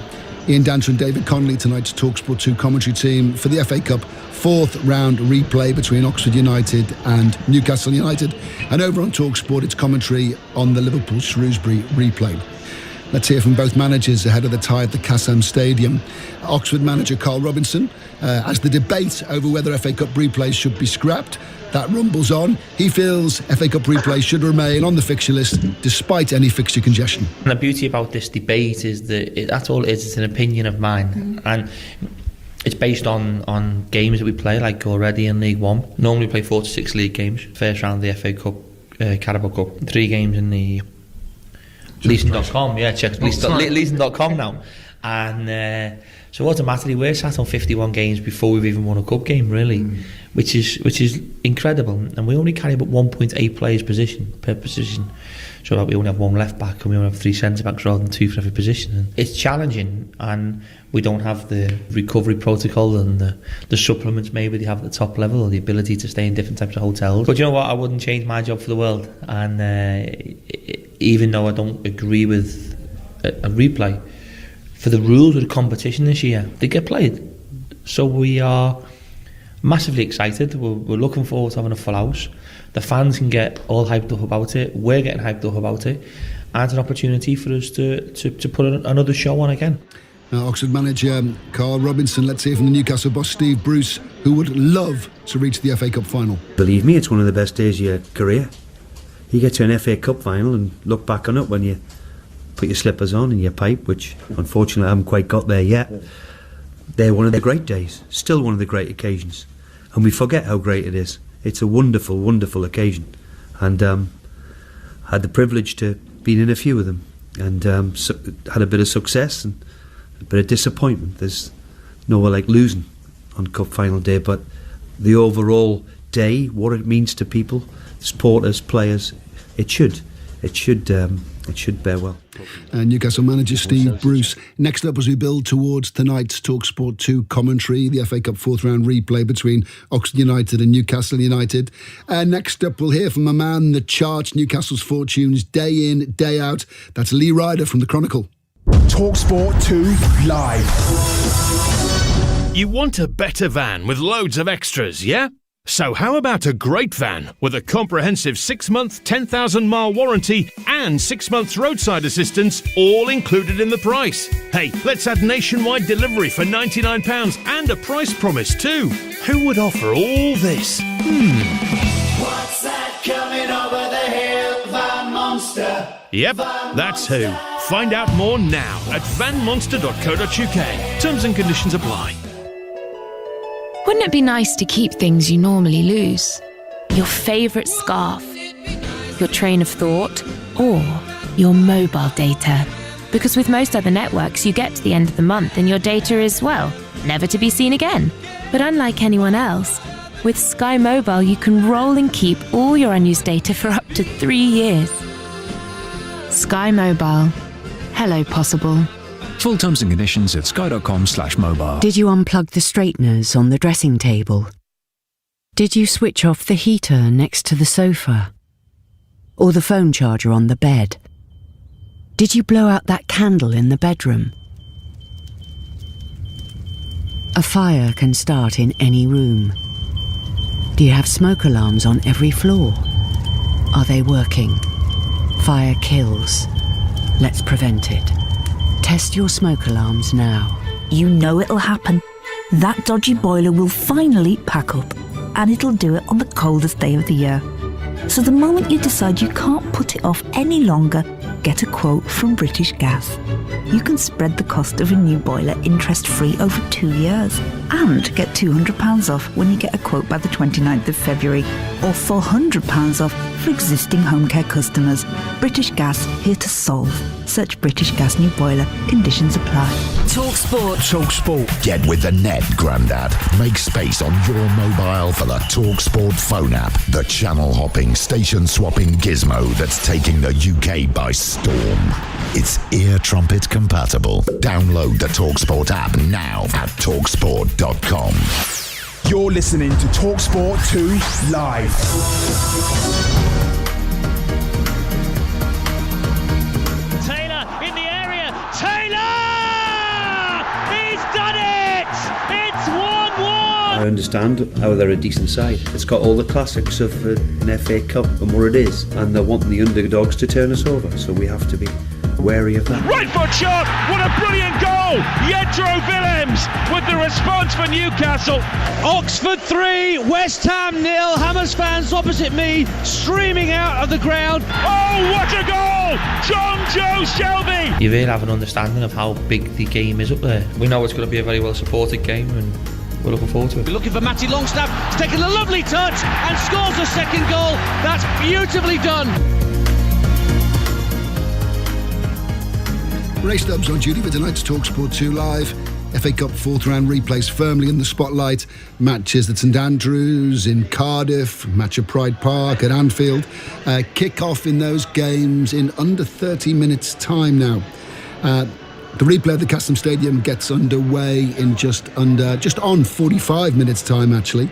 Ian Danter and David Connolly, tonight's TalkSport 2 commentary team for the FA Cup 4th round replay between Oxford United and Newcastle United. And over on TalkSport, it's commentary on the Liverpool-Shrewsbury replay. Let's hear from both managers ahead of the tie at the Kassam Stadium. Oxford manager Carl Robinson, as the debate over whether FA Cup replays should be scrapped, that rumbles on. He feels FA Cup replays should remain on the fixture list despite any fixture congestion. And the beauty about this debate is that that's all it is. It's an opinion of mine, and it's based on games that we play, like already in League One. Normally we play 4 to 6 league games. First round of the FA Cup, Carabao Cup, 3 games in the Leeson.com, check Leeson.com now. And so automatically we're sat on 51 games before we've even won a cup game, really, which is incredible. And we only carry about 1.8 players per position, so that we only have 1 left back and we only have 3 centre backs rather than 2 for every position. And it's challenging, and we don't have the recovery protocol and the supplements maybe they have at the top level, or the ability to stay in different types of hotels. But you know what, I wouldn't change my job for the world. And even though I don't agree with a replay, for the rules of the competition this year, they get played. So we are massively excited. We're looking forward to having a full house. The fans can get all hyped up about it. We're getting hyped up about it. And it's an opportunity for us to put another show on again. Now, Oxford manager Carl Robinson, let's hear from the Newcastle boss Steve Bruce, who would love to reach the FA Cup final. Believe me, it's one of the best days of your career. You get to an FA Cup final and look back on it when you put your slippers on and your pipe, which unfortunately I haven't quite got there yet. They're one of the great days, still one of the great occasions, and we forget how great it is. It's a wonderful, wonderful occasion, and I had the privilege to be in a few of them, and had a bit of success and a bit of disappointment. There's nowhere like losing on Cup final day, but the overall day, what it means to people, supporters, players, it should bear well. Newcastle manager Steve Bruce. Next up, as we build towards tonight's TalkSport 2 commentary, the FA Cup 4th round replay between Oxford United and Newcastle United. Next up, we'll hear from a man that charts Newcastle's fortunes day in, day out. That's Lee Ryder from the Chronicle. TalkSport 2 Live. You want a better van with loads of extras, yeah? So how about a great van with a comprehensive 6-month, 10,000-mile warranty and 6 months roadside assistance, all included in the price? Hey, let's add nationwide delivery for £99 and a price promise too. Who would offer all this? What's that coming over the hill, Van Monster? Yep, that's who. Find out more now at vanmonster.co.uk. Terms and conditions apply. Wouldn't it be nice to keep things you normally lose? Your favourite scarf, your train of thought, or your mobile data? Because with most other networks, you get to the end of the month and your data is, well, never to be seen again. But unlike anyone else, with Sky Mobile you can roll and keep all your unused data for up to 3 years. Sky Mobile. Hello, possible. Full terms and conditions at sky.com/mobile. Did you unplug the straighteners on the dressing table? Did you switch off the heater next to the sofa? Or the phone charger on the bed? Did you blow out that candle in the bedroom? A fire can start in any room. Do you have smoke alarms on every floor? Are they working? Fire kills. Let's prevent it. Test your smoke alarms now. You know it'll happen. That dodgy boiler will finally pack up, and it'll do it on the coldest day of the year. So the moment you decide you can't put it off any longer, get a quote from British Gas. You can spread the cost of a new boiler interest-free over 2 years and get £200 off when you get a quote by the 29th of February, or £400 off for existing home care customers. British Gas, here to solve. Search British Gas new boiler. Conditions apply. Talk Sport. Talk Sport. Get with the net, Grandad. Make space on your mobile for the Talk Sport phone app, the channel-hopping, station-swapping gizmo that's taking the UK by storm. It's ear trumpet compatible. Download the Talk Sport app now at talksport.com. You're listening to TalkSport 2 Live. Taylor in the area. Taylor! He's done it! It's 1-1! I understand how they're a decent side. It's got all the classics of an FA Cup and what it is, and they're wanting the underdogs to turn us over, so we have to be wary of that. Right foot shot, what a brilliant goal! Jetro Willems with the response for Newcastle. Oxford 3, West Ham 0. Hammers fans opposite me streaming out of the ground. Oh, what a goal! John Joe Shelby! You really have an understanding of how big the game is up there. We know it's going to be a very well supported game, and we're looking forward to it. We're looking for Matty Longstaff. He's taken a lovely touch and scores a second goal. That's beautifully done. Ray Stubbs on duty for tonight's TalkSport 2 Live. FA Cup fourth round replays firmly in the spotlight. Matches at St Andrews, in Cardiff, match at Pride Park, at Anfield. Kick-off in those games in under 30 minutes' time now. The replay of the Custom Stadium gets underway in just on 45 minutes' time, actually.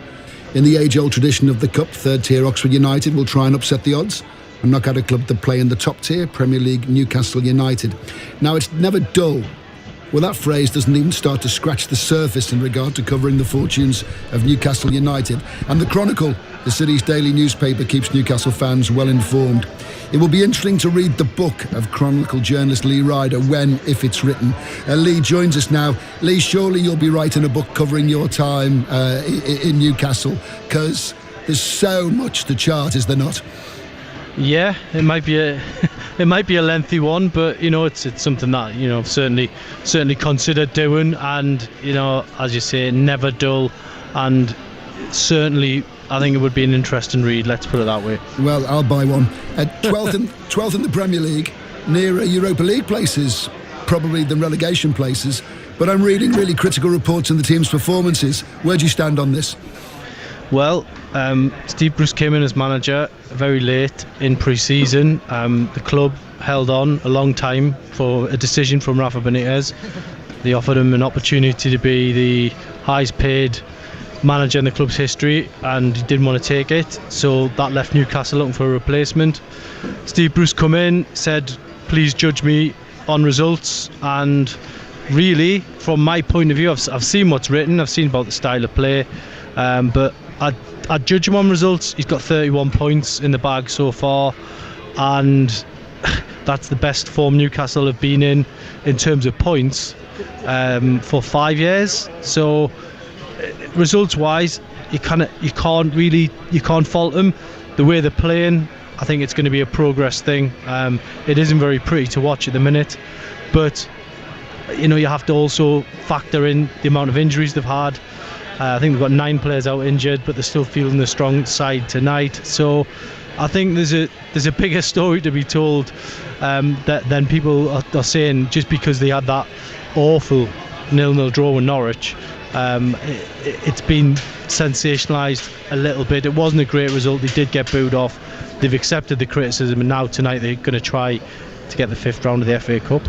In the age-old tradition of the Cup, third-tier Oxford United will try and upset the odds and knock out a club that play in the top tier, Premier League Newcastle United. Now, it's never dull. Well, that phrase doesn't even start to scratch the surface in regard to covering the fortunes of Newcastle United. And the Chronicle, the city's daily newspaper, keeps Newcastle fans well informed. It will be interesting to read the book of Chronicle journalist Lee Ryder when, if it's written. Lee joins us now. Lee, surely you'll be writing a book covering your time in Newcastle, because there's so much to chart, is there not? Yeah, it might be a lengthy one, but it's something that I've certainly considered doing, and as you say, never dull, and certainly I think it would be an interesting read. Let's put it that way. Well, I'll buy one. 12th in the Premier League, nearer Europa League places probably than relegation places. But I'm reading really critical reports on the team's performances. Where do you stand on this? Well, Steve Bruce came in as manager very late in pre-season. The club held on a long time for a decision from Rafa Benitez. They offered him an opportunity to be the highest paid manager in the club's history, and he didn't want to take it, so that left Newcastle looking for a replacement. Steve Bruce come in, said, please judge me on results, and really, from my point of view, I've seen what's written, I've seen about the style of play, but I'd judge him on results. He's got 31 points in the bag so far, and that's the best form Newcastle have been in terms of points for 5 years. So results wise, you can't fault them. The way they're playing, I think it's going to be a progress thing. It isn't very pretty to watch at the minute, but you have to also factor in the amount of injuries they've had. I think we've got 9 players out injured, but they're still feeling the strong side tonight. So I think there's a bigger story to be told than people are saying, just because they had that awful 0-0 draw with Norwich. It's been sensationalised a little bit. It wasn't a great result. They did get booed off. They've accepted the criticism, and now tonight they're going to try to get the 5th round of the FA Cup.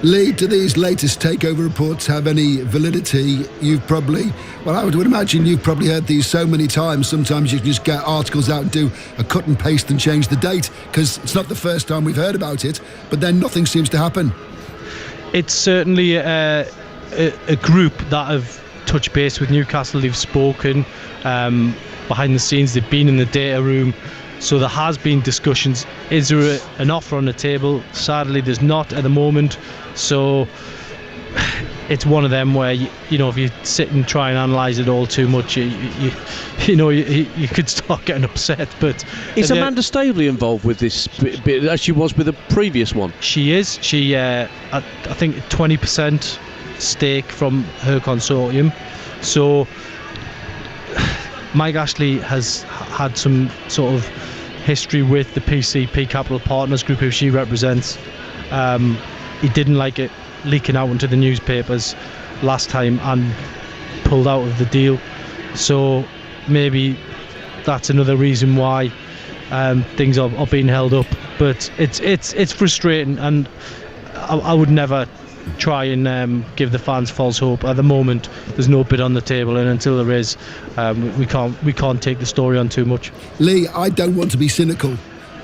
Lee, do these latest takeover reports have any validity? I would imagine you've probably heard these so many times. Sometimes you can just get articles out and do a cut and paste and change the date, because it's not the first time we've heard about it, but then nothing seems to happen. It's certainly a group that have touched base with Newcastle. They've spoken behind the scenes. They've been in the data room. So there has been discussions. Is there an offer on the table? Sadly, there's not at the moment. So it's one of them where if you sit and try and analyse it all too much, you could start getting upset. But is Amanda Staveley involved with this bit as she was with the previous one? She is. She I think 20% stake from her consortium. So Mike Ashley has had some sort of history with the PCP Capital Partners Group, who she represents. He didn't like it leaking out into the newspapers last time and pulled out of the deal. So maybe that's another reason why things are being held up. But it's frustrating, and I would never try and give the fans false hope. At the moment, there's no bid on the table, and until there is, we can't take the story on too much. Lee, I don't want to be cynical,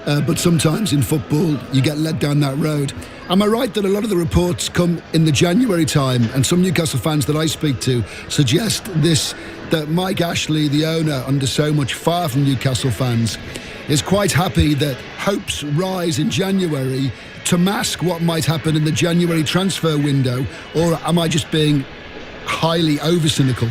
but sometimes in football you get led down that road. Am I right that a lot of the reports come in the January time, and some Newcastle fans that I speak to suggest that Mike Ashley, the owner, under so much fire from Newcastle fans, is quite happy that hopes rise in January to mask what might happen in the January transfer window? Or am I just being highly over-cynical?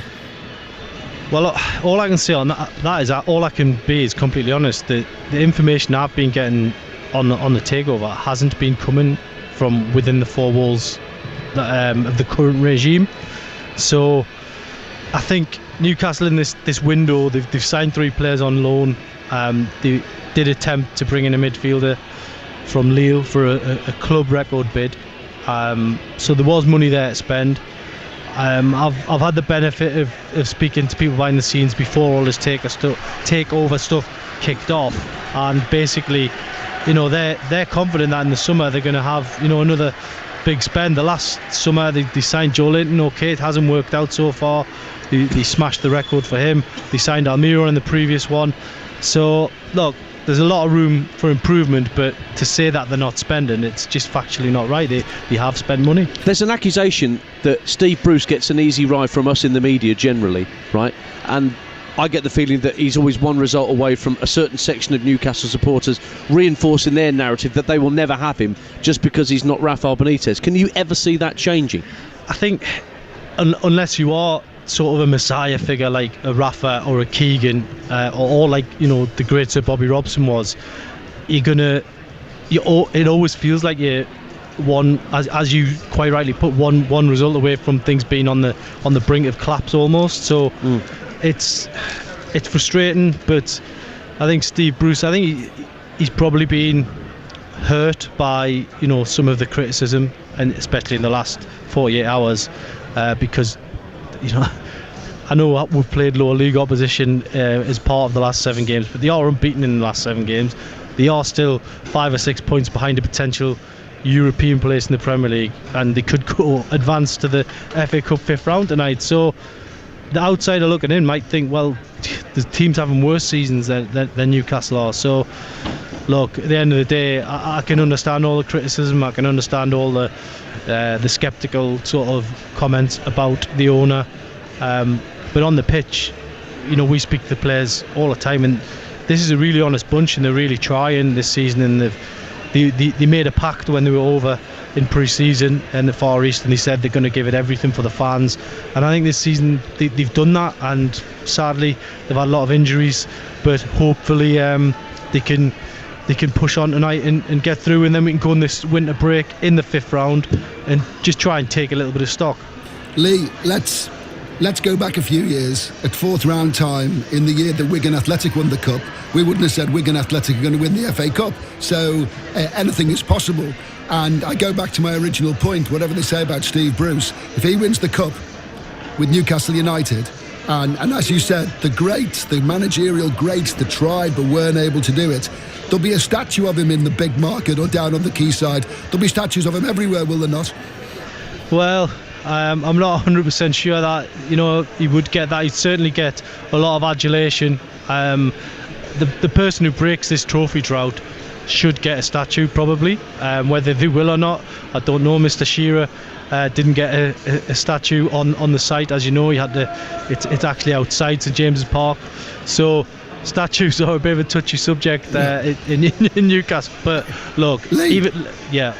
Well, all I can say on that is that all I can be is completely honest. The information I've been getting on the takeover hasn't been coming from within the four walls of the current regime. So I think Newcastle in this window, they've signed 3 players on loan. They did attempt to bring in a midfielder from Lille for a club record bid, so there was money there to spend. I've had the benefit of speaking to people behind the scenes before all this takeover stuff kicked off, and basically, they're confident that in the summer they're going to have another big spend. The last summer they signed Joe Linton. Okay, it hasn't worked out so far. They smashed the record for him. They signed Almiron in the previous one. So look, there's a lot of room for improvement, but to say that they're not spending, it's just factually not right. They have spent money. There's an accusation that Steve Bruce gets an easy ride from us in the media generally, right? And I get the feeling that he's always one result away from a certain section of Newcastle supporters reinforcing their narrative that they will never have him just because he's not Rafael Benitez. Can you ever see that changing? I think unless you are sort of a messiah figure like a Rafa or a Keegan, or like the great Sir Bobby Robson was, it always feels like you're one, as you quite rightly put, one result away from things being on the brink of collapse almost. So it's frustrating, but I think Steve Bruce, he's probably been hurt by some of the criticism, and especially in the last 48 hours, because I know we've played lower league opposition as part of the last 7 games, but they are unbeaten in the last 7 games. They are still 5 or 6 points behind a potential European place in the Premier League, and they could go advance to the FA Cup 5th round tonight. So the outsider looking in might think, well, the team's having worse seasons than Newcastle are. So look, at the end of the day, I can understand all the criticism. I can understand all the sceptical sort of comments about the owner, but on the pitch, we speak to the players all the time, and this is a really honest bunch, and they're really trying this season, and they made a pact when they were over in pre-season in the Far East, and they said they're going to give it everything for the fans, and I think this season they've done that, and sadly they've had a lot of injuries, but hopefully they can push on tonight and get through, and then we can go on this winter break in the 5th round and just try and take a little bit of stock. Lee, let's go back a few years. At 4th round time, in the year that Wigan Athletic won the Cup, we wouldn't have said Wigan Athletic are going to win the FA Cup. So anything is possible. And I go back to my original point, whatever they say about Steve Bruce, if he wins the Cup with Newcastle United, And as you said, the greats, the managerial greats, the tribe that weren't able to do it, there'll be a statue of him in the big market or down on the quayside. There'll be statues of him everywhere, will there not? Well, I'm not 100% sure that, he would get that. He'd certainly get a lot of adulation. The person who breaks this trophy drought should get a statue, probably. Whether they will or not, I don't know. Mr. Shearer didn't get a statue on the site. As you know, he had it's actually outside St James's Park. So statues are a bit of a touchy subject in Newcastle. But look, Lee,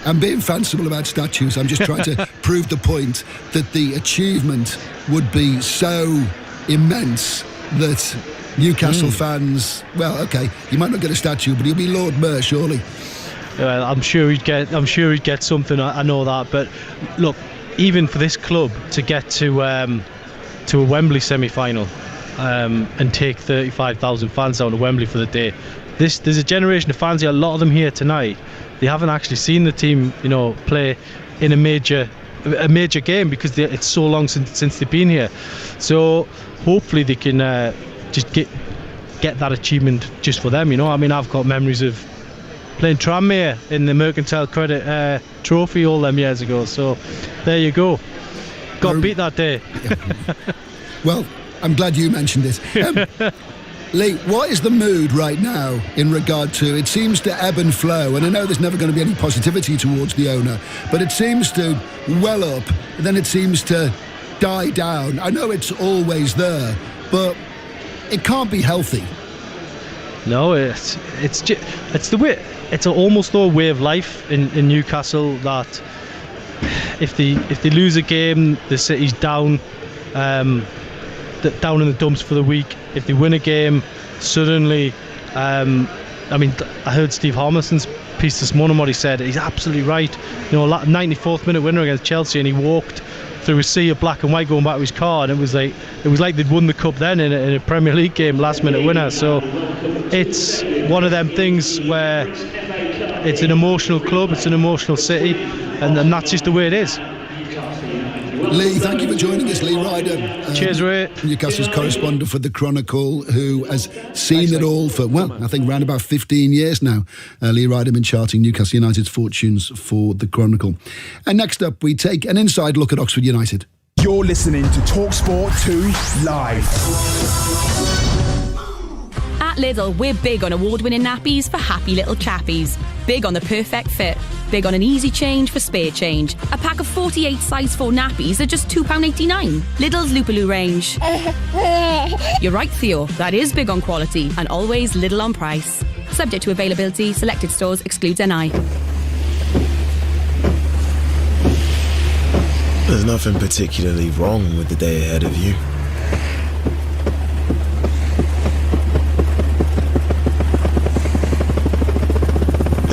I'm being fanciful about statues. I'm just trying to prove the point that the achievement would be so immense that Newcastle fans, well, okay, he might not get a statue, but he'll be Lord Mayor, surely. Well, I'm sure he'd get something. I know that. But look, even for this club to get to a Wembley semi-final and take 35,000 fans down to Wembley for the day, there's a generation of fans here. A lot of them here tonight. They haven't actually seen the team, play in a major game because it's so long since they've been here. So hopefully they can just get that achievement just for them. I've got memories of playing Tranmere in the Mercantile Credit Trophy all them years ago. So there you go. Got beat that day. Well, I'm glad you mentioned it. Lee, what is the mood right now in regard to, it seems to ebb and flow, and I know there's never going to be any positivity towards the owner, but it seems to well up, and then it seems to die down. I know it's always there, but it can't be healthy. No, it's the way. It's almost a way of life in Newcastle that if they lose a game, the city's down in the dumps for the week. If they win a game, suddenly, I heard Steve Harmison's piece this morning. What he said, he's absolutely right. 94th minute winner against Chelsea, and he walked through a sea of black and white going back to his car, and it was like they'd won the cup then in a Premier League game, last minute winner. So it's one of them things where it's an emotional club, it's an emotional city, and that's just the way it is. Lee, thank you for joining us. Lee Ryder. Cheers, Ray. Newcastle's correspondent for The Chronicle, who has seen it all for, I think around about 15 years now. Lee Ryder been charting Newcastle United's fortunes for The Chronicle. And next up, we take an inside look at Oxford United. You're listening to TalkSport 2 Live. At Lidl, we're big on award-winning nappies for happy little chappies. Big on the perfect fit. Big on an easy change for spare change. A pack of 48 size 4 nappies are just £2.89. Lidl's Lupaloo range. You're right, Theo. That is big on quality and always Lidl on price. Subject to availability, selected stores excludes NI. There's nothing particularly wrong with the day ahead of you.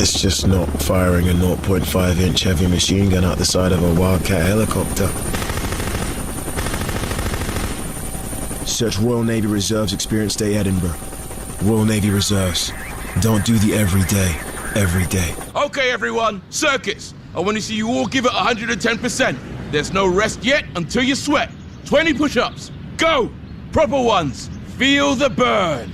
It's just not firing a 0.5-inch heavy machine gun out the side of a Wildcat helicopter. Search Royal Navy Reserves Experience Day Edinburgh. Royal Navy Reserves. Don't do the every day. Okay, everyone, circuits. I want to see you all give it 110%. There's no rest yet until you sweat. 20 push-ups. Go! Proper ones. Feel the burn.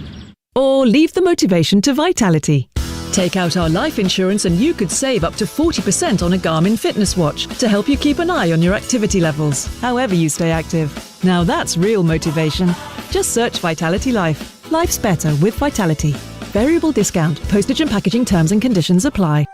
Or leave the motivation to Vitality. Take out our life insurance and you could save up to 40% on a Garmin fitness watch to help you keep an eye on your activity levels, however you stay active. Now that's real motivation. Just search Vitality Life. Life's better with Vitality. Variable discount. Postage and packaging terms and conditions apply.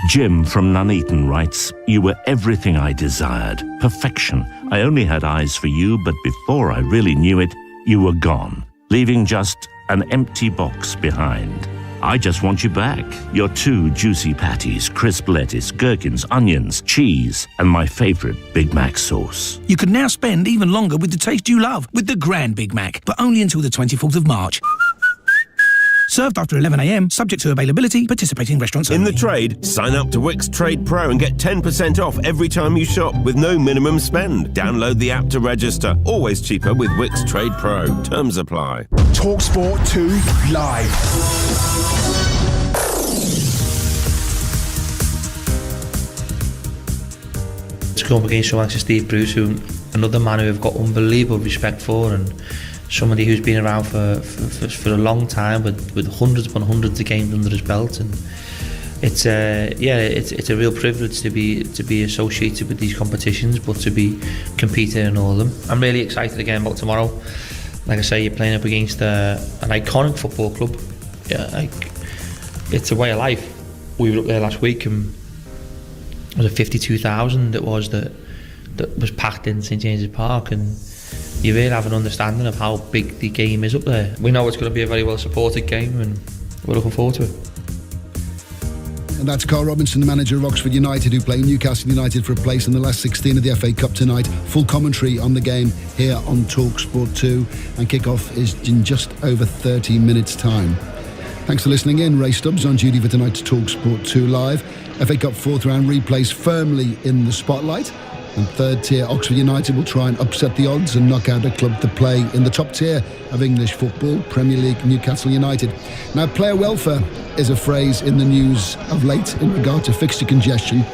Jim from Nuneaton writes, "You were everything I desired. Perfection. I only had eyes for you, but before I really knew it, you were gone, leaving just an empty box behind. I just want you back. Your 2 juicy patties, crisp lettuce, gherkins, onions, cheese, and my favourite Big Mac sauce." You can now spend even longer with the taste you love with the Grand Big Mac, but only until the 24th of March. Served after 11 a.m, subject to availability, participating restaurants only. In the trade, sign up to Wix Trade Pro and get 10% off every time you shop with no minimum spend. Download the app to register. Always cheaper with Wix Trade Pro. Terms apply. TalkSport 2 Live. To go up against someone like Steve Bruce, who another man who I've got unbelievable respect for, and somebody who's been around for a long time with hundreds upon hundreds of games under his belt. And it's a real privilege to be associated with these competitions, but to be competing in all of them. I'm really excited again about tomorrow. Like I say, you're playing up against an iconic football club. It's a way of life. We were up there last week, and it was 52,000 that was packed in St James's Park, and you really have an understanding of how big the game is up there. We know it's going to be a very well supported game, and we're looking forward to it. And that's Carl Robinson, the manager of Oxford United, who play Newcastle United for a place in the last 16 of the FA Cup tonight. Full commentary on the game here on TalkSport 2, and kick-off is in just over 30 minutes' time. Thanks for listening in. Ray Stubbs on duty for tonight's TalkSport 2 Live. FA Cup fourth round replays firmly in the spotlight. And third tier Oxford United will try and upset the odds and knock out a club to play in the top tier of English football, Premier League Newcastle United. Now, player welfare is a phrase in the news of late in regard to fixture congestion.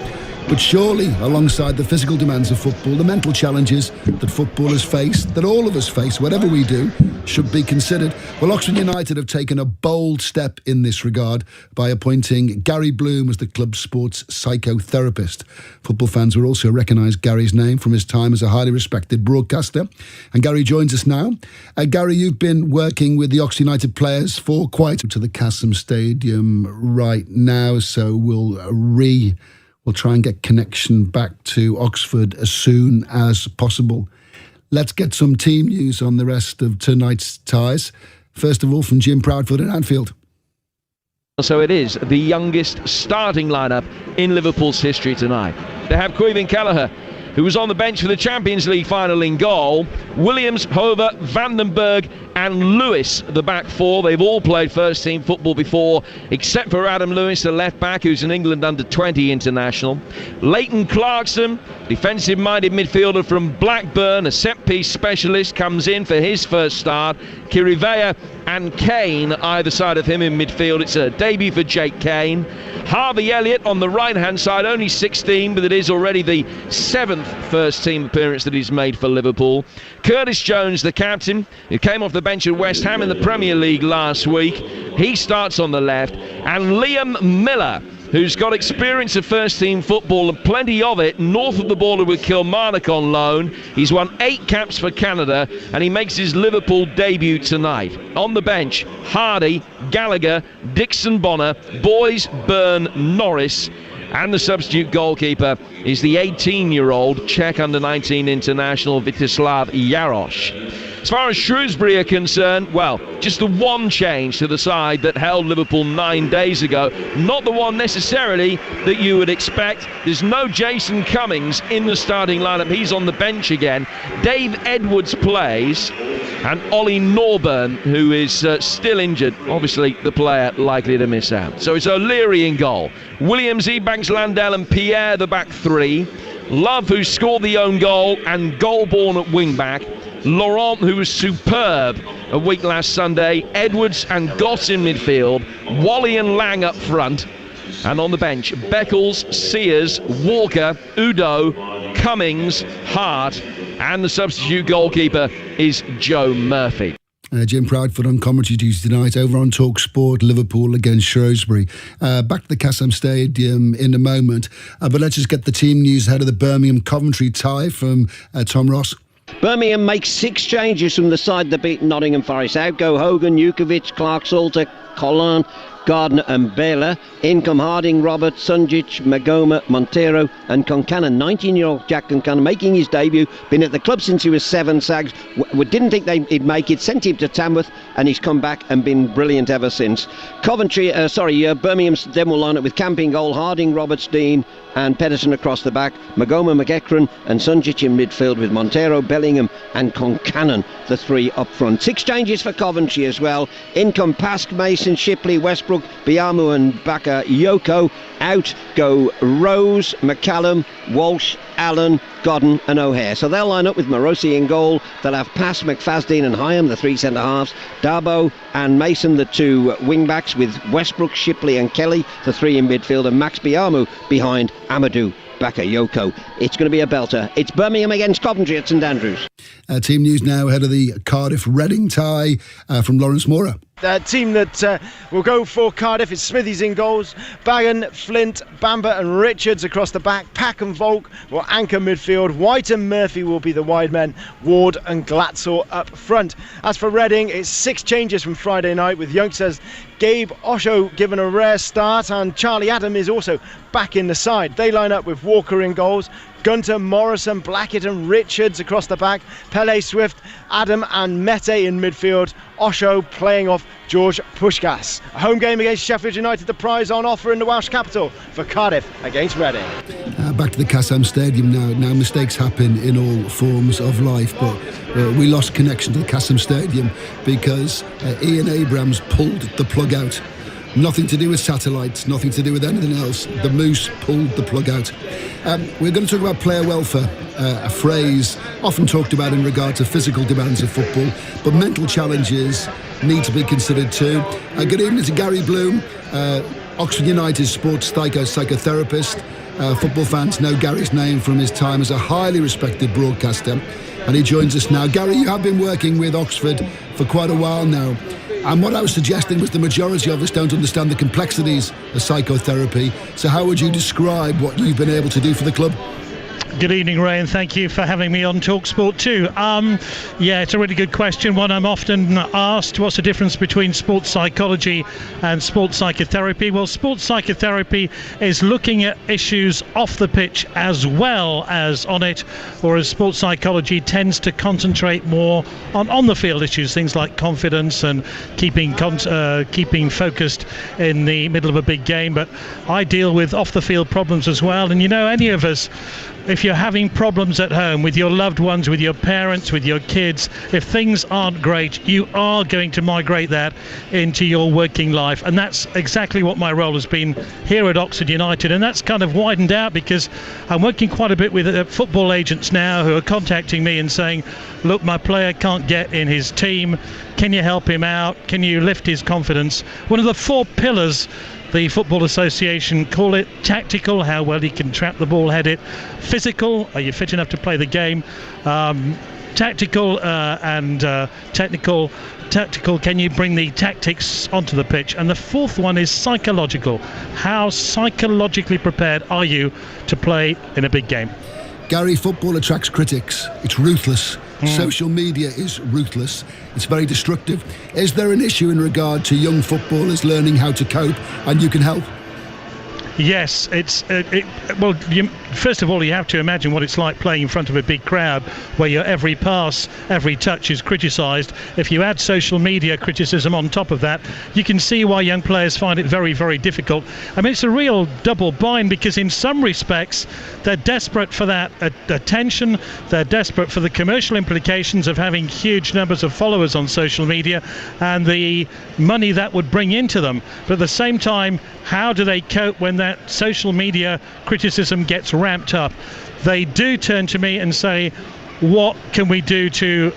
But surely, alongside the physical demands of football, the mental challenges that footballers face, that all of us face, whatever we do, should be considered. Well, Oxford United have taken a bold step in this regard by appointing Gary Bloom as the club's sports psychotherapist. Football fans will also recognise Gary's name from his time as a highly respected broadcaster. And Gary joins us now. Gary, you've been working with the Oxford United players for quite to the Cassim Stadium right now, so we'll try and get connection back to Oxford as soon as possible. Let's get some team news on the rest of tonight's ties. First of all, from Jim Proudfoot at Anfield. So it is the youngest starting lineup in Liverpool's history tonight. They have Caoimhin Kelleher, who was on the bench for the Champions League final in goal. Williams, Hover, Vandenberg and Lewis, the back four. They've all played first team football before, except for Adam Lewis, the left back, who's an England under-20 international. Leighton Clarkson, defensive-minded midfielder from Blackburn, a set-piece specialist, comes in for his first start. Kirivea and Kane either side of him in midfield. It's a debut for Jake Kane. Harvey Elliott on the right-hand side, only 16, but it is already the 7th first-team appearance that he's made for Liverpool. Curtis Jones, the captain, who came off the bench at West Ham in the Premier League last week. He starts on the left. And Liam Miller, who's got experience of first-team football and plenty of it north of the border with Kilmarnock on loan. He's won 8 caps for Canada, and he makes his Liverpool debut tonight. On the bench, Hardy, Gallagher, Dixon Bonner, Boys, Byrne, Norris. And the substitute goalkeeper is the 18-year-old Czech under-19 international Vítězslav Jaroš. As far as Shrewsbury are concerned, well, just the one change to the side that held Liverpool 9 days ago. Not the one necessarily that you would expect. There's no Jason Cummings in the starting lineup. He's on the bench again. Dave Edwards plays, and Ollie Norburn, who is still injured, obviously the player likely to miss out. So it's O'Leary in goal. Williams, Ebanks, Landell and Pierre, the back three. Love, who scored the own goal, and Goulbourne at wing-back. Laurent, who was superb a week last Sunday. Edwards and Goss in midfield. Wally and Lang up front. And on the bench, Beckles, Sears, Walker, Udo, Cummings, Hart. And the substitute goalkeeper is Joe Murphy. Jim Proudfoot on commentary duty tonight over on TalkSport, Liverpool against Shrewsbury. Back to the Cassim Stadium in a moment, but let's just get the team news ahead of the Birmingham-Coventry tie from Tom Ross. Birmingham makes 6 changes from the side that beat Nottingham Forest. Out go Hogan, Jukovic, Clark, Salter, Colin, Gardner and Baylor. In come Harding, Robert, Sunjic, Magoma, Montero and Concannon. 19-year-old Jack Concannon making his debut. Been at the club since he was 7. Sags didn't think he'd make it. Sent him to Tamworth and he's come back and been brilliant ever since. Birmingham's then will line up with Camping goal. Harding, Roberts, Dean and Pedersen across the back. Magoma, McEachran and Sunjic in midfield with Montero, Bellingham and Concannon, the 3 up front. 6 changes for Coventry as well. In come Pask, Mason, Shipley, Westbrook, Biamu and Baka Yoko. Out go Rose, McCallum, Walsh, Allen, Godden and O'Hare. So they'll line up with Morosi in goal. They'll have Pass, McFadden and Hyam, the 3 centre-halves. Darbo and Mason, the 2 wing-backs, with Westbrook, Shipley and Kelly, the 3 in midfield, and Max Biamu behind Amadou Bakayoko. It's going to be a belter. It's Birmingham against Coventry at St Andrews. Team news now ahead of the Cardiff-Reading tie from Lawrence Mora. Team that will go for Cardiff is Smithies in goals, Bagan, Flint, Bamber and Richards across the back. Pack and Volk will anchor midfield. White and Murphy will be the wide men. Ward and Glatzel up front. As for Reading, it's 6 changes from Friday night, with youngsters Gabe Osho given a rare start and Charlie Adam is also back in the side. They line up with Walker in goals, Gunter, Morrison, Blackett and Richards across the back, Pele, Swift, Adam and Mete in midfield, Osho playing off George Pushkas. A home game against Sheffield United, the prize on offer in the Welsh capital for Cardiff against Reading. Back to the Kassam Stadium now. Now mistakes happen in all forms of life, but we lost connection to the Kassam Stadium because Ian Abrams pulled the plug out. Nothing to do with satellites, nothing to do with anything else. The Moose pulled the plug out. We're going to talk about player welfare, a phrase often talked about in regard to physical demands of football, but mental challenges need to be considered too. Good evening to Gary Bloom, Oxford United sports psychotherapist. Football fans know Gary's name from his time as a highly respected broadcaster, and he joins us now. Gary, you have been working with Oxford for quite a while now. And what I was suggesting was the majority of us don't understand the complexities of psychotherapy. So how would you describe what you've been able to do for the club? Good evening, Ray, and thank you for having me on TalkSport too. Yeah, it's a really good question. One I'm often asked, what's the difference between sports psychology and sports psychotherapy? Well, sports psychotherapy is looking at issues off the pitch as well as on it, whereas sports psychology tends to concentrate more on the field issues, things like confidence and keeping focused in the middle of a big game. But I deal with off the field problems as well, and you know, any of us, if you're having problems at home with your loved ones, with your parents, with your kids, if things aren't great, you are going to migrate that into your working life. And that's exactly what my role has been here at Oxford United. And that's kind of widened out because I'm working quite a bit with football agents now who are contacting me and saying, look, my player can't get in his team. Can you help him out? Can you lift his confidence? One of the 4 pillars the Football Association call it: tactical, how well he can trap the ball, head it; physical, are you fit enough to play the game; tactical and technical. Tactical, can you bring the tactics onto the pitch? And the 4th one is psychological. How psychologically prepared are you to play in a big game? Gary, football attracts critics. It's ruthless. Social media is ruthless. It's very destructive. Is there an issue in regard to young footballers learning how to cope, and you can help? Yes, well, first of all, you have to imagine what it's like playing in front of a big crowd where your every pass, every touch is criticised. If you add social media criticism on top of that, you can see why young players find it very, very difficult. I mean, it's a real double bind because in some respects, they're desperate for that attention. They're desperate for the commercial implications of having huge numbers of followers on social media and the money that would bring into them. But at the same time, how do they cope when that social media criticism gets ramped up? They do turn to me and say, what can we do to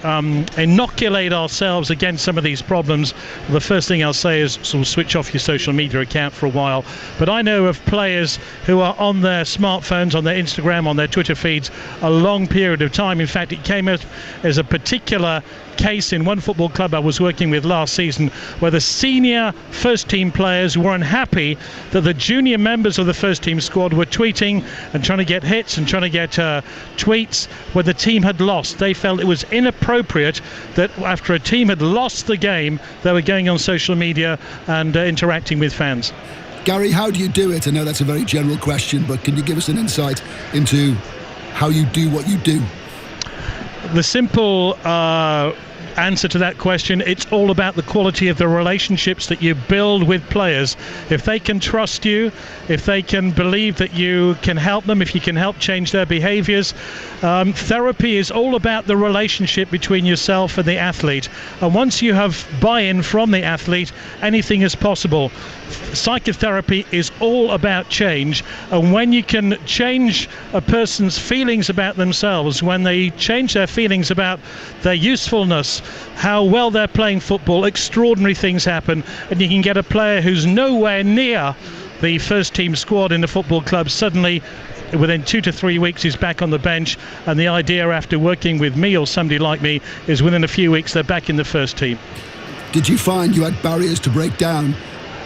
inoculate ourselves against some of these problems? The first thing I'll say is sort of switch off your social media account for a while. But I know of players who are on their smartphones, on their Instagram, on their Twitter feeds a long period of time. In fact, it came out as a particular case in one football club I was working with last season where the senior first team players were unhappy that the junior members of the first team squad were tweeting and trying to get hits and trying to get tweets when the team had lost. They felt it was inappropriate that after a team had lost the game, they were going on social media and interacting with fans. Gary, how do you do it? I know that's a very general question, but can you give us an insight into how you do what you do? The simple answer to that question, it's all about the quality of the relationships that you build with players. If they can trust you, if they can believe that you can help them, if you can help change their behaviours. Therapy is all about the relationship between yourself and the athlete, and once you have buy-in from the athlete, anything is possible. Psychotherapy is all about change, and when you can change a person's feelings about themselves, when they change their feelings about their usefulness, how well they're playing football, extraordinary things happen, and you can get a player who's nowhere near the first team squad in the football club suddenly within 2 to 3 weeks is back on the bench, and the idea after working with me or somebody like me is within a few weeks they're back in the first team. Did you find you had barriers to break down?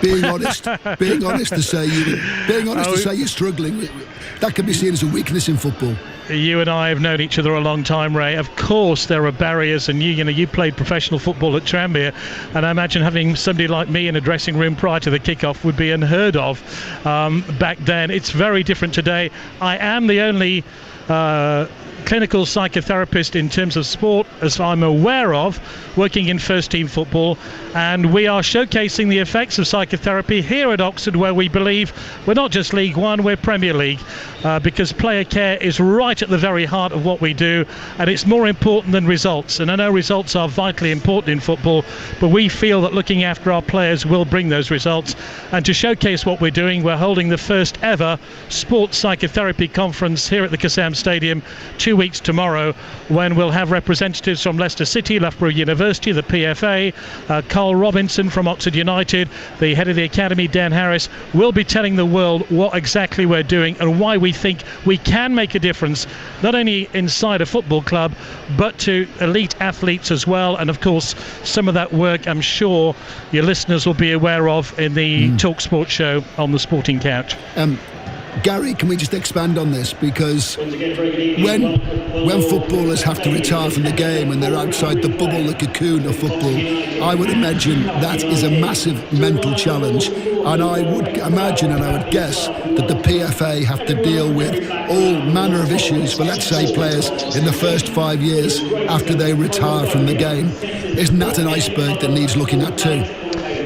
Being honest to say you're struggling, that can be seen as a weakness in football. You and I have known each other a long time, Ray. Of course there are barriers, and you played professional football at Tranmere, and I imagine having somebody like me in a dressing room prior to the kick-off would be unheard of back then. It's very different today. I am the only clinical psychotherapist in terms of sport, as I'm aware of, working in first team football, and we are showcasing the effects of psychotherapy here at Oxford, where we believe we're not just League One, we're Premier League, because player care is right at the very heart of what we do, and it's more important than results. And I know results are vitally important in football, but we feel that looking after our players will bring those results. And to showcase what we're doing, we're holding the first ever sports psychotherapy conference here at the Kassam Stadium 2 weeks tomorrow, when we'll have representatives from Leicester City, Loughborough University, the PFA, Carl Robinson from Oxford United, the head of the academy, Dan Harris, will be telling the world what exactly we're doing and why we think we can make a difference, not only inside a football club, but to elite athletes as well. And of course, some of that work I'm sure your listeners will be aware of in the TalkSport show on the Sporting Couch. Gary, can we just expand on this? Because when footballers have to retire from the game and they're outside the bubble, the cocoon of football, I would imagine that is a massive mental challenge. And I would imagine and I would guess that the PFA have to deal with all manner of issues for, let's say, players in the first 5 years after they retire from the game. Isn't that an iceberg that needs looking at too?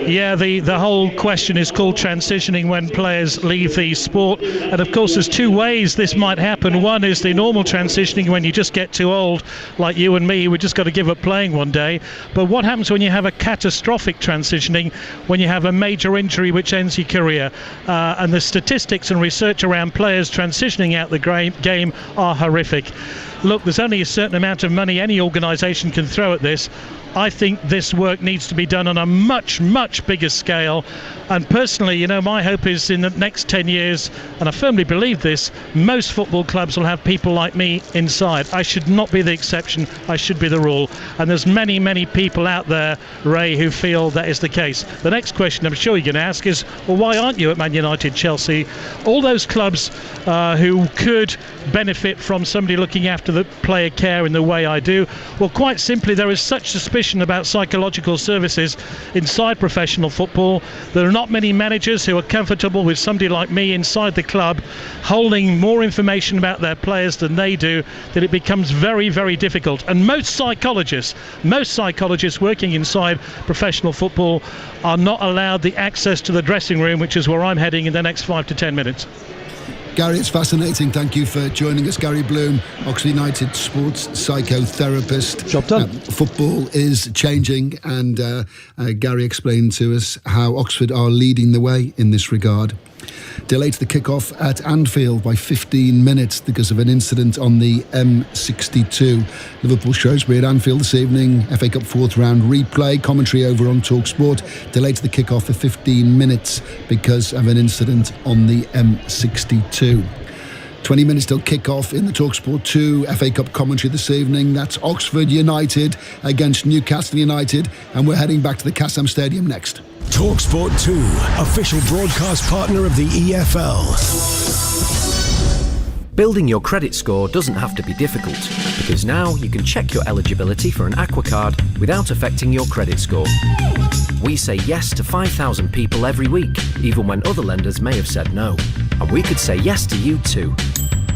Yeah, the whole question is called transitioning when players leave the sport. And of course there's two ways this might happen. One is the normal transitioning when you just get too old, like you and me, we just got to give up playing one day. But what happens when you have a catastrophic transitioning, when you have a major injury which ends your career? And the statistics and research around players transitioning out the game are horrific. Look, there's only a certain amount of money any organisation can throw at this. I think this work needs to be done on a much, much bigger scale. And personally, my hope is in the next 10 years, and I firmly believe this, most football clubs will have people like me inside. I should not be the exception, I should be the rule. And there's many, many people out there, Ray, who feel that is the case. The next question I'm sure you're going to ask is, well, why aren't you at Man United, Chelsea? All those clubs who could benefit from somebody looking after the player care in the way I do. Well, quite simply, there is such suspicion about psychological services inside professional football. There are not many managers who are comfortable with somebody like me inside the club holding more information about their players than they do, that it becomes very, very difficult. And most psychologists working inside professional football are not allowed the access to the dressing room, which is where I'm heading in the next 5 to 10 minutes. Gary, it's fascinating. Thank you for joining us. Gary Bloom, Oxford United sports psychotherapist. Job done. Football is changing, and Gary explained to us how Oxford are leading the way in this regard. Delayed the kick-off at Anfield by 15 minutes because of an incident on the M62. Liverpool Shrewsbury at Anfield this evening. FA Cup fourth round replay. Commentary over on TalkSport. Delayed the kick-off for 15 minutes because of an incident on the M62. 20 minutes till kick-off in the TalkSport 2 FA Cup commentary this evening. That's Oxford United against Newcastle United, and we're heading back to the Kassam Stadium next. TalkSport 2, official broadcast partner of the EFL. Building your credit score doesn't have to be difficult, because now you can check your eligibility for an Aqua card without affecting your credit score. We say yes to 5,000 people every week, even when other lenders may have said no. And we could say yes to you too.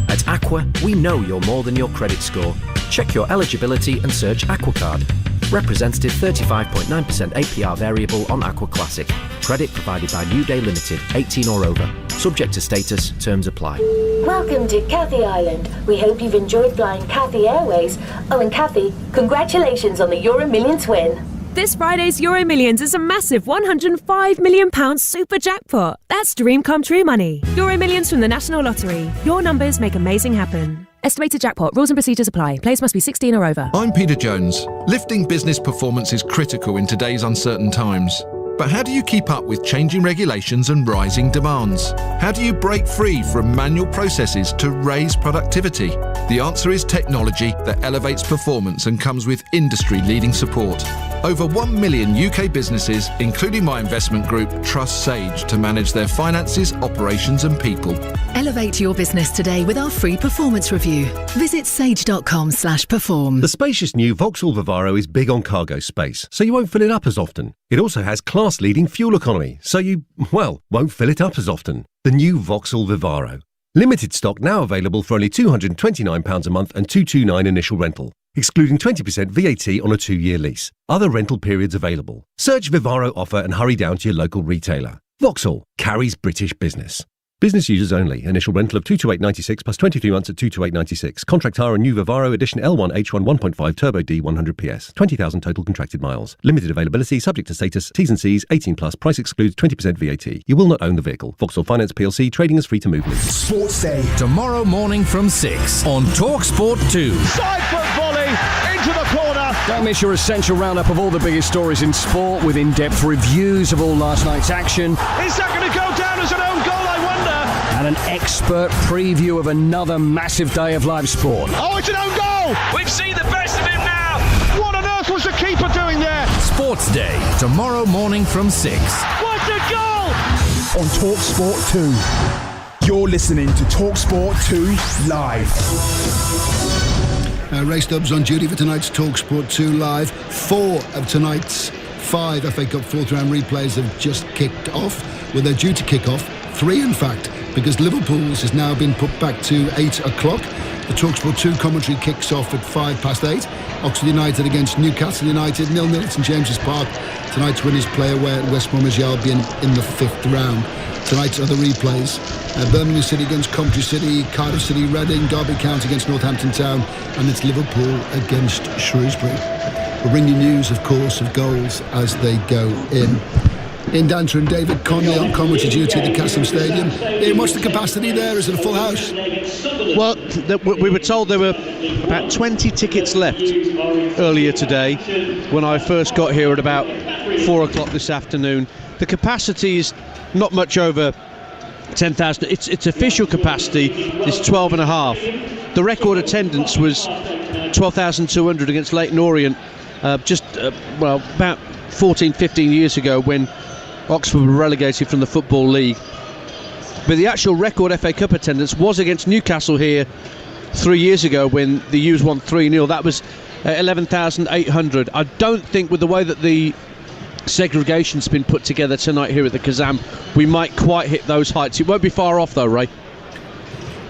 At Aqua, we know you're more than your credit score. Check your eligibility and search Aqua card. Representative 35.9% APR variable on Aqua Classic. Credit provided by New Day Limited, 18 or over. Subject to status, terms apply. Welcome to Cathay Island. We hope you've enjoyed flying Cathay Airways. Oh, and Cathay, congratulations on the Euro Millions win. This Friday's Euro Millions is a massive £105 million super jackpot. That's dream come true money. Euro Millions from the National Lottery. Your numbers make amazing happen. Estimated jackpot. Rules and procedures apply. Players must be 16 or over. I'm Peter Jones. Lifting business performance is critical in today's uncertain times. But how do you keep up with changing regulations and rising demands? How do you break free from manual processes to raise productivity? The answer is technology that elevates performance and comes with industry-leading support. Over 1 million UK businesses, including my investment group, trust Sage to manage their finances, operations and people. Elevate your business today with our free performance review. Visit sage.com/perform. The spacious new Vauxhall Vivaro is big on cargo space, so you won't fill it up as often. It also has class-leading fuel economy, so you, well, won't fill it up as often. The new Vauxhall Vivaro. Limited stock now available for only £229 a month and £229 initial rental, excluding 20% VAT on a 2-year lease. Other rental periods available. Search Vivaro offer and hurry down to your local retailer. Vauxhall carries British business. Business users only. Initial rental of 228.96 plus 23 months at 228.96. Contract hire on new Vivaro edition L1 H1 1.5 Turbo D 100 PS. 20,000 total contracted miles. Limited availability, subject to status, T's and C's, 18 plus. Price excludes 20% VAT. You will not own the vehicle. Vauxhall Finance PLC. Trading is free to movement. Sports Day. Tomorrow morning from 6 on TalkSport 2. Side foot volley into the corner. Don't miss your essential roundup of all the biggest stories in sport with in-depth reviews of all last night's action. Is that going to go down as an own goal, I wonder? And an expert preview of another massive day of live sport. Oh, it's an own goal! We've seen the best of him now! What on earth was the keeper doing there? Sports Day, tomorrow morning from 6. What a goal! On TalkSport 2. You're listening to TalkSport 2 Live. Ray Stubbs on duty for tonight's TalkSport 2 Live. 4 of tonight's 5 FA Cup fourth round replays have just kicked off. Well, they're due to kick off. 3 in fact, because Liverpool's has now been put back to 8 o'clock. The TalkSport 2 commentary kicks off at 8:05. Oxford United against Newcastle United, 0-0 at St James's Park. Tonight's winners play away at West Bromwich Albion in the 5th round. Tonight's other replays: Birmingham City against Coventry City, Cardiff City, Reading, Derby County against Northampton Town, and it's Liverpool against Shrewsbury. We'll bring you news, of course, of goals as they go in. Ian Danter and David Conley on commentary duty at the Castle Stadium. Ian, what's the capacity there? Is it a full house? Well, we were told there were about 20 tickets left earlier today when I first got here at about 4 o'clock this afternoon. The capacity is not much over 10,000. Its official capacity is 12.5. The record attendance was 12,200 against Leyton Orient about 14, 15 years ago when Oxford were relegated from the Football League. But the actual record FA Cup attendance was against Newcastle here 3 years ago when the U's won 3-0. That was 11,800. I don't think with the way that the segregation's been put together tonight here at the Kazam, we might quite hit those heights. It won't be far off though, Ray.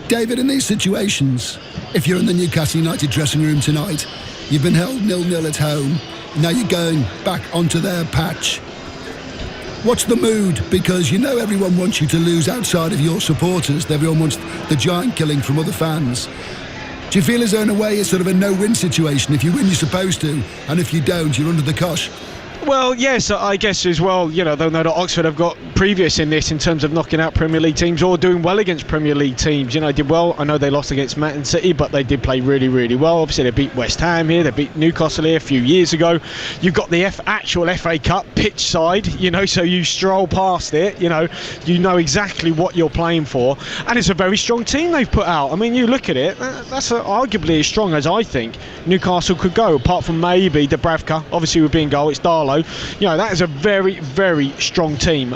David, in these situations, if you're in the Newcastle United dressing room tonight, you've been held 0-0 at home, now you're going back onto their patch. What's the mood? Because you know everyone wants you to lose outside of your supporters. Everyone wants the giant killing from other fans. Do you feel as though in a way it's sort of a no-win situation? If you win, you're supposed to, and if you don't, you're under the cosh. Well, yes, I guess as well, you know, they'll know that Oxford have got previous in this in terms of knocking out Premier League teams or doing well against Premier League teams. You know, did well. I know they lost against Man City, but they did play really, really well. Obviously, they beat West Ham here, they beat Newcastle here a few years ago. You've got the actual FA Cup pitch side, you know, so you stroll past it, you know exactly what you're playing for. And it's a very strong team they've put out. I mean, you look at it, that's arguably as strong as I think Newcastle could go, apart from maybe Dubravka, obviously with being goal, it's Darlow. You know, that is a very, very strong team.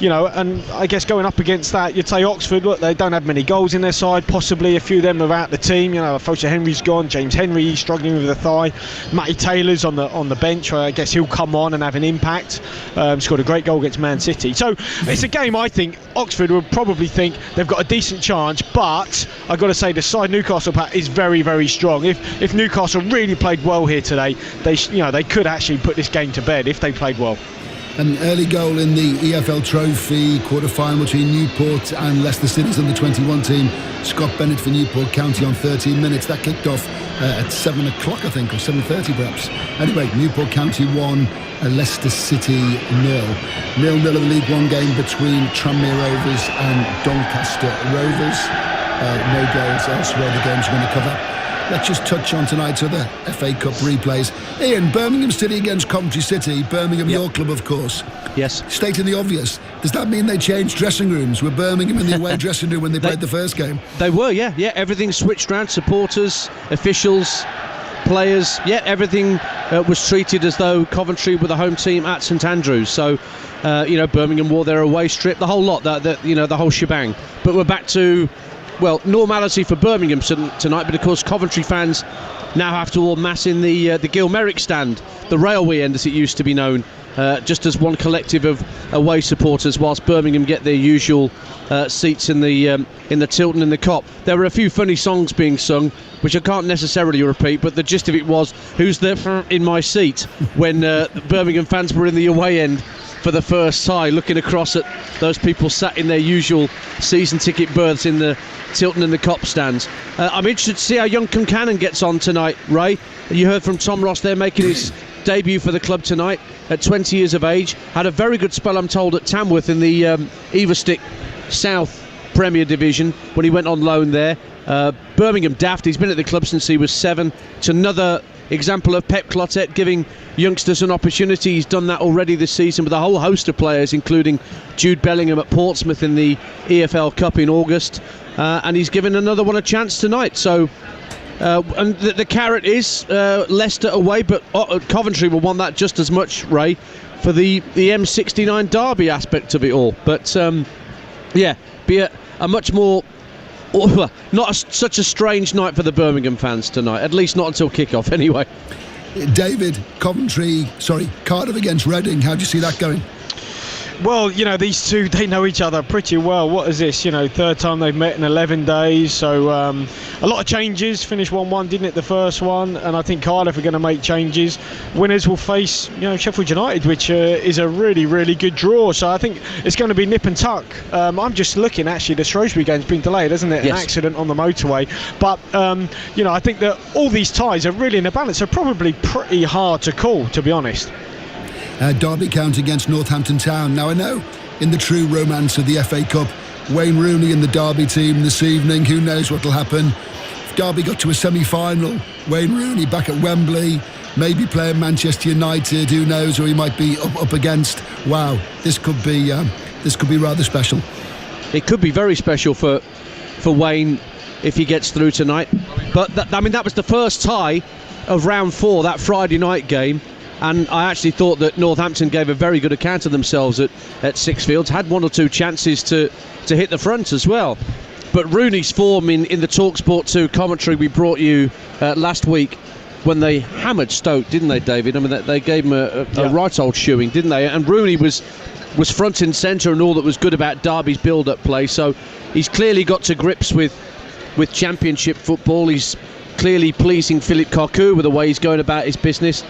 You know, and I guess going up against that, you'd say Oxford, look, they don't have many goals in their side. Possibly a few of them are out the team. You know, Foster Henry's gone, James Henry struggling with the thigh, Matty Taylor's on the bench. I guess he'll come on and have an impact. Scored a great goal against Man City. So it's a game I think Oxford would probably think they've got a decent chance, but I've got to say the side Newcastle is very, very strong. If Newcastle really played well here today, they could actually put this game to bed if they played well. An early goal in the EFL Trophy quarter-final between Newport and Leicester City's under-21 team. Scott Bennett for Newport County on 13 minutes. That kicked off at 7 o'clock, I think, or 7:30 perhaps. Anyway, Newport County 1, Leicester City 0. 0-0 in the League One game between Tranmere Rovers and Doncaster Rovers. No goals elsewhere. The game's going to cover. let's just touch on tonight's other FA Cup replays. Ian, Birmingham City against Coventry City. Birmingham, your club, of course. Yes. Stating the obvious, does that mean they changed dressing rooms? Were Birmingham in the away dressing room when they played the first game? They were, yeah. Everything switched around. Supporters, officials, players, everything was treated as though Coventry were the home team at St Andrews. So, Birmingham wore their away strip, the whole lot, the whole shebang. But we're back to, normality for Birmingham tonight. But of course, Coventry fans now have to all mass in the Gil Merrick stand, the railway end as it used to be known, just as one collective of away supporters, whilst Birmingham get their usual seats in the Tilton and the Kop. There were a few funny songs being sung, which I can't necessarily repeat, but the gist of it was, who's there in my seat, when Birmingham fans were in the away end for the first tie, looking across at those people sat in their usual season ticket berths in the Tilton and the Kop stands. I'm interested to see how young Concannon gets on tonight, Ray. You heard from Tom Ross there making his debut for the club tonight at 20 years of age. Had a very good spell, I'm told, at Tamworth in the Everstick South Premier Division when he went on loan there. Birmingham daft, he's been at the club since he was 7. It's another example of Pep Clotet giving youngsters an opportunity. He's done that already this season with a whole host of players, including Jude Bellingham at Portsmouth in the EFL Cup in August, and he's given another one a chance tonight. So and the carrot is Leicester away, but Coventry will want that just as much, Ray, for the M69 derby aspect of it all. But be a much more such a strange night for the Birmingham fans tonight, at least not until kick-off anyway. David, Cardiff against Reading, how do you see that going? Well, these two, they know each other pretty well. What is this? Third time they've met in 11 days. So a lot of changes. Finished 1-1, didn't it, the first one? And I think Cardiff are going to make changes. Winners will face, Sheffield United, which is a really, really good draw. So I think it's going to be nip and tuck. I'm just looking, actually, the Shrewsbury game's been delayed, hasn't it? Yes. An accident on the motorway. But, I think that all these ties are really in a balance. They're probably pretty hard to call, to be honest. Derby County against Northampton Town. Now I know, in the true romance of the FA Cup, Wayne Rooney in the Derby team this evening, who knows what will happen. If Derby got to a semi-final, Wayne Rooney back at Wembley, maybe playing Manchester United, who knows, or he might be up against. Wow, this could be rather special. It could be very special for Wayne if he gets through tonight. But that was the first tie of round 4, that Friday night game. And I actually thought that Northampton gave a very good account of themselves at Sixfields, had one or two chances to hit the front as well. But Rooney's form in the TalkSport 2 commentary we brought you last week, when they hammered Stoke, didn't they, David? I mean, they gave him a right old shoeing, didn't they? And Rooney was front and centre and all that was good about Derby's build-up play. So he's clearly got to grips with Championship football. He's clearly pleasing Philippe Cocu with the way he's going about his business.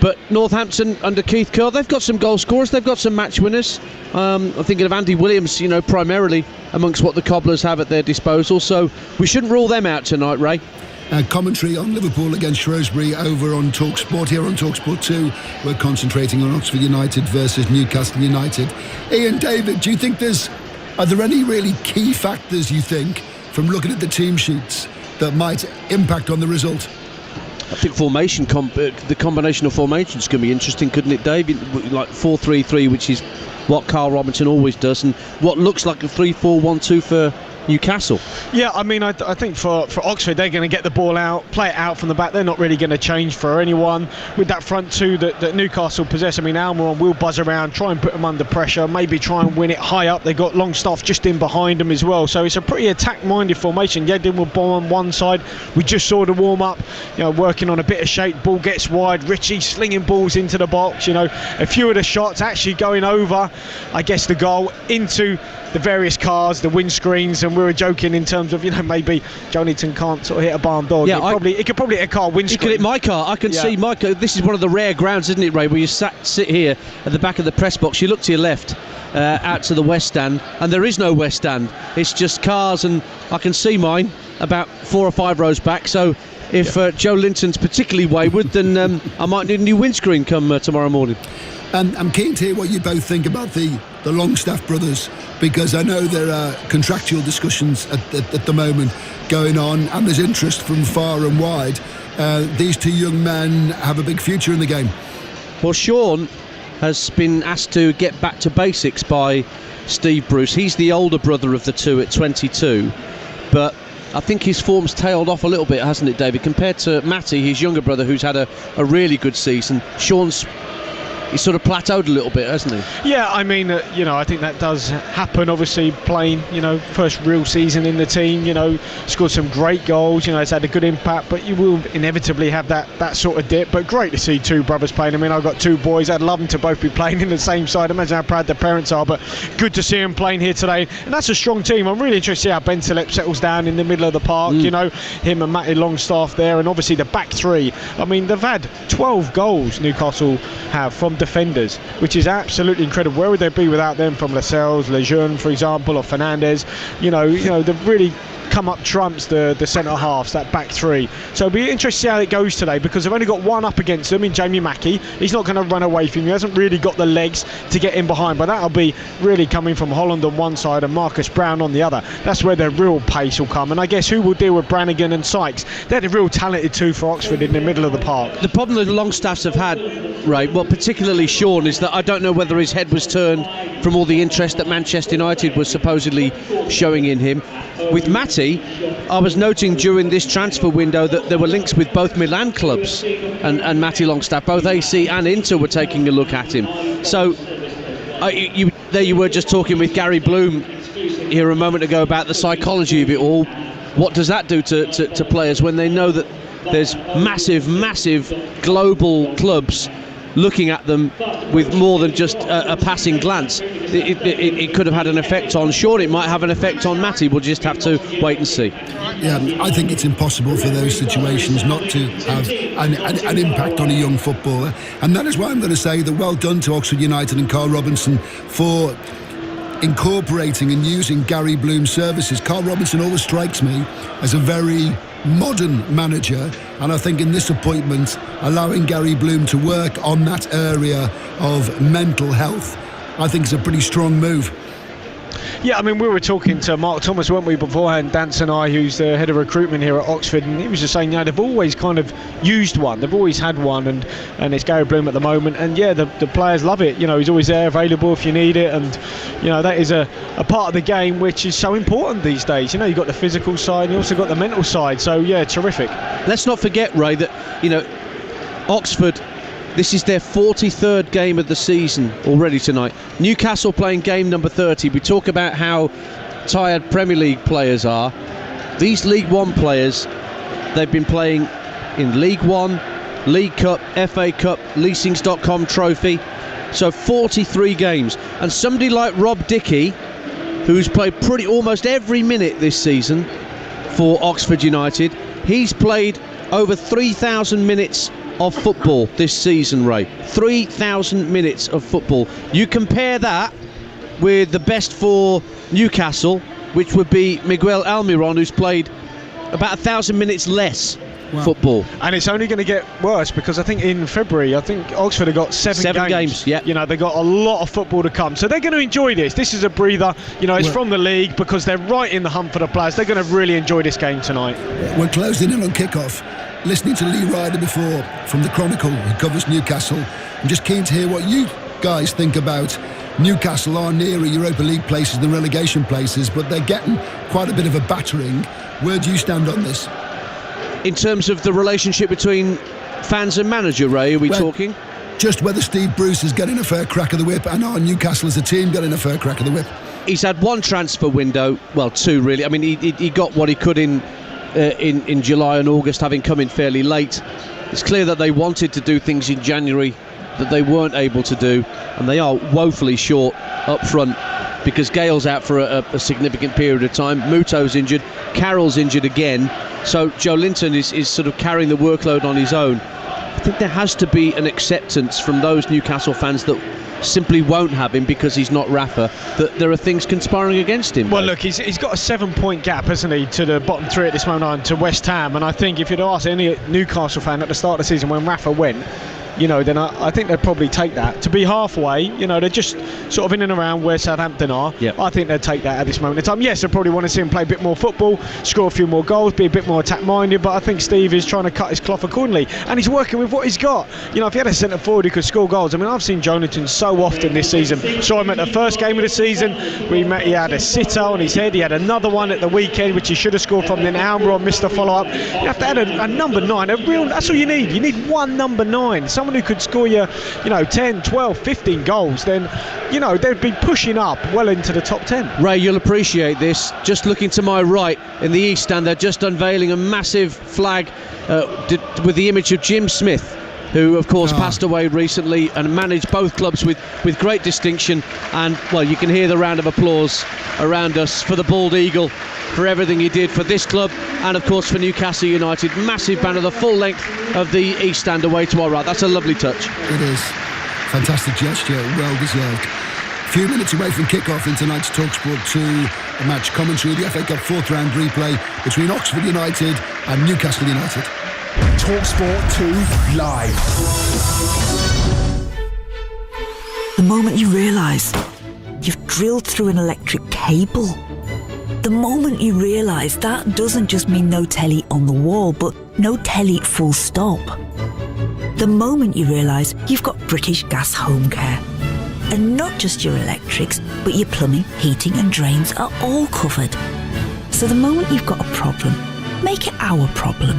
But Northampton under Keith Curle, they've got some goal scorers, they've got some match winners. I'm thinking of Andy Williams, primarily amongst what the Cobblers have at their disposal. So we shouldn't rule them out tonight, Ray. Commentary on Liverpool against Shrewsbury over on TalkSport. Here on TalkSport 2, we're concentrating on Oxford United versus Newcastle United. Ian, David, do you think are there any really key factors, you think, from looking at the team sheets that might impact on the result? I think formation, the combination of formations can be interesting, couldn't it, Dave? Like 4-3-3, which is what Carl Robinson always does, and what looks like a 3-4-1-2 for Newcastle. Yeah, I mean, I think for Oxford, they're going to get the ball out, play it out from the back. They're not really going to change for anyone. With that front two that Newcastle possess, I mean, Almiron will buzz around, try and put them under pressure, maybe try and win it high up. They've got Longstaff just in behind them as well. So it's a pretty attack-minded formation. Yedlin will bomb on one side. We just saw the warm-up, working on a bit of shape. Ball gets wide. Richie slinging balls into the box. A few of the shots actually going over, I guess, the goal into the various cars, the windscreens, and we were joking in terms of, maybe Jonathan can't sort of hit a barn dog. Yeah, it could probably hit a car windscreen. He could hit my car. I can see my car. This is one of the rare grounds, isn't it, Ray, where you sit here at the back of the press box, you look to your left, out to the west stand, and there is no west stand. It's just cars, and I can see mine about 4 or 5 rows back. So if Joe Linton's particularly wayward, then I might need a new windscreen come tomorrow morning. I'm keen to hear what you both think about the Longstaff brothers, because I know there are contractual discussions at the moment going on, and there's interest from far and wide. These two young men have a big future in the game. Well, Sean has been asked to get back to basics by Steve Bruce. He's the older brother of the two at 22, but I think his form's tailed off a little bit, hasn't it, David? Compared to Matty, his younger brother, who's had a really good season, he's sort of plateaued a little bit, hasn't he? Yeah, I mean, I think that does happen. Obviously, playing, first real season in the team, scored some great goals, it's had a good impact, but you will inevitably have that sort of dip. But great to see two brothers playing. I mean, I've got two boys. I'd love them to both be playing in the same side. Imagine how proud their parents are, but good to see them playing here today. And that's a strong team. I'm really interested to see how Ben Philip settles down in the middle of the park, him and Matty Longstaff there, and obviously the back three. I mean, they've had 12 goals, Newcastle have, from defenders, which is absolutely incredible. Where would they be without them? From Lascelles, Lejeune, for example, or Fernandez. They've really come up trumps the centre halves, that back three. So it'll be interesting to see how it goes today, because they've only got one up against them in Jamie Mackie. He's not going to run away from him. He hasn't really got the legs to get in behind, but that'll be really coming from Holland on one side and Marcus Brown on the other. That's where the real pace will come. And I guess who will deal with Brannigan and Sykes? They're the real talented two for Oxford in the middle of the park. The problem that the Longstaffs have had, Ray, well, particularly Sean, is that I don't know whether his head was turned from all the interest that Manchester United was supposedly showing in him. With Matty, I was noting during this transfer window that there were links with both Milan clubs and Matty Longstaff. Both AC and Inter were taking a look at him. So there you were just talking with Gary Bloom here a moment ago about the psychology of it all. What does that do to players when they know that there's massive global clubs looking at them with more than just a passing glance? It could have had an effect on Sean. It might have an effect on Matty. We'll just have to wait and see. Yeah, I think it's impossible for those situations not to have an impact on a young footballer, and that is why I'm going to say that well done to Oxford United and Carl Robinson for incorporating and using Gary Bloom's services. Carl Robinson always strikes me as a very modern manager, and I think in this appointment, allowing Gary Bloom to work on that area of mental health, I think is a pretty strong move. Yeah, I mean, we were talking to Mark Thomas, weren't we, beforehand, Dance and I, who's the head of recruitment here at Oxford, and he was just saying, they've always kind of used one. They've always had one, and it's Gary Bloom at the moment, and yeah, the players love it. He's always there, available if you need it, and that is a part of the game which is so important these days. You've got the physical side, and you also got the mental side, so yeah, terrific. Let's not forget, Ray, that Oxford, this is their 43rd game of the season already tonight. Newcastle playing game number 30. We talk about how tired Premier League players are. These League One players, they've been playing in League One, League Cup, FA Cup, Leasings.com trophy. So 43 games. And somebody like Rob Dickey, who's played almost every minute this season for Oxford United, he's played over 3,000 minutes of football this season, Ray. 3,000 minutes of football. You compare that with the best for Newcastle, which would be Miguel Almiron, who's played about 1,000 minutes less football. And it's only going to get worse, because I think in February, Oxford have got seven games. Yeah. They've got a lot of football to come, so they're going to enjoy this. This is a breather. It's from the league, because they're right in the hunt for the players. They're going to really enjoy this game tonight. We're closing in on kick-off. Listening to Lee Ryder before from the Chronicle, who covers Newcastle, I'm just keen to hear what you guys think about Newcastle. Are nearer Europa League places than relegation places, but they're getting quite a bit of a battering. Where do you stand on this? In terms of the relationship between fans and manager, Ray, are we talking? Just whether Steve Bruce is getting a fair crack of the whip, and are Newcastle as a team getting a fair crack of the whip? He's had one transfer window, well, two really. I mean, he got what he could in July and August, having come in fairly late. It's clear that they wanted to do things in January that they weren't able to do, and they are woefully short up front, because Gale's out for a significant period of time, Muto's injured, Carroll's injured again, so Joe Linton is sort of carrying the workload on his own. I think there has to be an acceptance from those Newcastle fans that simply won't have him because he's not Rafa, that there are things conspiring against him. Well, look, he's got a 7-point gap, hasn't he, to the bottom three at this moment, to West Ham, and I think if you'd ask any Newcastle fan at the start of the season when Rafa went, then I think they'd probably take that. To be halfway, they're just sort of in and around where Southampton are. Yep. I think they'd take that at this moment in time. Yes, I probably want to see him play a bit more football, score a few more goals, be a bit more attack-minded, but I think Steve is trying to cut his cloth accordingly, and he's working with what he's got. If he had a centre-forward who could score goals, I've seen Jonathan so often this season. Saw him at the first game of the season. He had a sitter on his head. He had another one at the weekend, which he should have scored from. Then Almiron missed the follow-up. You have to add a number 9, that's all you need. You need one number 9, someone who could score you 10, 12, 15 goals, then they'd be pushing up well into the top 10. Ray, you'll appreciate this. Just looking to my right in the East Stand, they're just unveiling a massive flag with the image of Jim Smith, who of course passed away recently and managed both clubs with great distinction. And well, you can hear the round of applause around us for the Bald Eagle, for everything he did for this club and of course for Newcastle United. Massive banner, the full length of the East Stand away to our right. That's a lovely touch. It is. Fantastic gesture, well deserved. A few minutes away from kick-off in tonight's TalkSport 2 match commentary, the FA Cup 4th round replay between Oxford United and Newcastle United. TalkSport 2 Live. The moment you realise you've drilled through an electric cable. The moment you realise that doesn't just mean no telly on the wall, but no telly full stop. The moment you realise you've got British Gas Home Care. And not just your electrics, but your plumbing, heating and drains are all covered. So the moment you've got a problem, make it our problem.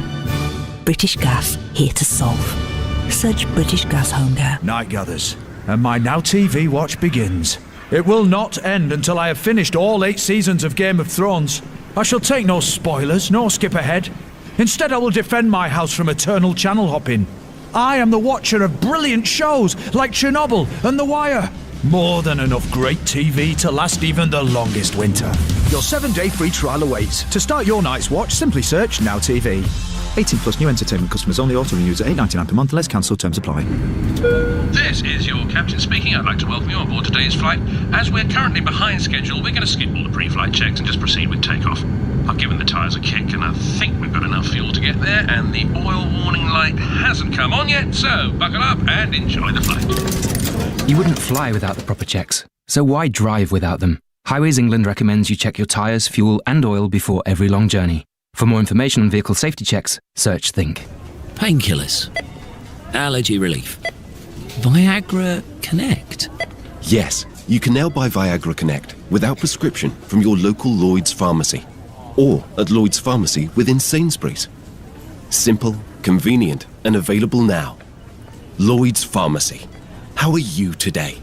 British Gas, here to solve. Search British Gas Home Care. Night gathers, and my Now TV watch begins. It will not end until I have finished all 8 seasons of Game of Thrones. I shall take no spoilers, nor skip ahead. Instead, I will defend my house from eternal channel hopping. I am the watcher of brilliant shows like Chernobyl and The Wire. More than enough great TV to last even the longest winter. Your 7-day free trial awaits. To start your night's watch, simply search Now TV. 18 plus new entertainment customers only, auto renews at £8.99 per month. Let's cancel, terms apply. This is your captain speaking. I'd like to welcome you on board today's flight. As we're currently behind schedule, we're going to skip all the pre-flight checks and just proceed with takeoff. I've given the tyres a kick and I think we've got enough fuel to get there, and the oil warning light hasn't come on yet, so buckle up and enjoy the flight. You wouldn't fly without the proper checks, so why drive without them? Highways England recommends you check your tyres, fuel and oil before every long journey. For more information on vehicle safety checks, search Think. Painkillers. Allergy relief. Viagra Connect. Yes, you can now buy Viagra Connect without prescription from your local Lloyd's pharmacy or at Lloyd's Pharmacy within Sainsbury's. Simple, convenient and available now. Lloyd's Pharmacy. How are you today?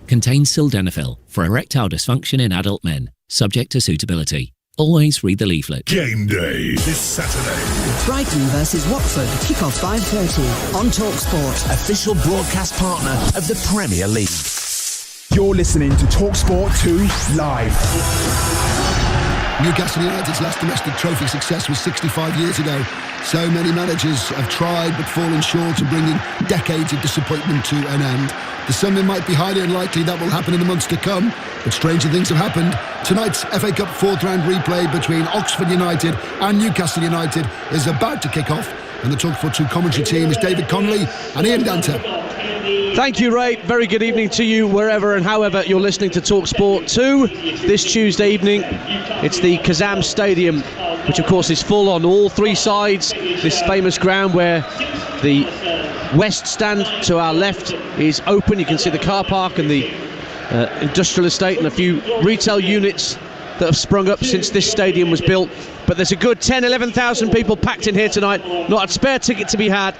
Contains sildenafil for erectile dysfunction in adult men, subject to suitability. Always read the leaflet. Game day this Saturday. Brighton versus Watford, kick-off 5:30 on TalkSport. Official broadcast partner of the Premier League. You're listening to TalkSport 2 Live. Newcastle United's last domestic trophy success was 65 years ago. So many managers have tried but fallen short of bringing decades of disappointment to an end. The Sunday might be highly unlikely that will happen in the months to come, but stranger things have happened. Tonight's FA Cup 4th round replay between Oxford United and Newcastle United is about to kick off, and the TalkSport 2 commentary team is David Connolly and Ian Danter. Thank you, Ray. Very good evening to you wherever and however you're listening to TalkSport 2 this Tuesday evening. It's the Kazam Stadium, which of course is full on all 3 sides. This famous ground where the West Stand to our left is open. You can see the car park and the industrial estate and a few retail units that have sprung up since this stadium was built. But there's a good 11,000 people packed in here tonight. Not a spare ticket to be had,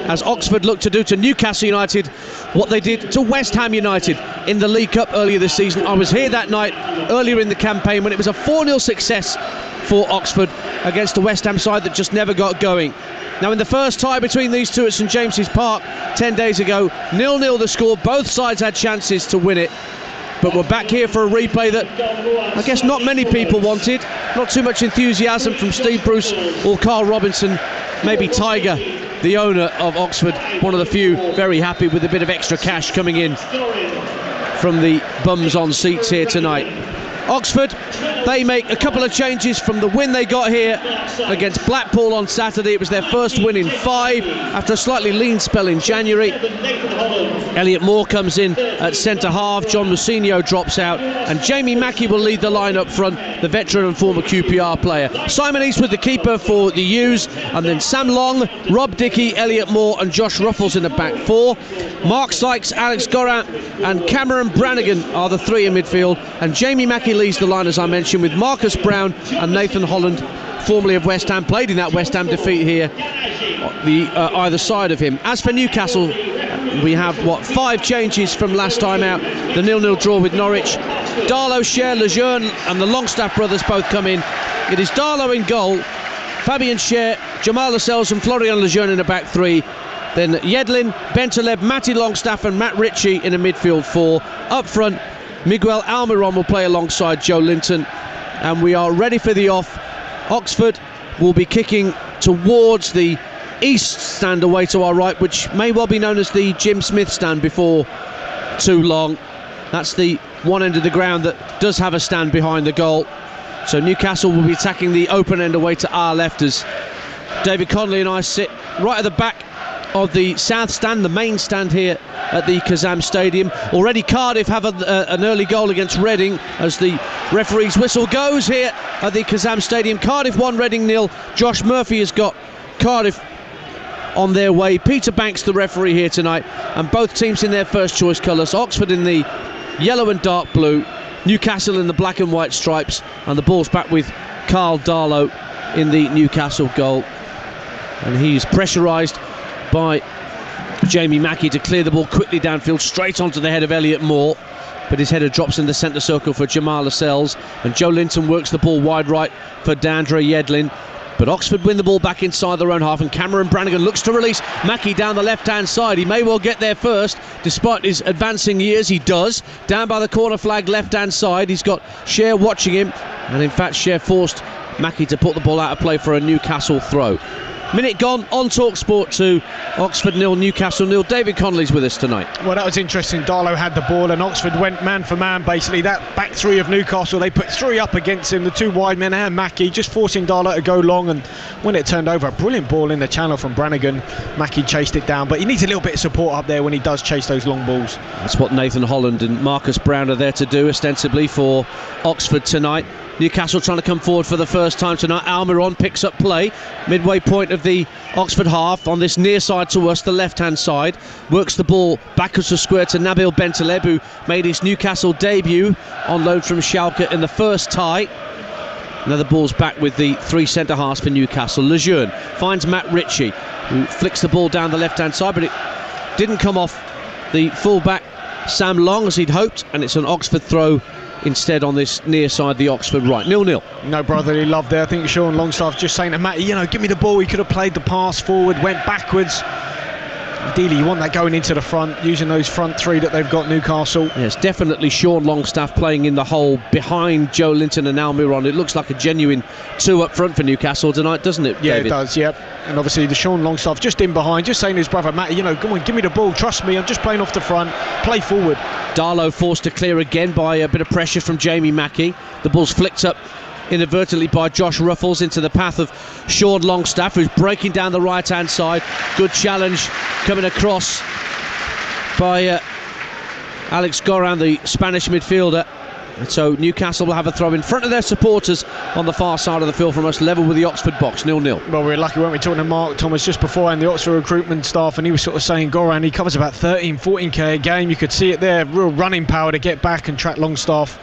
as Oxford look to do to Newcastle United what they did to West Ham United in the League Cup earlier this season. I was here that night earlier in the campaign when it was a 4-0 success for Oxford against a West Ham side that just never got going. Now, in the first tie between these two at St James's Park 10 days ago, 0-0 the score. Both sides had chances to win it. But we're back here for a replay that I guess not many people wanted. Not too much enthusiasm from Steve Bruce or Carl Robinson. Maybe Tiger, the owner of Oxford, one of the few very happy with a bit of extra cash coming in from the bums on seats here tonight. Oxford, they make a couple of changes from the win they got here against Blackpool on Saturday. It was their first win in 5 after a slightly lean spell in January. Elliot Moore comes in at centre half, John Mousinho drops out, and Jamie Mackey will lead the line up front, the veteran and former QPR player. Simon Eastwood, the keeper for the U's, and then Sam Long, Rob Dickey, Elliot Moore and Josh Ruffles in the back 4. Mark Sykes, Alex Goran and Cameron Brannigan are the 3 in midfield, and Jamie Mackey leads the line, as I mentioned, with Marcus Brown and Nathan Holland, formerly of West Ham, played in that West Ham defeat here, either side of him. As for Newcastle, we have 5 changes from last time out. The 0-0 draw with Norwich. Darlow, Cher, Lejeune and the Longstaff brothers both come in. It is Darlow in goal, Fabian Cher, Jamal Lascelles and Florian Lejeune in the back 3. Then Yedlin, Bentaleb, Matty Longstaff and Matt Ritchie in a midfield 4. Up front, Miguel Almiron will play alongside Joe Linton, and we are ready for the off. Oxford will be kicking towards the east stand away to our right, which may well be known as the Jim Smith stand before too long. That's the one end of the ground that does have a stand behind the goal. So Newcastle will be attacking the open end away to our left, as David Connolly and I sit right at the back of the south stand, the main stand here at the Kazam Stadium. Already Cardiff have an early goal against Reading as the referee's whistle goes here at the Kazam Stadium. Cardiff 1, Reading 0. Josh Murphy has got Cardiff on their way. Peter Banks the referee here tonight, and both teams in their first choice colours. Oxford in the yellow and dark blue, Newcastle in the black and white stripes, and the ball's back with Carl Darlow in the Newcastle goal, and he's pressurised by Jamie Mackey to clear the ball quickly downfield straight onto the head of Elliot Moore, but his header drops in the centre circle for Jamal Lascelles, and Joe Linton works the ball wide right for Dandre Yedlin. But Oxford win the ball back inside their own half, and Cameron Brannigan looks to release Mackey down the left-hand side. He may well get there first, despite his advancing years. He does. Down by the corner flag, left-hand side. He's got Cher watching him, and in fact Cher forced Mackey to put the ball out of play for a Newcastle throw. Minute gone on TalkSport 2. Oxford 0, Newcastle 0. David Connolly's with us tonight. Well, that was interesting. Darlow had the ball and Oxford went man for man, basically. That back 3 of Newcastle, they put 3 up against him, the 2 wide men and Mackey, just forcing Darlow to go long, and when it turned over, a brilliant ball in the channel from Brannigan. Mackey chased it down, but he needs a little bit of support up there when he does chase those long balls. That's what Nathan Holland and Marcus Brown are there to do, ostensibly, for Oxford tonight. Newcastle trying to come forward for the first time tonight. Almiron picks up play, midway point of the Oxford half, on this near side to us, the left-hand side. Works the ball backwards to square to Nabil Bentaleb, who made his Newcastle debut on loan from Schalke in the first tie. Now the ball's back with the 3 centre-halves for Newcastle. Lejeune finds Matt Ritchie, who flicks the ball down the left-hand side, but it didn't come off the full-back Sam Long as he'd hoped, and it's an Oxford throw instead on this near side, the Oxford right. 0-0. No brotherly love there. I think Sean Longstaff just saying to Matty, give me the ball. He could have played the pass forward, went backwards. Ideally, you want that going into the front, using those front 3 that they've got, Newcastle. Yes, definitely Sean Longstaff playing in the hole behind Joe Linton and Almiron. It looks like a genuine 2 up front for Newcastle tonight, doesn't it, Yeah, David? it does, yep. And obviously the Sean Longstaff just in behind, just saying to his brother Matty, come on, give me the ball, trust me, I'm just playing off the front, play forward. Darlow forced to clear again by a bit of pressure from Jamie Mackey. The ball's flicked up inadvertently by Josh Ruffles into the path of Sean Longstaff, who's breaking down the right hand side. Good challenge coming across by Alex Goran, the Spanish midfielder. And so Newcastle will have a throw in front of their supporters on the far side of the field from us, level with the Oxford box, 0-0. Well, we were lucky, weren't we, talking to Mark Thomas just beforehand, the Oxford recruitment staff, and he was sort of saying Goran, he covers about 13-14k a game. You could see it there, real running power to get back and track Longstaff.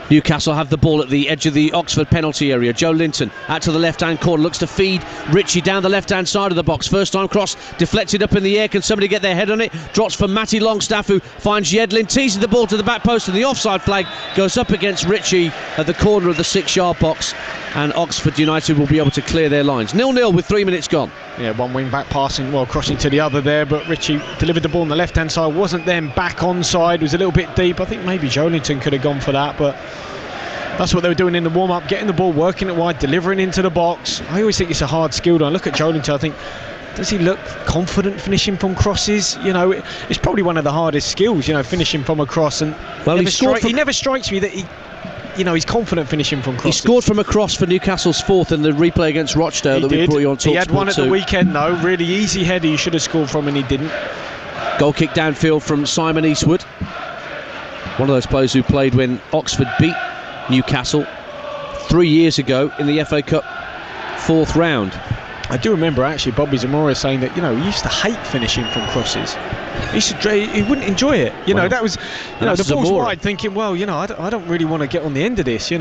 Newcastle have the ball at the edge of the Oxford penalty area. Joe Linton out to the left-hand corner, looks to feed Ritchie down the left-hand side of the box. First time cross, deflected up in the air. Can somebody get their head on it? Drops for Matty Longstaff, who finds Yedlin, teases the ball to the back post, and the offside flag goes up against Ritchie at the corner of the 6-yard box, and Oxford United will be able to clear their lines. 0-0 with 3 minutes gone. Yeah, one wing back passing, crossing to the other there, but Ritchie delivered the ball on the left-hand side, wasn't then back onside, was a little bit deep. I think maybe Jolinton could have gone for that, but that's what they were doing in the warm-up, getting the ball, working it wide, delivering into the box. I always think it's a hard skill. Look at Jolinton, I think Does he look confident finishing from crosses? You know, it's probably one of the hardest skills, you know, finishing from a cross. And he never strikes me that he's confident finishing from crosses. He scored from a cross for Newcastle's fourth in the replay against Rochdale we brought you on TalkSport. He had one at the weekend though, really easy header he should have scored from and he didn't. Goal kick downfield from Simon Eastwood. One of those players who played when Oxford beat Newcastle 3 years ago in the FA Cup fourth round. I do remember actually Bobby Zamora saying that, he used to hate finishing from crosses. He wouldn't enjoy it. That was, the ball's wide, thinking, well, I don't really want to get on the end of this. You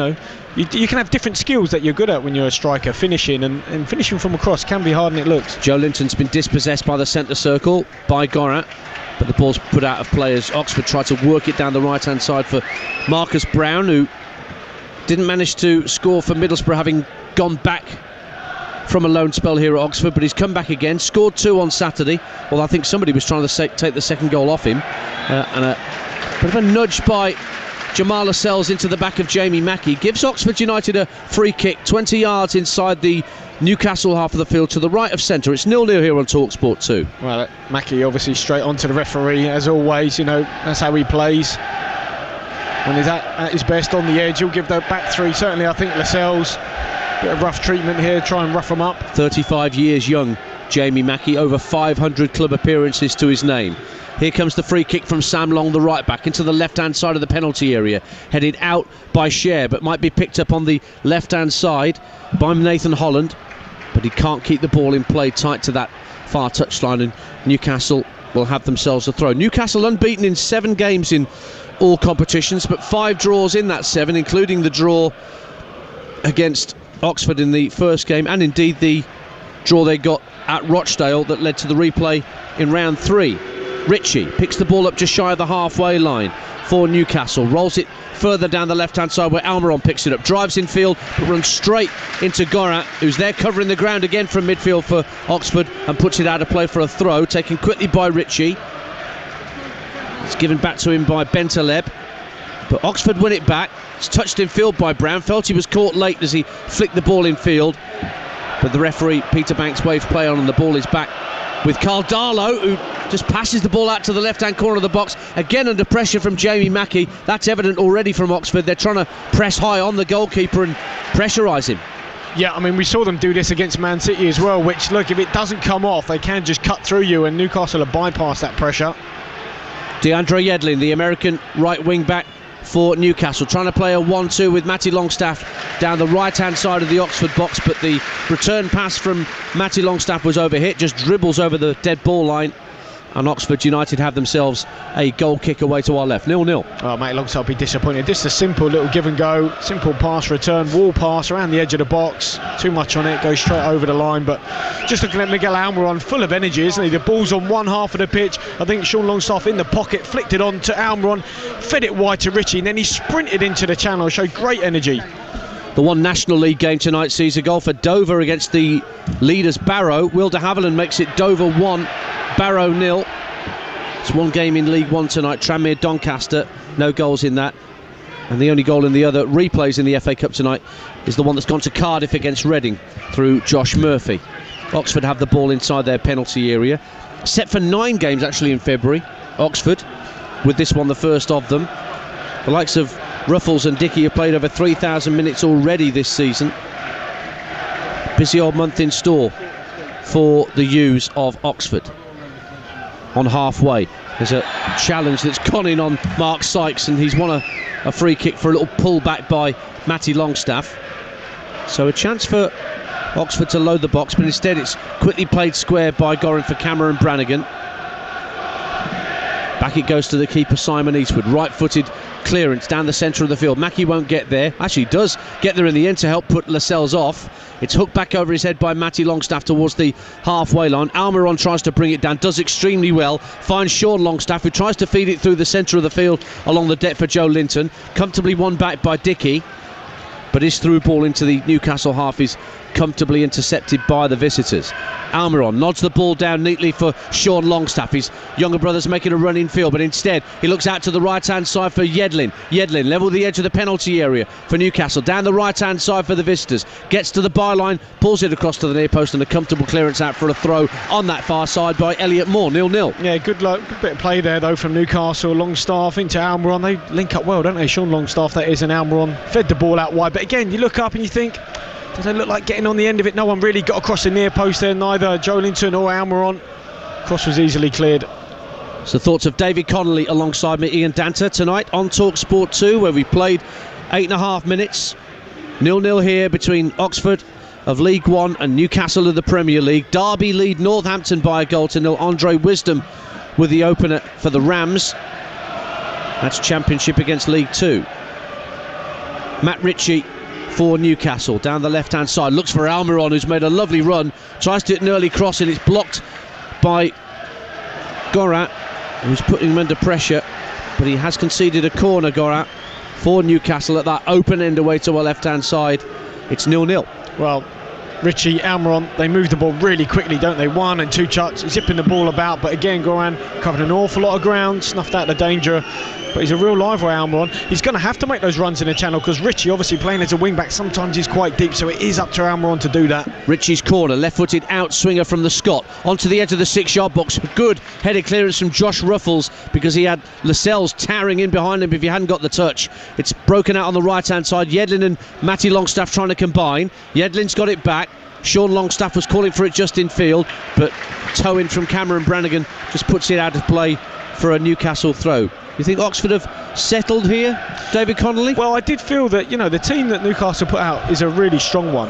can have different skills that you're good at when you're a striker, finishing, and finishing from a cross can be harder than it looks. Joe Linton's been dispossessed by the centre circle by Gorat, but the ball's put out of play as Oxford tried to work it down the right-hand side for Marcus Brown, who didn't manage to score for Middlesbrough, having gone back from a loan spell here at Oxford, but he's come back again, scored 2 on Saturday. Well, I think somebody was trying to take the second goal off him, and a bit of a nudge by Jamal Lascelles into the back of Jamie Mackey gives Oxford United a free kick 20 yards inside the Newcastle half of the field to the right of centre. It's 0-0 here on TalkSport 2. Well, Mackey obviously straight onto the referee as always. That's how he plays. When he's at his best on the edge, he'll give the back three. Certainly I think Lascelles, bit of rough treatment here, try and rough him up. 35 years young, Jamie Mackey, over 500 club appearances to his name. Here comes the free kick from Sam Long, the right back, into the left-hand side of the penalty area. Headed out by Cher, but might be picked up on the left-hand side by Nathan Holland. But he can't keep the ball in play tight to that far touchline, and Newcastle will have themselves a throw. Newcastle unbeaten in 7 games in all competitions, but 5 draws in that 7, including the draw against Oxford in the first game, and indeed the draw they got at Rochdale that led to the replay in round 3. Ritchie picks the ball up just shy of the halfway line for Newcastle, rolls it further down the left-hand side where Almiron picks it up, drives in field but runs straight into Gorat, who's there covering the ground again from midfield for Oxford, and puts it out of play for a throw, taken quickly by Ritchie. It's given back to him by Bentaleb, but Oxford win it back. It's touched in field by Brown, felt he was caught late as he flicked the ball in field, but the referee Peter Banks waves play on and the ball is back with Carl Darlow, who just passes the ball out to the left-hand corner of the box, again under pressure from Jamie Mackey. That's evident already from Oxford. They're trying to press high on the goalkeeper and pressurise him. Yeah, I mean, we saw them do this against Man City as well, which, look, if it doesn't come off, they can just cut through you, and Newcastle have bypassed that pressure. DeAndre Yedlin, the American right wing-back for Newcastle, trying to play a 1-2 with Matty Longstaff down the right-hand side of the Oxford box, but the return pass from Matty Longstaff was overhit, just dribbles over the dead ball line, and Oxford United have themselves a goal kick away to our left. 0-0. Oh, Matty Longstaff will be disappointed. Just a simple little give and go, simple pass return, wall pass around the edge of the box, too much on it, goes straight over the line. But just looking at Miguel Almiron, full of energy, isn't he? The ball's on one half of the pitch. I think Sean Longstaff in the pocket, flicked it on to Almiron, fed it wide to Ritchie, and then he sprinted into the channel, showed great energy. The one National League game tonight sees a goal for Dover against the leaders Barrow. Will de Havilland makes it Dover 1, Barrow 0. It's one game in League 1 tonight, Tranmere Doncaster, no goals in that. And the only goal in the other replays in the FA Cup tonight is the one that's gone to Cardiff against Reading through Josh Murphy. Oxford have the ball inside their penalty area. Set for 9 games actually in February, Oxford, with this one the first of them. The likes of Ruffles and Dickey have played over 3,000 minutes already this season. Busy old month in store for the U's of Oxford. On halfway, there's a challenge that's gone in on Mark Sykes, and he's won a free kick for a little pull back by Matty Longstaff. So a chance for Oxford to load the box, but instead it's quickly played square by Gorin for Cameron Brannigan. Back it goes to the keeper Simon Eastwood, right-footed clearance down the centre of the field. Mackey won't get there, actually does get there in the end to help put Lascelles off. It's hooked back over his head by Matty Longstaff towards the halfway line. Almiron tries to bring it down, does extremely well, finds Sean Longstaff, who tries to feed it through the centre of the field along the deck for Joe Linton, comfortably won back by Dickey, but his through ball into the Newcastle half is comfortably intercepted by the visitors. Almiron nods the ball down neatly for Sean Longstaff. His younger brother's making a run in field, but instead he looks out to the right-hand side for Yedlin. Yedlin level the edge of the penalty area for Newcastle. Down the right-hand side for the visitors. Gets to the byline, pulls it across to the near post, and a comfortable clearance out for a throw on that far side by Elliot Moore. 0-0. Yeah, good bit of play there though from Newcastle. Longstaff into Almiron. They link up well, don't they? Sean Longstaff, that is, and Almiron fed the ball out wide. But again, you look up and you think, does it look like getting on the end of it? No one really got across the near post there, neither Joelinton or Almiron. Cross was easily cleared. So thoughts of David Connolly alongside me, Ian Danter, tonight on TalkSport 2, where we played 8.5 minutes. 0-0 here between Oxford of League One and Newcastle of the Premier League. Derby lead Northampton by a goal to nil. Andre Wisdom with the opener for the Rams. That's Championship against League Two. Matt Ritchie for Newcastle down the left hand side, looks for Almiron, who's made a lovely run, tries to hit an early cross and it's blocked by Gorat, who's putting him under pressure, but he has conceded a corner, Gorat, for Newcastle at that open end away to our left hand side. It's 0-0. Well, Ritchie, Almiron, they move the ball really quickly, don't they? 1 and 2 chucks, zipping the ball about, but again Goran covered an awful lot of ground, snuffed out the danger, but he's a real live wire, Almiron. He's going to have to make those runs in the channel, because Ritchie, obviously playing as a wing-back, sometimes he's quite deep, so it is up to Almiron to do that. Ritchie's corner, left-footed outswinger from the Scot, onto the edge of the 6-yard box. Good headed clearance from Josh Ruffles, because he had Lascelles towering in behind him if he hadn't got the touch. It's broken out on the right-hand side. Yedlin and Matty Longstaff trying to combine. Yedlin's got it back. Sean Longstaff was calling for it just in field, but toe in from Cameron Brannigan just puts it out of play for a Newcastle throw. You think Oxford have settled here, David Connolly? Well, I did feel that, the team that Newcastle put out is a really strong one,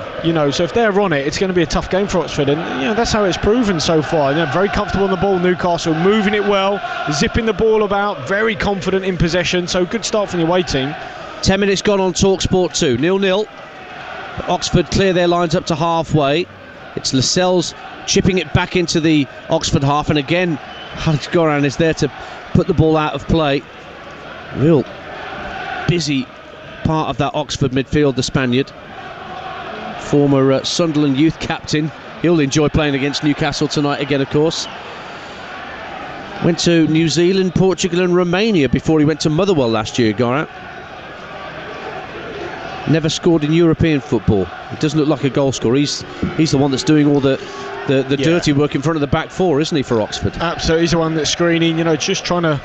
so if they're on it, it's going to be a tough game for Oxford, and that's how it's proven so far. Very comfortable on the ball, Newcastle, moving it well, zipping the ball about, very confident in possession, so good start from the away team. 10 minutes gone on TalkSport 2, 0-0. Oxford clear their lines up to halfway. It's Lascelles chipping it back into the Oxford half, and again Alex Goran is there to put the ball out of play. Real busy part of that Oxford midfield, the Spaniard. Former Sunderland youth captain. He'll enjoy playing against Newcastle tonight again, of course. Went to New Zealand, Portugal and Romania before he went to Motherwell last year, Goran. Never scored in European football. He doesn't look like a goal scorer. He's the one that's doing all the dirty work in front of the back four, isn't he, for Oxford? Absolutely, he's the one that's screening, just trying to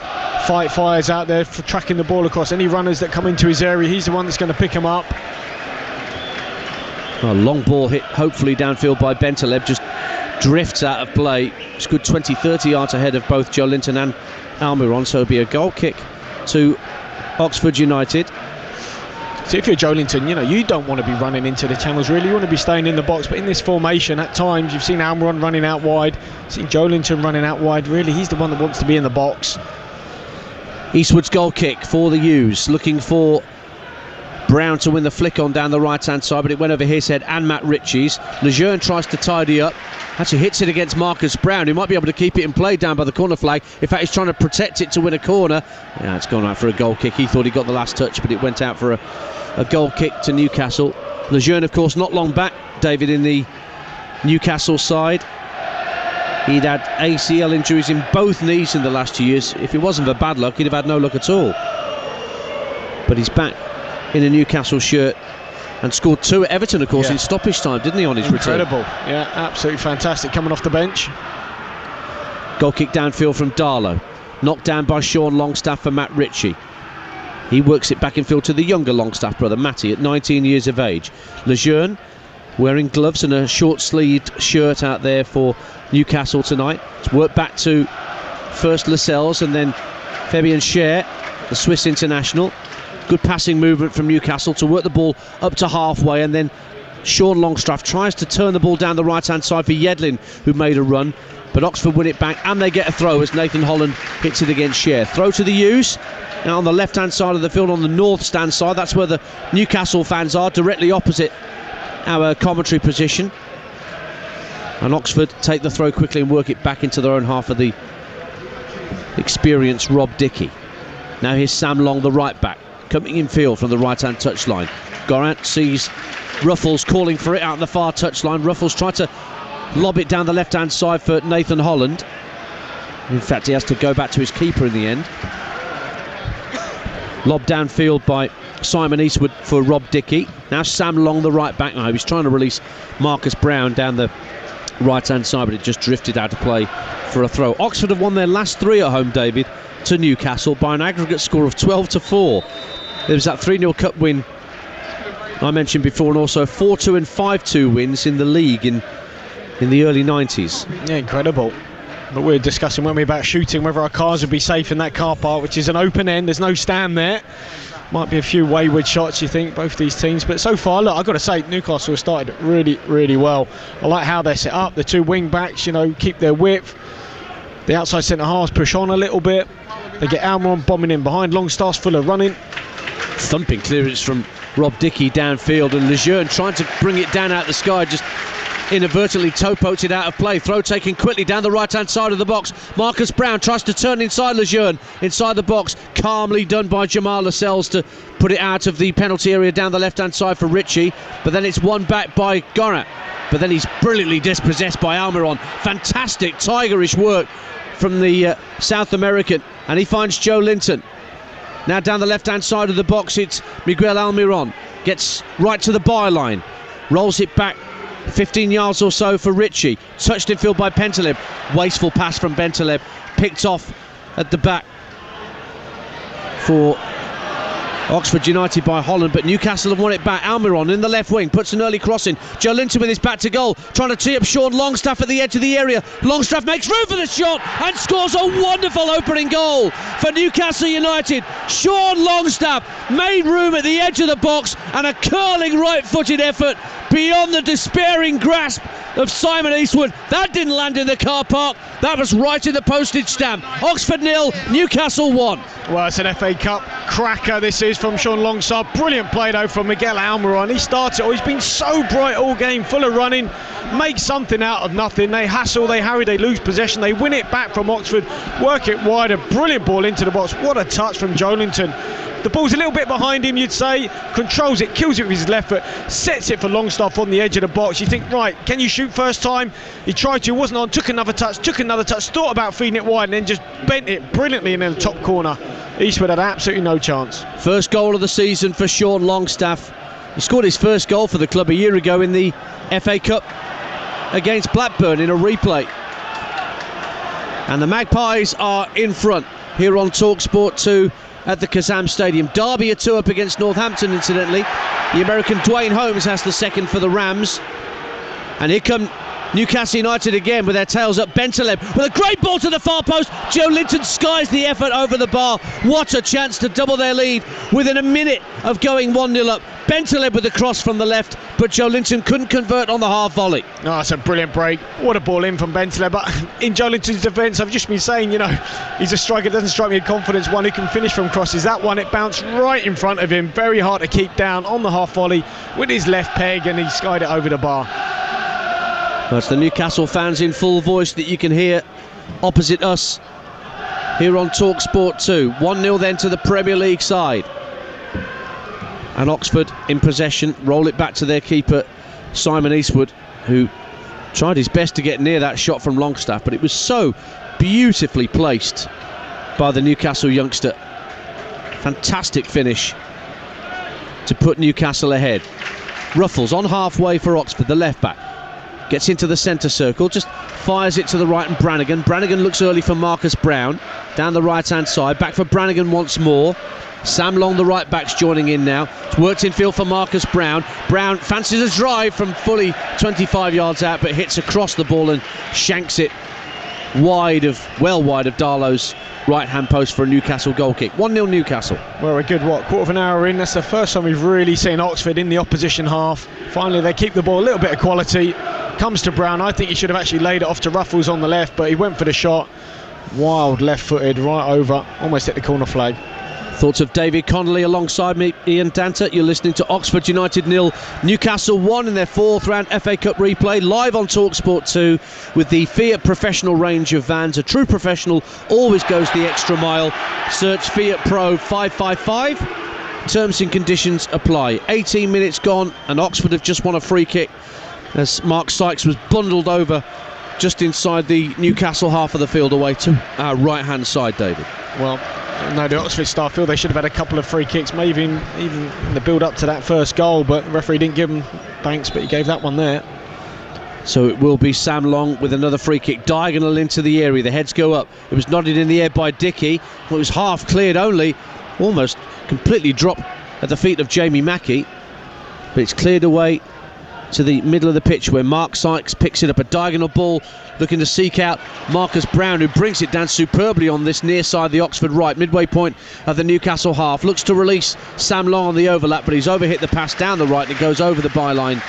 fight fires out there, for tracking the ball across any runners that come into his area. He's the one that's going to pick them up. A long ball hit, hopefully downfield by Bentaleb, just drifts out of play. It's good 20-30 yards ahead of both Joelinton and Almiron, so it'll be a goal kick to Oxford United. So if you're Joelinton, you don't want to be running into the channels really, you want to be staying in the box, but in this formation at times you've seen Almiron running out wide, seen Joelinton running out wide. Really, he's the one that wants to be in the box. Eastwood's goal kick for the U's, looking for Brown to win the flick on down the right hand side, but it went over his head and Matt Ritchie's. Lejeune tries to tidy up, actually hits it against Marcus Brown, who might be able to keep it in play down by the corner flag. In fact, he's trying to protect it to win a corner. Yeah, it's gone out for a goal kick. He thought he got the last touch, but it went out for a goal kick to Newcastle. Lejeune, of course, not long back, David, in the Newcastle side. He'd had ACL injuries in both knees in the last 2 years. If it wasn't for bad luck, he'd have had no luck at all. But he's back in a Newcastle shirt and scored 2 at Everton, of course, in stoppage time, didn't he, on his return? Incredible, yeah, absolutely fantastic, coming off the bench. Goal kick downfield from Darlow, knocked down by Sean Longstaff for Matt Ritchie. He works it back in field to the younger Longstaff brother, Matty, at 19 years of age. Lejeune wearing gloves and a short-sleeved shirt out there for Newcastle tonight. It's worked back to first Lascelles and then Fabian Scher, the Swiss international. Good passing movement from Newcastle to work the ball up to halfway, and then Sean Longstaff tries to turn the ball down the right-hand side for Yedlin, who made a run, but Oxford win it back and they get a throw as Nathan Holland hits it against Scher. Throw to the U's. Now on the left-hand side of the field, on the north stand side, that's where the Newcastle fans are, directly opposite our commentary position. And Oxford take the throw quickly and work it back into their own half of the experienced Rob Dickey. Now here's Sam Long, the right back, coming in field from the right-hand touchline. Gorant sees Ruffles calling for it out on the far touchline. Ruffles tried to lob it down the left-hand side for Nathan Holland. In fact, he has to go back to his keeper in the end. Lobbed downfield by Simon Eastwood for Rob Dickey. Now Sam Long, the right back. Now he was trying to release Marcus Brown down the right-hand side, but it just drifted out of play for a throw. Oxford have won their last 3 at home, David, to Newcastle by an aggregate score of 12-4. There was that 3-0 cup win I mentioned before, and also 4-2 and 5-2 wins in the league in the early 90s. Yeah, incredible. But we were discussing, weren't we, about shooting, whether our cars would be safe in that car park, which is an open end. There's no stand there. Might be a few wayward shots, you think, both these teams. But so far, look, I've got to say, Newcastle have started really, really well. I like how they're set up. The 2 wing backs, keep their width. The outside centre halves push on a little bit. They get Almiron bombing in behind. Longstaff's full of running. Thumping clearance from Rob Dickey downfield, and Lejeune trying to bring it down out the sky, just inadvertently toe-poked it out of play. Throw taken quickly down the right-hand side of the box. Marcus Brown tries to turn inside Lejeune, inside the box. Calmly done by Jamal Lascelles to put it out of the penalty area down the left-hand side for Ritchie. But then it's won back by Gorat. But then he's brilliantly dispossessed by Almiron. Fantastic tigerish work from the South American. And he finds Joe Linton. Now down the left-hand side of the box, it's Miguel Almiron. Gets right to the byline. Rolls it back 15 yards or so for Ritchie. Touched in field by Bentaleb. Wasteful pass from Bentaleb. Picked off at the back for Oxford United by Holland, but Newcastle have won it back. Almiron in the left wing puts an early cross in. Joe Linton with his back to goal, trying to tee up Sean Longstaff at the edge of the area. Longstaff makes room for the shot and scores a wonderful opening goal for Newcastle United. Sean Longstaff made room at the edge of the box, and a curling right-footed effort beyond the despairing grasp of Simon Eastwood. That didn't land in the car park, that was right in the postage stamp. Oxford 0, Newcastle 1. Well, it's an FA Cup cracker this is from Sean Longstaff. Brilliant play though from Miguel Almiron. He starts it, he's been so bright all game, full of running, makes something out of nothing. They hassle, they harry, they lose possession, they win it back from Oxford, work it wider, brilliant ball into the box. What a touch from Joe Linton. The ball's a little bit behind him, you'd say, controls it, kills it with his left foot, sets it for Longstaff on the edge of the box. You think, right, can you shoot first time? He tried to, wasn't on, took another touch, thought about feeding it wide, and then just bent it brilliantly in the top corner. Eastwood had absolutely no chance. First goal of the season for Sean Longstaff. He scored his first goal for the club a year ago in the FA Cup against Blackburn in a replay. And the Magpies are in front here on TalkSport 2 at the Kazam Stadium. Derby are 2 up against Northampton, incidentally. The American Dwayne Holmes has the second for the Rams. And here come Newcastle United again with their tails up. Bentaleb with a great ball to the far post. Joe Linton skies the effort over the bar. What a chance to double their lead within a minute of going 1-0 up. Bentaleb with the cross from the left, but Joe Linton couldn't convert on the half volley. Oh, it's a brilliant break. What a ball in from Bentaleb. But in Joe Linton's defence, I've just been saying, he's a striker, doesn't strike me with confidence, one who can finish from crosses. That one, it bounced right in front of him. Very hard to keep down on the half volley with his left peg, and he skied it over the bar. That's the Newcastle fans in full voice that you can hear opposite us here on TalkSport 2. 1-0 then to the Premier League side. And Oxford in possession, roll it back to their keeper, Simon Eastwood, who tried his best to get near that shot from Longstaff, but it was so beautifully placed by the Newcastle youngster. Fantastic finish to put Newcastle ahead. Ruffles on halfway for Oxford, the left back. Gets into the centre circle, just fires it to the right, and Brannigan looks early for Marcus Brown. Down the right-hand side, back for Brannigan once more. Sam Long, the right back's joining in now. It's worked in field for Marcus Brown. Brown fancies a drive from fully 25 yards out, but hits across the ball and shanks it wide of Darlow's right-hand post for a Newcastle goal kick. 1-0 Newcastle. Well, a good, quarter of an hour in. That's the first time we've really seen Oxford in the opposition half. Finally, they keep the ball, a little bit of quality. Comes to Brown. I think he should have actually laid it off to Ruffles on the left, but he went for the shot. Wild left-footed, right over, almost hit the corner flag. Thoughts of David Connolly alongside me, Ian Danter. You're listening to Oxford United 0, Newcastle 1 in their 4th round FA Cup replay, live on TalkSport 2 with the Fiat Professional range of vans. A true professional always goes the extra mile. Search Fiat Pro 555 terms and conditions apply. 18 minutes gone, and Oxford have just won a free kick as Mark Sykes was bundled over just inside the Newcastle half of the field away to our right-hand side, David. Well, no, the Oxford staff feel they should have had a couple of free kicks, maybe even in the build-up to that first goal, but the referee didn't give them thanks, but he gave that one there. So it will be Sam Long with another free kick, diagonal into the area. The heads go up. It was nodded in the air by Dickey. Well, it was half cleared only, almost completely dropped at the feet of Jamie Mackey, but it's cleared away to the middle of the pitch where Mark Sykes picks it up, a diagonal ball looking to seek out Marcus Brown, who brings it down superbly on this near side of the Oxford right, midway point of the Newcastle half. Looks to release Sam Long on the overlap, but he's overhit the pass down the right and it goes over the byline.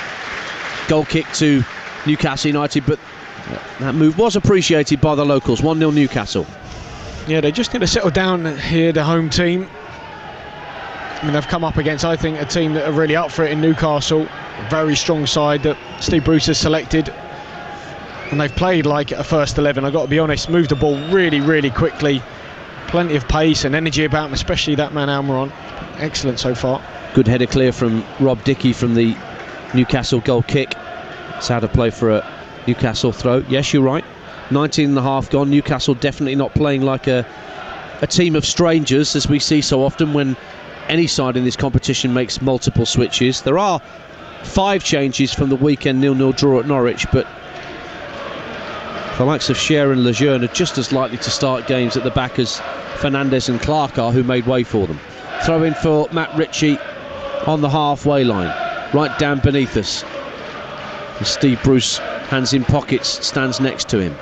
Goal kick to Newcastle United, but that move was appreciated by the locals. 1-0 Newcastle. Yeah, they just need to settle down here, the home team. I mean, they've come up against, I think, a team that are really up for it in Newcastle. A very strong side that Steve Bruce has selected, and they've played like a first 11. I've got to be honest, moved the ball really, really quickly. Plenty of pace and energy about them, especially that man Almiron. Excellent so far. Good header clear from Rob Dickey from the Newcastle goal kick. It's out of play for a Newcastle throw. Yes, you're right. 19 and a half gone. Newcastle definitely not playing like a team of strangers, as we see so often when any side in this competition makes multiple switches. There are 5 changes from the weekend 0-0 draw at Norwich, but the likes of Cher and Lejeune are just as likely to start games at the back as Fernandes and Clark are, who made way for them. Throw in for Matt Ritchie on the halfway line, right down beneath us. And Steve Bruce, hands in pockets, stands next to him.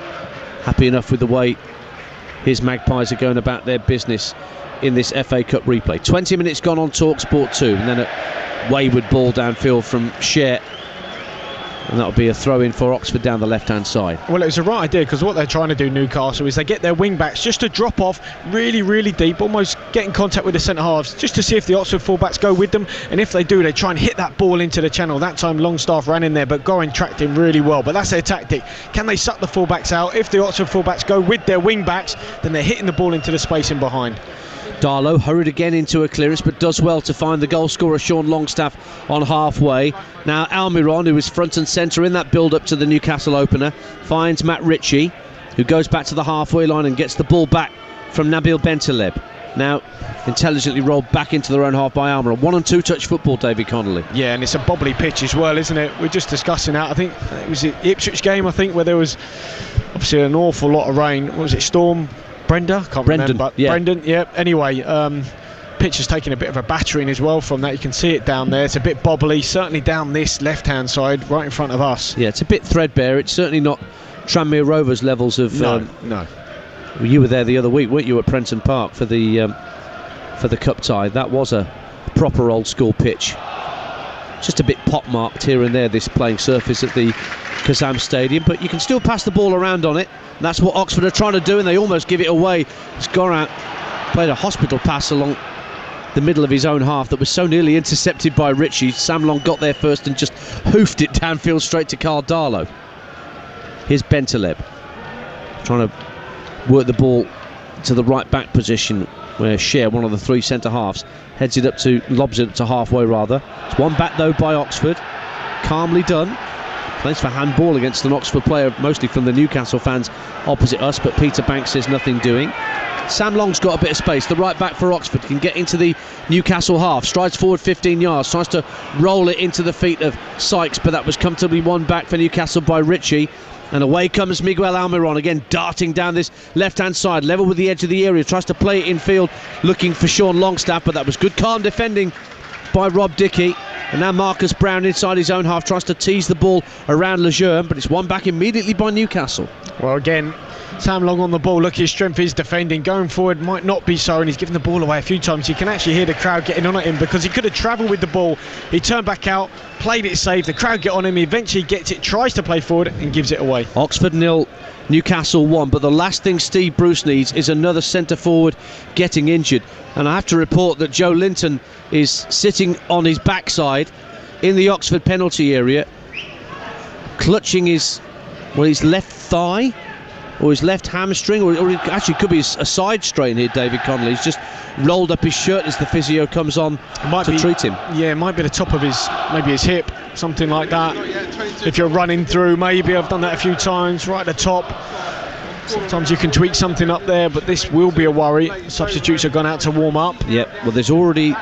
Happy enough with the way his Magpies are going about their business in this FA Cup replay. 20 minutes gone on TalkSport 2, and then a wayward ball downfield from Cher, and that'll be a throw in for Oxford down the left hand side. Well, it was the right idea, because what they're trying to do, Newcastle, is they get their wing backs just to drop off really, really deep, almost get in contact with the centre halves, just to see if the Oxford fullbacks go with them, and if they do, they try and hit that ball into the channel. That time Longstaff ran in there, but Gorin tracked him really well. But that's their tactic. Can they suck the fullbacks out? If the Oxford fullbacks go with their wing backs, then they're hitting the ball into the space in behind. Darlow hurried again into a clearance, but does well to find the goal scorer Sean Longstaff on halfway. Now Almiron, who was front and centre in that build-up to the Newcastle opener, finds Matt Ritchie, who goes back to the halfway line and gets the ball back from Nabil Bentaleb. Now intelligently rolled back into their own half by Almiron. 1 and 2 touch football, David Connolly. Yeah, and it's a bobbly pitch as well, isn't it? We're just discussing that. I think it was the Ipswich game, I think, where there was obviously an awful lot of rain. What was it, Storm? Remember. Yeah. Brendan, yeah. Anyway, pitch has taken a bit of a battering as well from that. You can see it down there. It's a bit bobbly, certainly down this left-hand side, right in front of us. Yeah, it's a bit threadbare. It's certainly not Tranmere Rovers levels of... No. Well, you were there the other week, weren't you, at Prenton Park for the cup tie? That was a proper old-school pitch. Just a bit pop-marked here and there, this playing surface at the Kazam Stadium, but you can still pass the ball around on it. And that's what Oxford are trying to do, and they almost give it away. Scorant played a hospital pass along the middle of his own half that was so nearly intercepted by Ritchie. Sam Long got there first and just hoofed it downfield straight to Carl Darlow. Here's Bentaleb trying to work the ball to the right back position, where Cher, one of the 3 centre halves, lobs it up to halfway rather. It's one back though by Oxford, calmly done. Plays for handball against an Oxford player, mostly from the Newcastle fans opposite us, but Peter Banks says nothing doing. Sam Long's got a bit of space. The right back for Oxford can get into the Newcastle half, strides forward 15 yards, tries to roll it into the feet of Sykes, but that was comfortably won back for Newcastle by Ritchie. And away comes Miguel Almiron, again darting down this left-hand side, level with the edge of the area, tries to play it in field, looking for Sean Longstaff, but that was good calm defending by Rob Dickey. And now Marcus Brown inside his own half tries to tease the ball around Lejeune, but it's won back immediately by Newcastle. Well, again, Sam Long on the ball. Look, his strength is defending. Going forward might not be so, and he's given the ball away a few times. You can actually hear the crowd getting on at him because he could have travelled with the ball. He turned back out, played it safe. The crowd get on him. He eventually gets it, tries to play forward, and gives it away. Oxford 0, Newcastle 1. But the last thing Steve Bruce needs is another centre forward getting injured. And I have to report that Joe Linton is sitting on his backside in the Oxford penalty area, clutching his left thigh, or his left hamstring, or it actually could be a side strain here, David Connolly. He's just rolled up his shirt as the physio comes on to treat him. Yeah, it might be the top of maybe his hip, something like that. If you're running through, maybe I've done that a few times, right at the top. Sometimes you can tweak something up there, but this will be a worry. Substitutes have gone out to warm up. Yep, well, there's already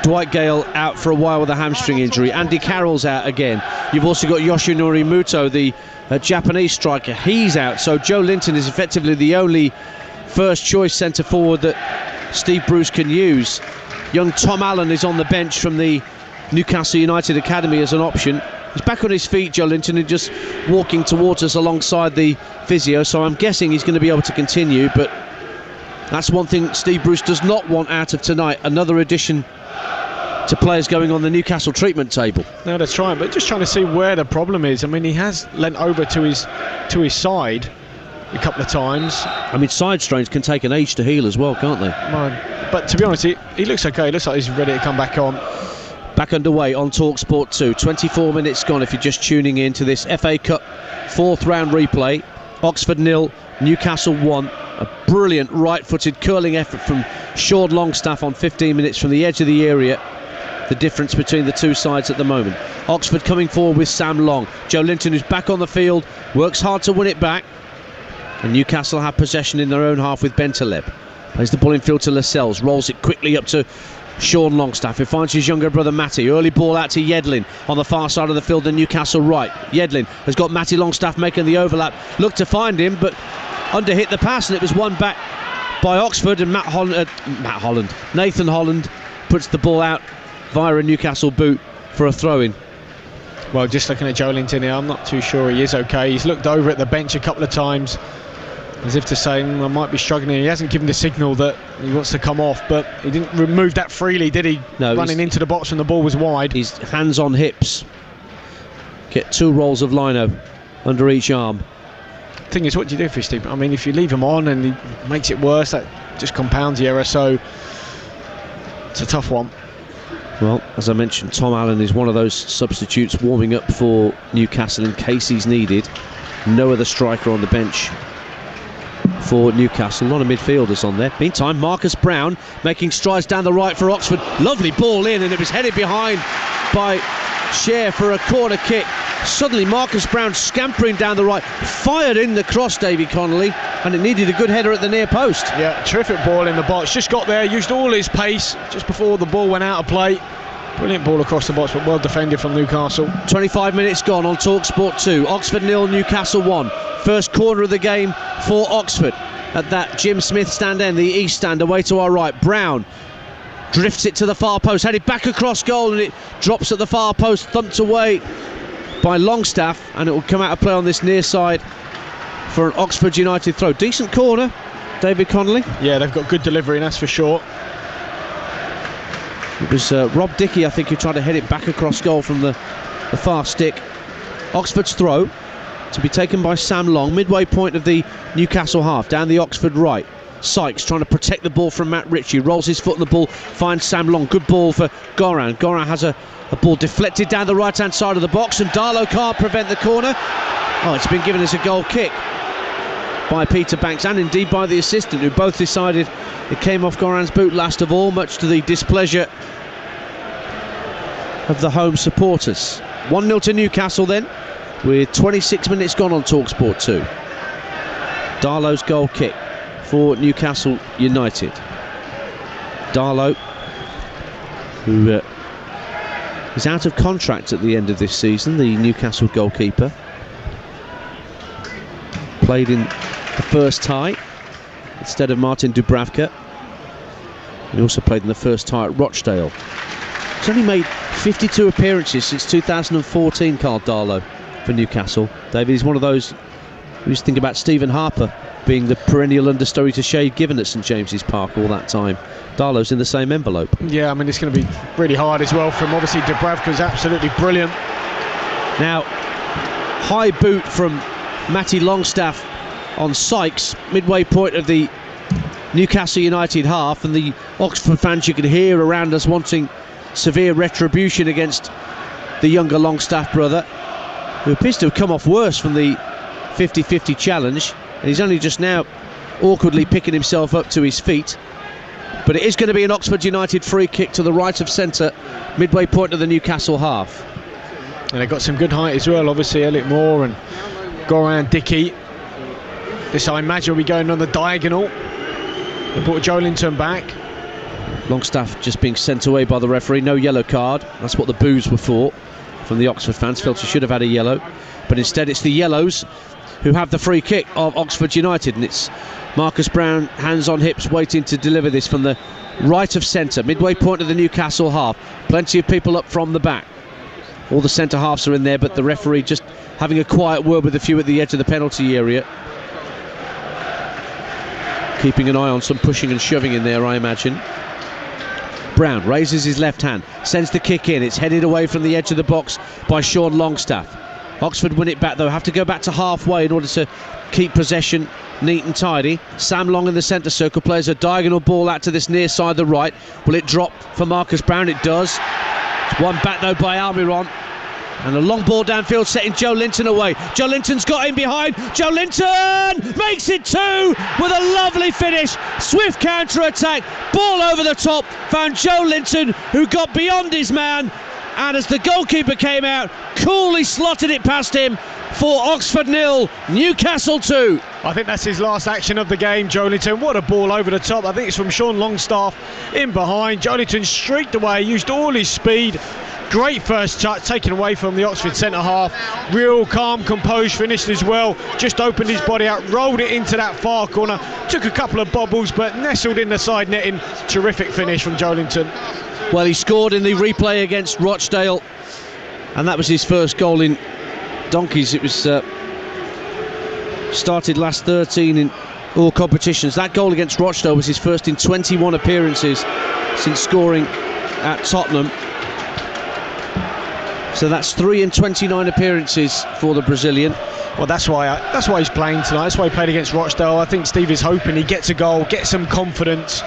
Dwight Gale out for a while with a hamstring injury. Andy Carroll's out again. You've also got Yoshinori Muto, the Japanese striker. He's out, so Joe Linton is effectively the only first choice centre forward that Steve Bruce can use. Young Tom Allen is on the bench from the Newcastle United Academy as an option. He's back on his feet, Joe Linton, and just walking towards us alongside the physio, so I'm guessing he's going to be able to continue, but that's one thing Steve Bruce does not want out of tonight, another addition to players going on the Newcastle treatment table. No, that's right, but just trying to see where the problem is. I mean, he has leant over to his side a couple of times. I mean, side strains can take an age to heal as well, can't they? But to be honest, he looks okay. He looks like he's ready to come back on. Back underway on TalkSport 2. 24 minutes gone if you're just tuning in to this FA Cup 4th round replay. Oxford 0, Newcastle 1. A brilliant right-footed curling effort from Sean Longstaff on 15 minutes from the edge of the area. The difference between the two sides at the moment. Oxford coming forward with Sam Long. Joe Linton, who's back on the field, works hard to win it back. And Newcastle have possession in their own half with Bentaleb. Plays the ball in field to Lascelles, rolls it quickly up to Sean Longstaff, who finds his younger brother Matty. Early ball out to Yedlin on the far side of the field, the Newcastle right. Yedlin has got Matty Longstaff making the overlap. Looked to find him, but under-hit the pass, and it was won back by Oxford, and Nathan Holland puts the ball out via a Newcastle boot for a throw-in. Well, just looking at Joe Linton here, I'm not too sure he is okay. He's looked over at the bench a couple of times as if to say, I might be struggling. He hasn't given the signal that he wants to come off, but he didn't remove that freely, did he? No, running into the box when the ball was wide. His hands on hips. Get 2 rolls of lino under each arm. Thing is, what do you do for Steve? I mean, if you leave him on and he makes it worse, that just compounds the error, so it's a tough one. Well, as I mentioned, Tom Allen is one of those substitutes warming up for Newcastle in case he's needed. No other striker on the bench for Newcastle. A lot of midfielders on there. Meantime, Marcus Brown making strides down the right for Oxford. Lovely ball in, and it was headed behind by Scher for a corner kick. Suddenly Marcus Brown scampering down the right, fired in the cross, Davy Connolly, and it needed a good header at the near post. Yeah, terrific ball in the box. Just got there, used all his pace just before the ball went out of play. Brilliant ball across the box, but well defended from Newcastle. 25 minutes gone on TalkSport 2. Oxford 0, Newcastle 1. First corner of the game for Oxford at that Jim Smith stand end, the east stand, away to our right. Brown drifts it to the far post, headed back across goal, and it drops at the far post, thumped away by Longstaff, and it will come out of play on this near side for an Oxford United throw. Decent corner, David Connolly. Yeah, they've got good delivery, that's for sure. It was Rob Dickey, I think, who tried to head it back across goal from the far stick. Oxford's throw to be taken by Sam Long, midway point of the Newcastle half, down the Oxford right. Sykes trying to protect the ball from Matt Ritchie, rolls his foot on the ball, finds Sam Long. Good ball for Goran. Goran has a ball deflected down the right hand side of the box, and Darlow can't prevent the corner. Oh, it's been given as a goal kick by Peter Banks, and indeed by the assistant, who both decided it came off Goran's boot last of all, much to the displeasure of the home supporters. 1-0 to Newcastle then, with 26 minutes gone on TalkSport 2. Darlow's goal kick for Newcastle United. Darlow, who is out of contract at the end of this season, the Newcastle goalkeeper. Played in the first tie instead of Martin Dubravka. He also played in the first tie at Rochdale. He's only made 52 appearances since 2014, Carl Darlow, for Newcastle. David, he's one of those who used to think about Stephen Harper being the perennial understudy to Shade Given at St James's Park all that time. Darlow's in the same envelope. Yeah, I mean, it's going to be really hard as well for him. Obviously, Dubravka's absolutely brilliant. Now, high boot from Matty Longstaff on Sykes, midway point of the Newcastle United half, and the Oxford fans you can hear around us wanting severe retribution against the younger Longstaff brother, who appears to have come off worse from the 50-50 challenge. and he's only just now awkwardly picking himself up to his feet. But it is going to be an Oxford United free kick to the right of centre, midway point of the Newcastle half. And they've got some good height as well, obviously, Elliot Moore and Goran Dickey. This, I imagine, will be going on the diagonal. They brought Joelinton back. Longstaff just being sent away by the referee. No yellow card. That's what the boos were for from the Oxford fans. Felt he should have had a yellow. But instead it's the Yellows who have the free kick of Oxford United. And it's Marcus Brown, hands on hips, waiting to deliver this from the right of centre. Midway point of the Newcastle half. Plenty of people up from the back. All the centre halves are in there, but the referee just having a quiet word with a few at the edge of the penalty area. Keeping an eye on some pushing and shoving in there, I imagine. Brown raises his left hand, sends the kick in. It's headed away from the edge of the box by Sean Longstaff. Oxford win it back though, have to go back to halfway in order to keep possession neat and tidy. Sam Long in the centre circle plays a diagonal ball out to this near side, the right. Will it drop for Marcus Brown? It does. It's won back though by Almiron. And a long ball downfield setting Joelinton away. Joelinton's got in behind. Joelinton makes it 2 with a lovely finish. Swift counter-attack. Ball over the top. Found Joelinton, who got beyond his man. And as the goalkeeper came out, coolly slotted it past him for Oxford 0, Newcastle 2. I think that's his last action of the game, Joelinton. What a ball over the top. I think it's from Sean Longstaff in behind. Joelinton streaked away, used all his speed. Great first touch, taken away from the Oxford centre-half. Real calm, composed finish as well. Just opened his body out, rolled it into that far corner. Took a couple of bobbles, but nestled in the side netting. Terrific finish from Joelinton. Well, he scored in the replay against Rochdale, and that was his first goal in Donkeys. It was started last 13 in all competitions. That goal against Rochdale was his first in 21 appearances since scoring at Tottenham. So that's 3 in 29 appearances for the Brazilian. Well, that's why he's playing tonight. That's why he played against Rochdale. I think Steve is hoping he gets a goal, gets some confidence.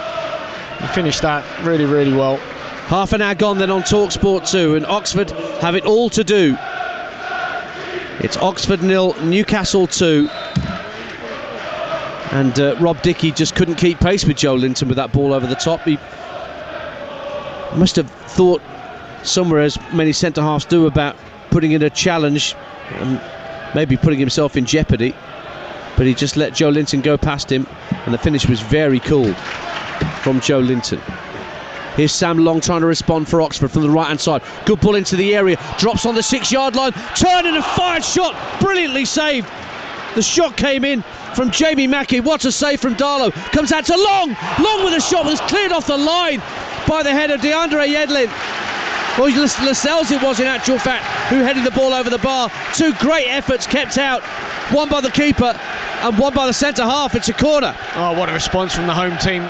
He finished that really, really well. Half an hour gone then on TalkSport 2, and Oxford have it all to do. It's Oxford 0, Newcastle 2. And Rob Dickey just couldn't keep pace with Joelinton with that ball over the top. He must have thought somewhere, as many centre-halves do, about putting in a challenge and maybe putting himself in jeopardy. But he just let Joelinton go past him, and the finish was very cool from Joelinton. Here's Sam Long trying to respond for Oxford from the right-hand side. Good ball into the area. Drops on the 6-yard line. Turn and a fired shot. Brilliantly saved. The shot came in from Jamie Mackey. What a save from Darlow. Comes out to Long. Long with a shot was cleared off the line by the head of DeAndre Yedlin. Well, Lascelles it was in actual fact who headed the ball over the bar. Two great efforts kept out. One by the keeper and one by the centre-half. It's a corner. Oh, what a response from the home team.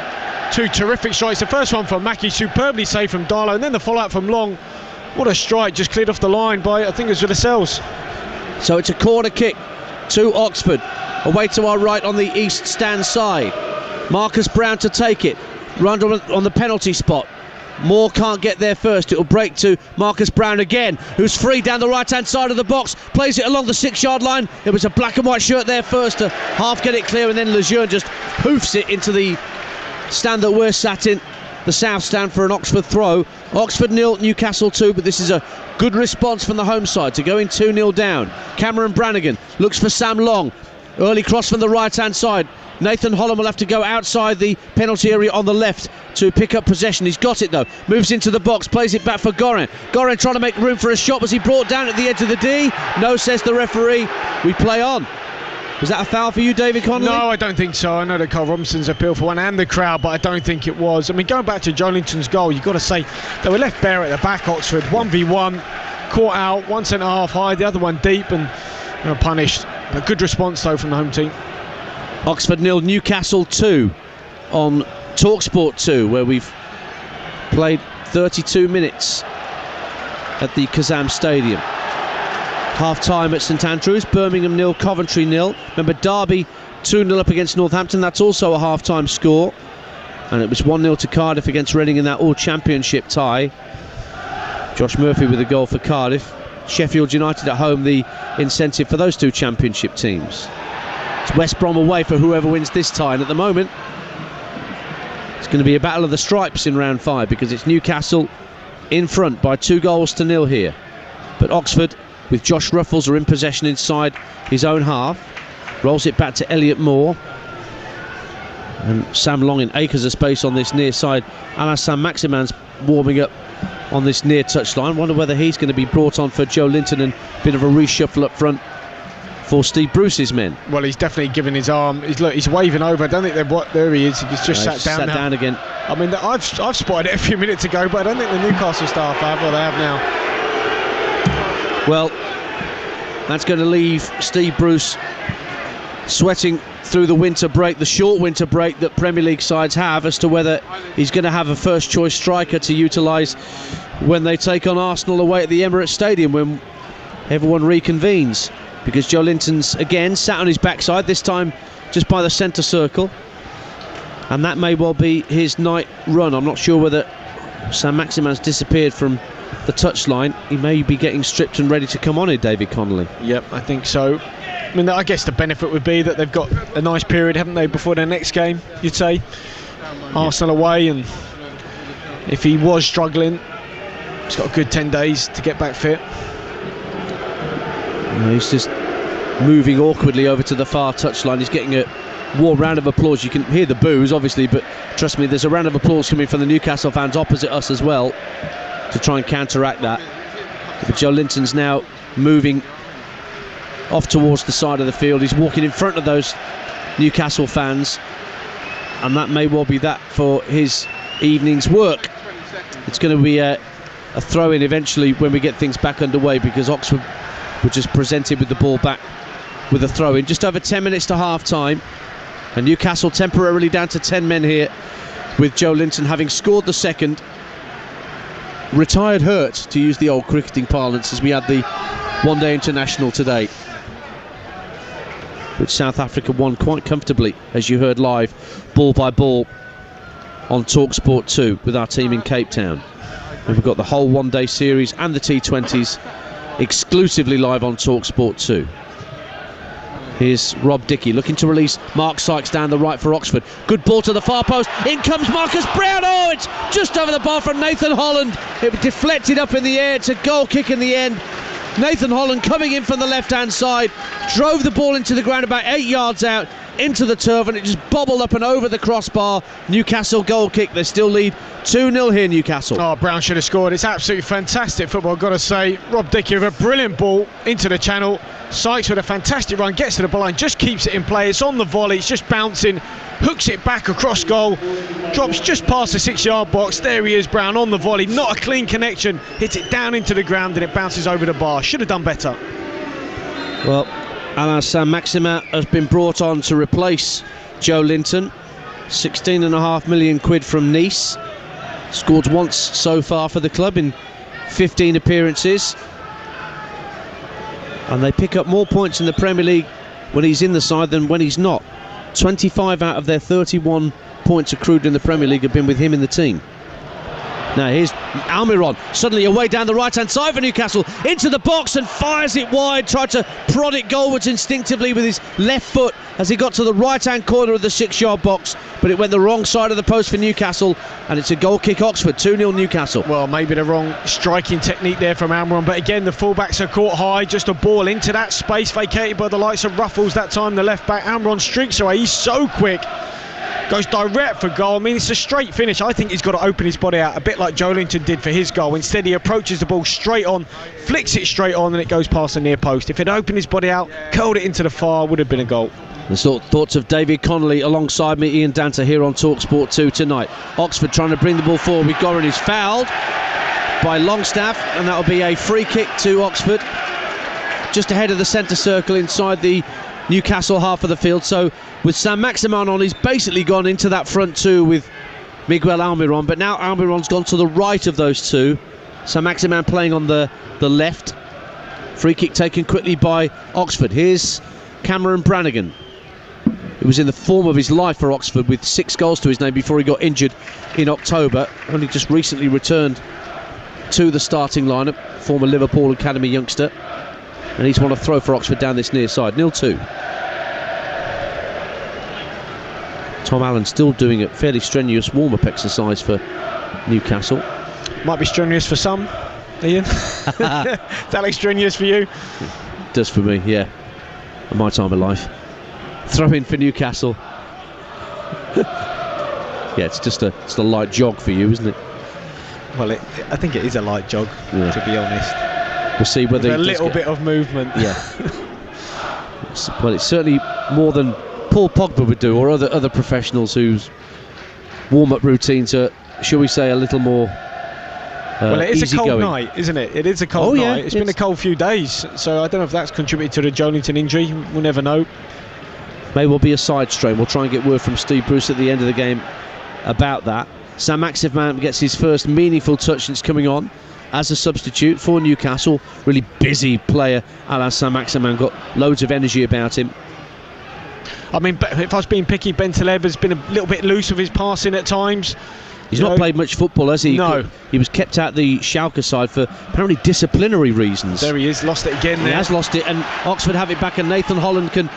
Two terrific strikes. The first one from Mackey, superbly saved from Darlow, and then the follow-up from Long. What a strike, just cleared off the line by, I think it was Lascelles. So it's a corner kick to Oxford. Away to our right on the east stand side. Marcus Brown to take it. Run on the penalty spot. Moore can't get there first. It'll break to Marcus Brown again, who's free down the right-hand side of the box. Plays it along the 6-yard line. It was a black and white shirt there first to half get it clear, and then Lejeune just hoofs it into the stand that we're sat in, the south stand, for an Oxford throw. Oxford 0, Newcastle 2, but this is a good response from the home side to going 2-0 down. Cameron Brannigan looks for Sam Long. Early cross from the right-hand side. Nathan Holland will have to go outside the penalty area on the left to pick up possession. He's got it though. Moves into the box, plays it back for Goran. Goran trying to make room for a shot. Was he brought down at the edge of the D? No, says the referee. We play on. Was that a foul for you, David Connolly? No, I don't think so. I know that Carl Robinson's appealed for one and the crowd, but I don't think it was. I mean, going back to Joelinton's goal, you've got to say they were left bare at the back, Oxford. 1v1, caught out, one centre-half high, the other one deep, and punished. A good response, though, from the home team. Oxford 0, Newcastle 2 on TalkSport 2, where we've played 32 minutes at the Kazam Stadium. Half-time at St Andrews, Birmingham 0, Coventry 0. Remember, Derby 2-0 up against Northampton. That's also a half-time score. And it was 1-0 to Cardiff against Reading in that all-championship tie. Josh Murphy with a goal for Cardiff. Sheffield United at home, the incentive for those two championship teams. It's West Brom away for whoever wins this tie, and at the moment it's going to be a battle of the stripes in round 5 because it's Newcastle in front by 2-0 here. But Oxford, with Josh Ruffles, are in possession inside his own half. Rolls it back to Elliot Moore. And Sam Long in acres of space on this near side. Alain Saint-Maximin's warming up on this near touchline. Wonder whether he's going to be brought on for Joe Linton and a bit of a reshuffle up front for Steve Bruce's men. Well, he's definitely given his arm. He's waving over. I don't think they've there he is. He's just sat down. Sat down again. I mean, I've spotted it a few minutes ago, but I don't think the Newcastle staff have, or they have now. Well, that's going to leave Steve Bruce sweating through the winter break, the short winter break that Premier League sides have, as to whether he's going to have a first choice striker to utilise when they take on Arsenal away at the Emirates Stadium when everyone reconvenes. Because Joe Linton's again sat on his backside, this time just by the centre circle, and that may well be his night run. I'm not sure whether Saint-Maximin's disappeared from the touchline. He may be getting stripped and ready to come on here, David Connolly. Yep, I think so. I mean, I guess the benefit would be that they've got a nice period, haven't they, before their next game, you'd say. Arsenal away, and if he was struggling, he's got a good 10 days to get back fit. He's just moving awkwardly over to the far touchline. He's getting a warm round of applause. You can hear the boos, obviously, but trust me, there's a round of applause coming from the Newcastle fans opposite us as well to try and counteract that. But Joe Linton's now moving off towards the side of the field. He's walking in front of those Newcastle fans, and that may well be that for his evening's work. It's going to be a throw-in eventually when we get things back underway, because Oxford were just presented with the ball back with a throw-in. Just over 10 minutes to half-time, and Newcastle temporarily down to 10 men here, with Joe Linton having scored the second. Retired hurt, to use the old cricketing parlance, as we had the one-day international today, which South Africa won quite comfortably, as you heard live, ball by ball, on TalkSport 2 with our team in Cape Town. And we've got the whole one-day series and the T20s exclusively live on TalkSport 2. Here's Rob Dickie looking to release Mark Sykes down the right for Oxford. Good ball to the far post. In comes Marcus Brown. Oh, it's just over the bar from Nathan Holland. It was deflected up in the air. It's a goal kick in the end. Nathan Holland coming in from the left-hand side, drove the ball into the ground about 8 yards out into the turf, and it just bobbled up and over the crossbar. Newcastle goal kick. They still lead 2-0 here, Newcastle. Oh, Brown should have scored. It's absolutely fantastic football, I've got to say. Rob Dickie with a brilliant ball into the channel. Sykes with a fantastic run, gets to the ball line, just keeps it in play. It's on the volley, it's just bouncing, hooks it back across goal, drops just past the 6-yard box. There he is, Brown on the volley, not a clean connection, hits it down into the ground and it bounces over the bar. Should have done better. Well, Alain Saint-Maximin has been brought on to replace Joe Linton. 16.5 million quid from Nice. Scored once so far for the club in 15 appearances. And they pick up more points in the Premier League when he's in the side than when he's not. 25 out of their 31 points accrued in the Premier League have been with him in the team. Now here's Almiron, suddenly away down the right-hand side for Newcastle, into the box and fires it wide, tried to prod it goalwards instinctively with his left foot as he got to the right-hand corner of the 6-yard box, but it went the wrong side of the post for Newcastle, and it's a goal kick Oxford, 2-0 Newcastle. Well, maybe the wrong striking technique there from Almiron, but again the fullbacks are caught high, just a ball into that space vacated by the likes of Ruffles that time, the left back. Almiron streaks away, he's so quick. Goes direct for goal. I mean, it's a straight finish. I think he's got to open his body out a bit like Joe Linton did for his goal. Instead, he approaches the ball straight on, flicks it straight on, and it goes past the near post. If he'd opened his body out, curled it into the far, would have been a goal. The thoughts of David Connolly alongside me, Ian Danter, here on TalkSport 2 tonight. Oxford trying to bring the ball forward with Goran, who's fouled by Longstaff, and that will be a free kick to Oxford, just ahead of the centre circle inside the Newcastle half of the field. So with Saint-Maximin on, he's basically gone into that front two with Miguel Almiron, but now Almiron's gone to the right of those two. Saint-Maximin playing on the left. Free kick taken quickly by Oxford. Here's Cameron Brannigan. It was in the form of his life for Oxford, with 6 goals to his name before he got injured in October. Only just recently returned to the starting lineup, former Liverpool Academy youngster. And he's won a throw for Oxford down this near side. 0-2. Tom Allen still doing a fairly strenuous warm-up exercise for Newcastle. Might be strenuous for some, Ian. Is that like strenuous for you? It does for me, yeah. At my time of life. Throw in for Newcastle. Yeah, it's a light jog for you, isn't it? Well, I think it is a light jog, to be honest. We'll see whether a little bit of movement. Yeah. Well, it's certainly more than Paul Pogba would do, or other professionals whose warm-up routines are, shall we say, a little more well, it is a cold going. night, isn't it? It is a cold night. It's been a cold few days, so I don't know if that's contributed to the Joelinton injury. We'll never know. May well be a side strain. We'll try and get word from Steve Bruce at the end of the game about that. Sam Maximan gets his first meaningful touch since coming on as a substitute for Newcastle. Really busy player, Alain Sam Maximan, got loads of energy about him. I mean, if I was being picky, Bentaleb has been a little bit loose with his passing at times. He's not played much football, has he? No. He was kept out the Schalke side for apparently disciplinary reasons. There he is, lost it again there. He has lost it, and Oxford have it back, and Nathan Holland can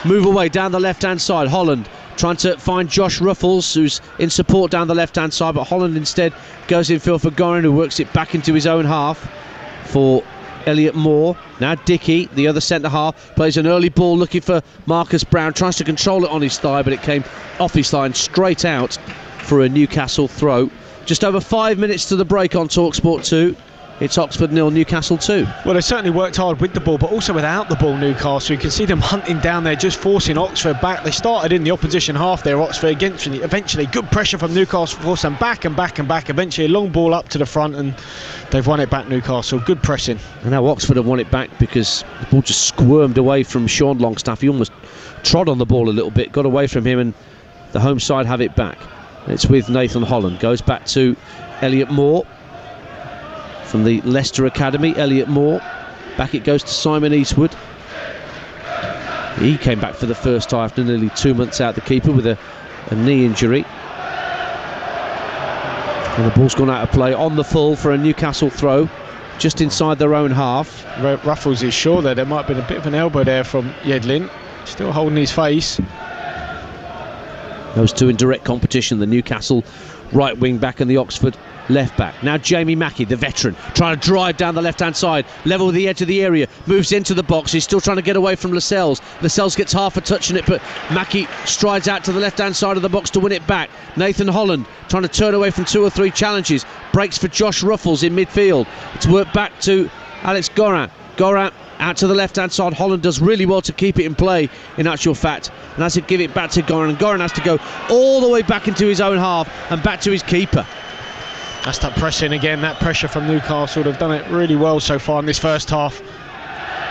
move away down the left-hand side. Holland trying to find Josh Ruffles, who's in support down the left-hand side, but Holland instead goes in field for Gorin, who works it back into his own half for Elliot Moore. Now Dickey, the other centre-half, plays an early ball looking for Marcus Brown, tries to control it on his thigh, but it came off his thigh and straight out for a Newcastle throw. Just over 5 minutes to the break on TalkSport 2. It's Oxford 0, Newcastle 2. Well, they certainly worked hard with the ball, but also without the ball, Newcastle. You can see them hunting down there, just forcing Oxford back. They started in the opposition half there, Oxford, eventually good pressure from Newcastle, forced them back and back and back. Eventually a long ball up to the front, and they've won it back, Newcastle. Good pressing. And now Oxford have won it back because the ball just squirmed away from Sean Longstaff. He almost trod on the ball a little bit, got away from him, and the home side have it back. It's with Nathan Holland. Goes back to Elliot Moore from the Leicester Academy. Elliot Moore. Back it goes to Simon Eastwood. He came back for the first time after nearly 2 months out, the keeper, with a knee injury. And the ball's gone out of play on the full for a Newcastle throw, just inside their own half. Ruffles is sure there might have been a bit of an elbow there from Yedlin. Still holding his face. Those two in direct competition, the Newcastle right wing back and the Oxford left back. Now Jamie Mackie, the veteran, trying to drive down the left hand side, level with the edge of the area, moves into the box. He's still trying to get away from Lascelles. Lascelles gets half a touch on it, but Mackie strides out to the left hand side of the box to win it back. Nathan Holland trying to turn away from 2 or 3 challenges, breaks for Josh Ruffles in midfield. It's worked back to Alex Gorin. Gorin out to the left hand side. Holland does really well to keep it in play, in actual fact, and has to give it back to Gorin, and Gorin has to go all the way back into his own half and back to his keeper. That's that pressing again, that pressure from Newcastle. They've done it really well so far in this first half.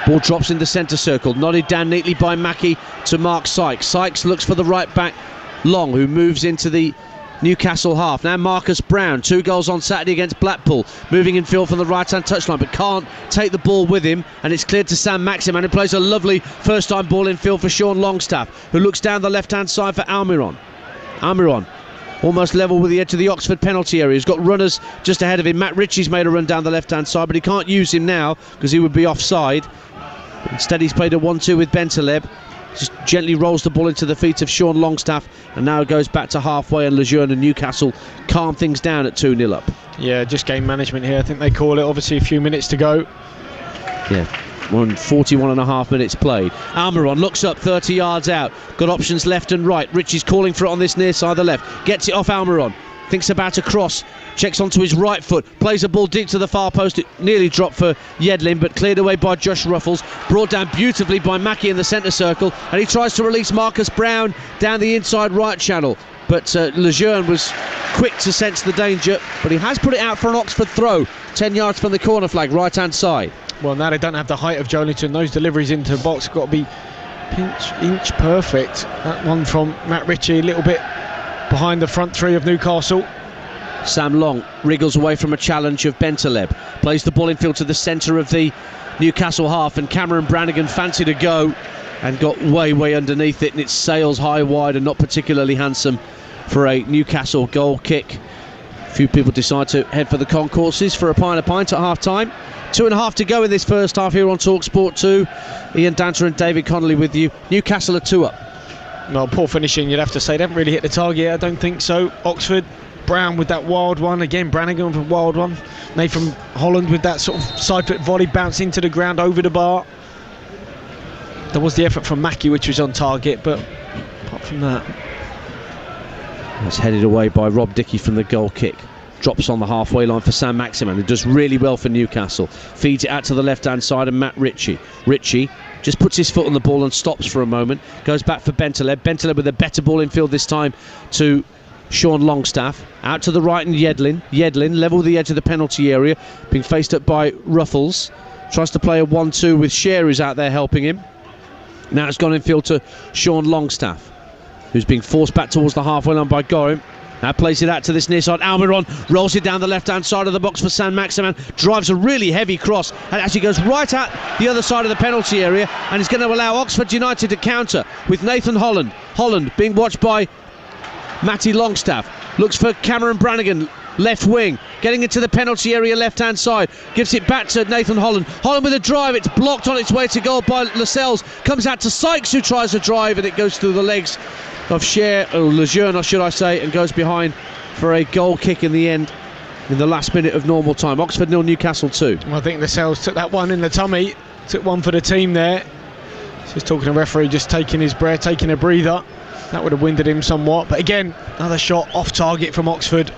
Ball drops in the centre circle, nodded down neatly by Mackie to Mark Sykes. Sykes looks for the right back Long, who moves into the Newcastle half. Now Marcus Brown, 2 goals on Saturday against Blackpool, moving in field from the right hand touchline, but can't take the ball with him, and it's cleared to Sam Maximan, who plays a lovely first time ball in field for Sean Longstaff, who looks down the left hand side for Almiron. Almost level with the edge of the Oxford penalty area. He's got runners just ahead of him. Matt Ritchie's made a run down the left hand side, but he can't use him now because he would be offside. Instead he's played a 1-2 with Bentaleb. Just gently rolls the ball into the feet of Sean Longstaff, and now it goes back to halfway, and Lejeune and Newcastle calm things down at 2-0 up. Yeah, just game management here, I think they call it. Obviously a few minutes to go. Yeah, 41 and a half minutes played. Almiron looks up 30 yards out, got options left and right. Ritchie's calling for it on this near side of the left, gets it off Almiron, thinks about a cross, checks onto his right foot, plays a ball deep to the far post. It nearly dropped for Yedlin, but cleared away by Josh Ruffles, brought down beautifully by Mackie in the centre circle, and he tries to release Marcus Brown down the inside right channel, but Lejeune was quick to sense the danger, but he has put it out for an Oxford throw 10 yards from the corner flag, right hand side. Well, now they don't have the height of Joelinton. Those deliveries into the box have got to be inch perfect. That one from Matt Ritchie, a little bit behind the front three of Newcastle. Sam Long wriggles away from a challenge of Bentaleb, plays the ball infield to the centre of the Newcastle half, and Cameron Brannigan fancied a go and got way underneath it, and it sails high wide and not particularly handsome for a Newcastle goal kick. A few people decide to head for the concourses for a pint at half time. 2.5 to go in this first half here on TalkSport 2. Ian Danter and David Connolly with you. Newcastle are 2 up. No, poor finishing, you'd have to say. They haven't really hit the target. I don't think so. Oxford, Brown with that wild one. Again, Brannigan with a wild one. Nathan Holland with that sort of side foot volley, bounce into the ground over the bar. There was the effort from Mackie, which was on target, but apart from that... That's headed away by Rob Dickey from the goal kick. Drops on the halfway line for Sam Maximan, who does really well for Newcastle. Feeds it out to the left-hand side, and Matt Ritchie. Ritchie just puts his foot on the ball and stops for a moment. Goes back for Bentaleb. Bentaleb with a better ball in field this time to Sean Longstaff. Out to the right and Yedlin. Yedlin level with the edge of the penalty area, being faced up by Ruffles. Tries to play a 1-2 with Sher, who's out there helping him. Now it's gone in field to Sean Longstaff, who's being forced back towards the halfway line by Gorham. Now plays it out to this near side. Almiron rolls it down the left-hand side of the box for San Maximan. Drives a really heavy cross and actually goes right out the other side of the penalty area, and is going to allow Oxford United to counter with Nathan Holland. Holland being watched by Matty Longstaff. Looks for Cameron Brannigan, left wing. Getting into the penalty area left-hand side. Gives it back to Nathan Holland. Holland with a drive. It's blocked on its way to goal by Lascelles. Comes out to Sykes, who tries a drive, and it goes through the legs of Lejeune, should I say, and goes behind for a goal kick in the end, in the last minute of normal time. Oxford 0, Newcastle 2. Well, I think Lascelles took that one in the tummy, took one for the team there. Just talking to the referee, just taking his breath, taking a breather. That would have winded him somewhat, but again, another shot off target from Oxford.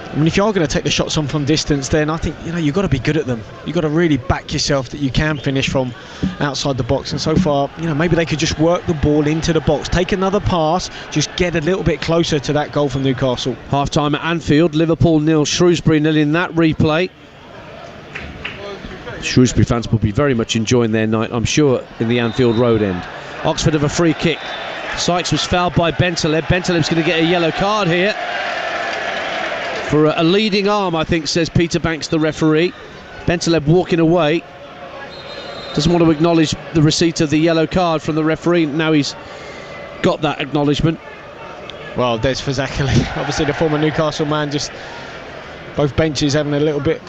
I mean, if you are going to take the shots on from distance, then I think, you've got to be good at them. You've got to really back yourself that you can finish from outside the box. And so far, maybe they could just work the ball into the box, take another pass, just get a little bit closer to that goal from Newcastle. Half-time at Anfield, Liverpool 0, Shrewsbury 0 in that replay. Shrewsbury fans will be very much enjoying their night, I'm sure, in the Anfield Road end. Oxford have a free kick. Sykes was fouled by Bentaleb. Bentaleb's going to get a yellow card here for a leading arm, I think, says Peter Banks, the referee. Bentaleb walking away. Doesn't want to acknowledge the receipt of the yellow card from the referee. Now he's got that acknowledgement. Well, Des Fazakali, obviously the former Newcastle man, just both benches having a little bit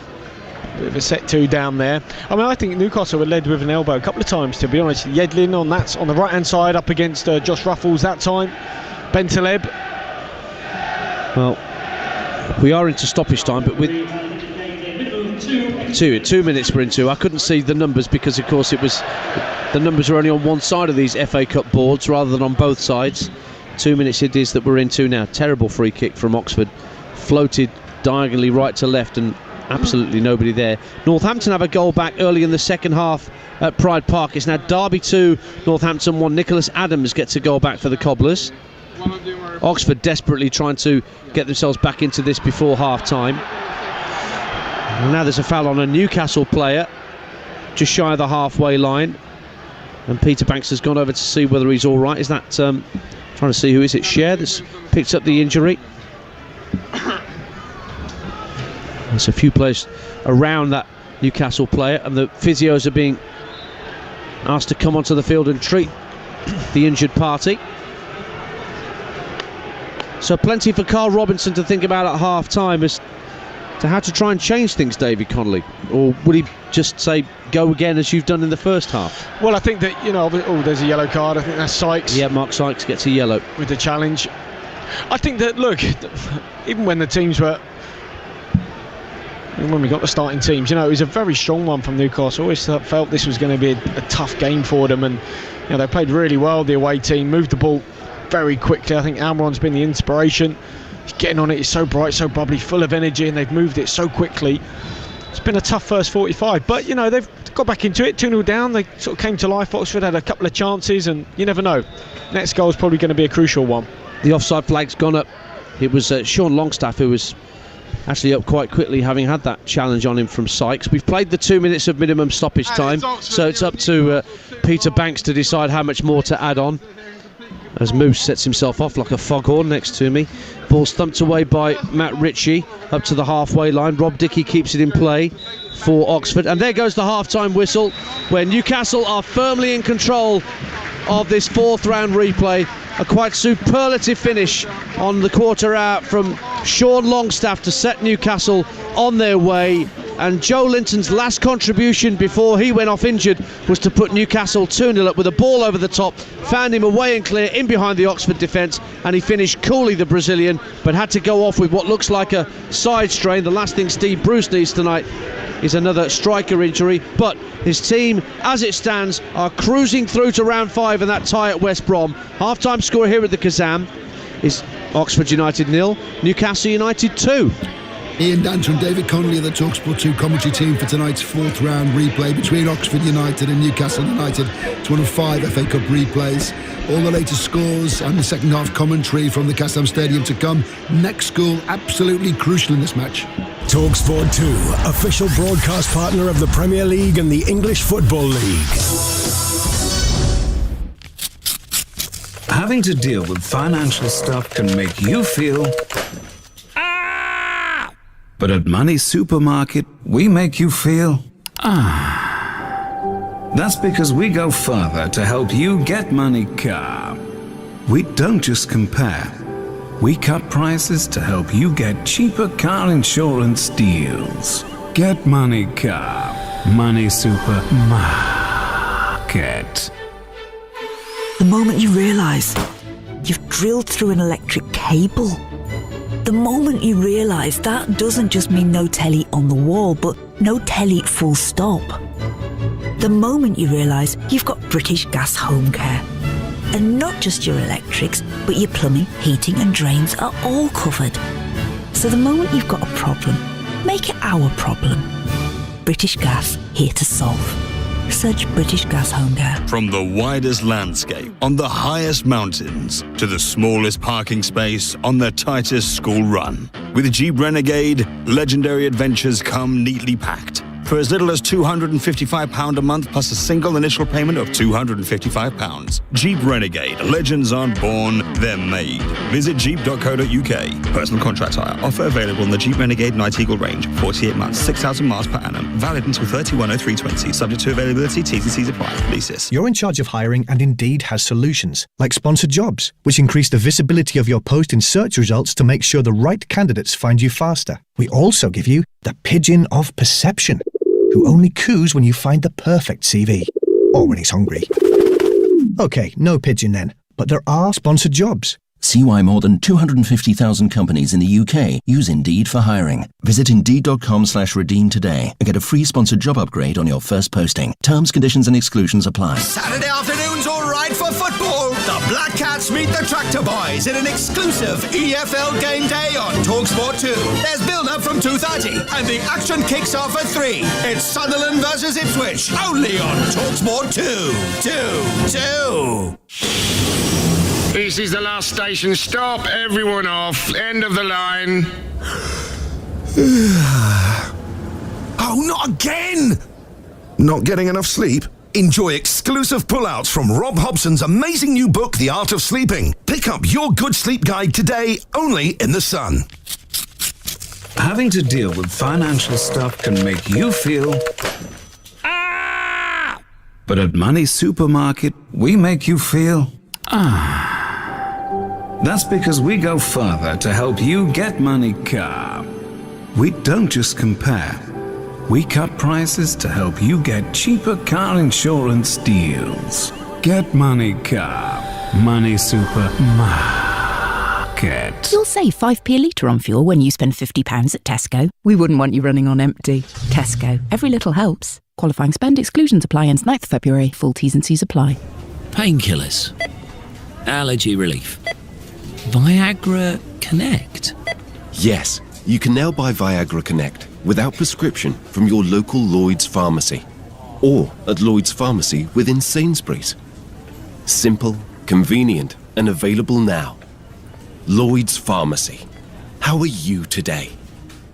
of a set two down there. I mean, I think Newcastle were led with an elbow a couple of times, to be honest. Yedlin on the right-hand side up against Josh Ruffles that time. Bentaleb. Well, we are into stoppage time, but with 2 minutes we're into. I couldn't see the numbers because, of course, the numbers are only on one side of these FA Cup boards rather than on both sides. 2 minutes it is that we're into now. Terrible free kick from Oxford, floated diagonally right to left, and absolutely nobody there. Northampton have a goal back early in the second half at Pride Park. It's now Derby 2, Northampton 1. Nicholas Adams gets a goal back for the Cobblers. Oxford desperately trying to get themselves back into this before half-time. Now there's a foul on a Newcastle player just shy of the halfway line, and Peter Banks has gone over to see whether he's all right. Is that trying to see who is it? Sher that's picked up the injury. There's a few players around that Newcastle player, and the physios are being asked to come onto the field and treat the injured party. So plenty for Carl Robinson to think about at half-time as to how to try and change things, David Connolly. Or would he just say, go again as you've done in the first half? Well, I think that, there's a yellow card. I think that's Sykes. Yeah, Mark Sykes gets a yellow. With the challenge. I think that, look, even when the teams were... when we got the starting teams, it was a very strong one from Newcastle. I always felt this was going to be a tough game for them, and they played really well, the away team, moved the ball very quickly. I think Almiron's been the inspiration. He's getting on it, he's so bright, so bubbly, full of energy, and they've moved it so quickly. It's been a tough first 45, but they've got back into it. 2-0 down, they sort of came to life. Oxford had a couple of chances, and you never know, next goal is probably going to be a crucial one. The offside flag's gone up. It was Sean Longstaff who was actually up quite quickly, having had that challenge on him from Sykes. We've played the 2 minutes of minimum stoppage time, so it's up to Peter Banks to decide how much more to add on, as Moose sets himself off like a foghorn next to me. Ball's thumped away by Matt Ritchie up to the halfway line. Rob Dickey keeps it in play for Oxford, and there goes the half-time whistle, where Newcastle are firmly in control of this fourth round replay. A quite superlative finish on the quarter out from Sean Longstaff to set Newcastle on their way. And Joe Linton's last contribution before he went off injured was to put Newcastle 2-0 up with a ball over the top, found him away and clear in behind the Oxford defence, and he finished coolly, the Brazilian, but had to go off with what looks like a side strain. The last thing Steve Bruce needs tonight is another striker injury, but his team, as it stands, are cruising through to round 5 and that tie at West Brom. Half-time score here at the Kazam is Oxford United 0, Newcastle United 2. Ian Danter and David Connolly of the TalkSport 2 commentary team for tonight's fourth round replay between Oxford United and Newcastle United. It's one of 5 FA Cup replays. All the latest scores and the second half commentary from the Kazam Stadium to come. Next goal absolutely crucial in this match. TalkSport 2, official broadcast partner of the Premier League and the English Football League. Having to deal with financial stuff can make you feel... But at Money Supermarket, we make you feel... That's because we go further to help you get money car. We don't just compare. We cut prices to help you get cheaper car insurance deals. Get money car. Money Supermarket. The moment you realise you've drilled through an electric cable. The moment you realise that doesn't just mean no telly on the wall, but no telly full stop. The moment you realise you've got British Gas Home Care. And not just your electrics, but your plumbing, heating and drains are all covered. So the moment you've got a problem, make it our problem. British Gas, here to solve. Search British Gas Home Care. From the widest landscape on the highest mountains to the smallest parking space on the tightest school run. With Jeep Renegade, legendary adventures come neatly packed. For as little as £255 a month plus a single initial payment of £255. Jeep Renegade. Legends aren't born, they're made. Visit jeep.co.uk. Personal contract hire. Offer available on the Jeep Renegade Night Eagle range. 48 months, 6,000 miles per annum. Valid until 31/03/20. Subject to availability, T's and C's apply. Leases. You're in charge of hiring and Indeed has solutions, like sponsored jobs, which increase the visibility of your post in search results to make sure the right candidates find you faster. We also give you the pigeon of perception, who only coos when you find the perfect CV. Or when he's hungry. OK, no pigeon then, but there are sponsored jobs. See why more than 250,000 companies in the UK use Indeed for hiring. Visit Indeed.com/redeem today and get a free sponsored job upgrade on your first posting. Terms, conditions and exclusions apply. Saturday afternoon's all right for football. The Black Cats meet the Tractor Boys in an exclusive EFL game day on TalkSport 2. There's build-up from 2:30 and the action kicks off at 3. It's Sunderland versus Ipswich, only on TalkSport 2. This is the last station. Stop everyone off. End of the line. Oh, not again! Not getting enough sleep? Enjoy exclusive pullouts from Rob Hobson's amazing new book, The Art of Sleeping. Pick up your good sleep guide today, only in The Sun. Having to deal with financial stuff can make you feel... But at Money Supermarket, we make you feel... That's because we go further to help you get money car. We don't just compare. We cut prices to help you get cheaper car insurance deals. Get money car. Money Supermarket. You'll save 5p a litre on fuel when you spend £50 at Tesco. We wouldn't want you running on empty. Tesco. Every little helps. Qualifying spend exclusions apply ends 9th February. Full T's and C's apply. Painkillers. Allergy relief. Viagra Connect. Yes, you can now buy Viagra Connect without prescription from your local Lloyd's pharmacy or at Lloyd's Pharmacy within Sainsbury's. Simple, convenient and available now. Lloyd's Pharmacy. How are you today?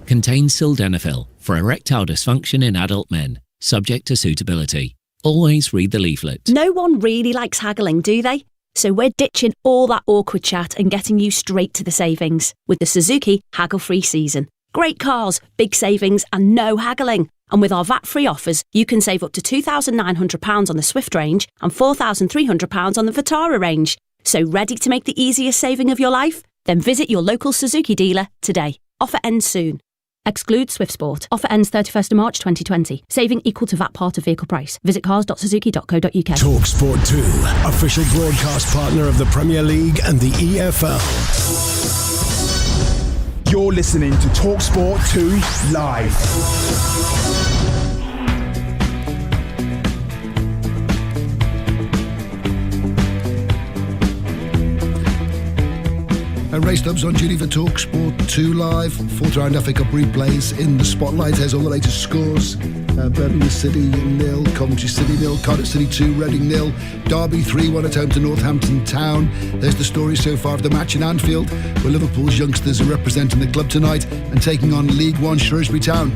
Contains sildenafil for erectile dysfunction in adult men, subject to suitability. Always read the leaflet. No one really likes haggling, do they? So we're ditching all that awkward chat and getting you straight to the savings with the Suzuki haggle-free season. Great cars, big savings and no haggling. And with our VAT-free offers, you can save up to £2,900 on the Swift range and £4,300 on the Vitara range. So ready to make the easiest saving of your life? Then visit your local Suzuki dealer today. Offer ends soon. Excludes Swift Sport. Offer ends 31st of March 2020. Saving equal to VAT part of vehicle price. Visit cars.suzuki.co.uk. Talk Sport 2, official broadcast partner of the Premier League and the EFL. You're listening to Talk Sport 2 Live. Ray Stubbs on duty for Talk Sport 2 Live. Fourth round FA Cup replays in the spotlight. There's all the latest scores. Birmingham City 0, Coventry City 0, Cardiff City 2, Reading 0, Derby 3-1 at home to Northampton Town. There's the story so far of the match in Anfield, where Liverpool's youngsters are representing the club tonight and taking on League One Shrewsbury Town.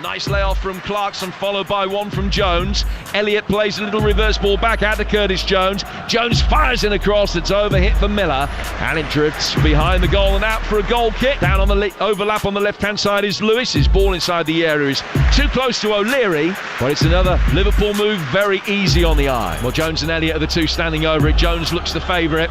Nice layoff from Clarkson, followed by one from Jones. Elliott plays a little reverse ball back out to Curtis Jones. Jones fires in a cross that's overhit for Miller, and it drifts behind the goal and out for a goal kick. Down on the overlap on the left-hand side is Lewis. His ball inside the area is too close to O'Leary, but it's another Liverpool move, very easy on the eye. Well, Jones and Elliott are the two standing over it. Jones looks the favourite.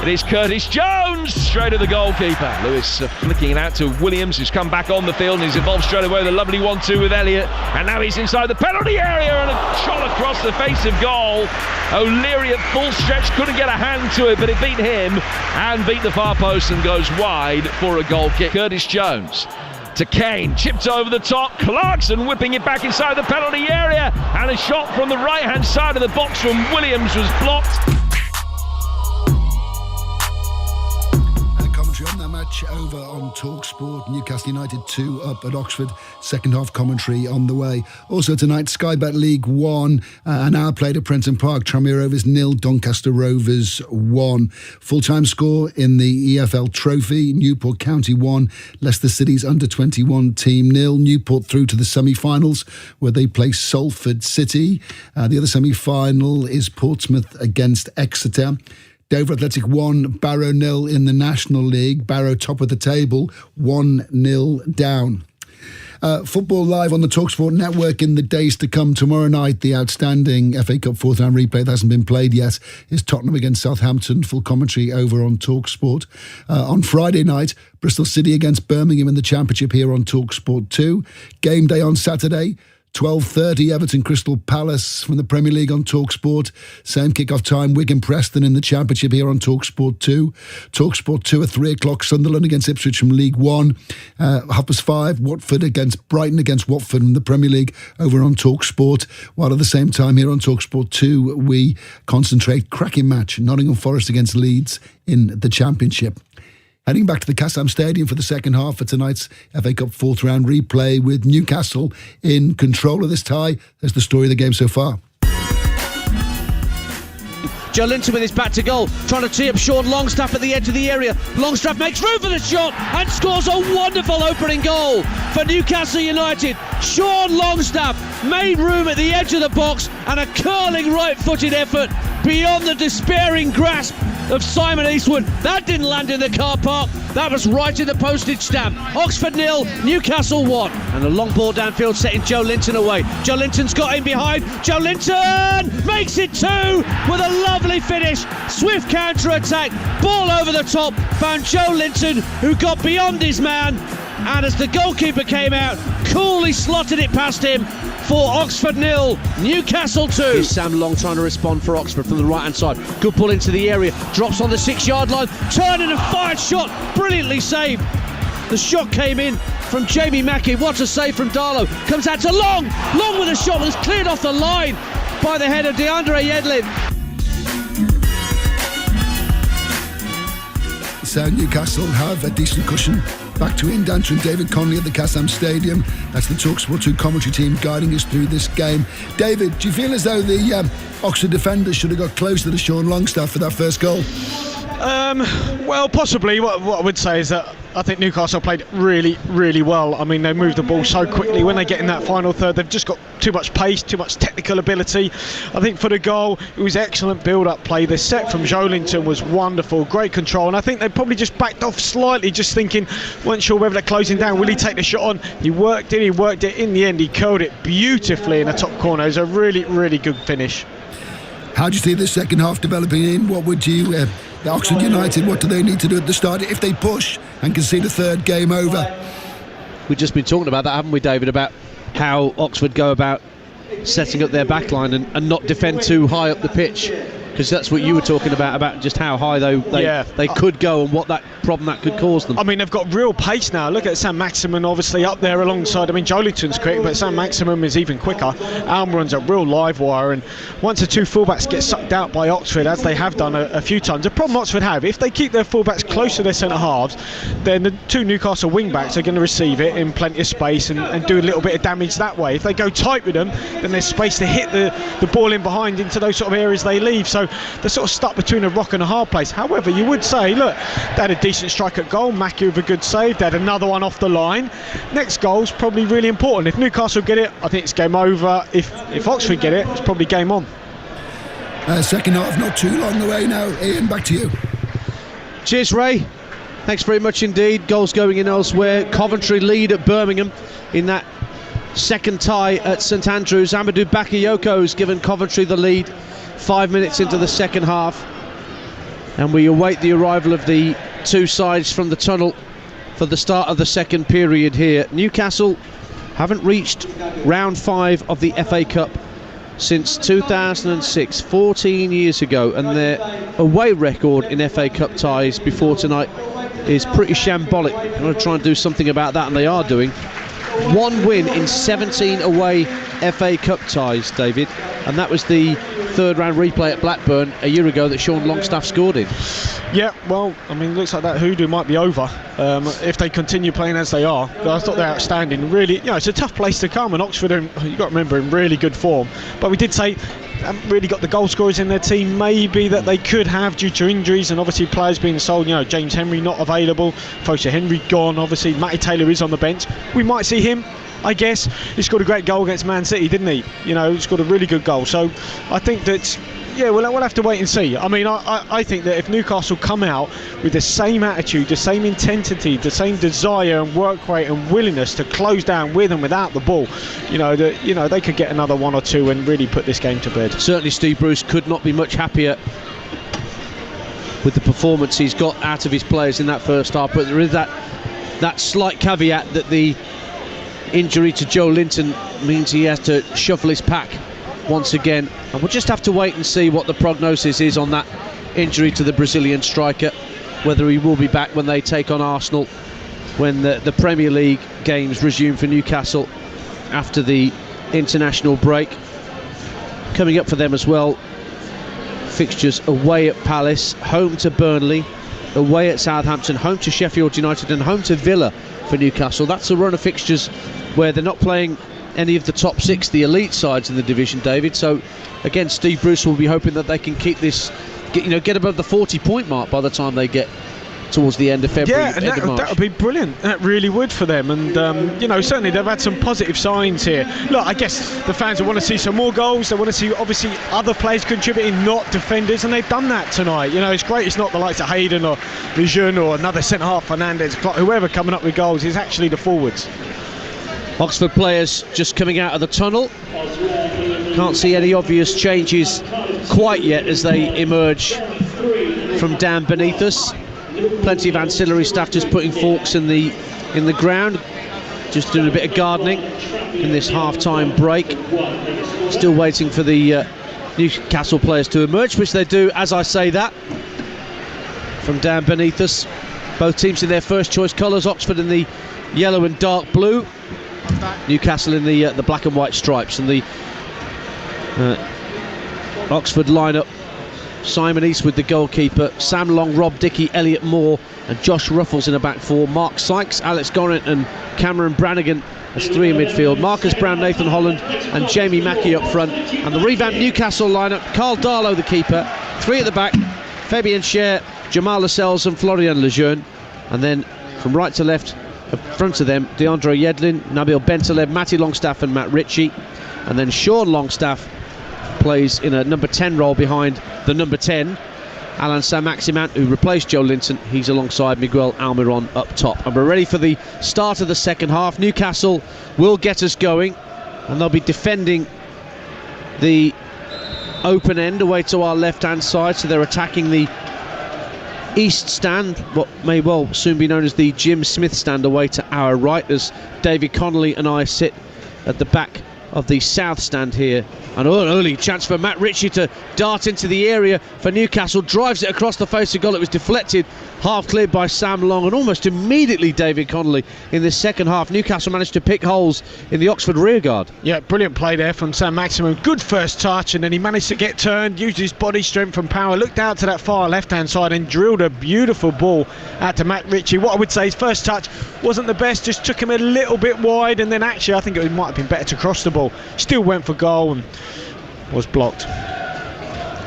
It is Curtis Jones straight at the goalkeeper. Lewis flicking it out to Williams, who's come back on the field and he's involved straight away with a lovely 1-2 with Elliott, and now he's inside the penalty area and a shot across the face of goal. O'Leary at full stretch couldn't get a hand to it, but it beat him and beat the far post and goes wide for a goal kick. Curtis Jones to Kane, chipped over the top, Clarkson whipping it back inside the penalty area, and a shot from the right hand side of the box from Williams was blocked. On that match over on Talk Sport. Newcastle United 2 up at Oxford. Second half commentary on the way. Also tonight, Sky Bet League 1, an hour played at Prenton Park. Tranmere Rovers 0, Doncaster Rovers 1. Full-time score in the EFL Trophy. Newport County 1, Leicester City's under-21 team 0. Newport through to the semi-finals where they play Salford City. The other semi-final is Portsmouth against Exeter. Dover Athletic 1, Barrow 0 in the National League. Barrow top of the table, 1-0 down. Football live on the TalkSport network in the days to come. Tomorrow night, the outstanding FA Cup fourth round replay that hasn't been played yet is Tottenham against Southampton. Full commentary over on TalkSport. On Friday night, Bristol City against Birmingham in the Championship here on TalkSport 2. Game day on Saturday. 12:30 Everton Crystal Palace from the Premier League on TalkSport. Same kick-off time, Wigan Preston in the Championship here on TalkSport 2. TalkSport 2 at 3 o'clock, Sunderland against Ipswich from League 1. 5:30, Watford against Brighton against Watford in the Premier League over on TalkSport. While at the same time here on TalkSport 2, we concentrate cracking match, Nottingham Forest against Leeds in the Championship. Heading back to the Casam Stadium for the second half for tonight's FA Cup fourth round replay with Newcastle in control of this tie. There's the story of the game so far. Joe Linton with his back to goal, trying to tee up Sean Longstaff at the edge of the area. Longstaff makes room for the shot and scores a wonderful opening goal for Newcastle United. Sean Longstaff made room at the edge of the box and a curling right-footed effort beyond the despairing grasp of Simon Eastwood. That didn't land in the car park. That was right in the postage stamp. Oxford 0, Newcastle 1. And a long ball downfield setting Joe Linton away. Joe Linton's got in behind. Joe Linton makes it 2 with a lovely finish. Swift counter-attack. Ball over the top. Found Joe Linton, who got beyond his man. And as the goalkeeper came out, coolly slotted it past him for Oxford 0, Newcastle 2. Here's Sam Long trying to respond for Oxford from the right-hand side. Good ball into the area, drops on the 6-yard line, turning and fired shot, brilliantly saved. The shot came in from Jamie Mackey. What a save from Darlow. Comes out to Long. Long with a shot was cleared off the line by the head of DeAndre Yedlin. So Newcastle have a decent cushion. Back to Ian Danter and David Connolly at the Casam Stadium. That's the TalkSport 2 commentary team guiding us through this game. David, do you feel as though the Oxford defenders should have got closer to Sean Longstaff for that first goal? Well, possibly. What I would say is that I think Newcastle played really, really well. I mean, they moved the ball so quickly. When they get in that final third, they've just got too much pace, too much technical ability. I think for the goal, it was excellent build-up play. The set from Joe Linton was wonderful, great control, and I think they probably just backed off slightly, just thinking, weren't sure whether they're closing down. Will he take the shot on? He worked it. In the end, he curled it beautifully in the top corner. It was a really, really good finish. How do you see the second half developing in? What would you, Oxford United, what do they need to do at the start if they push and concede a third game over? We've just been talking about that, haven't we, David, about how Oxford go about setting up their backline and not defend too high up the pitch, because that's what you were talking about just how high they could go and what that problem that could cause them. I mean, they've got real pace now. Look at Sam Maximin, obviously up there alongside. I mean, Jolinton's quick, but Sam Maximin is even quicker. Almiron's a real live wire, and once the two fullbacks get sucked out by Oxford, as they have done a few times, the problem Oxford have, if they keep their fullbacks close to their centre halves, then the two Newcastle wing backs are going to receive it in plenty of space and do a little bit of damage that way. If they go tight with them, then there's space to hit the ball in behind into those sort of areas they leave. So they're sort of stuck between a rock and a hard place. However, you would say, look, they had a decent strike at goal. Mackie with a good save. They had another one off the line. Next goal's probably really important. If Newcastle get it, I think it's game over. If Oxford get it, it's probably game on. Second half not too long away now. Ian, back to you. Cheers, Ray. Thanks very much indeed. Goals going in elsewhere. Coventry lead at Birmingham in that second tie at St Andrews. Amadou Bakayoko's given Coventry the lead 5 minutes into the second half, and we await the arrival of the two sides from the tunnel for the start of the second period here. Newcastle haven't reached round 5 of the FA Cup since 2006, 14 years ago, and their away record in FA Cup ties before tonight is pretty shambolic. I'm going to try and do something about that, and they are doing. 1 win in 17 away FA Cup ties, David, and that was the third round replay at Blackburn a year ago that Sean Longstaff scored in. Yeah, well, I mean, looks like that hoodoo might be over if they continue playing as they are. I thought they're outstanding. Really, you know, it's a tough place to come, and Oxford, you've got to remember, in really good form. But we did say haven't really got the goal scorers in their team maybe that they could have due to injuries, and obviously players being sold. You know, James Henry not available, Foster Henry gone, obviously Matty Taylor is on the bench. We might see him, I guess. He scored a great goal against Man City, didn't he? You know, he scored a really good goal. So I think that, yeah, we'll have to wait and see. I mean, I think that if Newcastle come out with the same attitude, the same intensity, the same desire and work rate and willingness to close down with and without the ball, they could get another 1 or 2 and really put this game to bed. Certainly Steve Bruce could not be much happier with the performance he's got out of his players in that first half, but there is that slight caveat that the injury to Joe Linton means he has to shuffle his pack once again, and we'll just have to wait and see what the prognosis is on that injury to the Brazilian striker, whether he will be back when they take on Arsenal when the Premier League games resume for Newcastle after the international break. Coming up for them as well, fixtures away at Palace, home to Burnley, away at Southampton, home to Sheffield United and home to Villa for Newcastle. That's a run of fixtures where they're not playing any of the top 6, the elite sides in the division, David. So again, Steve Bruce will be hoping that they can keep this, get above the 40-point mark by the time they get towards the end of February. Yeah, and that would be brilliant. That really would for them. And certainly they've had some positive signs here. Look, I guess the fans will want to see some more goals. They want to see obviously other players contributing, not defenders, and they've done that tonight. You know, it's great. It's not the likes of Hayden or Lejeune or another centre half, Fernandez, whoever coming up with goals. It's actually the forwards. Oxford players just coming out of the tunnel. Can't see any obvious changes quite yet as they emerge from down beneath us. Plenty of ancillary staff just putting forks in the ground, just doing a bit of gardening in this half-time break. Still waiting for the Newcastle players to emerge, which they do as I say that, from down beneath us. Both teams in their first choice colours, Oxford in the yellow and dark blue, Newcastle in the black and white stripes. And the Oxford lineup: Simon East with the goalkeeper, Sam Long, Rob Dickey, Elliot Moore and Josh Ruffles in a back four, Mark Sykes, Alex Gorrint and Cameron Brannigan as 3 in midfield, Marcus Brown, Nathan Holland and Jamie Mackie up front. And the revamped Newcastle lineup: Carl Darlow the keeper, 3 at the back, Fabian Scher, Jamal Lascelles and Florian Lejeune. And then from right to left, in front of them, DeAndre Yedlin, Nabil Bentaleb, Matty Longstaff and Matt Ritchie. And then Sean Longstaff plays in a number 10 role behind the number 10, Alan Saint-Maximin, who replaced Joe Linton. He's alongside Miguel Almiron up top. And we're ready for the start of the second half. Newcastle will get us going, and they'll be defending the open end away to our left-hand side, so they're attacking the east stand, what may well soon be known as the Jim Smith stand, away to our right, as David Connolly and I sit at the back of the south stand here. An early chance for Matt Ritchie to dart into the area for Newcastle, drives it across the face of goal. It was deflected, half cleared by Sam Long, and almost immediately David Connolly in the second half, Newcastle managed to pick holes in the Oxford rearguard. Yeah, brilliant play there from Sam Maximin. Good first touch, and then he managed to get turned, used his body strength and power, looked out to that far left-hand side and drilled a beautiful ball out to Matt Ritchie. What I would say, his first touch wasn't the best, just took him a little bit wide, and then actually I think it might have been better to cross the ball. Still went for goal and was blocked.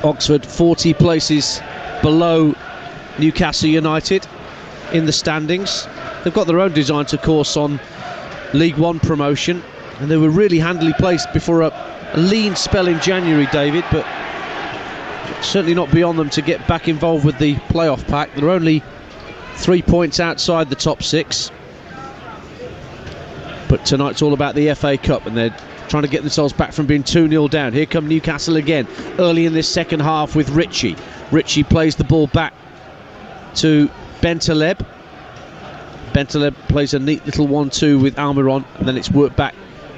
Oxford 40 places below Newcastle United in the standings. They've got their own designs, of course, on League One promotion, and they were really handily placed before a lean spell in January, David, but certainly not beyond them to get back involved with the playoff pack. They're only 3 points outside the top six, but tonight's all about the FA Cup, and they're trying to get themselves back from being 2-0 down. Here come Newcastle again, early in this second half with Ritchie. Ritchie plays the ball back to Bentaleb. Bentaleb plays a neat little 1-2 with Almiron, and then it's worked back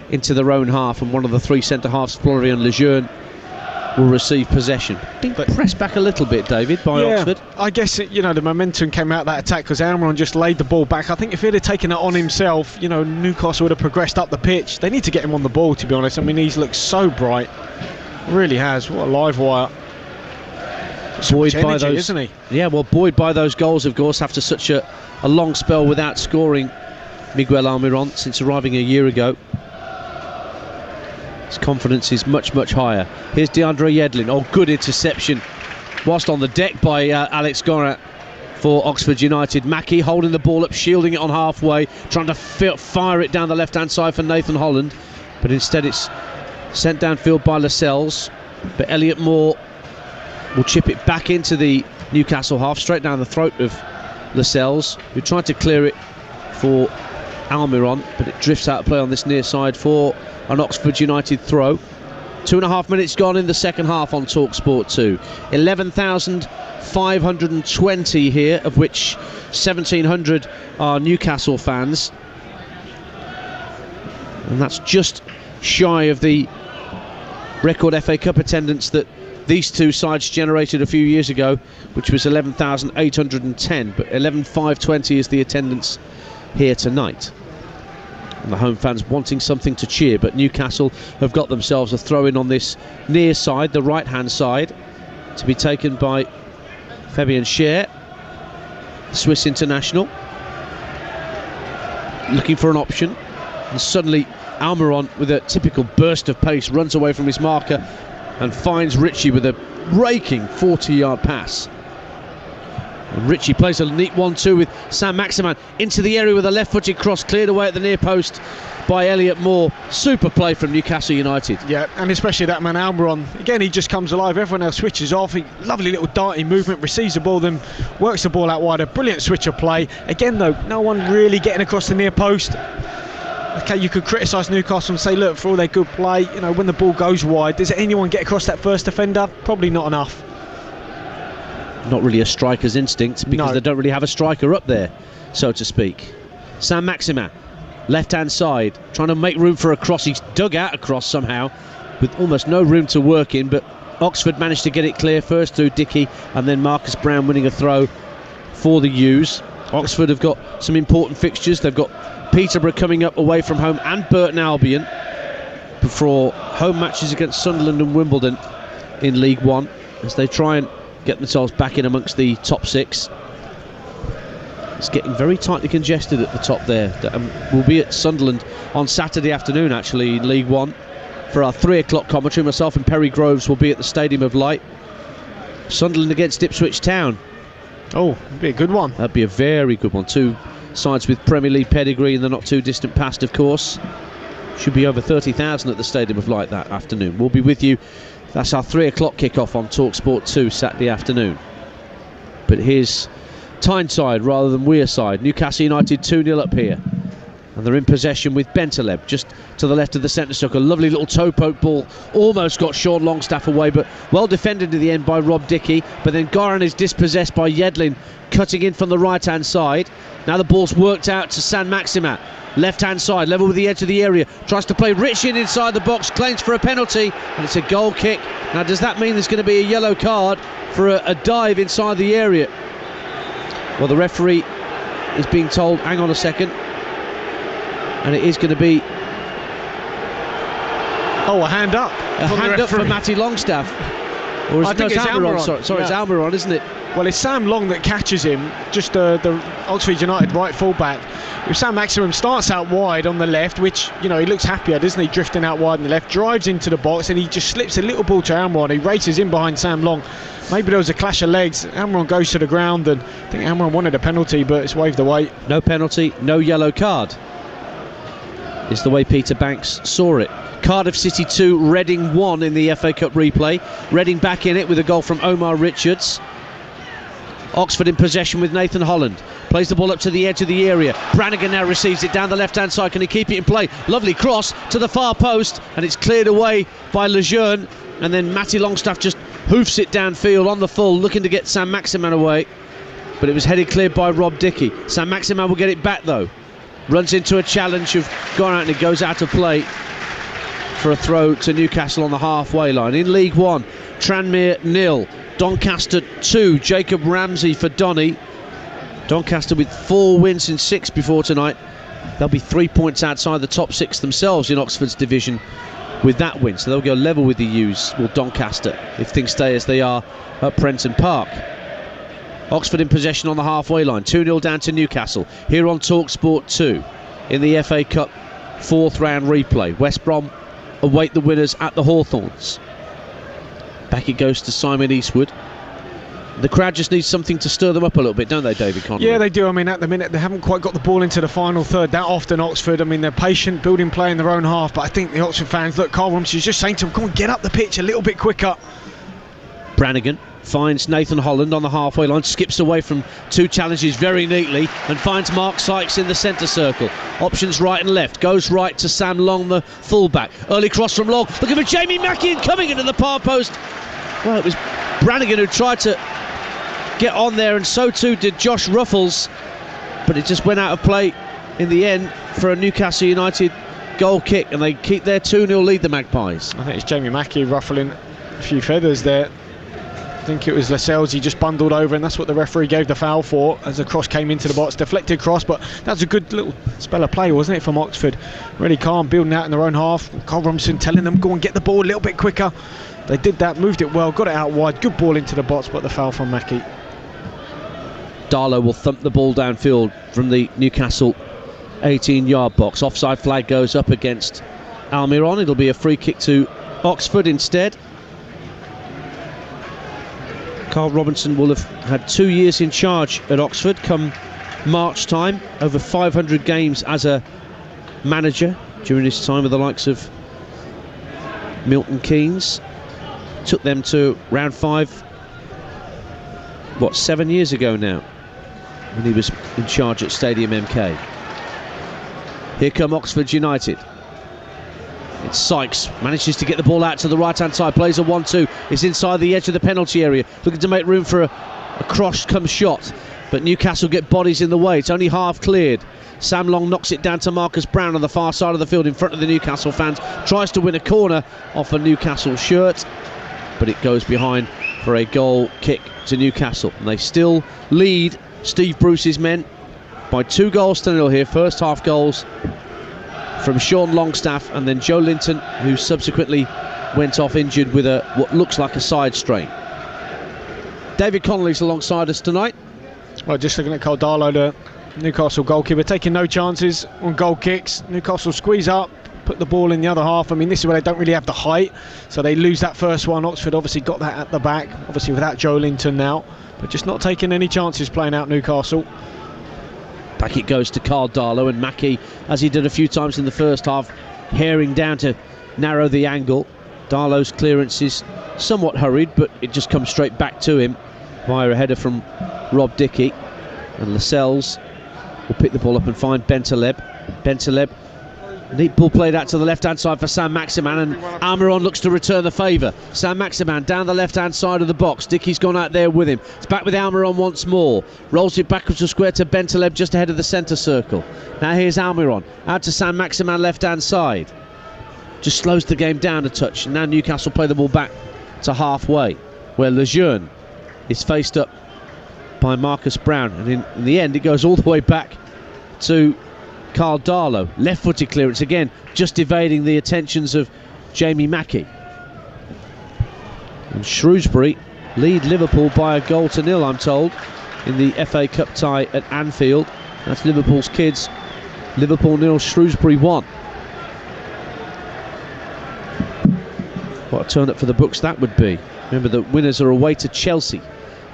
into their own half, and one of the three centre-halves, Florian Lejeune, will receive possession. Being pressed back a little bit, David, by Oxford. I guess, the momentum came out of that attack because Almiron just laid the ball back. I think if he'd have taken it on himself, Newcastle would have progressed up the pitch. They need to get him on the ball, to be honest. I mean, he's looked so bright. Really has. What a live wire. Buoyed by those, isn't he? Yeah, well, buoyed by those goals, of course, after such a long spell without scoring, Miguel Almiron, since arriving a year ago. His confidence is much, much higher. Here's DeAndre Yedlin. Oh, good interception whilst on the deck by Alex Gorat for Oxford United. Mackie holding the ball up, shielding it on halfway, trying to fire it down the left-hand side for Nathan Holland, but instead it's sent downfield by Lascelles. But Elliot Moore will chip it back into the Newcastle half, straight down the throat of Lascelles, who tried to clear it for Almiron, but it drifts out of play on this near side for an Oxford United throw. 2.5 minutes gone in the second half on TalkSport 2. 11,520 here, of which 1,700 are Newcastle fans, and that's just shy of the record FA Cup attendance that these two sides generated a few years ago, which was 11,810, but 11,520 is the attendance here tonight. And the home fans wanting something to cheer, but Newcastle have got themselves a throw-in on this near side, the right-hand side, to be taken by Fabian Schär, Swiss international, looking for an option, and suddenly Almiron, with a typical burst of pace, runs away from his marker and finds Ritchie with a raking 40-yard pass. And Ritchie plays a neat 1-2 with Sam Maximin into the area with a left-footed cross, cleared away at the near post by Elliot Moore. Super play from Newcastle United. Yeah, and especially that man Almiron. Again, he just comes alive. Everyone else switches off. Lovely little darty movement, receives the ball, then works the ball out wide. A brilliant switch of play. Again, though, no one really getting across the near post. Okay, you could criticise Newcastle and say, look, for all their good play, when the ball goes wide, does anyone get across that first defender? Probably not enough. Not really a striker's instinct, because they don't really have a striker up there, so to speak. Sam Maximin, left-hand side, trying to make room for a cross. He's dug out a cross somehow, with almost no room to work in, but Oxford managed to get it clear, first through Dickey, and then Marcus Brown winning a throw for the U's. Oxford have got some important fixtures. They've got Peterborough coming up away from home, and Burton Albion before home matches against Sunderland and Wimbledon in League One, as they try and get themselves back in amongst the top six. It's getting very tightly congested at the top there. We'll be at Sunderland on Saturday afternoon, actually, in League One, for our 3 o'clock commentary. Myself and Perry Groves will be at the Stadium of Light. Sunderland against Ipswich Town. Oh, that'd be a good one. That'd be a very good one. Two sides with Premier League pedigree in the not too distant past, of course. Should be over 30,000 at the Stadium of Light that afternoon. We'll be with you. That's our 3 o'clock kickoff on TalkSport 2 Saturday afternoon. But here's Tyneside rather than Wearside. Newcastle United 2-0 up here, and they're in possession with Bentaleb just to the left of the centre circle. Lovely little toe poke ball, almost got Sean Longstaff away, but well defended in the end by Rob Dickey. But then Goran is dispossessed by Yedlin, cutting in from the right hand side. Now the ball's worked out to San Maximat, left hand side, level with the edge of the area, tries to play rich inside the box, claims for a penalty, and it's a goal kick. Now does that mean there's going to be a yellow card for a dive inside the area? Well, the referee is being told, hang on a second, and it is going to be a hand up. A hand up for Matty Longstaff. Or is I think it's Almiron. Sorry, it's Almiron, isn't it? Well, it's Sam Long that catches him, just the Oxford United right full-back. If Sam Maximum starts out wide on the left, which, he looks happier, doesn't he, drifting out wide on the left, drives into the box, and he just slips a little ball to Almiron. He races in behind Sam Long. Maybe there was a clash of legs. Almiron goes to the ground, and I think Almiron wanted a penalty, but it's waved away. No penalty, no yellow card, is the way Peter Banks saw it. Cardiff City 2, Reading 1 in the FA Cup replay. Reading back in it with a goal from Omar Richards. Oxford in possession with Nathan Holland. Plays the ball up to the edge of the area. Brannigan now receives it down the left-hand side. Can he keep it in play? Lovely cross to the far post, and it's cleared away by Lejeune. And then Matty Longstaff just hoofs it downfield on the full, looking to get Sam Maximan away. But it was headed clear by Rob Dickey. Sam Maximan will get it back though. Runs into a challenge of Goran, and it goes out of play for a throw to Newcastle on the halfway line. In League One, Tranmere 0, Doncaster 2. Jacob Ramsey for Donny. Doncaster with 4 wins in 6 before tonight. They'll be 3 points outside the top 6 themselves in Oxford's division with that win, so they'll go level with the U's, well, Doncaster, if things stay as they are at Prenton Park. Oxford in possession on the halfway line, 2-0 down to Newcastle here on TalkSport 2 in the FA Cup 4th round replay. West Brom await the winners at the Hawthorns. Back it goes to Simon Eastwood. The crowd just needs something to stir them up a little bit, don't they, David Connolly? Yeah, they do. I mean, at the minute, they haven't quite got the ball into the final third that often, Oxford. I mean, they're patient, building play in their own half, but I think the Oxford fans, look, Carl Rumsey's just saying to them, come on, get up the pitch a little bit quicker. Brannigan finds Nathan Holland on the halfway line, skips away from 2 challenges very neatly, and finds Mark Sykes in the centre circle. Options right and left, goes right to Sam Long, the fullback. Early cross from Long, looking for Jamie Mackie coming into the far post. Well, it was Brannigan who tried to get on there, and so too did Josh Ruffles, but it just went out of play in the end for a Newcastle United goal kick, and they keep their 2-0 lead, the Magpies. I think it's Jamie Mackie ruffling a few feathers there. I think it was Lascelles he just bundled over, and that's what the referee gave the foul for, as the cross came into the box. Deflected cross, but that's a good little spell of play, wasn't it, from Oxford? Really calm, building out in their own half. Carl Rumson telling them, go and get the ball a little bit quicker. They did that, moved it well, got it out wide, good ball into the box, but the foul from Mackie. Darlow will thump the ball downfield from the Newcastle 18-yard box. Offside flag goes up against Almiron. It'll be a free kick to Oxford instead. Carl Robinson will have had 2 years in charge at Oxford come March time, over 500 games as a manager during his time with the likes of Milton Keynes. Took them to round 5, 7 years ago now, when he was in charge at Stadium MK. Here come Oxford United. It's Sykes, manages to get the ball out to the right-hand side, plays a 1-2, is inside the edge of the penalty area, looking to make room for a cross-come shot, but Newcastle get bodies in the way. It's only half cleared. Sam Long knocks it down to Marcus Brown on the far side of the field in front of the Newcastle fans, tries to win a corner off a Newcastle shirt, but it goes behind for a goal kick to Newcastle, and they still lead Steve Bruce's men by 2-0 here. First half goals from Sean Longstaff and then Joe Linton, who subsequently went off injured with what looks like a side strain. David Connolly's alongside us tonight. Well, just looking at Carl Darlow, the Newcastle goalkeeper, taking no chances on goal kicks. Newcastle squeeze up, put the ball in the other half. I mean, this is where they don't really have the height, so they lose that first one. Oxford obviously got that at the back, obviously without Joe Linton now, but just not taking any chances playing out Newcastle. Back it goes to Carl Darlow, and Mackie, as he did a few times in the first half, herring down to narrow the angle. Darlow's clearance is somewhat hurried, but it just comes straight back to him via a header from Rob Dickey, and Lascelles will pick the ball up and find Bentaleb. Bentaleb Neat ball played out to the left-hand side for Sam Maximan, and Almiron looks to return the favour. Sam Maximan down the left-hand side of the box. Dickey's gone out there with him. It's back with Almiron once more. Rolls it backwards to square to Bentaleb just ahead of the centre circle. Now here's Almiron. Out to Sam Maximan left-hand side. Just slows the game down a touch. And now Newcastle play the ball back to halfway, where Lejeune is faced up by Marcus Brown. And in the end, it goes all the way back to Carl Darlow. Left-footed clearance again, just evading the attentions of Jamie Mackie. And Shrewsbury lead Liverpool by 1-0, I'm told, in the FA Cup tie at Anfield. That's Liverpool's kids. Liverpool 0, Shrewsbury 1. What a turn up for the books that would be. Remember, the winners are away to Chelsea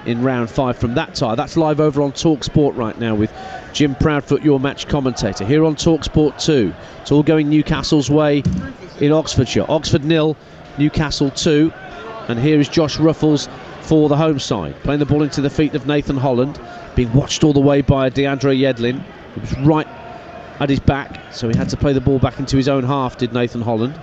in round 5 from that tie. That's live over on TalkSport right now with Jim Proudfoot, your match commentator. Here on TalkSport 2, it's all going Newcastle's way in Oxfordshire. Oxford 0, Newcastle 2. And here is Josh Ruffles for the home side, playing the ball into the feet of Nathan Holland, being watched all the way by DeAndre Yedlin, who was right at his back, so he had to play the ball back into his own half, did Nathan Holland.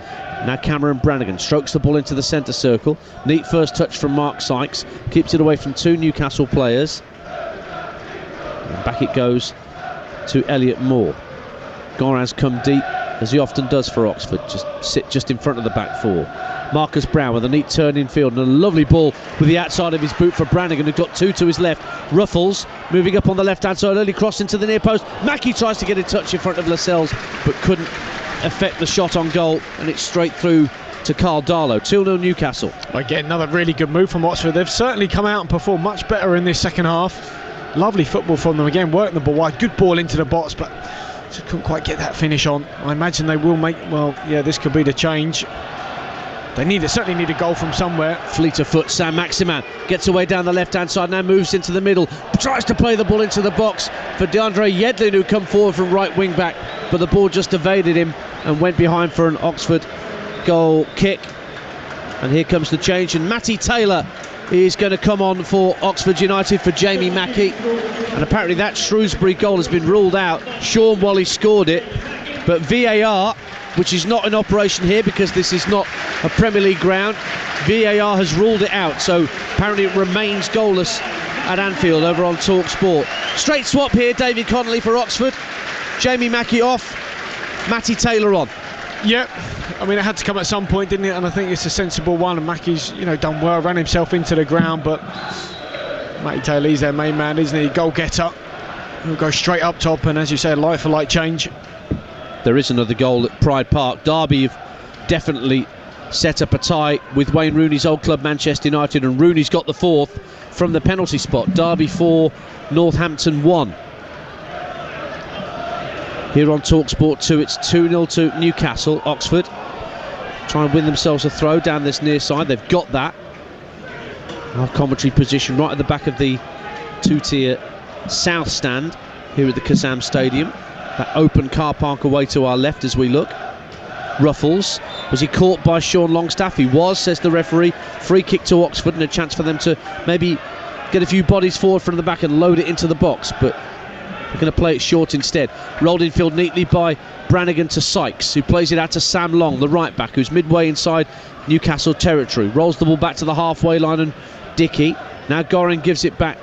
Now Cameron Brannigan strokes the ball into the centre circle. Neat first touch from Mark Sykes, keeps it away from 2 Newcastle players. And back it goes to Elliot Moore. Goran's come deep, as he often does for Oxford, just in front of the back 4. Marcus Brown with a neat turn in field and a lovely ball with the outside of his boot for Brannigan, who got 2 to his left. Ruffles moving up on the left hand side, early cross into the near post. Mackie tries to get in touch in front of Lascelles, but couldn't affect the shot on goal, and it's straight through to Carl Darlow. 2-0 Newcastle. Again, another really good move from Oxford. They've certainly come out and performed much better in this second half. Lovely football from them again, working the ball wide, good ball into the box, but just couldn't quite get that finish on. I imagine they will make, well, yeah, this could be the change. They certainly need a goal from somewhere. Fleet of foot, Sam Maximan gets away down the left-hand side, now moves into the middle, tries to play the ball into the box for DeAndre Yedlin, who come forward from right wing-back, but the ball just evaded him and went behind for an Oxford goal kick. And here comes the change, and Matty Taylor is going to come on for Oxford United for Jamie Mackie. And apparently that Shrewsbury goal has been ruled out. Sean Wally scored it, but VAR, which is not in operation here because this is not a Premier League ground, VAR has ruled it out, so apparently it remains goalless at Anfield over on TalkSport. Straight swap here, David Connolly for Oxford. Jamie Mackie off, Matty Taylor on. Yep, I mean it had to come at some point, didn't it? And I think it's a sensible one, and Mackie's, done well, ran himself into the ground, but Matty Taylor, he's their main man, isn't he? Goal getter. He'll go straight up top, and as you said, like for like change. There is another goal at Pride Park. Derby have definitely set up a tie with Wayne Rooney's old club Manchester United, and Rooney's got the 4th from the penalty spot. Derby 4, Northampton 1. Here on TalkSport 2, it's 2-0 to Newcastle. Oxford try and win themselves a throw down this near side. They've got that. Our commentary position right at the back of the 2-tier south stand here at the Kassam Stadium. That open car park away to our left as we look. Ruffles, was he caught by Sean Longstaff? He was, says the referee. Free kick to Oxford and a chance for them to maybe get a few bodies forward from the back and load it into the box, but they're going to play it short instead. Rolled in field neatly by Brannigan to Sykes, who plays it out to Sam Long, the right back, who's midway inside Newcastle territory. Rolls the ball back to the halfway line, and Dickey. Now Gorin gives it back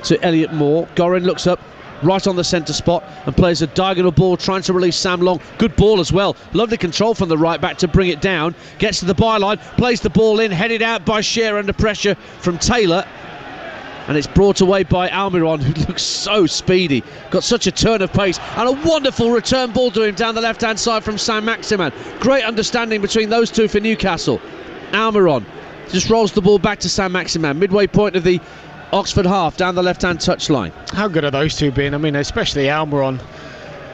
to Elliot Moore. Gorin looks up right on the centre spot and plays a diagonal ball, trying to release Sam Long. Good ball as well. Lovely control from the right back to bring it down. Gets to the byline, plays the ball in, headed out by Shearer under pressure from Taylor. And it's brought away by Almiron, who looks so speedy. Got such a turn of pace, and a wonderful return ball to him down the left-hand side from Sam Maximan. Great understanding between those two for Newcastle. Almiron just rolls the ball back to Sam Maximan, midway point of the Oxford half, down the left-hand touchline. How good are those two being? I mean, especially Almiron.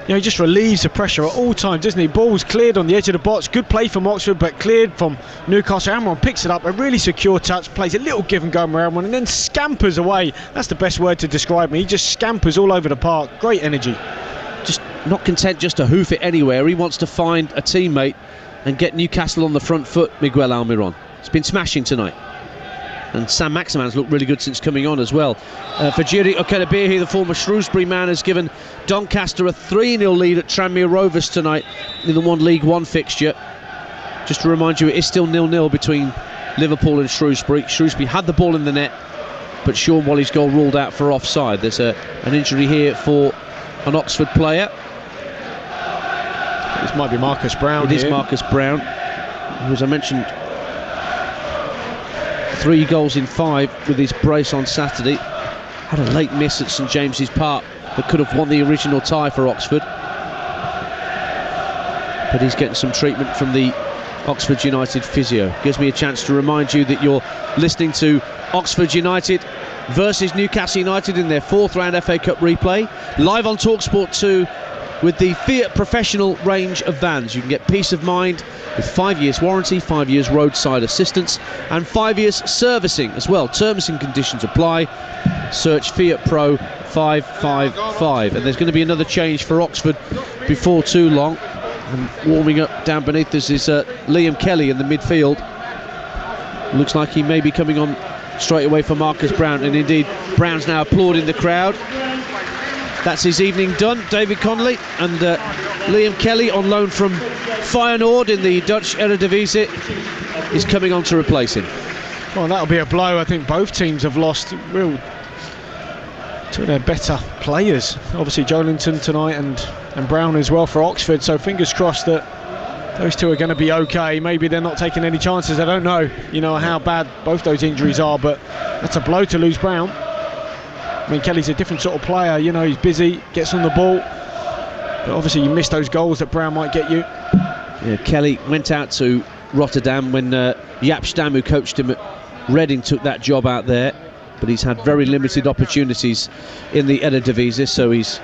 He just relieves the pressure at all times, doesn't he? Ball's cleared on the edge of the box. Good play from Oxford, but cleared from Newcastle. Almiron picks it up, a really secure touch, plays a little give and go around one, and then scampers away. That's the best word to describe him. He just scampers all over the park. Great energy. Just not content just to hoof it anywhere. He wants to find a teammate and get Newcastle on the front foot, Miguel Almiron. He's been smashing tonight. And Sam Maximan's looked really good since coming on as well. Fajiri Okelabir, the former Shrewsbury man, has given Doncaster a 3-0 lead at Tranmere Rovers tonight in the League One fixture. Just to remind you, it is still 0-0 between Liverpool and Shrewsbury. Shrewsbury had the ball in the net, but Sean Whalley's goal ruled out for offside. There's an injury here for an Oxford player. This might be Marcus Brown. It is Marcus Brown, who, as I mentioned, 3 goals in 5 with his brace on Saturday. Had a late miss at St James's Park that could have won the original tie for Oxford. But he's getting some treatment from the Oxford United physio. Gives me a chance to remind you that you're listening to Oxford United versus Newcastle United in their 4th round FA Cup replay, live on TalkSport 2 with the Fiat Professional range of vans. You can get peace of mind with 5 years warranty, 5 years roadside assistance and 5 years servicing as well. Terms and conditions apply. Search Fiat Pro 555. And there's going to be another change for Oxford before too long. And warming up down beneath us is Liam Kelly in the midfield. Looks like he may be coming on straight away for Marcus Brown, and indeed Brown's now applauding the crowd. That's his evening done. David Connolly and Liam Kelly, on loan from Feyenoord in the Dutch Eredivisie, is coming on to replace him. Well, that'll be a blow. I think both teams have lost two of their better players. Obviously Joelinton tonight and Brown as well for Oxford, so fingers crossed that those two are going to be okay. Maybe they're not taking any chances. I don't know, how bad both those injuries are, but that's a blow to lose Brown. I mean, Kelly's a different sort of player, he's busy, gets on the ball, but obviously you miss those goals that Brown might get you. Yeah, Kelly went out to Rotterdam when Jaap Stam, who coached him at Reading, took that job out there, but he's had very limited opportunities in the Eredivisie, so he's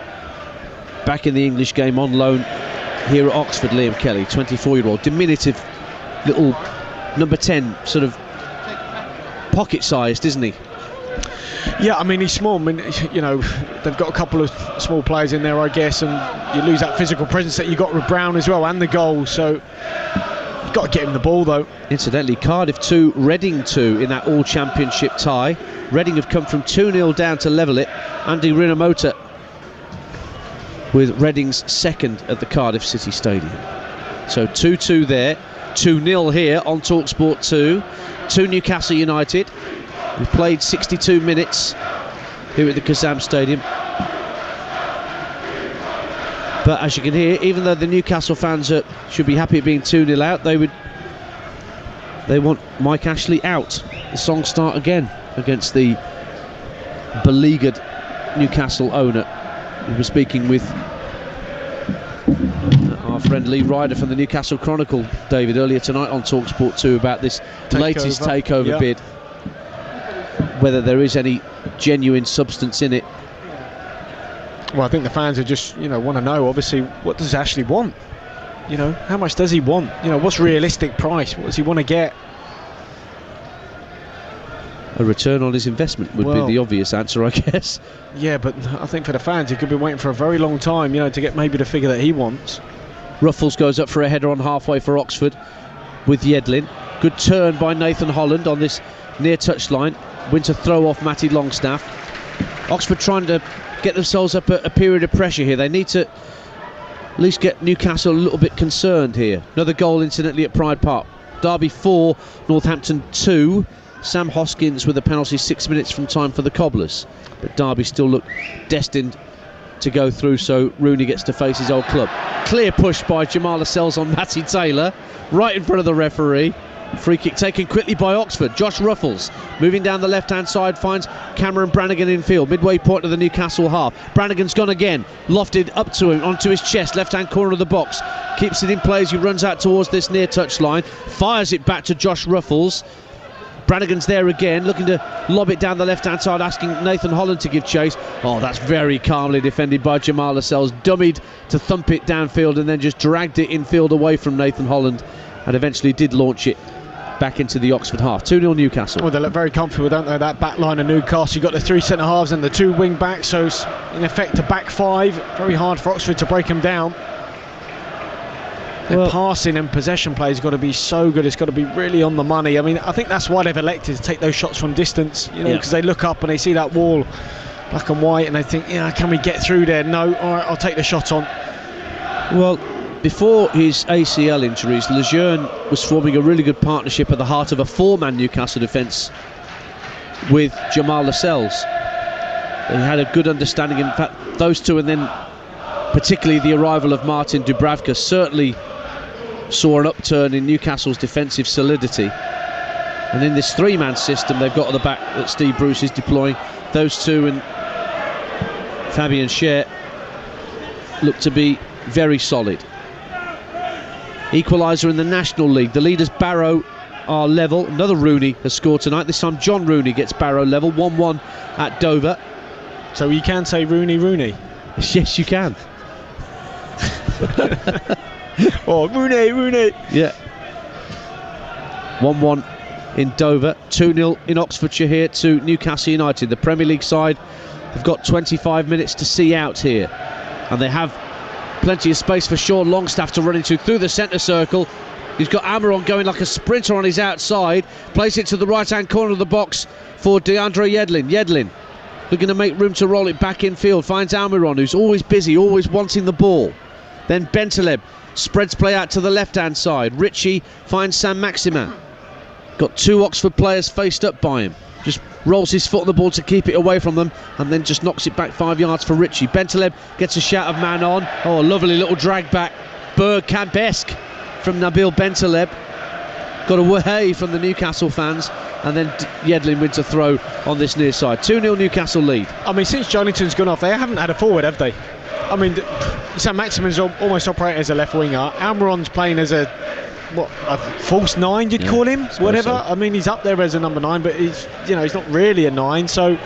back in the English game on loan here at Oxford. Liam Kelly, 24-year-old, diminutive little number 10, sort of pocket-sized, isn't he? Yeah, I mean, he's small. I mean, they've got a couple of small players in there, I guess, and you lose that physical presence that you got with Brown as well, and the goal, so you've got to get him the ball, though. Incidentally, Cardiff 2, Reading 2 in that all-championship tie. Reading have come from 2-0 down to level it. Andy Rinomota with Reading's second at the Cardiff City Stadium. So 2-2 there, 2-0 here on TalkSport 2 to Newcastle United. We've played 62 minutes here at the Kazam Stadium. But as you can hear, even though the Newcastle fans should be happy at being 2-0 out, they want Mike Ashley out. The song start again against the beleaguered Newcastle owner. We were speaking with our friend Lee Ryder from the Newcastle Chronicle, David, earlier tonight on TalkSport 2 about this latest takeover bid. Whether there is any genuine substance in it. Well, I think the fans are just, want to know, obviously, what does Ashley want? How much does he want? What's realistic price? What does he want to get? A return on his investment would be the obvious answer, I guess. Yeah, but I think for the fans, he could be waiting for a very long time, to get maybe the figure that he wants. Ruffles goes up for a header on halfway for Oxford with Yedlin. Good turn by Nathan Holland on this near touchline. Winter throw off Matty Longstaff. Oxford trying to get themselves up a period of pressure here. They need to at least get Newcastle a little bit concerned here. Another goal incidentally at Pride Park. Derby 4, Northampton 2. Sam Hoskins with a penalty 6 minutes from time for the Cobblers, but Derby still look destined to go through, so Rooney gets to face his old club. Clear push by Jamal Lascelles on Matty Taylor, right in front of the referee. Free kick taken quickly by Oxford. Josh Ruffles moving down the left-hand side, finds Cameron Brannigan in field, midway point of the Newcastle half. Brannigan's gone again, lofted up to him, onto his chest, left-hand corner of the box. Keeps it in play as he runs out towards this near touch line, fires it back to Josh Ruffles. Brannigan's there again, looking to lob it down the left-hand side, asking Nathan Holland to give chase. Oh, that's very calmly defended by Jamal Lascelles, dummied to thump it downfield and then just dragged it infield away from Nathan Holland, and eventually did launch it back into the Oxford half. 2-0 Newcastle. Well, they look very comfortable, don't they, that back line of Newcastle. You've got the 3 centre-halves and the 2 wing-backs, so it's in effect a back 5. Very hard for Oxford to break them down. Their passing and possession play has got to be so good. It's got to be really on the money. I mean, I think that's why they've elected to take those shots from distance, because they look up and they see that wall, black and white, and they think, can we get through there? No, all right, I'll take the shot on. Well, before his ACL injuries, Lejeune was forming a really good partnership at the heart of a four-man Newcastle defence with Jamal Lascelles. They had a good understanding. In fact, those two, and then particularly the arrival of Martin Dubravka, certainly saw an upturn in Newcastle's defensive solidity. And in this three-man system they've got at the back that Steve Bruce is deploying, those two and Fabian Schär look to be very solid. Equaliser in the National League. The leaders Barrow are level. Another Rooney has scored tonight. This time John Rooney gets Barrow level. 1-1 at Dover. So you can say Rooney. Yes, you can. Oh, Rooney. Yeah. 1-1 in Dover. 2-0 in Oxfordshire here to Newcastle United. The Premier League side have got 25 minutes to see out here, and they have plenty of space for Sean Longstaff to run into through the centre circle. He's got Almiron going like a sprinter on his outside. Plays it to the right-hand corner of the box for DeAndre Yedlin. Yedlin looking to make room to roll it back in field. Finds Almiron, who's always busy, always wanting the ball. Then Bentaleb spreads play out to the left-hand side. Ritchie finds Saint-Maximin. Got two Oxford players faced up by him. Just rolls his foot on the ball to keep it away from them, and then just knocks it back 5 yards for Ritchie. Bentaleb gets a shout of man on. Oh, a lovely little drag back, Bergkamp-esque from Nabil Bentaleb. Got away from the Newcastle fans, and then Yedlin wins a throw on this near side. 2-0 Newcastle lead. I mean, since Johnington's gone off, they haven't had a forward, have they? I mean, Saint-Maximin's almost operating as a left winger. Almiron's playing as a false nine, you'd call him, whatever. So. I mean, he's up there as a number 9, but he's not really a 9, so they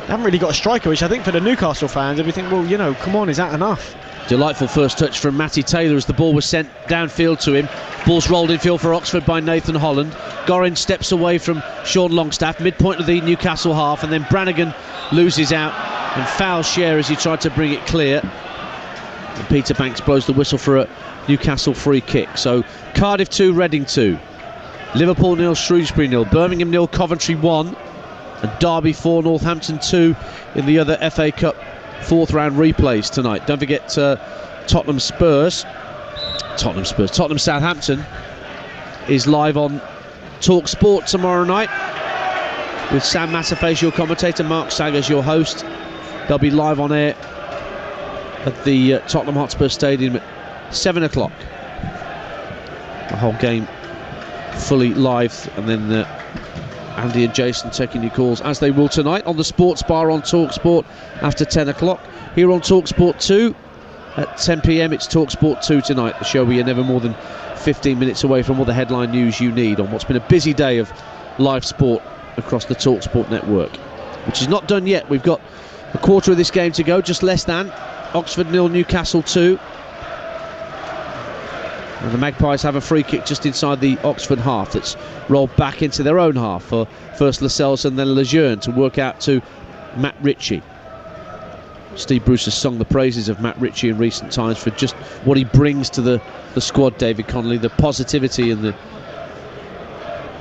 haven't really got a striker, which I think for the Newcastle fans, they think, well, come on, is that enough? Delightful first touch from Matty Taylor as the ball was sent downfield to him. Ball's rolled in field for Oxford by Nathan Holland. Gorin steps away from Sean Longstaff, midpoint of the Newcastle half, and then Brannigan loses out and fouls Schär as he tried to bring it clear. And Peter Banks blows the whistle for a Newcastle free kick. So Cardiff 2, Reading 2, Liverpool 0, Shrewsbury 0, Birmingham 0, Coventry 1, and Derby 4, Northampton 2 in the other FA Cup fourth round replays tonight. Don't forget Tottenham Southampton is live on Talk Sport tomorrow night with Sam Matterface, your commentator, Mark Saggers, your host. They'll be live on air at the Tottenham Hotspur Stadium at 7 o'clock. The whole game fully live, and then Andy and Jason taking your calls as they will tonight on the Sports Bar on Talk Sport after 10 o'clock. Here on Talk Sport 2 at 10 p.m. it's Talk Sport 2 tonight, the show where you're never more than 15 minutes away from all the headline news you need on what's been a busy day of live sport across the Talk Sport network, which is not done yet. We've got a quarter of this game to go, just less than. Oxford 0, Newcastle 2. And the Magpies have a free kick just inside the Oxford half that's rolled back into their own half for first Lascelles and then Lejeune to work out to Matt Ritchie. Steve Bruce has sung the praises of Matt Ritchie in recent times for just what he brings to the squad, David Connolly, the positivity and the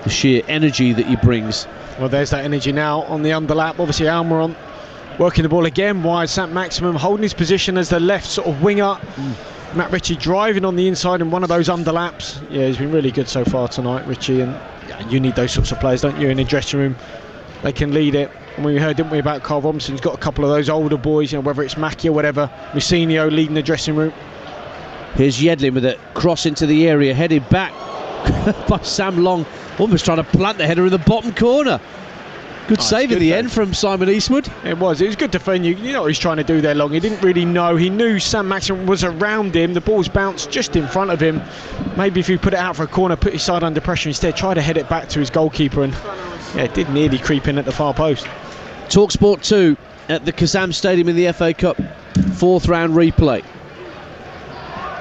sheer energy that he brings. Well, there's that energy now on the underlap. Obviously Almiron working the ball again wide. Saint-Maximin holding his position as the left sort of winger. Matt Ritchie driving on the inside in one of those underlaps. Yeah, he's been really good so far tonight, Ritchie, and you need those sorts of players, don't you, in the dressing room? They can lead it. And we heard, didn't we, about Carl Robinson? He's got a couple of those older boys, whether it's Mackie or whatever, Musinho leading the dressing room. Here's Yedlin with a cross into the area, headed back by Sam Long, almost trying to plant the header in the bottom corner. Good save at the end from Simon Eastwood. It was good defending. You know what he's trying to do there, Long. He didn't really know. He knew Saint-Maximin was around him. The ball's bounced just in front of him. Maybe if he put it out for a corner, put his side under pressure instead, try to head it back to his goalkeeper, and it did nearly creep in at the far post. TalkSport 2 at the Kazam Stadium in the FA Cup fourth round replay.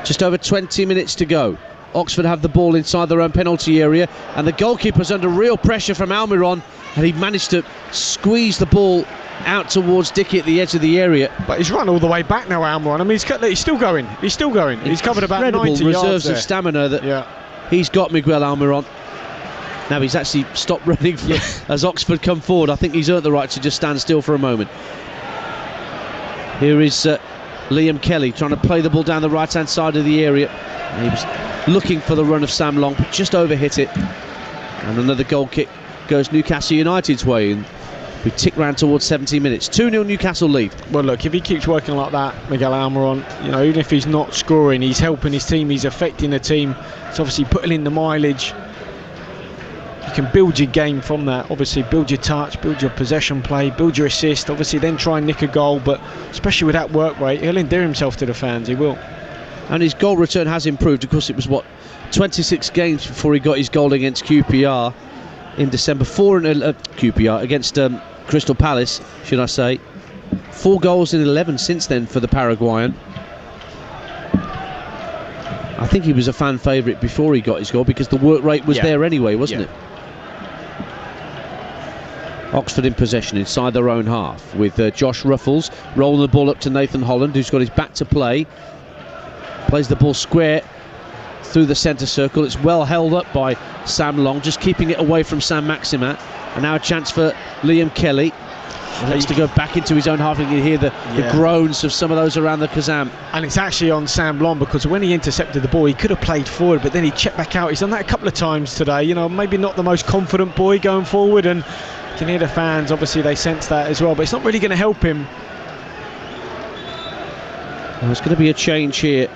Just over 20 minutes to go. Oxford have the ball inside their own penalty area, and the goalkeeper's under real pressure from Almiron, and he managed to squeeze the ball out towards Dickey at the edge of the area. But he's run all the way back now, Almiron. I mean, he's still going. He's still going. He's covered about 90 yards reserves there. of stamina that he's got, Miguel Almiron. Now he's actually stopped running as Oxford come forward. I think he's earned the right to just stand still for a moment. Here is Liam Kelly trying to play the ball down the right-hand side of the area. He was looking for the run of Sam Long, but just overhit it. And another goal kick goes Newcastle United's way. And we tick round towards 70 minutes. 2-0 Newcastle lead. Well, look, if he keeps working like that, Miguel Almiron, you know, even if he's not scoring, he's helping his team, he's affecting the team. It's obviously putting in the mileage. You can build your game from that. Obviously, build your touch, build your possession play, build your assist. Obviously, then try and nick a goal. But especially with that work rate, he'll endear himself to the fans. He will. And his goal return has improved. Of course, it was 26 games before he got his goal against QPR in December. 4 in QPR against Crystal Palace, should I say. 4 goals in 11 since then for the Paraguayan. I think he was a fan favourite before he got his goal because the work rate was there anyway, wasn't it? Oxford in possession inside their own half with Josh Ruffles rolling the ball up to Nathan Holland, who's got his back to play. Plays the ball square through the centre circle. It's well held up by Sam Long, just keeping it away from Sam Maximin. And now a chance for Liam Kelly. He likes to go back into his own half. You can hear the groans of some of those around the Kazam. And it's actually on Sam Long, because when he intercepted the ball, he could have played forward, but then he checked back out. He's done that a couple of times today. You know, maybe not the most confident boy going forward, and you can hear the fans, obviously they sense that as well, but it's not really going to help him. Well, there's going to be a change here,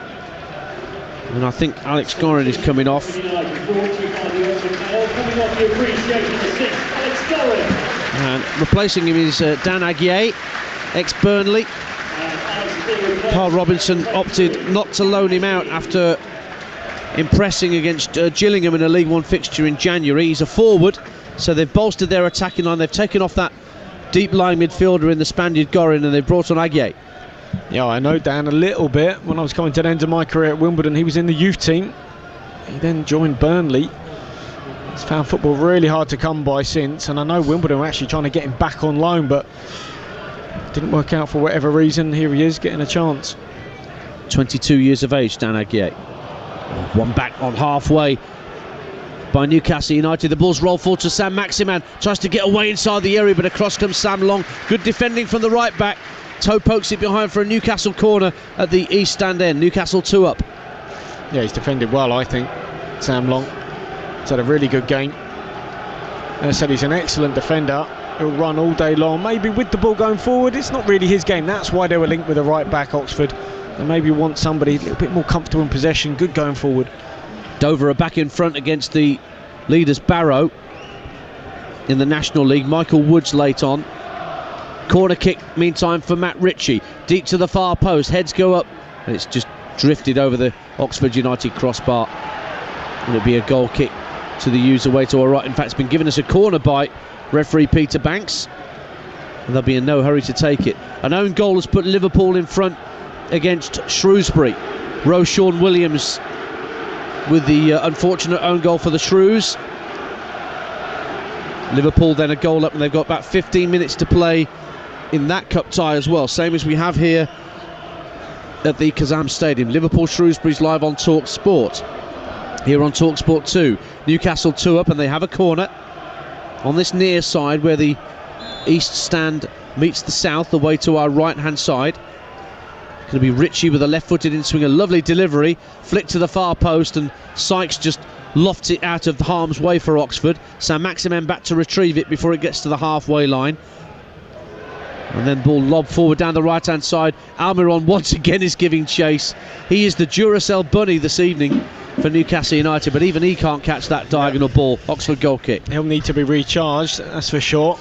and I think Alex Gorin is coming off. And replacing him is Dan Aguier, ex-Burnley. Carl Robinson opted not to loan him out after impressing against Gillingham in a League One fixture in January. He's a forward, so they've bolstered their attacking line. They've taken off that deep line midfielder in the Spaniard Gorin, and they've brought on Aguier. Yeah, I know Dan a little bit. When I was coming to the end of my career at Wimbledon, he was in the youth team. He then joined Burnley. He's found football really hard to come by since, and I know Wimbledon were actually trying to get him back on loan, but didn't work out for whatever reason. Here he is, getting a chance. 22 years of age, Dan Aguier. One back on halfway by Newcastle United. The ball's rolled forward to Sam Maximin. Tries to get away inside the area, but across comes Sam Long. Good defending from the right back. Toe pokes it behind for a Newcastle corner at the east stand end. Newcastle 2 up. Yeah, he's defended well, I think, Sam Long. He's had a really good game. As I said, he's an excellent defender. He'll run all day long. Maybe with the ball going forward, it's not really his game. That's why they were linked with a right back, Oxford. They maybe want somebody a little bit more comfortable in possession, good going forward. Dover are back in front against the leaders Barrow in the National League. Michael Woods late on. Corner kick, meantime, for Matt Ritchie. Deep to the far post, heads go up, and it's just drifted over the Oxford United crossbar. And it'll be a goal kick to the user way to our right. In fact, it's been given us a corner by referee Peter Banks, and there'll be in no hurry to take it. An own goal has put Liverpool in front against Shrewsbury. Roshawn Williams with the unfortunate own goal for the Shrews. Liverpool then a goal up, and they've got about 15 minutes to play in that cup tie as well, same as we have here at the Kazam Stadium. Liverpool Shrewsbury's live on Talk Sport. Here on Talk Sport 2, Newcastle 2 up, and they have a corner on this near side where the east stand meets the south, the way to our right hand side. Going to be Ritchie with a left-footed in-swing, a lovely delivery, flick to the far post, and Sykes just lofts it out of harm's way for Oxford. Sam Maximin back to retrieve it before it gets to the halfway line. And then ball lobbed forward down the right-hand side. Almiron once again is giving chase. He is the Duracell bunny this evening for Newcastle United, but even he can't catch that diagonal ball. Oxford goal kick. He'll need to be recharged, that's for sure.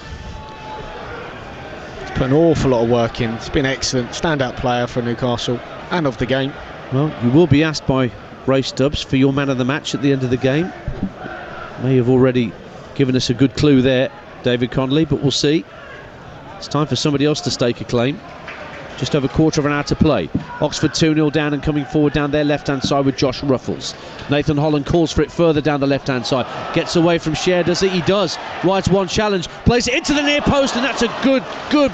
He's put an awful lot of work in. It's been excellent. Standout player for Newcastle and of the game. Well, you will be asked by Ray Stubbs for your man of the match at the end of the game. May have already given us a good clue there, David Connolly, but we'll see. It's time for somebody else to stake a claim. Just over a quarter of an hour to play. Oxford 2-0 down and coming forward down their left-hand side with Josh Ruffles. Nathan Holland calls for it further down the left-hand side. Gets away from Cher, does he? He does. Rides one challenge, plays it into the near post, and that's a good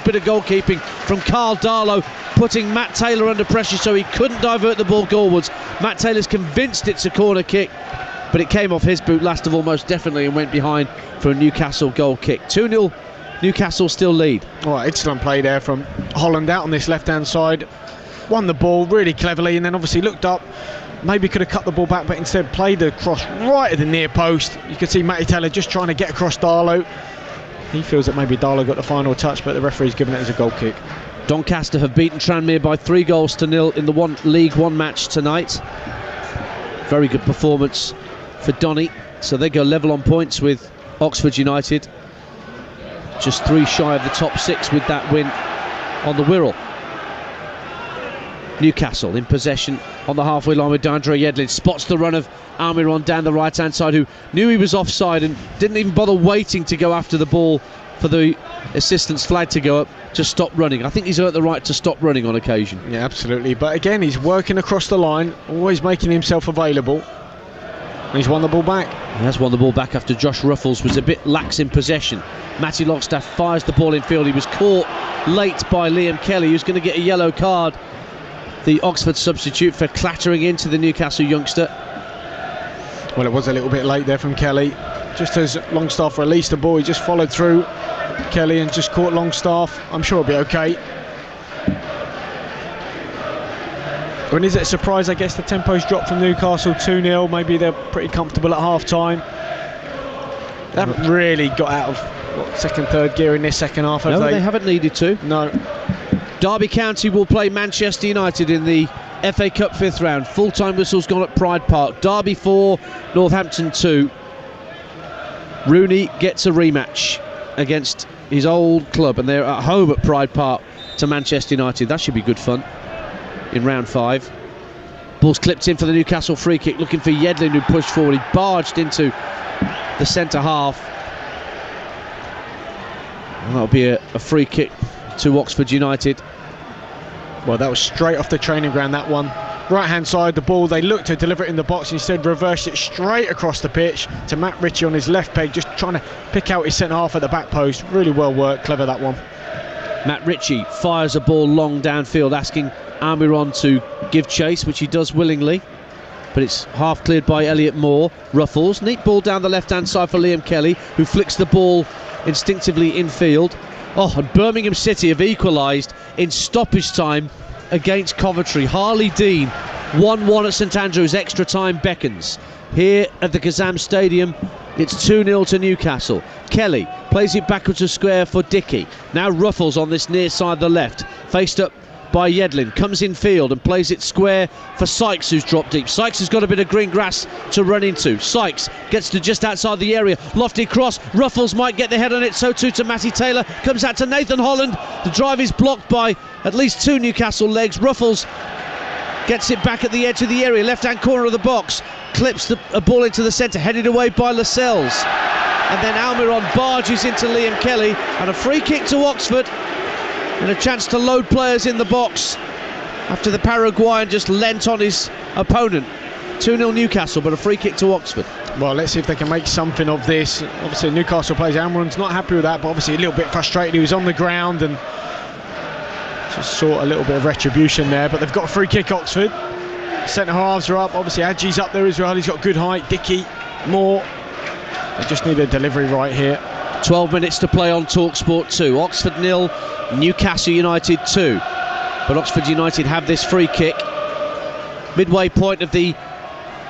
bit of goalkeeping from Carl Darlow, putting Matt Taylor under pressure so he couldn't divert the ball goalwards. Matt Taylor's convinced it's a corner kick, but it came off his boot last of all, most definitely, and went behind for a Newcastle goal kick. 2-0, Newcastle still lead. All right, excellent play there from Holland out on this left-hand side. Won the ball really cleverly, and then obviously looked up. Maybe could have cut the ball back, but instead played the cross right at the near post. You could see Matty Taylor just trying to get across Darlow. He feels that maybe Darlow got the final touch, but the referee's given it as a goal kick. Doncaster have beaten Tranmere by 3-0 in the League One match tonight. Very good performance for Donny. So they go level on points with Oxford United. Just 3 shy of the top 6 with that win on the Wirral. Newcastle in possession on the halfway line with Dandre Yedlin. Spots the run of Almiron down the right hand side, who knew he was offside and didn't even bother waiting to go after the ball for the assistant's flag to go up. Just stop running. I think he's earned the right to stop running on occasion. Yeah, absolutely. But again, he's working across the line, always making himself available. And he's won the ball back. He has won the ball back after Josh Ruffles was a bit lax in possession. Matty Longstaff fires the ball in field. He was caught late by Liam Kelly, who's going to get a yellow card. The Oxford substitute for clattering into the Newcastle youngster. Well, it was a little bit late there from Kelly. Just as Longstaff released the ball, he just followed through Kelly and just caught Longstaff. I'm sure it'll be okay. When is it a surprise? I guess the tempo's dropped from Newcastle 2-0. Maybe they're pretty comfortable at half-time. They haven't really got out of second, third gear in this second half, have they? They haven't needed to. No. Derby County will play Manchester United in the FA Cup 5th round. Full-time whistle's gone at Pride Park. Derby 4, Northampton 2. Rooney gets a rematch against his old club, and they're at home at Pride Park to Manchester United. That should be good fun in round 5. Ball's clipped in for the Newcastle free kick, looking for Yedlin, who pushed forward. He barged into the centre half. And that'll be a free kick to Oxford United. Well, that was straight off the training ground, that one. Right hand side, the ball, they looked to deliver it in the box, instead reversed it straight across the pitch to Matt Ritchie on his left peg, just trying to pick out his centre half at the back post. Really well worked, clever that one. Matt Ritchie fires a ball long downfield, asking Almiron to give chase, which he does willingly, but it's half cleared by Elliot Moore. Ruffles, neat ball down the left hand side for Liam Kelly, who flicks the ball instinctively infield. Oh, and Birmingham City have equalised in stoppage time against Coventry. Harley Dean, 1-1 at St Andrews, extra time beckons. Here at the Kazam Stadium, it's 2-0 to Newcastle. Kelly plays it backwards to square for Dickey. Now Ruffles on this near side of the left, faced up by Yedlin, comes in field and plays it square for Sykes, who's dropped deep. Sykes has got a bit of green grass to run into. Sykes gets to just outside the area, lofty cross, Ruffles might get the head on it, so too to Matty Taylor, comes out to Nathan Holland. The drive is blocked by at least 2 Newcastle legs. Ruffles gets it back at the edge of the area, left hand corner of the box, clips a ball into the centre, headed away by Lascelles, and then Almiron barges into Liam Kelly, and a free kick to Oxford, and a chance to load players in the box after the Paraguayan just lent on his opponent. 2-0 Newcastle, but a free kick to Oxford. Well, let's see if they can make something of this. Obviously Newcastle players, Almiron's not happy with that, but obviously a little bit frustrated. He was on the ground and just sought a little bit of retribution there, but they've got a free kick, Oxford. Centre halves are up, obviously Adji's up there as well, he's got good height. Dickey, Moore, they just need a delivery right here. 12 minutes to play on TalkSport 2. Oxford 0, Newcastle United 2. But Oxford United have this free kick. Midway point of the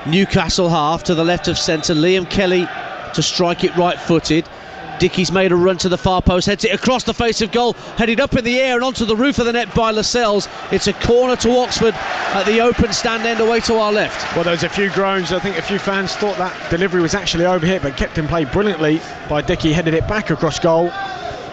Newcastle half, to the left of centre. Liam Kelly to strike it right-footed. Dickey's made a run to the far post, heads it across the face of goal, headed up in the air and onto the roof of the net by Lascelles. It's a corner to Oxford at the open stand end away to our left. Well, there was a few groans. I think a few fans thought that delivery was actually over here, but kept in play brilliantly by Dickey, headed it back across goal.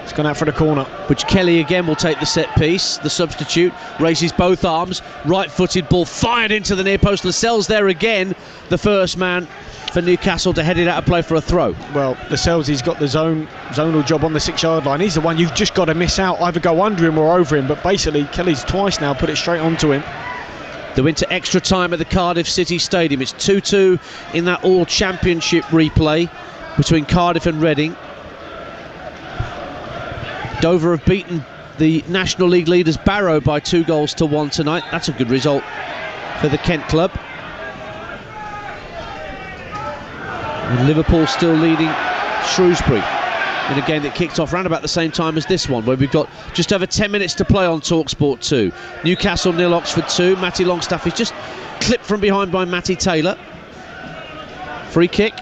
It's gone out for the corner. Which Kelly again will take the set piece. The substitute raises both arms. Right-footed ball fired into the near post. Lascelles there again. The first man for Newcastle to head it out of play for a throw. Well, Lascelles, he's got the zonal job on the 6-yard line. He's the one you've just got to miss out. Either go under him or over him. But basically, Kelly's twice now put it straight onto him. They went to extra time at the Cardiff City Stadium. It's 2-2 in that All-Championship replay between Cardiff and Reading. Dover have beaten the National League leaders Barrow by 2-1 tonight. That's a good result for the Kent club. And Liverpool still leading Shrewsbury in a game that kicked off around about the same time as this one, where we've got just over 10 minutes to play on TalkSport 2. Newcastle 0, Oxford 2. Matty Longstaff is just clipped from behind by Matty Taylor. Free kick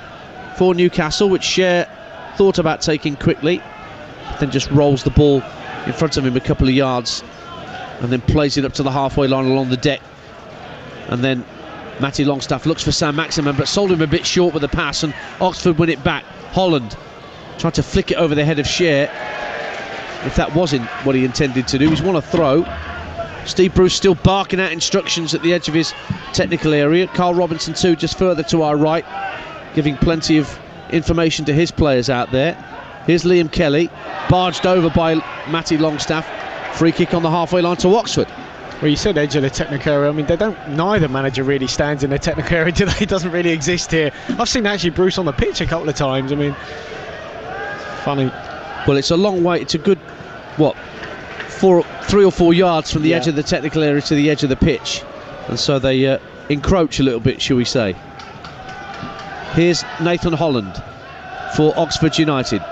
for Newcastle, which Cher thought about taking quickly, then just rolls the ball in front of him a couple of yards and then plays it up to the halfway line along the deck. And then Matty Longstaff looks for Sam Maximin, but sold him a bit short with the pass, and Oxford win it back. Holland tried to flick it over the head of Cher. If that wasn't what he intended to do, he's won a throw. Steve Bruce still barking out instructions at the edge of his technical area. Carl Robinson too, just further to our right, giving plenty of information to his players out there. Here's Liam Kelly, barged over by Matty Longstaff. Free kick on the halfway line to Oxford. Well, you said edge of the technical area. I mean, neither manager really stands in the technical area today. It doesn't really exist here. I've seen actually Bruce on the pitch a couple of times. I mean, funny. Well, it's a long way. It's a good, 3 or 4 yards from the edge of the technical area to the edge of the pitch. And so they encroach a little bit, shall we say. Here's Nathan Holland for Oxford United.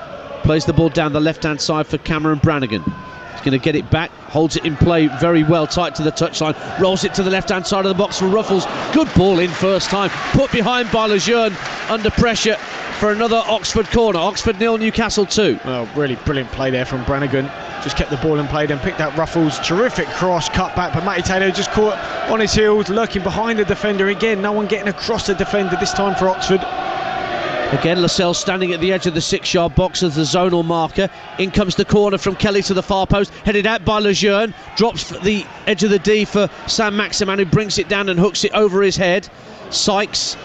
Plays the ball down the left-hand side for Cameron Brannigan. He's going to get it back, holds it in play very well, tight to the touchline, rolls it to the left-hand side of the box for Ruffles. Good ball in first time, put behind by Lejeune, under pressure for another Oxford corner. Oxford 0, Newcastle 2. Well, really brilliant play there from Brannigan. Just kept the ball in play, then picked out Ruffles. Terrific cross, cut back, but Matty Taylor just caught on his heels, lurking behind the defender again. No one getting across the defender this time for Oxford. Again, Lascelles standing at the edge of the 6-yard box as the zonal marker. In comes the corner from Kelly to the far post, headed out by Lejeune. Drops the edge of the D for Sam Maximin, who brings it down and hooks it over his head. Sykes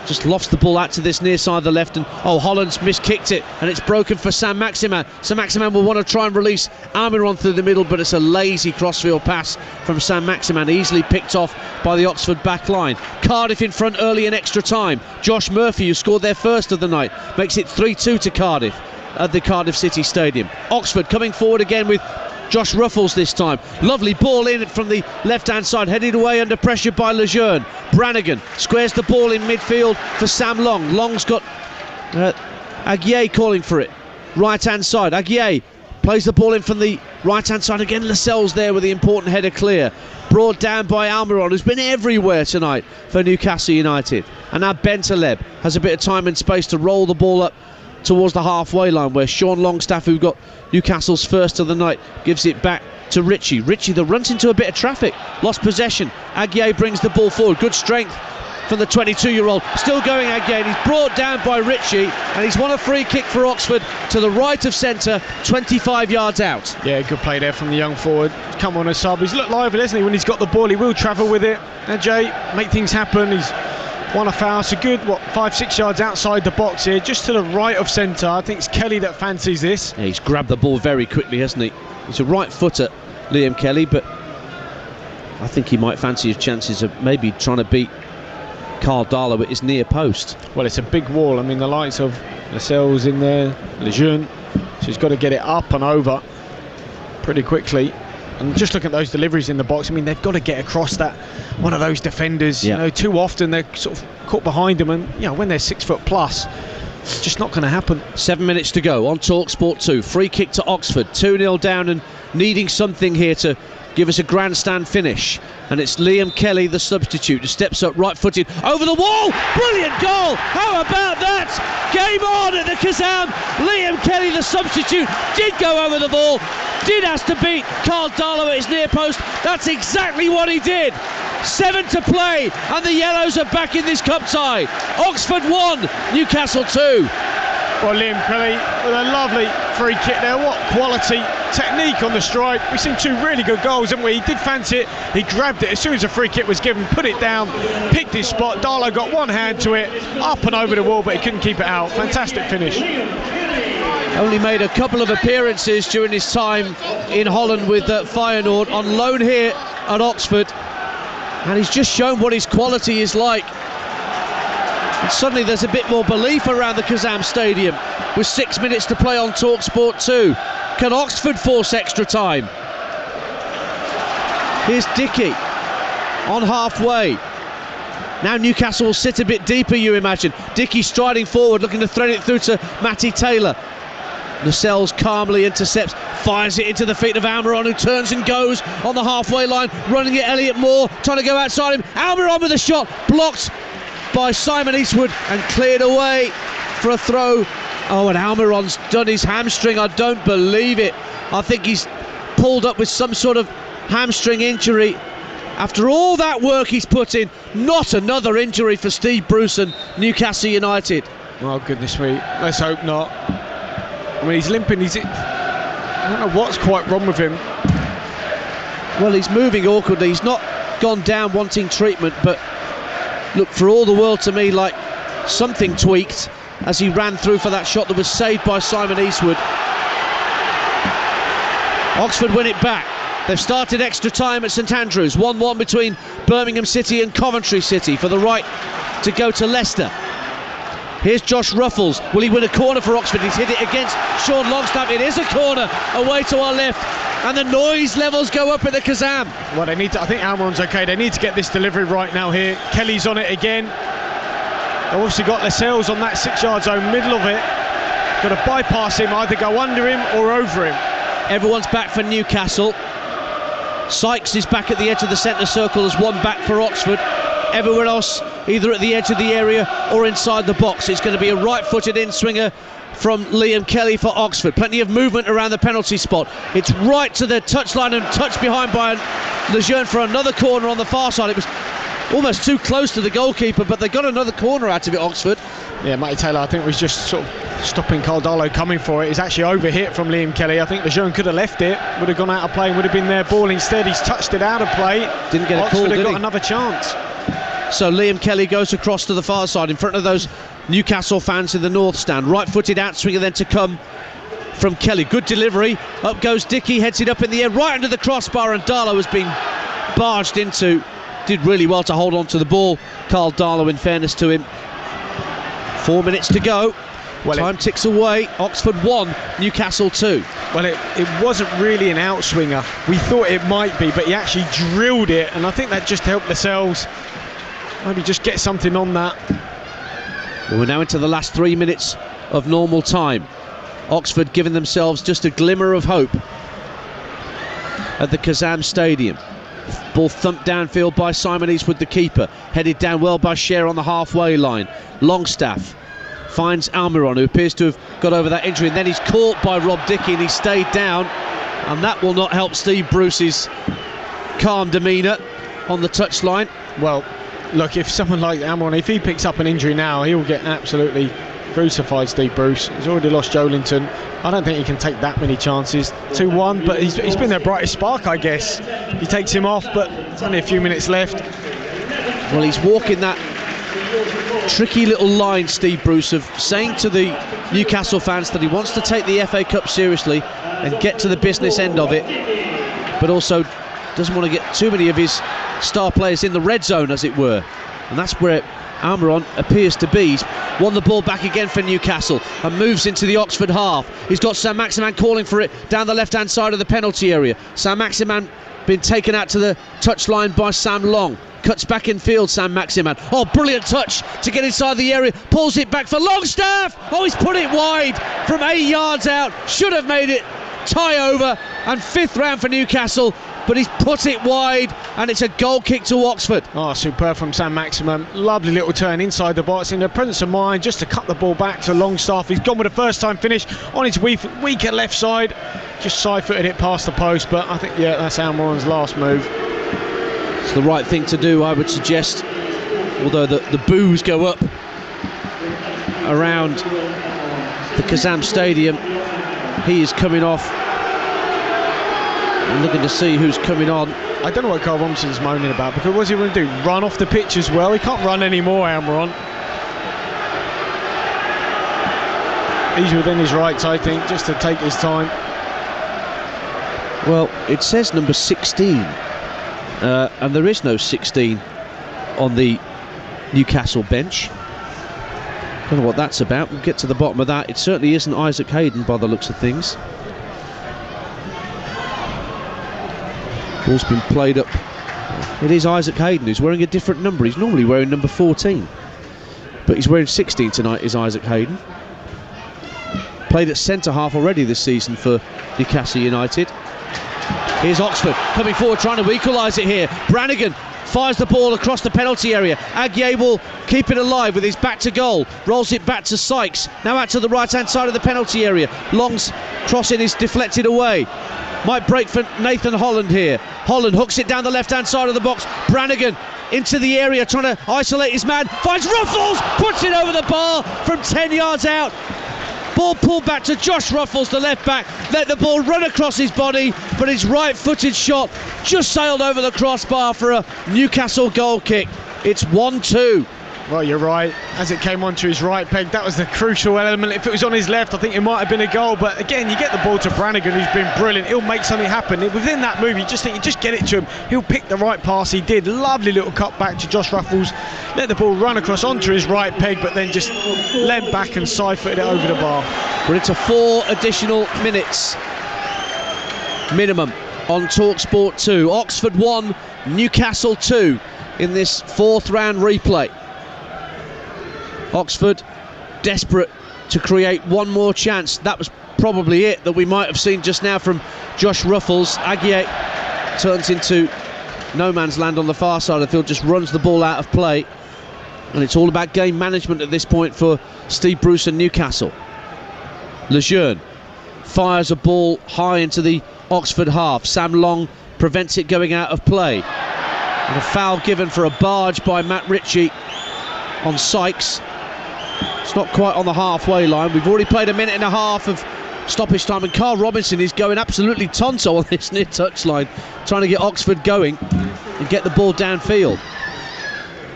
just lofts the ball out to this near side of the left, and Holland's miskicked it, and it's broken for Sam Maximin. Sam Maximin will want to try and release Almiron through the middle, but it's a lazy crossfield pass from Sam Maximin, easily picked off by the Oxford back line. Cardiff in front early in extra time. Josh Murphy, who scored their first of the night, makes it 3-2 to Cardiff at the Cardiff City Stadium. Oxford coming forward again with Josh Ruffles this time. Lovely ball in from the left-hand side, headed away under pressure by Lejeune. Brannigan squares the ball in midfield for Sam Long. Long's got Aguier calling for it. Right-hand side, Aguier plays the ball in from the right-hand side. Again, Lascelles there with the important header clear. Brought down by Almiron, who's been everywhere tonight for Newcastle United. And now Bentaleb has a bit of time and space to roll the ball up towards the halfway line, where Sean Longstaff, who got Newcastle's first of the night, gives it back to Ritchie. Ritchie that runs into a bit of traffic, lost possession. Aguier brings the ball forward. Good strength from the 22-year-old. Still going Aguier. He's brought down by Ritchie, and he's won a free kick for Oxford to the right of centre, 25 yards out. Yeah, good play there from the young forward. Come on a sub. He's looked lively, hasn't he? When he's got the ball, he will travel with it. Ajay, make things happen. He's won a foul. So good, 5-6 yards outside the box here, just to the right of centre. I think it's Kelly that fancies this. Yeah, he's grabbed the ball very quickly, hasn't he? He's a right footer, Liam Kelly, but I think he might fancy his chances of maybe trying to beat Carl Darlow at his near post. Well, it's a big wall. I mean, the likes of Lascelles in there, Lejeune, so he's got to get it up and over pretty quickly. And just look at those deliveries in the box. I mean, they've got to get across that one of those defenders. Yeah. You know, too often they're sort of caught behind them, and you know, when they're 6 foot plus, it's just not going to happen. 7 minutes to go on TalkSport 2. Free kick to Oxford, 2-0 down and needing something here to give us a grandstand finish. And it's Liam Kelly, the substitute, who steps up right-footed over the wall. Brilliant goal! How about that? Game on at the Kazam. Liam Kelly, the substitute, did go over the ball, did has to beat Carl Darlow at his near post. That's exactly what he did. 7 to play, and the Yellows are back in this cup tie. Oxford 1, Newcastle 2. Well, Liam Kelly with a lovely free kick there. What quality, technique on the strike. We've seen two really good goals, haven't we? He did fancy it. He grabbed it as soon as the free kick was given, put it down, picked his spot. Darlow got one hand to it, up and over the wall, but he couldn't keep it out. Fantastic finish. Only made a couple of appearances during his time in Holland with Feyenoord, on loan here at Oxford. And he's just shown what his quality is like. And suddenly there's a bit more belief around the Kazam Stadium with 6 minutes to play on TalkSport 2. Can Oxford force extra time? Here's Dickey on halfway. Now Newcastle will sit a bit deeper, you imagine. Dickey striding forward, looking to thread it through to Matty Taylor. Lascelles calmly intercepts, fires it into the feet of Almiron, who turns and goes on the halfway line, running at Elliot Moore, trying to go outside him. Almiron with a shot, blocked by Simon Eastwood and cleared away for a throw. Oh, and Almiron's done his hamstring. I don't believe it. I think he's pulled up with some sort of hamstring injury. After all that work he's put in, not another injury for Steve Bruce and Newcastle United. Oh, goodness me. Let's hope not. I mean, he's limping. I don't know what's quite wrong with him. Well, he's moving awkwardly. He's not gone down wanting treatment, but looked for all the world to me like something tweaked as he ran through for that shot that was saved by Simon Eastwood. Oxford win it back. They've started extra time at St Andrews. 1-1 between Birmingham City and Coventry City for the right to go to Leicester. Here's Josh Ruffles. Will he win a corner for Oxford? He's hit it against Sean Longstaff. It is a corner away to our left, and the noise levels go up at the Kazam. Well, they need to. I think Almiron's okay. They need to get this delivery right now here. Kelly's on it again. They've obviously got Lascelles on that 6-yard zone, middle of it. Got to bypass him, either go under him or over him. Everyone's back for Newcastle. Sykes is back at the edge of the centre circle as one back for Oxford. Everywhere else either at the edge of the area or inside the box. It's going to be a right-footed in-swinger from Liam Kelly for Oxford. Plenty of movement around the penalty spot. It's right to the touchline and touched behind by Lejeune for another corner on the far side. It was almost too close to the goalkeeper, but they got another corner out of it, Oxford. Yeah, Matty Taylor, I think, was just sort of stopping Carl Darlow coming for it. He's actually overhit from Liam Kelly. I think Lejeune could have left it, would have gone out of play and would have been their ball. Instead, he's touched it out of play. Didn't get a call, Oxford did have he? got another chance. So Liam Kelly goes across to the far side in front of those Newcastle fans in the north stand. Right-footed outswinger then to come from Kelly. Good delivery. Up goes Dickey, heads it up in the air, right under the crossbar, and Darlow has been barged into. Did really well to hold on to the ball, Carl Darlow, in fairness to him. 4 minutes to go. Well, time ticks away. Oxford 1, Newcastle 2. Well, it wasn't really an outswinger. We thought it might be, but he actually drilled it, and I think that just helped Lascelles maybe just get something on that. Well, we're now into the last 3 minutes of normal time. Oxford giving themselves just a glimmer of hope at the Kazam Stadium. Ball thumped downfield by Simon Eastwood, the keeper. Headed down well by Scher on the halfway line. Longstaff finds Almiron, who appears to have got over that injury, and then he's caught by Rob Dickey and he stayed down, and that will not help Steve Bruce's calm demeanour on the touchline. Well, look, if someone like Almiron, if he picks up an injury now, he'll get absolutely crucified, Steve Bruce. He's already lost Joelinton. I don't think he can take that many chances. 2-1, but he's been their brightest spark, I guess. He takes him off, but there's only a few minutes left. Well, he's walking that tricky little line, Steve Bruce, of saying to the Newcastle fans that he wants to take the FA Cup seriously and get to the business end of it, but also doesn't want to get too many of his star players in the red zone, as it were. And that's where Almiron appears to be. He's won the ball back again for Newcastle and moves into the Oxford half. He's got Saint-Maximin calling for it down the left-hand side of the penalty area. Saint-Maximin been taken out to the touchline by Sam Long. Cuts back in field, Saint-Maximin. Oh, brilliant touch to get inside the area. Pulls it back for Longstaff. Oh, he's put it wide from 8 yards out. Should have made it tie over. And 5th round for Newcastle, but he's put it wide, and it's a goal kick to Oxford. Oh, superb from Saint-Maximin. Lovely little turn inside the box in the presence of mind, just to cut the ball back to Longstaff. He's gone with a first-time finish on his weaker left side. Just side-footed it past the post, but I think, yeah, that's Almiron's last move. It's the right thing to do, I would suggest, although the boos go up around the Kazam Stadium. He is coming off. I'm looking to see who's coming on. I don't know what Carl Robinson's moaning about, because what's he going to do? Run off the pitch as well? He can't run anymore, Almiron. He's within his rights, I think, just to take his time. Well, it says number 16, and there is no 16 on the Newcastle bench. Don't know what that's about. We'll get to the bottom of that. It certainly isn't Isaac Hayden by the looks of things. Ball's been played up. It is Isaac Hayden who's wearing a different number. He's normally wearing number 14, but he's wearing 16 tonight, is Isaac Hayden. Played at centre-half already this season for Newcastle United. Here's Oxford coming forward, trying to equalise it here. Brannigan fires the ball across the penalty area. Aguier will keep it alive with his back to goal. Rolls it back to Sykes. Now out to the right-hand side of the penalty area. Long's crossing is deflected away. Might break for Nathan Holland here. Holland hooks it down the left-hand side of the box. Brannigan into the area, trying to isolate his man. Finds Ruffles, puts it over the bar from 10 yards out. Ball pulled back to Josh Ruffles, the left back. Let the ball run across his body, but his right-footed shot just sailed over the crossbar for a Newcastle goal kick. It's 1-2. Well, you're right. As it came onto his right peg, that was the crucial element. If it was on his left, I think it might have been a goal. But again, you get the ball to Brannigan, who's been brilliant. He'll make something happen. Within that move, you just think, you just get it to him. He'll pick the right pass. He did. Lovely little cut back to Josh Ruffles. Let the ball run across onto his right peg, but then just leant back and side-footed it over the bar. We're into 4 additional minutes minimum on TalkSport 2. Oxford 1, Newcastle 2 in this 4th round replay. Oxford desperate to create one more chance. That was probably it that we might have seen just now from Josh Ruffles. Aguier turns into no man's land on the far side of the field, just runs the ball out of play, and it's all about game management at this point for Steve Bruce and Newcastle. Lejeune fires a ball high into the Oxford half. Sam Long prevents it going out of play, and a foul given for a barge by Matt Ritchie on Sykes. It's not quite on the halfway line. We've already played a minute and a half of stoppage time, and Carl Robinson is going absolutely tonto on this near touchline, trying to get Oxford going and get the ball downfield.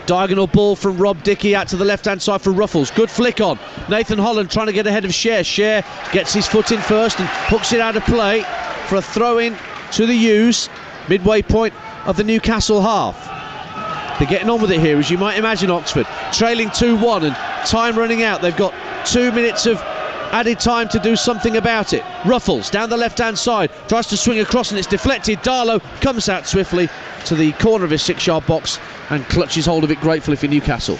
Diagonal ball from Rob Dickey out to the left-hand side for Ruffles. Good flick on. Nathan Holland trying to get ahead of Cher. Cher gets his foot in first and hooks it out of play for a throw-in to the U's, midway point of the Newcastle half. They're getting on with it here, as you might imagine. Oxford trailing 2-1 and time running out. They've got 2 minutes of added time to do something about it. Ruffles down the left-hand side, tries to swing across and it's deflected. Darlow comes out swiftly to the corner of his 6-yard box and clutches hold of it gratefully for Newcastle.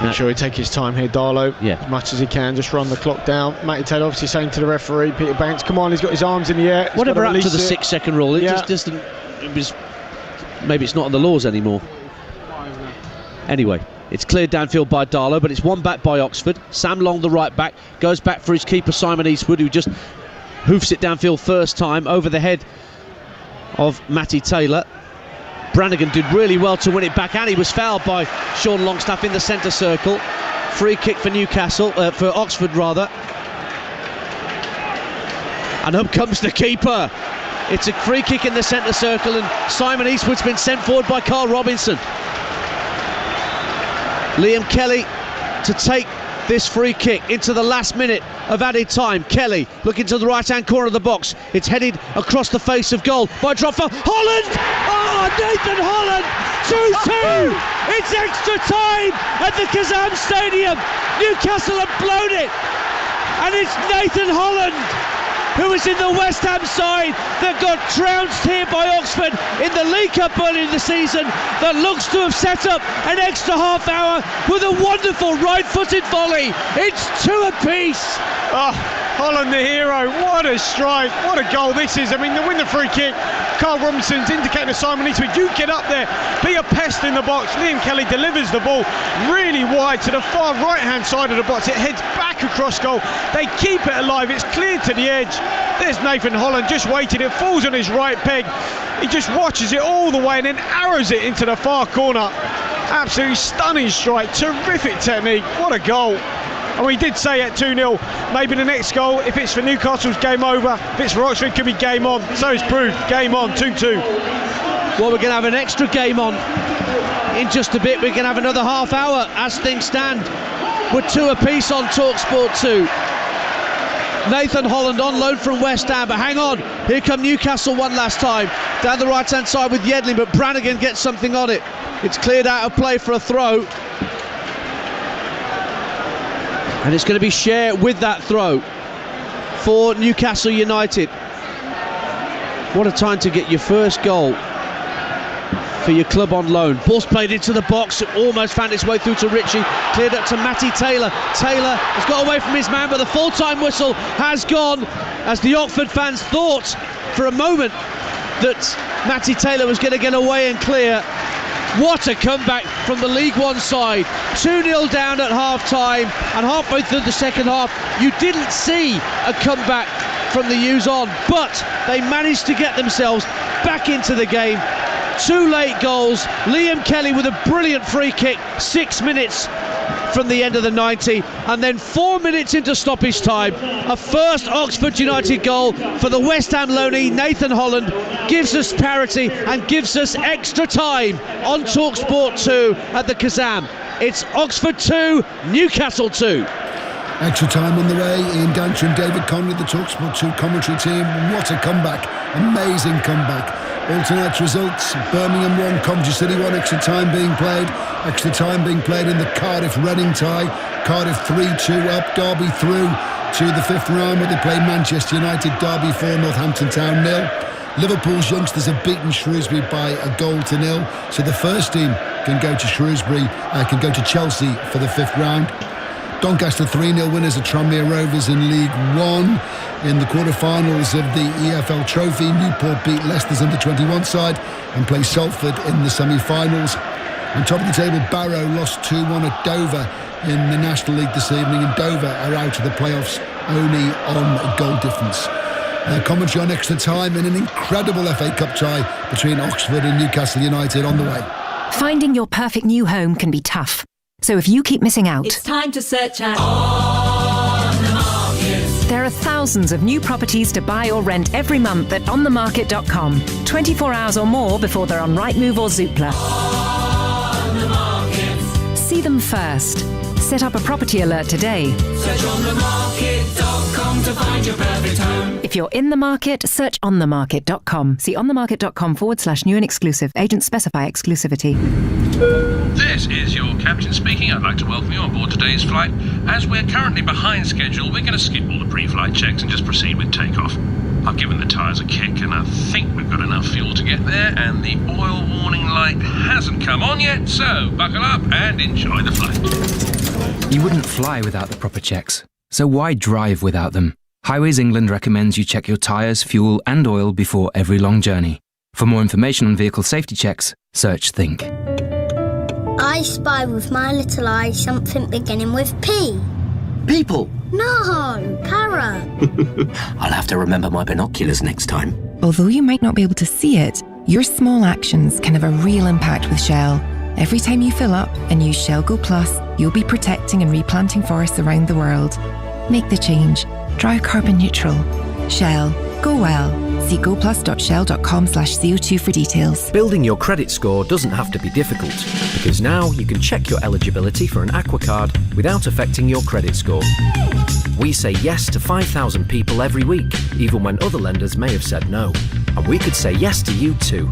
I'm sure he'll take his time here, Darlow, as much as he can, just run the clock down. Matty Taylor obviously saying to the referee, Peter Banks, come on, he's got his arms in the air. Whatever happened to the 6-second rule? It just didn't. It was. Maybe it's not on the laws anymore. Anyway, it's cleared downfield by Darlow, but it's won back by Oxford. Sam Long, the right back, goes back for his keeper Simon Eastwood, who just hoofs it downfield first time over the head of Matty Taylor. Brannigan did really well to win it back, and he was fouled by Sean Longstaff in the centre circle. Free kick for Newcastle, for Oxford rather. And up comes the keeper. It's a free kick in the centre circle, and Simon Eastwood's been sent forward by Carl Robinson. Liam Kelly to take this free kick into the last minute of added time. Kelly looking to the right-hand corner of the box. It's headed across the face of goal by drop for Holland. Oh, Nathan Holland, 2-2. It's extra time at the Kazam Stadium. Newcastle have blown it, and it's Nathan Holland, who was in the West Ham side that got trounced here by Oxford in the League Cup earlier in the season, that looks to have set up an extra half hour with a wonderful right-footed volley. It's 2 apiece. Oh, Holland the hero, what a strike, what a goal this is. I mean, to win the free kick, Carl Robinson's indicating to Simon Eastwood, you get up there, be a pest in the box. Liam Kelly delivers the ball really wide to the far right-hand side of the box. It heads back across goal. They keep it alive, it's cleared to the edge. There's Nathan Holland just waiting, it falls on his right peg. He just watches it all the way and then arrows it into the far corner. Absolutely stunning strike, terrific technique, what a goal. And we did say at 2-0, maybe the next goal, if it's for Newcastle's game over, if it's for Oxford, could be game on. So it's proved, game on, 2-2. Well, we're going to have an extra game on in just a bit. We're going to have another half hour as things stand. We're 2 apiece on TalkSport 2. Nathan Holland on loan from West Ham, but hang on, here come Newcastle one last time. Down the right hand side with Yedlin, but Brannigan gets something on it. It's cleared out of play for a throw. And it's going to be Share with that throw for Newcastle United. What a time to get your first goal for your club on loan. Ball's played into the box, almost found its way through to Ritchie, cleared up to Matty Taylor. Taylor has got away from his man, but the full-time whistle has gone as the Oxford fans thought for a moment that Matty Taylor was going to get away and clear. What a comeback from the League One side. 2-0 down at half-time, and halfway through the second half, you didn't see a comeback from the U's on, but they managed to get themselves back into the game. 2 late goals. Liam Kelly with a brilliant free kick 6 minutes from the end of the 90, and then 4 minutes into stoppage time, a first Oxford United goal for the West Ham loanee Nathan Holland gives us parity and gives us extra time on TalkSport 2 at the Kazam. It's Oxford 2, Newcastle 2. Extra time on the way. Ian Dancher and David Connolly, the TalkSport 2 commentary team. What a comeback. Amazing comeback. All tonight's results: Birmingham 1, Coventry City 1, extra time being played. Extra time being played in the Cardiff-Reading tie. Cardiff 3-2 up, Derby through to the 5th round where they play Manchester United. Derby 4, Northampton Town 0. Liverpool's youngsters have beaten Shrewsbury by a goal to 0. So the first team can go to Shrewsbury, can go to Chelsea for the 5th round. Doncaster 3-0 winners of Tranmere Rovers in League One. In the quarter-finals of the EFL Trophy, Newport beat Leicester's under-21 side and play Salford in the semi-finals. On top of the table, Barrow lost 2-1 at Dover in the National League this evening, and Dover are out of the playoffs only on a goal difference. Commentary on extra time and an incredible FA Cup tie between Oxford and Newcastle United on the way. Finding your perfect new home can be tough. So if you keep missing out, it's time to search at On the Market. There are thousands of new properties to buy or rent every month at onthemarket.com. 24 hours or more before they're on Rightmove or Zoopla. On the Market. See them first. Set up a property alert today. Search onthemarket.com to find your perfect home. If you're in the market, search onthemarket.com. See onthemarket.com/new and exclusive. Agents specify exclusivity. This is your captain speaking. I'd like to welcome you on board today's flight. As we're currently behind schedule, we're going to skip all the pre-flight checks and just proceed with takeoff. I've given the tyres a kick and I think we've got enough fuel to get there, and the oil warning light hasn't come on yet, so buckle up and enjoy the flight. You wouldn't fly without the proper checks, so why drive without them? Highways England recommends you check your tyres, fuel and oil before every long journey. For more information on vehicle safety checks, search Think. I spy with my little eye something beginning with P. People? No, parrot. I'll have to remember my binoculars next time. Although you might not be able to see it, your small actions can have a real impact with Shell. Every time you fill up and use Shell Go Plus, you'll be protecting and replanting forests around the world. Make the change. Drive carbon neutral. Shell. Go well. See goplus.shell.com/CO2 for details. Building your credit score doesn't have to be difficult, because now you can check your eligibility for an Aqua card without affecting your credit score. We say yes to 5,000 people every week, even when other lenders may have said no. And we could say yes to you too.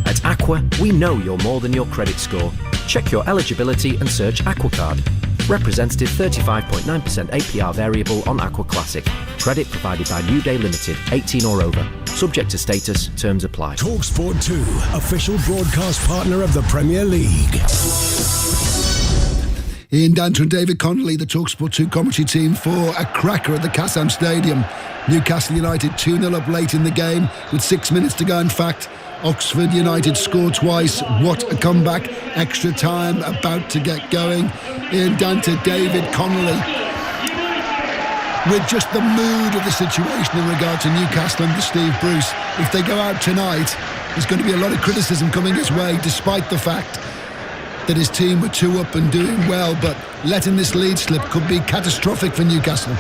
At Aqua, we know you're more than your credit score. Check your eligibility and search Aqua card. Representative 35.9% APR variable on Aqua Classic. Credit provided by New Day Limited, 18 or over. Subject to status, terms apply. TalkSport 2, official broadcast partner of the Premier League. Ian Danter and David Connolly, the TalkSport 2 commentary team, for a cracker at the Kassam Stadium. Newcastle United 2-0 up late in the game with 6 minutes to go. In fact, Oxford United scored twice. What a comeback. Extra time about to get going. Ian Danter, David Connolly, with just the mood of the situation in regard to Newcastle under Steve Bruce. If they go out tonight, there's going to be a lot of criticism coming his way, despite the fact that his team were 2 up and doing well. But letting this lead slip could be catastrophic for Newcastle.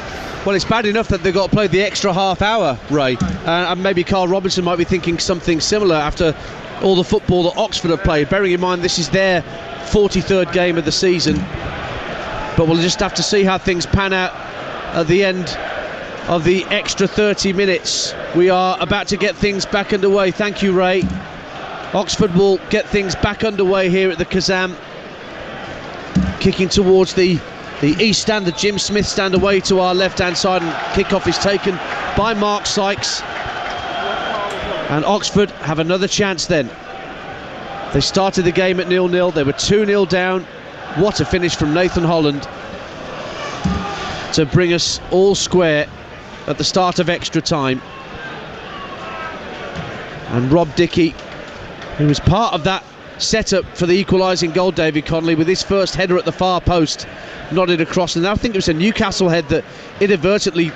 Well, it's bad enough that they've got to play the extra half hour, Ray. And maybe Carl Robinson might be thinking something similar after all the football that Oxford have played, bearing in mind this is their 43rd game of the season. But we'll just have to see how things pan out at the end of the extra 30 minutes. We are about to get things back underway. Thank you, Ray. Oxford will get things back underway here at the Kazam. Kicking towards the east stand, the Jim Smith stand away to our left-hand side, and kickoff is taken by Mark Sykes. And Oxford have another chance then. They started the game at 0-0. They were 2-0 down. What a finish from Nathan Holland to bring us all square at the start of extra time. And Rob Dickey, who was part of that setup for the equalising goal, David Connolly, with his first header at the far post, nodded across, and I think it was a Newcastle head that inadvertently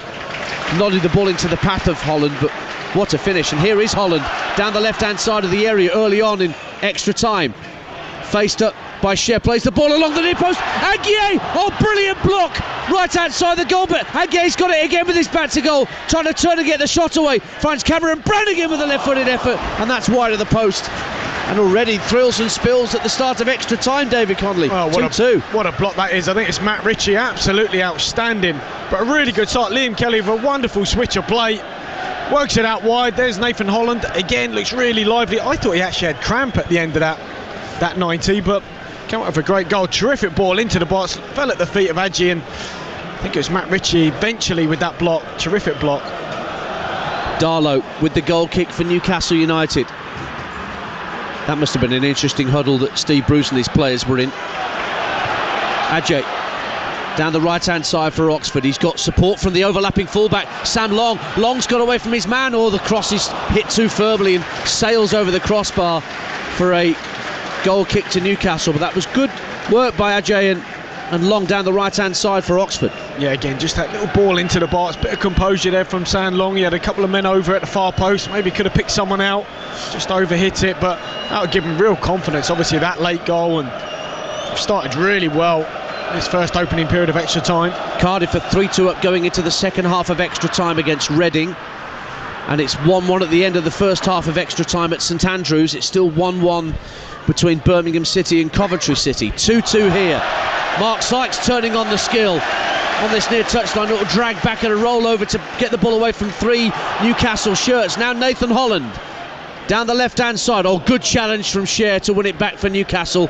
nodded the ball into the path of Holland. But what a finish. And here is Holland down the left-hand side of the area early on in extra time. Faced up by Scher, plays the ball along the near post. Aguier, oh, brilliant block right outside the goal, but Aguier's got it again with his back to goal, trying to turn and get the shot away. Finds Cameron Brannigan with a left-footed effort, and that's wide of the post. And already thrills and spills at the start of extra time, David Connolly. Oh, 2-2. What a block that is. I think it's Matt Ritchie, absolutely outstanding, but a really good start. Liam Kelly with a wonderful switch of play, works it out wide. There's Nathan Holland again, looks really lively. I thought he actually had cramp at the end of that 90, but came out with a great goal. Terrific ball into the box, fell at the feet of Adji, and I think it was Matt Ritchie eventually with that block. Terrific block. Darlow with the goal kick for Newcastle United. That must have been an interesting huddle that Steve Bruce and his players were in. Adjei down the right-hand side for Oxford. He's got support from the overlapping fullback, Sam Long. Long's got away from his man, or the cross is hit too firmly and sails over the crossbar for a goal kick to Newcastle. But that was good work by Adjei and Long down the right-hand side for Oxford. Yeah, again, just that little ball into the box, bit of composure there from Sam Long. He had a couple of men over at the far post, maybe could have picked someone out, just overhit it, but that would give him real confidence. Obviously that late goal, and started really well this first opening period of extra time. Cardiff are 3-2 up going into the second half of extra time against Reading, and it's 1-1 at the end of the first half of extra time at St Andrews. It's still 1-1 between Birmingham City and Coventry City. 2-2 here. Mark Sykes turning on the skill on this near touchline. Little drag back and a roll over to get the ball away from three Newcastle shirts. Now Nathan Holland down the left-hand side. Oh, good challenge from Scher to win it back for Newcastle.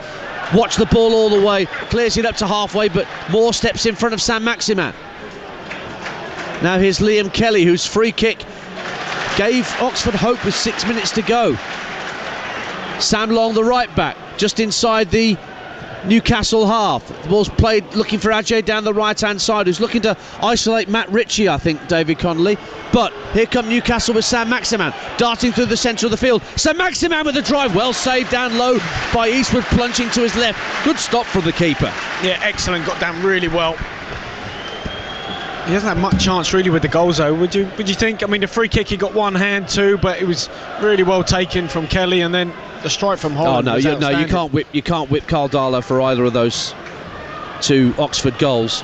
Watch the ball all the way, clears it up to halfway, but Moore steps in front of Sam Maximan. Now here's Liam Kelly, whose free kick gave Oxford hope with 6 minutes to go. Sam Long, the right back, just inside the Newcastle half. The ball's played looking for Adjei down the right-hand side, who's looking to isolate Matt Ritchie, I think, David Connolly. But here come Newcastle with Sam Maximan darting through the centre of the field. Sam Maximan with a drive, well saved down low by Eastwood, plunging to his left. Good stop from the keeper. Yeah, excellent, got down really well. He hasn't had much chance really with the goals though, would you think? I mean, the free kick he got one hand too, but it was really well taken from Kelly, and then the strike from Holland. Oh no, you can't whip Carl Darlow for either of those two Oxford goals.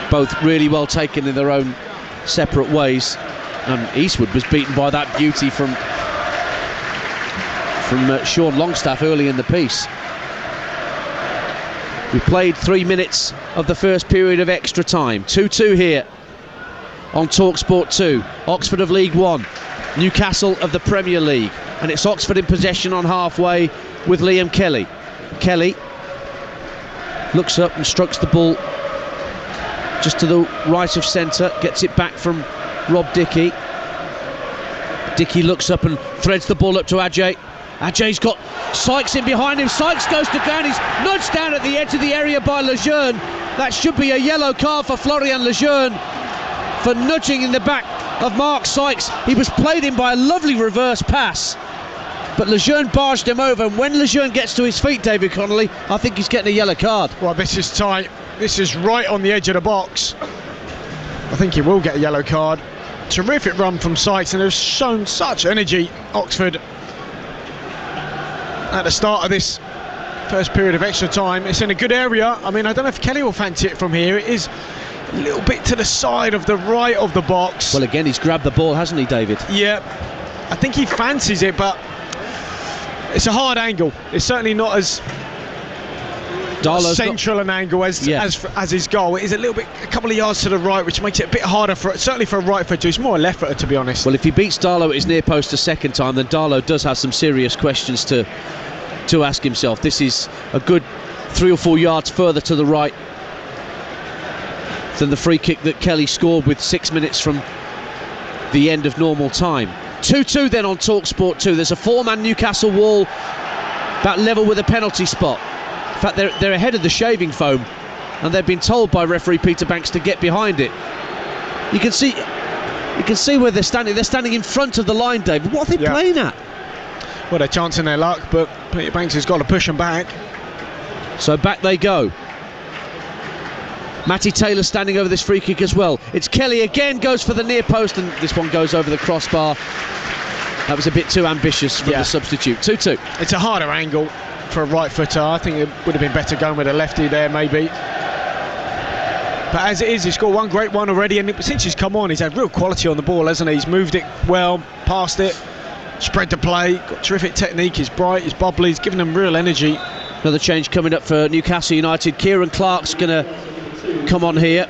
Both really well taken in their own separate ways. And Eastwood was beaten by that beauty from Sean Longstaff early in the piece. We played 3 minutes of the first period of extra time. 2-2 here on TalkSport 2. Oxford of League One, Newcastle of the Premier League. And it's Oxford in possession on halfway with Liam Kelly. Kelly looks up and strokes the ball just to the right of centre. Gets it back from Rob Dickey. Dickey looks up and threads the ball up to Adjei. Adjei's got Sykes in behind him. Sykes goes to ground. He's nudged down at the edge of the area by Lejeune. That should be a yellow card for Florian Lejeune for nudging in the back of Mark Sykes. He was played in by a lovely reverse pass, but Lejeune barged him over, and when Lejeune gets to his feet, David Connolly, I think he's getting a yellow card. Well, this is tight. This is right on the edge of the box. I think he will get a yellow card. Terrific run from Sykes, and they've shown such energy, Oxford, at the start of this first period of extra time. It's in a good area. I mean, I don't know if Kelly will fancy it from here. It is a little bit to the side of the right of the box. Well, again, he's grabbed the ball, hasn't he, David? Yeah, I think he fancies it, but it's a hard angle. It's certainly not as central an angle as his goal. It is a couple of yards to the right, which makes it a bit harder certainly for a right footer. It's more a left footer, to be honest. Well, if he beats Darlow at his near post a second time, then Darlow does have some serious questions to ask himself. This is a good 3 or 4 yards further to the right than the free kick that Kelly scored with 6 minutes from the end of normal time. 2-2 then on TalkSport 2. There's a 4-man Newcastle wall about level with a penalty spot. In fact, they're ahead of the shaving foam, and they've been told by referee Peter Banks to get behind it. You can see where they're standing. They're standing in front of the line, David. What are they playing at? Well, they're chancing their luck, but Peter Banks has got to push them back. So back they go. Matty Taylor standing over this free kick as well. It's Kelly again, goes for the near post, and this one goes over the crossbar. That was a bit too ambitious for the substitute. 2-2. It's a harder angle for a right footer. I think it would have been better going with a lefty there, maybe. But as it is, he's got one great one already, and since he's come on, he's had real quality on the ball, hasn't he? He's moved it well, passed it, spread the play, got terrific technique. He's bright, he's bubbly, he's giving them real energy. Another change coming up for Newcastle United. Kieran Clark's going to come on here,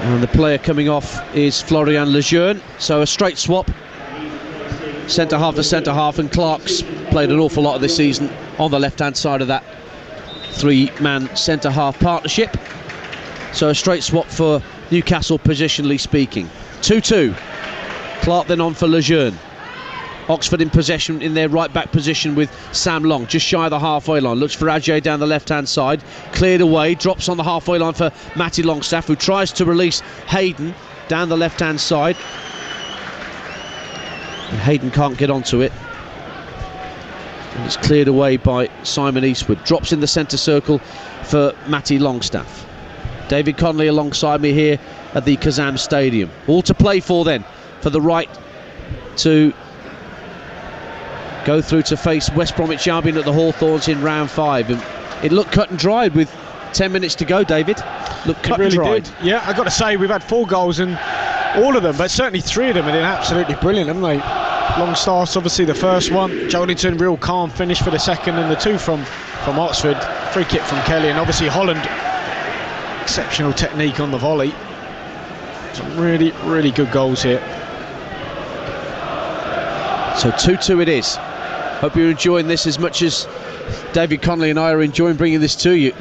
and the player coming off is Florian Lejeune. So a straight swap, centre half to centre half, and Clark's played an awful lot of this season on the left hand side of that 3-man centre half partnership. So a straight swap for Newcastle, positionally speaking. 2-2. Clark then on for Lejeune. Oxford in possession in their right back position with Sam Long, just shy of the halfway line. Looks for Ajay down the left hand side, cleared away, drops on the halfway line for Matty Longstaff, who tries to release Hayden down the left hand side, and Hayden can't get onto it, and it's cleared away by Simon Eastwood. Drops in the centre circle for Matty Longstaff. David Connolly alongside me here at the Kazam Stadium. All to play for then, for the right to go through to face West Bromwich Albion at the Hawthorns in round 5. And it looked cut and dried with 10 minutes to go, David. Looked cut and dried. Did. Yeah, I've got to say, we've had 4 goals, and all of them, but certainly 3 of them have been absolutely brilliant, haven't they? Longstaff's obviously the first one. Jolinton, real calm finish for the second, and the 2 from Oxford. Free kick from Kelly, and obviously Holland, exceptional technique on the volley. Some really, really good goals here. So 2-2 it is. Hope you're enjoying this as much as David Connolly and I are enjoying bringing this to you.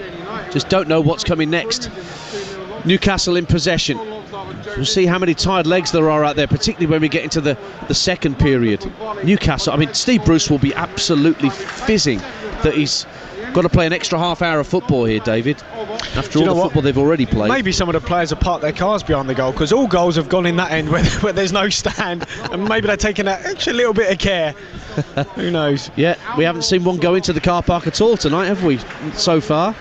Just don't know what's coming next. Newcastle in possession. We'll see how many tired legs there are out there, particularly when we get into the second period. Newcastle, I mean, Steve Bruce will be absolutely fizzing that he's got to play an extra half hour of football here, David, after all the football they've already played. Maybe some of the players have parked their cars behind the goal, because all goals have gone in that end where there's no stand, and maybe they're taking that extra little bit of care. Who knows? Yeah, we haven't seen one go into the car park at all tonight, have we, so far?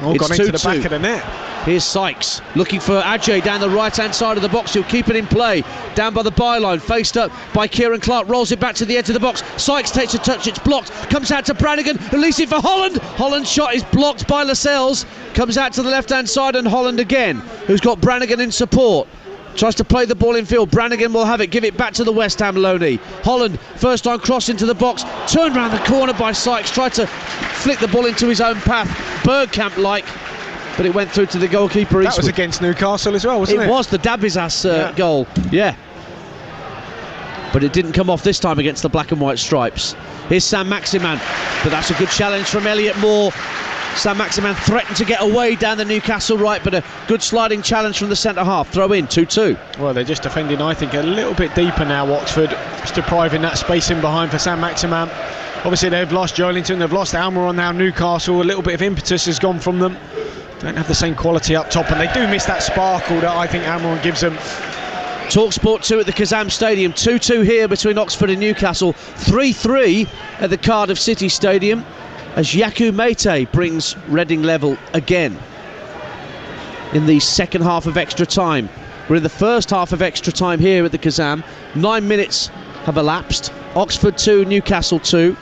All gone into the back of the net. Here's Sykes looking for Ajay down the right hand side of the box. He'll keep it in play down by the byline, faced up by Kieran Clark, rolls it back to the edge of the box. Sykes takes a touch, it's blocked, comes out to Brannigan, release it for Holland. Holland's shot is blocked by Lascelles, comes out to the left hand side, and Holland again, who's got Brannigan in support, tries to play the ball in field. Brannigan will have it, give it back to the West Ham Loney. Holland, first time cross into the box, turned round the corner by Sykes, tried to flick the ball into his own path, Bergkamp like, but it went through to the goalkeeper. That was against Newcastle as well, wasn't it? It was the Dabizas goal, yeah. But it didn't come off this time against the black and white stripes. Here's Sam Maximan, but that's a good challenge from Elliot Moore. Sam Maximan threatened to get away down the Newcastle right, but a good sliding challenge from the centre half. Throw in, 2-2. Well, they're just defending, I think, a little bit deeper now, Oxford. Just depriving that space in behind for Sam Maximan. Obviously, they've lost Jolinton, they've lost Almiron now, Newcastle. A little bit of impetus has gone from them. Don't have the same quality up top, and they do miss that sparkle that I think Almiron gives them. TalkSport 2 at the Kazam Stadium. 2-2 here between Oxford and Newcastle. 3-3 at the Cardiff City Stadium, as Yaku Mete brings Reading level again in the second half of extra time. We're in the first half of extra time here at the Kazam. 9 minutes have elapsed. Oxford 2, Newcastle 2.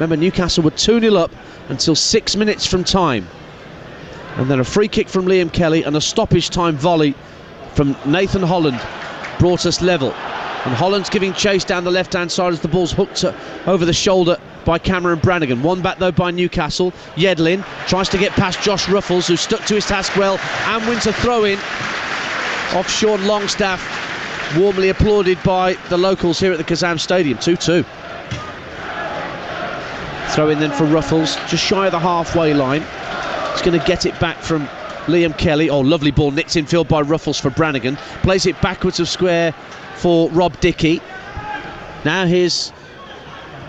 Remember, Newcastle were 2-0 up until 6 minutes from time. And then a free kick from Liam Kelly and a stoppage time volley from Nathan Holland brought us level. And Holland's giving chase down the left-hand side as the ball's hooked over the shoulder by Cameron Brannigan. One back though by Newcastle. Yedlin tries to get past Josh Ruffles, who stuck to his task well and wins a throw-in off Sean Longstaff, warmly applauded by the locals here at the Kazam Stadium. 2-2. Throw in then for Ruffles, just shy of the halfway line. He's going to get it back from Liam Kelly. Oh, lovely ball, nicked in field by Ruffles for Brannigan. Plays it backwards of square for Rob Dickey. Now here's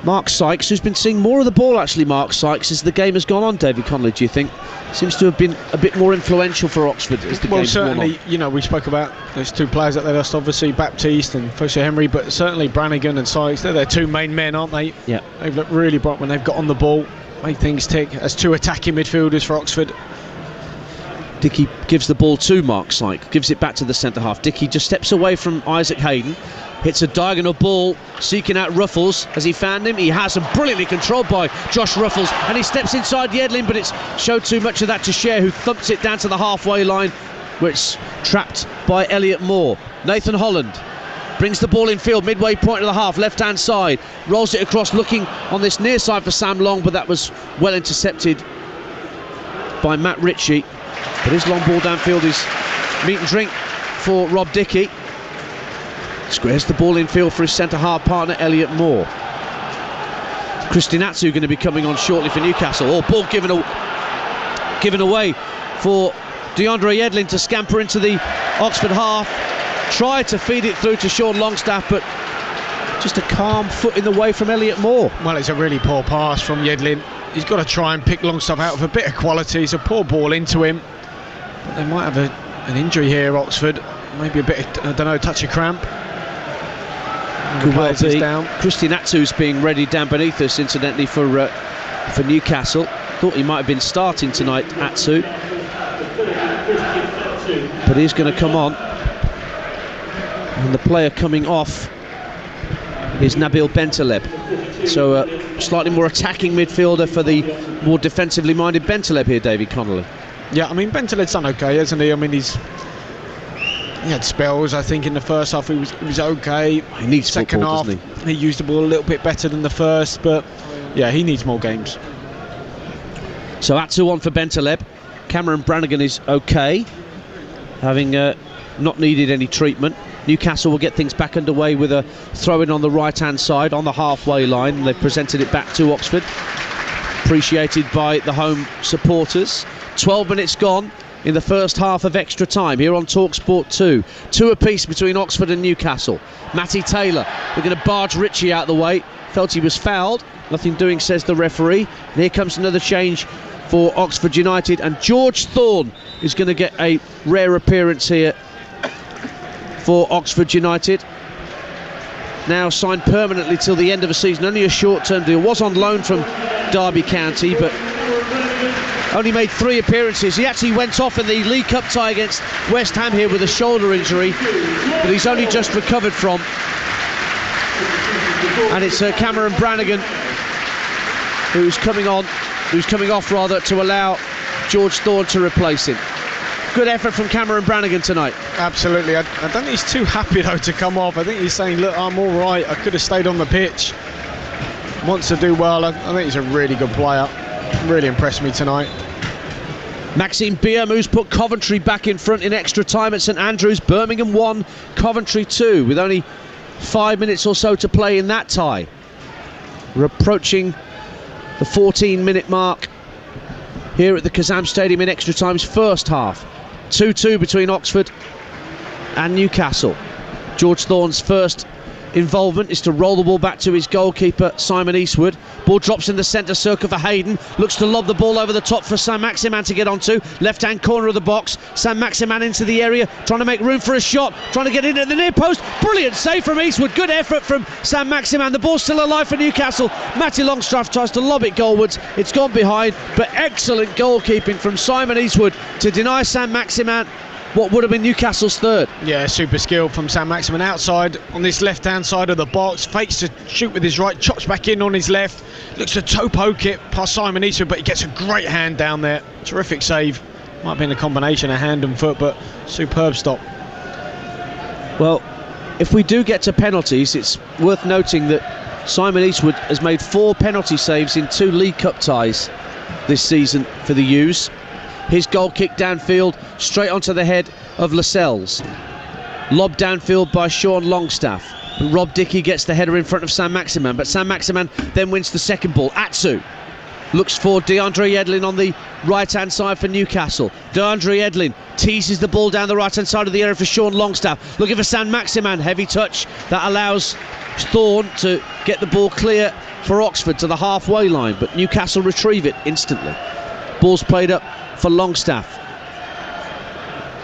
Mark Sykes, who's been seeing more of the ball, actually, Mark Sykes, as the game has gone on, David Connolly, do you think? Seems to have been a bit more influential for Oxford as the game's gone on. Well, certainly, you know, we spoke about those two players that they lost, obviously, Baptiste and Fosu Henry, but certainly Brannigan and Sykes, they're their two main men, aren't they? Yeah. They've looked really bright when they've got on the ball, made things tick as two attacking midfielders for Oxford. Dickey gives the ball to Mark Sykes, gives it back to the centre half. Dickey just steps away from Isaac Hayden, hits a diagonal ball, seeking out Ruffles. Has he found him? He has, and brilliantly controlled by Josh Ruffles, and he steps inside Yedlin, but it's showed too much of that to Share, who thumps it down to the halfway line, where it's trapped by Elliot Moore. Nathan Holland brings the ball in field, midway point of the half, left-hand side, rolls it across, looking on this near side for Sam Long, but that was well intercepted by Matt Ritchie. But his long ball downfield is meat and drink for Rob Dickey. Squares the ball in field for his centre-half partner, Elliot Moore. Christian Atsu going to be coming on shortly for Newcastle. Oh, ball given away for DeAndre Yedlin to scamper into the Oxford half. Tried to feed it through to Sean Longstaff, but just a calm foot in the way from Elliot Moore. Well, it's a really poor pass from Yedlin. He's got to try and pick Longstaff out of a bit of quality. It's a poor ball into him. But they might have an injury here, Oxford. Maybe a bit, I don't know, a touch of cramp. Could well be. Down. Christian Atsu's being readied down beneath us, incidentally, for Newcastle. Thought he might have been starting tonight, Atsu. But he's going to come on. And the player coming off is Nabil Bentaleb. So a slightly more attacking midfielder for the more defensively minded Bentaleb here, David Connolly. Yeah, I mean, Bentaleb's done okay, hasn't he? I mean, he had spells, I think, in the first half. He was okay. He needs second football, half, doesn't he? He used the ball a little bit better than the first, but yeah, he needs more games. So Atsu on for Bentaleb. Cameron Brannigan is okay, having not needed any treatment. Newcastle will get things back underway with a throw-in on the right-hand side on the halfway line. They've presented it back to Oxford, appreciated by the home supporters. 12 minutes gone in the first half of extra time here on TalkSport 2. Two apiece between Oxford and Newcastle. Matty Taylor, we're going to barge Ritchie out of the way. Felt he was fouled. Nothing doing, says the referee. And here comes another change for Oxford United, and George Thorne is going to get a rare appearance here for Oxford United. Now signed permanently till the end of the season, only a short-term deal. Was on loan from Derby County, but only made 3 appearances. He actually went off in the League Cup tie against West Ham here with a shoulder injury, but he's only just recovered from. And it's Cameron Brannigan who's coming off to allow George Thorne to replace him. Good effort from Cameron Brannigan tonight. Absolutely. I don't think he's too happy though to come off. I think he's saying, look, I'm all right. I could have stayed on the pitch. Wants to do well. I think he's a really good player. Really impressed me tonight. Maxime Biam, who's put Coventry back in front in extra time at St Andrews. Birmingham 1, Coventry 2, with only 5 minutes or so to play in that tie. We're approaching the 14-minute mark here at the Kazam Stadium in extra time's first half. 2-2 between Oxford and Newcastle. George Thorne's first involvement is to roll the ball back to his goalkeeper, Simon Eastwood. Ball drops in the centre circle for Hayden. Looks to lob the ball over the top for Sam Maximan to get onto. Left-hand corner of the box. Sam Maximan into the area, trying to make room for a shot, trying to get in at the near post. Brilliant save from Eastwood. Good effort from Sam Maximan. The ball's still alive for Newcastle. Matty Longstaff tries to lob it goalwards. It's gone behind, but excellent goalkeeping from Simon Eastwood to deny Sam Maximan what would have been Newcastle's third. Yeah, super skill from Sam Maximin outside on this left-hand side of the box. Fakes to shoot with his right, chops back in on his left. Looks to toe poke it past Simon Eastwood, but he gets a great hand down there. Terrific save. Might have been a combination of hand and foot, but superb stop. Well, if we do get to penalties, it's worth noting that Simon Eastwood has made 4 penalty saves in 2 League Cup ties this season for the U's. His goal kick downfield, straight onto the head of Lascelles. Lobbed downfield by Sean Longstaff. Rob Dickey gets the header in front of Sam Maximin, but Sam Maximin then wins the second ball. Atsu looks for DeAndre Yedlin on the right-hand side for Newcastle. DeAndre Yedlin teases the ball down the right-hand side of the area for Sean Longstaff. Looking for Sam Maximin. Heavy touch that allows Thorne to get the ball clear for Oxford to the halfway line, but Newcastle retrieve it instantly. Ball's played up for Longstaff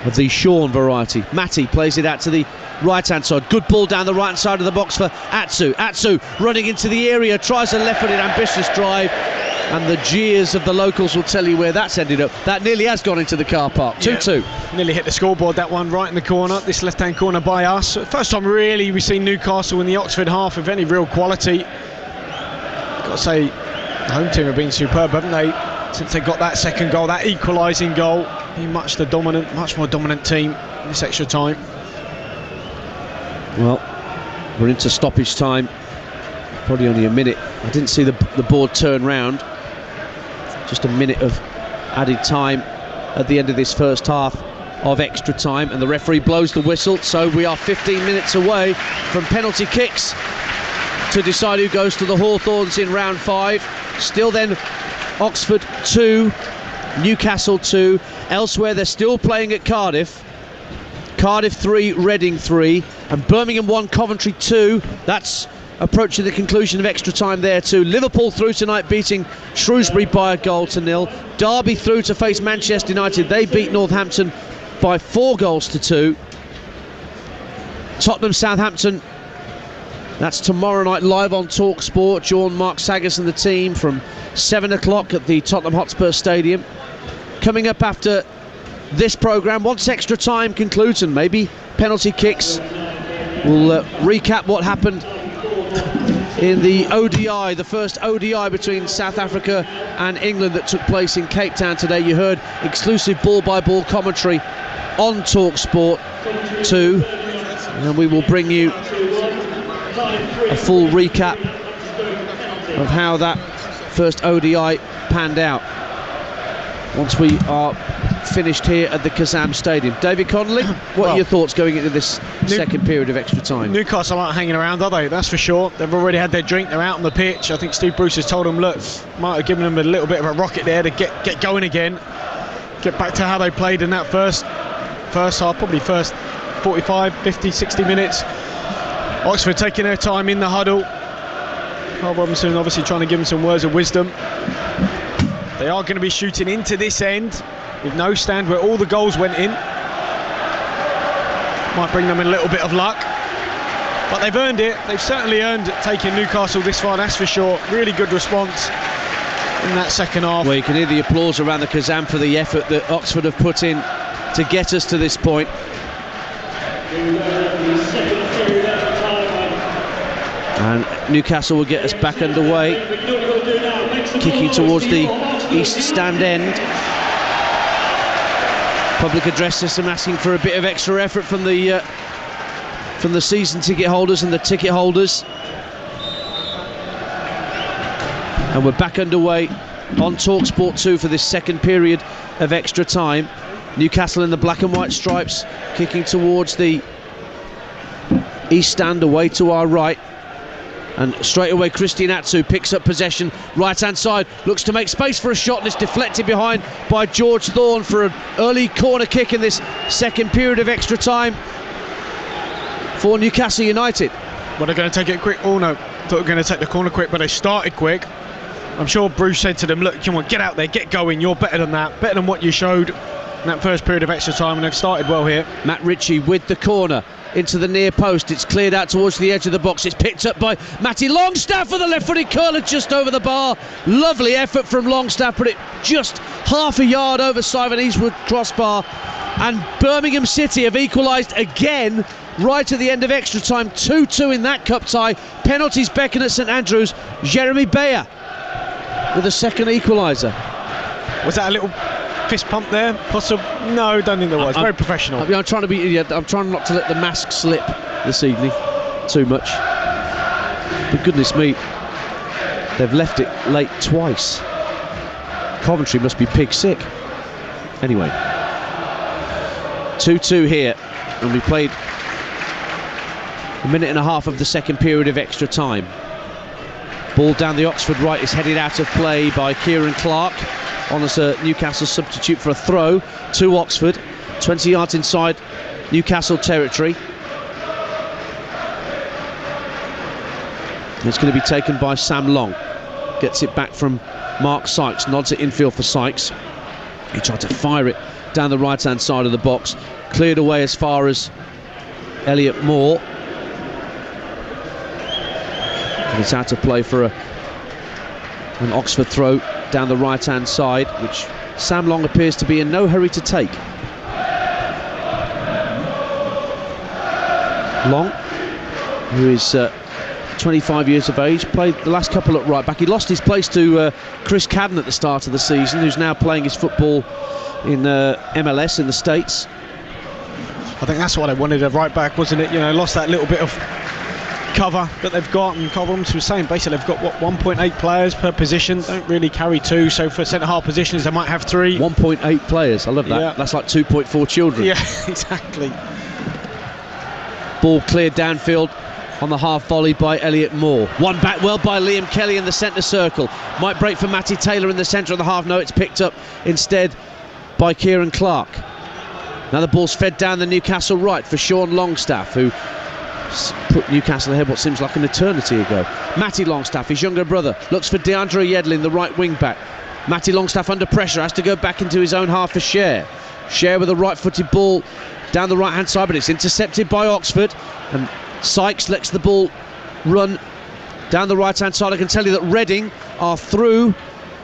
of the Sean variety. Matty plays it out to the right-hand side. Good ball down the right-hand side of the box for Atsu. Atsu running into the area, tries a left-footed ambitious drive, and the jeers of the locals will tell you where that's ended up. That nearly has gone into the car park. 2-2. Nearly hit the scoreboard, that one, right in the corner. This left-hand corner by us. First time really we've seen Newcastle in the Oxford half with any real quality. Got to say, the home team have been superb, haven't they? Since they got that second goal, that equalising goal. Been much more dominant team in this extra time. Well, we're into stoppage time. Probably only a minute. I didn't see the board turn round. Just a minute of added time at the end of this first half of extra time, and the referee blows the whistle. So we are 15 minutes away from penalty kicks to decide who goes to the Hawthorns in round 5. Still then Oxford 2, Newcastle 2. Elsewhere they're still playing at Cardiff. Cardiff 3, Reading 3, and Birmingham 1, Coventry 2. That's approaching the conclusion of extra time there too. Liverpool through tonight, beating Shrewsbury by 1-0. Derby through to face Manchester United. They beat Northampton by 4-2. Tottenham Southampton, that's tomorrow night live on Talk Sport. Join Mark Saggers and the team from 7 o'clock at the Tottenham Hotspur Stadium. Coming up after this programme, once extra time concludes and maybe penalty kicks, we'll recap what happened in the ODI, the first ODI between South Africa and England that took place in Cape Town today. You heard exclusive ball-by-ball commentary on Talk Sport 2, and we will bring you a full recap of how that first ODI panned out once we are finished here at the Kazam Stadium. David Connolly, what are your thoughts going into this second period of extra time? Newcastle aren't hanging around, are they? That's for sure. They've already had their drink, they're out on the pitch. I think Steve Bruce has told them, look, might have given them a little bit of a rocket there to get going again, get back to how they played in that first half, probably first 45, 50, 60 minutes. Oxford taking their time in the huddle. Carl Robinson obviously trying to give them some words of wisdom. They are going to be shooting into this end with no stand where all the goals went in. Might bring them a little bit of luck, but they've earned it. They've certainly earned taking Newcastle this far, that's for sure. Really good response in that second half. Well, you can hear the applause around the Kazam for the effort that Oxford have put in to get us to this point. And Newcastle will get us back underway, kicking towards the east stand end. Public address system asking for a bit of extra effort from the season ticket holders and the ticket holders. And we're back underway on TalkSport 2 for this second period of extra time. Newcastle in the black and white stripes, kicking towards the east stand away to our right. And straight away Christian Atsu picks up possession, right hand side, looks to make space for a shot, and it's deflected behind by George Thorne for an early corner kick in this second period of extra time for Newcastle United. Well, they're going to take it quick. Oh no, thought they were going to take the corner quick, but they started quick. I'm sure Bruce said to them, look, come on, get out there, get going, you're better than that, better than what you showed in that first period of extra time, and they've started well here. Matt Ritchie with the corner into the near post. It's cleared out towards the edge of the box. It's picked up by Matty Longstaff for the left-footed curler just over the bar. Lovely effort from Longstaff, but it just half a yard over Simon Eastwood crossbar. And Birmingham City have equalised again right at the end of extra time. 2-2 in that cup tie. Penalties beckon at St Andrews. Jeremy Bayer with a second equaliser. Was that a little fist pump there? Possible? No, don't think there was. Very professional. I'm trying to be. I'm trying not to let the mask slip this evening too much. But goodness me, they've left it late twice. Coventry must be pig sick. Anyway, 2-2 here, and we played a minute and a half of the second period of extra time. Ball down the Oxford right is headed out of play by Kieran Clark on as a Newcastle substitute for a throw to Oxford, 20 yards inside Newcastle territory. It's going to be taken by Sam Long. Gets it back from Mark Sykes, nods it infield for Sykes. He tried to fire it down the right hand side of the box, cleared away as far as Elliot Moore. And it's out of play for an Oxford throw down the right hand side, which Sam Long appears to be in no hurry to take. Long, who is 25 years of age, played the last couple at right back. He lost his place to Chris Cadden at the start of the season, who's now playing his football in MLS in the States. I think that's what they wanted at right back, wasn't it? You know, lost that little bit of cover that they've got, and Carl Robinson was saying basically they've got 1.8 players per position, don't really carry two, so for centre half positions they might have three. 1.8 players, I love that. Yeah. That's like 2.4 children. Yeah, exactly. Ball cleared downfield on the half volley by Elliot Moore. One back well by Liam Kelly in the centre circle. Might break for Matty Taylor in the centre of the half. No, it's picked up instead by Kieran Clark. Now the ball's fed down the Newcastle right for Sean Longstaff, who put Newcastle ahead what seems like an eternity ago. Matty Longstaff, his younger brother, looks for DeAndre Yedlin, the right wing back. Matty Longstaff under pressure, has to go back into his own half for Cher. Cher with a right-footed ball down the right-hand side, but it's intercepted by Oxford, and Sykes lets the ball run down the right-hand side. I can tell you that Reading are through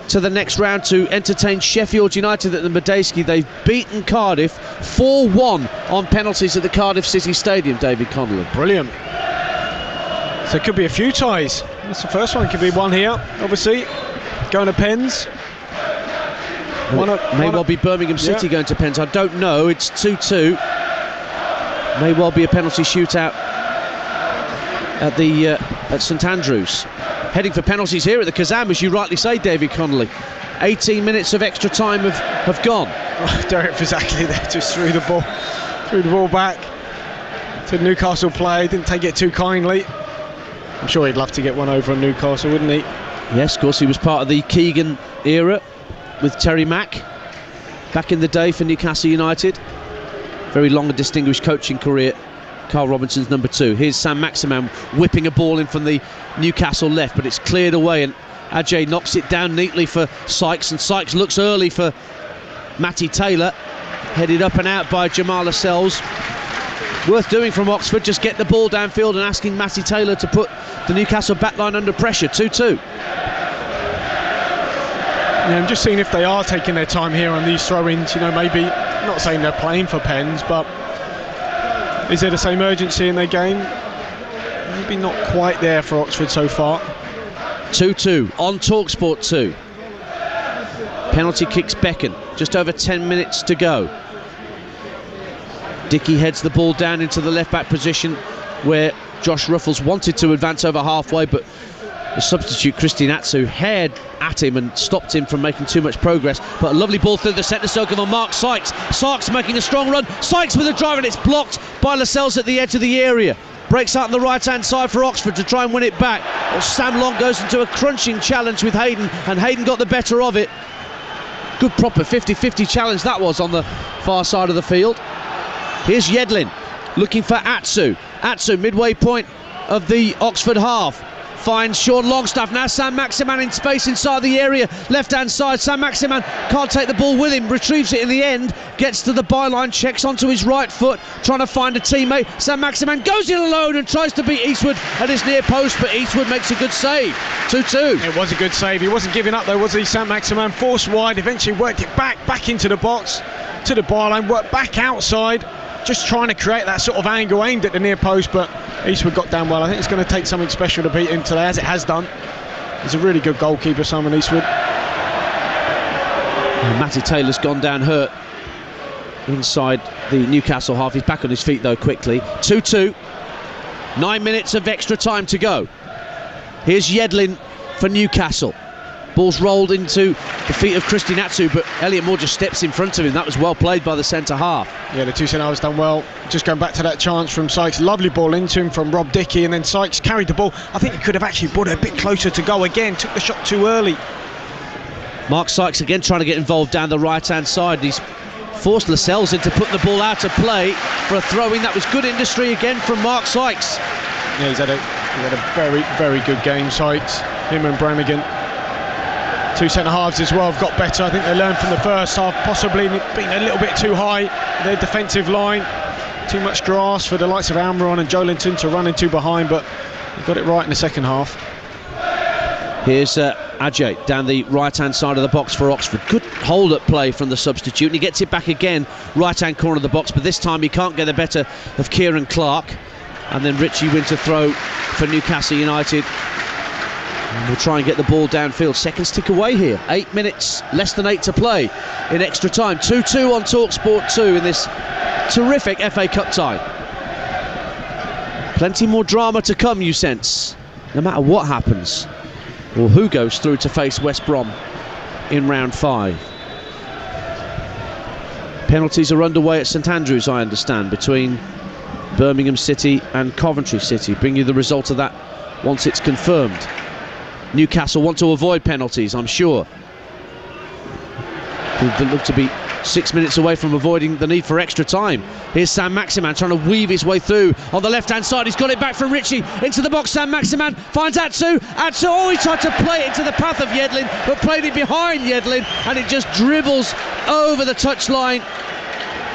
to the next round to entertain Sheffield United at the Medeski. They've beaten Cardiff 4-1 on penalties at the Cardiff City Stadium, David Connolly. Brilliant. So it could be a few ties. That's the first one, could be one here, obviously. Going to pens. May well be Birmingham City going to pens. I don't know. It's 2-2. May well be a penalty shootout at St Andrews. Heading for penalties here at the Kazam, as you rightly say, David Connolly. 18 minutes of extra time have gone. Derek Fazakli there just threw the ball back to Newcastle play. Didn't take it too kindly. I'm sure he'd love to get one over on Newcastle, wouldn't he? Yes, of course, he was part of the Keegan era with Terry Mack back in the day for Newcastle United. Very long and distinguished coaching career. Carl Robinson's number 2. Here's Sam Maximan whipping a ball in from the Newcastle left, but it's cleared away, and Ajay knocks it down neatly for Sykes, and Sykes looks early for Matty Taylor, headed up and out by Jamal Lascelles. Worth doing from Oxford, just get the ball downfield and asking Matty Taylor to put the Newcastle backline under pressure. 2-2. Yeah, I'm just seeing if they are taking their time here on these throw-ins. You know, maybe, not saying they're playing for pens, but is there the same urgency in their game? Maybe not quite there for Oxford so far. 2-2 on TalkSport 2. Penalty kicks beckon. Just over 10 minutes to go. Dickey heads the ball down into the left-back position where Josh Ruffles wanted to advance over halfway, but the substitute Christian Atsu haired at him and stopped him from making too much progress. But a lovely ball through the centre circle on Mark Sykes. Sykes making a strong run. Sykes with a drive, and it's blocked by Lascelles at the edge of the area. Breaks out on the right-hand side for Oxford to try and win it back. Well, Sam Long goes into a crunching challenge with Hayden, and Hayden got the better of it. Good proper 50-50 challenge that was on the far side of the field. Here's Yedlin looking for Atsu. Atsu midway point of the Oxford half. Finds Sean Longstaff. Now Sam Maximan in space inside the area. Left-hand side. Sam Maximan can't take the ball with him. Retrieves it in the end. Gets to the byline. Checks onto his right foot. Trying to find a teammate. Sam Maximan goes in alone and tries to beat Eastwood at his near post, but Eastwood makes a good save. 2-2. It was a good save. He wasn't giving up though, was he? Sam Maximan forced wide. Eventually worked it back into the box. up to the byline, worked back outside, just trying to create that sort of angle aimed at the near post, but Eastwood got down well. I think it's going to take something special to beat him today, as it has done. He's a really good goalkeeper, Simon Eastwood. Matty Taylor's gone down hurt inside the Newcastle half. He's back on his feet though quickly. 2-2. 9 minutes of extra time to go. Here's Yedlin for Newcastle. Ball's rolled into the feet of Christian Atsu, but Elliot Moore just steps in front of him. That was well played by the centre half. Yeah, the two centre halves done well. Just going back to that chance from Sykes, lovely ball into him from Rob Dickey, and then Sykes carried the ball. I think he could have actually brought it a bit closer to goal again, took the shot too early. Mark Sykes again trying to get involved down the right hand side. He's forced Lascelles into putting the ball out of play for a throw-in. That was good industry again from Mark Sykes. Yeah, he's had a very, very good game, Sykes. Him and Brannigan. Two centre halves as well have got better. I think they learned from the first half, possibly being a little bit too high. Their defensive line, too much grass for the likes of Almiron and Jolinton to run into behind, but they got it right in the second half. Here's Ajay down the right-hand side of the box for Oxford. Good hold-up play from the substitute, and he gets it back again, right-hand corner of the box, but this time he can't get the better of Kieran Clark. And then Richie Winter throw for Newcastle United. And we'll try and get the ball downfield. Seconds tick away here. 8 minutes, less than 8 to play in extra time. 2-2 on TalkSport 2 in this terrific FA Cup tie. Plenty more drama to come, you sense, no matter what happens or who goes through to face West Brom in round 5. Penalties are underway at St Andrews, I understand, between Birmingham City and Coventry City. Bring you the result of that once it's confirmed. Newcastle want to avoid penalties, I'm sure. They look to be 6 minutes away from avoiding the need for extra time. Here's Sam Maximan trying to weave his way through on the left-hand side. He's got it back from Richie into the box. Sam Maximan finds Atsu. Oh, he tried to play it into the path of Yedlin, but played it behind Yedlin, and it just dribbles over the touchline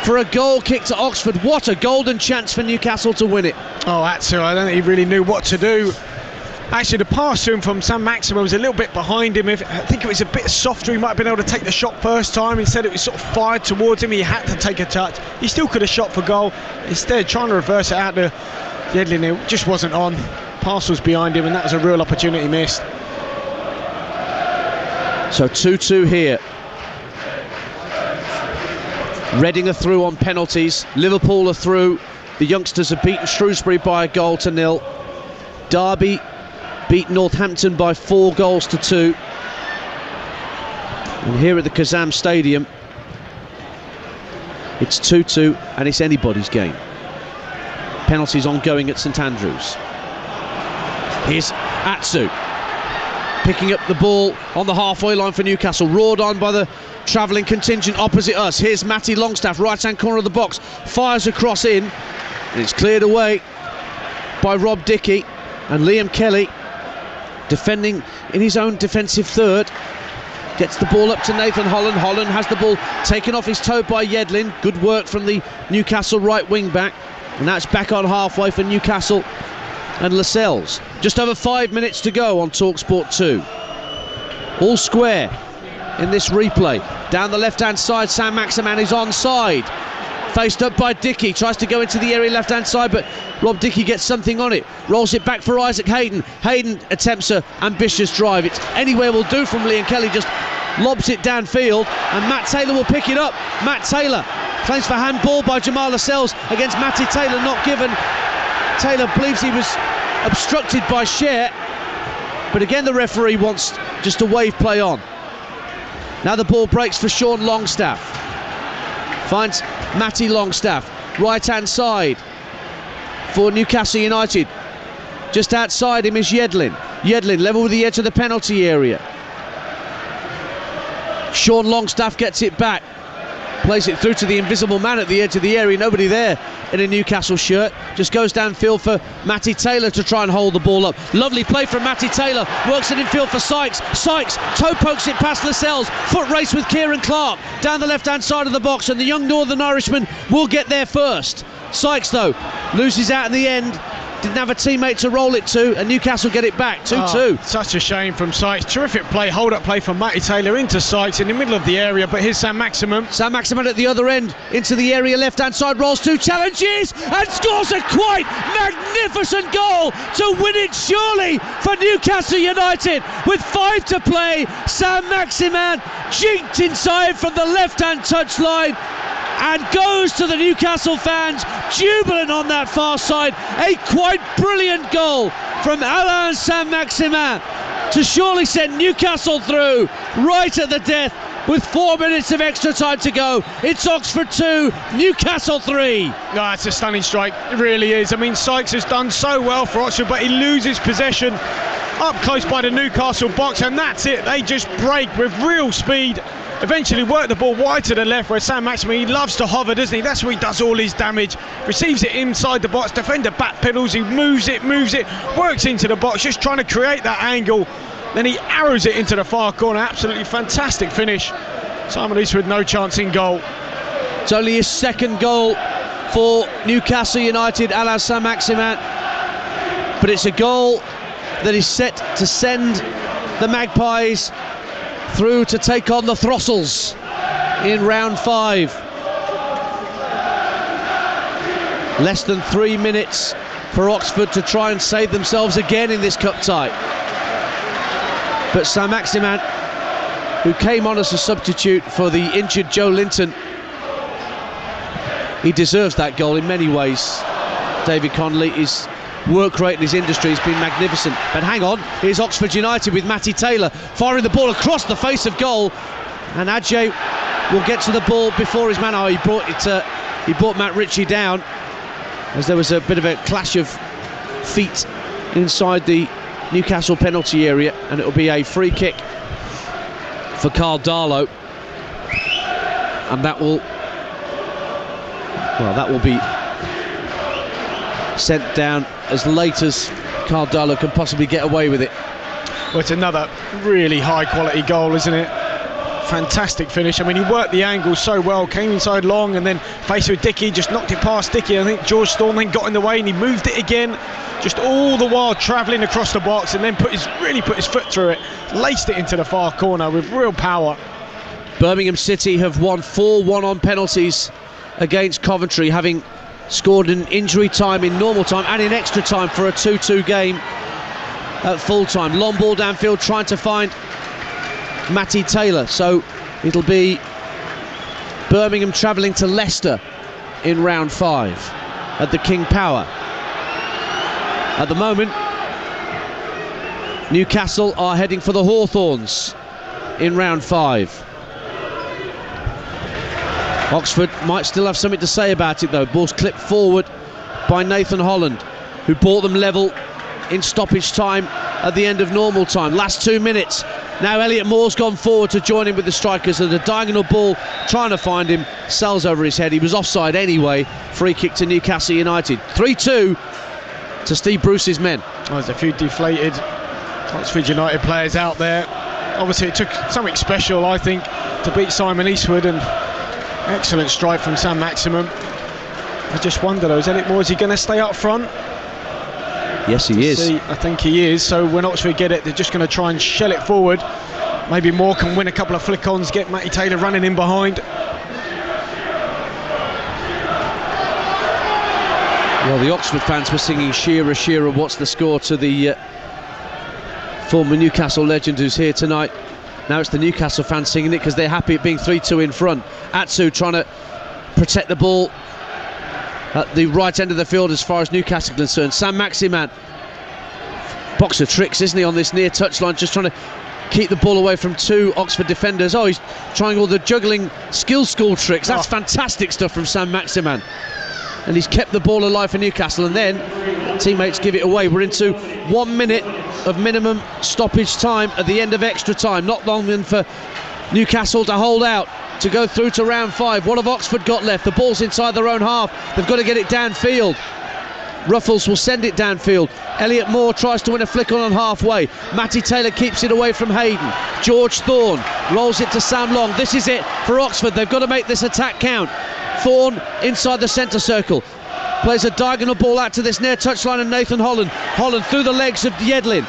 for a goal kick to Oxford. What a golden chance for Newcastle to win it. Oh, Atsu, I don't think he really knew what to do. Actually, the pass to him from Sam Maximan was a little bit behind him. I think it was a bit softer. He might have been able to take the shot first time. Instead, it was sort of fired towards him. He had to take a touch. He still could have shot for goal. Instead, trying to reverse it out to Yedlin, it just wasn't on. Pass was behind him, and that was a real opportunity missed. So 2-2 here. Reading are through on penalties. Liverpool are through. The youngsters have beaten Shrewsbury by 1-0. Derby beat Northampton by 4-2. And here at the Kazam Stadium, it's 2-2, and it's anybody's game. Penalties ongoing at St Andrews. Here's Atsu picking up the ball on the halfway line for Newcastle, roared on by the travelling contingent opposite us. Here's Matty Longstaff, right-hand corner of the box, fires a cross in, and it's cleared away by Rob Dickey. And Liam Kelly, defending in his own defensive third, gets the ball up to Nathan Holland. Holland has the ball taken off his toe by Yedlin. Good work from the Newcastle right wing back, and that's back on halfway for Newcastle and Lascelles. Just over 5 minutes to go on TalkSport 2. All square in this replay. Down the left-hand side, Sam Maximan is onside. Faced up by Dickey, tries to go into the area left-hand side, but Rob Dickey gets something on it. Rolls it back for Isaac Hayden. Hayden attempts an ambitious drive. It's anywhere will do from Liam Kelly, just lobs it downfield, and Matt Taylor will pick it up. Matt Taylor claims for handball by Jamal Lascelles against Matty Taylor, not given. Taylor believes he was obstructed by Scher, but again the referee wants just a wave play on. Now the ball breaks for Sean Longstaff. Finds Matty Longstaff, right-hand side for Newcastle United. Just outside him is Yedlin. Yedlin level with the edge of the penalty area. Sean Longstaff gets it back. Plays it through to the invisible man at the edge of the area. Nobody there in a Newcastle shirt. Just goes downfield for Matty Taylor to try and hold the ball up. Lovely play from Matty Taylor. Works it in field for Sykes. Sykes toe pokes it past Lascelles. Foot race with Kieran Clark down the left-hand side of the box, and the young Northern Irishman will get there first. Sykes, though, loses out in the end didn't have a teammate to roll it to, and Newcastle get it back. 2-2. Such a shame from Sykes. Terrific play, hold-up play from Matty Taylor into Sykes in the middle of the area, but here's Sam Maximin. Sam Maximin at the other end, into the area, left-hand side, rolls 2 challenges, and scores a quite magnificent goal to win it surely for Newcastle United. With 5 to play, Sam Maximin jinked inside from the left-hand touchline and goes to the Newcastle fans jubilant on that far side. A quite brilliant goal from Alain Saint-Maximin to surely send Newcastle through right at the death with 4 minutes of extra time to go. It's Oxford 2, Newcastle 3. No, it's a stunning strike, it really is. I mean, Sykes has done so well for Oxford, but he loses possession up close by the Newcastle box, and that's it. They just break with real speed. Eventually work the ball wide to the left where Sam Maximin, he loves to hover, doesn't he? That's where he does all his damage. Receives it inside the box, defender back pedals, he moves it, works into the box, just trying to create that angle. Then he arrows it into the far corner. Absolutely fantastic finish. Simon Eastwood, no chance in goal. It's only his second goal for Newcastle United, Alain Saint-Maximin. But it's a goal that is set to send the Magpies through to take on the Throssels in round 5. Less than 3 minutes for Oxford to try and save themselves again in this cup tie. But Saint-Maximin, who came on as a substitute for the injured Joe Linton, he deserves that goal in many ways. David Connolly, his work rate in his industry has been magnificent. But hang on, here's Oxford United with Matty Taylor firing the ball across the face of goal, and Adjei will get to the ball before his man. Oh, he brought Matt Ritchie down as there was a bit of a clash of feet inside the Newcastle penalty area, and it will be a free kick for Carl Darlow, and that will be sent down as late as Carl Darlow can possibly get away with it. Well, it's another really high quality goal, isn't it? Fantastic finish. I mean, he worked the angle so well, came inside long and then faced with Dickey, just knocked it past Dickey. I think George Storm then got in the way and he moved it again, just all the while travelling across the box, and then really put his foot through it, laced it into the far corner with real power. Birmingham City have won 4-1 on penalties against Coventry, having scored in injury time, in normal time and in extra time for a 2-2 game at full time. Long ball downfield trying to find Matty Taylor, so it'll be Birmingham travelling to Leicester in round 5 at the King Power. At the moment, Newcastle are heading for the Hawthorns in round 5. Oxford might still have something to say about it though. Ball's clipped forward by Nathan Holland, who brought them level in stoppage time at the end of normal time. Last 2 minutes. Now Elliot Moore's gone forward to join in with the strikers, and a diagonal ball trying to find him, sails over his head. He was offside anyway. Free kick to Newcastle United. 3-2 to Steve Bruce's men. Oh, there's a few deflated Oxford United players out there. Obviously it took something special, I think, to beat Simon Eastwood, and excellent strike from Sam Maximin. I just wonder though, is Elliot Moore, is he going to stay up front? Yes, he is. I think he is. So when Oxford get it, they're just going to try and shell it forward. Maybe Moore can win a couple of flick-ons, get Matty Taylor running in behind. Well, the Oxford fans were singing Shearer, Shearer, what's the score to the former Newcastle legend who's here tonight. Now it's the Newcastle fans singing it because they're happy at being 3-2 in front. Atsu trying to protect the ball at the right end of the field as far as Newcastle is concerned. Sam Maximin, box of tricks, isn't he, on this near touchline, just trying to keep the ball away from 2 Oxford defenders. Oh, he's trying all the juggling skill school tricks. That's fantastic stuff from Sam Maximin. And he's kept the ball alive for Newcastle, and then teammates give it away. We're into 1 minute of minimum stoppage time at the end of extra time. Not long then for Newcastle to hold out, to go through to round 5. What have Oxford got left? The ball's inside their own half. They've got to get it downfield. Ruffles will send it downfield. Elliot Moore tries to win a flick on halfway. Matty Taylor keeps it away from Hayden. George Thorne rolls it to Sam Long. This is it for Oxford. They've got to make this attack count. Thorne inside the centre circle. plays a diagonal ball out to this near touchline and Nathan Holland. Holland through the legs of Yedlin.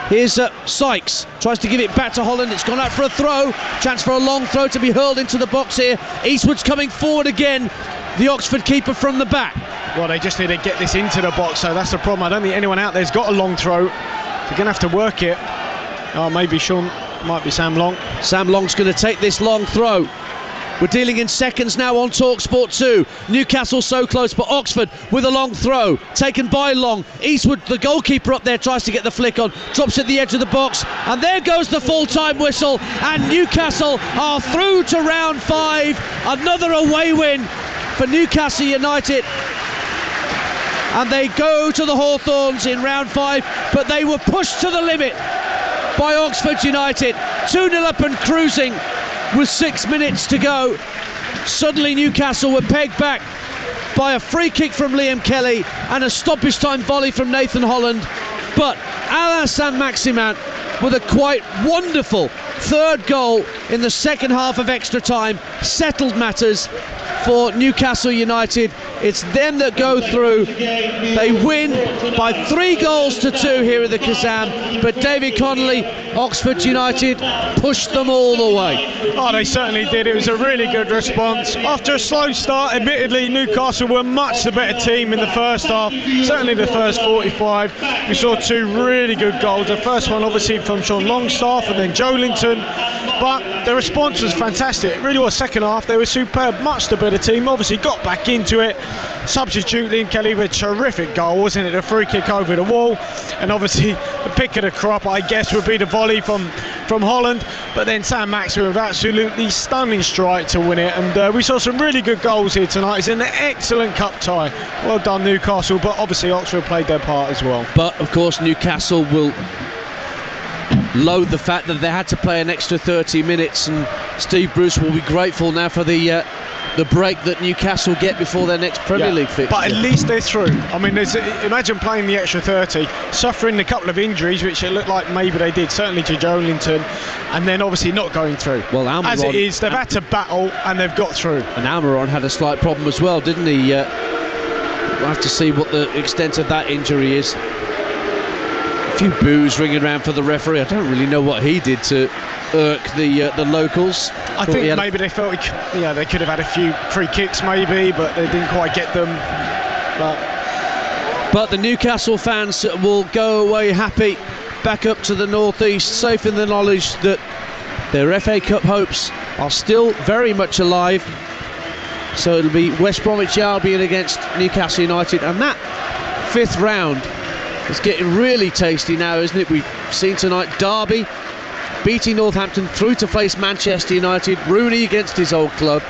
Here's Sykes, tries to give it back to Holland. It's gone out for a throw. Chance for a long throw to be hurled into the box here. Eastwood's coming forward again. The Oxford keeper from the back. Well, they just need to get this into the box, so that's the problem. I don't think anyone out there's got a long throw. They're going to have to work it. Oh, maybe Sean, might be Sam Long. Sam Long's going to take this long throw. We're dealing in seconds now on TalkSport 2. Newcastle so close, but Oxford with a long throw. Taken by Long. Eastwood, the goalkeeper up there, tries to get the flick on. Drops at the edge of the box. And there goes the full-time whistle. And Newcastle are through to round 5. Another away win for Newcastle United. And they go to the Hawthorns in round 5. But they were pushed to the limit by Oxford United. 2-0 up and cruising with 6 minutes to go. Suddenly Newcastle were pegged back by a free kick from Liam Kelly and a stoppage time volley from Nathan Holland. But Alain Saint-Maximin with a quite wonderful third goal in the second half of extra time settled matters for Newcastle United. It's them that go through. They win by 3-2 here at the Kazam, but David Connolly, Oxford United pushed them all the way. Oh, they certainly did. It was a really good response. After a slow start, admittedly, Newcastle were much the better team in the first half, certainly the first 45. We saw 2 really good goals. The first one obviously from Sean Longstaff and then Joelinton, but the response was fantastic. It really was. Second half, they were superb, much the better team. Obviously got back into it. Substitute Liam Kelly with a terrific goal, wasn't it? A free kick over the wall, and obviously the pick of the crop, I guess, would be the volley from Holland. But then Sam Maxwell with absolutely stunning strike to win it, and we saw some really good goals here tonight. It's an excellent cup tie. Well done, Newcastle, but obviously Oxford played their part as well. But of course Newcastle will load the fact that they had to play an extra 30 minutes, and Steve Bruce will be grateful now for the break that Newcastle get before their next Premier League fixture. But at least they're through. I mean, imagine playing the extra 30, suffering a couple of injuries, which it looked like maybe they did, certainly to Joelinton, and then obviously not going through. Well, Almiron, as it is, they've had to battle and they've got through. And Almiron had a slight problem as well, didn't he? We'll have to see what the extent of that injury is. A few boos ringing around for the referee. I don't really know what he did to irk the locals. I think maybe they felt they could have had a few free kicks maybe, but they didn't quite get them. But the Newcastle fans will go away happy, back up to the northeast, safe in the knowledge that their FA Cup hopes are still very much alive. So it'll be West Bromwich Albion against Newcastle United, and that 5th round is getting really tasty now, isn't it? We've seen tonight Derby beating Northampton through to face Manchester United. Rooney against his old club.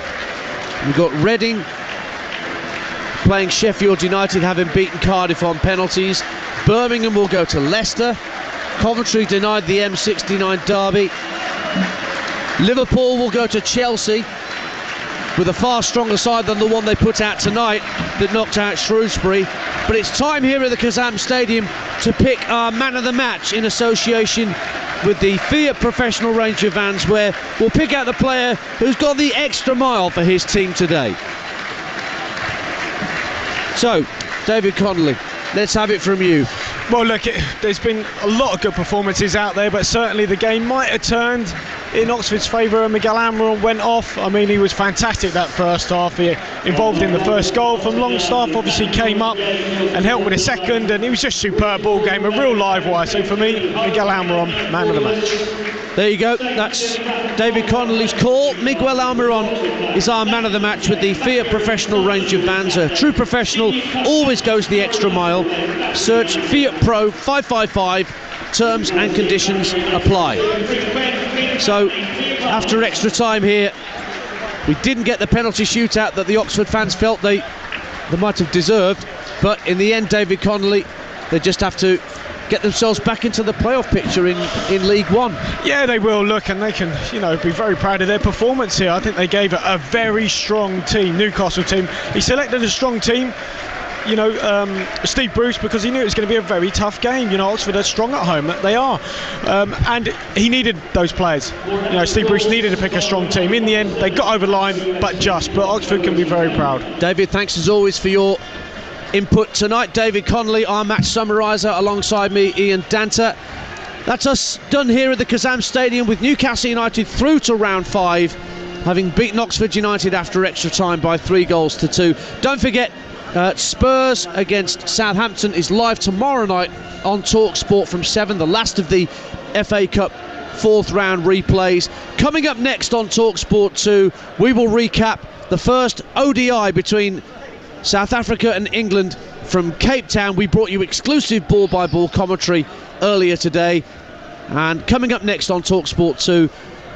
We've got Reading playing Sheffield United, having beaten Cardiff on penalties. Birmingham will go to Leicester. Coventry denied the M69 derby. Liverpool will go to Chelsea with a far stronger side than the one they put out tonight that knocked out Shrewsbury. But it's time here at the Kazam Stadium to pick our man of the match in association with the Fiat Professional range of vans, where we'll pick out the player who's got the extra mile for his team today. So, David Connolly, let's have it from you. Well, look, there's been a lot of good performances out there, but certainly the game might have turned in Oxford's favour. Miguel Almiron went off. I mean, he was fantastic that first half. He involved in the first goal from Longstaff, obviously came up and helped with a second, and it was just a superb ball game, a real live wire. So for me, Miguel Almiron, man of the match. There you go, that's David Connolly's call. Miguel Almiron is our man of the match with the Fiat Professional range of vans. A true professional always goes the extra mile. Search Fiat Pro 555, terms and conditions apply. So after extra time here, we didn't get the penalty shootout that the Oxford fans felt they might have deserved, but in the end, David Connolly, they just have to get themselves back into the playoff picture in League One. Yeah, they will. Look, and they can, be very proud of their performance here. I think they gave a very strong team, Newcastle team. He selected a strong team. Steve Bruce, because he knew it was going to be a very tough game. Oxford are strong at home, they are, and he needed those players. Steve Bruce needed to pick a strong team. In the end, they got over the line, but Oxford can be very proud. David, thanks as always for your input tonight. David Connolly, our match summariser, alongside me, Ian Danter. That's us done here at the Kazam Stadium with Newcastle United through to round 5, having beaten Oxford United after extra time by 3-2. Don't forget, Spurs against Southampton is live tomorrow night on TalkSport from 7, the last of the FA Cup 4th round replays. Coming up next on TalkSport 2, we will recap the first ODI between South Africa and England from Cape Town. We brought you exclusive ball-by-ball commentary earlier today, and coming up next on TalkSport 2,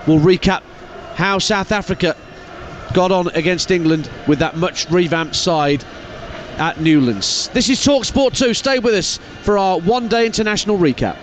we'll recap how South Africa got on against England with that much revamped side at Newlands. This is TalkSport 2. Stay with us for our one-day international recap.